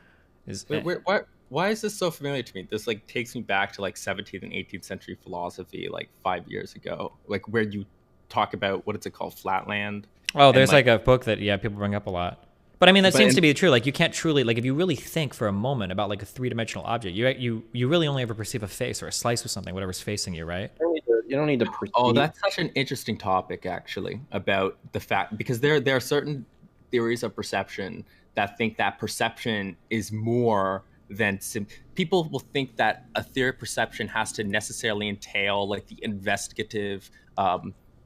Speaker 18: Why is this so familiar to me? This takes me back to 17th and 18th century philosophy 5 years ago, where you talk about, what is it called, Flatland?
Speaker 3: Oh, there's a book that people bring up a lot. But I mean, that seems to be true. You can't truly, if you really think for a moment about a 3-dimensional object, you really only ever perceive a face or a slice of something, whatever's facing you, right?
Speaker 10: You don't need to perceive.
Speaker 18: Oh, that's such an interesting topic, actually, about the fact, because there are certain theories of perception that think that perception is more than people will think that a theory of perception has to necessarily entail the investigative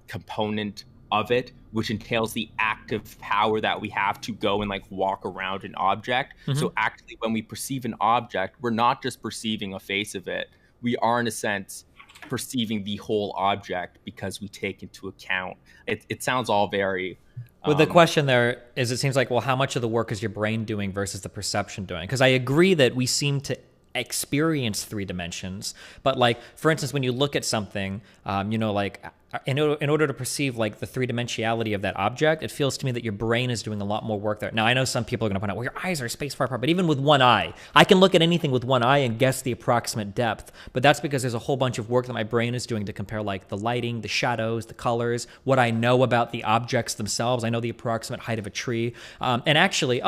Speaker 18: component of it, which entails the active power that we have to go and walk around an object. So actually, when we perceive an object, we're not just perceiving a face of it. We are, in a sense, perceiving the whole object because we take into account. It sounds all very...
Speaker 3: Well, the question there is, it seems how much of the work is your brain doing versus the perception doing? Because I agree that we seem to experience 3 dimensions, but for instance, when you look at something, in order to perceive like the three-dimensionality of that object, it feels to me that your brain is doing a lot more work there. Now, I know some people are going to point out, well, your eyes are spaced far apart, but even with one eye, I can look at anything with one eye and guess the approximate depth, but that's because there's a whole bunch of work that my brain is doing to compare like the lighting, the shadows, the colors, what I know about the objects themselves. I know the approximate height of a tree. And actually,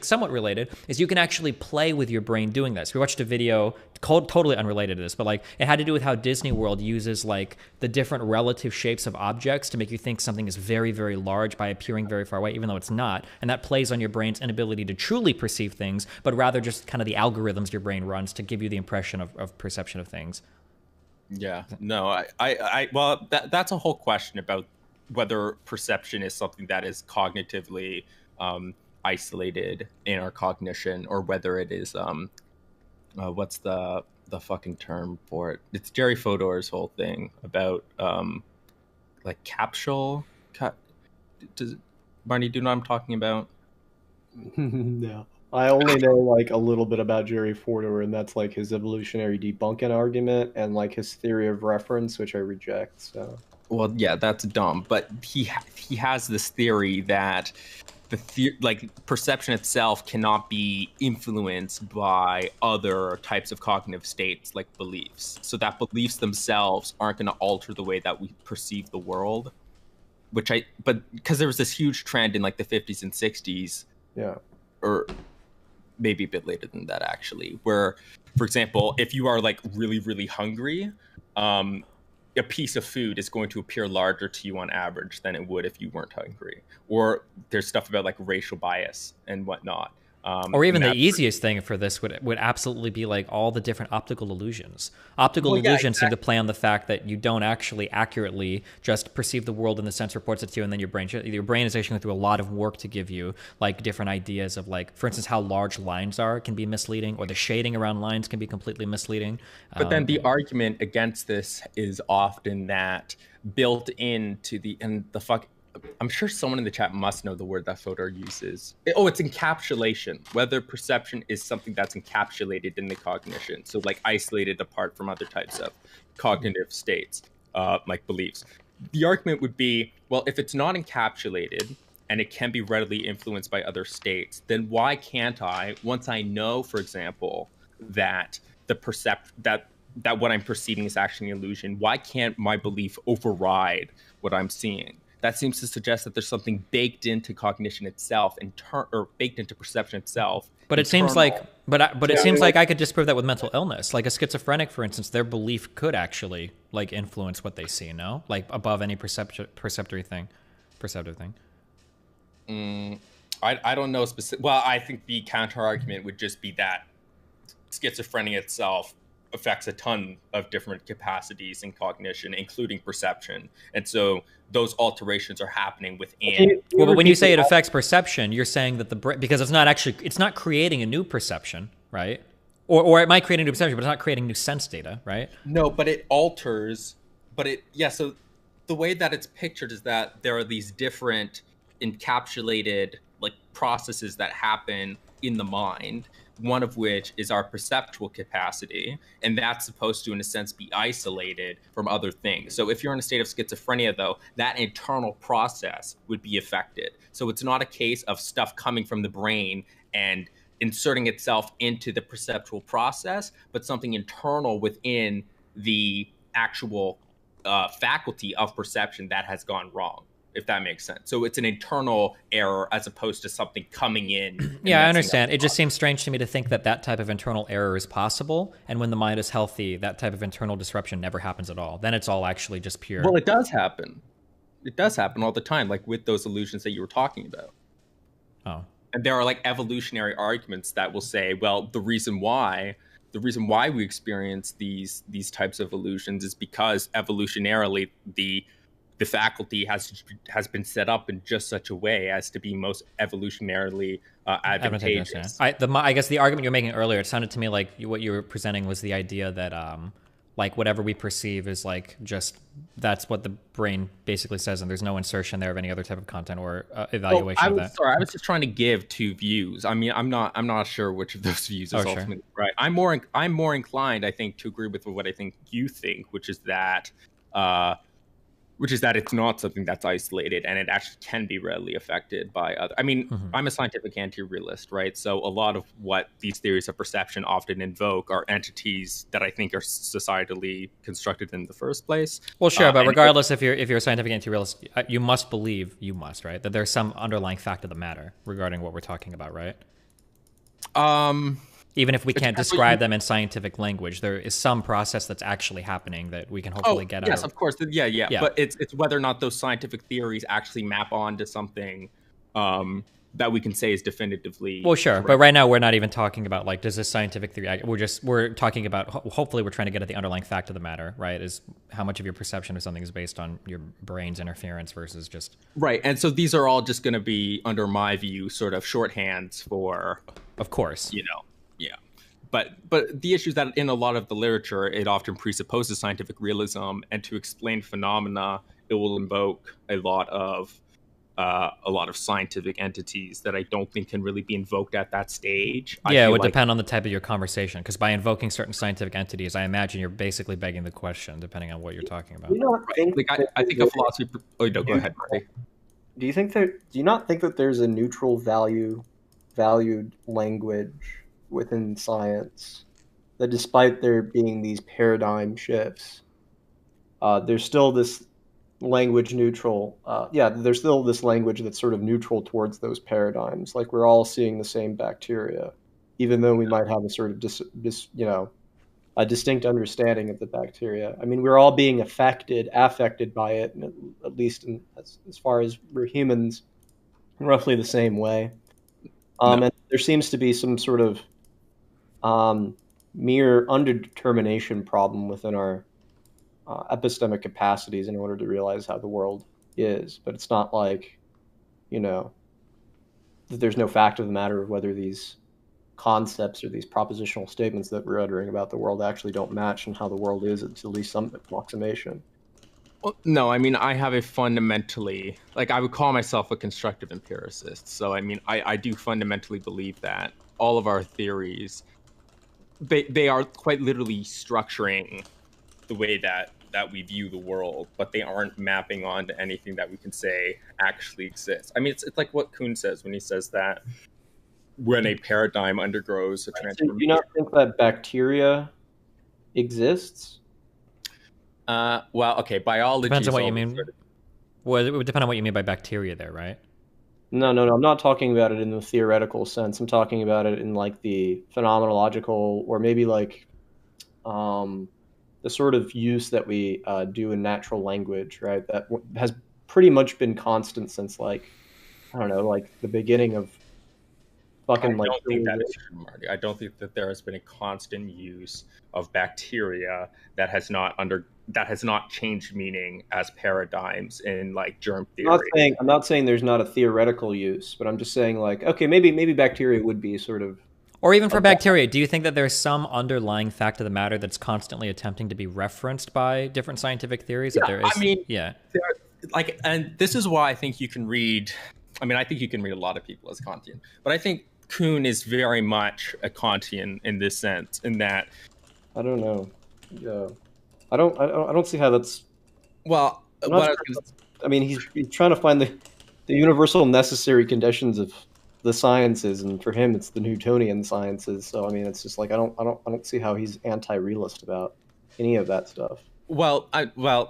Speaker 3: somewhat related, is you can actually play with your brain doing this. We watched a video totally unrelated to this, but like it had to do with how Disney World uses like the different relative shapes of objects to make you think something is very, very large by appearing very far away, even though it's not. And that plays on your brain's inability to truly perceive things, but rather just kind of the algorithms your brain runs to give you the impression of perception of things.
Speaker 18: Yeah, no, well, that's a whole question about whether perception is something that is cognitively isolated in our cognition, or whether it is what's the fucking term for it? It's Jerry Fodor's whole thing about like capsule. Does Barney, do you know what I'm talking about?
Speaker 10: No, I only know like a little bit about Jerry Fodor, and that's like his evolutionary debunking argument and like his theory of reference, which I reject. So,
Speaker 18: well, yeah, that's dumb. But he has this theory that like perception itself cannot be influenced by other types of cognitive states like beliefs. So that beliefs themselves aren't going to alter the way that we perceive the world. But because there was this huge trend in like the 50s and 60s,
Speaker 10: yeah,
Speaker 18: or maybe a bit later than that actually, where, for example, if you are like really, really hungry, a piece of food is going to appear larger to you on average than it would if you weren't hungry. Or there's stuff about like racial bias and whatnot.
Speaker 3: Or even the easiest thing for this would absolutely be like all the different optical illusions. Optical illusions seem to play on the fact that you don't actually accurately just perceive the world and the sense reports it to you, and then your brain is actually going through a lot of work to give you like different ideas of like, for instance, how large lines are can be misleading, or the shading around lines can be completely misleading.
Speaker 18: But then the argument against this is often that built into I'm sure someone in the chat must know the word that Fodor uses. It's encapsulation. Whether perception is something that's encapsulated in the cognition, so like isolated apart from other types of cognitive states, like beliefs. The argument would be, well, if it's not encapsulated and it can be readily influenced by other states, then why can't I, once I know, for example, that that what I'm perceiving is actually an illusion, why can't my belief override what I'm seeing? That seems to suggest that there's something baked into cognition itself, or baked into perception itself.
Speaker 3: But it seems like, it seems like I could disprove that with mental illness. Like a schizophrenic, for instance, their belief could actually like influence what they see. No, like above any perceptive thing.
Speaker 18: I don't know specific. Well, I think the counter argument would just be that schizophrenia itself affects a ton of different capacities in cognition, including perception. And so those alterations are happening within.
Speaker 3: Well, but when you say it affects perception, you're saying that because it's not creating a new perception, right? Or it might create a new perception, but it's not creating new sense data, right?
Speaker 18: No, but it alters. So the way that it's pictured is that there are these different encapsulated like processes that happen in the mind, one of which is our perceptual capacity, and that's supposed to, in a sense, be isolated from other things. So if you're in a state of schizophrenia, though, that internal process would be affected. So it's not a case of stuff coming from the brain and inserting itself into the perceptual process, but something internal within the actual faculty of perception that has gone wrong, if that makes sense. So it's an internal error as opposed to something coming in.
Speaker 3: Yeah, I understand. It just seems strange to me to think that that type of internal error is possible. And when the mind is healthy, that type of internal disruption never happens at all. Then it's all actually just pure.
Speaker 18: Well, it does happen. It does happen all the time, like with those illusions that you were talking about.
Speaker 3: Oh.
Speaker 18: And there are like evolutionary arguments that will say, well, the reason why we experience these types of illusions is because evolutionarily the faculty has been set up in just such a way as to be most evolutionarily advantageous.
Speaker 3: I guess the argument you were making earlier, it sounded to me like what you were presenting was the idea that like whatever we perceive is like just that's what the brain basically says, and there's no insertion there of any other type of content or evaluation of that.
Speaker 18: Sorry, I was just trying to give two views. I mean, I'm not sure which of those views is ultimately right. I'm more inclined, I think, to agree with what I think you think, which is that which is that it's not something that's isolated and it actually can be readily affected by other. I mean, I'm a scientific anti-realist, right? So a lot of what these theories of perception often invoke are entities that I think are societally constructed in the first place.
Speaker 3: Well, sure, but regardless, if you're a scientific anti-realist, you must believe, right, that there's some underlying fact of the matter regarding what we're talking about, right? Even if we can't describe them in scientific language, there is some process that's actually happening that we can hopefully get out.
Speaker 18: Yes, of course. Yeah. But it's whether or not those scientific theories actually map onto something that we can say is definitively.
Speaker 3: Well, sure.
Speaker 18: correct.
Speaker 3: But right now we're not even talking about like, does this scientific theory, we're talking about, hopefully we're trying to get at the underlying fact of the matter, right? Is how much of your perception of something is based on your brain's interference versus just.
Speaker 18: Right. And so these are all just going to be, under my view, sort of shorthands for.
Speaker 3: Of course.
Speaker 18: Yeah. But the issue is that in a lot of the literature, it often presupposes scientific realism, and to explain phenomena, it will invoke a lot of scientific entities that I don't think can really be invoked at that stage.
Speaker 3: Yeah, it would depend on the type of your conversation, because by invoking certain scientific entities, I imagine you're basically begging the question, depending on what you're talking about.
Speaker 18: I think a philosophy. Oh no, go ahead, Marty.
Speaker 10: Do you not think that there's a neutral valued language within science, that despite there being these paradigm shifts, there's still this language neutral. There's still this language that's sort of neutral towards those paradigms. Like we're all seeing the same bacteria, even though we might have a sort of a distinct understanding of the bacteria. I mean, we're all being affected by it, and at least as far as we're humans, in roughly the same way. And there seems to be some sort of mere underdetermination problem within our epistemic capacities in order to realize how the world is. But it's not like, that there's no fact of the matter of whether these concepts or these propositional statements that we're uttering about the world actually don't match and how the world is at least some approximation.
Speaker 18: Well, no, I mean, I have a fundamentally, I would call myself a constructive empiricist. So, I mean, I do fundamentally believe that all of our theories, they are quite literally structuring the way that we view the world, but they aren't mapping onto anything that we can say actually exists. I mean, it's like what Kuhn says when he says that when a paradigm undergoes a transformation.
Speaker 10: Do you not think that bacteria exists?
Speaker 18: Well, okay, biology
Speaker 3: depends on what you mean. Well, it would depend on what you mean by bacteria there, right?
Speaker 10: No. I'm not talking about it in the theoretical sense. I'm talking about it in like the phenomenological, or maybe like the sort of use that we do in natural language, right? That has pretty much been constant since the beginning of fucking
Speaker 18: I don't think that is true, Marty. I don't think that there has been a constant use of bacteria that has not changed meaning as paradigms in germ theory.
Speaker 10: I'm not saying there's not a theoretical use, but I'm just saying okay, maybe bacteria would be sort of.
Speaker 3: Or even for bacteria, do you think that there's some underlying fact of the matter that's constantly attempting to be referenced by different scientific theories?
Speaker 18: Yeah,
Speaker 3: that there is,
Speaker 18: I mean, and this is why I think you can read. I mean, I think you can read a lot of people as Kantian, but I think Kuhn is very much a Kantian in this sense, in that.
Speaker 10: I don't know. Yeah, I don't see how that's.
Speaker 18: Well,
Speaker 10: I mean, he's trying to find the universal necessary conditions of the sciences, and for him it's the Newtonian sciences. So I mean, it's just I don't see how he's anti-realist about any of that stuff.
Speaker 18: Well,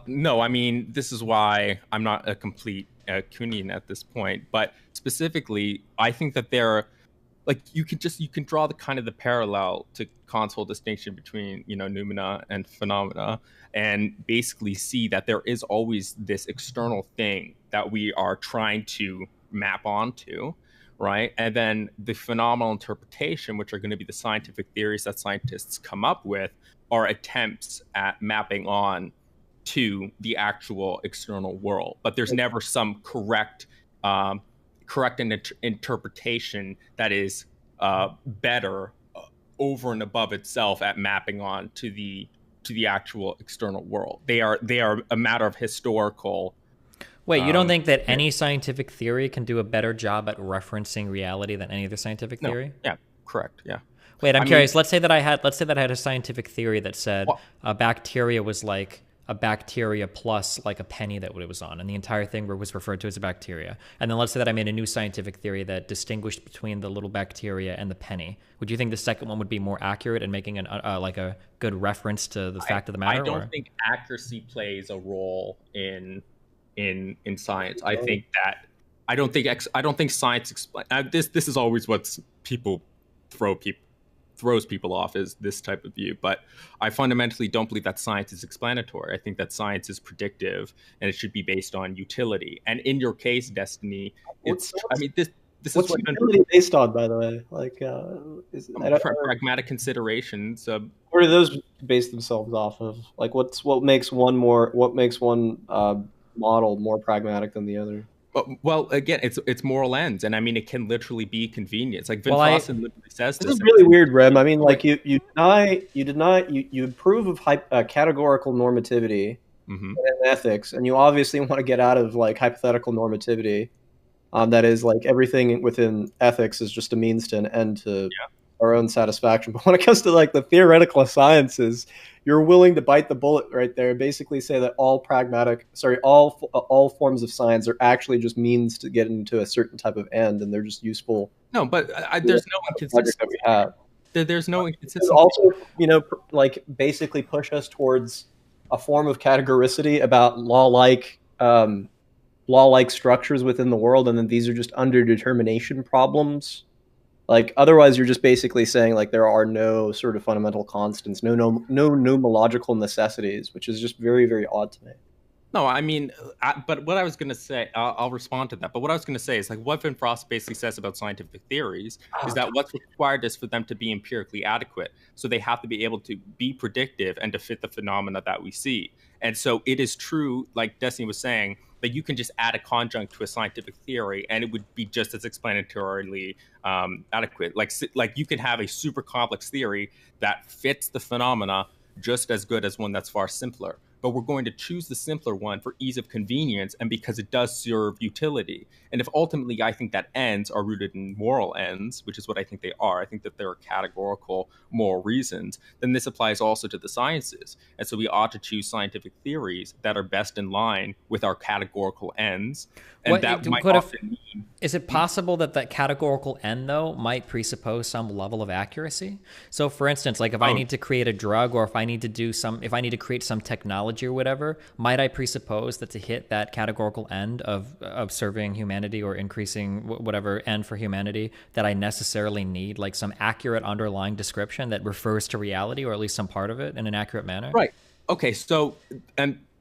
Speaker 18: no, I mean, this is why I'm not a complete Kuhnian at this point, but specifically I think that there you can draw the parallel to Kant's whole distinction between noumena and phenomena, and basically see that there is always this external thing that we are trying to map onto, right? And then the phenomenal interpretation, which are going to be the scientific theories that scientists come up with, are attempts at mapping on to the external world. But there's never some correct interpretation that is better over and above itself at mapping on to the actual external world. They are a matter of historical.
Speaker 3: Wait, you don't think that any scientific theory can do a better job at referencing reality than any other scientific theory?
Speaker 18: No. Yeah, correct. Yeah.
Speaker 3: Wait, I'm curious. Let's say that I had a scientific theory that said bacteria was like a bacteria plus like a penny that it was on, and the entire thing was referred to as a bacteria. And then let's say that I made a new scientific theory that distinguished between the little bacteria and the penny. Would you think the second one would be more accurate in making like a good reference to the fact of the matter?
Speaker 18: I don't think accuracy plays a role in science. I think that I don't think science explain this is always what people throws people off, is this type of view. But I fundamentally don't believe that science is explanatory. I think that science is predictive, and it should be based on utility. And in your case, Destiny, this
Speaker 10: what's
Speaker 18: is what
Speaker 10: utility based on, by the way? Like,
Speaker 18: pragmatic considerations.
Speaker 10: Where do those base themselves off of? Like, what makes one model more pragmatic than the other?
Speaker 18: Well, again, it's moral ends, and I mean, it can literally be convenience. Like Vin Fossen literally says
Speaker 10: this is really weird, Rem. I mean, like you approve of categorical normativity and ethics, and you obviously want to get out of like hypothetical normativity. That is like everything within ethics is just a means to an end to our own satisfaction. But when it comes to like the theoretical sciences, you're willing to bite the bullet right there and basically say that all forms of science are actually just means to get into a certain type of end, and they're just useful.
Speaker 18: No, but there's no inconsistency
Speaker 10: that we have.
Speaker 18: There's no inconsistency.
Speaker 10: Also, like basically push us towards a form of categoricity about law-like structures within the world, and then these are just underdetermination problems. Like otherwise, you're just basically saying like there are no sort of fundamental constants, no nomological necessities, which is just very, very odd to me.
Speaker 18: No, I mean, but what I was going to say, I'll respond to that. But what I was going to say is like what Vin Frost basically says about scientific theories is that what's required is for them to be empirically adequate. So they have to be able to be predictive and to fit the phenomena that we see. And so it is true, like Destiny was saying, that you can just add a conjunct to a scientific theory and it would be just as explanatorily adequate. Like you can have a super complex theory that fits the phenomena just as good as one that's far simpler. But we're going to choose the simpler one for ease of convenience and because it does serve utility. And if ultimately I think that ends are rooted in moral ends, which is what I think they are, I think that there are categorical moral reasons, then this applies also to the sciences. And so we ought to choose scientific theories that are best in line with our categorical ends. And that might often mean...
Speaker 3: Is it possible that that categorical end, though, might presuppose some level of accuracy? So, for instance, like if I need to create a drug or if I need to create some technology or whatever, might I presuppose that to hit that categorical end of serving humanity or increasing whatever end for humanity, that I necessarily need like some accurate underlying description that refers to reality or at least some part of it in an accurate manner?
Speaker 18: Right. Okay, so...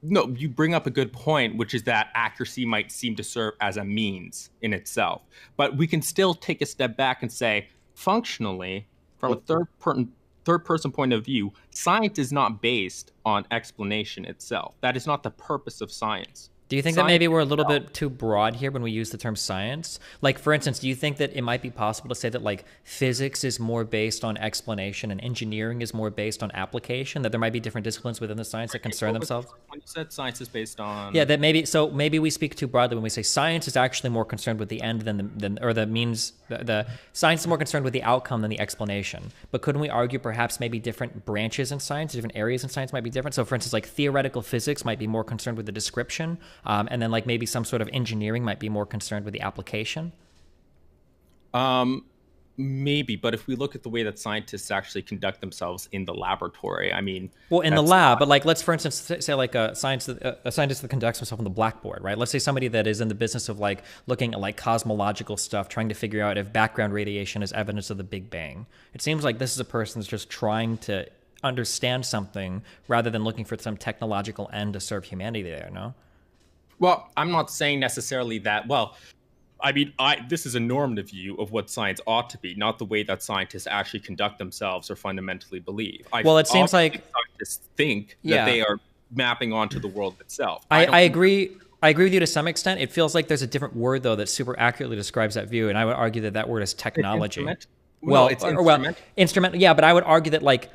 Speaker 18: No, you bring up a good point, which is that accuracy might seem to serve as a means in itself. But we can still take a step back and say, functionally, from a third-person point of view, science is not based on explanation itself. That is not the purpose of science.
Speaker 3: Do you think that maybe we're a little bit too broad here when we use the term science? Like, for instance, do you think that it might be possible to say that, like, physics is more based on explanation and engineering is more based on application, that there might be different disciplines within the science that concern themselves?
Speaker 18: When you said science is based on...
Speaker 3: Yeah, that maybe we speak too broadly when we say science is actually more concerned with the end the science is more concerned with the outcome than the explanation. But couldn't we argue perhaps maybe different branches in science, different areas in science might be different? So, for instance, like theoretical physics might be more concerned with the description, and then like maybe some sort of engineering might be more concerned with the application?
Speaker 18: Maybe, but if we look at the way that scientists actually conduct themselves in the laboratory, I mean...
Speaker 3: Well, in the lab, but like let's, for instance, say like a scientist that conducts himself on the blackboard, right? Let's say somebody that is in the business of like looking at like cosmological stuff, trying to figure out if background radiation is evidence of the Big Bang. It seems like this is a person that's just trying to understand something rather than looking for some technological end to serve humanity there, no?
Speaker 18: Well, I'm not saying necessarily that. Well, I mean, this is a normative view of what science ought to be, not the way that scientists actually conduct themselves or fundamentally believe.
Speaker 3: Well, it seems like
Speaker 18: scientists think that they are mapping onto the world itself.
Speaker 3: I agree. I agree with you to some extent. It feels like there's a different word, though, that super accurately describes that view, and I would argue that that word is technology.
Speaker 18: It's
Speaker 3: instrumental. Yeah, but I would argue that like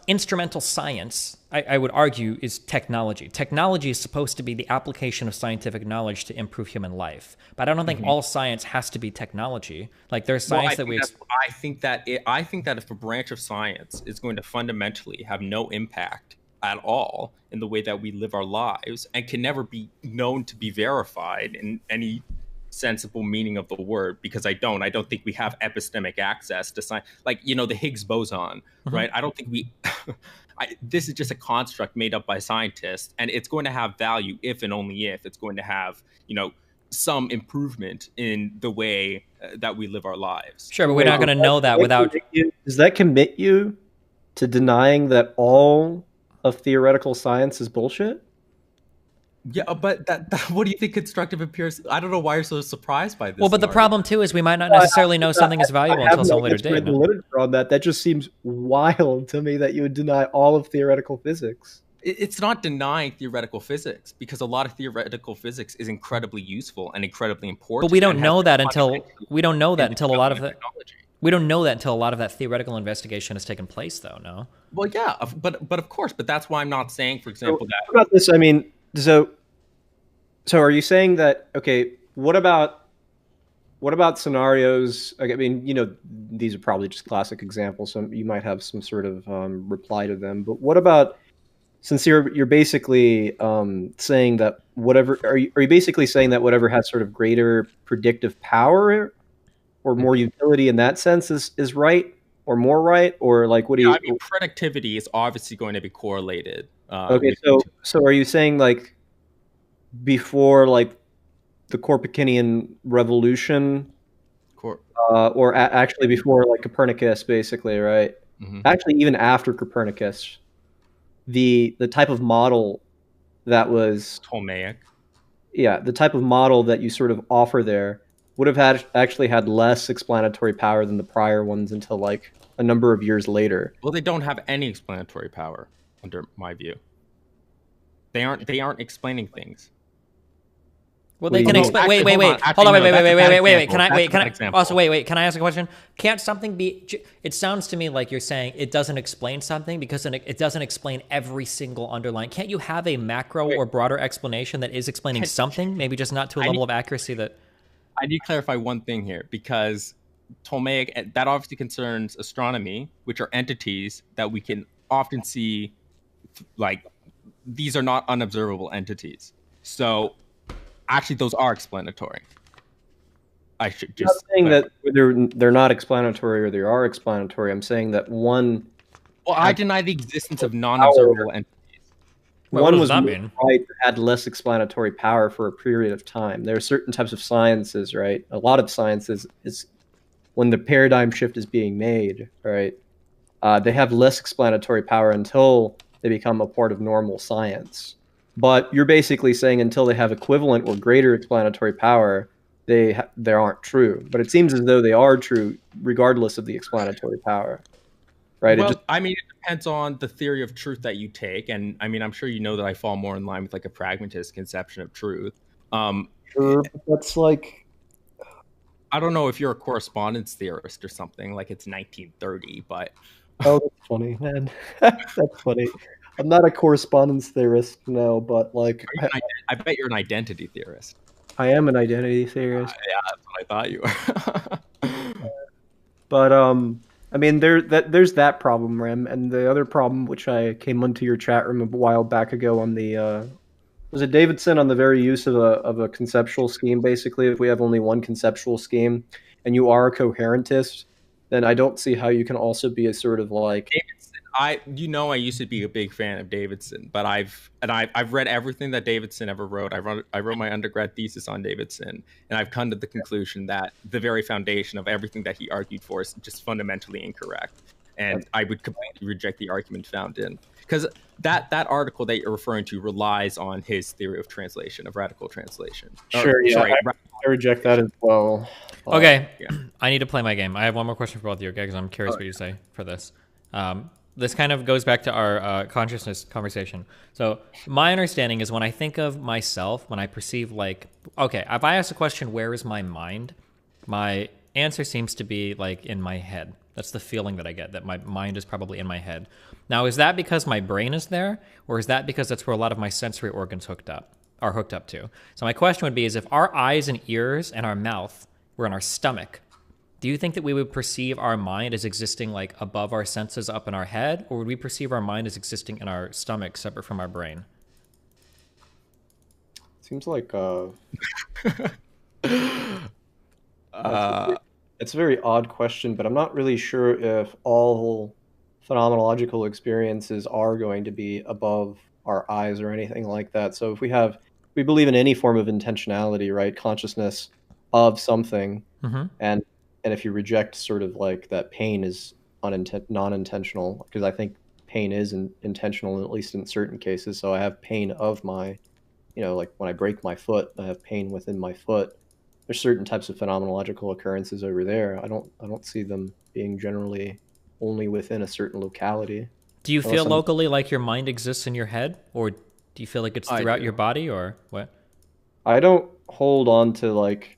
Speaker 3: instrumental science, I would argue, is technology. Technology is supposed to be the application of scientific knowledge to improve human life. But I don't think all science has to be technology. Like there's science
Speaker 18: I think that if a branch of science is going to fundamentally have no impact at all in the way that we live our lives and can never be known to be verified in any sensible meaning of the word, because I don't think we have epistemic access to science, like, you know, the Higgs boson, right? I don't think we this is just a construct made up by scientists, and it's going to have value if and only if it's going to have, you know, some improvement in the way that we live our lives.
Speaker 3: Sure, but we're not going to know that without...
Speaker 10: Does that commit you to denying that all of theoretical science is bullshit?
Speaker 18: Yeah, but that what do you think constructive empiricism? I don't know why you're so surprised by this.
Speaker 3: Well, but the problem too is we might not necessarily know something is valuable until some later date.
Speaker 10: No? Literature on that. That just seems wild to me that you would deny all of theoretical physics.
Speaker 18: It's not denying theoretical physics, because a lot of theoretical physics is incredibly useful and incredibly important.
Speaker 3: But we don't know that until a lot of the we don't know that until a lot of that theoretical investigation has taken place, though. No.
Speaker 18: Well, yeah, but of course, but that's why I'm not saying, for example, that.
Speaker 10: What about this? I mean, so are you saying that? Okay, what about scenarios? I mean, you know, these are probably just classic examples, so you might have some sort of reply to them. But what about, since you're basically saying that whatever, are you basically saying that whatever has sort of greater predictive power or more utility in that sense is right or more right, or like what do you?
Speaker 18: I mean, productivity is obviously going to be correlated.
Speaker 10: Okay, so are you saying like before like the Copernican revolution, or actually before like Copernicus, basically, right?
Speaker 18: Mm-hmm.
Speaker 10: Actually, even after Copernicus, the type of model that was
Speaker 18: Ptolemaic.
Speaker 10: Yeah, the type of model that you sort of offer there would have actually had less explanatory power than the prior ones until like a number of years later.
Speaker 18: Well, they don't have any explanatory power under my view. They aren't explaining things.
Speaker 3: Well, they can explain. Wait. Hold on. Wait. Can I also wait? Can I ask a question? Can't something be? It sounds to me like you're saying it doesn't explain something because it doesn't explain every single underlying. Can't you have a macro or broader explanation that is explaining something? Maybe just not to a level of accuracy that.
Speaker 18: I need to clarify one thing here, because Ptolemaic, that obviously concerns astronomy, which are entities that we can often see, like, these are not unobservable entities. So actually those are explanatory. I should just...
Speaker 10: I'm not saying that they're not explanatory or they are explanatory. I'm saying that one...
Speaker 18: Well, I deny the existence of non-observable entities.
Speaker 10: One was right, had less explanatory power for a period of time. There are certain types of sciences, right? A lot of sciences is when the paradigm shift is being made, right? They have less explanatory power until they become a part of normal science. But you're basically saying until they have equivalent or greater explanatory power, they aren't true. But it seems as though they are true regardless of the explanatory power. Right?
Speaker 18: Well, I mean, it depends on the theory of truth that you take. And I mean, I'm sure you know that I fall more in line with like a pragmatist conception of truth.
Speaker 10: Sure, but that's like...
Speaker 18: I don't know if you're a correspondence theorist or something, like it's 1930, but...
Speaker 10: Oh, that's funny, man. That's funny. I'm not a correspondence theorist, no, but like...
Speaker 18: I bet you're an identity theorist.
Speaker 10: I am an identity theorist.
Speaker 18: Yeah, that's what I thought you were.
Speaker 10: But, I mean, there's that problem, Rem, and the other problem, which I came onto your chat room a while back ago on the... was it Davidson on the very use of a conceptual scheme, basically? If we have only one conceptual scheme, and you are a coherentist, then I don't see how you can also be a sort of like...
Speaker 18: Davidson, I used to be a big fan of Davidson, but I've read everything that Davidson ever wrote. I wrote my undergrad thesis on Davidson, and I've come to the conclusion that the very foundation of everything that he argued for is just fundamentally incorrect. And I would completely reject the argument found in, because that article that you're referring to relies on his theory of translation, of radical translation.
Speaker 10: Sure, I reject that as well.
Speaker 3: Okay, I need to play my game. I have one more question for both of you, okay? Because I'm curious what you say for this. This kind of goes back to our consciousness conversation. So my understanding is when I think of myself, when I perceive like, okay, if I ask a question, where is my mind? My answer seems to be like in my head. That's the feeling that I get, that my mind is probably in my head. Now, is that because my brain is there, or is that because that's where a lot of my sensory organs are hooked up to? So my question would be is if our eyes and ears and our mouth were in our stomach, do you think that we would perceive our mind as existing like above our senses up in our head, or would we perceive our mind as existing in our stomach separate from our brain?
Speaker 10: Seems like it's a very odd question, but I'm not really sure if all phenomenological experiences are going to be above our eyes or anything like that. So if we believe in any form of intentionality, right, consciousness of something,
Speaker 3: Mhm.
Speaker 10: and if you reject sort of like that pain is non-intentional, because I think pain is intentional, at least in certain cases. So I have pain of my, like when I break my foot, I have pain within my foot. There's certain types of phenomenological occurrences over there. I don't see them being generally only within a certain locality.
Speaker 3: Do you
Speaker 10: Unless
Speaker 3: feel
Speaker 10: I'm-
Speaker 3: locally like your mind exists in your head, or do you feel like it's
Speaker 10: I
Speaker 3: throughout
Speaker 10: do.
Speaker 3: your body, or what?
Speaker 10: I don't hold on to like.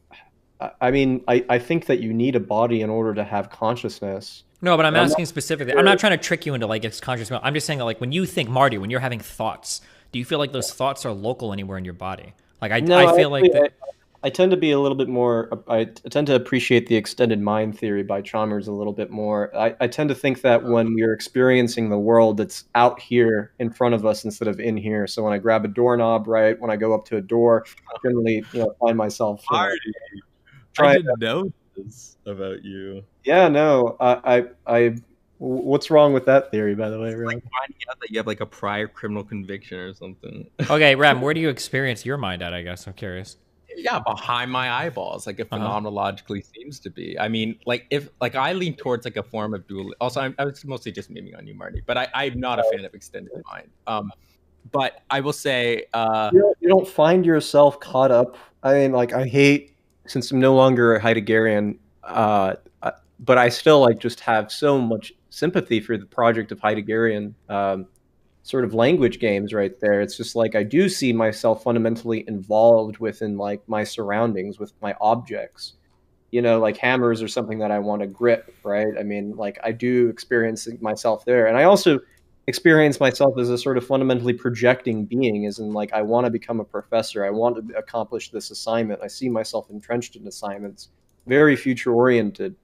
Speaker 10: I mean, I think that you need a body in order to have consciousness.
Speaker 3: No, but I'm
Speaker 10: not
Speaker 3: asking specifically.
Speaker 10: sure-
Speaker 3: I'm not trying to trick you into like it's conscious. I'm just saying that like when you think, Marty, when you're having thoughts, do you feel like those thoughts are local anywhere in your body? Like I feel like that.
Speaker 10: I tend to be a little bit more. I tend to appreciate the extended mind theory by Chalmers a little bit more. I tend to think that when we're experiencing the world, it's out here in front of us instead of in here. So when I grab a doorknob, right, when I go up to a door, generally, find myself.
Speaker 18: I didn't know this about you.
Speaker 10: Yeah, no, what's wrong with that theory, by the way, Rob?
Speaker 18: Like finding out that you have like a prior criminal conviction or something.
Speaker 3: Okay, Ram, where do you experience your mind at? I guess I'm curious.
Speaker 18: Yeah, behind my eyeballs, like it phenomenologically seems to be. I mean, like if like I lean towards like a form of dual. Also, I was mostly just memeing on you, Marty, but I'm not a fan of extended mind. But I will say,
Speaker 10: You don't find yourself caught up. I mean, like I hate, since I'm no longer a Heideggerian, but I still like just have so much sympathy for the project of Heideggerian sort of language games right there. It's just like I do see myself fundamentally involved within like my surroundings with my objects. Like hammers or something that I want to grip, right? I mean, like I do experience myself there. And I also experience myself as a sort of fundamentally projecting being, as in like I want to become a professor. I want to accomplish this assignment. I see myself entrenched in assignments, very future oriented.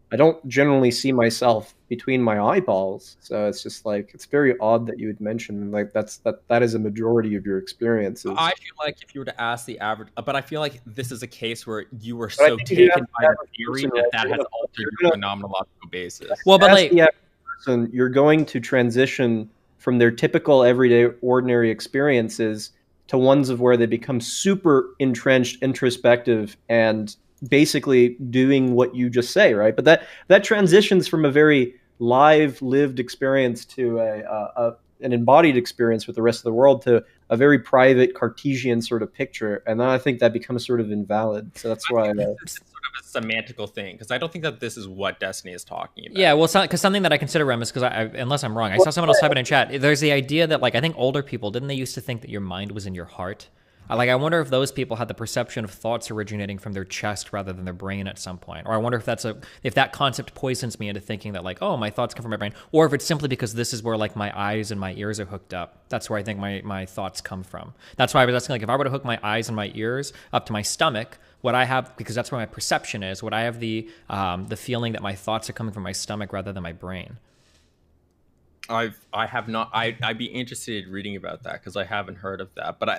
Speaker 10: I don't generally see myself between my eyeballs, so it's just like it's very odd that you would mention like that is a majority of your experiences.
Speaker 18: I feel like if you were to ask the average, but I feel like this is a case where you were
Speaker 10: But I
Speaker 18: so
Speaker 10: think you
Speaker 18: taken
Speaker 10: have
Speaker 18: by
Speaker 10: to
Speaker 18: the theory
Speaker 10: person,
Speaker 18: that
Speaker 10: right?
Speaker 18: has altered your phenomenological basis.
Speaker 3: Well, but
Speaker 10: As
Speaker 3: like
Speaker 10: the average person, you're going to transition from their typical everyday ordinary experiences to ones of where they become super entrenched, introspective, and basically doing what you just say, right? But that transitions from a very live, lived experience to an embodied experience with the rest of the world to a very private Cartesian sort of picture, and then I think that becomes sort of invalid. So that's why
Speaker 18: It's sort of a semantical thing because I don't think that this is what Destiny is talking about.
Speaker 3: Yeah, well, because something that I consider, Rem, is because unless I'm wrong, I saw someone else type it in chat. There's the idea that, like, I think older people, didn't they used to think that your mind was in your heart? I wonder if those people had the perception of thoughts originating from their chest rather than their brain at some point. Or I wonder if that concept poisons me into thinking that, like, oh, my thoughts come from my brain. Or if it's simply because this is where, like, my eyes and my ears are hooked up. That's where I think my thoughts come from. That's why I was asking, like, if I were to hook my eyes and my ears up to my stomach, would I have, because that's where my perception is, would I have the feeling that my thoughts are coming from my stomach rather than my brain?
Speaker 18: I have not. I'd be interested in reading about that because I haven't heard of that. But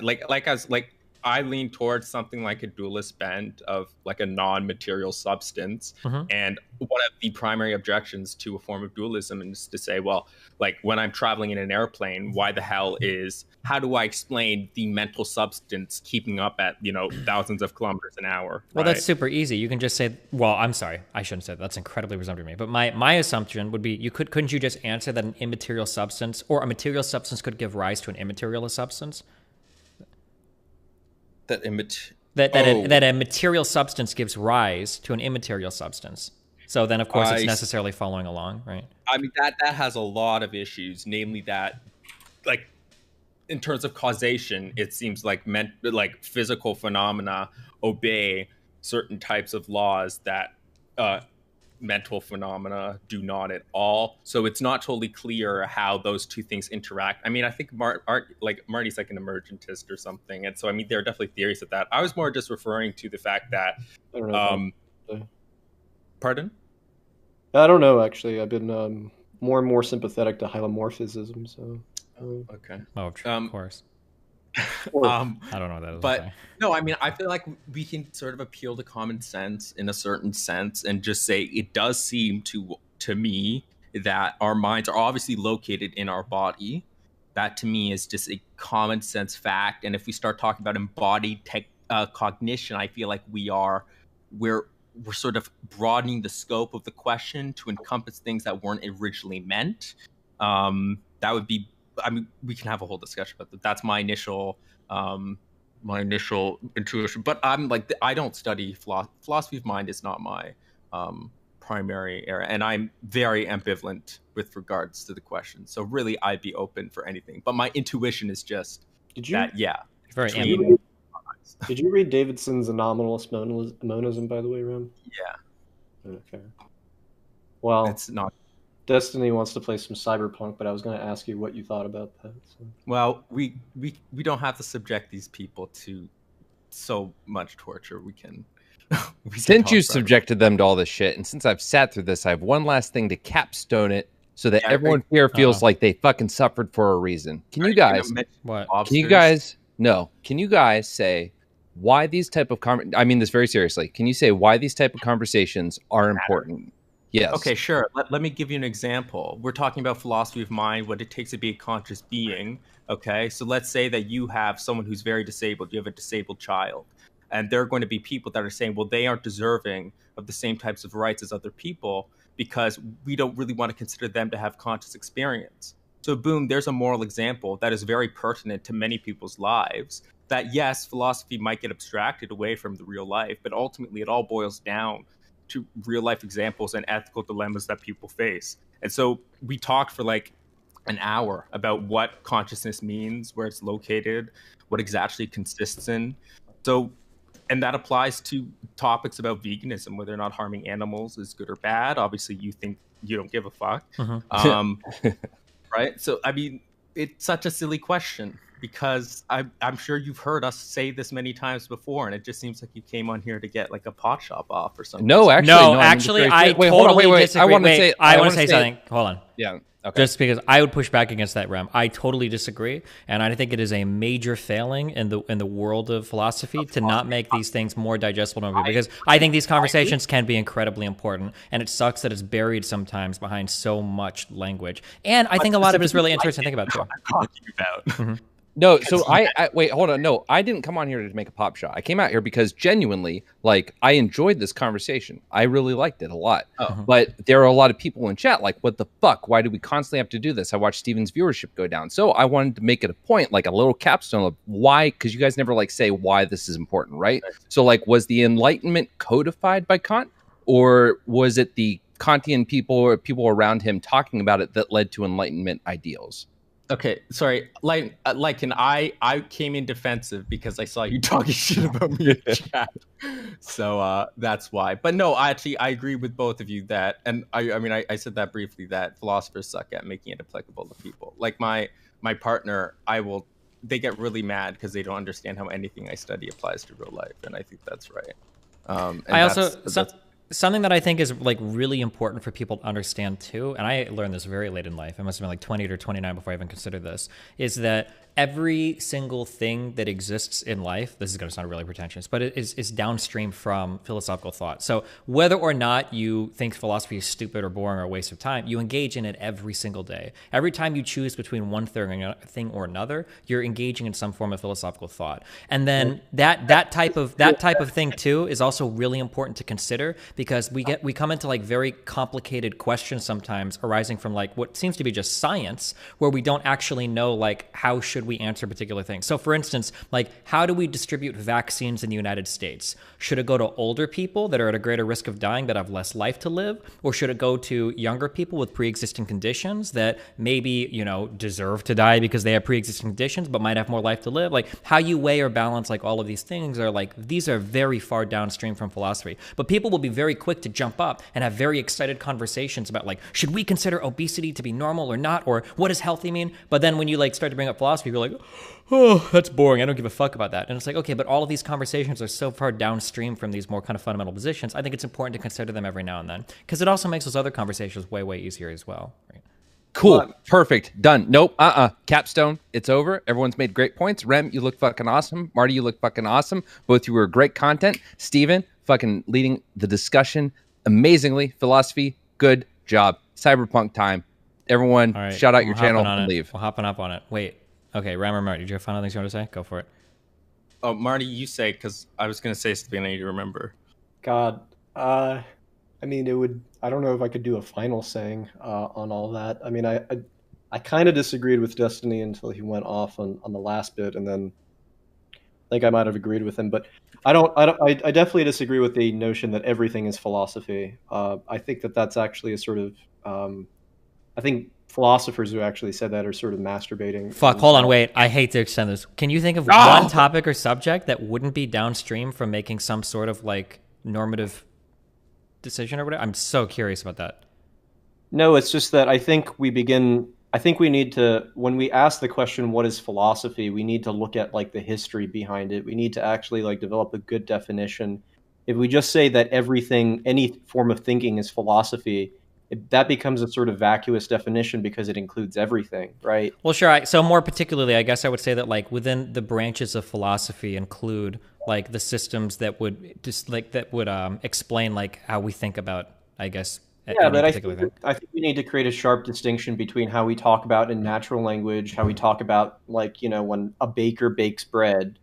Speaker 18: I lean towards something like a dualist bent of like a non-material substance. And one of the primary objections to a form of dualism is to say, well, like when I'm traveling in an airplane, how do I explain the mental substance keeping up at, thousands of kilometers an hour?
Speaker 3: Well,
Speaker 18: right?
Speaker 3: that's super easy. You can just say, well, I'm sorry, I shouldn't say that. That's incredibly presumptive of me. But my assumption would be, couldn't you just answer that an immaterial substance or a material substance could give rise to an immaterial substance?
Speaker 18: That
Speaker 3: a material substance gives rise to an immaterial substance. So then, of course, it's necessarily following along, right?
Speaker 18: I mean, that has a lot of issues, namely that, like, in terms of causation, it seems like physical phenomena obey certain types of laws that mental phenomena do not at all. So it's not totally clear how those two things interact. I mean, I think Marty's like an emergentist or something, and so I mean there are definitely theories of that. I was more just referring to the fact that Pardon?
Speaker 10: I don't know, actually. I've been more and more sympathetic to hylomorphism, so...
Speaker 18: Okay.
Speaker 3: Oh, of course. I don't know what that is.
Speaker 18: But no, I mean, I feel like we can sort of appeal to common sense in a certain sense and just say it does seem to me that our minds are obviously located in our body. That to me is just a common sense fact. And if we start talking about embodied cognition, I feel like we're sort of broadening the scope of the question to encompass things that weren't originally meant. That would be, I mean, we can have a whole discussion about that. That's my initial intuition. But I'm like, I don't study philosophy of mind is not my primary area, and I'm very ambivalent with regards to the question. So really, I'd be open for anything. But my intuition is just
Speaker 3: very
Speaker 10: ambivalent. Did you read Davidson's Anomalous Monism, by the way, Ram?
Speaker 18: Yeah.
Speaker 10: Okay. Well,
Speaker 18: it's not.
Speaker 10: Destiny wants to play some Cyberpunk, but I was going to ask you what you thought about that. So.
Speaker 18: Well, we don't have to subject these people to so much torture. We can.
Speaker 6: Since you subjected them to all this shit, and since I've sat through this, I have one last thing to capstone it, so that everyone here feels like they fucking suffered for a reason. Can you guys? Can you guys? No. Can you guys say why these type of I mean this very seriously. Can you say why these type of conversations are important? Yes.
Speaker 18: Okay, sure. Let me give you an example. We're talking about philosophy of mind, what it takes to be a conscious being. Okay, so let's say that you have someone who's very disabled. You have a disabled child. And there are going to be people that are saying, well, they aren't deserving of the same types of rights as other people because we don't really want to consider them to have conscious experience. So boom, there's a moral example that is very pertinent to many people's lives. That yes, philosophy might get abstracted away from the real life, but ultimately it all boils down to real life examples and ethical dilemmas that people face. And so we talked for like an hour about what consciousness means, where it's located, what exactly consists in. So, and that applies to topics about veganism, whether or not harming animals is good or bad. Obviously, you think you don't give a fuck. Right? So, I mean, it's such a silly question because I'm sure you've heard us say this many times before, and it just seems like you came on here to get like a pot shop off or something.
Speaker 6: No, actually,
Speaker 3: I totally disagree.
Speaker 6: I want to
Speaker 3: say something. Hold on.
Speaker 6: Yeah. Okay.
Speaker 3: Just because I would push back against that, Rem. I totally disagree, and I think it is a major failing in the world of philosophy to not make these things more digestible to people. Because I think these conversations can be incredibly important, and it sucks that it's buried sometimes behind so much language. And I think a lot of it is really interesting to think about too.
Speaker 18: Talking about.
Speaker 6: No, so I wait, hold on. No, I didn't come on here to make a pop shot. I came out here because genuinely, like, I enjoyed this conversation. I really liked it a lot. But there are a lot of people in chat like, what the fuck? Why do we constantly have to do this? I watched Steven's viewership go down. So I wanted to make it a point, like a little capstone of why, because you guys never like say why this is important, right? So like, was the Enlightenment codified by Kant? Or was it the Kantian people or people around him talking about it that led to Enlightenment ideals?
Speaker 18: Okay, sorry. Like, and I came in defensive because I saw you talking shit about me in the chat. So that's why. But no, I agree with both of you that, and I mean, I said that briefly, that philosophers suck at making it applicable to people. Like my partner, they get really mad because they don't understand how anything I study applies to real life, and I think that's right. And
Speaker 3: something that I think is like really important for people to understand too, and I learned this very late in life, I must have been like 28 or 29 before I even considered this, is that every single thing that exists in life, this is going to sound really pretentious, but it is downstream from philosophical thought. So whether or not you think philosophy is stupid or boring or a waste of time, you engage in it every single day. Every time you choose between one thing or another, you're engaging in some form of philosophical thought. And then that type of thing too is also really important to consider, because we come into like very complicated questions sometimes arising from like what seems to be just science, where we don't actually know like how should we answer particular things. So for instance, like how do we distribute vaccines in the United States? Should it go to older people that are at a greater risk of dying that have less life to live? Or should it go to younger people with pre-existing conditions that maybe, deserve to die because they have pre-existing conditions but might have more life to live? Like how you weigh or balance like all of these things are like, these are very far downstream from philosophy. But people will be very very quick to jump up and have very excited conversations about like, should we consider obesity to be normal or not? Or what does healthy mean? But then when you like start to bring up philosophy, you're like, oh, that's boring. I don't give a fuck about that. And it's like, okay, but all of these conversations are so far downstream from these more kind of fundamental positions. I think it's important to consider them every now and then because it also makes those other conversations way, way easier as well. Right?
Speaker 6: Cool. Perfect. Done. Nope. Capstone. It's over. Everyone's made great points. Rem, you look fucking awesome. Marty, you look fucking awesome. Both you were great content. Steven, fucking leading the discussion amazingly. Philosophy, good job. Cyberpunk time. Everyone,
Speaker 3: All right,
Speaker 6: shout out your channel
Speaker 3: on
Speaker 6: and
Speaker 3: it.
Speaker 6: leave.
Speaker 3: We're hopping up on it. Wait. Okay, Ram or Marty, did you have final things you want to say? Go for it.
Speaker 18: Oh, Marty, you say, because I was going to say something I need to remember.
Speaker 10: God, I mean, it would. I don't know if I could do a final saying on all that. I mean, I kind of disagreed with Destiny until he went off on the last bit, and then I think I might have agreed with him. But I definitely disagree with the notion that everything is philosophy. I think that's actually a sort of. I think philosophers who actually said that are sort of masturbating.
Speaker 3: Fuck, hold on, wait. I hate to extend this. Can you think of one topic or subject that wouldn't be downstream from making some sort of like normative decision or whatever? I'm so curious about that.
Speaker 10: No, it's just that I think we need to, when we ask the question, what is philosophy, we need to look at like the history behind it. We need to actually like develop a good definition. If we just say that everything, any form of thinking is philosophy, that becomes a sort of vacuous definition because it includes everything, right?
Speaker 3: Well, sure. So more particularly, I guess I would say that like within the branches of philosophy include like the systems that would just like that would explain like how we think about, I guess.
Speaker 10: Yeah, but I think we need to create a sharp distinction between how we talk about in natural language, how we talk about like, you know, when a baker bakes bread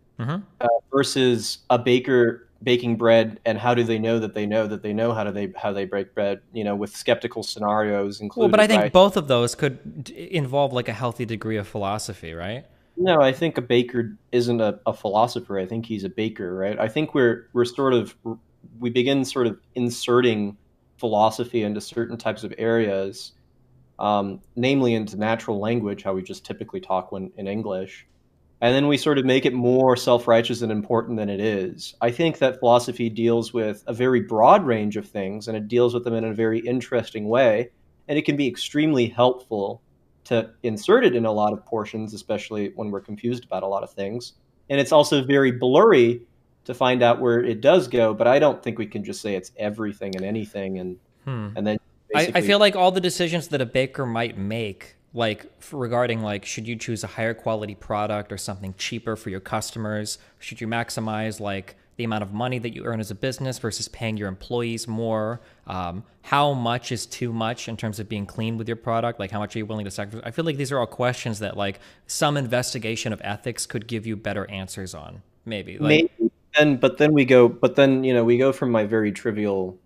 Speaker 10: versus a baker baking bread, and how do they know that they know that they know how they break bread, you know, with skeptical scenarios included.
Speaker 3: Well, but I think
Speaker 10: right?
Speaker 3: both of those could involve like a healthy degree of philosophy, right?
Speaker 10: No, I think a baker isn't a philosopher. I think he's a baker, right? I think we begin sort of inserting philosophy into certain types of areas, namely into natural language, how we just typically talk when in English. And then we sort of make it more self-righteous and important than it is. I think that philosophy deals with a very broad range of things, and it deals with them in a very interesting way. And it can be extremely helpful to insert it in a lot of portions, especially when we're confused about a lot of things. And it's also very blurry to find out where it does go. But I don't think we can just say it's everything and anything. And then
Speaker 3: I feel like all the decisions that a baker might make, like regarding like, should you choose a higher quality product or something cheaper for your customers? Should you maximize like the amount of money that you earn as a business versus paying your employees more? How much is too much in terms of being clean with your product? Like how much are you willing to sacrifice? I feel like these are all questions that like some investigation of ethics could give you better answers on. Maybe.
Speaker 10: But then we go from my very trivial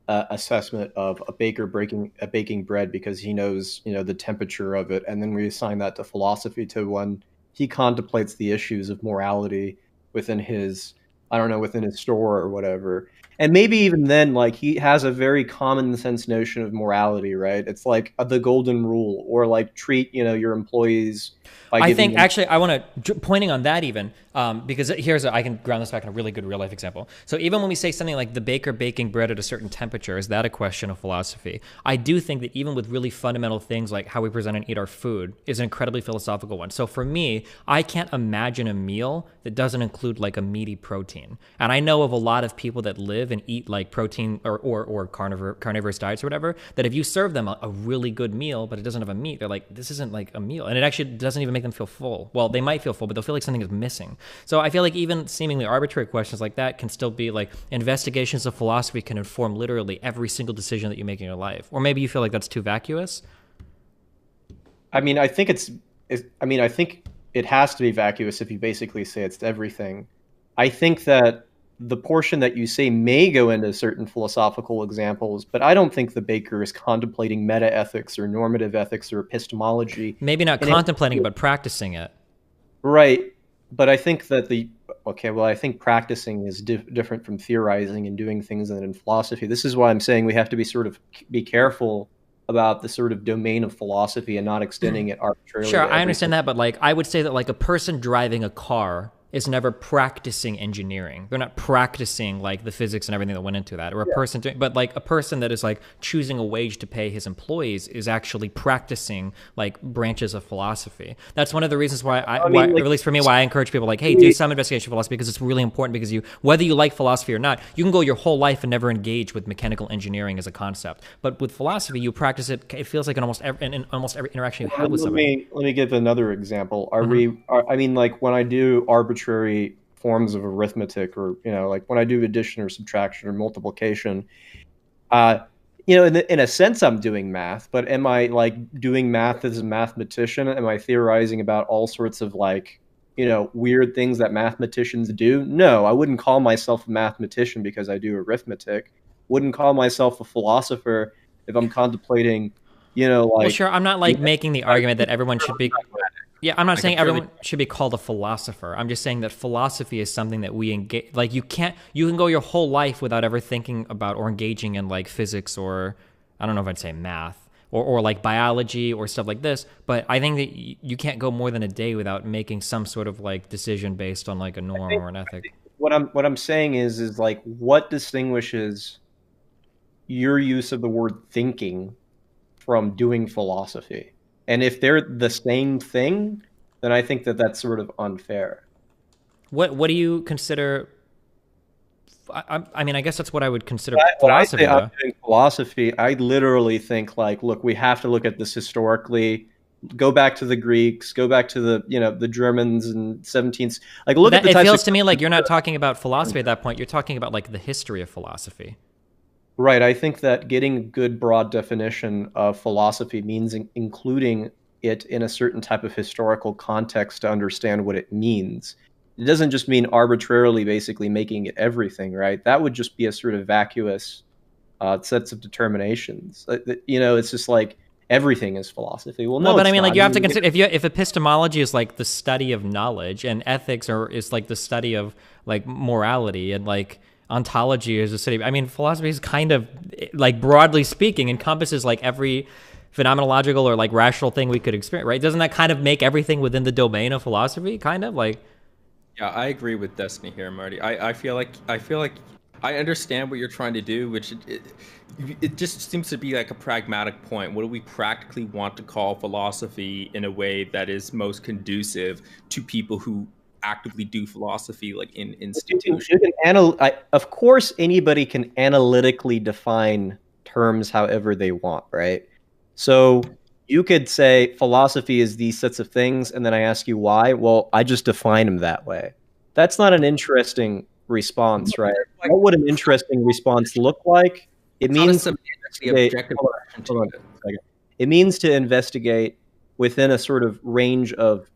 Speaker 10: assessment of a baker baking bread because he knows, you know, the temperature of it, and then we assign that to philosophy to when he contemplates the issues of morality within his store or whatever. And maybe even then, like, he has a very common sense notion of morality, right? It's like the golden rule, or like treat, you know, your employees by
Speaker 3: I think actually I want to pointing on that even because I can ground this back in a really good real life example. So even when we say something like the baker baking bread at a certain temperature, is that a question of philosophy? I do think that even with really fundamental things like how we present and eat our food is an incredibly philosophical one. So for me, I can't imagine a meal that doesn't include like a meaty protein. And I know of a lot of people that live and eat like protein or carnivorous diets or whatever, that if you serve them a really good meal, but it doesn't have a meat, they're like, this isn't like a meal. And it actually doesn't even make them feel full. Well, they might feel full, but they'll feel like something is missing. So I feel like even seemingly arbitrary questions like that can still be like investigations of philosophy can inform literally every single decision that you make in your life. Or maybe you feel like that's too vacuous.
Speaker 10: I mean, I think I think it has to be vacuous if you basically say it's everything. I think that the portion that you say may go into certain philosophical examples, but I don't think the baker is contemplating meta-ethics or normative ethics or epistemology.
Speaker 3: Maybe not contemplating it, but practicing it.
Speaker 10: Right. But I think that I think practicing is different from theorizing and doing things in philosophy. This is why I'm saying we have to be careful about the sort of domain of philosophy and not extending it arbitrarily.
Speaker 3: Sure, I understand that, but like I would say that like a person driving a car is never practicing engineering. They're not practicing like the physics and everything that went into that. Or a person doing, but like a person that is like choosing a wage to pay his employees is actually practicing like branches of philosophy. That's one of the reasons why why, at least for me, why I encourage people like, hey, do some investigation of philosophy, because it's really important, because whether you like philosophy or not, you can go your whole life and never engage with mechanical engineering as a concept. But with philosophy, you practice it. It feels like in almost every interaction you have with somebody.
Speaker 10: Let me give another example. I mean, like when I do arbitrary forms of arithmetic, or like when I do addition or subtraction or multiplication, in a sense I'm doing math, but am I like doing math as a mathematician? Am I theorizing about all sorts of like weird things that mathematicians do? No, I wouldn't call myself a mathematician because I do arithmetic. Wouldn't call myself a philosopher if I'm contemplating like,
Speaker 3: well, sure, I'm not like making the argument that everyone should be. Yeah, I'm not saying everyone should be called a philosopher. I'm just saying that philosophy is something that we engage. Like you can go your whole life without ever thinking about or engaging in like physics, or I don't know if I'd say math, or like biology or stuff like this. But I think that you can't go more than a day without making some sort of like decision based on like a norm or an ethic.
Speaker 10: What I'm saying is like, what distinguishes your use of the word thinking from doing philosophy? And if they're the same thing, then I think that that's sort of unfair.
Speaker 3: What do you consider? I mean, I guess that's what I would consider
Speaker 10: philosophy.
Speaker 3: When I say
Speaker 10: I'm doing philosophy, I literally think like, look, we have to look at this historically. Go back to the Greeks. Go back to the the Germans and 17th. Like look at the.
Speaker 3: It feels to me like you're not talking about philosophy at that point. You're talking about like the history of philosophy.
Speaker 10: Right. I think that getting a good broad definition of philosophy means including it in a certain type of historical context to understand what it means. It doesn't just mean arbitrarily basically making it everything, right? That would just be a sort of vacuous sets of determinations. It's just like everything is philosophy. Well, no,
Speaker 3: but I mean,
Speaker 10: not.
Speaker 3: like you have to consider if epistemology is like the study of knowledge, and ethics is like the study of like morality, and like ontology is a study. I mean, philosophy is kind of like, broadly speaking, encompasses like every phenomenological or like rational thing we could experience, right? Doesn't that kind of make everything within the domain of philosophy, kind of like?
Speaker 18: Yeah, I agree with Destiny here, Marty. I feel like I understand what you're trying to do, which it just seems to be like a pragmatic point. What do we practically want to call philosophy in a way that is most conducive to people who actively do philosophy, like in institutions?
Speaker 10: Of course, anybody can analytically define terms however they want, right? So you could say philosophy is these sets of things, and then I ask you why. Well, I just define them that way. That's not an interesting response, right? What would an interesting response look like? It means it means to investigate within a sort of range of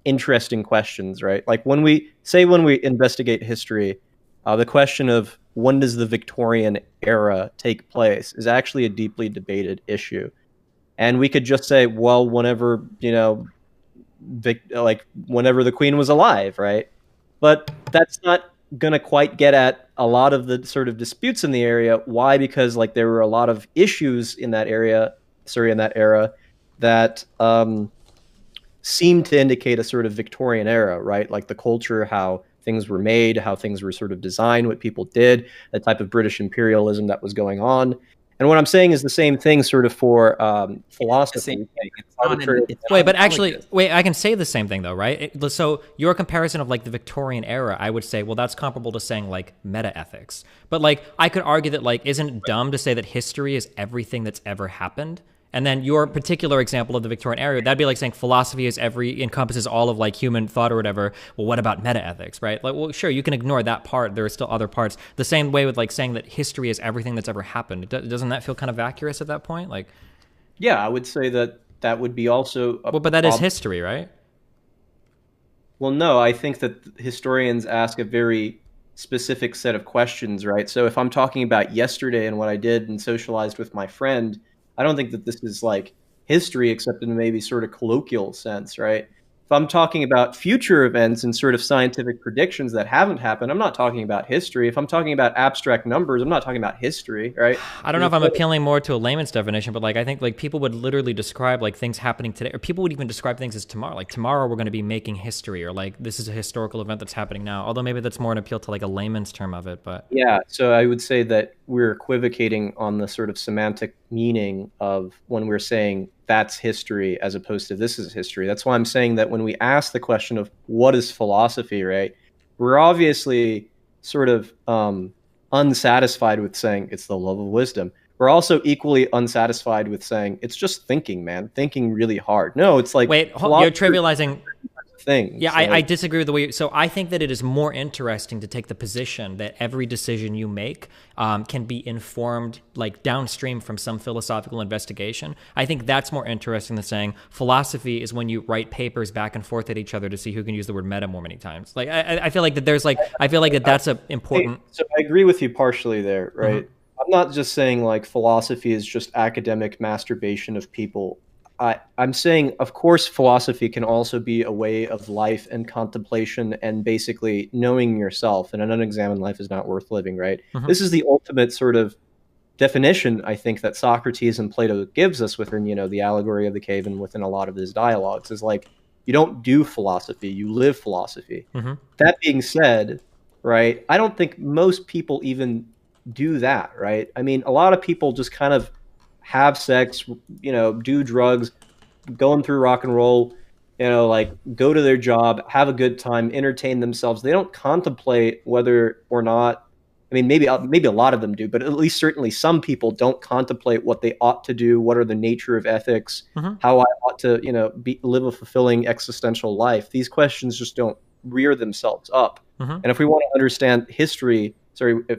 Speaker 10: interesting questions, right? Like when we investigate history, the question of when does the Victorian era take place is actually a deeply debated issue. And we could just say, well, whenever, whenever the Queen was alive, right? But that's not going to quite get at a lot of the sort of disputes in the area. Why? Because like there were a lot of issues in that era that seemed to indicate a sort of Victorian era, right? Like the culture, how things were made, how things were sort of designed, what people did, the type of British imperialism that was going on. And what I'm saying is the same thing sort of for philosophy.
Speaker 3: I can say the same thing though, right? So your comparison of like the Victorian era, I would say, well, that's comparable to saying like meta-ethics. But like I could argue that like, isn't it dumb to say that history is everything that's ever happened? And then your particular example of the Victorian era, that'd be like saying philosophy is encompasses all of like human thought or whatever. Well, what about meta-ethics, right? Like, well, sure, you can ignore that part. There are still other parts. The same way with like saying that history is everything that's ever happened. Doesn't that feel kind of vacuous at that point? Like,
Speaker 10: yeah, I would say that would be also.
Speaker 3: But that is history, right?
Speaker 10: Well, no, I think that historians ask a very specific set of questions, right? So if I'm talking about yesterday and what I did and socialized with my friend, I don't think that this is like history, except in maybe sort of colloquial sense, right? if I'm talking about future events and sort of scientific predictions that haven't happened, I'm not talking about history. If I'm talking about abstract numbers, I'm not talking about history, right?
Speaker 3: I don't know if I'm appealing more to a layman's definition, but like I think like people would literally describe like things happening today, or people would even describe things as tomorrow. Like tomorrow we're going to be making history, or like this is a historical event that's happening now. Although maybe that's more an appeal to like a layman's term of it, but
Speaker 10: yeah. So I would say that we're equivocating on the sort of semantic meaning of when we're saying that's history as opposed to this is history. That's why I'm saying that when we ask the question of what is philosophy, right, we're obviously sort of unsatisfied with saying it's the love of wisdom. We're also equally unsatisfied with saying it's just thinking, man, thinking really hard. No, it's like,
Speaker 3: wait, you're trivializing
Speaker 10: things.
Speaker 3: Yeah, I disagree with the way so I think that it is more interesting to take the position that every decision you make can be informed like downstream from some philosophical investigation. I think that's more interesting than saying philosophy is when you write papers back and forth at each other to see who can use the word meta more many times. Like I feel like that there's like I feel like that's a important.
Speaker 10: So I agree with you partially there, right? Mm-hmm. I'm not just saying like philosophy is just academic masturbation of people. I'm saying, of course, philosophy can also be a way of life and contemplation and basically knowing yourself. And an unexamined life is not worth living, right? Mm-hmm. This is the ultimate sort of definition, I think, that Socrates and Plato gives us within, you know, the allegory of the cave and within a lot of his dialogues is like, you don't do philosophy, you live philosophy. Mm-hmm. That being said, right, I don't think most people even do that, right? I mean, a lot of people just kind of have sex, you know, do drugs, going through rock and roll, you know, like go to their job, have a good time, entertain themselves. They don't contemplate whether or not, I mean, maybe a lot of them do, but at least certainly some people don't contemplate what they ought to do, what are the nature of ethics, how I ought to, you know, live a fulfilling existential life. These questions just don't rear themselves up. And if we want to understand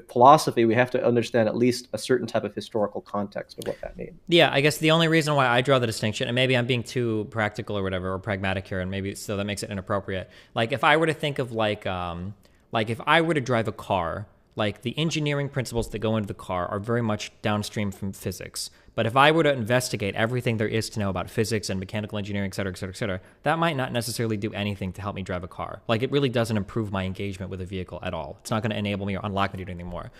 Speaker 10: philosophy, we have to understand at least a certain type of historical context of what that means.
Speaker 3: Yeah, I guess the only reason why I draw the distinction, and maybe I'm being too practical or whatever, or pragmatic here, and maybe so that makes it inappropriate. Like if I were to think of like if I were to drive a car, like the engineering principles that go into the car are very much downstream from physics. But if I were to investigate everything there is to know about physics and mechanical engineering, et cetera, et cetera, et cetera, that might not necessarily do anything to help me drive a car. Like it really doesn't improve my engagement with a vehicle at all. It's not going to enable me or unlock me to do anything more.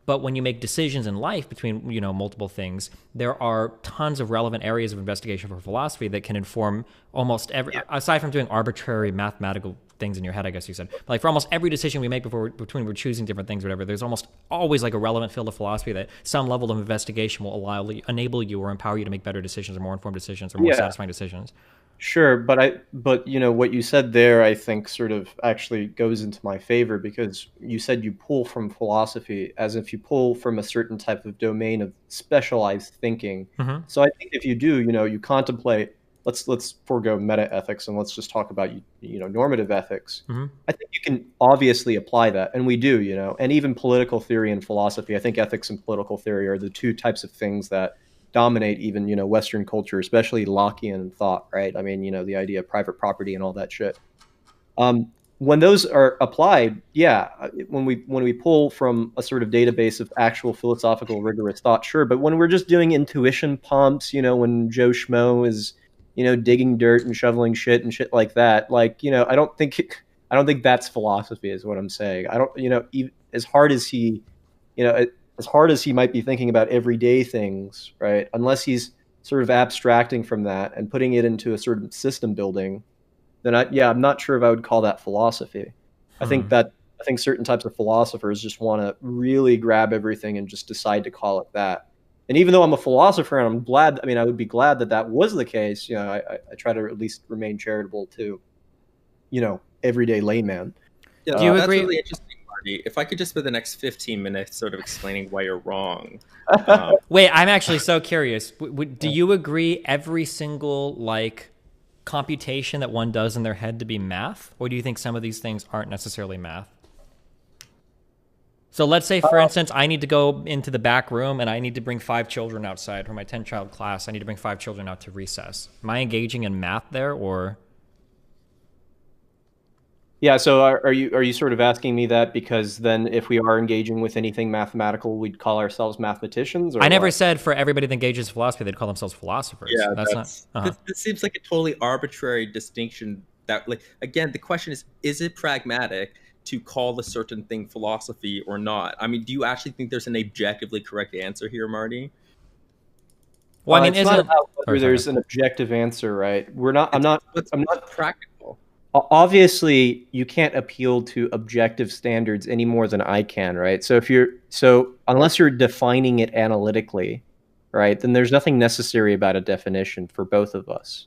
Speaker 3: But when you make decisions in life between, you know, multiple things, there are tons of relevant areas of investigation for philosophy that can inform almost every, aside from doing arbitrary mathematical things in your head, I guess you said. But like for almost every decision we make between we're choosing different things or whatever, there's almost always like a relevant field of philosophy that some level of investigation will enable you or empower you to make better decisions or more informed decisions or more satisfying decisions.
Speaker 10: Sure, but you know what you said there, I think sort of actually goes into my favor because you said you pull from philosophy as if you pull from a certain type of domain of specialized thinking. So I think if you do, you know, you contemplate. Let's forego meta ethics and let's just talk about normative ethics. I think you can obviously apply that, and we do, you know, and even political theory and philosophy. I think ethics and political theory are the two types of things that dominate even, you know, Western culture, especially Lockean thought, right? I mean, you know, the idea of private property and all that shit. When those are applied, when we pull from a sort of database of actual philosophical rigorous thought, sure. But when we're just doing intuition pumps, you know, when Joe Schmo is, you know, digging dirt and shoveling shit and shit like that, like, you know, I don't think that's philosophy, is what I'm saying. I don't, you know, as hard as he might be thinking about everyday things, right? Unless he's sort of abstracting from that and putting it into a sort of system building, then I'm not sure if I would call that philosophy. I think certain types of philosophers just want to really grab everything and just decide to call it that. And even though I'm a philosopher and I'm glad, I mean, I would be glad that was the case, you know, I try to at least remain charitable to, you know, everyday layman.
Speaker 18: Yeah, do you agree? That's really interesting. If I could just spend the next 15 minutes sort of explaining why you're wrong.
Speaker 3: Wait, I'm actually so curious. Do you agree every single, like, computation that one does in their head to be math? Or do you think some of these things aren't necessarily math? So let's say, for instance, I need to go into the back room and I need to bring 5 children outside for my 10-child class. I need to bring 5 children out to recess. Am I engaging in math there, or...
Speaker 10: Yeah, so are you sort of asking me that because then if we are engaging with anything mathematical, we'd call ourselves mathematicians? Or
Speaker 3: I never said for everybody that engages in philosophy, they'd call themselves philosophers.
Speaker 18: Yeah, this seems like a totally arbitrary distinction that like again the question is it pragmatic to call a certain thing philosophy or not? I mean, do you actually think there's an objectively correct answer here, Marty?
Speaker 3: Well, I mean,
Speaker 10: it's not about whether there's an objective answer, right? I'm not
Speaker 18: practical.
Speaker 10: Obviously, you can't appeal to objective standards any more than I can, right? So unless you're defining it analytically, right, then there's nothing necessary about a definition for both of us.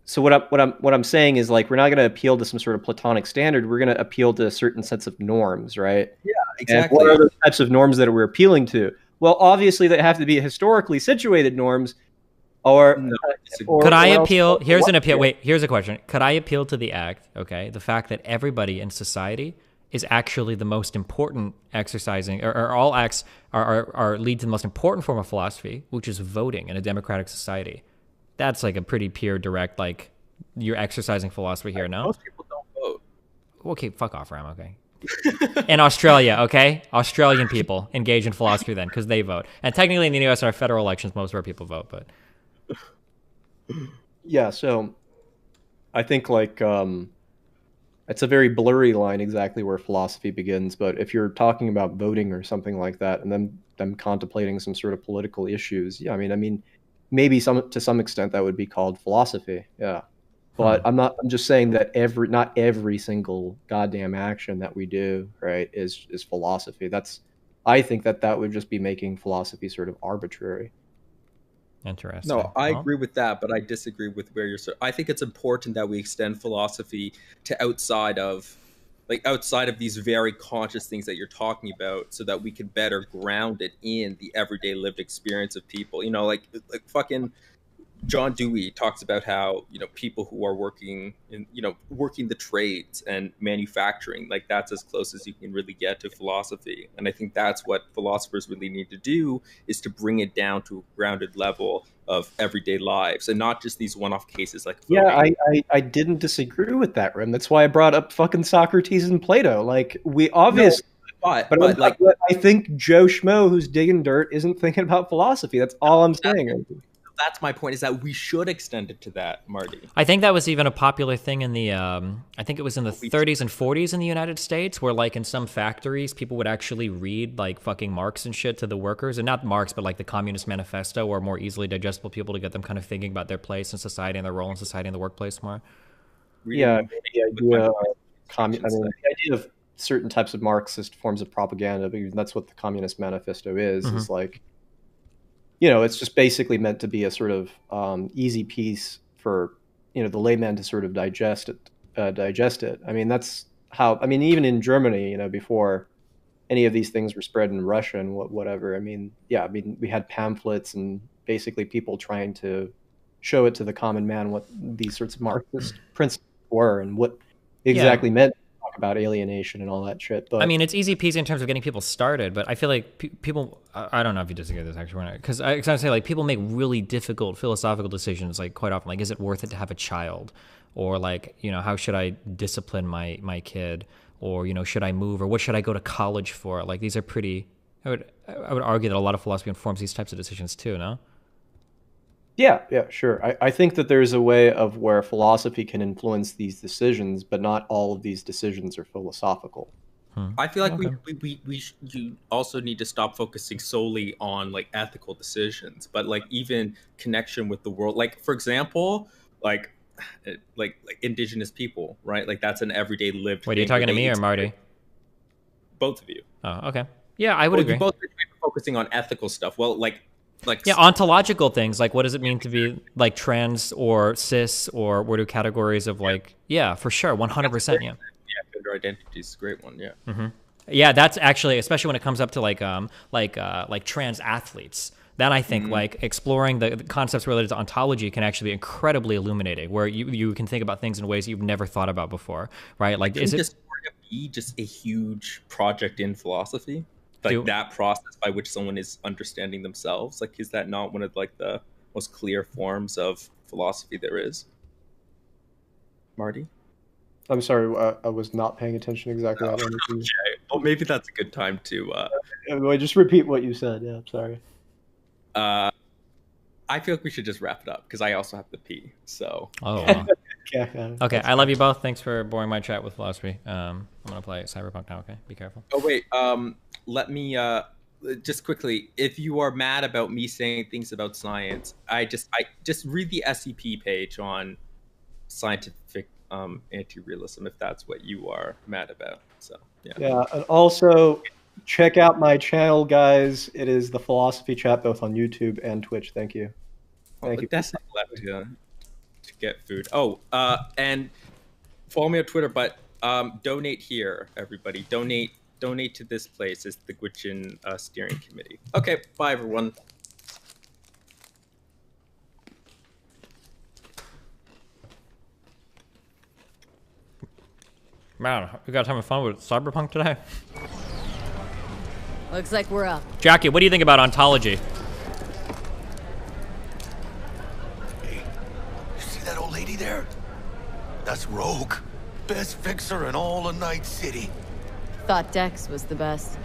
Speaker 10: So what I'm saying is, like, we're not going to appeal to some sort of platonic standard. We're going to appeal to a certain sense of norms, right?
Speaker 18: Yeah, exactly.
Speaker 10: And what are the types of norms that we're appealing to? Well, obviously, they have to be historically situated norms. Or
Speaker 3: could I appeal? Here's an appeal. Wait, here's a question. Could I appeal to the act? Okay, the fact that everybody in society is actually the most important exercising, or all acts are lead to the most important form of philosophy, which is voting in a democratic society. That's like a pretty pure, direct, like, you're exercising philosophy here, no?
Speaker 18: Most people don't vote.
Speaker 3: Okay, fuck off, Ram, okay? In Australia, okay? Australian people engage in philosophy then, because they vote. And technically in the US, our federal elections, most of our people vote, but...
Speaker 10: Yeah, so I think, like, it's a very blurry line exactly where philosophy begins, but if you're talking about voting or something like that, and then them contemplating some sort of political issues, yeah, I mean, maybe to some extent that would be called philosophy, yeah. But I'm just saying that not every single goddamn action that we do, right, is philosophy. I think that would just be making philosophy sort of arbitrary.
Speaker 3: Interesting.
Speaker 18: No, I agree with that, but I disagree with where you're. I think it's important that we extend philosophy to outside of these very conscious things that you're talking about, so that we can better ground it in the everyday lived experience of people. You know, like fucking John Dewey talks about how, you know, people who are working the trades and manufacturing, like, that's as close as you can really get to philosophy. And I think that's what philosophers really need to do, is to bring it down to a grounded level of everyday lives, and not just these one-off cases like voting.
Speaker 10: Yeah, I didn't disagree with that, Rim. That's why I brought up fucking Socrates and Plato. Like, we obviously...
Speaker 18: No,
Speaker 10: but like, I think Joe Schmo who's digging dirt isn't thinking about philosophy. That's all I'm saying.
Speaker 18: That's my point, is that we should extend it to that, Marty.
Speaker 3: I think that was even a popular thing in the, I think it was in the 30s and 40s in the United States, where, like, in some factories, people would actually read, like, fucking Marx and shit to the workers. And not Marx, but, like, the Communist Manifesto, or more easily digestible people, to get them kind of thinking about their place in society and their role in society and the workplace more.
Speaker 10: Yeah, the idea of certain types of Marxist forms of propaganda, because that's what the Communist Manifesto is, is like, you know, it's just basically meant to be a sort of easy piece for, you know, the layman to sort of digest it. I mean, that's how, I mean, even in Germany, you know, before any of these things were spread in Russia and whatever, I mean, yeah, I mean, we had pamphlets and basically people trying to show it to the common man what these sorts of Marxist principles were and what exactly meant about alienation and all that shit. But
Speaker 3: I mean, it's easy peasy in terms of getting people started, but I feel like people, I don't know if you disagree with this actually or not, because I say, like, people make really difficult philosophical decisions, like, quite often, like, is it worth it to have a child? Or, like, you know, how should I discipline my kid? Or, you know, should I move? Or what should I go to college for? Like, these are pretty, I would argue that a lot of philosophy informs these types of decisions too, no?
Speaker 10: Yeah, sure. I think that there's a way of where philosophy can influence these decisions, but not all of these decisions are philosophical.
Speaker 18: I feel like you also need to stop focusing solely on, like, ethical decisions, but, like, even connection with the world. Like, for example, like indigenous people, right? Like, that's an everyday lived.
Speaker 3: Wait, are you talking to me or Marty?
Speaker 18: Both of you.
Speaker 3: Oh, okay. Yeah, I would agree.
Speaker 18: You both are focusing on ethical stuff. Well, like
Speaker 3: yeah, ontological things, like, what does it mean to be, like, trans or cis, or what are categories of, like, yeah, for sure, 100%, yeah.
Speaker 18: Yeah, gender identity is a great one, yeah.
Speaker 3: Yeah, that's actually, especially when it comes up to, like trans athletes, then I think, like, exploring the concepts related to ontology can actually be incredibly illuminating, where you can think about things in ways you've never thought about before, right? Like, is it
Speaker 18: just a huge project in philosophy? Like, that process by which someone is understanding themselves, like, is that not one of, like, the most clear forms of philosophy there is? Marty?
Speaker 10: I'm sorry, I was not paying attention exactly.
Speaker 18: Okay. Well, maybe that's a good time to
Speaker 10: just repeat what you said. Yeah, I'm sorry.
Speaker 18: I feel like we should just wrap it up because I also have to pee. So.
Speaker 3: Oh. Wow.
Speaker 10: Yeah.
Speaker 3: Okay, I love you both. Thanks for boring my chat with philosophy. I'm gonna play Cyberpunk now. Okay, be careful.
Speaker 18: Oh wait. Let me just quickly. If you are mad about me saying things about science, I just read the SCP page on scientific anti-realism if that's what you are mad about. So yeah.
Speaker 10: Yeah, and also check out my channel, guys. It is the Philosophy Chat both on YouTube and Twitch. Thank you. Thank you.
Speaker 18: That's not left to get food. Oh, and follow me on Twitter, but donate here, everybody. Donate to this place. It's the Gwitchin steering committee. Okay, bye everyone.
Speaker 3: Man, we got having fun with Cyberpunk today.
Speaker 17: Looks like we're up.
Speaker 3: Jackie, what do you think about ontology?
Speaker 11: Hey, you see that old lady there? That's Rogue. Best fixer in all of Night City.
Speaker 17: Thought Dex was the best.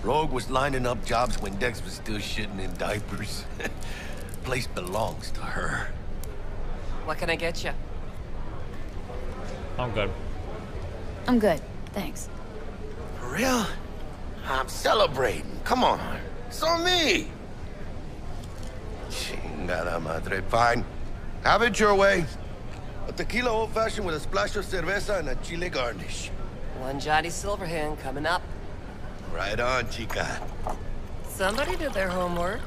Speaker 11: Rogue was lining up jobs when Dex was still shitting in diapers. Place belongs to her.
Speaker 1: What can I get you?
Speaker 3: I'm good.
Speaker 17: I'm good, thanks.
Speaker 11: For real? I'm celebrating. Come on. It's on me. Chingada madre. Fine. Have it your way. A tequila old-fashioned with a splash of cerveza and a chile garnish.
Speaker 1: One Johnny Silverhand coming up.
Speaker 11: Right on, chica.
Speaker 1: Somebody did their homework.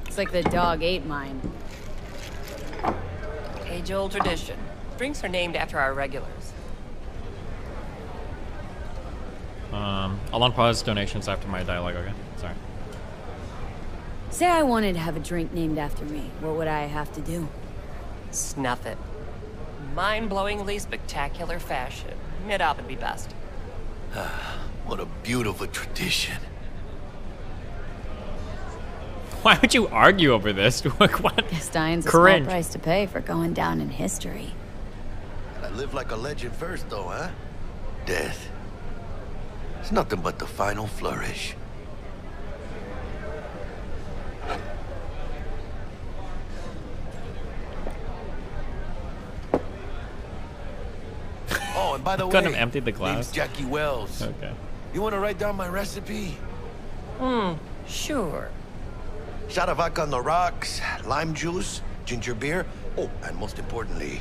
Speaker 17: It's like the dog ate mine.
Speaker 1: Age-old tradition. Drinks are named after our regulars.
Speaker 3: I'll unpause donations after my dialogue, okay? Sorry.
Speaker 17: Say I wanted to have a drink named after me. What would I have to do?
Speaker 1: Snuff it. Mind-blowingly spectacular fashion. Mid-op would be best.
Speaker 11: What a beautiful tradition.
Speaker 3: Why would you argue over this? What?
Speaker 17: Guess dying's a small price to pay for going down in history.
Speaker 11: I live like a legend first, though, huh? Death. It's nothing but the final flourish. Oh, and by the way,
Speaker 3: Couldn't have emptied the glass.
Speaker 11: name's Jackie Wells.
Speaker 3: Okay.
Speaker 11: You want to write down my recipe?
Speaker 1: Sure.
Speaker 11: Shot of vodka on the rocks, lime juice, ginger beer. Oh, and most importantly,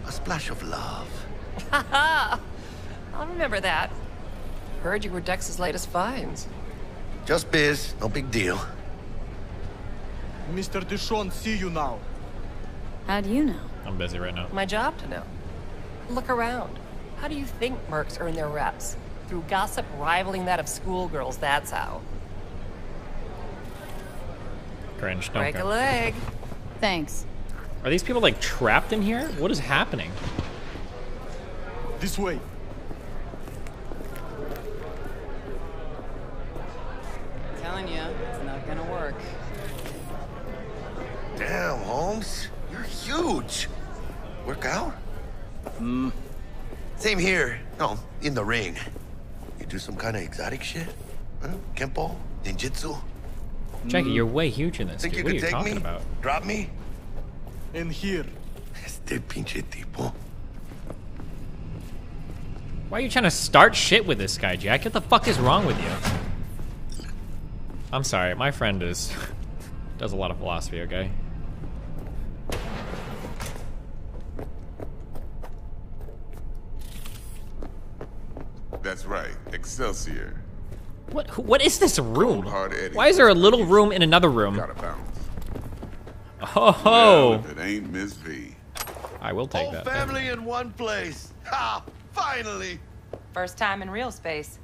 Speaker 11: a splash of love.
Speaker 1: Haha! I'll remember that. Heard you were Dex's latest finds.
Speaker 11: Just biz, no big deal.
Speaker 8: Mr. Dishon, see you now.
Speaker 17: How do you know?
Speaker 3: I'm busy right now.
Speaker 1: My job to know. Look around. How do you think mercs earn their reps? Through gossip rivaling that of schoolgirls, that's how.
Speaker 3: Cringe. Don't
Speaker 1: Break a
Speaker 3: care.
Speaker 1: leg.
Speaker 17: Thanks.
Speaker 3: Are these people like trapped in here? What is happening?
Speaker 8: This way.
Speaker 1: Telling you, it's not gonna work.
Speaker 11: Damn, Holmes, you're huge. Work out? Same here. No, in the ring. You do some kind of exotic shit? Huh? Kempo? Ninjutsu?
Speaker 3: Jackie, you're way huge in this.
Speaker 11: Think
Speaker 3: Dude.
Speaker 11: you
Speaker 3: What are
Speaker 11: could
Speaker 3: you
Speaker 11: take
Speaker 3: talking
Speaker 11: me?
Speaker 3: about?
Speaker 11: Drop me?
Speaker 8: In here.
Speaker 11: Este pinche tipo.
Speaker 3: Why are you trying to start shit with this guy, Jack? What the fuck is wrong with you? I'm sorry, my friend does a lot of philosophy, okay?
Speaker 9: That's right, Excelsior.
Speaker 3: What is this room?
Speaker 9: Cold-hearted
Speaker 3: Why is there a little room in another room?
Speaker 9: Gotta bounce.
Speaker 3: Oh,
Speaker 9: Well, if it ain't Miss V.
Speaker 3: I will take
Speaker 11: Whole
Speaker 3: that.
Speaker 11: family in one place. Ha! Finally.
Speaker 1: First time in real space.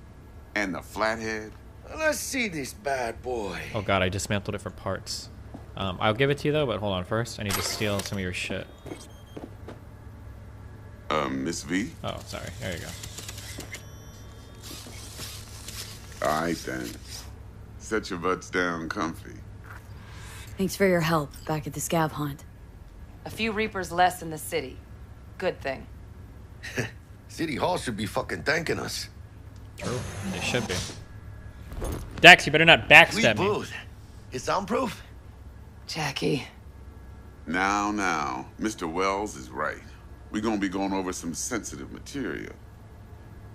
Speaker 9: And the flathead.
Speaker 11: Let's see this bad boy.
Speaker 3: Oh god, I dismantled it for parts. I'll give it to you though, but hold on first. I need to steal some of your shit.
Speaker 9: Miss V?
Speaker 3: Oh, sorry. There you go.
Speaker 9: All right, then. Set your butts down comfy.
Speaker 17: Thanks for your help back at the scav hunt.
Speaker 1: A few Reapers less in the city. Good thing.
Speaker 11: City Hall should be fucking thanking us.
Speaker 3: True. They should be. Dex, you better not backstab
Speaker 11: Sweet
Speaker 3: me.
Speaker 11: booth. It's soundproof?
Speaker 1: Jackie.
Speaker 9: Now, Mr. Wells is right. We're gonna be going over some sensitive material.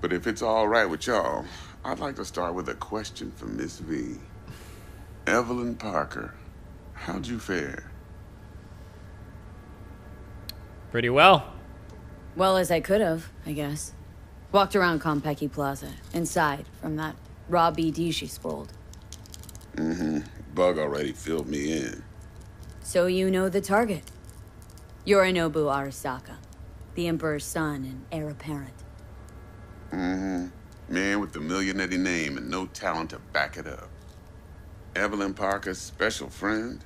Speaker 9: But if it's all right with y'all, I'd like to start with a question for Miss V. Evelyn Parker, how'd you fare?
Speaker 3: Pretty well.
Speaker 17: Well as I could have, I guess. Walked around Konpeki Plaza, inside, from that raw BD she scrolled.
Speaker 9: Bug already filled me in.
Speaker 17: So you know the target. Yorinobu Arasaka, the Emperor's son and heir apparent.
Speaker 9: Man with the millionaire name and no talent to back it up. Evelyn Parker's special friend?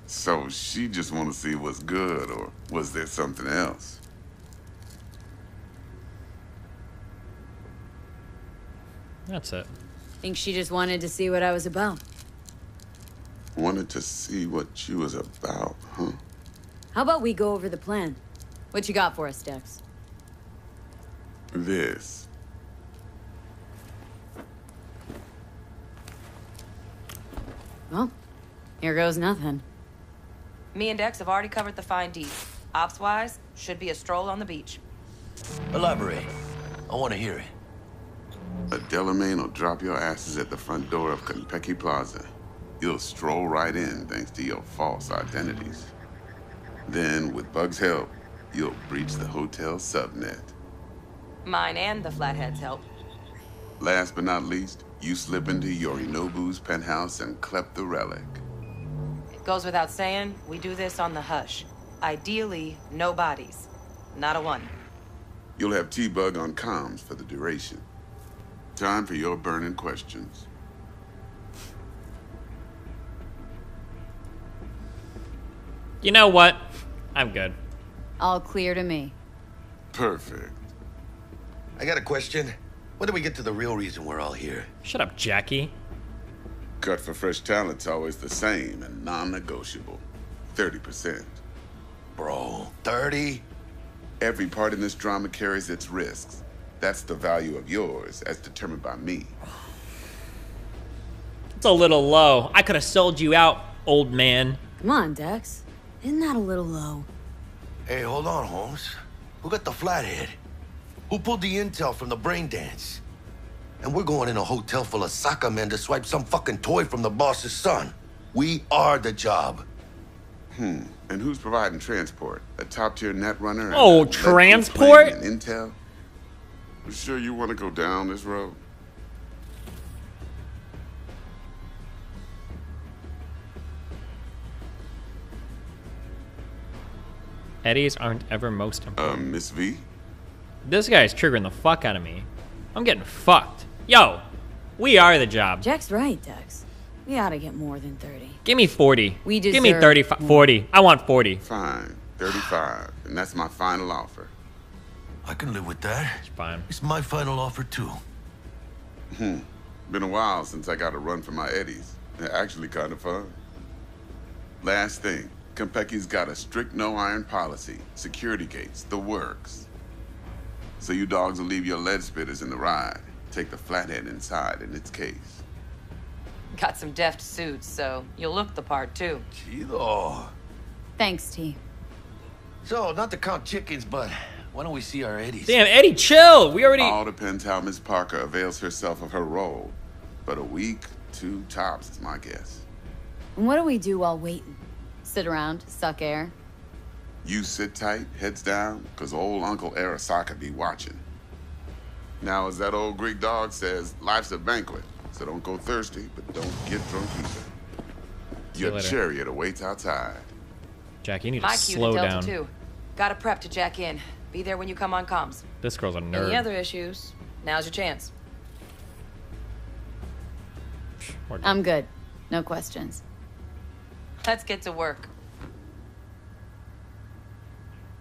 Speaker 9: So she just want to see what's good, or was there something else?
Speaker 3: That's it.
Speaker 17: Think she just wanted to see what I was about.
Speaker 9: Wanted to see what you was about, huh?
Speaker 17: How about we go over the plan? What you got for us, Dex?
Speaker 9: This.
Speaker 17: Well, here goes nothing.
Speaker 1: Me and Dex have already covered the fine details. Ops-wise, should be a stroll on the beach.
Speaker 11: Elaborate. I want to hear it.
Speaker 9: A Delamain will drop your asses at the front door of Konpeki Plaza. You'll stroll right in thanks to your false identities. Then, with Bug's help, you'll breach the hotel subnet.
Speaker 1: Mine and the Flathead's help.
Speaker 9: Last but not least, you slip into Yorinobu's penthouse and clep the relic.
Speaker 1: It goes without saying, we do this on the hush. Ideally, no bodies. Not a one.
Speaker 9: You'll have T-Bug on comms for the duration. Time for your burning questions.
Speaker 3: You know what? I'm good.
Speaker 17: All clear to me.
Speaker 9: Perfect.
Speaker 11: I got a question. When do we get to the real reason we're all here?
Speaker 3: Shut up, Jackie.
Speaker 9: Cut for fresh talent's always the same and non-negotiable. 30%.
Speaker 11: Bro, 30?
Speaker 9: Every part in this drama carries its risks. That's the value of yours, as determined by me.
Speaker 3: It's a little low. I could have sold you out, old man.
Speaker 17: Come on, Dex. Isn't that a little low?
Speaker 11: Hey, hold on, Holmes. Who got the flathead? Who pulled the intel from the brain dance? And we're going in a hotel full of soccer men to swipe some fucking toy from the boss's son. We are the job.
Speaker 9: And who's providing transport? A top-tier net runner?
Speaker 3: Oh, transport?
Speaker 9: And intel? You sure you want to go down this road?
Speaker 3: Eddies aren't ever most important.
Speaker 9: Miss V?
Speaker 3: This guy's triggering the fuck out of me. I'm getting fucked. Yo, we are the job.
Speaker 17: Jack's right, Dex. We ought to get more than 30.
Speaker 3: Give me 40.
Speaker 17: We deserve
Speaker 3: Give me 35, 40. I want 40.
Speaker 9: Fine, 35. And that's my final offer.
Speaker 11: I can live with that.
Speaker 3: It's fine.
Speaker 11: It's my final offer, too.
Speaker 9: Been a while since I got a run for my eddies. They're actually kind of fun. Last thing, Konpeki's got a strict no-iron policy. Security gates, the works. So you dogs will leave your lead spitters in the ride. Take the flathead inside in its case.
Speaker 1: Got some deft suits, so you'll look the part, too.
Speaker 11: Chido.
Speaker 17: Thanks, T.
Speaker 11: So, not to count chickens, but why don't we see our eddies?
Speaker 3: Damn, Eddie, chill. We already...
Speaker 9: All depends how Miss Parker avails herself of her role. But a week, 2 tops is my guess.
Speaker 17: And what do we do while waiting? Sit around, suck air?
Speaker 9: You sit tight, heads down, because old Uncle Arasaka be watching. Now, as that old Greek dog says, life's a banquet. So don't go thirsty, but don't get drunk either. Your
Speaker 3: later.
Speaker 9: chariot awaits outside.
Speaker 3: Jack, you need
Speaker 1: My
Speaker 3: to
Speaker 1: cue
Speaker 3: slow
Speaker 1: to Delta
Speaker 3: down.
Speaker 1: 2. Gotta prep to jack in. Be there when you come on comms.
Speaker 3: This girl's a nerd.
Speaker 1: Any other issues? Now's your chance.
Speaker 17: I'm good. No questions.
Speaker 1: Let's get to work.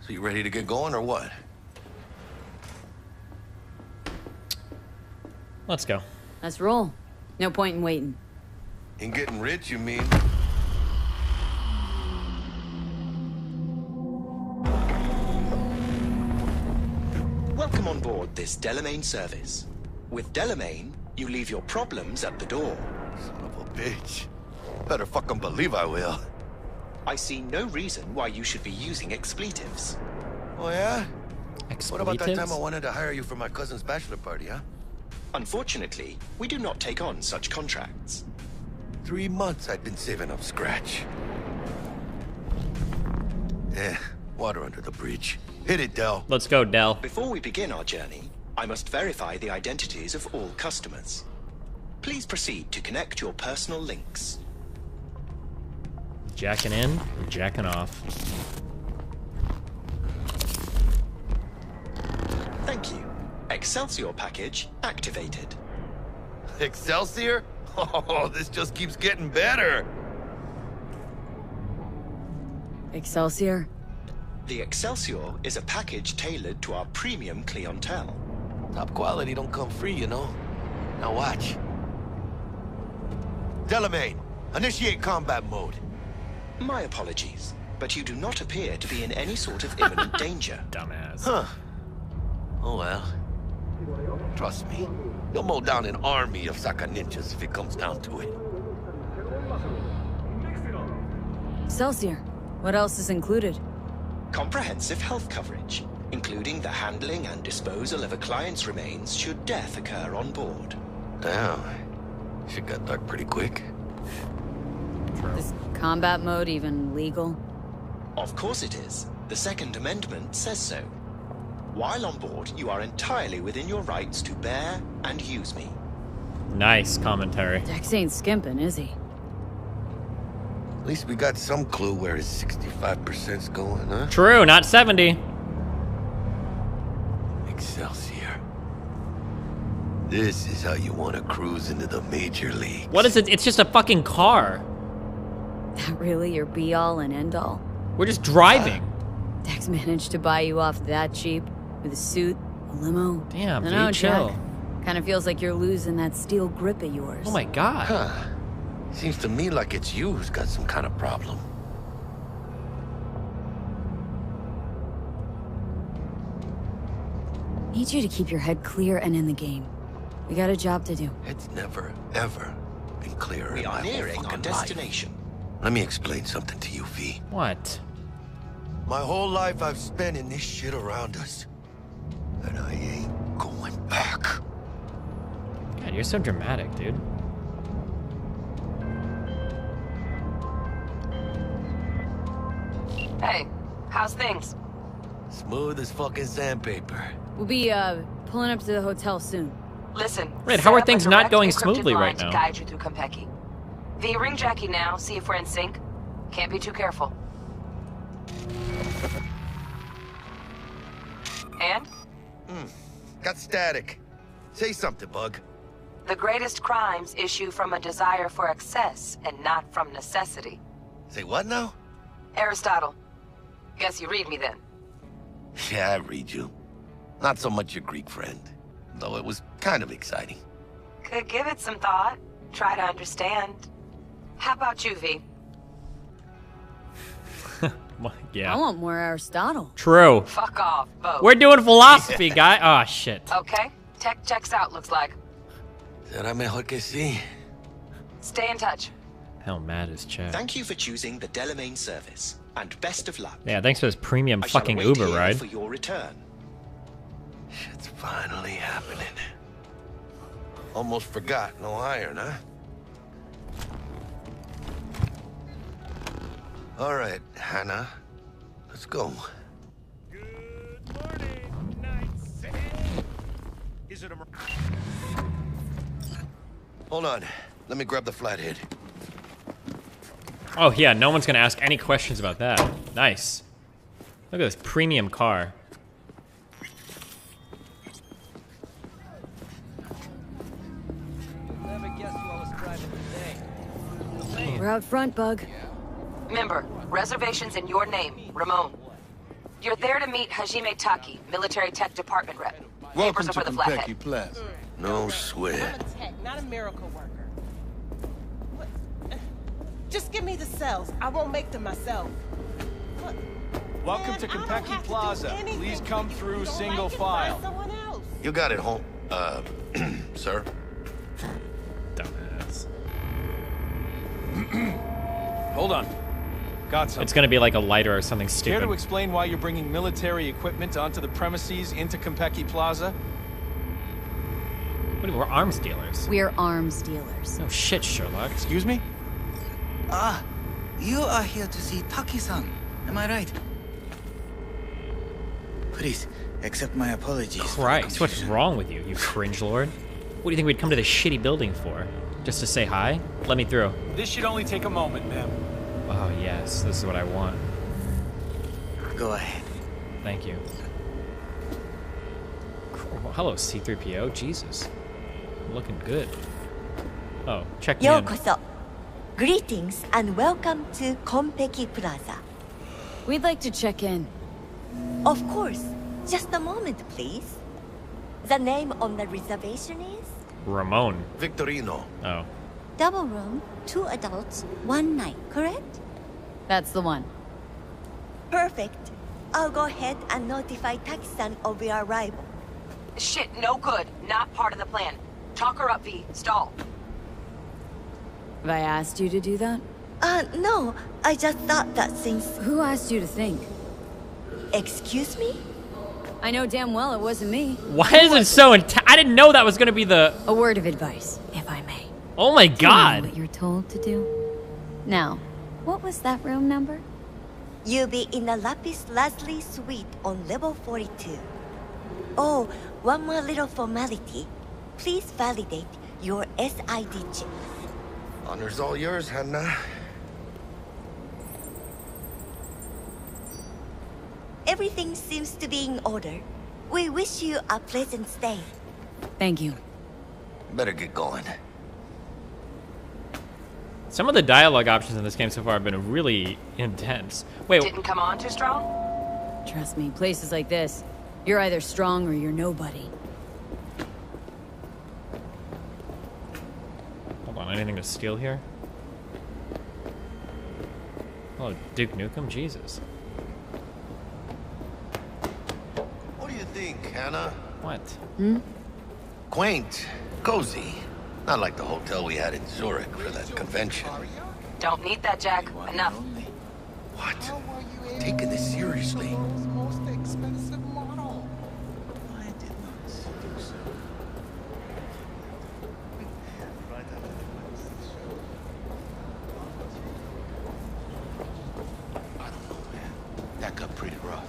Speaker 11: So you ready to get going or what?
Speaker 3: Let's go.
Speaker 17: Let's roll. No point in waiting.
Speaker 11: In getting rich, you mean?
Speaker 19: Welcome on board this Delamain service. With Delamain, you leave your problems at the door.
Speaker 11: Son of a bitch. Better fucking believe I will.
Speaker 19: I see no reason why you should be using expletives.
Speaker 11: Oh, yeah?
Speaker 3: Expletives?
Speaker 11: What about that time I wanted to hire you for my cousin's bachelor party, huh?
Speaker 19: Unfortunately, we do not take on such contracts.
Speaker 11: 3 months I'd been saving up scratch. Water under the bridge. Hit it, Del.
Speaker 3: Let's go, Del.
Speaker 19: Before we begin our journey, I must verify the identities of all customers. Please proceed to connect your personal links.
Speaker 3: Jacking in or jacking off?
Speaker 19: Thank you. Excelsior package activated.
Speaker 11: Excelsior? Oh, this just keeps getting better.
Speaker 17: Excelsior?
Speaker 19: The Excelsior is a package tailored to our premium clientele.
Speaker 11: Top quality don't come free, you know. Now watch. Delamain, initiate combat mode.
Speaker 19: My apologies, but you do not appear to be in any sort of imminent danger.
Speaker 3: Dumbass.
Speaker 11: Huh. Oh well. Trust me, you'll mow down an army of Saka ninjas if it comes down to it.
Speaker 17: Excelsior. What else is included?
Speaker 19: Comprehensive health coverage, including the handling and disposal of a client's remains should death occur on board.
Speaker 11: Damn. Shit got dark pretty quick.
Speaker 17: Is combat mode even legal?
Speaker 19: Of course it is. The Second Amendment says so. While on board, you are entirely within your rights to bear and use me.
Speaker 3: Nice commentary.
Speaker 17: Dex ain't skimping, is he?
Speaker 11: At least we got some clue where his 65%'s going, huh?
Speaker 3: True, not 70.
Speaker 11: Excelsior. This is how you want to cruise into the major league.
Speaker 3: What is it? It's just a fucking car.
Speaker 17: That really your be-all and end-all?
Speaker 3: We're just driving.
Speaker 17: Dex managed to buy you off that cheap? With a suit, a limo?
Speaker 3: Damn,
Speaker 17: I know,
Speaker 3: dude, chill.
Speaker 17: Kind of feels like you're losing that steel grip of yours.
Speaker 3: Oh my god.
Speaker 11: Huh. Seems to me like it's you who's got some kind of problem.
Speaker 17: Need you to keep your head clear and in the game. We got a job to do.
Speaker 11: It's never, ever been clearer
Speaker 19: We
Speaker 11: in
Speaker 19: are
Speaker 11: my whole
Speaker 19: nearing our
Speaker 11: fucking
Speaker 19: destination.
Speaker 11: life. Let me explain something to you, V.
Speaker 3: What?
Speaker 11: My whole life I've spent in this shit around us. And I ain't going back.
Speaker 3: God, you're so dramatic, dude.
Speaker 1: Hey, how's things?
Speaker 11: Smooth as fucking sandpaper.
Speaker 17: We'll be, pulling up to the hotel soon.
Speaker 1: Listen.
Speaker 3: Right, how are
Speaker 1: set up a
Speaker 3: things not
Speaker 1: direct
Speaker 3: going
Speaker 1: encrypted
Speaker 3: smoothly
Speaker 1: line
Speaker 3: right
Speaker 1: to
Speaker 3: now?
Speaker 1: Guide you through Konpeki. V, ring Jackie now, see if we're in sync. Can't be too careful. And?
Speaker 11: Got static. Say something, Bug.
Speaker 1: The greatest crimes issue from a desire for excess and not from necessity.
Speaker 11: Say what now?
Speaker 1: Aristotle. Guess you read me then.
Speaker 11: Yeah, I read you. Not so much your Greek friend, though it was kind of exciting.
Speaker 1: Could give it some thought. Try to understand. How about you, V?
Speaker 3: Yeah.
Speaker 17: I want more Aristotle.
Speaker 3: True.
Speaker 1: Fuck off, both.
Speaker 3: We're doing philosophy, guy. Oh, shit.
Speaker 1: Okay. Tech checks out, looks like.
Speaker 11: Será mejor que sí.
Speaker 1: Stay in touch.
Speaker 3: Hell, mad as chat.
Speaker 19: Thank you for choosing the Delamain service, and best of luck.
Speaker 3: Yeah, thanks for this premium
Speaker 19: I shall
Speaker 3: fucking
Speaker 19: await
Speaker 3: Uber
Speaker 19: here
Speaker 3: ride.
Speaker 19: for your return.
Speaker 11: Shit's finally happening. Almost forgot, no iron, huh? All right, Hannah. Let's go.
Speaker 7: Is it a...
Speaker 11: Hold on. Let me grab the flathead.
Speaker 3: Oh, yeah, no one's gonna ask any questions about that. Nice. Look at this premium car.
Speaker 17: We're out front, Bug.
Speaker 1: Member, reservations in your name, Ramon. You're there to meet Hajime Taki, military tech department rep.
Speaker 11: Welcome
Speaker 1: Papers are
Speaker 11: to
Speaker 1: for the flathead.
Speaker 11: Konpeki Plaza. No sweat.
Speaker 5: I'm a tech, not a miracle worker. What? Just give me the cells. I won't make them myself. What?
Speaker 7: Welcome
Speaker 5: Man,
Speaker 7: to
Speaker 5: I don't
Speaker 7: Konpeki
Speaker 5: have to do
Speaker 7: Plaza.
Speaker 5: anything
Speaker 7: Please
Speaker 5: for
Speaker 7: come
Speaker 5: you.
Speaker 7: through
Speaker 5: You don't
Speaker 7: single
Speaker 5: like it,
Speaker 7: file.
Speaker 5: find someone else.
Speaker 11: You got it, home. Sir?
Speaker 3: Dumbass.
Speaker 7: Hold on.
Speaker 20: Got some.
Speaker 3: It's gonna be like a lighter or something
Speaker 20: Care to
Speaker 3: stupid.
Speaker 20: explain why you're bringing military equipment onto the premises into Konpeki Plaza?
Speaker 3: What, we're arms dealers.
Speaker 17: We're arms dealers.
Speaker 3: Oh shit, Sherlock.
Speaker 20: Excuse me?
Speaker 21: Ah, you are here to see Taki-san. Am I right? Please, accept my apologies.
Speaker 3: Christ, what's wrong with you, you cringe lord? What do you think we'd come to this shitty building for? Just to say hi? Let me through.
Speaker 20: This should only take a moment, ma'am.
Speaker 3: Oh yes, this is what I want.
Speaker 21: Go ahead.
Speaker 3: Thank you. Well, hello, C-3PO. Jesus. I'm looking good. Oh, check me in.
Speaker 22: Yokoso. Greetings and welcome to Konpeki Plaza.
Speaker 17: We'd like to check in.
Speaker 22: Of course. Just a moment, please. The name on the reservation is?
Speaker 3: Ramon.
Speaker 11: Victorino.
Speaker 3: Oh.
Speaker 4: Double room, 2 adults, 1 night, correct?
Speaker 17: That's the one.
Speaker 22: Perfect. I'll go ahead and notify Taki-san of your arrival.
Speaker 1: Shit, no good. Not part of the plan. Talk her up, V. Stall.
Speaker 17: Have I asked you to do that?
Speaker 22: No. I just thought that since...
Speaker 17: Who asked you to think?
Speaker 22: Excuse me?
Speaker 17: I know damn well it wasn't me.
Speaker 3: Why is it so I didn't know that was gonna be the...
Speaker 17: A word of advice, if I may.
Speaker 3: Oh my
Speaker 17: Do you know
Speaker 3: god!
Speaker 17: what you're told to do? Now, what was that room number?
Speaker 22: You'll be in the Lapis Lazuli suite on level 42. Oh, one more little formality. Please validate your SID chip.
Speaker 11: Honor's all yours, Hannah.
Speaker 22: Everything seems to be in order. We wish you a pleasant stay.
Speaker 17: Thank you.
Speaker 11: Better get going.
Speaker 3: Some of the dialogue options in this game so far have been really intense. Wait.
Speaker 1: Didn't come on too strong?
Speaker 17: Trust me, places like this, you're either strong or you're nobody.
Speaker 3: Hold on, anything to steal here? Oh, Duke Nukem? Jesus.
Speaker 11: What do you think, Hannah?
Speaker 3: What?
Speaker 11: Quaint, cozy. Not like the hotel we had in Zurich for that convention.
Speaker 1: Don't need that, Jack. Enough.
Speaker 11: What? I'm taking this seriously.
Speaker 21: Most expensive model. I did not do so.
Speaker 11: I don't know, man. That got pretty rough.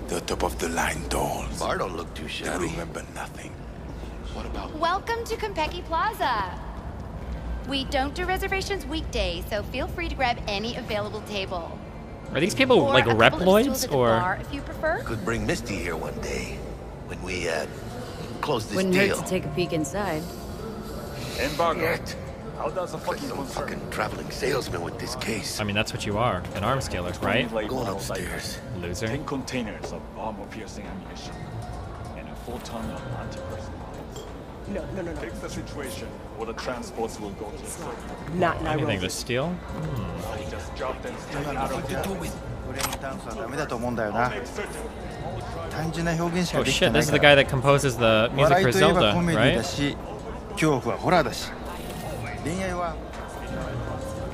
Speaker 24: The top of the line dolls.
Speaker 11: Bar don't look too
Speaker 24: I
Speaker 11: shabby.
Speaker 24: remember nothing.
Speaker 11: What about...
Speaker 25: Welcome to Konpeki Plaza. We don't do reservations weekdays, so feel free to grab any available table.
Speaker 3: Are these people
Speaker 25: Or
Speaker 3: like
Speaker 25: a couple of stools
Speaker 3: Reploids
Speaker 25: at the
Speaker 3: or?
Speaker 25: bar, if you prefer.
Speaker 11: Could bring Misty here one day when we close this
Speaker 17: Wouldn't
Speaker 11: deal.
Speaker 17: hurt to take a peek inside.
Speaker 11: Embargo.
Speaker 7: How does a
Speaker 11: fucking traveling salesman with this case?
Speaker 3: I mean, that's what you are, an arms dealer, right?
Speaker 11: Going upstairs.
Speaker 3: Loser.
Speaker 7: 10 containers of armor-piercing ammunition and a full ton of anti-personnel.
Speaker 5: No.
Speaker 7: Fix the situation, or the transports will go to the circuit.
Speaker 5: Not Nairobi.
Speaker 3: Anything to steal?
Speaker 7: I just dropped them straight out of the
Speaker 3: Oh shit, this is the guy that composes the music for Zelda, right?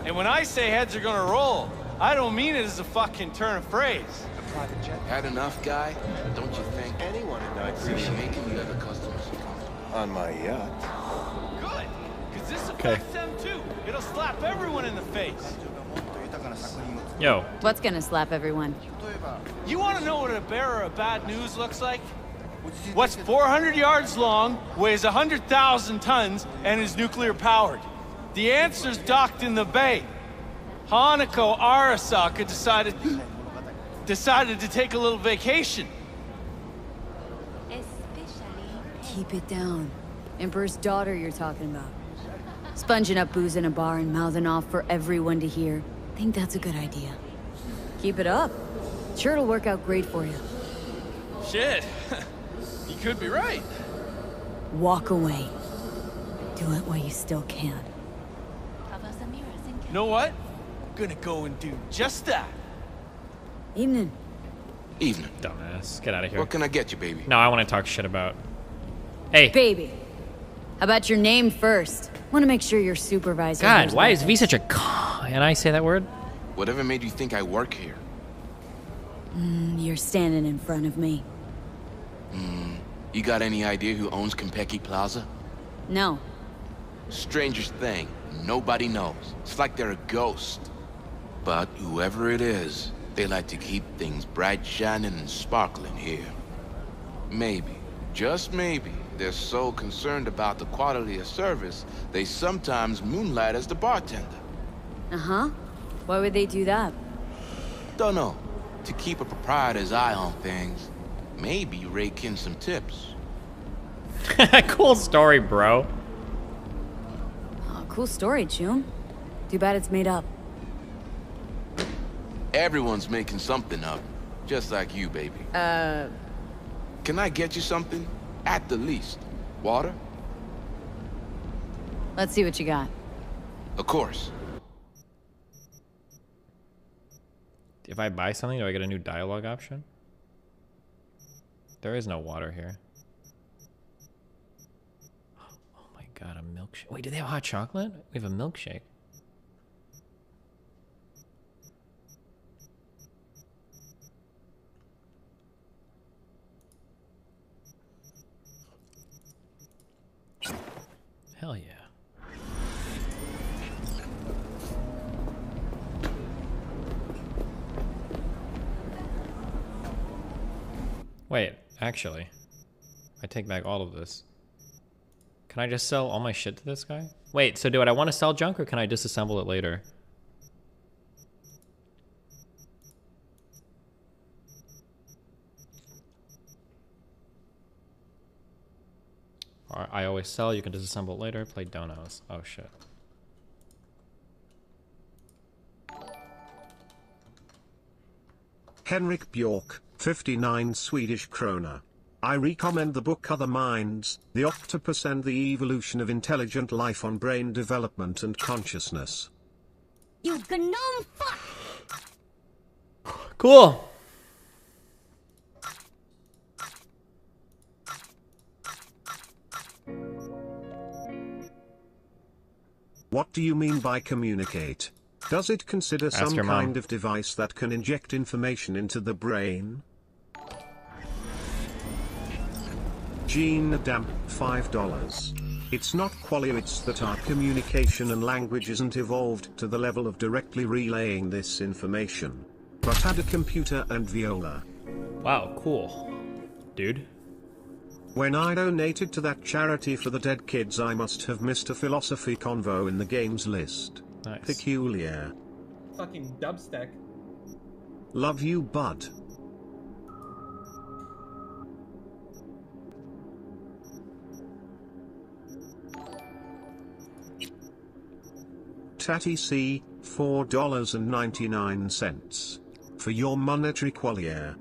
Speaker 20: And when I say heads are gonna roll, I don't mean it as a fucking turn of phrase.
Speaker 11: Had enough, guy? Don't you think? Anyone would appreciate making you other customers
Speaker 24: On my yacht.
Speaker 20: Good, because this affects them too. It'll slap everyone in the face.
Speaker 3: Yo.
Speaker 17: What's gonna slap everyone?
Speaker 20: You want to know what a bearer of bad news looks like? What's 400 yards long, weighs 100,000 tons, and is nuclear powered? The answer's docked in the bay. Hanako Arasaka decided to take a little vacation.
Speaker 17: Keep it down. Emperor's daughter you're talking about. Sponging up booze in a bar and mouthing off for everyone to hear. Think that's a good idea. Keep it up. Sure it'll work out great for you.
Speaker 20: Shit. You could be right.
Speaker 17: Walk away. Do it while you still can.
Speaker 20: You know what? I'm gonna go and do just that.
Speaker 17: Evening.
Speaker 11: Evening.
Speaker 3: Dumbass. Get out of here.
Speaker 11: What can I get you, baby?
Speaker 3: No, I want to talk shit about. Hey.
Speaker 17: Baby. How about your name first? Want to make sure your supervisor.
Speaker 3: God,
Speaker 17: knows
Speaker 3: why
Speaker 17: that.
Speaker 3: is V such a Can I say that word?
Speaker 12: Whatever made you think I work here?
Speaker 17: You're standing in front of me.
Speaker 12: You got any idea who owns Konpeki Plaza?
Speaker 17: No.
Speaker 12: Strangest thing, nobody knows. It's like they're a ghost. But whoever it is, they like to keep things bright, shining, and sparkling here. Maybe, just maybe, they're so concerned about the quality of service, they sometimes moonlight as the bartender.
Speaker 17: Uh-huh. Why would they do that?
Speaker 12: Don't know. To keep a proprietor's eye on things. Maybe rake in some tips.
Speaker 3: Cool story, bro.
Speaker 17: Oh, cool story, Chum. Too bad it's made up.
Speaker 12: Everyone's making something up. Just like you, baby. Can I get you something? At the least. Water?
Speaker 17: Let's see what you got.
Speaker 12: Of course.
Speaker 3: If I buy something, do I get a new dialogue option? There is no water here. Oh my god, a milkshake. Wait, do they have hot chocolate? We have a milkshake. Hell yeah. Wait, actually, I take back all of this. Can I just sell all my shit to this guy? Wait, so do I want to sell junk or can I disassemble it later? I always sell, you can disassemble it later. Play donos. Oh shit.
Speaker 2: Henrik Bjork, 59 Swedish krona. I recommend the book Other Minds, The Octopus and the Evolution of Intelligent Life on Brain Development and Consciousness.
Speaker 4: You gnome fuck!
Speaker 3: Cool.
Speaker 2: What do you mean by communicate? Does it consider
Speaker 3: Ask
Speaker 2: some
Speaker 3: your mom.
Speaker 2: kind of device that can inject information into the brain? Gene Damp, $5. It's not qualia, it's that our communication and language isn't evolved to the level of directly relaying this information. But had a computer and viola.
Speaker 3: Wow, cool. Dude.
Speaker 2: When I donated to that charity for the dead kids, I must have missed a philosophy convo in the games list.
Speaker 3: Nice.
Speaker 2: Peculiar.
Speaker 13: Fucking dubstep.
Speaker 2: Love you, bud. Tatty C, $4.99. For your monetary qualia.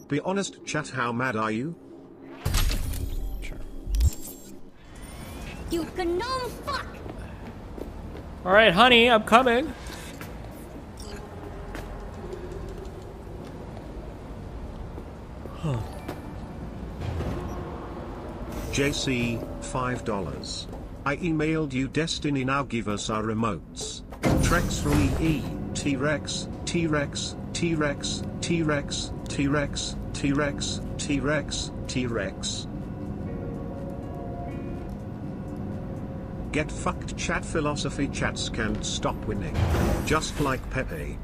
Speaker 2: Be honest, chat, how mad are you?
Speaker 3: Sure.
Speaker 4: You gnome fuck!
Speaker 3: Alright, honey, I'm coming. Huh.
Speaker 2: JC, $5. I emailed you Destiny, now give us our remotes. Trex from EE, T-Rex, T-Rex, T-Rex, T-Rex, T-Rex, T-Rex, T-Rex, T-Rex. Get fucked, chat. Philosophy chats can't stop winning. Just like Pepe.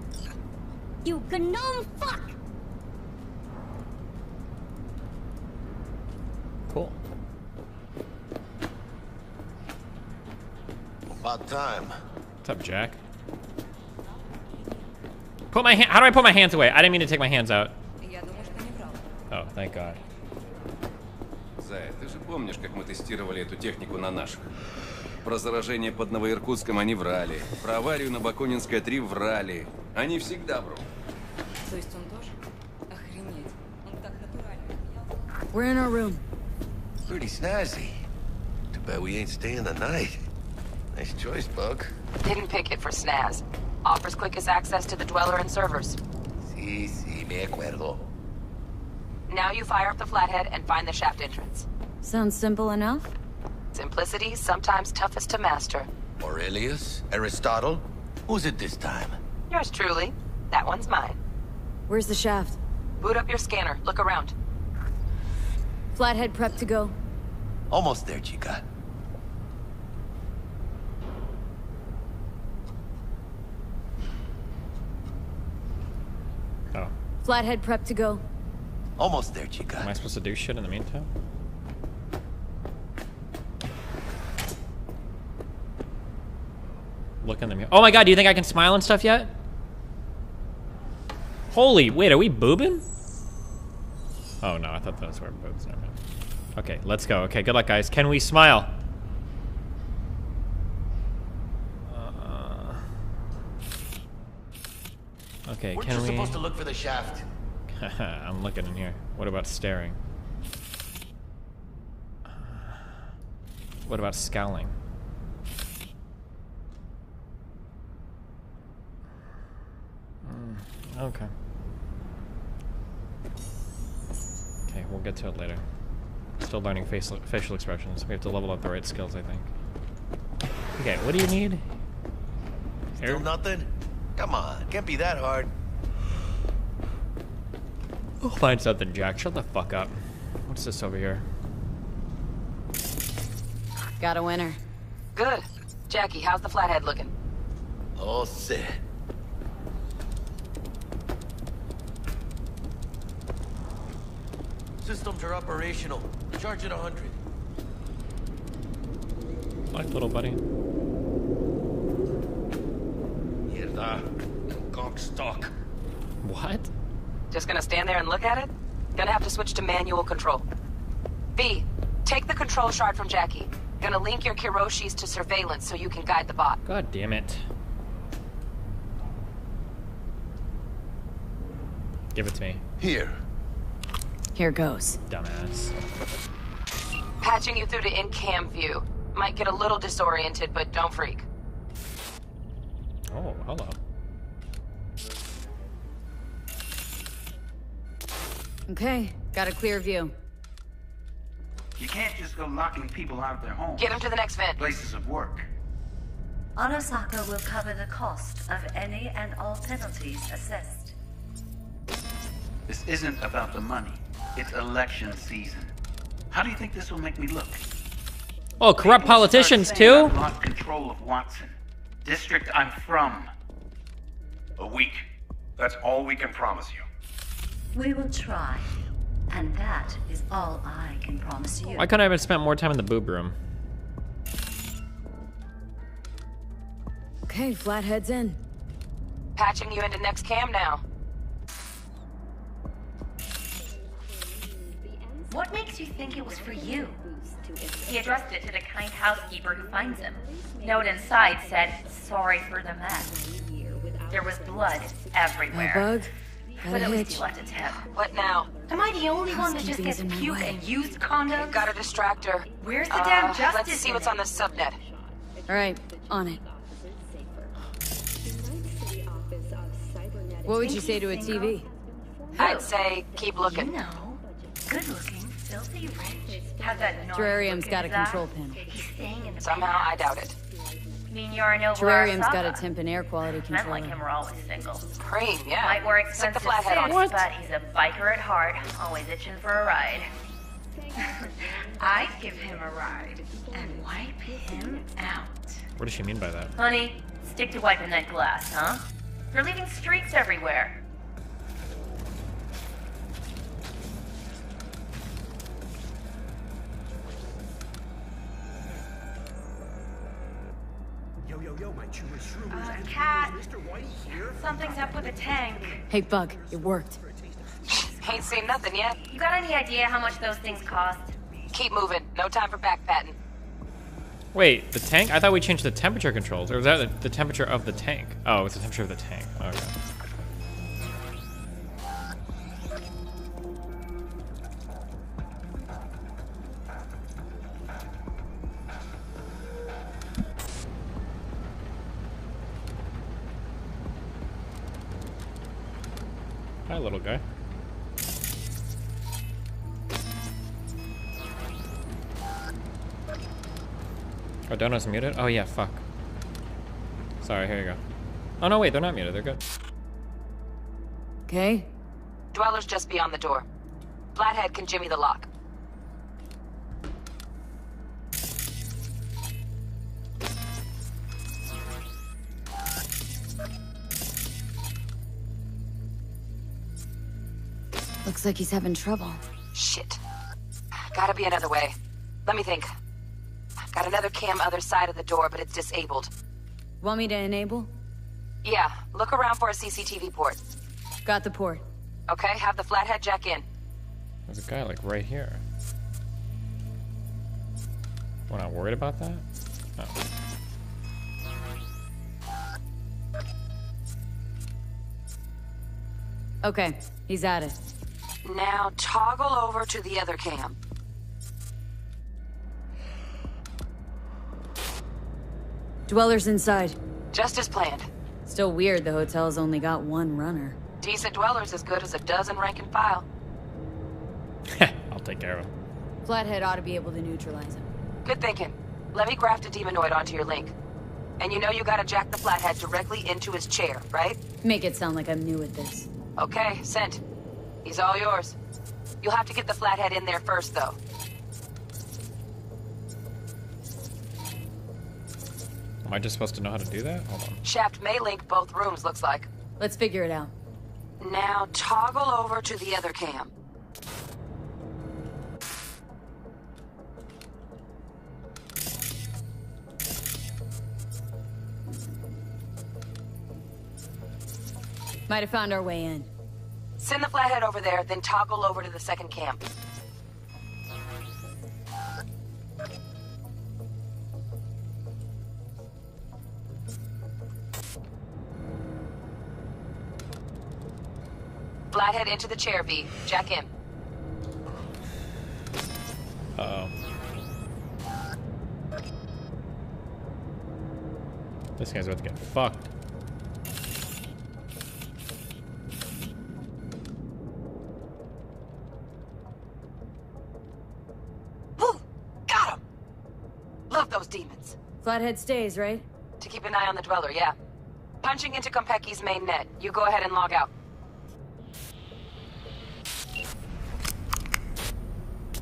Speaker 4: You gnome fuck!
Speaker 3: Cool.
Speaker 11: About time.
Speaker 3: What's up, Jack? Put my hand. How do I put my hands away? I didn't mean to take my hands out. Oh, thank God.
Speaker 14: Зая, ты же помнишь, как мы тестировали эту технику на наших? Про заражение под Новоиркутском они врали. Про аварию на Бакунинской 3 врали. Они всегда врут.
Speaker 17: То есть он тоже? Охренеть. Он так натурально. We're in our room.
Speaker 11: Pretty snazzy. Too bad we ain't staying the night. Nice choice, Bug.
Speaker 1: Didn't pick it for snaz. Offers quickest access to the Dweller and servers.
Speaker 11: Sí, me acuerdo.
Speaker 1: Now you fire up the flathead and find the shaft entrance.
Speaker 17: Sounds simple enough.
Speaker 1: Simplicity, sometimes toughest to master.
Speaker 11: Aurelius? Aristotle? Who's it this time?
Speaker 1: Yours truly. That one's mine.
Speaker 17: Where's the shaft?
Speaker 1: Boot up your scanner. Look around.
Speaker 17: Flathead prep to go.
Speaker 11: Almost there, chica.
Speaker 3: Oh.
Speaker 17: Flathead prep to go.
Speaker 11: Almost there, chica.
Speaker 3: Am I supposed to do shit in the meantime? Look in the mirror. Oh my god, do you think I can smile and stuff yet? Holy, wait, are we boobing? Oh no, I thought those were boobs. Never mind. Okay, let's go. Okay, good luck, guys. Can we smile? Okay,
Speaker 11: Weren't
Speaker 3: can
Speaker 11: you
Speaker 3: we?
Speaker 11: supposed to look for the shaft?
Speaker 3: I'm looking in here. What about staring? What about scowling? Okay. Okay, we'll get to it later. Still learning facial expressions. We have to level up the right skills, I think. Okay, what do you need?
Speaker 11: Still nothing? Come on, can't be that hard.
Speaker 3: We'll find something, Jack. Shut the fuck up. What's this over here?
Speaker 17: Got a winner.
Speaker 1: Good. Jackie, how's the flathead looking?
Speaker 11: All set. Systems are operational. Charge at 100.
Speaker 3: Like little buddy.
Speaker 11: Mierda. Cockstock.
Speaker 3: What?
Speaker 1: Just gonna stand there and look at it? Gonna have to switch to manual control. V, take the control shard from Jackie. Gonna link your Kiroshis to surveillance so you can guide the bot.
Speaker 3: God damn it. Give it to me.
Speaker 11: Here.
Speaker 17: Here goes.
Speaker 3: Dumbass.
Speaker 1: Patching you through to in-cam view. Might get a little disoriented, but don't freak.
Speaker 3: Oh, hello.
Speaker 17: Okay, got a clear view.
Speaker 21: You can't just go locking people out of their homes.
Speaker 1: Get them to the next vent.
Speaker 21: Places of work.
Speaker 6: Arasaka will cover the cost of any and all penalties assessed.
Speaker 21: This isn't about the money. It's election season. How do you think this will make me look?
Speaker 3: Oh, corrupt
Speaker 21: People
Speaker 3: politicians
Speaker 21: start saying
Speaker 3: too?
Speaker 21: I've lost control of Watson. District I'm from.
Speaker 10: A week. That's all we can promise you.
Speaker 6: We will try. And that is all I can promise you.
Speaker 3: Why couldn't I have spent more time in the boob room?
Speaker 17: Okay, Flathead's in.
Speaker 1: Patching you into next cam now.
Speaker 6: What makes you think it was for you? He addressed it to the kind housekeeper who finds him. Note inside said, "Sorry for the mess." There was blood everywhere.
Speaker 17: Bug?
Speaker 6: But at least he left a tip.
Speaker 1: What now?
Speaker 6: Am I the only one that just gets puke and used condoms?
Speaker 1: Got a distractor.
Speaker 6: Where's the damn justice?
Speaker 1: Let's see what's on this subnet.
Speaker 17: Alright, on it. What would you say to a TV?
Speaker 1: I'd say keep looking.
Speaker 6: You know, good looking, filthy rich. Has that
Speaker 17: Terrarium's got a control panel.
Speaker 6: He's staying in the
Speaker 1: Somehow I doubt it.
Speaker 6: mean you're no
Speaker 17: Terrarium's got a temp and air quality
Speaker 6: Men
Speaker 17: controller.
Speaker 6: like him are always single.
Speaker 1: Cream, yeah.
Speaker 6: Might wear
Speaker 1: Stick the
Speaker 6: expensive
Speaker 1: flathead on.
Speaker 6: suits, but he's a biker at heart, always itching for a ride. I'd give him a ride and wipe him out.
Speaker 3: What does she mean by that?
Speaker 6: Honey, stick to wiping that glass, huh? You're leaving streaks everywhere. Cat, something's up with the tank.
Speaker 17: Hey, Bug, it worked.
Speaker 1: Ain't seen nothing yet.
Speaker 6: You got any idea how much those things cost?
Speaker 1: Keep moving. No time for backpatting.
Speaker 3: Wait, the tank? I thought we changed the temperature controls. Or was that the temperature of the tank? Oh, it's the temperature of the tank. Okay. Hi, little guy. Oh, Dono's muted? Oh, yeah, fuck. Sorry, here you go. Oh no, wait, they're not muted. They're good.
Speaker 17: Okay.
Speaker 1: Dweller's just beyond the door. Flathead can jimmy the lock.
Speaker 17: Looks like he's having trouble.
Speaker 1: Shit. Gotta be another way. Let me think. Got another cam other side of the door, but it's disabled.
Speaker 17: Want me to enable?
Speaker 1: Yeah, look around for a CCTV port.
Speaker 17: Got the port.
Speaker 1: Okay, have the flathead jack in.
Speaker 3: There's a guy like right here. We're not worried about that? Oh.
Speaker 17: Okay, he's at it.
Speaker 1: Now toggle over to the other cam.
Speaker 17: Dweller's inside.
Speaker 1: Just as planned.
Speaker 17: Still weird the hotel's only got one runner.
Speaker 1: Decent Dweller's as good as a dozen rank and file.
Speaker 3: I'll take care of him.
Speaker 17: Flathead ought to be able to neutralize him.
Speaker 1: Good thinking. Let me graft a demonoid onto your link. And you know you gotta jack the flathead directly into his chair, right?
Speaker 17: Make it sound like I'm new at this.
Speaker 1: Okay, sent. He's all yours. You'll have to get the flathead in there first, though.
Speaker 3: Am I just supposed to know how to do that? Hold on.
Speaker 1: Shaft may link both rooms, looks like.
Speaker 17: Let's figure it out.
Speaker 1: Now toggle over to the other cam.
Speaker 17: Might have found our way in.
Speaker 1: Send the flathead over there, then toggle over to the second cam. Flathead into the chair, V. Jack in.
Speaker 3: Uh-oh. This guy's about to get fucked.
Speaker 1: Woo! Got him! Love those demons.
Speaker 17: Flathead stays, right?
Speaker 1: To keep an eye on the Dweller, yeah. Punching into Konpeki's main net. You go ahead and log out.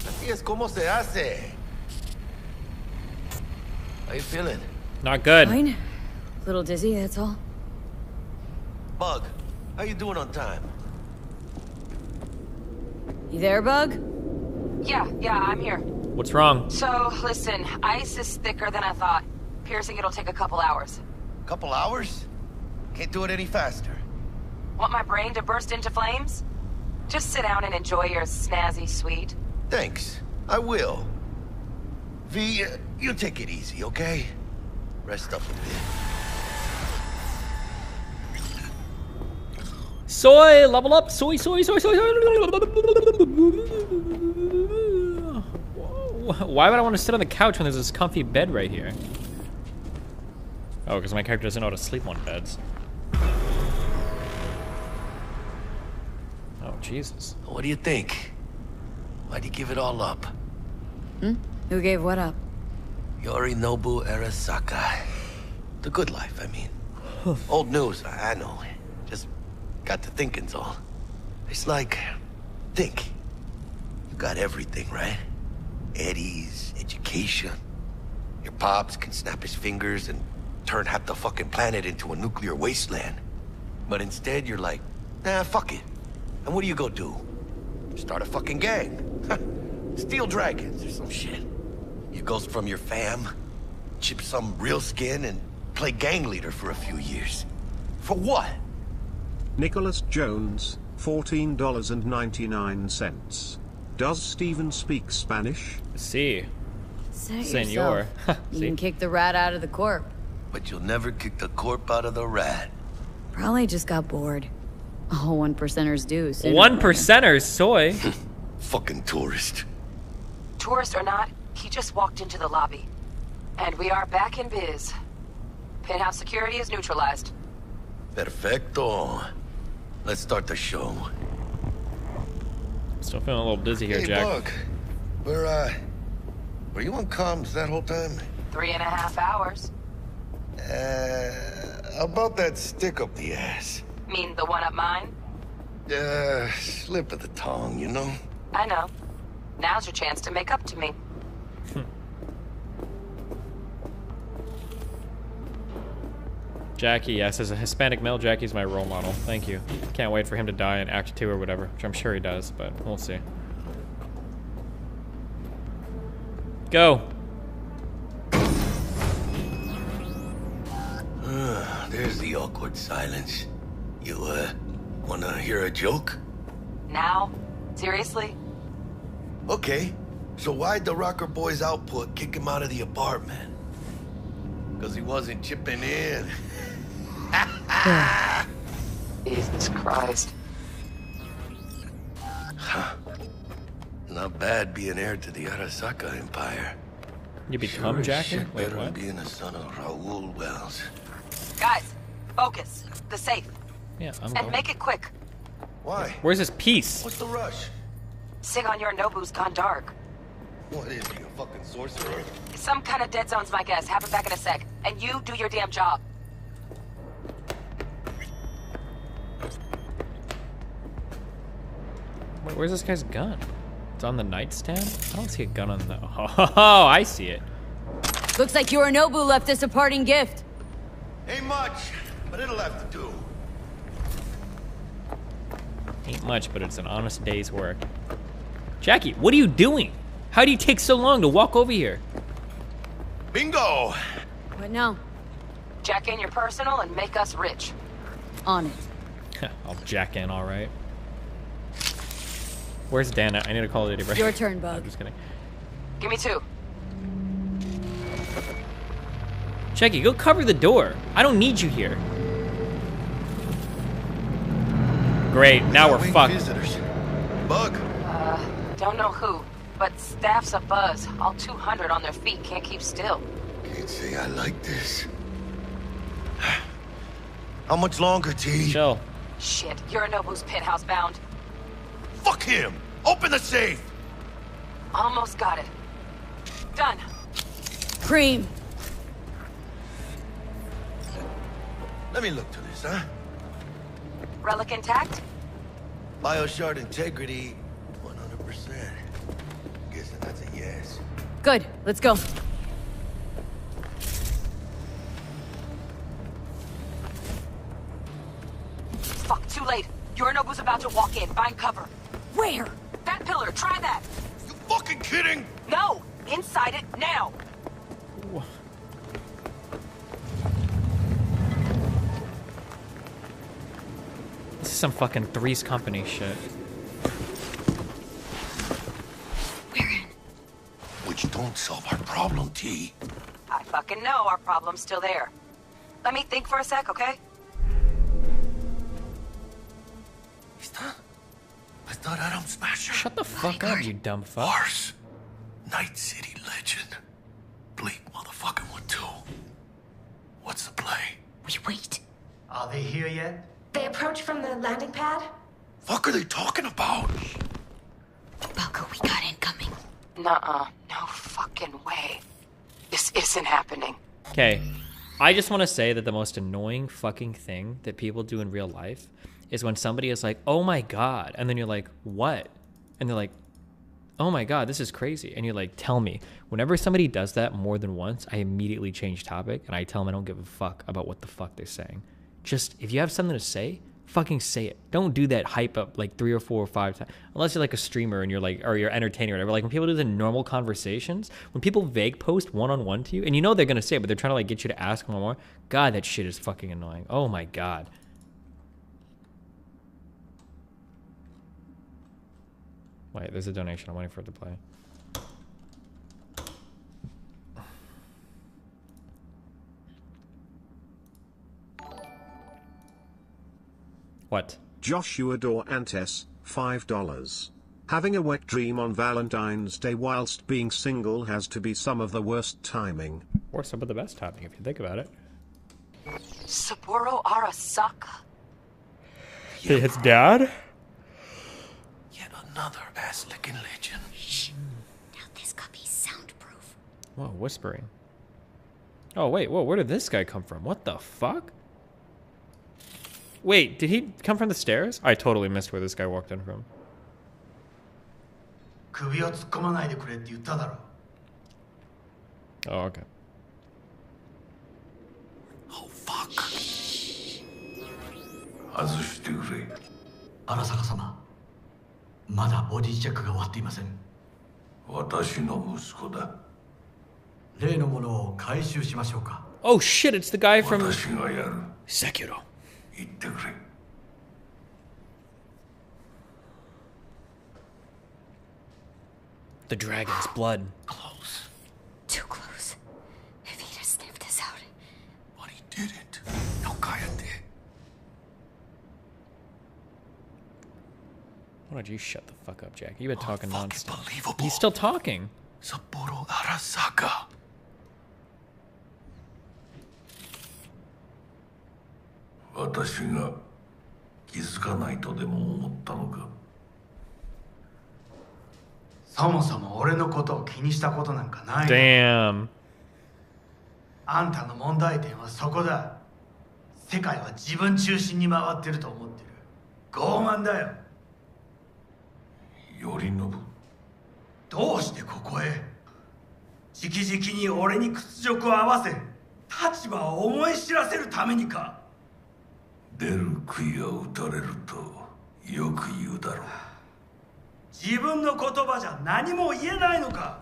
Speaker 11: Así es como se hace. How you feeling?
Speaker 3: Not good.
Speaker 17: Fine. A little dizzy, that's all.
Speaker 11: Bug, how you doing on time?
Speaker 17: You there, Bug?
Speaker 1: Yeah, I'm here.
Speaker 3: What's wrong?
Speaker 1: So, listen, ice is thicker than I thought. Piercing it'll take a couple hours.
Speaker 11: Couple hours? Can't do it any faster.
Speaker 1: Want my brain to burst into flames? Just sit down and enjoy your snazzy sweet.
Speaker 11: Thanks. I will. V, you take it easy, okay? Rest up a bit.
Speaker 3: Soy, level up. Soy. Why would I want to sit on the couch when there's this comfy bed right here? Oh, because my character doesn't know how to sleep on beds. Oh, Jesus.
Speaker 11: What do you think? Why'd you give it all up?
Speaker 17: Who gave what up?
Speaker 11: Yorinobu Arasaka. The good life, I mean. Old news, I know. Just got to thinking's all. It's like, think. You got everything, right? Eddies, education. Your pops can snap his fingers and turn half the fucking planet into a nuclear wasteland. But instead, you're like, nah, fuck it. And what do you go do? Start a fucking gang. Steal dragons or some shit. You go from your fam, chip some real skin, and play gang leader for a few years. For what?
Speaker 2: Nicholas Jones, $14.99. Does Steven speak Spanish?
Speaker 3: See.
Speaker 17: Say
Speaker 3: Senor.
Speaker 17: You can kick the rat out of the corp.
Speaker 11: But you'll never kick the corp out of the rat.
Speaker 17: Probably just got bored. All 1%ers do. sooner or
Speaker 3: One
Speaker 17: later.
Speaker 3: percenters, soy.
Speaker 11: Fucking tourist.
Speaker 1: Tourist or not, he just walked into the lobby. And we are back in biz. Penthouse security is neutralized.
Speaker 11: Perfecto. Let's start the show.
Speaker 3: Still feeling a little dizzy here,
Speaker 11: Hey,
Speaker 3: Jack.
Speaker 11: Bug. Were you on comms that whole time?
Speaker 1: 3.5 hours.
Speaker 11: About that stick up the ass.
Speaker 1: Mean the one up mine?
Speaker 11: Slip of the tongue, you know?
Speaker 1: I know. Now's your chance to make up to me.
Speaker 3: Jackie, yes, as a Hispanic male, Jackie's my role model. Thank you. Can't wait for him to die in Act 2 or whatever, which I'm sure he does, but we'll see. Go.
Speaker 11: There's the awkward silence. You, wanna hear a joke?
Speaker 1: Now? Seriously?
Speaker 11: Okay. So why'd the Rocker Boy's output kick him out of the apartment? Because he wasn't chipping in.
Speaker 1: Jesus Christ.
Speaker 11: Not bad being heir to the Arasaka Empire.
Speaker 3: You become Jackie? Wait,
Speaker 11: Better than
Speaker 3: what?
Speaker 11: being a son of Raoul Wells.
Speaker 1: Guys, focus. The safe.
Speaker 3: Yeah, I'm
Speaker 1: And
Speaker 3: going.
Speaker 1: make it quick.
Speaker 11: Why?
Speaker 3: Where's his piece?
Speaker 11: What's the rush?
Speaker 1: Sigon Yorinobu's gone dark.
Speaker 11: What is he, a fucking sorcerer?
Speaker 1: Some kind of dead zone's my guess. Have it back in a sec. And you do your damn job.
Speaker 3: Wait, where's this guy's gun? It's on the nightstand? I don't see a gun on the... Oh, I see it.
Speaker 17: Looks like Yorinobu left us a parting gift.
Speaker 11: Ain't much, but it'll have to do.
Speaker 3: Ain't much, but it's an honest day's work. Jackie, what are you doing? How do you take so long to walk over here?
Speaker 11: Bingo!
Speaker 17: What now?
Speaker 1: Jack in your personal and make us rich.
Speaker 17: On it.
Speaker 3: I'll jack in, all right. Where's Dan at? I need to call Lady Break.
Speaker 17: Your turn, Bug.
Speaker 3: I'm just kidding.
Speaker 1: Give me 2.
Speaker 3: Jackie, go cover the door. I don't need you here. Great, now we're fucked.
Speaker 11: Visitors. Bug.
Speaker 1: Don't know who, but staff's a buzz. All 200 on their feet can't keep still.
Speaker 11: Can't say I like this. How much longer, T?
Speaker 3: Chill.
Speaker 1: Shit, Yorinobu's penthouse bound.
Speaker 11: Fuck him! Open the safe!
Speaker 1: Almost got it. Done.
Speaker 17: Cream.
Speaker 11: Let me look to this, huh?
Speaker 1: Relic intact?
Speaker 11: Bioshard integrity, 100%. Guessing that's a yes.
Speaker 17: Good. Let's go.
Speaker 1: Fuck, too late. Yorinobu's about to walk in. Find cover.
Speaker 17: Where?
Speaker 1: That pillar, try that.
Speaker 11: You fucking kidding?
Speaker 1: No! Inside it, now!
Speaker 3: This is some fucking Three's Company shit.
Speaker 17: We're in.
Speaker 11: Which don't solve our problem, T.
Speaker 1: I fucking know our problem's still there. Let me think for a sec, okay?
Speaker 11: I thought Atom Smasher.
Speaker 3: Shut the fuck up, you dumb fuck.
Speaker 11: Farce. Night City legend. Bleak motherfucking one too. What's the play?
Speaker 17: We wait.
Speaker 8: Are they here yet?
Speaker 15: They approach from the landing pad?
Speaker 11: Fuck are they talking about?
Speaker 17: Balco, we got incoming.
Speaker 1: Nuh-uh. No fucking way. This isn't happening.
Speaker 3: Okay, I just want to say that the most annoying fucking thing that people do in real life is when somebody is like, oh my god, and then you're like, what? And they're like, oh my god, this is crazy. And you're like, tell me. Whenever somebody does that more than once, I immediately change topic and I tell them I don't give a fuck about what the fuck they're saying. Just, if you have something to say, fucking say it. Don't do that hype up like 3 or 4 or 5 times. Unless you're like a streamer and you're like, or you're entertaining or whatever. Like when people do the normal conversations, when people vague post one-on-one to you, and you know they're going to say it, but they're trying to like get you to ask them more. God, that shit is fucking annoying. Oh my god. Wait, there's a donation. I'm waiting for it to play. What?
Speaker 2: Joshua Dorantes, $5. Having a wet dream on Valentine's Day whilst being single has to be some of the worst timing.
Speaker 3: Or some of the best timing, if you think about it.
Speaker 1: Saburo Arasaka.
Speaker 3: His dad?
Speaker 11: Yet another ass-licking legend.
Speaker 17: Shh. Now this copy's soundproof.
Speaker 3: Whoa, whispering. Oh, wait, whoa, where did this guy come from? What the fuck? Wait, did he come from the stairs? I totally missed where this guy walked in from.
Speaker 8: 首を突っ込まないでくれって言っただろ。
Speaker 3: Oh, okay.
Speaker 8: Oh, fuck. 外してくれ。荒坂様、まだボディチェックが終わっていません。私の息子だ。例のものを回収しましょうか。
Speaker 3: Oh shit, it's the guy from
Speaker 8: 私がやる。
Speaker 3: Sekiro.
Speaker 8: 言ってくれ。
Speaker 3: The dragon's blood.
Speaker 8: Close.
Speaker 15: Too close. If he'd have sniffed us out.
Speaker 8: But he didn't. No, cállate.
Speaker 3: Why don't you shut the fuck up, Jack? You've been talking nonstop. He's still talking.
Speaker 8: Sapporo Arasaka. 私が気づかないとでも思ったのか。そもそも俺のことを気にしたことなんかない。
Speaker 3: Damn.
Speaker 8: あんたの問題点はそこだ。世界は自分中心に回ってると思ってる。傲慢だよ。頼信、どうしてここへ？直々に俺に屈辱を合わせ、立場を思い知らせるためにか。出る杭は打たれるとよく言うだろう。自分の言葉じゃ何も言えないのか。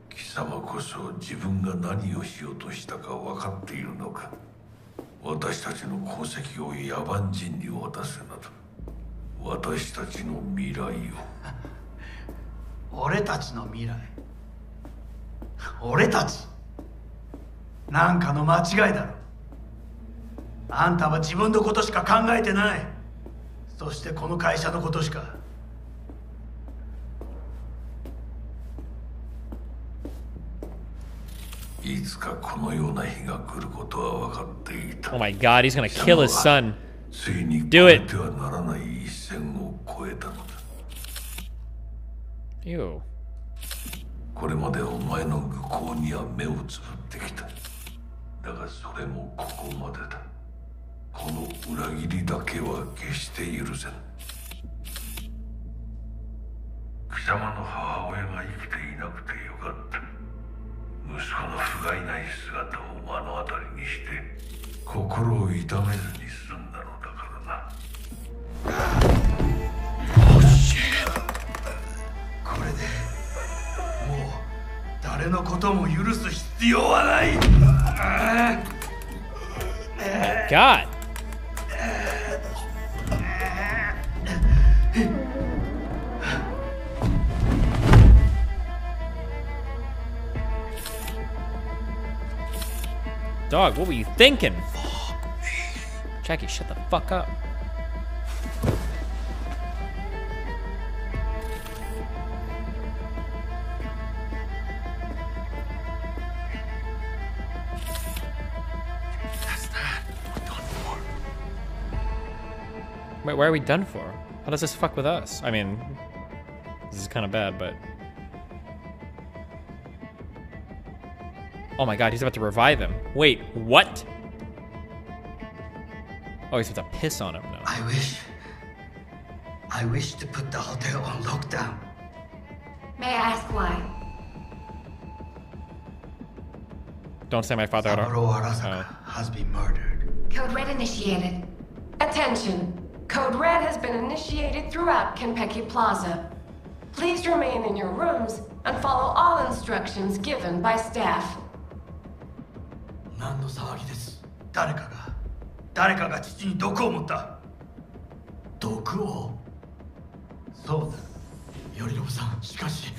Speaker 8: 貴様こそ自分が何をしようとしたか分かっているのか。私たちの功績を野蛮人に渡すなど、私たちの未来を。俺たちの未来。俺たちなんかの間違いだろ。あんたは自分のことしか考えてない。そしてこの会社のことしか。いつかこのような日が来ることは分かっていた。
Speaker 3: Oh my god, he's gonna kill his son.
Speaker 8: ついに
Speaker 3: Do
Speaker 8: 越え
Speaker 3: it.
Speaker 8: てはならない一線を越えたのだ。
Speaker 3: Ew.
Speaker 8: これまでお前の愚行には目をつぶってきた。だがそれもここまでだ。この裏切りだけは決して許せん。貴様の母親が生きていなくてよかった。息子の不甲斐ない姿を目の当たりにして心を痛めずに済んだのだからな。これでもう誰のことも許す必要はない。
Speaker 3: God. Dog, what were you thinking? Jackie, shut the fuck up. Wait, why are we done for? How does this fuck with us? I mean, this is kind of bad, but... Oh my god, he's about to revive him. Wait, what? Oh, he's about to piss on him now.
Speaker 8: I wish to put the hotel on lockdown.
Speaker 15: May I ask why?
Speaker 3: Don't say my father out.
Speaker 8: Sapporo Arasaka has been murdered.
Speaker 15: Code Red initiated. Attention. Code Red has been initiated throughout Kenpeki Plaza. Please remain in your rooms and follow all instructions given by staff.
Speaker 8: 何の騒ぎです。誰かが父に毒を持った。毒を。そうだ。頼信さん、しかし。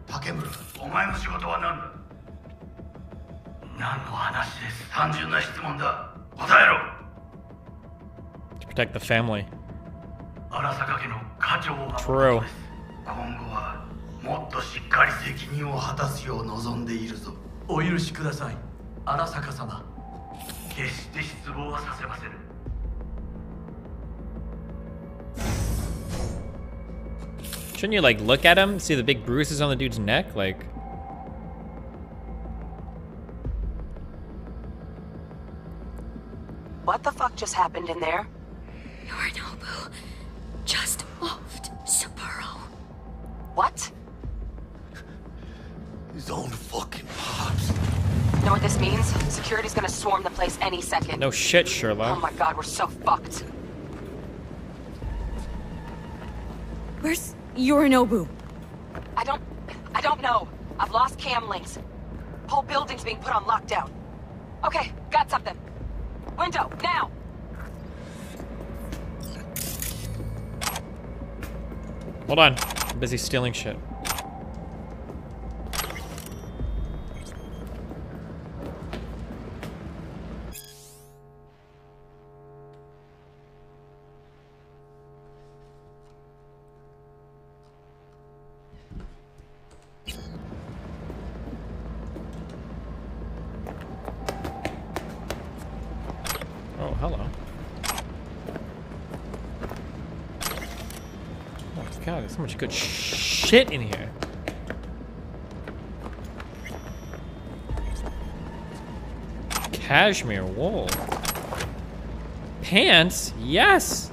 Speaker 8: 竹村、お前の仕事は何だ。何の話です。単純な質問だ。答えろ。
Speaker 3: To protect the family.
Speaker 8: 荒坂家の家長を。
Speaker 3: True.
Speaker 8: 今後はもっとしっかり責任を果たすよう望んでいるぞ。お許しください、荒坂様。決して失望はさせません。
Speaker 3: Shouldn't you like look at him, see the big bruises on the dude's neck, like?
Speaker 1: just happened in there?
Speaker 17: Yorinobu just moved Sapporo.
Speaker 1: What?
Speaker 11: His own fucking pops.
Speaker 1: Know what this means? Security's gonna swarm the place any second.
Speaker 3: No shit,
Speaker 1: Oh
Speaker 3: Sherlock.
Speaker 1: my god, we're so fucked.
Speaker 17: Where's Yorinobu?
Speaker 1: I don't know. I've lost cam links. Whole building's being put on lockdown. Okay, got something. Window, now!
Speaker 3: Hold on. I'm busy stealing shit. Oh, hello. Oh god, there's so much good shit in here. Cashmere wool. Pants? Yes!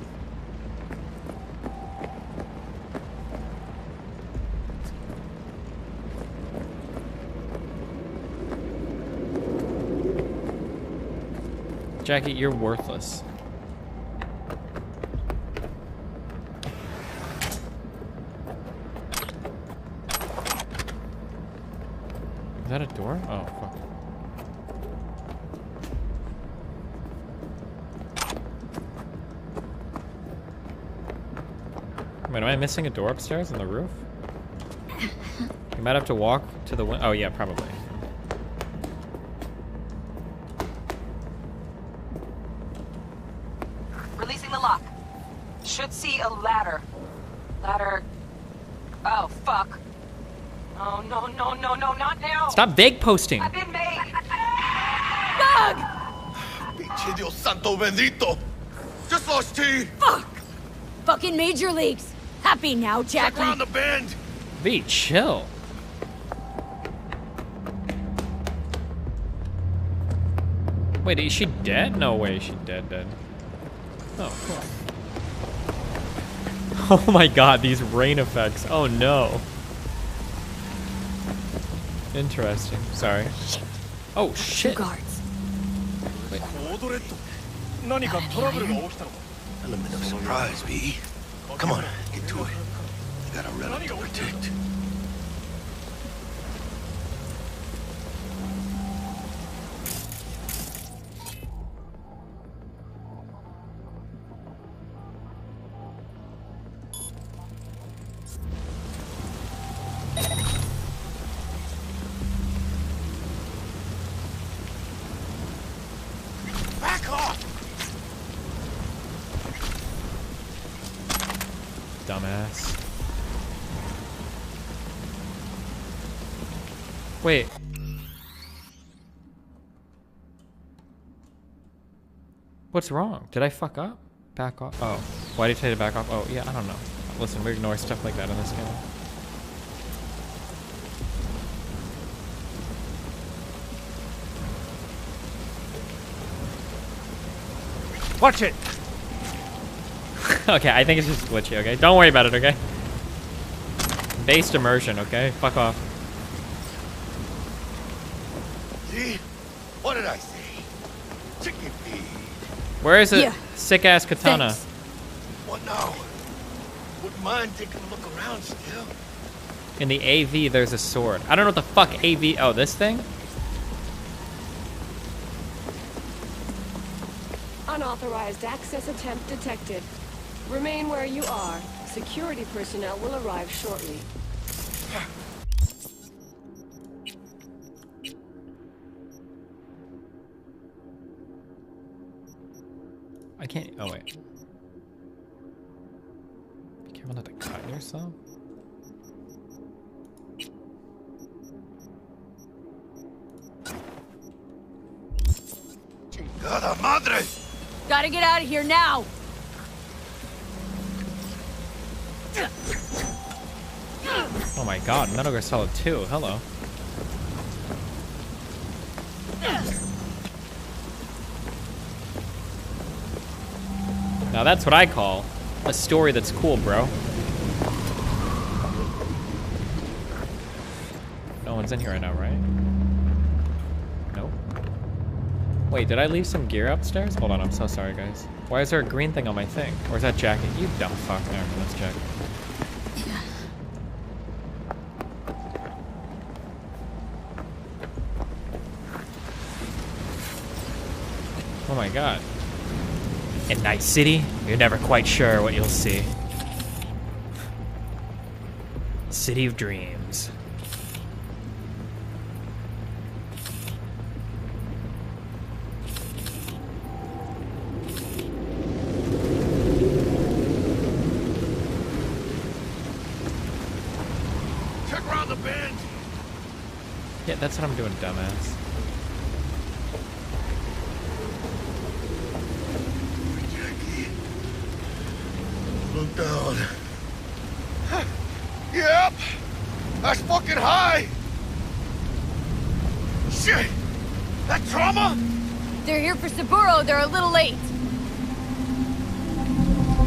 Speaker 3: Jackie, you're worthless. Is that a door? Oh, fuck. Wait, am I missing a door upstairs on the roof? You might have to walk to the window. Oh, yeah, probably.
Speaker 1: Releasing the lock. Should see a ladder. Ladder. Oh, fuck. Oh, no, no, no, no, not now!
Speaker 3: Stop vague posting!
Speaker 1: I've been made!
Speaker 11: Bug! Pinche Dios santo bendito! Just lost T!
Speaker 17: Fuck! Fucking major leagues! Happy now, Jackie!
Speaker 11: Check around the bend!
Speaker 3: V, chill. Wait, is she dead? No way, she's dead. Oh, cool. Oh my god, these rain effects. Oh no. Interesting. Sorry. Oh shit.
Speaker 17: Guards.
Speaker 3: Wait.
Speaker 11: Element of surprise, V. Come on, get to it. You got a relic to protect.
Speaker 7: Back off!
Speaker 3: Dumbass. Wait. What's wrong? Did I fuck up? Back off? Oh. Why did you tell you to back off? Oh, yeah, I don't know. Listen, we ignore stuff like that in this game.
Speaker 7: Watch it!
Speaker 3: Okay, I think it's just glitchy, okay? Don't worry about it, okay? Based immersion, okay? Fuck off.
Speaker 11: See? What did I say? Chicken feed.
Speaker 3: Where is it?
Speaker 17: Yeah.
Speaker 3: Sick-ass katana.
Speaker 17: Thanks.
Speaker 11: What now? Wouldn't mind taking a look around still.
Speaker 3: In the AV, there's a sword. I don't know what the fuck AV... Oh, this thing?
Speaker 15: Unauthorized access attempt detected. Remain where you are. Security personnel will arrive shortly.
Speaker 3: I can't... Oh, wait. Be careful not to cut yourself.
Speaker 11: Chingada madre!
Speaker 17: Gotta get out of here now!
Speaker 3: Oh my god, Metal Gear Solid 2. Hello. Now that's what I call a story that's cool, bro. No one's in here right now, right? Nope. Wait, did I leave some gear upstairs? Hold on, I'm so sorry, guys. Why is there a green thing on my thing? Or is that Jackie? You dumb fuck. There, that's Jackie. Oh my god. In Night City, you're never quite sure what you'll see. City of Dreams.
Speaker 11: Check around the bend.
Speaker 3: Yeah, that's what I'm doing, dumbass.
Speaker 11: Look down. Yep. That's fucking high. Shit. That trauma?
Speaker 17: They're here for Saburo. They're a little late.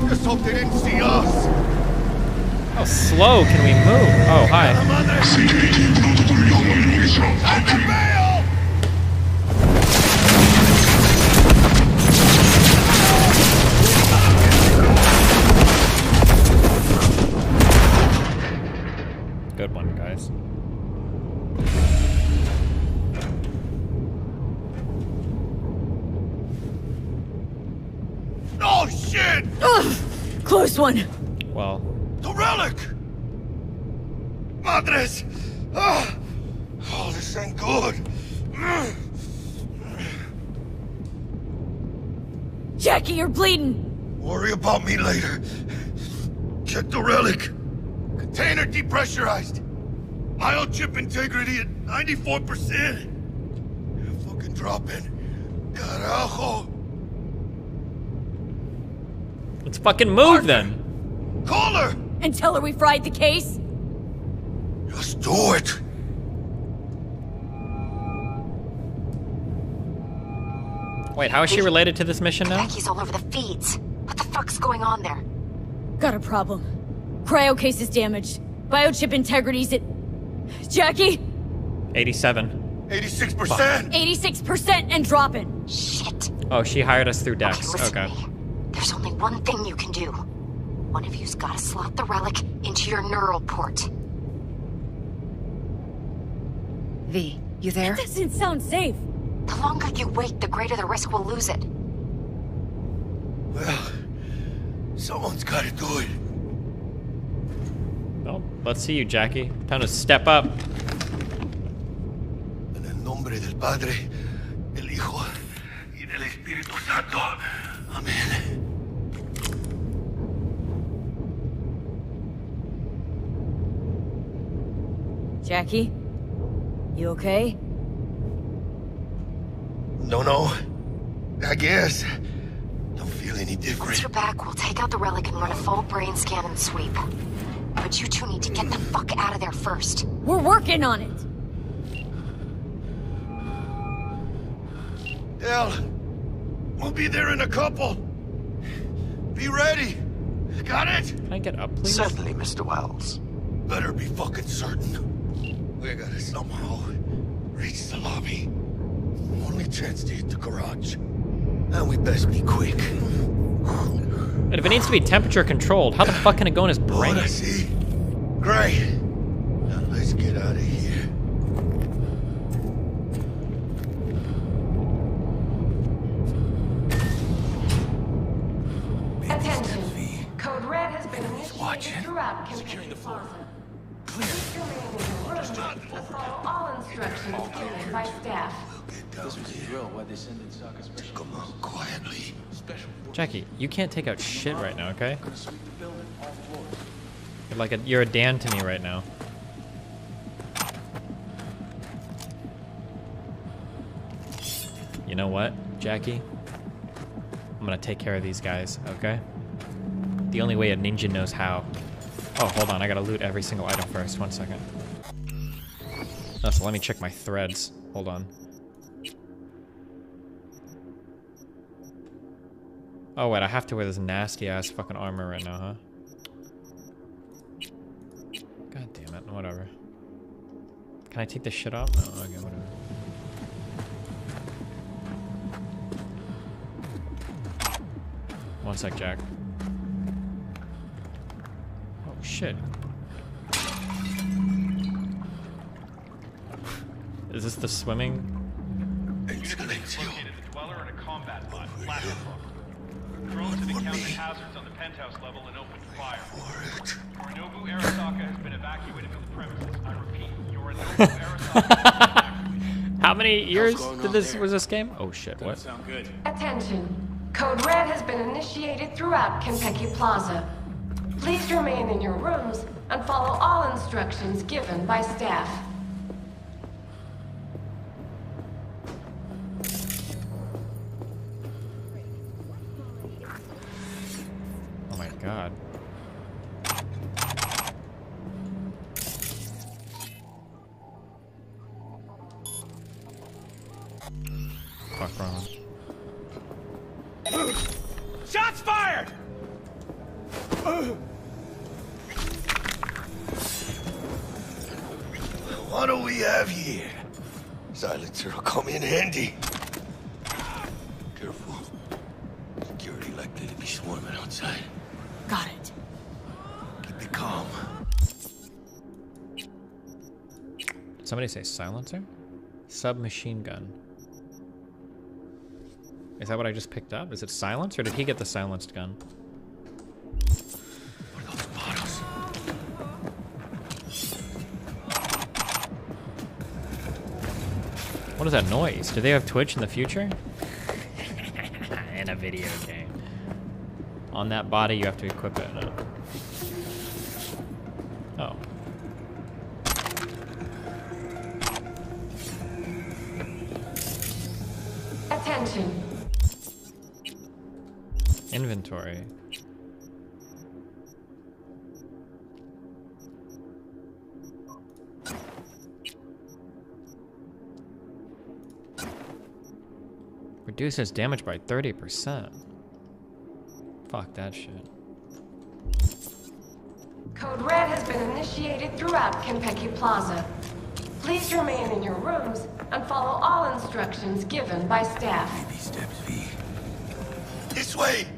Speaker 11: Just hope they didn't see us.
Speaker 3: How slow can we move? Oh, hi. Good one, guys.
Speaker 11: Oh shit!
Speaker 17: Ugh, close one.
Speaker 3: Well,
Speaker 11: the relic! Madres! Oh, this ain't good.
Speaker 17: Jackie, you're bleeding.
Speaker 11: Worry about me later. Check the relic. Container depressurized. Biochip integrity at 94%. Fucking dropping. Carajo.
Speaker 3: let's fucking move then.
Speaker 11: Call her!
Speaker 17: And tell her we fried the case?
Speaker 11: Just do it.
Speaker 3: Wait, how is she related to this mission now?
Speaker 9: Becky's all over the feeds. What the fuck's going on there?
Speaker 17: Got a problem. Cryo case is damaged. Biochip integrity's at... Jackie?
Speaker 3: 87.
Speaker 11: 86%!
Speaker 17: 86% and dropping.
Speaker 9: Shit.
Speaker 3: Oh, she hired us through Dex.
Speaker 9: Listen
Speaker 3: Okay.
Speaker 9: to me. There's only one thing you can do. One of you's gotta slot the relic into your neural port.
Speaker 17: V, you there? That doesn't sound safe.
Speaker 9: The longer you wait, the greater the risk we'll lose it.
Speaker 11: Well, someone's gotta do it.
Speaker 3: Well, let's see you, Jackie. Time to step up.
Speaker 11: En el nombre del Padre, del Hijo y del Espíritu Santo. Amén.
Speaker 17: Jackie? You okay?
Speaker 11: No. I guess. Don't feel any different.
Speaker 9: Once you're back, we'll take out the relic and run a full brain scan and sweep. But you two need to get the fuck out of there first.
Speaker 17: We're working on it.
Speaker 11: Hell, we'll be there in a couple. Be ready. Got it?
Speaker 3: Can I get up, please?
Speaker 11: Certainly, Mr. Wells. Better be fucking certain. We gotta somehow reach the lobby. Only chance to hit the garage. And we best be quick.
Speaker 3: But if it needs to be temperature controlled, how the fuck can it go in his brain?
Speaker 11: I see. Great. Now let's get out of here.
Speaker 15: Attention. Code Red has been initiated throughout Kentucky Plaza. Please remain in your rooms and follow all instructions given by staff.
Speaker 11: This was a drill. Why they send in soccer special? Come on, quietly.
Speaker 3: Jackie, you can't take out shit right now, okay? You're a Dan to me right now. You know what, Jackie? I'm gonna take care of these guys, okay? The only way a ninja knows how. Oh, hold on, I gotta loot every single item first. 1 second. Oh, so let me check my threads. Hold on. Oh wait, I have to wear this nasty ass fucking armor right now, huh? God damn it, whatever. Can I take this shit off? Oh, okay, whatever. One sec, Jack. Oh shit. Is this the swimming?
Speaker 21: Unit has located the dweller in a combat bot, Flash Book. Drones have encountered hazards on the penthouse level and opened fire. Yorinobu Arasaka has been evacuated from the premises. I repeat, Yorinobu Arasaka.
Speaker 3: How many years was this game? Oh shit, what?
Speaker 21: Sound good.
Speaker 15: Attention. Code Red has been initiated throughout Kenpeki Plaza. Please remain in your rooms and follow all instructions given by staff.
Speaker 3: Oh my god. Fuck wrong.
Speaker 20: Shots fired!
Speaker 11: What do we have here? Silencer will come in handy. Careful. Security likely to be swarming outside.
Speaker 4: Got it.
Speaker 11: Keep it calm.
Speaker 3: Somebody say silencer? Submachine gun. Is that what I just picked up? Is it silence, or did he get the silenced gun?
Speaker 11: What are those bottles?
Speaker 3: What is that noise? Do they have Twitch in the future? In a video game. On that body, you have to equip it. Oh.
Speaker 15: Attention.
Speaker 3: Inventory. Reduces damage by 30%. Fuck that shit.
Speaker 15: Code Red has been initiated throughout Kenpeki Plaza. Please remain in your rooms and follow all instructions given by staff.
Speaker 11: Baby steps, V. This way!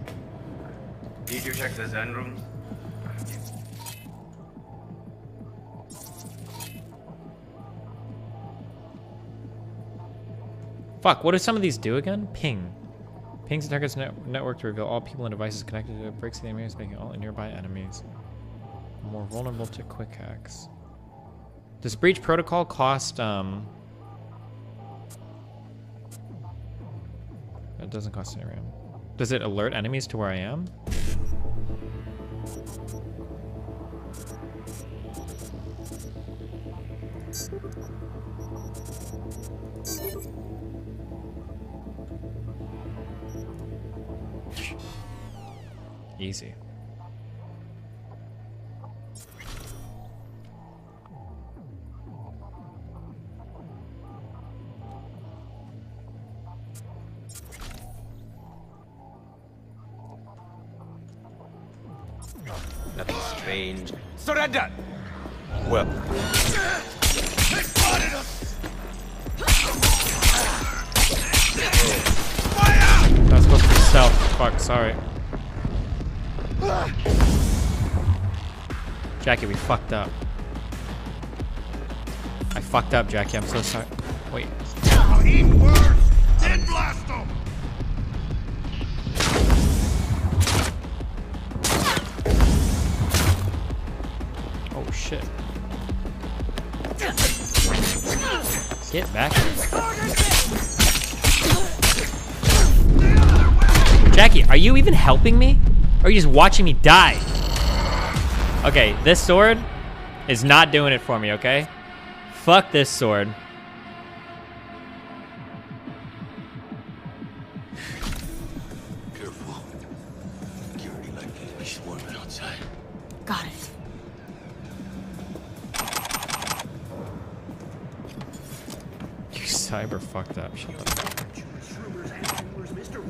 Speaker 21: Need you check the Zen rooms?
Speaker 3: Fuck, what do some of these do again? Ping. Pings the target's network to reveal all people and devices connected to it, breaks the enemies, making all nearby enemies more vulnerable to quick hacks. Does breach protocol cost, it doesn't cost any RAM. Does it alert enemies to where I am? Easy.
Speaker 11: Nothing strange.
Speaker 20: Surrender!
Speaker 11: Well.
Speaker 20: They spotted us!
Speaker 3: That's supposed to be stealth. Fuck, sorry. Jackie, we fucked up. I fucked up, Jackie. I'm so sorry. Wait.
Speaker 20: Eat words! Then blast them!
Speaker 3: Oh shit. Get back. Jackie, are you even helping me? Or are you just watching me die? Okay, this sword is not doing it for me, okay? Fuck this sword.
Speaker 11: Careful. Security likely to be swarming outside.
Speaker 4: Got it.
Speaker 3: You cyber fucked up. Shut the fuck up.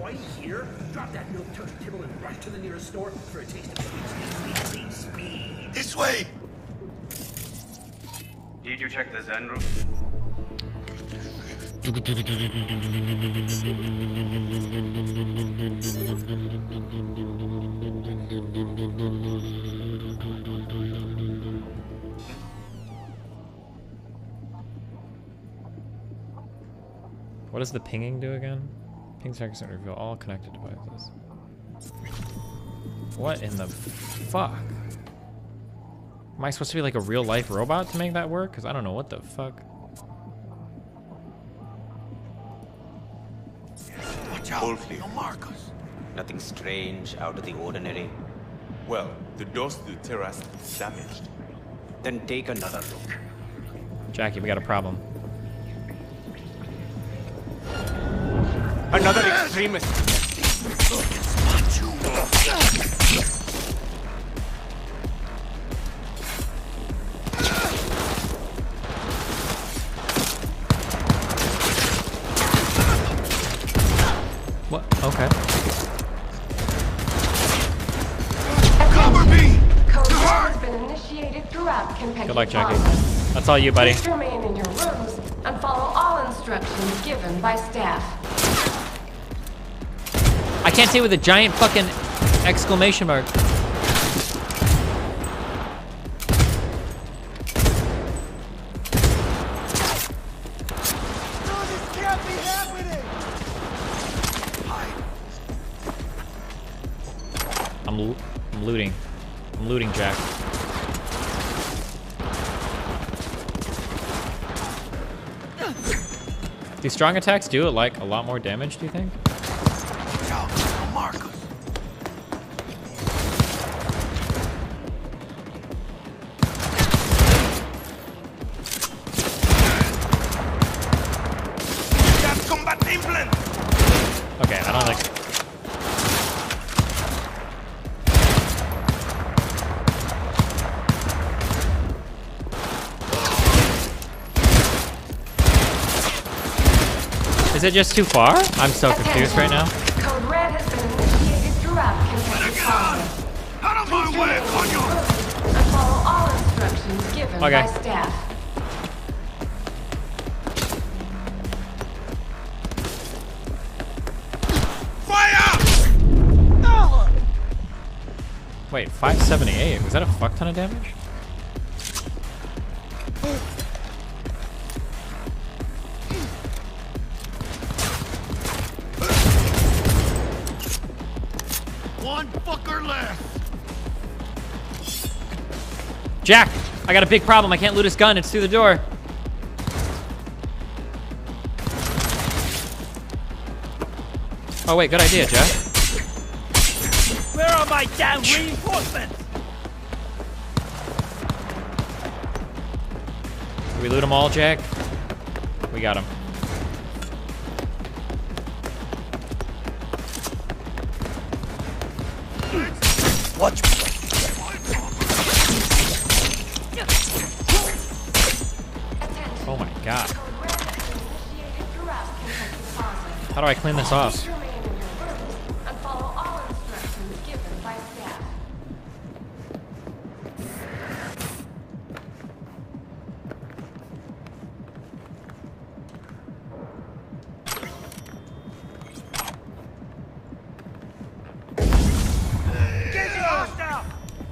Speaker 16: right here. Drop that milk turntable and rush to the nearest store for a taste of sweet speed.
Speaker 11: This way!
Speaker 18: Did you check the Zen room?
Speaker 3: What does the pinging do again? Ping seconds to reveal all connected devices. What in the fuck? Am I supposed to be like a real life robot to make that work? Because I don't know what the fuck.
Speaker 19: Watch out, no Marcus. Nothing strange, out of the ordinary.
Speaker 22: Well, the doors to the terrace is damaged.
Speaker 19: Then take another look.
Speaker 3: Jackie, we got a problem.
Speaker 19: Another extremist.
Speaker 3: What? Okay.
Speaker 15: Cover me! Code has been initiated throughout Kentucky.
Speaker 3: Good luck, Jackie. That's all you, buddy.
Speaker 15: Please remain in your rooms and follow all instructions given by staff.
Speaker 3: I can't say with a giant fucking exclamation mark. I'm looting. I'm looting, Jack. Do strong attacks do like a lot more damage, do you think?
Speaker 19: Marcus.
Speaker 3: Okay, I don't like. Is it just too far? I'm so confused right now.
Speaker 15: Code Red has been initiated throughout Kentucky Plaza.
Speaker 19: Out of my way, coño!
Speaker 15: And follow all instructions given by staff.
Speaker 3: Wait, 578. Was that a fuck ton of damage?
Speaker 19: One fucker left.
Speaker 3: Jack, I got a big problem. I can't loot his gun. It's through the door. Oh wait, good idea, Jack.
Speaker 19: Where are my damn reinforcements?
Speaker 3: Did we loot them all, Jack? We got them.
Speaker 19: Watch.
Speaker 3: Oh my god. How do I clean this off?
Speaker 15: And follow all instructions given by staff.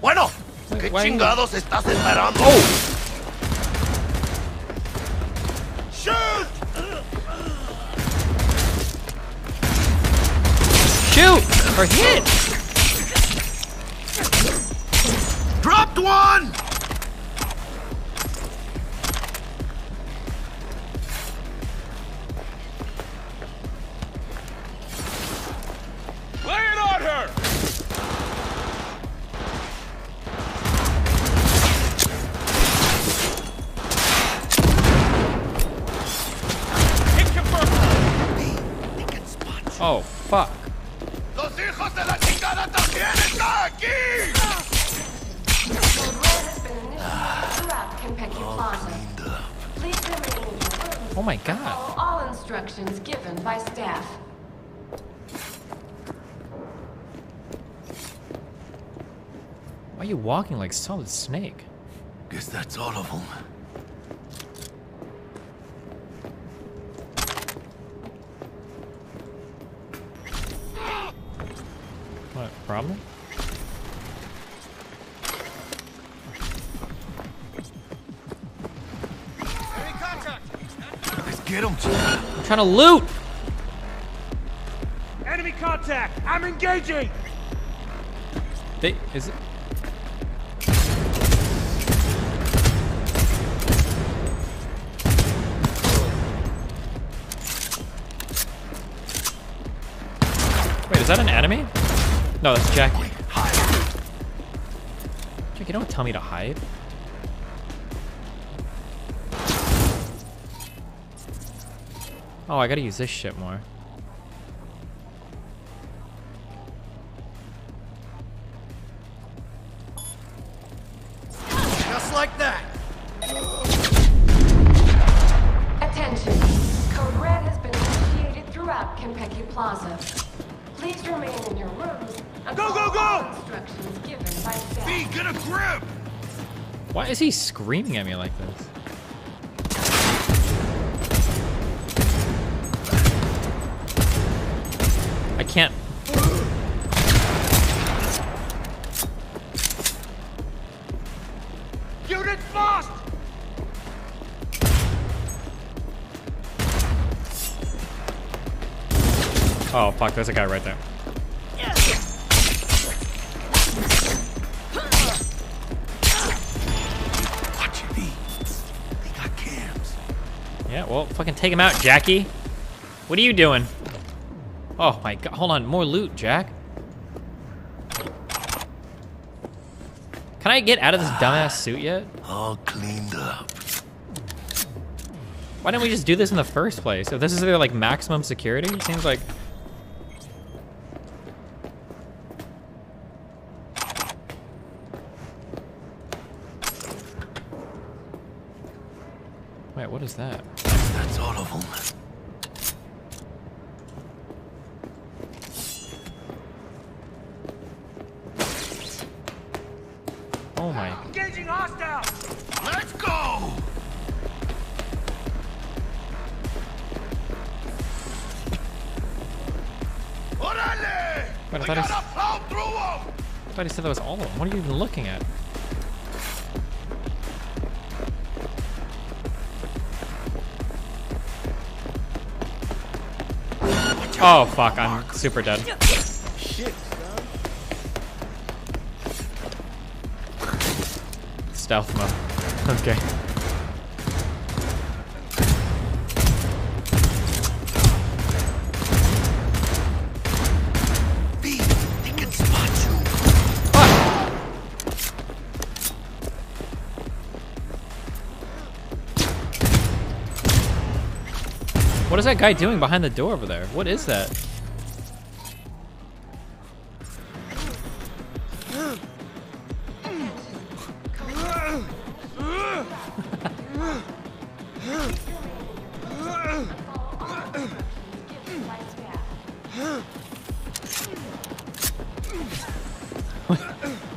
Speaker 19: Bueno, ¿qué chingados estás esperando? Shoot!
Speaker 3: Shoot! Or hit!
Speaker 19: Dropped one!
Speaker 20: Lay it on her!
Speaker 3: Oh, fuck.
Speaker 19: ¡Los hijos de la chingada también están aquí!
Speaker 15: Throughout Kentucky Plaza. Please remain in your rooms.
Speaker 3: Oh my god.
Speaker 15: Follow all instructions given by staff.
Speaker 3: Why are you walking like Solid Snake?
Speaker 11: Guess that's all of them.
Speaker 3: What, problem?
Speaker 11: Let's get him.
Speaker 3: I'm trying to loot!
Speaker 16: Enemy contact! I'm engaging!
Speaker 3: Is it? Wait, is that an enemy? No, that's Jackie. Jackie, don't tell me to hide. Oh, I gotta use this shit more.
Speaker 16: Just like that!
Speaker 15: Attention. Code Red has been initiated throughout Kentucky Plaza. Please remain in your rooms and follow all instructions given by staff.
Speaker 11: B, get a grip!
Speaker 3: Why is he screaming at me like this? I can't.
Speaker 16: Unit lost!
Speaker 3: Oh fuck, there's a guy right there.
Speaker 11: Watch it, B. They got cams.
Speaker 3: Yeah, well, fucking take him out, Jackie. What are you doing? Oh my god, hold on, more loot, Jack. Can I get out of this dumbass suit yet?
Speaker 11: All cleaned up.
Speaker 3: Why didn't we just do this in the first place? If this is their, like, maximum security, it seems like... Wait, what is that?
Speaker 11: That's all of them.
Speaker 3: Oh my...
Speaker 16: Engaging hostile!
Speaker 11: Let's go! Orale!
Speaker 3: Wait, I thought he said that was all of them. What are you even looking at? Oh fuck, I'm super dead.
Speaker 16: Shit,
Speaker 3: Stealth mode. Okay.
Speaker 11: B, they can spot you.
Speaker 3: What is that guy doing behind the door over there? What is that?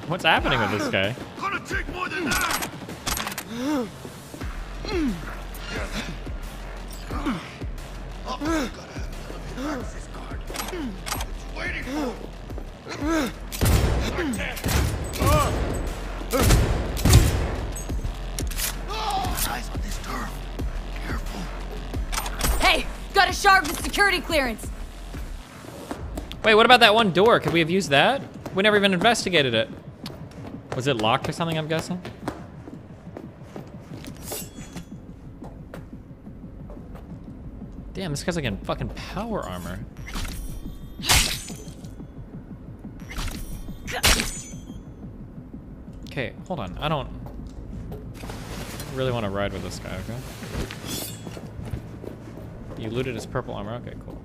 Speaker 3: What's happening with this guy?
Speaker 11: Gonna take more than that. Oh, gotta have an elevator access card. What you waiting for? Eyes on this turf. Careful.
Speaker 17: Hey, got a shard with security clearance.
Speaker 3: Wait, what about that one door? Could we have used that? We never even investigated it. Was it locked or something, I'm guessing? Damn, this guy's like in fucking power armor. Okay, hold on. I don't really want to ride with this guy, okay? You looted his purple armor. Okay, cool.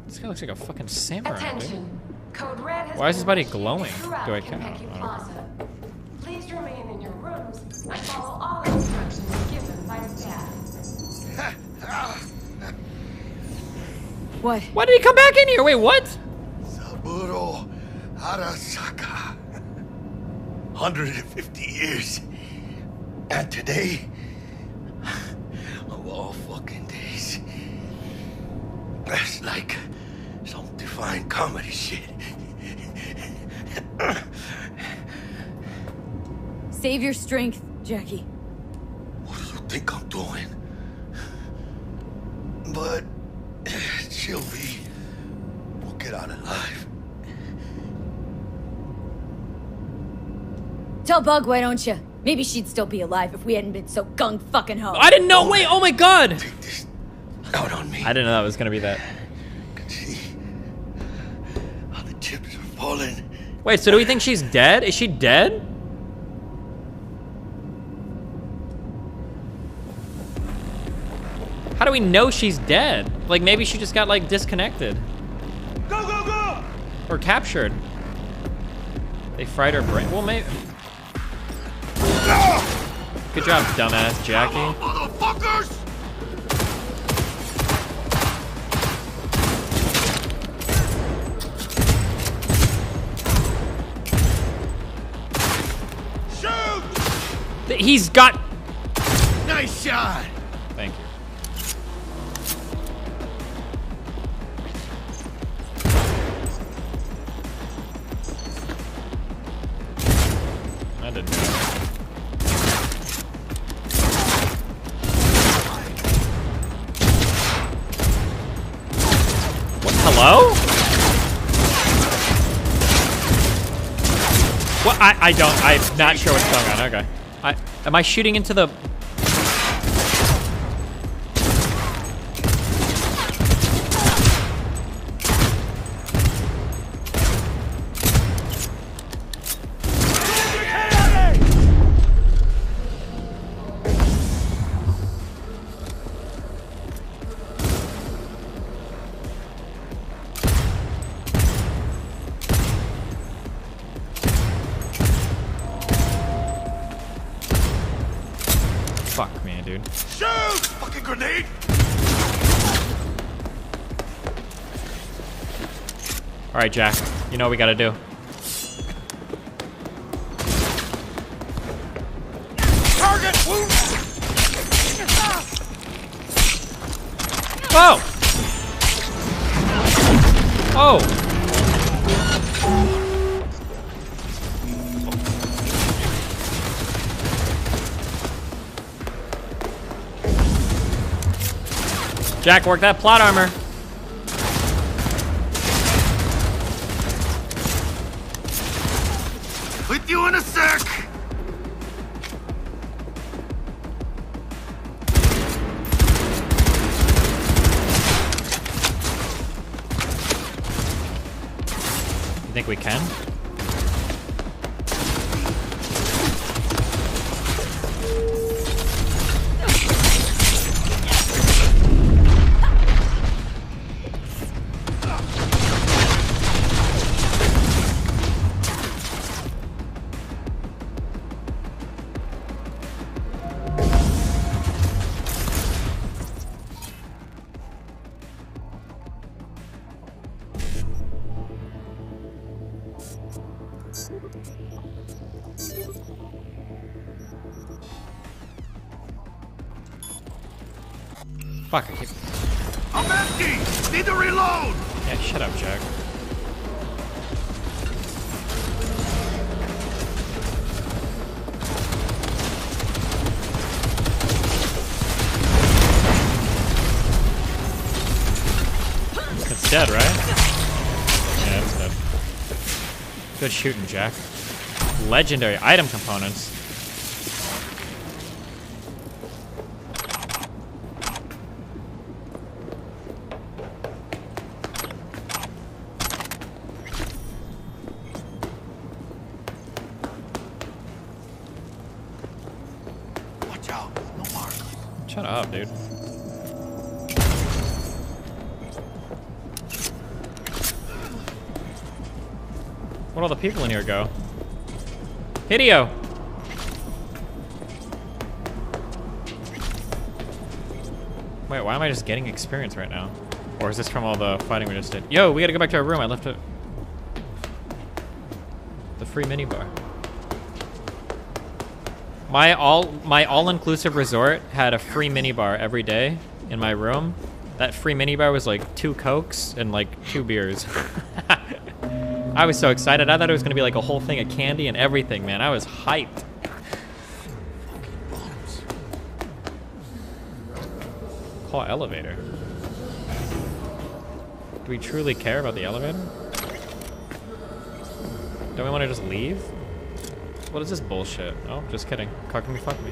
Speaker 3: This guy looks like a fucking samurai, dude.
Speaker 15: Attention. Code Red has
Speaker 3: Why is his
Speaker 15: been
Speaker 3: body
Speaker 15: initiated
Speaker 3: glowing?
Speaker 15: throughout
Speaker 3: Do I count?
Speaker 15: Kentucky
Speaker 3: I don't know.
Speaker 15: Plaza. Please remain in your rooms and follow all instructions given by staff.
Speaker 17: What?
Speaker 3: Why did he come back in here? Wait, what?
Speaker 11: Saburo Arasaka. 150 years. And today, of all fucking days, that's like some divine comedy shit.
Speaker 17: Save your strength, Jackie.
Speaker 11: What do you think I'm doing? But she'll be. We'll get out alive.
Speaker 17: Tell Bug, why don't you? Maybe she'd still be alive if we hadn't been so gung fucking ho.
Speaker 3: I didn't know. Wait. Oh my god.
Speaker 11: Take this out on me.
Speaker 3: I didn't know that was gonna be that.
Speaker 11: Can see how the chips are falling.
Speaker 3: Wait. So do we think she's dead? Is she dead? How do we know she's dead? Like maybe she just got like disconnected.
Speaker 20: Go, go, go!
Speaker 3: Or captured. They fried her brain. Well, maybe. Good job, dumbass Jackie.
Speaker 11: Motherfuckers!
Speaker 20: Shoot!
Speaker 3: He's got.
Speaker 11: Nice shot.
Speaker 3: Thank you. I didn't know. What? Hello? What? I don't. I'm not sure what's going on. Okay. Am I shooting into the? Fuck me, dude.
Speaker 11: Shoot! Fucking grenade!
Speaker 3: All right, Jack. You know what we gotta do.
Speaker 11: Target! Wound!
Speaker 3: Whoa! Oh! Jack, work that plot armor.
Speaker 11: With you in a sec!
Speaker 3: You think we can? Fuck, I keep...
Speaker 11: I'm empty! Need to reload!
Speaker 3: Yeah, shut up, Jack. It's dead, right? Yeah, it's dead. Good shooting, Jack. Legendary item components.
Speaker 11: Watch out, no mark.
Speaker 3: Shut up, dude. Where'd all the people in here go? Hideo! Wait, why am I just getting experience right now? Or is this from all the fighting we just did? Yo, we gotta go back to our room. I left it. The free minibar. My all-inclusive resort had a free minibar every day in my room. That free minibar was like 2 Cokes and like 2 beers. I was so excited. I thought it was gonna be like a whole thing of candy and everything, man. I was hyped. Call elevator. Do we truly care about the elevator? Don't we want to just leave? What is this bullshit? Oh, just kidding. Cock me, fuck me.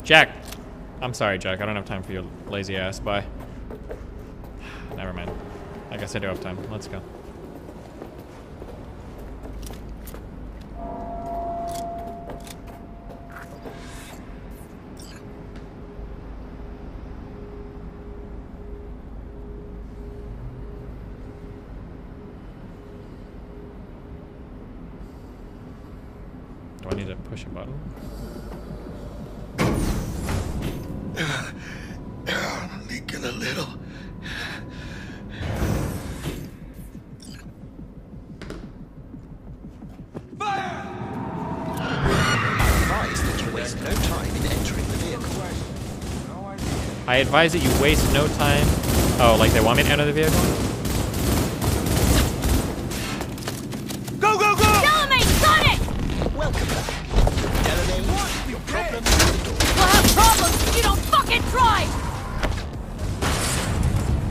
Speaker 3: Jack! I'm sorry, Jack. I don't have time for your lazy ass. Bye. Never mind. I guess I do have time. Let's go. Do I need to push a button?
Speaker 11: Leaking a little.
Speaker 3: I advise that you waste no time. Oh, like they want me to enter the vehicle?
Speaker 21: Go, go, go!
Speaker 4: Delamay, got it!
Speaker 11: Welcome back. Delamay, your problem is the door.
Speaker 4: We'll have problems if you don't fucking try!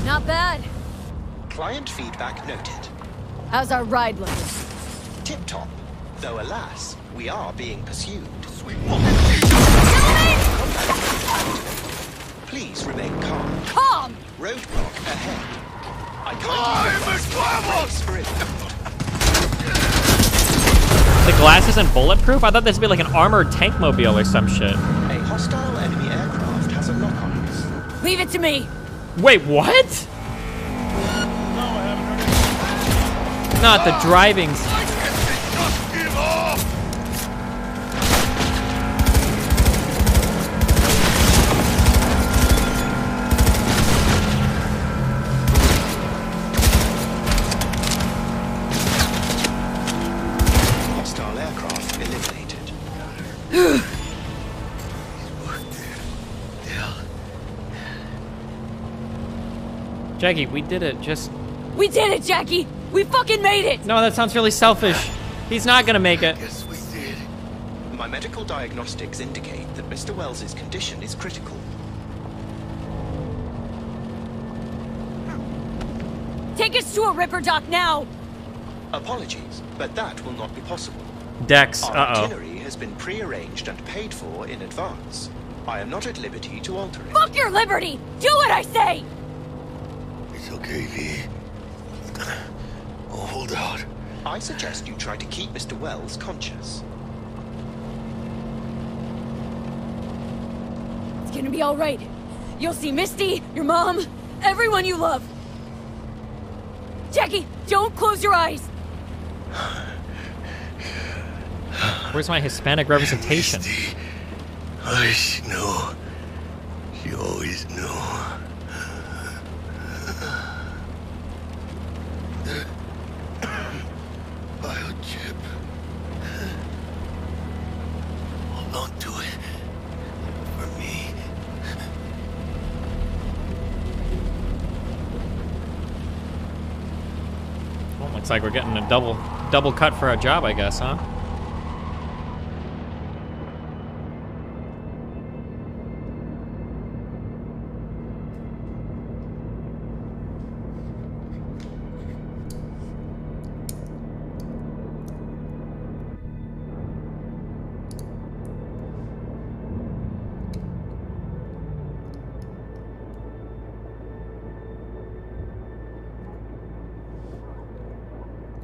Speaker 4: Not bad.
Speaker 5: Client feedback noted.
Speaker 4: How's our ride looking?
Speaker 5: Tip-top. Though alas, we are being pursued. Please remain calm.
Speaker 4: Calm!
Speaker 5: Roadblock ahead. I
Speaker 3: The glass isn't bulletproof? I thought this would be like an armored tank mobile or some shit.
Speaker 5: A hostile enemy aircraft has a lock on us.
Speaker 4: Leave it to me!
Speaker 3: Wait, what? Not the driving.
Speaker 5: Hostile aircraft eliminated.
Speaker 3: Jackie, we did it. Just.
Speaker 4: We did it, Jackie! We fucking made it!
Speaker 3: No, that sounds really selfish. He's not gonna make it.
Speaker 5: Yes, we did. My medical diagnostics indicate that Mr. Wells's condition is critical.
Speaker 4: Take us to a Ripper dock now!
Speaker 5: Apologies, but that will not be possible.
Speaker 3: Dex,
Speaker 5: Our
Speaker 3: uh-oh.
Speaker 5: itinerary has been pre-arranged and paid for in advance. I am not at liberty to alter it.
Speaker 4: Fuck your liberty! Do what I say!
Speaker 11: It's okay, V. Oh, hold out.
Speaker 5: I suggest you try to keep Mr. Wells conscious.
Speaker 4: It's gonna be alright. You'll see Misty, your mom, everyone you love. Jackie, don't close your eyes!
Speaker 3: Where's my Hispanic representation?
Speaker 11: I know. She always knew. Biochip. Hold on to it. For me.
Speaker 3: Well, looks like we're getting a double cut for our job, I guess, huh?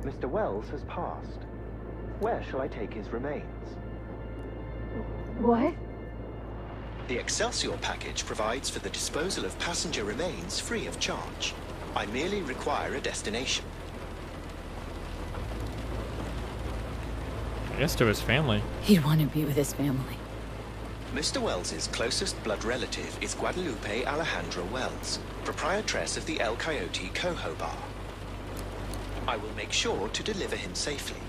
Speaker 5: Mr. Wells has passed. Where shall I take his remains?
Speaker 4: What?
Speaker 5: The Excelsior package provides for the disposal of passenger remains free of charge. I merely require a destination.
Speaker 3: I guess to his family.
Speaker 17: He'd want to be with his family.
Speaker 5: Mr. Wells's closest blood relative is Guadalupe Alejandra Wells, proprietress of the El Coyote Coho Bar. I will make sure to deliver him safely.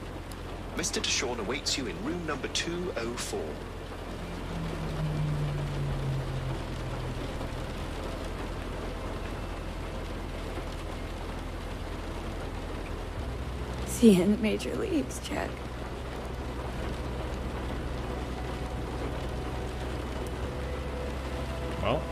Speaker 5: Mr. Deshawn awaits you in room number 204.
Speaker 17: See you in the major leagues, Jack.
Speaker 3: Well.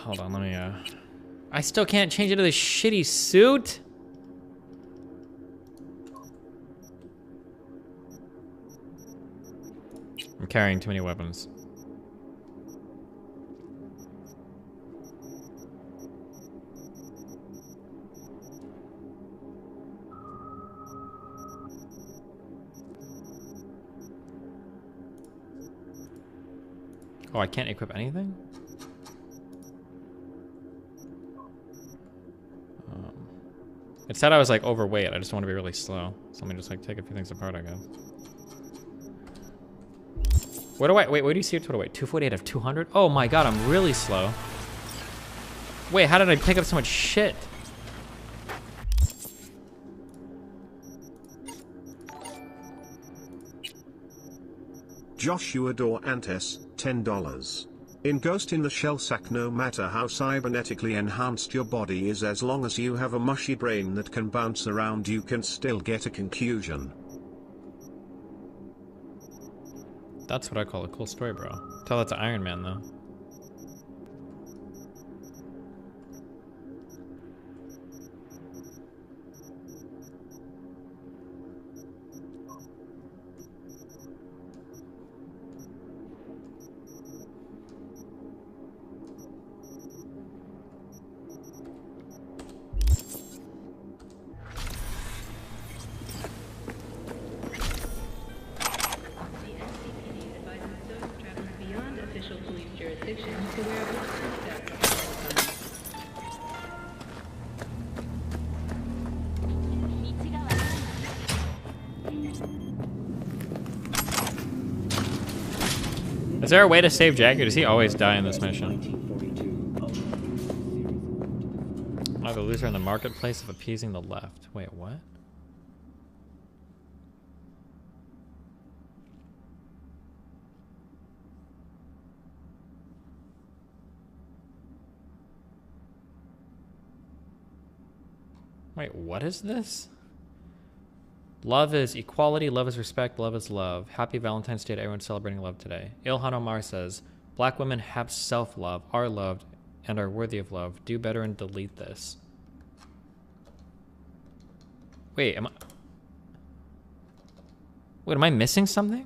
Speaker 3: Hold on, let me, I still can't change into this shitty suit? I'm carrying too many weapons. Oh, I can't equip anything? It said I was like overweight. I just want to be really slow. So let me just like take a few things apart, I guess. What do I, wait, where do you see it total weight? 248 of 200? Oh my god, I'm really slow. Wait, how did I pick up so much shit?
Speaker 2: Joshua Dorantes, $10. In Ghost in the Shell sack, no matter how cybernetically enhanced your body is, as long as you have a mushy brain that can bounce around, you can still get a concussion.
Speaker 3: That's what I call a cool story, bro. Tell that to Iron Man, though. Is there a way to save Jack, or does he always die in this mission? Oh, the loser in the marketplace of appeasing the left. Wait, what? Wait, what is this? Love is equality, love is respect, love is love. Happy Valentine's Day to everyone celebrating love today. Ilhan Omar says, Black women have self-love, are loved, and are worthy of love. Do better and delete this. Wait, am I missing something?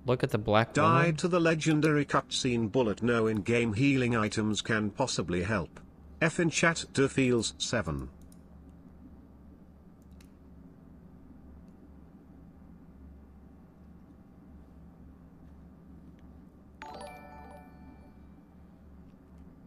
Speaker 3: Look at the black woman.
Speaker 2: Died to the legendary cutscene bullet. No in-game healing items can possibly help. F in chat to feels 7.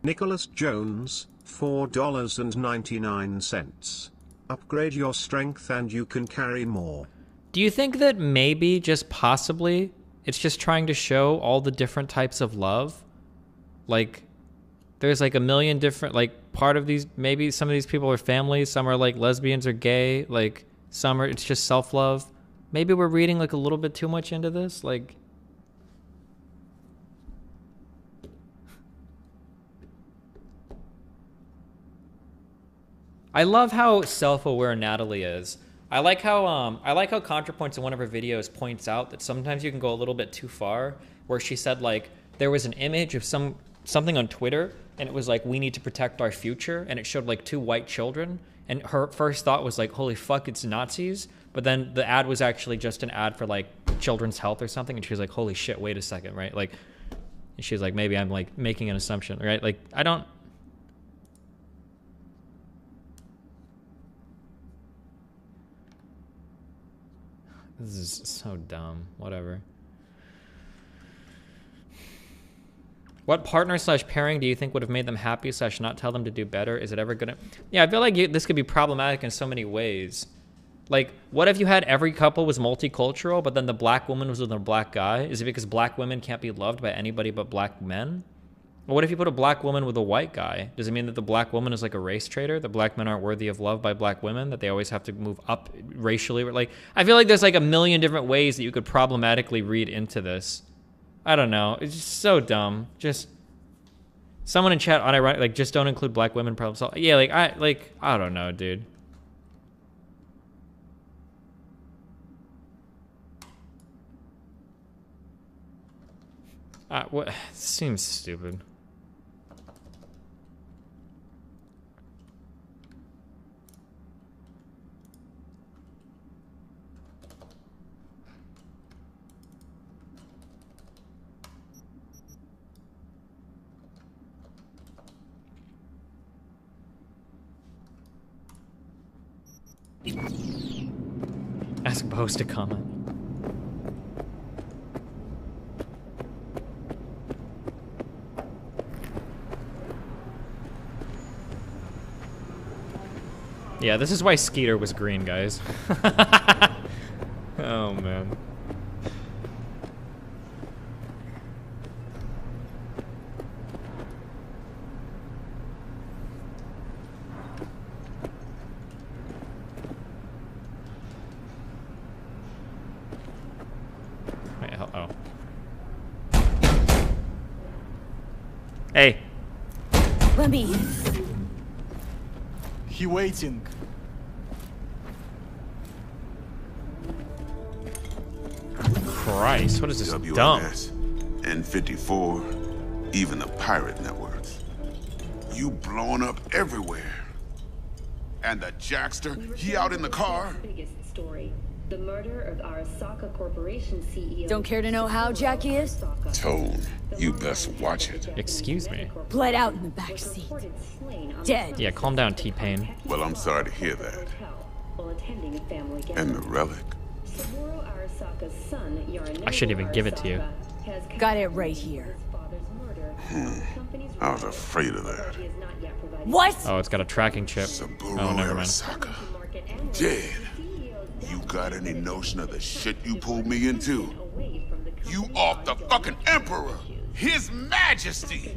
Speaker 2: Nicholas Jones, $4.99. Upgrade your strength and you can carry more.
Speaker 3: Do you think that maybe, just possibly, it's just trying to show all the different types of love? Like, there's like a million different, like, part of these, maybe some of these people are families, some are like lesbians or gay, like, some are, it's just self-love. Maybe we're reading like a little bit too much into this, like... I love how self-aware Natalie is. I like how ContraPoints in one of her videos points out that sometimes you can go a little bit too far, where she said like there was an image of something on Twitter and it was like, we need to protect our future, and it showed like 2 white children, and her first thought was like, holy fuck, it's Nazis. But then the ad was actually just an ad for like children's health or something, and she was like, holy shit, wait a second, right? Like, and she's like, maybe I'm like making an assumption, right? Like, I don't... This is so dumb. Whatever. What partner slash pairing do you think would have made them happy slash not tell them to do better? Is it ever gonna... Yeah, I feel like this could be problematic in so many ways. Like, what if you had every couple was multicultural, but then the black woman was with a black guy? Is it because black women can't be loved by anybody but black men? Or what if you put a black woman with a white guy? Does it mean that the black woman is like a race traitor? That black men aren't worthy of love by black women? That they always have to move up racially? Like, I feel like there's like a million different ways that you could problematically read into this. I don't know. It's just so dumb. Just someone in chat, like, just don't include black women problem solve. Yeah, I don't know, dude. What? Seems stupid. Ask Bose to comment. Yeah, this is why Skeeter was green, guys. Oh, man. Wait, oh. Hey.
Speaker 4: Let me.
Speaker 20: He waiting.
Speaker 3: Christ, what is this
Speaker 12: WMS,
Speaker 3: dumb?
Speaker 12: N54, even the pirate networks. You blowing up everywhere. And the Jackster, he out in the car?
Speaker 18: Biggest story. The murder of Arasaka Corporation CEO.
Speaker 4: Don't care to know how Jackie is?
Speaker 12: Tone, you best watch it.
Speaker 3: Excuse me.
Speaker 4: Bled out in the back seat. Dead.
Speaker 3: Yeah, calm down, T-Pain.
Speaker 12: Well, I'm sorry to hear that. And the relic.
Speaker 3: I shouldn't even give it to you.
Speaker 4: Got it right here.
Speaker 12: I was afraid of that.
Speaker 4: What?
Speaker 3: Oh, it's got a tracking chip. Oh, never mind.
Speaker 12: Arasaka. Dead. You got any notion of the shit you pulled me into? You off the fucking Emperor! His Majesty!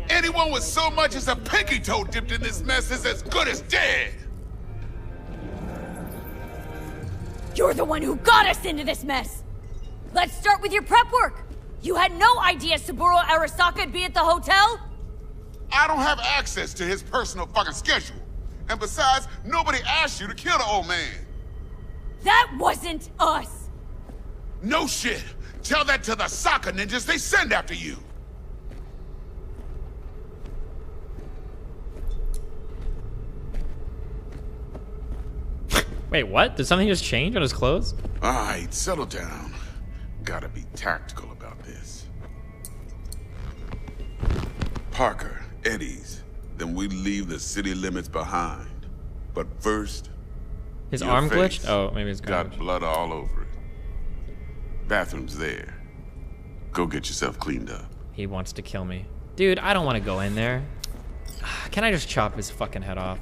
Speaker 12: Anyone with so much as a pinky toe dipped in this mess is as good as dead!
Speaker 4: You're the one who got us into this mess! Let's start with your prep work! You had no idea Saburo Arasaka'd be at the hotel?
Speaker 12: I don't have access to his personal fucking schedule. And besides, nobody asked you to kill the old man.
Speaker 4: That wasn't us!
Speaker 12: No shit! Tell that to the soccer ninjas they send after you!
Speaker 3: Wait, what? Did something just change on his clothes?
Speaker 12: Alright, settle down. Gotta be tactical about this. Parker, Eddie's. Then we leave the city limits behind. But first...
Speaker 3: His
Speaker 12: your
Speaker 3: arm
Speaker 12: face
Speaker 3: glitched? Oh, maybe it's
Speaker 12: got blood all over it. Bathroom's there. Go get yourself cleaned up.
Speaker 3: He wants to kill me. Dude, I don't want to go in there. Can I just chop his fucking head off?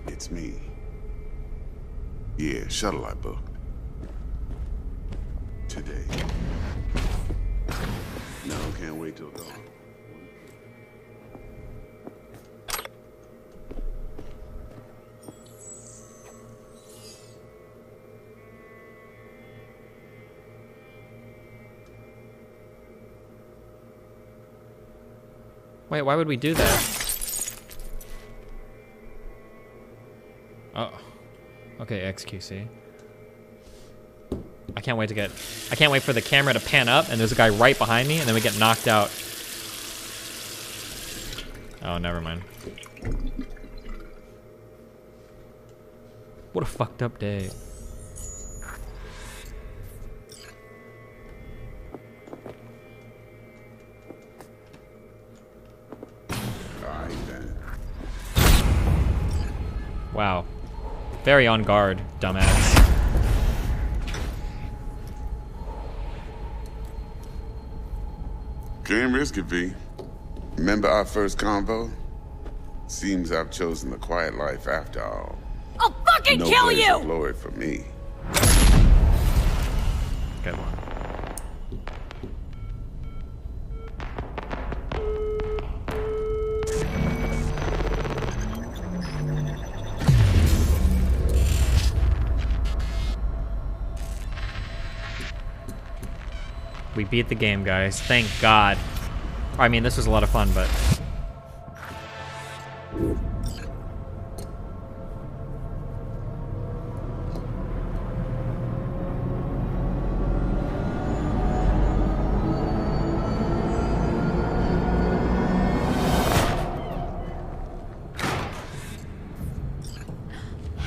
Speaker 12: It's me. Yeah, shuttle I booked. Today. No, can't wait till dawn.
Speaker 3: Wait, why would we do that? Oh. Okay, XQC. I can't wait for the camera to pan up and there's a guy right behind me and then we get knocked out. Oh, never mind. What a fucked up day. Wow. Very on guard, dumbass.
Speaker 12: Can't risk it, V. Remember our first convo? Seems I've chosen the quiet life after all.
Speaker 4: I'll fucking
Speaker 12: No
Speaker 4: kill
Speaker 12: blaze
Speaker 4: you!
Speaker 12: of glory for me.
Speaker 3: Good one. We beat the game, guys. Thank God. I mean, this was a lot of fun, but...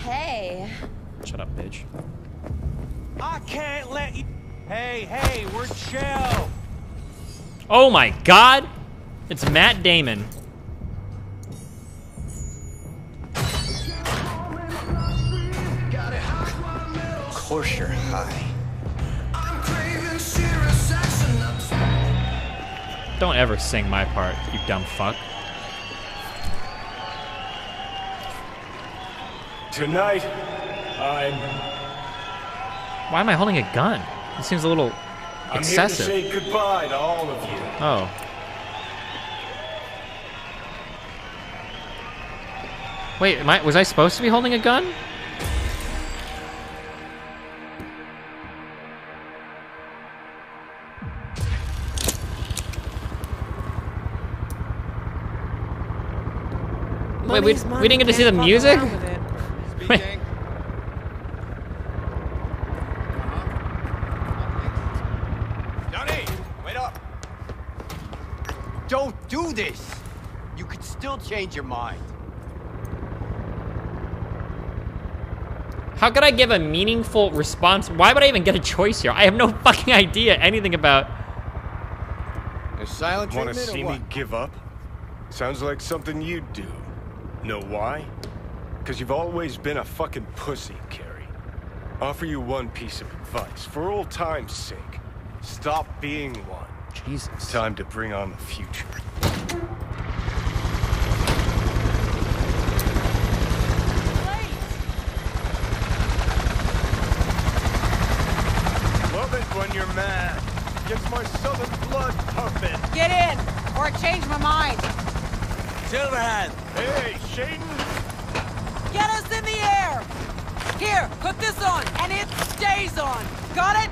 Speaker 4: Hey.
Speaker 3: Shut up, bitch.
Speaker 20: I can't let you... Hey, we're chill.
Speaker 3: Oh my God! It's Matt Damon.
Speaker 19: Of course you're high.
Speaker 3: Don't ever sing my part, you dumb fuck.
Speaker 13: Tonight,
Speaker 3: Why am I holding a gun? It seems a little excessive.
Speaker 13: I'm here to say goodbye to all of you.
Speaker 3: Oh. Wait, was I supposed to be holding a gun? Wait, we didn't get to see the music? Wait.
Speaker 14: Johnny, wait up. Don't do this. You could still change your mind.
Speaker 3: How could I give a meaningful response? Why would I even get a choice here? I have no fucking idea anything about...
Speaker 14: A silent
Speaker 13: Want to
Speaker 14: treatment or
Speaker 13: see
Speaker 14: what?
Speaker 13: me give up? Sounds like something you'd do. Know why? Because you've always been a fucking pussy, Carrie. Offer you one piece of advice. For old time's sake, stop being one.
Speaker 3: Jesus.
Speaker 13: It's time to bring on the future.
Speaker 7: Love it when you're mad. Gets my southern blood pumping.
Speaker 1: Get in, or I change my mind.
Speaker 14: Silverhand.
Speaker 7: Hey, Shaden.
Speaker 1: Get us in the air. Here, put this on, and it stays on. Got it?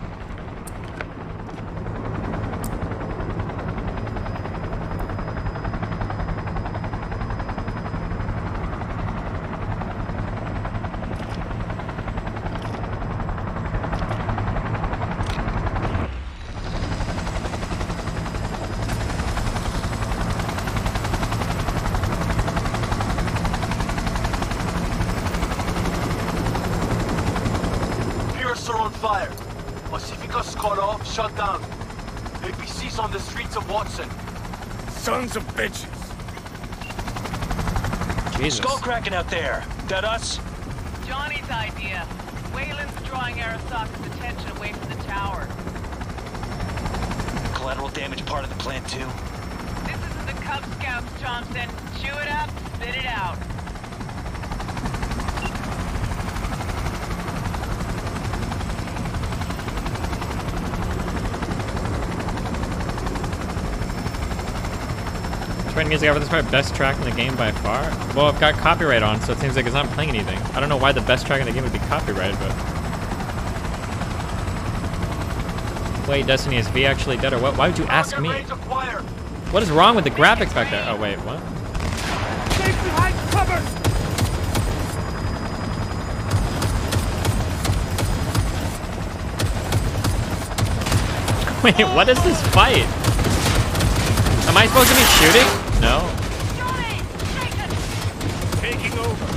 Speaker 23: Fire. Pacifica's cut off, shut down. APC's on the streets of Watson.
Speaker 13: Sons of bitches.
Speaker 3: Jesus.
Speaker 23: Skull cracking out there. That us?
Speaker 1: Johnny's idea. Wayland's drawing Arasaka's attention away from the tower.
Speaker 23: Collateral damage part of the plan too.
Speaker 1: This isn't the Cub Scouts, Thompson. Chew it up, spit it out.
Speaker 3: Train music after this part, best track in the game by far? Well, I've got copyright on, so it seems like it's not playing anything. I don't know why the best track in the game would be copyrighted, but... Wait, Destiny, is V actually dead or what? Why would you ask me? What is wrong with the graphics back there? Oh, wait, what?
Speaker 7: Stay behind cover!
Speaker 3: Wait, what is this fight? Am I supposed to be shooting? No.
Speaker 7: Taking over.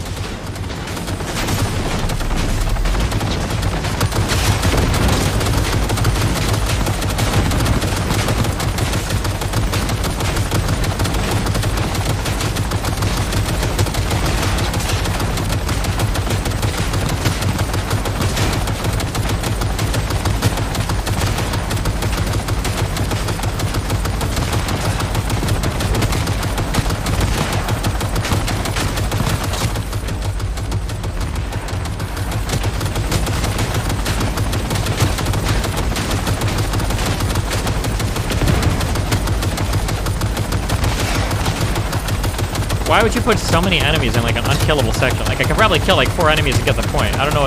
Speaker 3: why would you put so many enemies in like an unkillable section? Like I could probably kill like 4 enemies to get the point. I don't know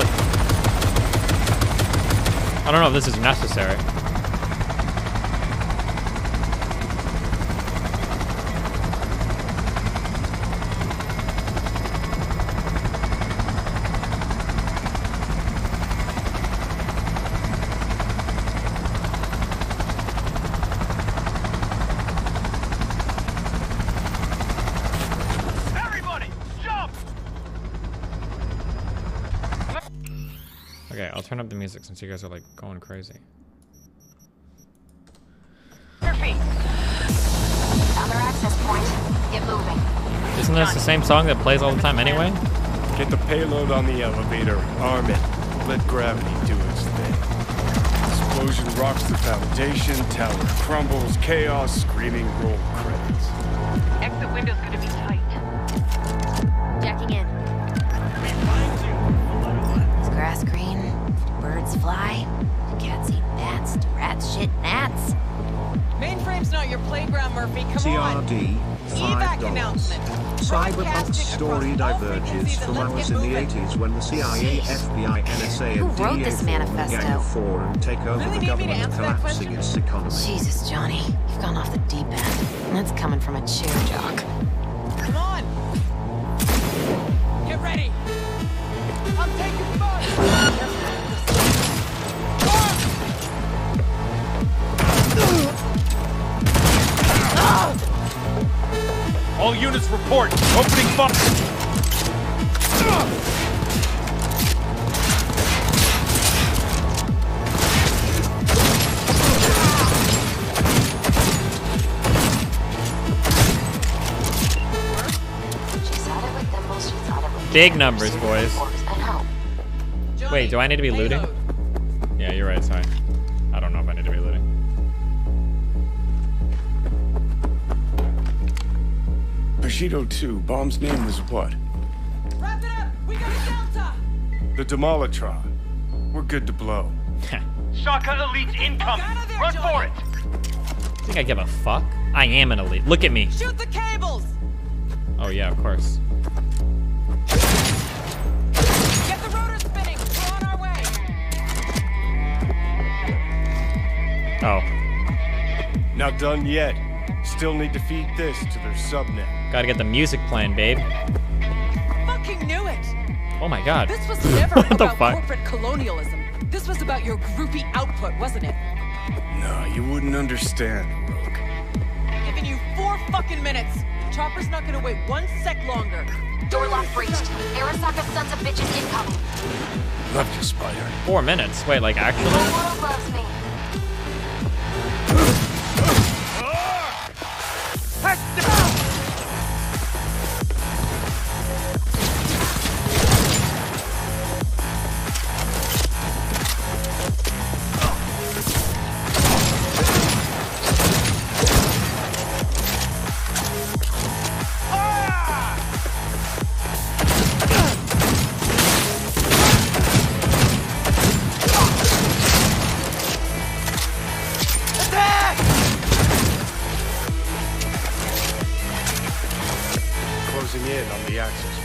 Speaker 3: if this is necessary. Okay, I'll turn up the music since you guys are like going crazy.
Speaker 9: Murphy. Other access point. Get moving.
Speaker 3: Isn't this the same song that plays all the time anyway?
Speaker 13: Get the payload on the elevator, arm it, let gravity do its thing. Explosion rocks the foundation, tower crumbles, chaos, screaming, roll credits.
Speaker 9: Exit window's gonna be tight. Jacking in. Is grass green? Birds fly? Cats eat bats? Rats shit gnats?
Speaker 1: Mainframe's not your playground, Murphy. Come on.
Speaker 2: CRD,
Speaker 1: Evac announcement.
Speaker 2: Cyberpunk's story diverges from ours in the 80s when the CIA, FBI, NSA, and
Speaker 9: Who wrote
Speaker 2: DEA
Speaker 9: this
Speaker 2: form a
Speaker 9: manifesto?
Speaker 2: gang of 4 and take over
Speaker 1: Really
Speaker 2: the
Speaker 1: need me to
Speaker 2: government,
Speaker 1: answer that
Speaker 2: collapsing its economy.
Speaker 9: Jesus, Johnny. You've gone off the deep end. And that's coming from a chair jock.
Speaker 1: Come on. Get ready. I'm taking fire.
Speaker 20: All units report. Opening fire.
Speaker 3: Big numbers, boys. Wait, do I need to be looting? Yeah, you're right, sorry. I don't know if I need to be looting.
Speaker 13: Bushido 2, bomb's name was what?
Speaker 1: Wrap it up. We got a Delta.
Speaker 13: The Demolitron. We're good to blow.
Speaker 21: Shaka Elite incoming. Run for it.
Speaker 3: Think I give a fuck? I am an elite. Look at me.
Speaker 1: Shoot the cables.
Speaker 3: Oh yeah, of course.
Speaker 1: Get the rotor spinning. We're on our way.
Speaker 3: Oh.
Speaker 13: Not done yet. Still need to feed this to their subnet.
Speaker 3: Gotta get the music playing, babe.
Speaker 1: Fucking knew it.
Speaker 3: Oh my god.
Speaker 1: This was never
Speaker 3: What the
Speaker 1: about
Speaker 3: fuck?
Speaker 1: corporate colonialism. This was about your groupie output, wasn't it?
Speaker 13: No, you wouldn't understand, Rogue.
Speaker 1: Giving you 4 fucking minutes. Chopper's not gonna wait 1 sec longer.
Speaker 9: Door lock breached. Arasaka sons of bitches incoming.
Speaker 13: Love you, Spider.
Speaker 3: 4 minutes? Wait, like actually?
Speaker 9: The world loves me.
Speaker 13: Closing in on the access.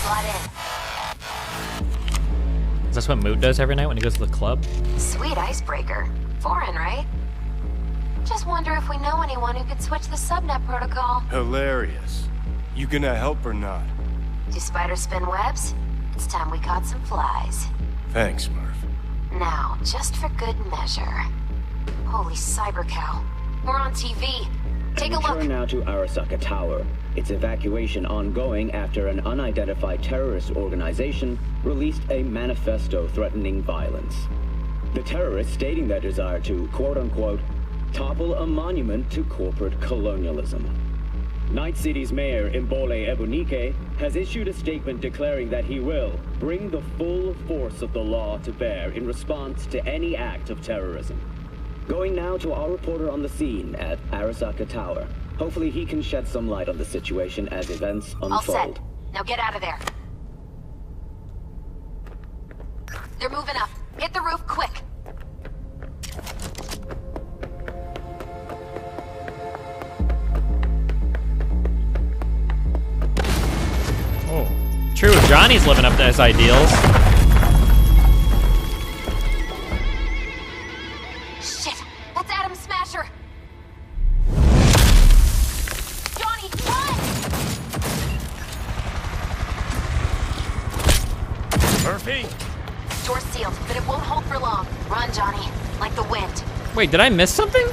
Speaker 9: Slide
Speaker 3: Is that what Moot does every night when he goes to the club?
Speaker 9: in. Sweet icebreaker. Foreign, right? Just wonder if we know anyone who could switch the subnet protocol.
Speaker 13: Hilarious. You gonna help or not?
Speaker 9: Do spiders spin webs? It's time we caught some flies.
Speaker 13: Thanks, Murph.
Speaker 9: Now, just for good measure. Holy cyber cow. We're on TV. Take a look.
Speaker 6: Return now to Arasaka Tower. Its evacuation ongoing after an unidentified terrorist organization released a manifesto threatening violence. The terrorists stating their desire to, quote-unquote, topple a monument to corporate colonialism. Night City's mayor, Imbole Ebunike, has issued a statement declaring that he will bring the full force of the law to bear in response to any act of terrorism. Going now to our reporter on the scene at Arasaka Tower. Hopefully he can shed some light on the situation as events unfold.
Speaker 9: All set. Now get out of there. They're moving up. Hit the roof quick.
Speaker 3: Johnny's living up to his ideals.
Speaker 9: Shit, that's Adam Smasher. Johnny, run!
Speaker 13: Murphy?
Speaker 9: Door's sealed, but it won't hold for long. Run, Johnny, like the wind.
Speaker 3: Wait, did I miss something?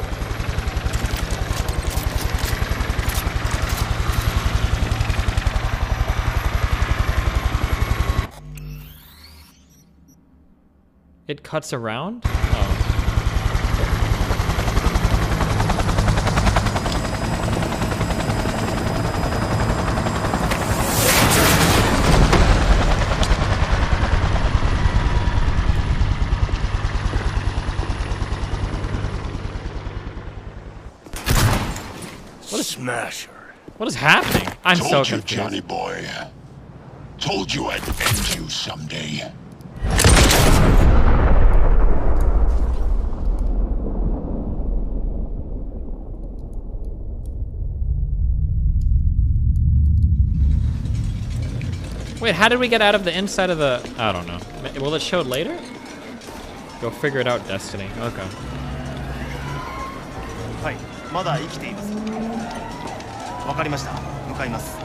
Speaker 3: It cuts around? Oh.
Speaker 13: What is Smasher?
Speaker 3: What is happening? I'm so
Speaker 12: Told you,
Speaker 3: confused.
Speaker 12: Johnny boy. Told you I'd end you someday.
Speaker 3: Wait, how did we get out of the inside of the... I don't know. Will it show later? Go figure it out, Destiny. Okay.
Speaker 8: はい、まだ生きています。わかりました。向かいます。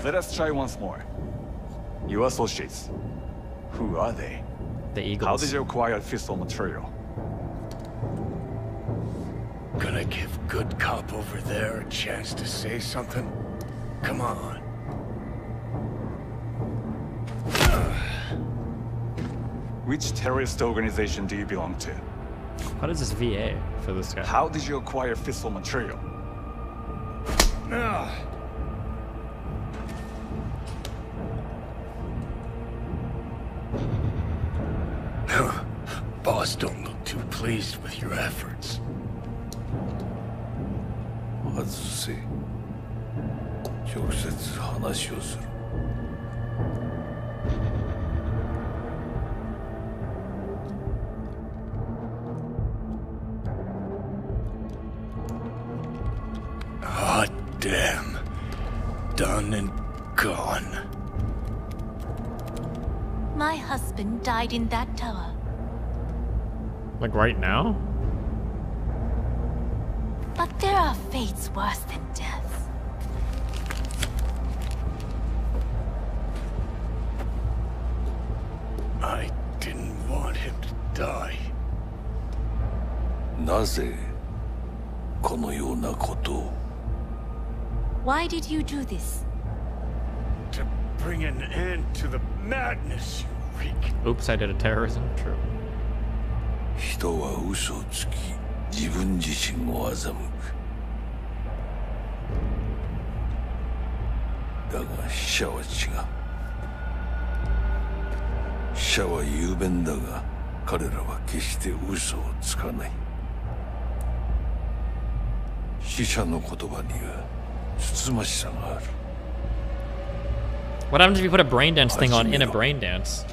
Speaker 10: Let us try once more. Your associates. Who are they?
Speaker 3: The Eagles.
Speaker 10: How did you acquire fissile material?
Speaker 13: Gonna give good cop over there a chance to say something? Come on.
Speaker 10: Which terrorist organization do you belong to?
Speaker 3: What is this VA for this guy?
Speaker 10: How did you acquire fissile material?
Speaker 13: Boss don't look too pleased with your efforts.
Speaker 11: 外せ。直接話をする。
Speaker 13: Hot damn. Done and gone.
Speaker 4: My husband died in that tower.
Speaker 3: Like right now?
Speaker 4: But there are fates worse than death.
Speaker 13: I didn't want him to die.
Speaker 11: なぜこのようなことを
Speaker 4: Why did you do this?
Speaker 13: To bring an end to the madness you wreak.
Speaker 3: Oops, I did a terrorism. True.
Speaker 11: 人は嘘をつき自分自身を欺くだが死者は違う死者は雄弁だが彼らは決して嘘をつかない死者の言葉にはつつましさがある
Speaker 3: What happens if you put a brain dance thing on in a brain dance?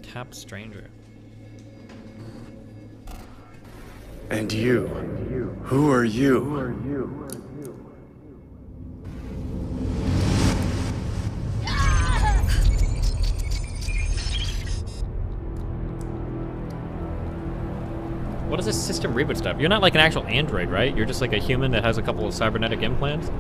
Speaker 3: Cap stranger.
Speaker 13: And you? Who are you?
Speaker 3: What is this system reboot stuff? You're not like an actual android, right? You're just like a human that has a couple of cybernetic implants?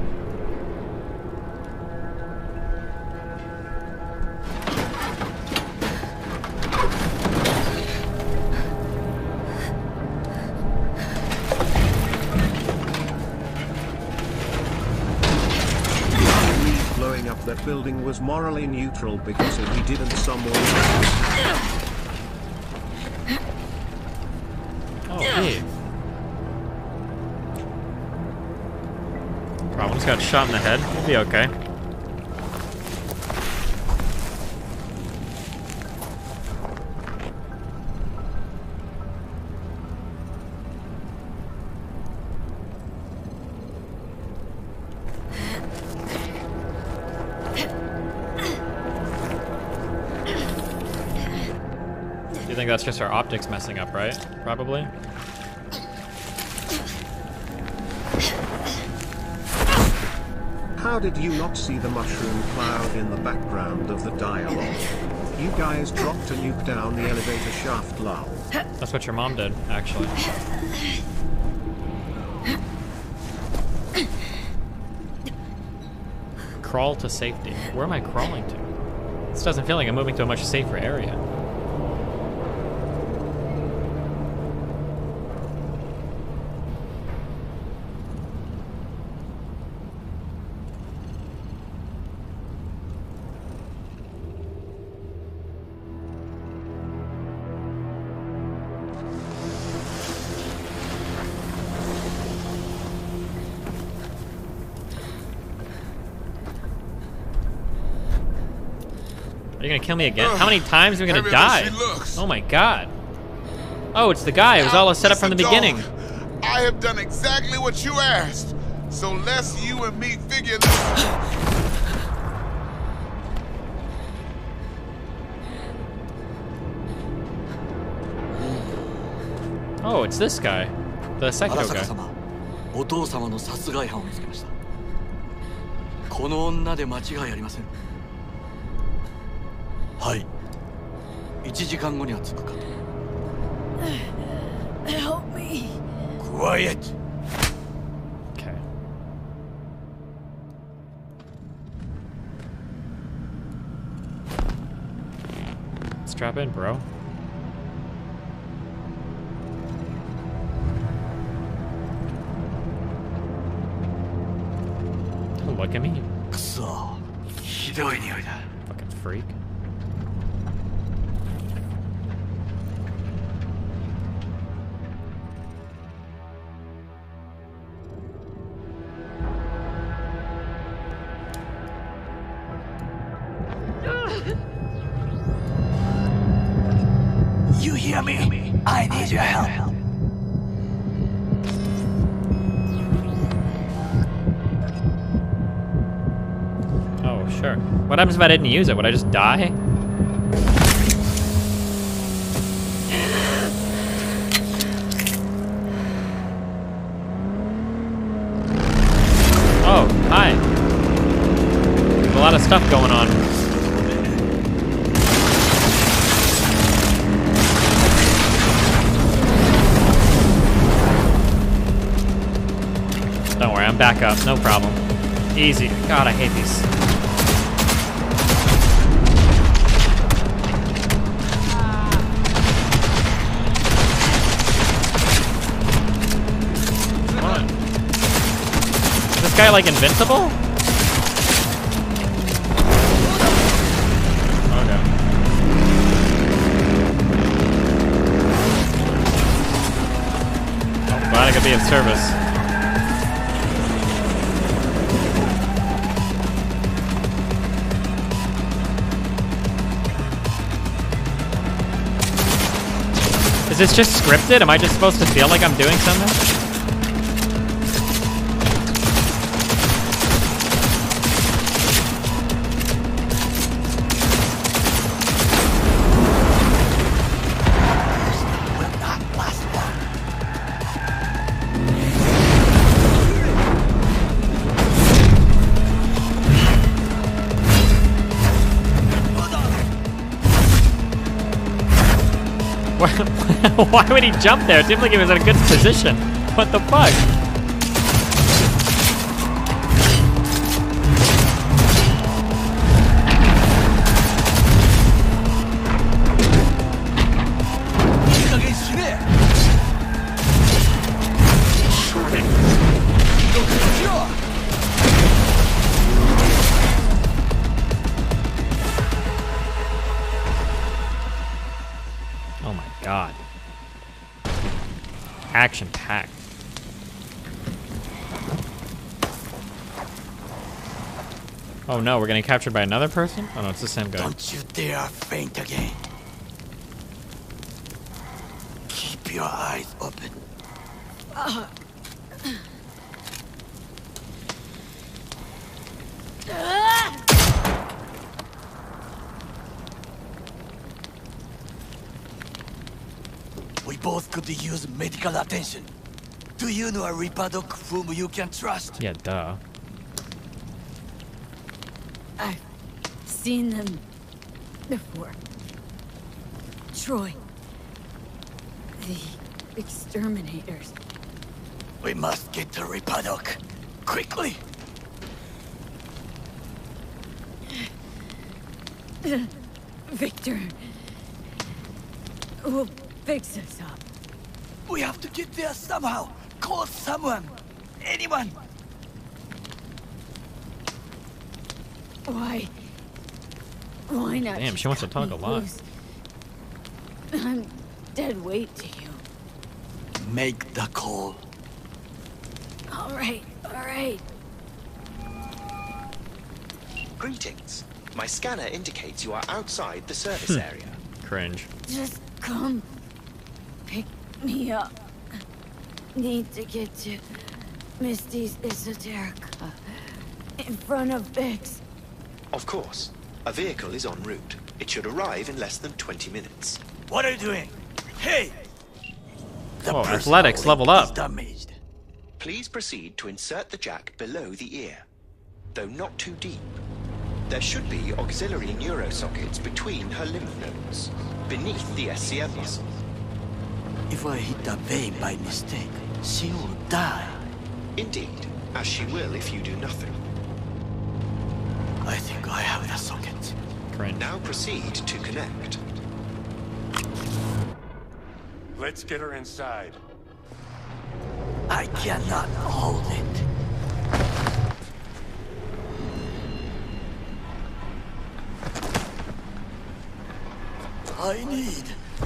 Speaker 2: that building was morally neutral because if he didn't someone...
Speaker 3: Oh, hey. Problem, just got shot in the head. We'll be okay. You think that's just our optics messing up, right? Probably.
Speaker 2: How did you not see the mushroom cloud in the background of the dialogue? You guys dropped a nuke down the elevator shaft, lol.
Speaker 3: That's what your mom did, actually. Crawl to safety. Where am I crawling to? This doesn't feel like I'm moving to a much safer area. Are you gonna kill me again? How many times are we gonna die? Oh my god. Oh, it's the guy. It was all set up from the beginning.
Speaker 12: I have done exactly what you asked. So let's you and me figure this.
Speaker 3: Oh, it's this guy. The Sekiro guy.
Speaker 15: お父様の殺害犯を見つけました。この女で間違いありません。はい。1時間後には着くかと。
Speaker 4: Help me.
Speaker 15: Quiet.
Speaker 3: Okay. Strap in, bro. Don't look at me.
Speaker 15: くそ。ひどい匂いだ。
Speaker 3: Fucking freak.
Speaker 15: You hear me? I need your help.
Speaker 3: Oh, sure. What happens if I didn't use it? Would I just die? Oh, hi. There's a lot of stuff going on. Don't worry, I'm back up. No problem. Easy. God, I hate these. Come on. Is this guy like invincible? Okay. Oh, glad I could be of service. Is this just scripted? Am I just supposed to feel like I'm doing something? Why would he jump there? It seemed like he was in a good position. What the fuck? action-packed. Oh no, we're getting captured by another person? Oh no, it's the same guy.
Speaker 15: Don't you dare faint again. Keep your eyes open. We both could use medical attention. Do you know a Reaper doc whom you can trust?
Speaker 3: Yeah, duh.
Speaker 17: I've seen them before. Troy. The exterminators.
Speaker 15: We must get to Reaper doc. Quickly!
Speaker 17: Victor. Will fix us up.
Speaker 15: We have to get there somehow. Call someone. Anyone.
Speaker 17: Why not?
Speaker 3: Damn, she wants to talk a lot.
Speaker 17: I'm dead weight to you.
Speaker 15: Make the call.
Speaker 17: All right.
Speaker 5: Greetings. My scanner indicates you are outside the service area.
Speaker 3: Cringe.
Speaker 17: Just come pick me up. Need to get to Misty's Esoterica in front of Bix.
Speaker 5: Of course. A vehicle is en route. It should arrive in less than 20 minutes.
Speaker 15: What are you doing? Hey!
Speaker 3: Oh, athletics leveled up.
Speaker 15: Damaged.
Speaker 5: Please proceed to insert the jack below the ear, though not too deep. There should be auxiliary neurosockets between her lymph nodes, beneath the SCM muscle.
Speaker 15: If I hit the vein by mistake, she will die.
Speaker 5: Indeed, as she will if you do nothing.
Speaker 15: I think I have the socket.
Speaker 3: Cringe.
Speaker 5: Now proceed to connect.
Speaker 13: Let's get her inside.
Speaker 15: I cannot hold it. I need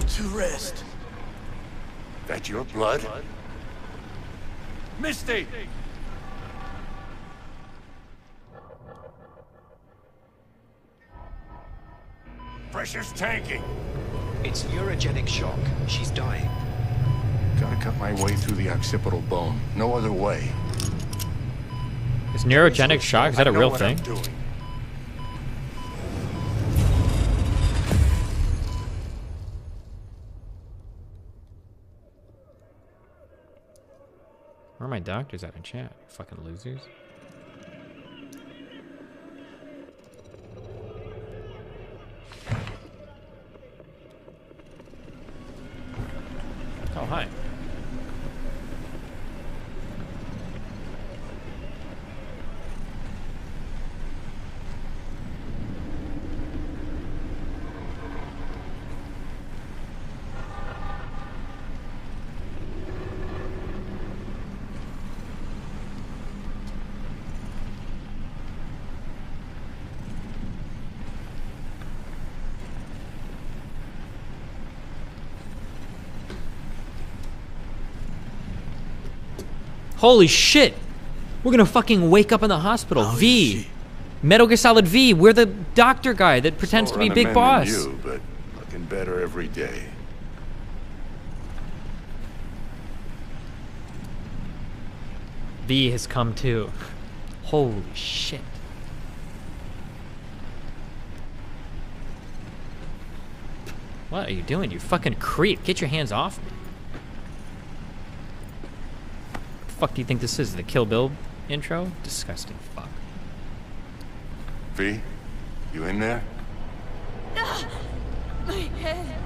Speaker 15: to rest.
Speaker 13: That your blood?
Speaker 20: Misty!
Speaker 13: Pressure's tanking.
Speaker 5: It's neurogenic shock. She's dying.
Speaker 12: Gotta cut my way through the occipital bone. No other way.
Speaker 3: Is neurogenic shock, is that a real thing? Where are my doctors at in chat? Fucking losers. Oh, hi. Holy shit! We're gonna fucking wake up in the hospital. V! Metal Gear Solid V! We're the doctor guy that pretends to be Big Boss.
Speaker 12: You, but looking better every day.
Speaker 3: V has come too. Holy shit. What are you doing, you fucking creep? Get your hands off me. What the fuck do you think this is? The Kill Bill intro? Disgusting fuck.
Speaker 12: V, you in there?
Speaker 17: My head.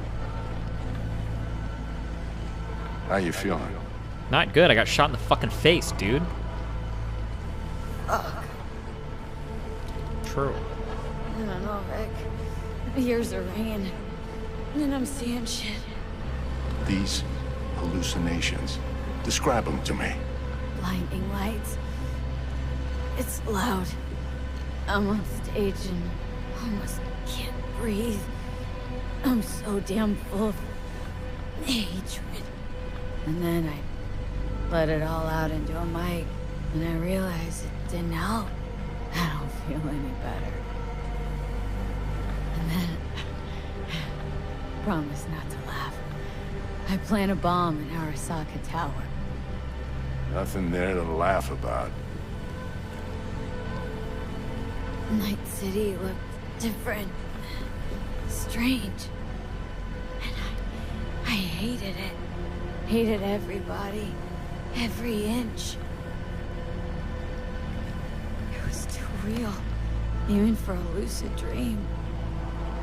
Speaker 12: How you feeling?
Speaker 3: Not good. I got shot in the fucking face, dude.
Speaker 17: Fuck.
Speaker 3: True.
Speaker 17: I don't know, Rick. Ears are ringing. And I'm seeing shit.
Speaker 12: These hallucinations. Describe them to me.
Speaker 17: Blinding lights. It's loud. I'm on stage and almost can't breathe. I'm so damn full of hatred. And then I Let it all out into a mic, and I realized it didn't help. I don't feel any better. And then... promise not to laugh. I plant a bomb in Arasaka Tower.
Speaker 12: Nothing there to laugh about.
Speaker 17: Night City looked different. Strange. And I hated it. Hated everybody. Every inch. It was too real. Even for a lucid dream.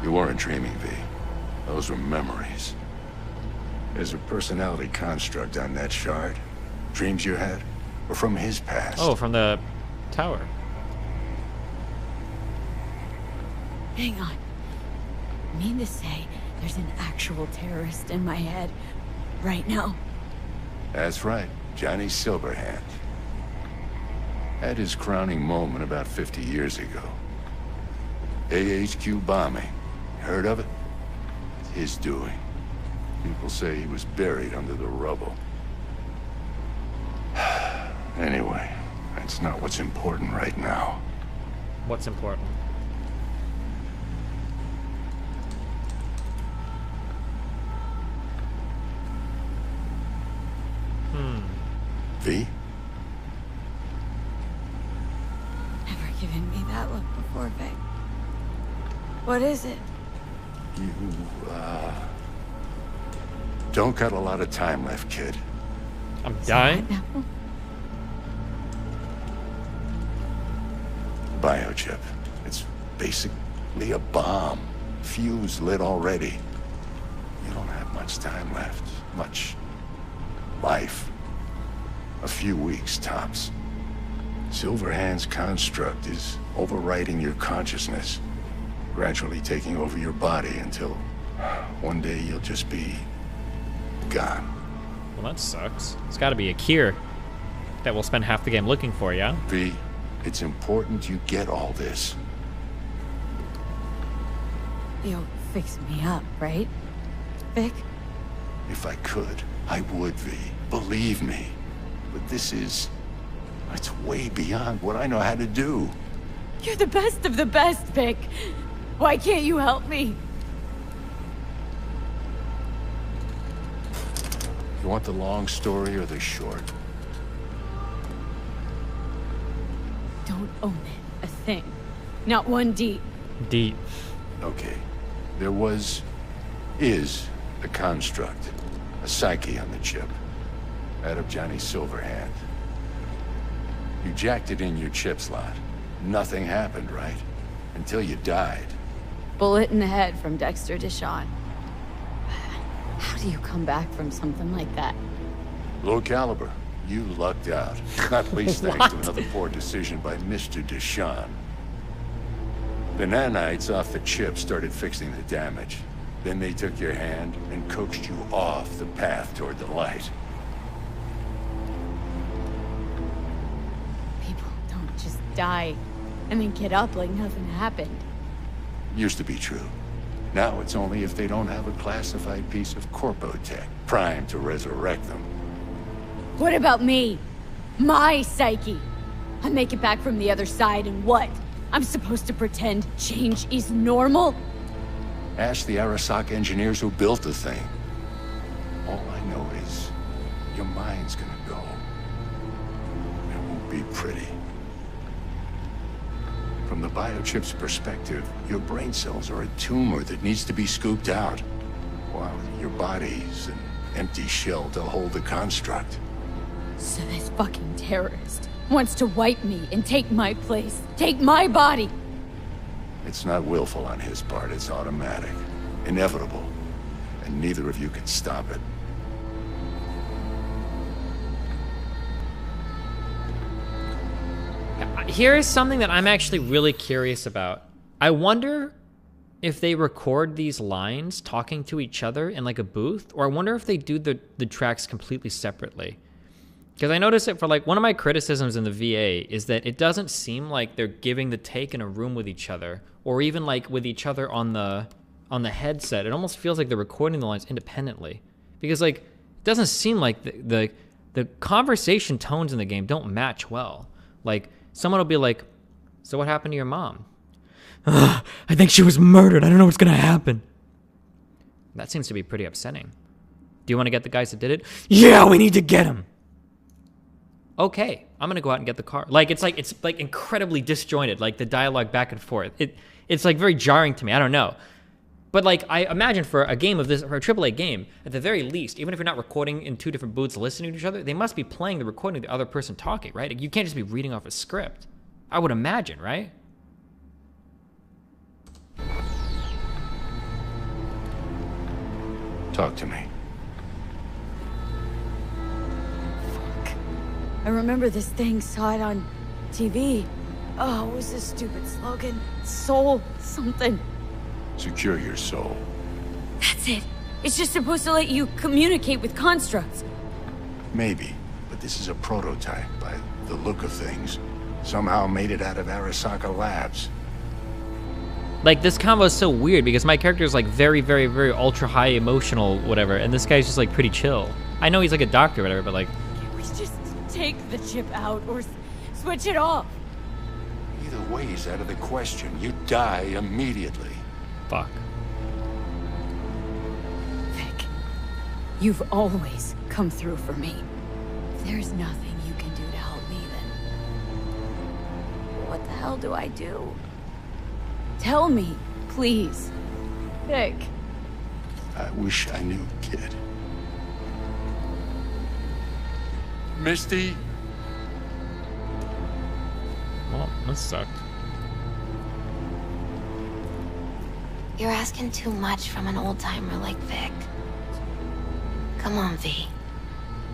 Speaker 12: You weren't dreaming, V. Those were memories. There's a personality construct on that shard. Dreams you had? Or from his past?
Speaker 3: Oh, from the tower.
Speaker 17: Hang on. Mean to say there's an actual terrorist in my head right now?
Speaker 12: That's right. Johnny Silverhand. Had his crowning moment about 50 years ago. AHQ bombing. Heard of it? It's his doing. People say he was buried under the rubble. Anyway, that's not what's important right now.
Speaker 3: What's important?
Speaker 12: V?
Speaker 17: Never given me that look before, Vic. What is it?
Speaker 12: You, don't got a lot of time left, kid.
Speaker 3: I'm dying?
Speaker 12: Biochip. It's basically a bomb. Fuse lit already. You don't have much time left. Much life. A few weeks, tops. Silverhand's construct is overriding your consciousness, gradually taking over your body until one day you'll just be gone.
Speaker 3: Well, that sucks. It's gotta be a cure that we'll spend half the game looking for, yeah?
Speaker 12: V, it's important you get all this.
Speaker 17: You'll fix me up, right, Vic?
Speaker 12: If I could, I would, V. Believe me. But this is... it's way beyond what I know how to do.
Speaker 17: You're the best of the best, Vic. Why can't you help me?
Speaker 12: You want the long story or the short?
Speaker 17: Don't own it a thing. Not one deep.
Speaker 3: Deep.
Speaker 12: Okay. There is a construct. A psyche on the chip. That of Johnny Silverhand. You jacked it in your chip slot. Nothing happened, right? Until you died.
Speaker 17: Bullet in the head from Dexter Deshawn. How do you come back from something like that?
Speaker 12: Low caliber. You lucked out. Not least thanks to another poor decision by Mr. Deshawn. The nanites off the chip started fixing the damage. Then they took your hand and coaxed you off the path toward the light.
Speaker 17: People don't just die and then get up like nothing happened.
Speaker 12: Used to be true. Now it's only if they don't have a classified piece of corpotech primed to resurrect them.
Speaker 17: What about me? My psyche? I make it back from the other side and what? I'm supposed to pretend change is normal?
Speaker 12: Ask the Arasaka engineers who built the thing. All I know is your mind's gonna go. It won't be pretty. From the biochip's perspective, your brain cells are a tumor that needs to be scooped out, while your body's an empty shell to hold the construct.
Speaker 17: So this fucking terrorist wants to wipe me and take my place, take my body.
Speaker 12: It's not willful on his part, it's automatic, inevitable, and neither of you can stop it.
Speaker 3: Here is something that I'm actually really curious about. I wonder if they record these lines talking to each other in like a booth, or I wonder if they do the tracks completely separately. Because I noticed it for like one of my criticisms in the VA is that it doesn't seem like they're giving the take in a room with each other, or even like with each other on the headset. It almost feels like they're recording the lines independently, because like it doesn't seem like the the conversation tones in the game don't match well. Like, someone will be like, so what happened to your mom? I think she was murdered. I don't know what's gonna happen. That seems to be pretty upsetting. Do you want to get the guys that did it? Yeah, we need to get them. Okay, I'm gonna go out and get the car. Like, it's like incredibly disjointed, like the dialogue back and forth. It's like very jarring to me. I don't know. But like, I imagine for a game of this, for a AAA game, at the very least, even if you're not recording in two different booths listening to each other, they must be playing the recording of the other person talking, right? You can't just be reading off a script. I would imagine, right?
Speaker 12: Talk to me.
Speaker 17: I remember this thing, saw it on TV. Oh, what was this stupid slogan? Soul something.
Speaker 12: Secure your soul.
Speaker 17: That's it. It's just supposed to let you communicate with constructs.
Speaker 12: Maybe, but this is a prototype by the look of things. Somehow made it out of Arasaka Labs.
Speaker 3: Like, this convo is so weird because my character is like very, very, very ultra high emotional, whatever, and this guy's just like pretty chill. I know he's like a doctor or whatever, but like...
Speaker 17: Can't we just take the chip out or switch it off?
Speaker 12: Either way is out of the question. You die immediately.
Speaker 3: Fuck.
Speaker 17: Vic, you've always come through for me. If there's nothing you can do to help me, then... what the hell do I do? Tell me, please. Vic.
Speaker 12: I wish I knew, kid. Misty?
Speaker 3: Well, that sucked.
Speaker 9: You're asking too much from an old-timer like Vic. Come on, V.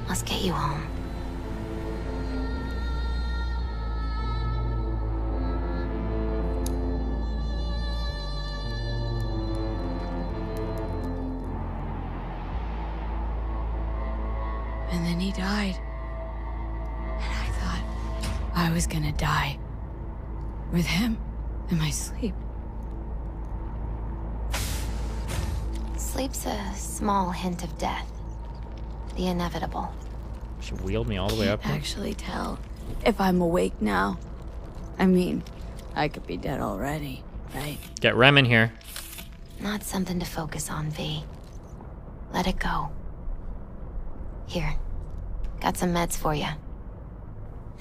Speaker 9: Let's get you home.
Speaker 17: And then he died. And I thought I was gonna die. With him in my sleep.
Speaker 9: Sleep's a small hint of death. The inevitable.
Speaker 3: She wheeled me all the way up here.
Speaker 17: Actually tell if I'm awake now. I mean, I could be dead already, right?
Speaker 3: Get Rem in here.
Speaker 9: Not something to focus on, V. Let it go. Here. Got some meds for you.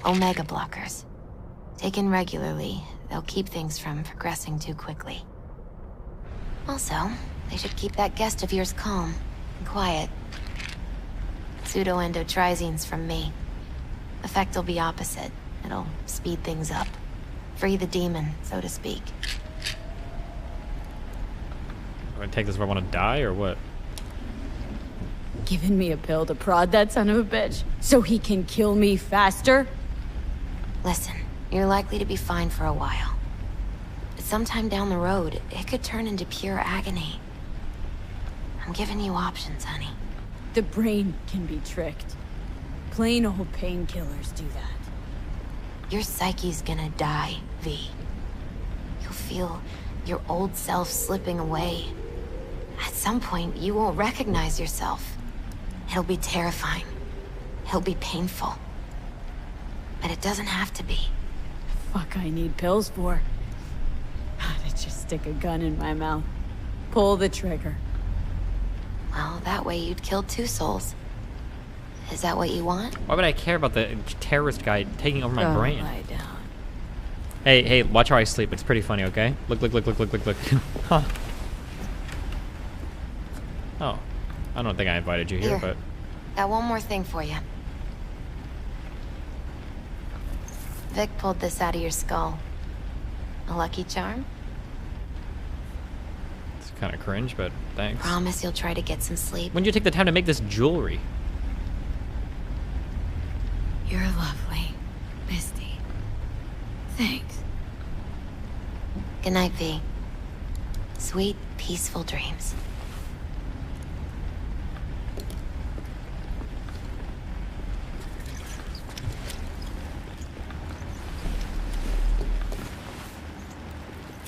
Speaker 9: Omega blockers. Taken regularly, they'll keep things from progressing too quickly. Also, they should keep that guest of yours calm and quiet. Pseudoendotrizines from me. Effect will be opposite. It'll speed things up. Free the demon, so to speak.
Speaker 3: Do I take this if I want to die, or what?
Speaker 17: Giving me a pill to prod that son of a bitch so he can kill me faster?
Speaker 9: Listen, you're likely to be fine for a while. But sometime down the road, it could turn into pure agony. I'm giving you options, honey.
Speaker 17: The brain can be tricked. Plain old painkillers do that.
Speaker 9: Your psyche's gonna die, V. You'll feel your old self slipping away. At some point, you won't recognize yourself. It'll be terrifying. It'll be painful. But it doesn't have to be.
Speaker 17: Fuck I need pills for? To just stick a gun in my mouth. Pull the trigger.
Speaker 9: Well, that way you'd kill 2 souls. Is that what you want?
Speaker 3: Why would I care about the terrorist guy taking over my brain?
Speaker 17: Lie down.
Speaker 3: Hey, watch how I sleep. It's pretty funny, okay? Look. Huh. Oh. I don't think I invited you here, but...
Speaker 9: Got one more thing for you. Vic pulled this out of your skull. A lucky charm?
Speaker 3: It's kind of cringe, but thanks.
Speaker 9: Promise you'll try to get some sleep.
Speaker 3: When did you take the time to make this jewelry?
Speaker 17: You're lovely, Misty. Thanks.
Speaker 9: Good night, V. Sweet, peaceful dreams.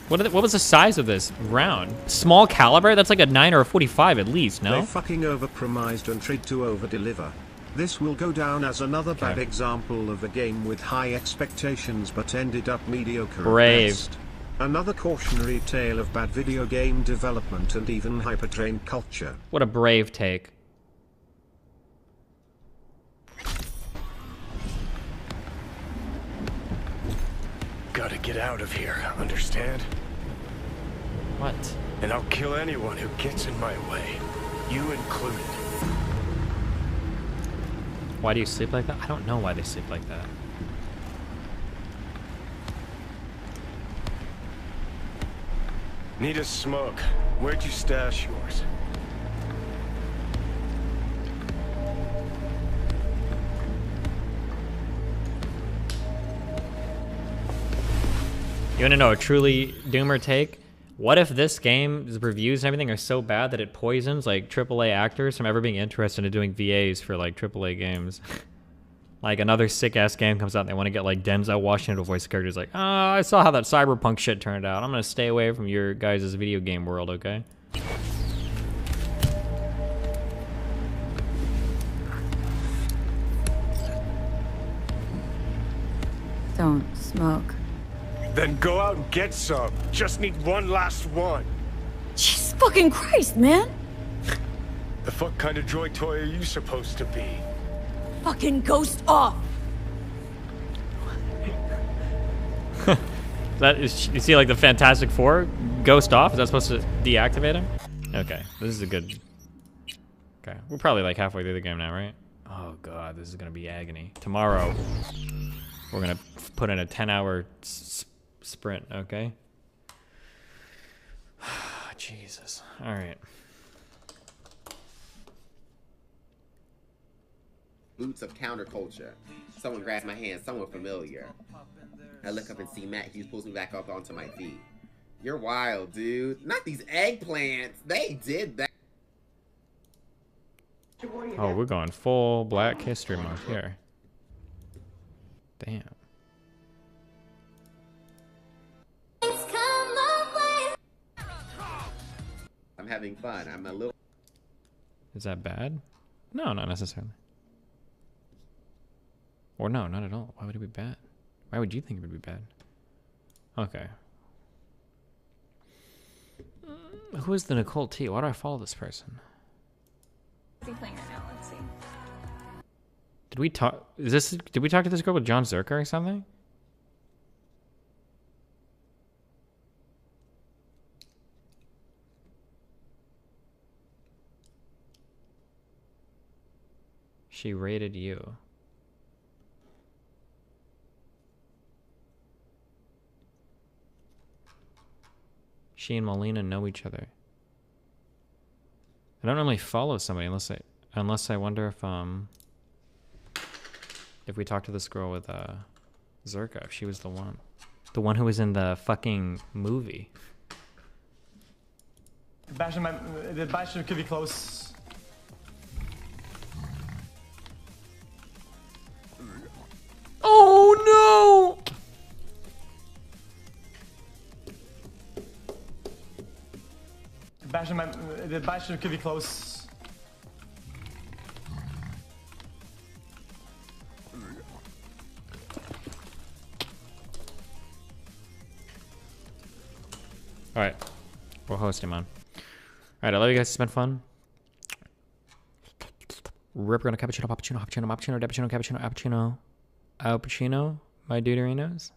Speaker 3: What was the size of this round? Small caliber? That's like a 9 or a 45 at least, no?
Speaker 2: They fucking overpromised and tried to overdeliver. This will go down as another bad example of a game with high expectations but ended up mediocre
Speaker 3: Brave.
Speaker 2: at best. Another cautionary tale of bad video game development and even hypertrain culture.
Speaker 3: What a brave take.
Speaker 13: Gotta get out of here, understand?
Speaker 3: What?
Speaker 13: And I'll kill anyone who gets in my way. You included.
Speaker 3: Why do you sleep like that? I don't know why they sleep like that.
Speaker 13: Need a smoke. Where'd you stash yours?
Speaker 3: You wanna know a truly doomer take? What if this game's reviews and everything are so bad that it poisons like AAA actors from ever being interested in doing VAs for like AAA games? Like another sick ass game comes out and they want to get like Denzel Washington to voice characters like, oh, I saw how that Cyberpunk shit turned out. I'm gonna stay away from your guys' video game world, okay?
Speaker 17: Don't smoke.
Speaker 13: Then go out and get some. Just need one last one.
Speaker 17: Jesus fucking Christ, man!
Speaker 13: The fuck kind of droid toy are you supposed to be?
Speaker 4: Fucking ghost off!
Speaker 3: That is, you see like the Fantastic Four ghost off? Is that supposed to deactivate him? Okay, this is a good... Okay, we're probably like halfway through the game now, right? Oh god, this is gonna be agony. Tomorrow, we're gonna put in a 10-hour sprint, okay? Jesus. Alright.
Speaker 16: Boots of counterculture. Someone grabs my hand, someone familiar. I look up and see Matt Hughes pulls me back up onto my feet. You're wild, dude. Not these eggplants. They did that.
Speaker 3: Oh, we're going full Black History Month here. Damn.
Speaker 16: I'm having fun. I'm a little...
Speaker 3: Is that bad? No, not necessarily. Or no, not at all. Why would it be bad? Why would you think it would be bad? Okay. Who is the Nicole T? Why do I follow this person?
Speaker 18: What's he playing right now? Let's see.
Speaker 3: Did we talk? Did we talk to this girl with John Zerka or something? She rated you. She and Molina know each other. I don't normally follow somebody unless I wonder if we talked to this girl with Zerka, if she was the one who was in the fucking movie.
Speaker 22: The badge could be close.
Speaker 3: Oh no!
Speaker 22: The badge could be close.
Speaker 3: Alright. We'll host him on. Alright, I love you guys. It's been fun. Rip gonna cappuccino, Al Pacino, my duderinos.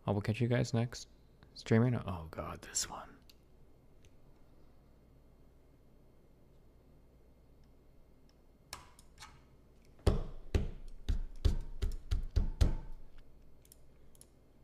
Speaker 3: I will catch you guys next streamer. Oh god, this one.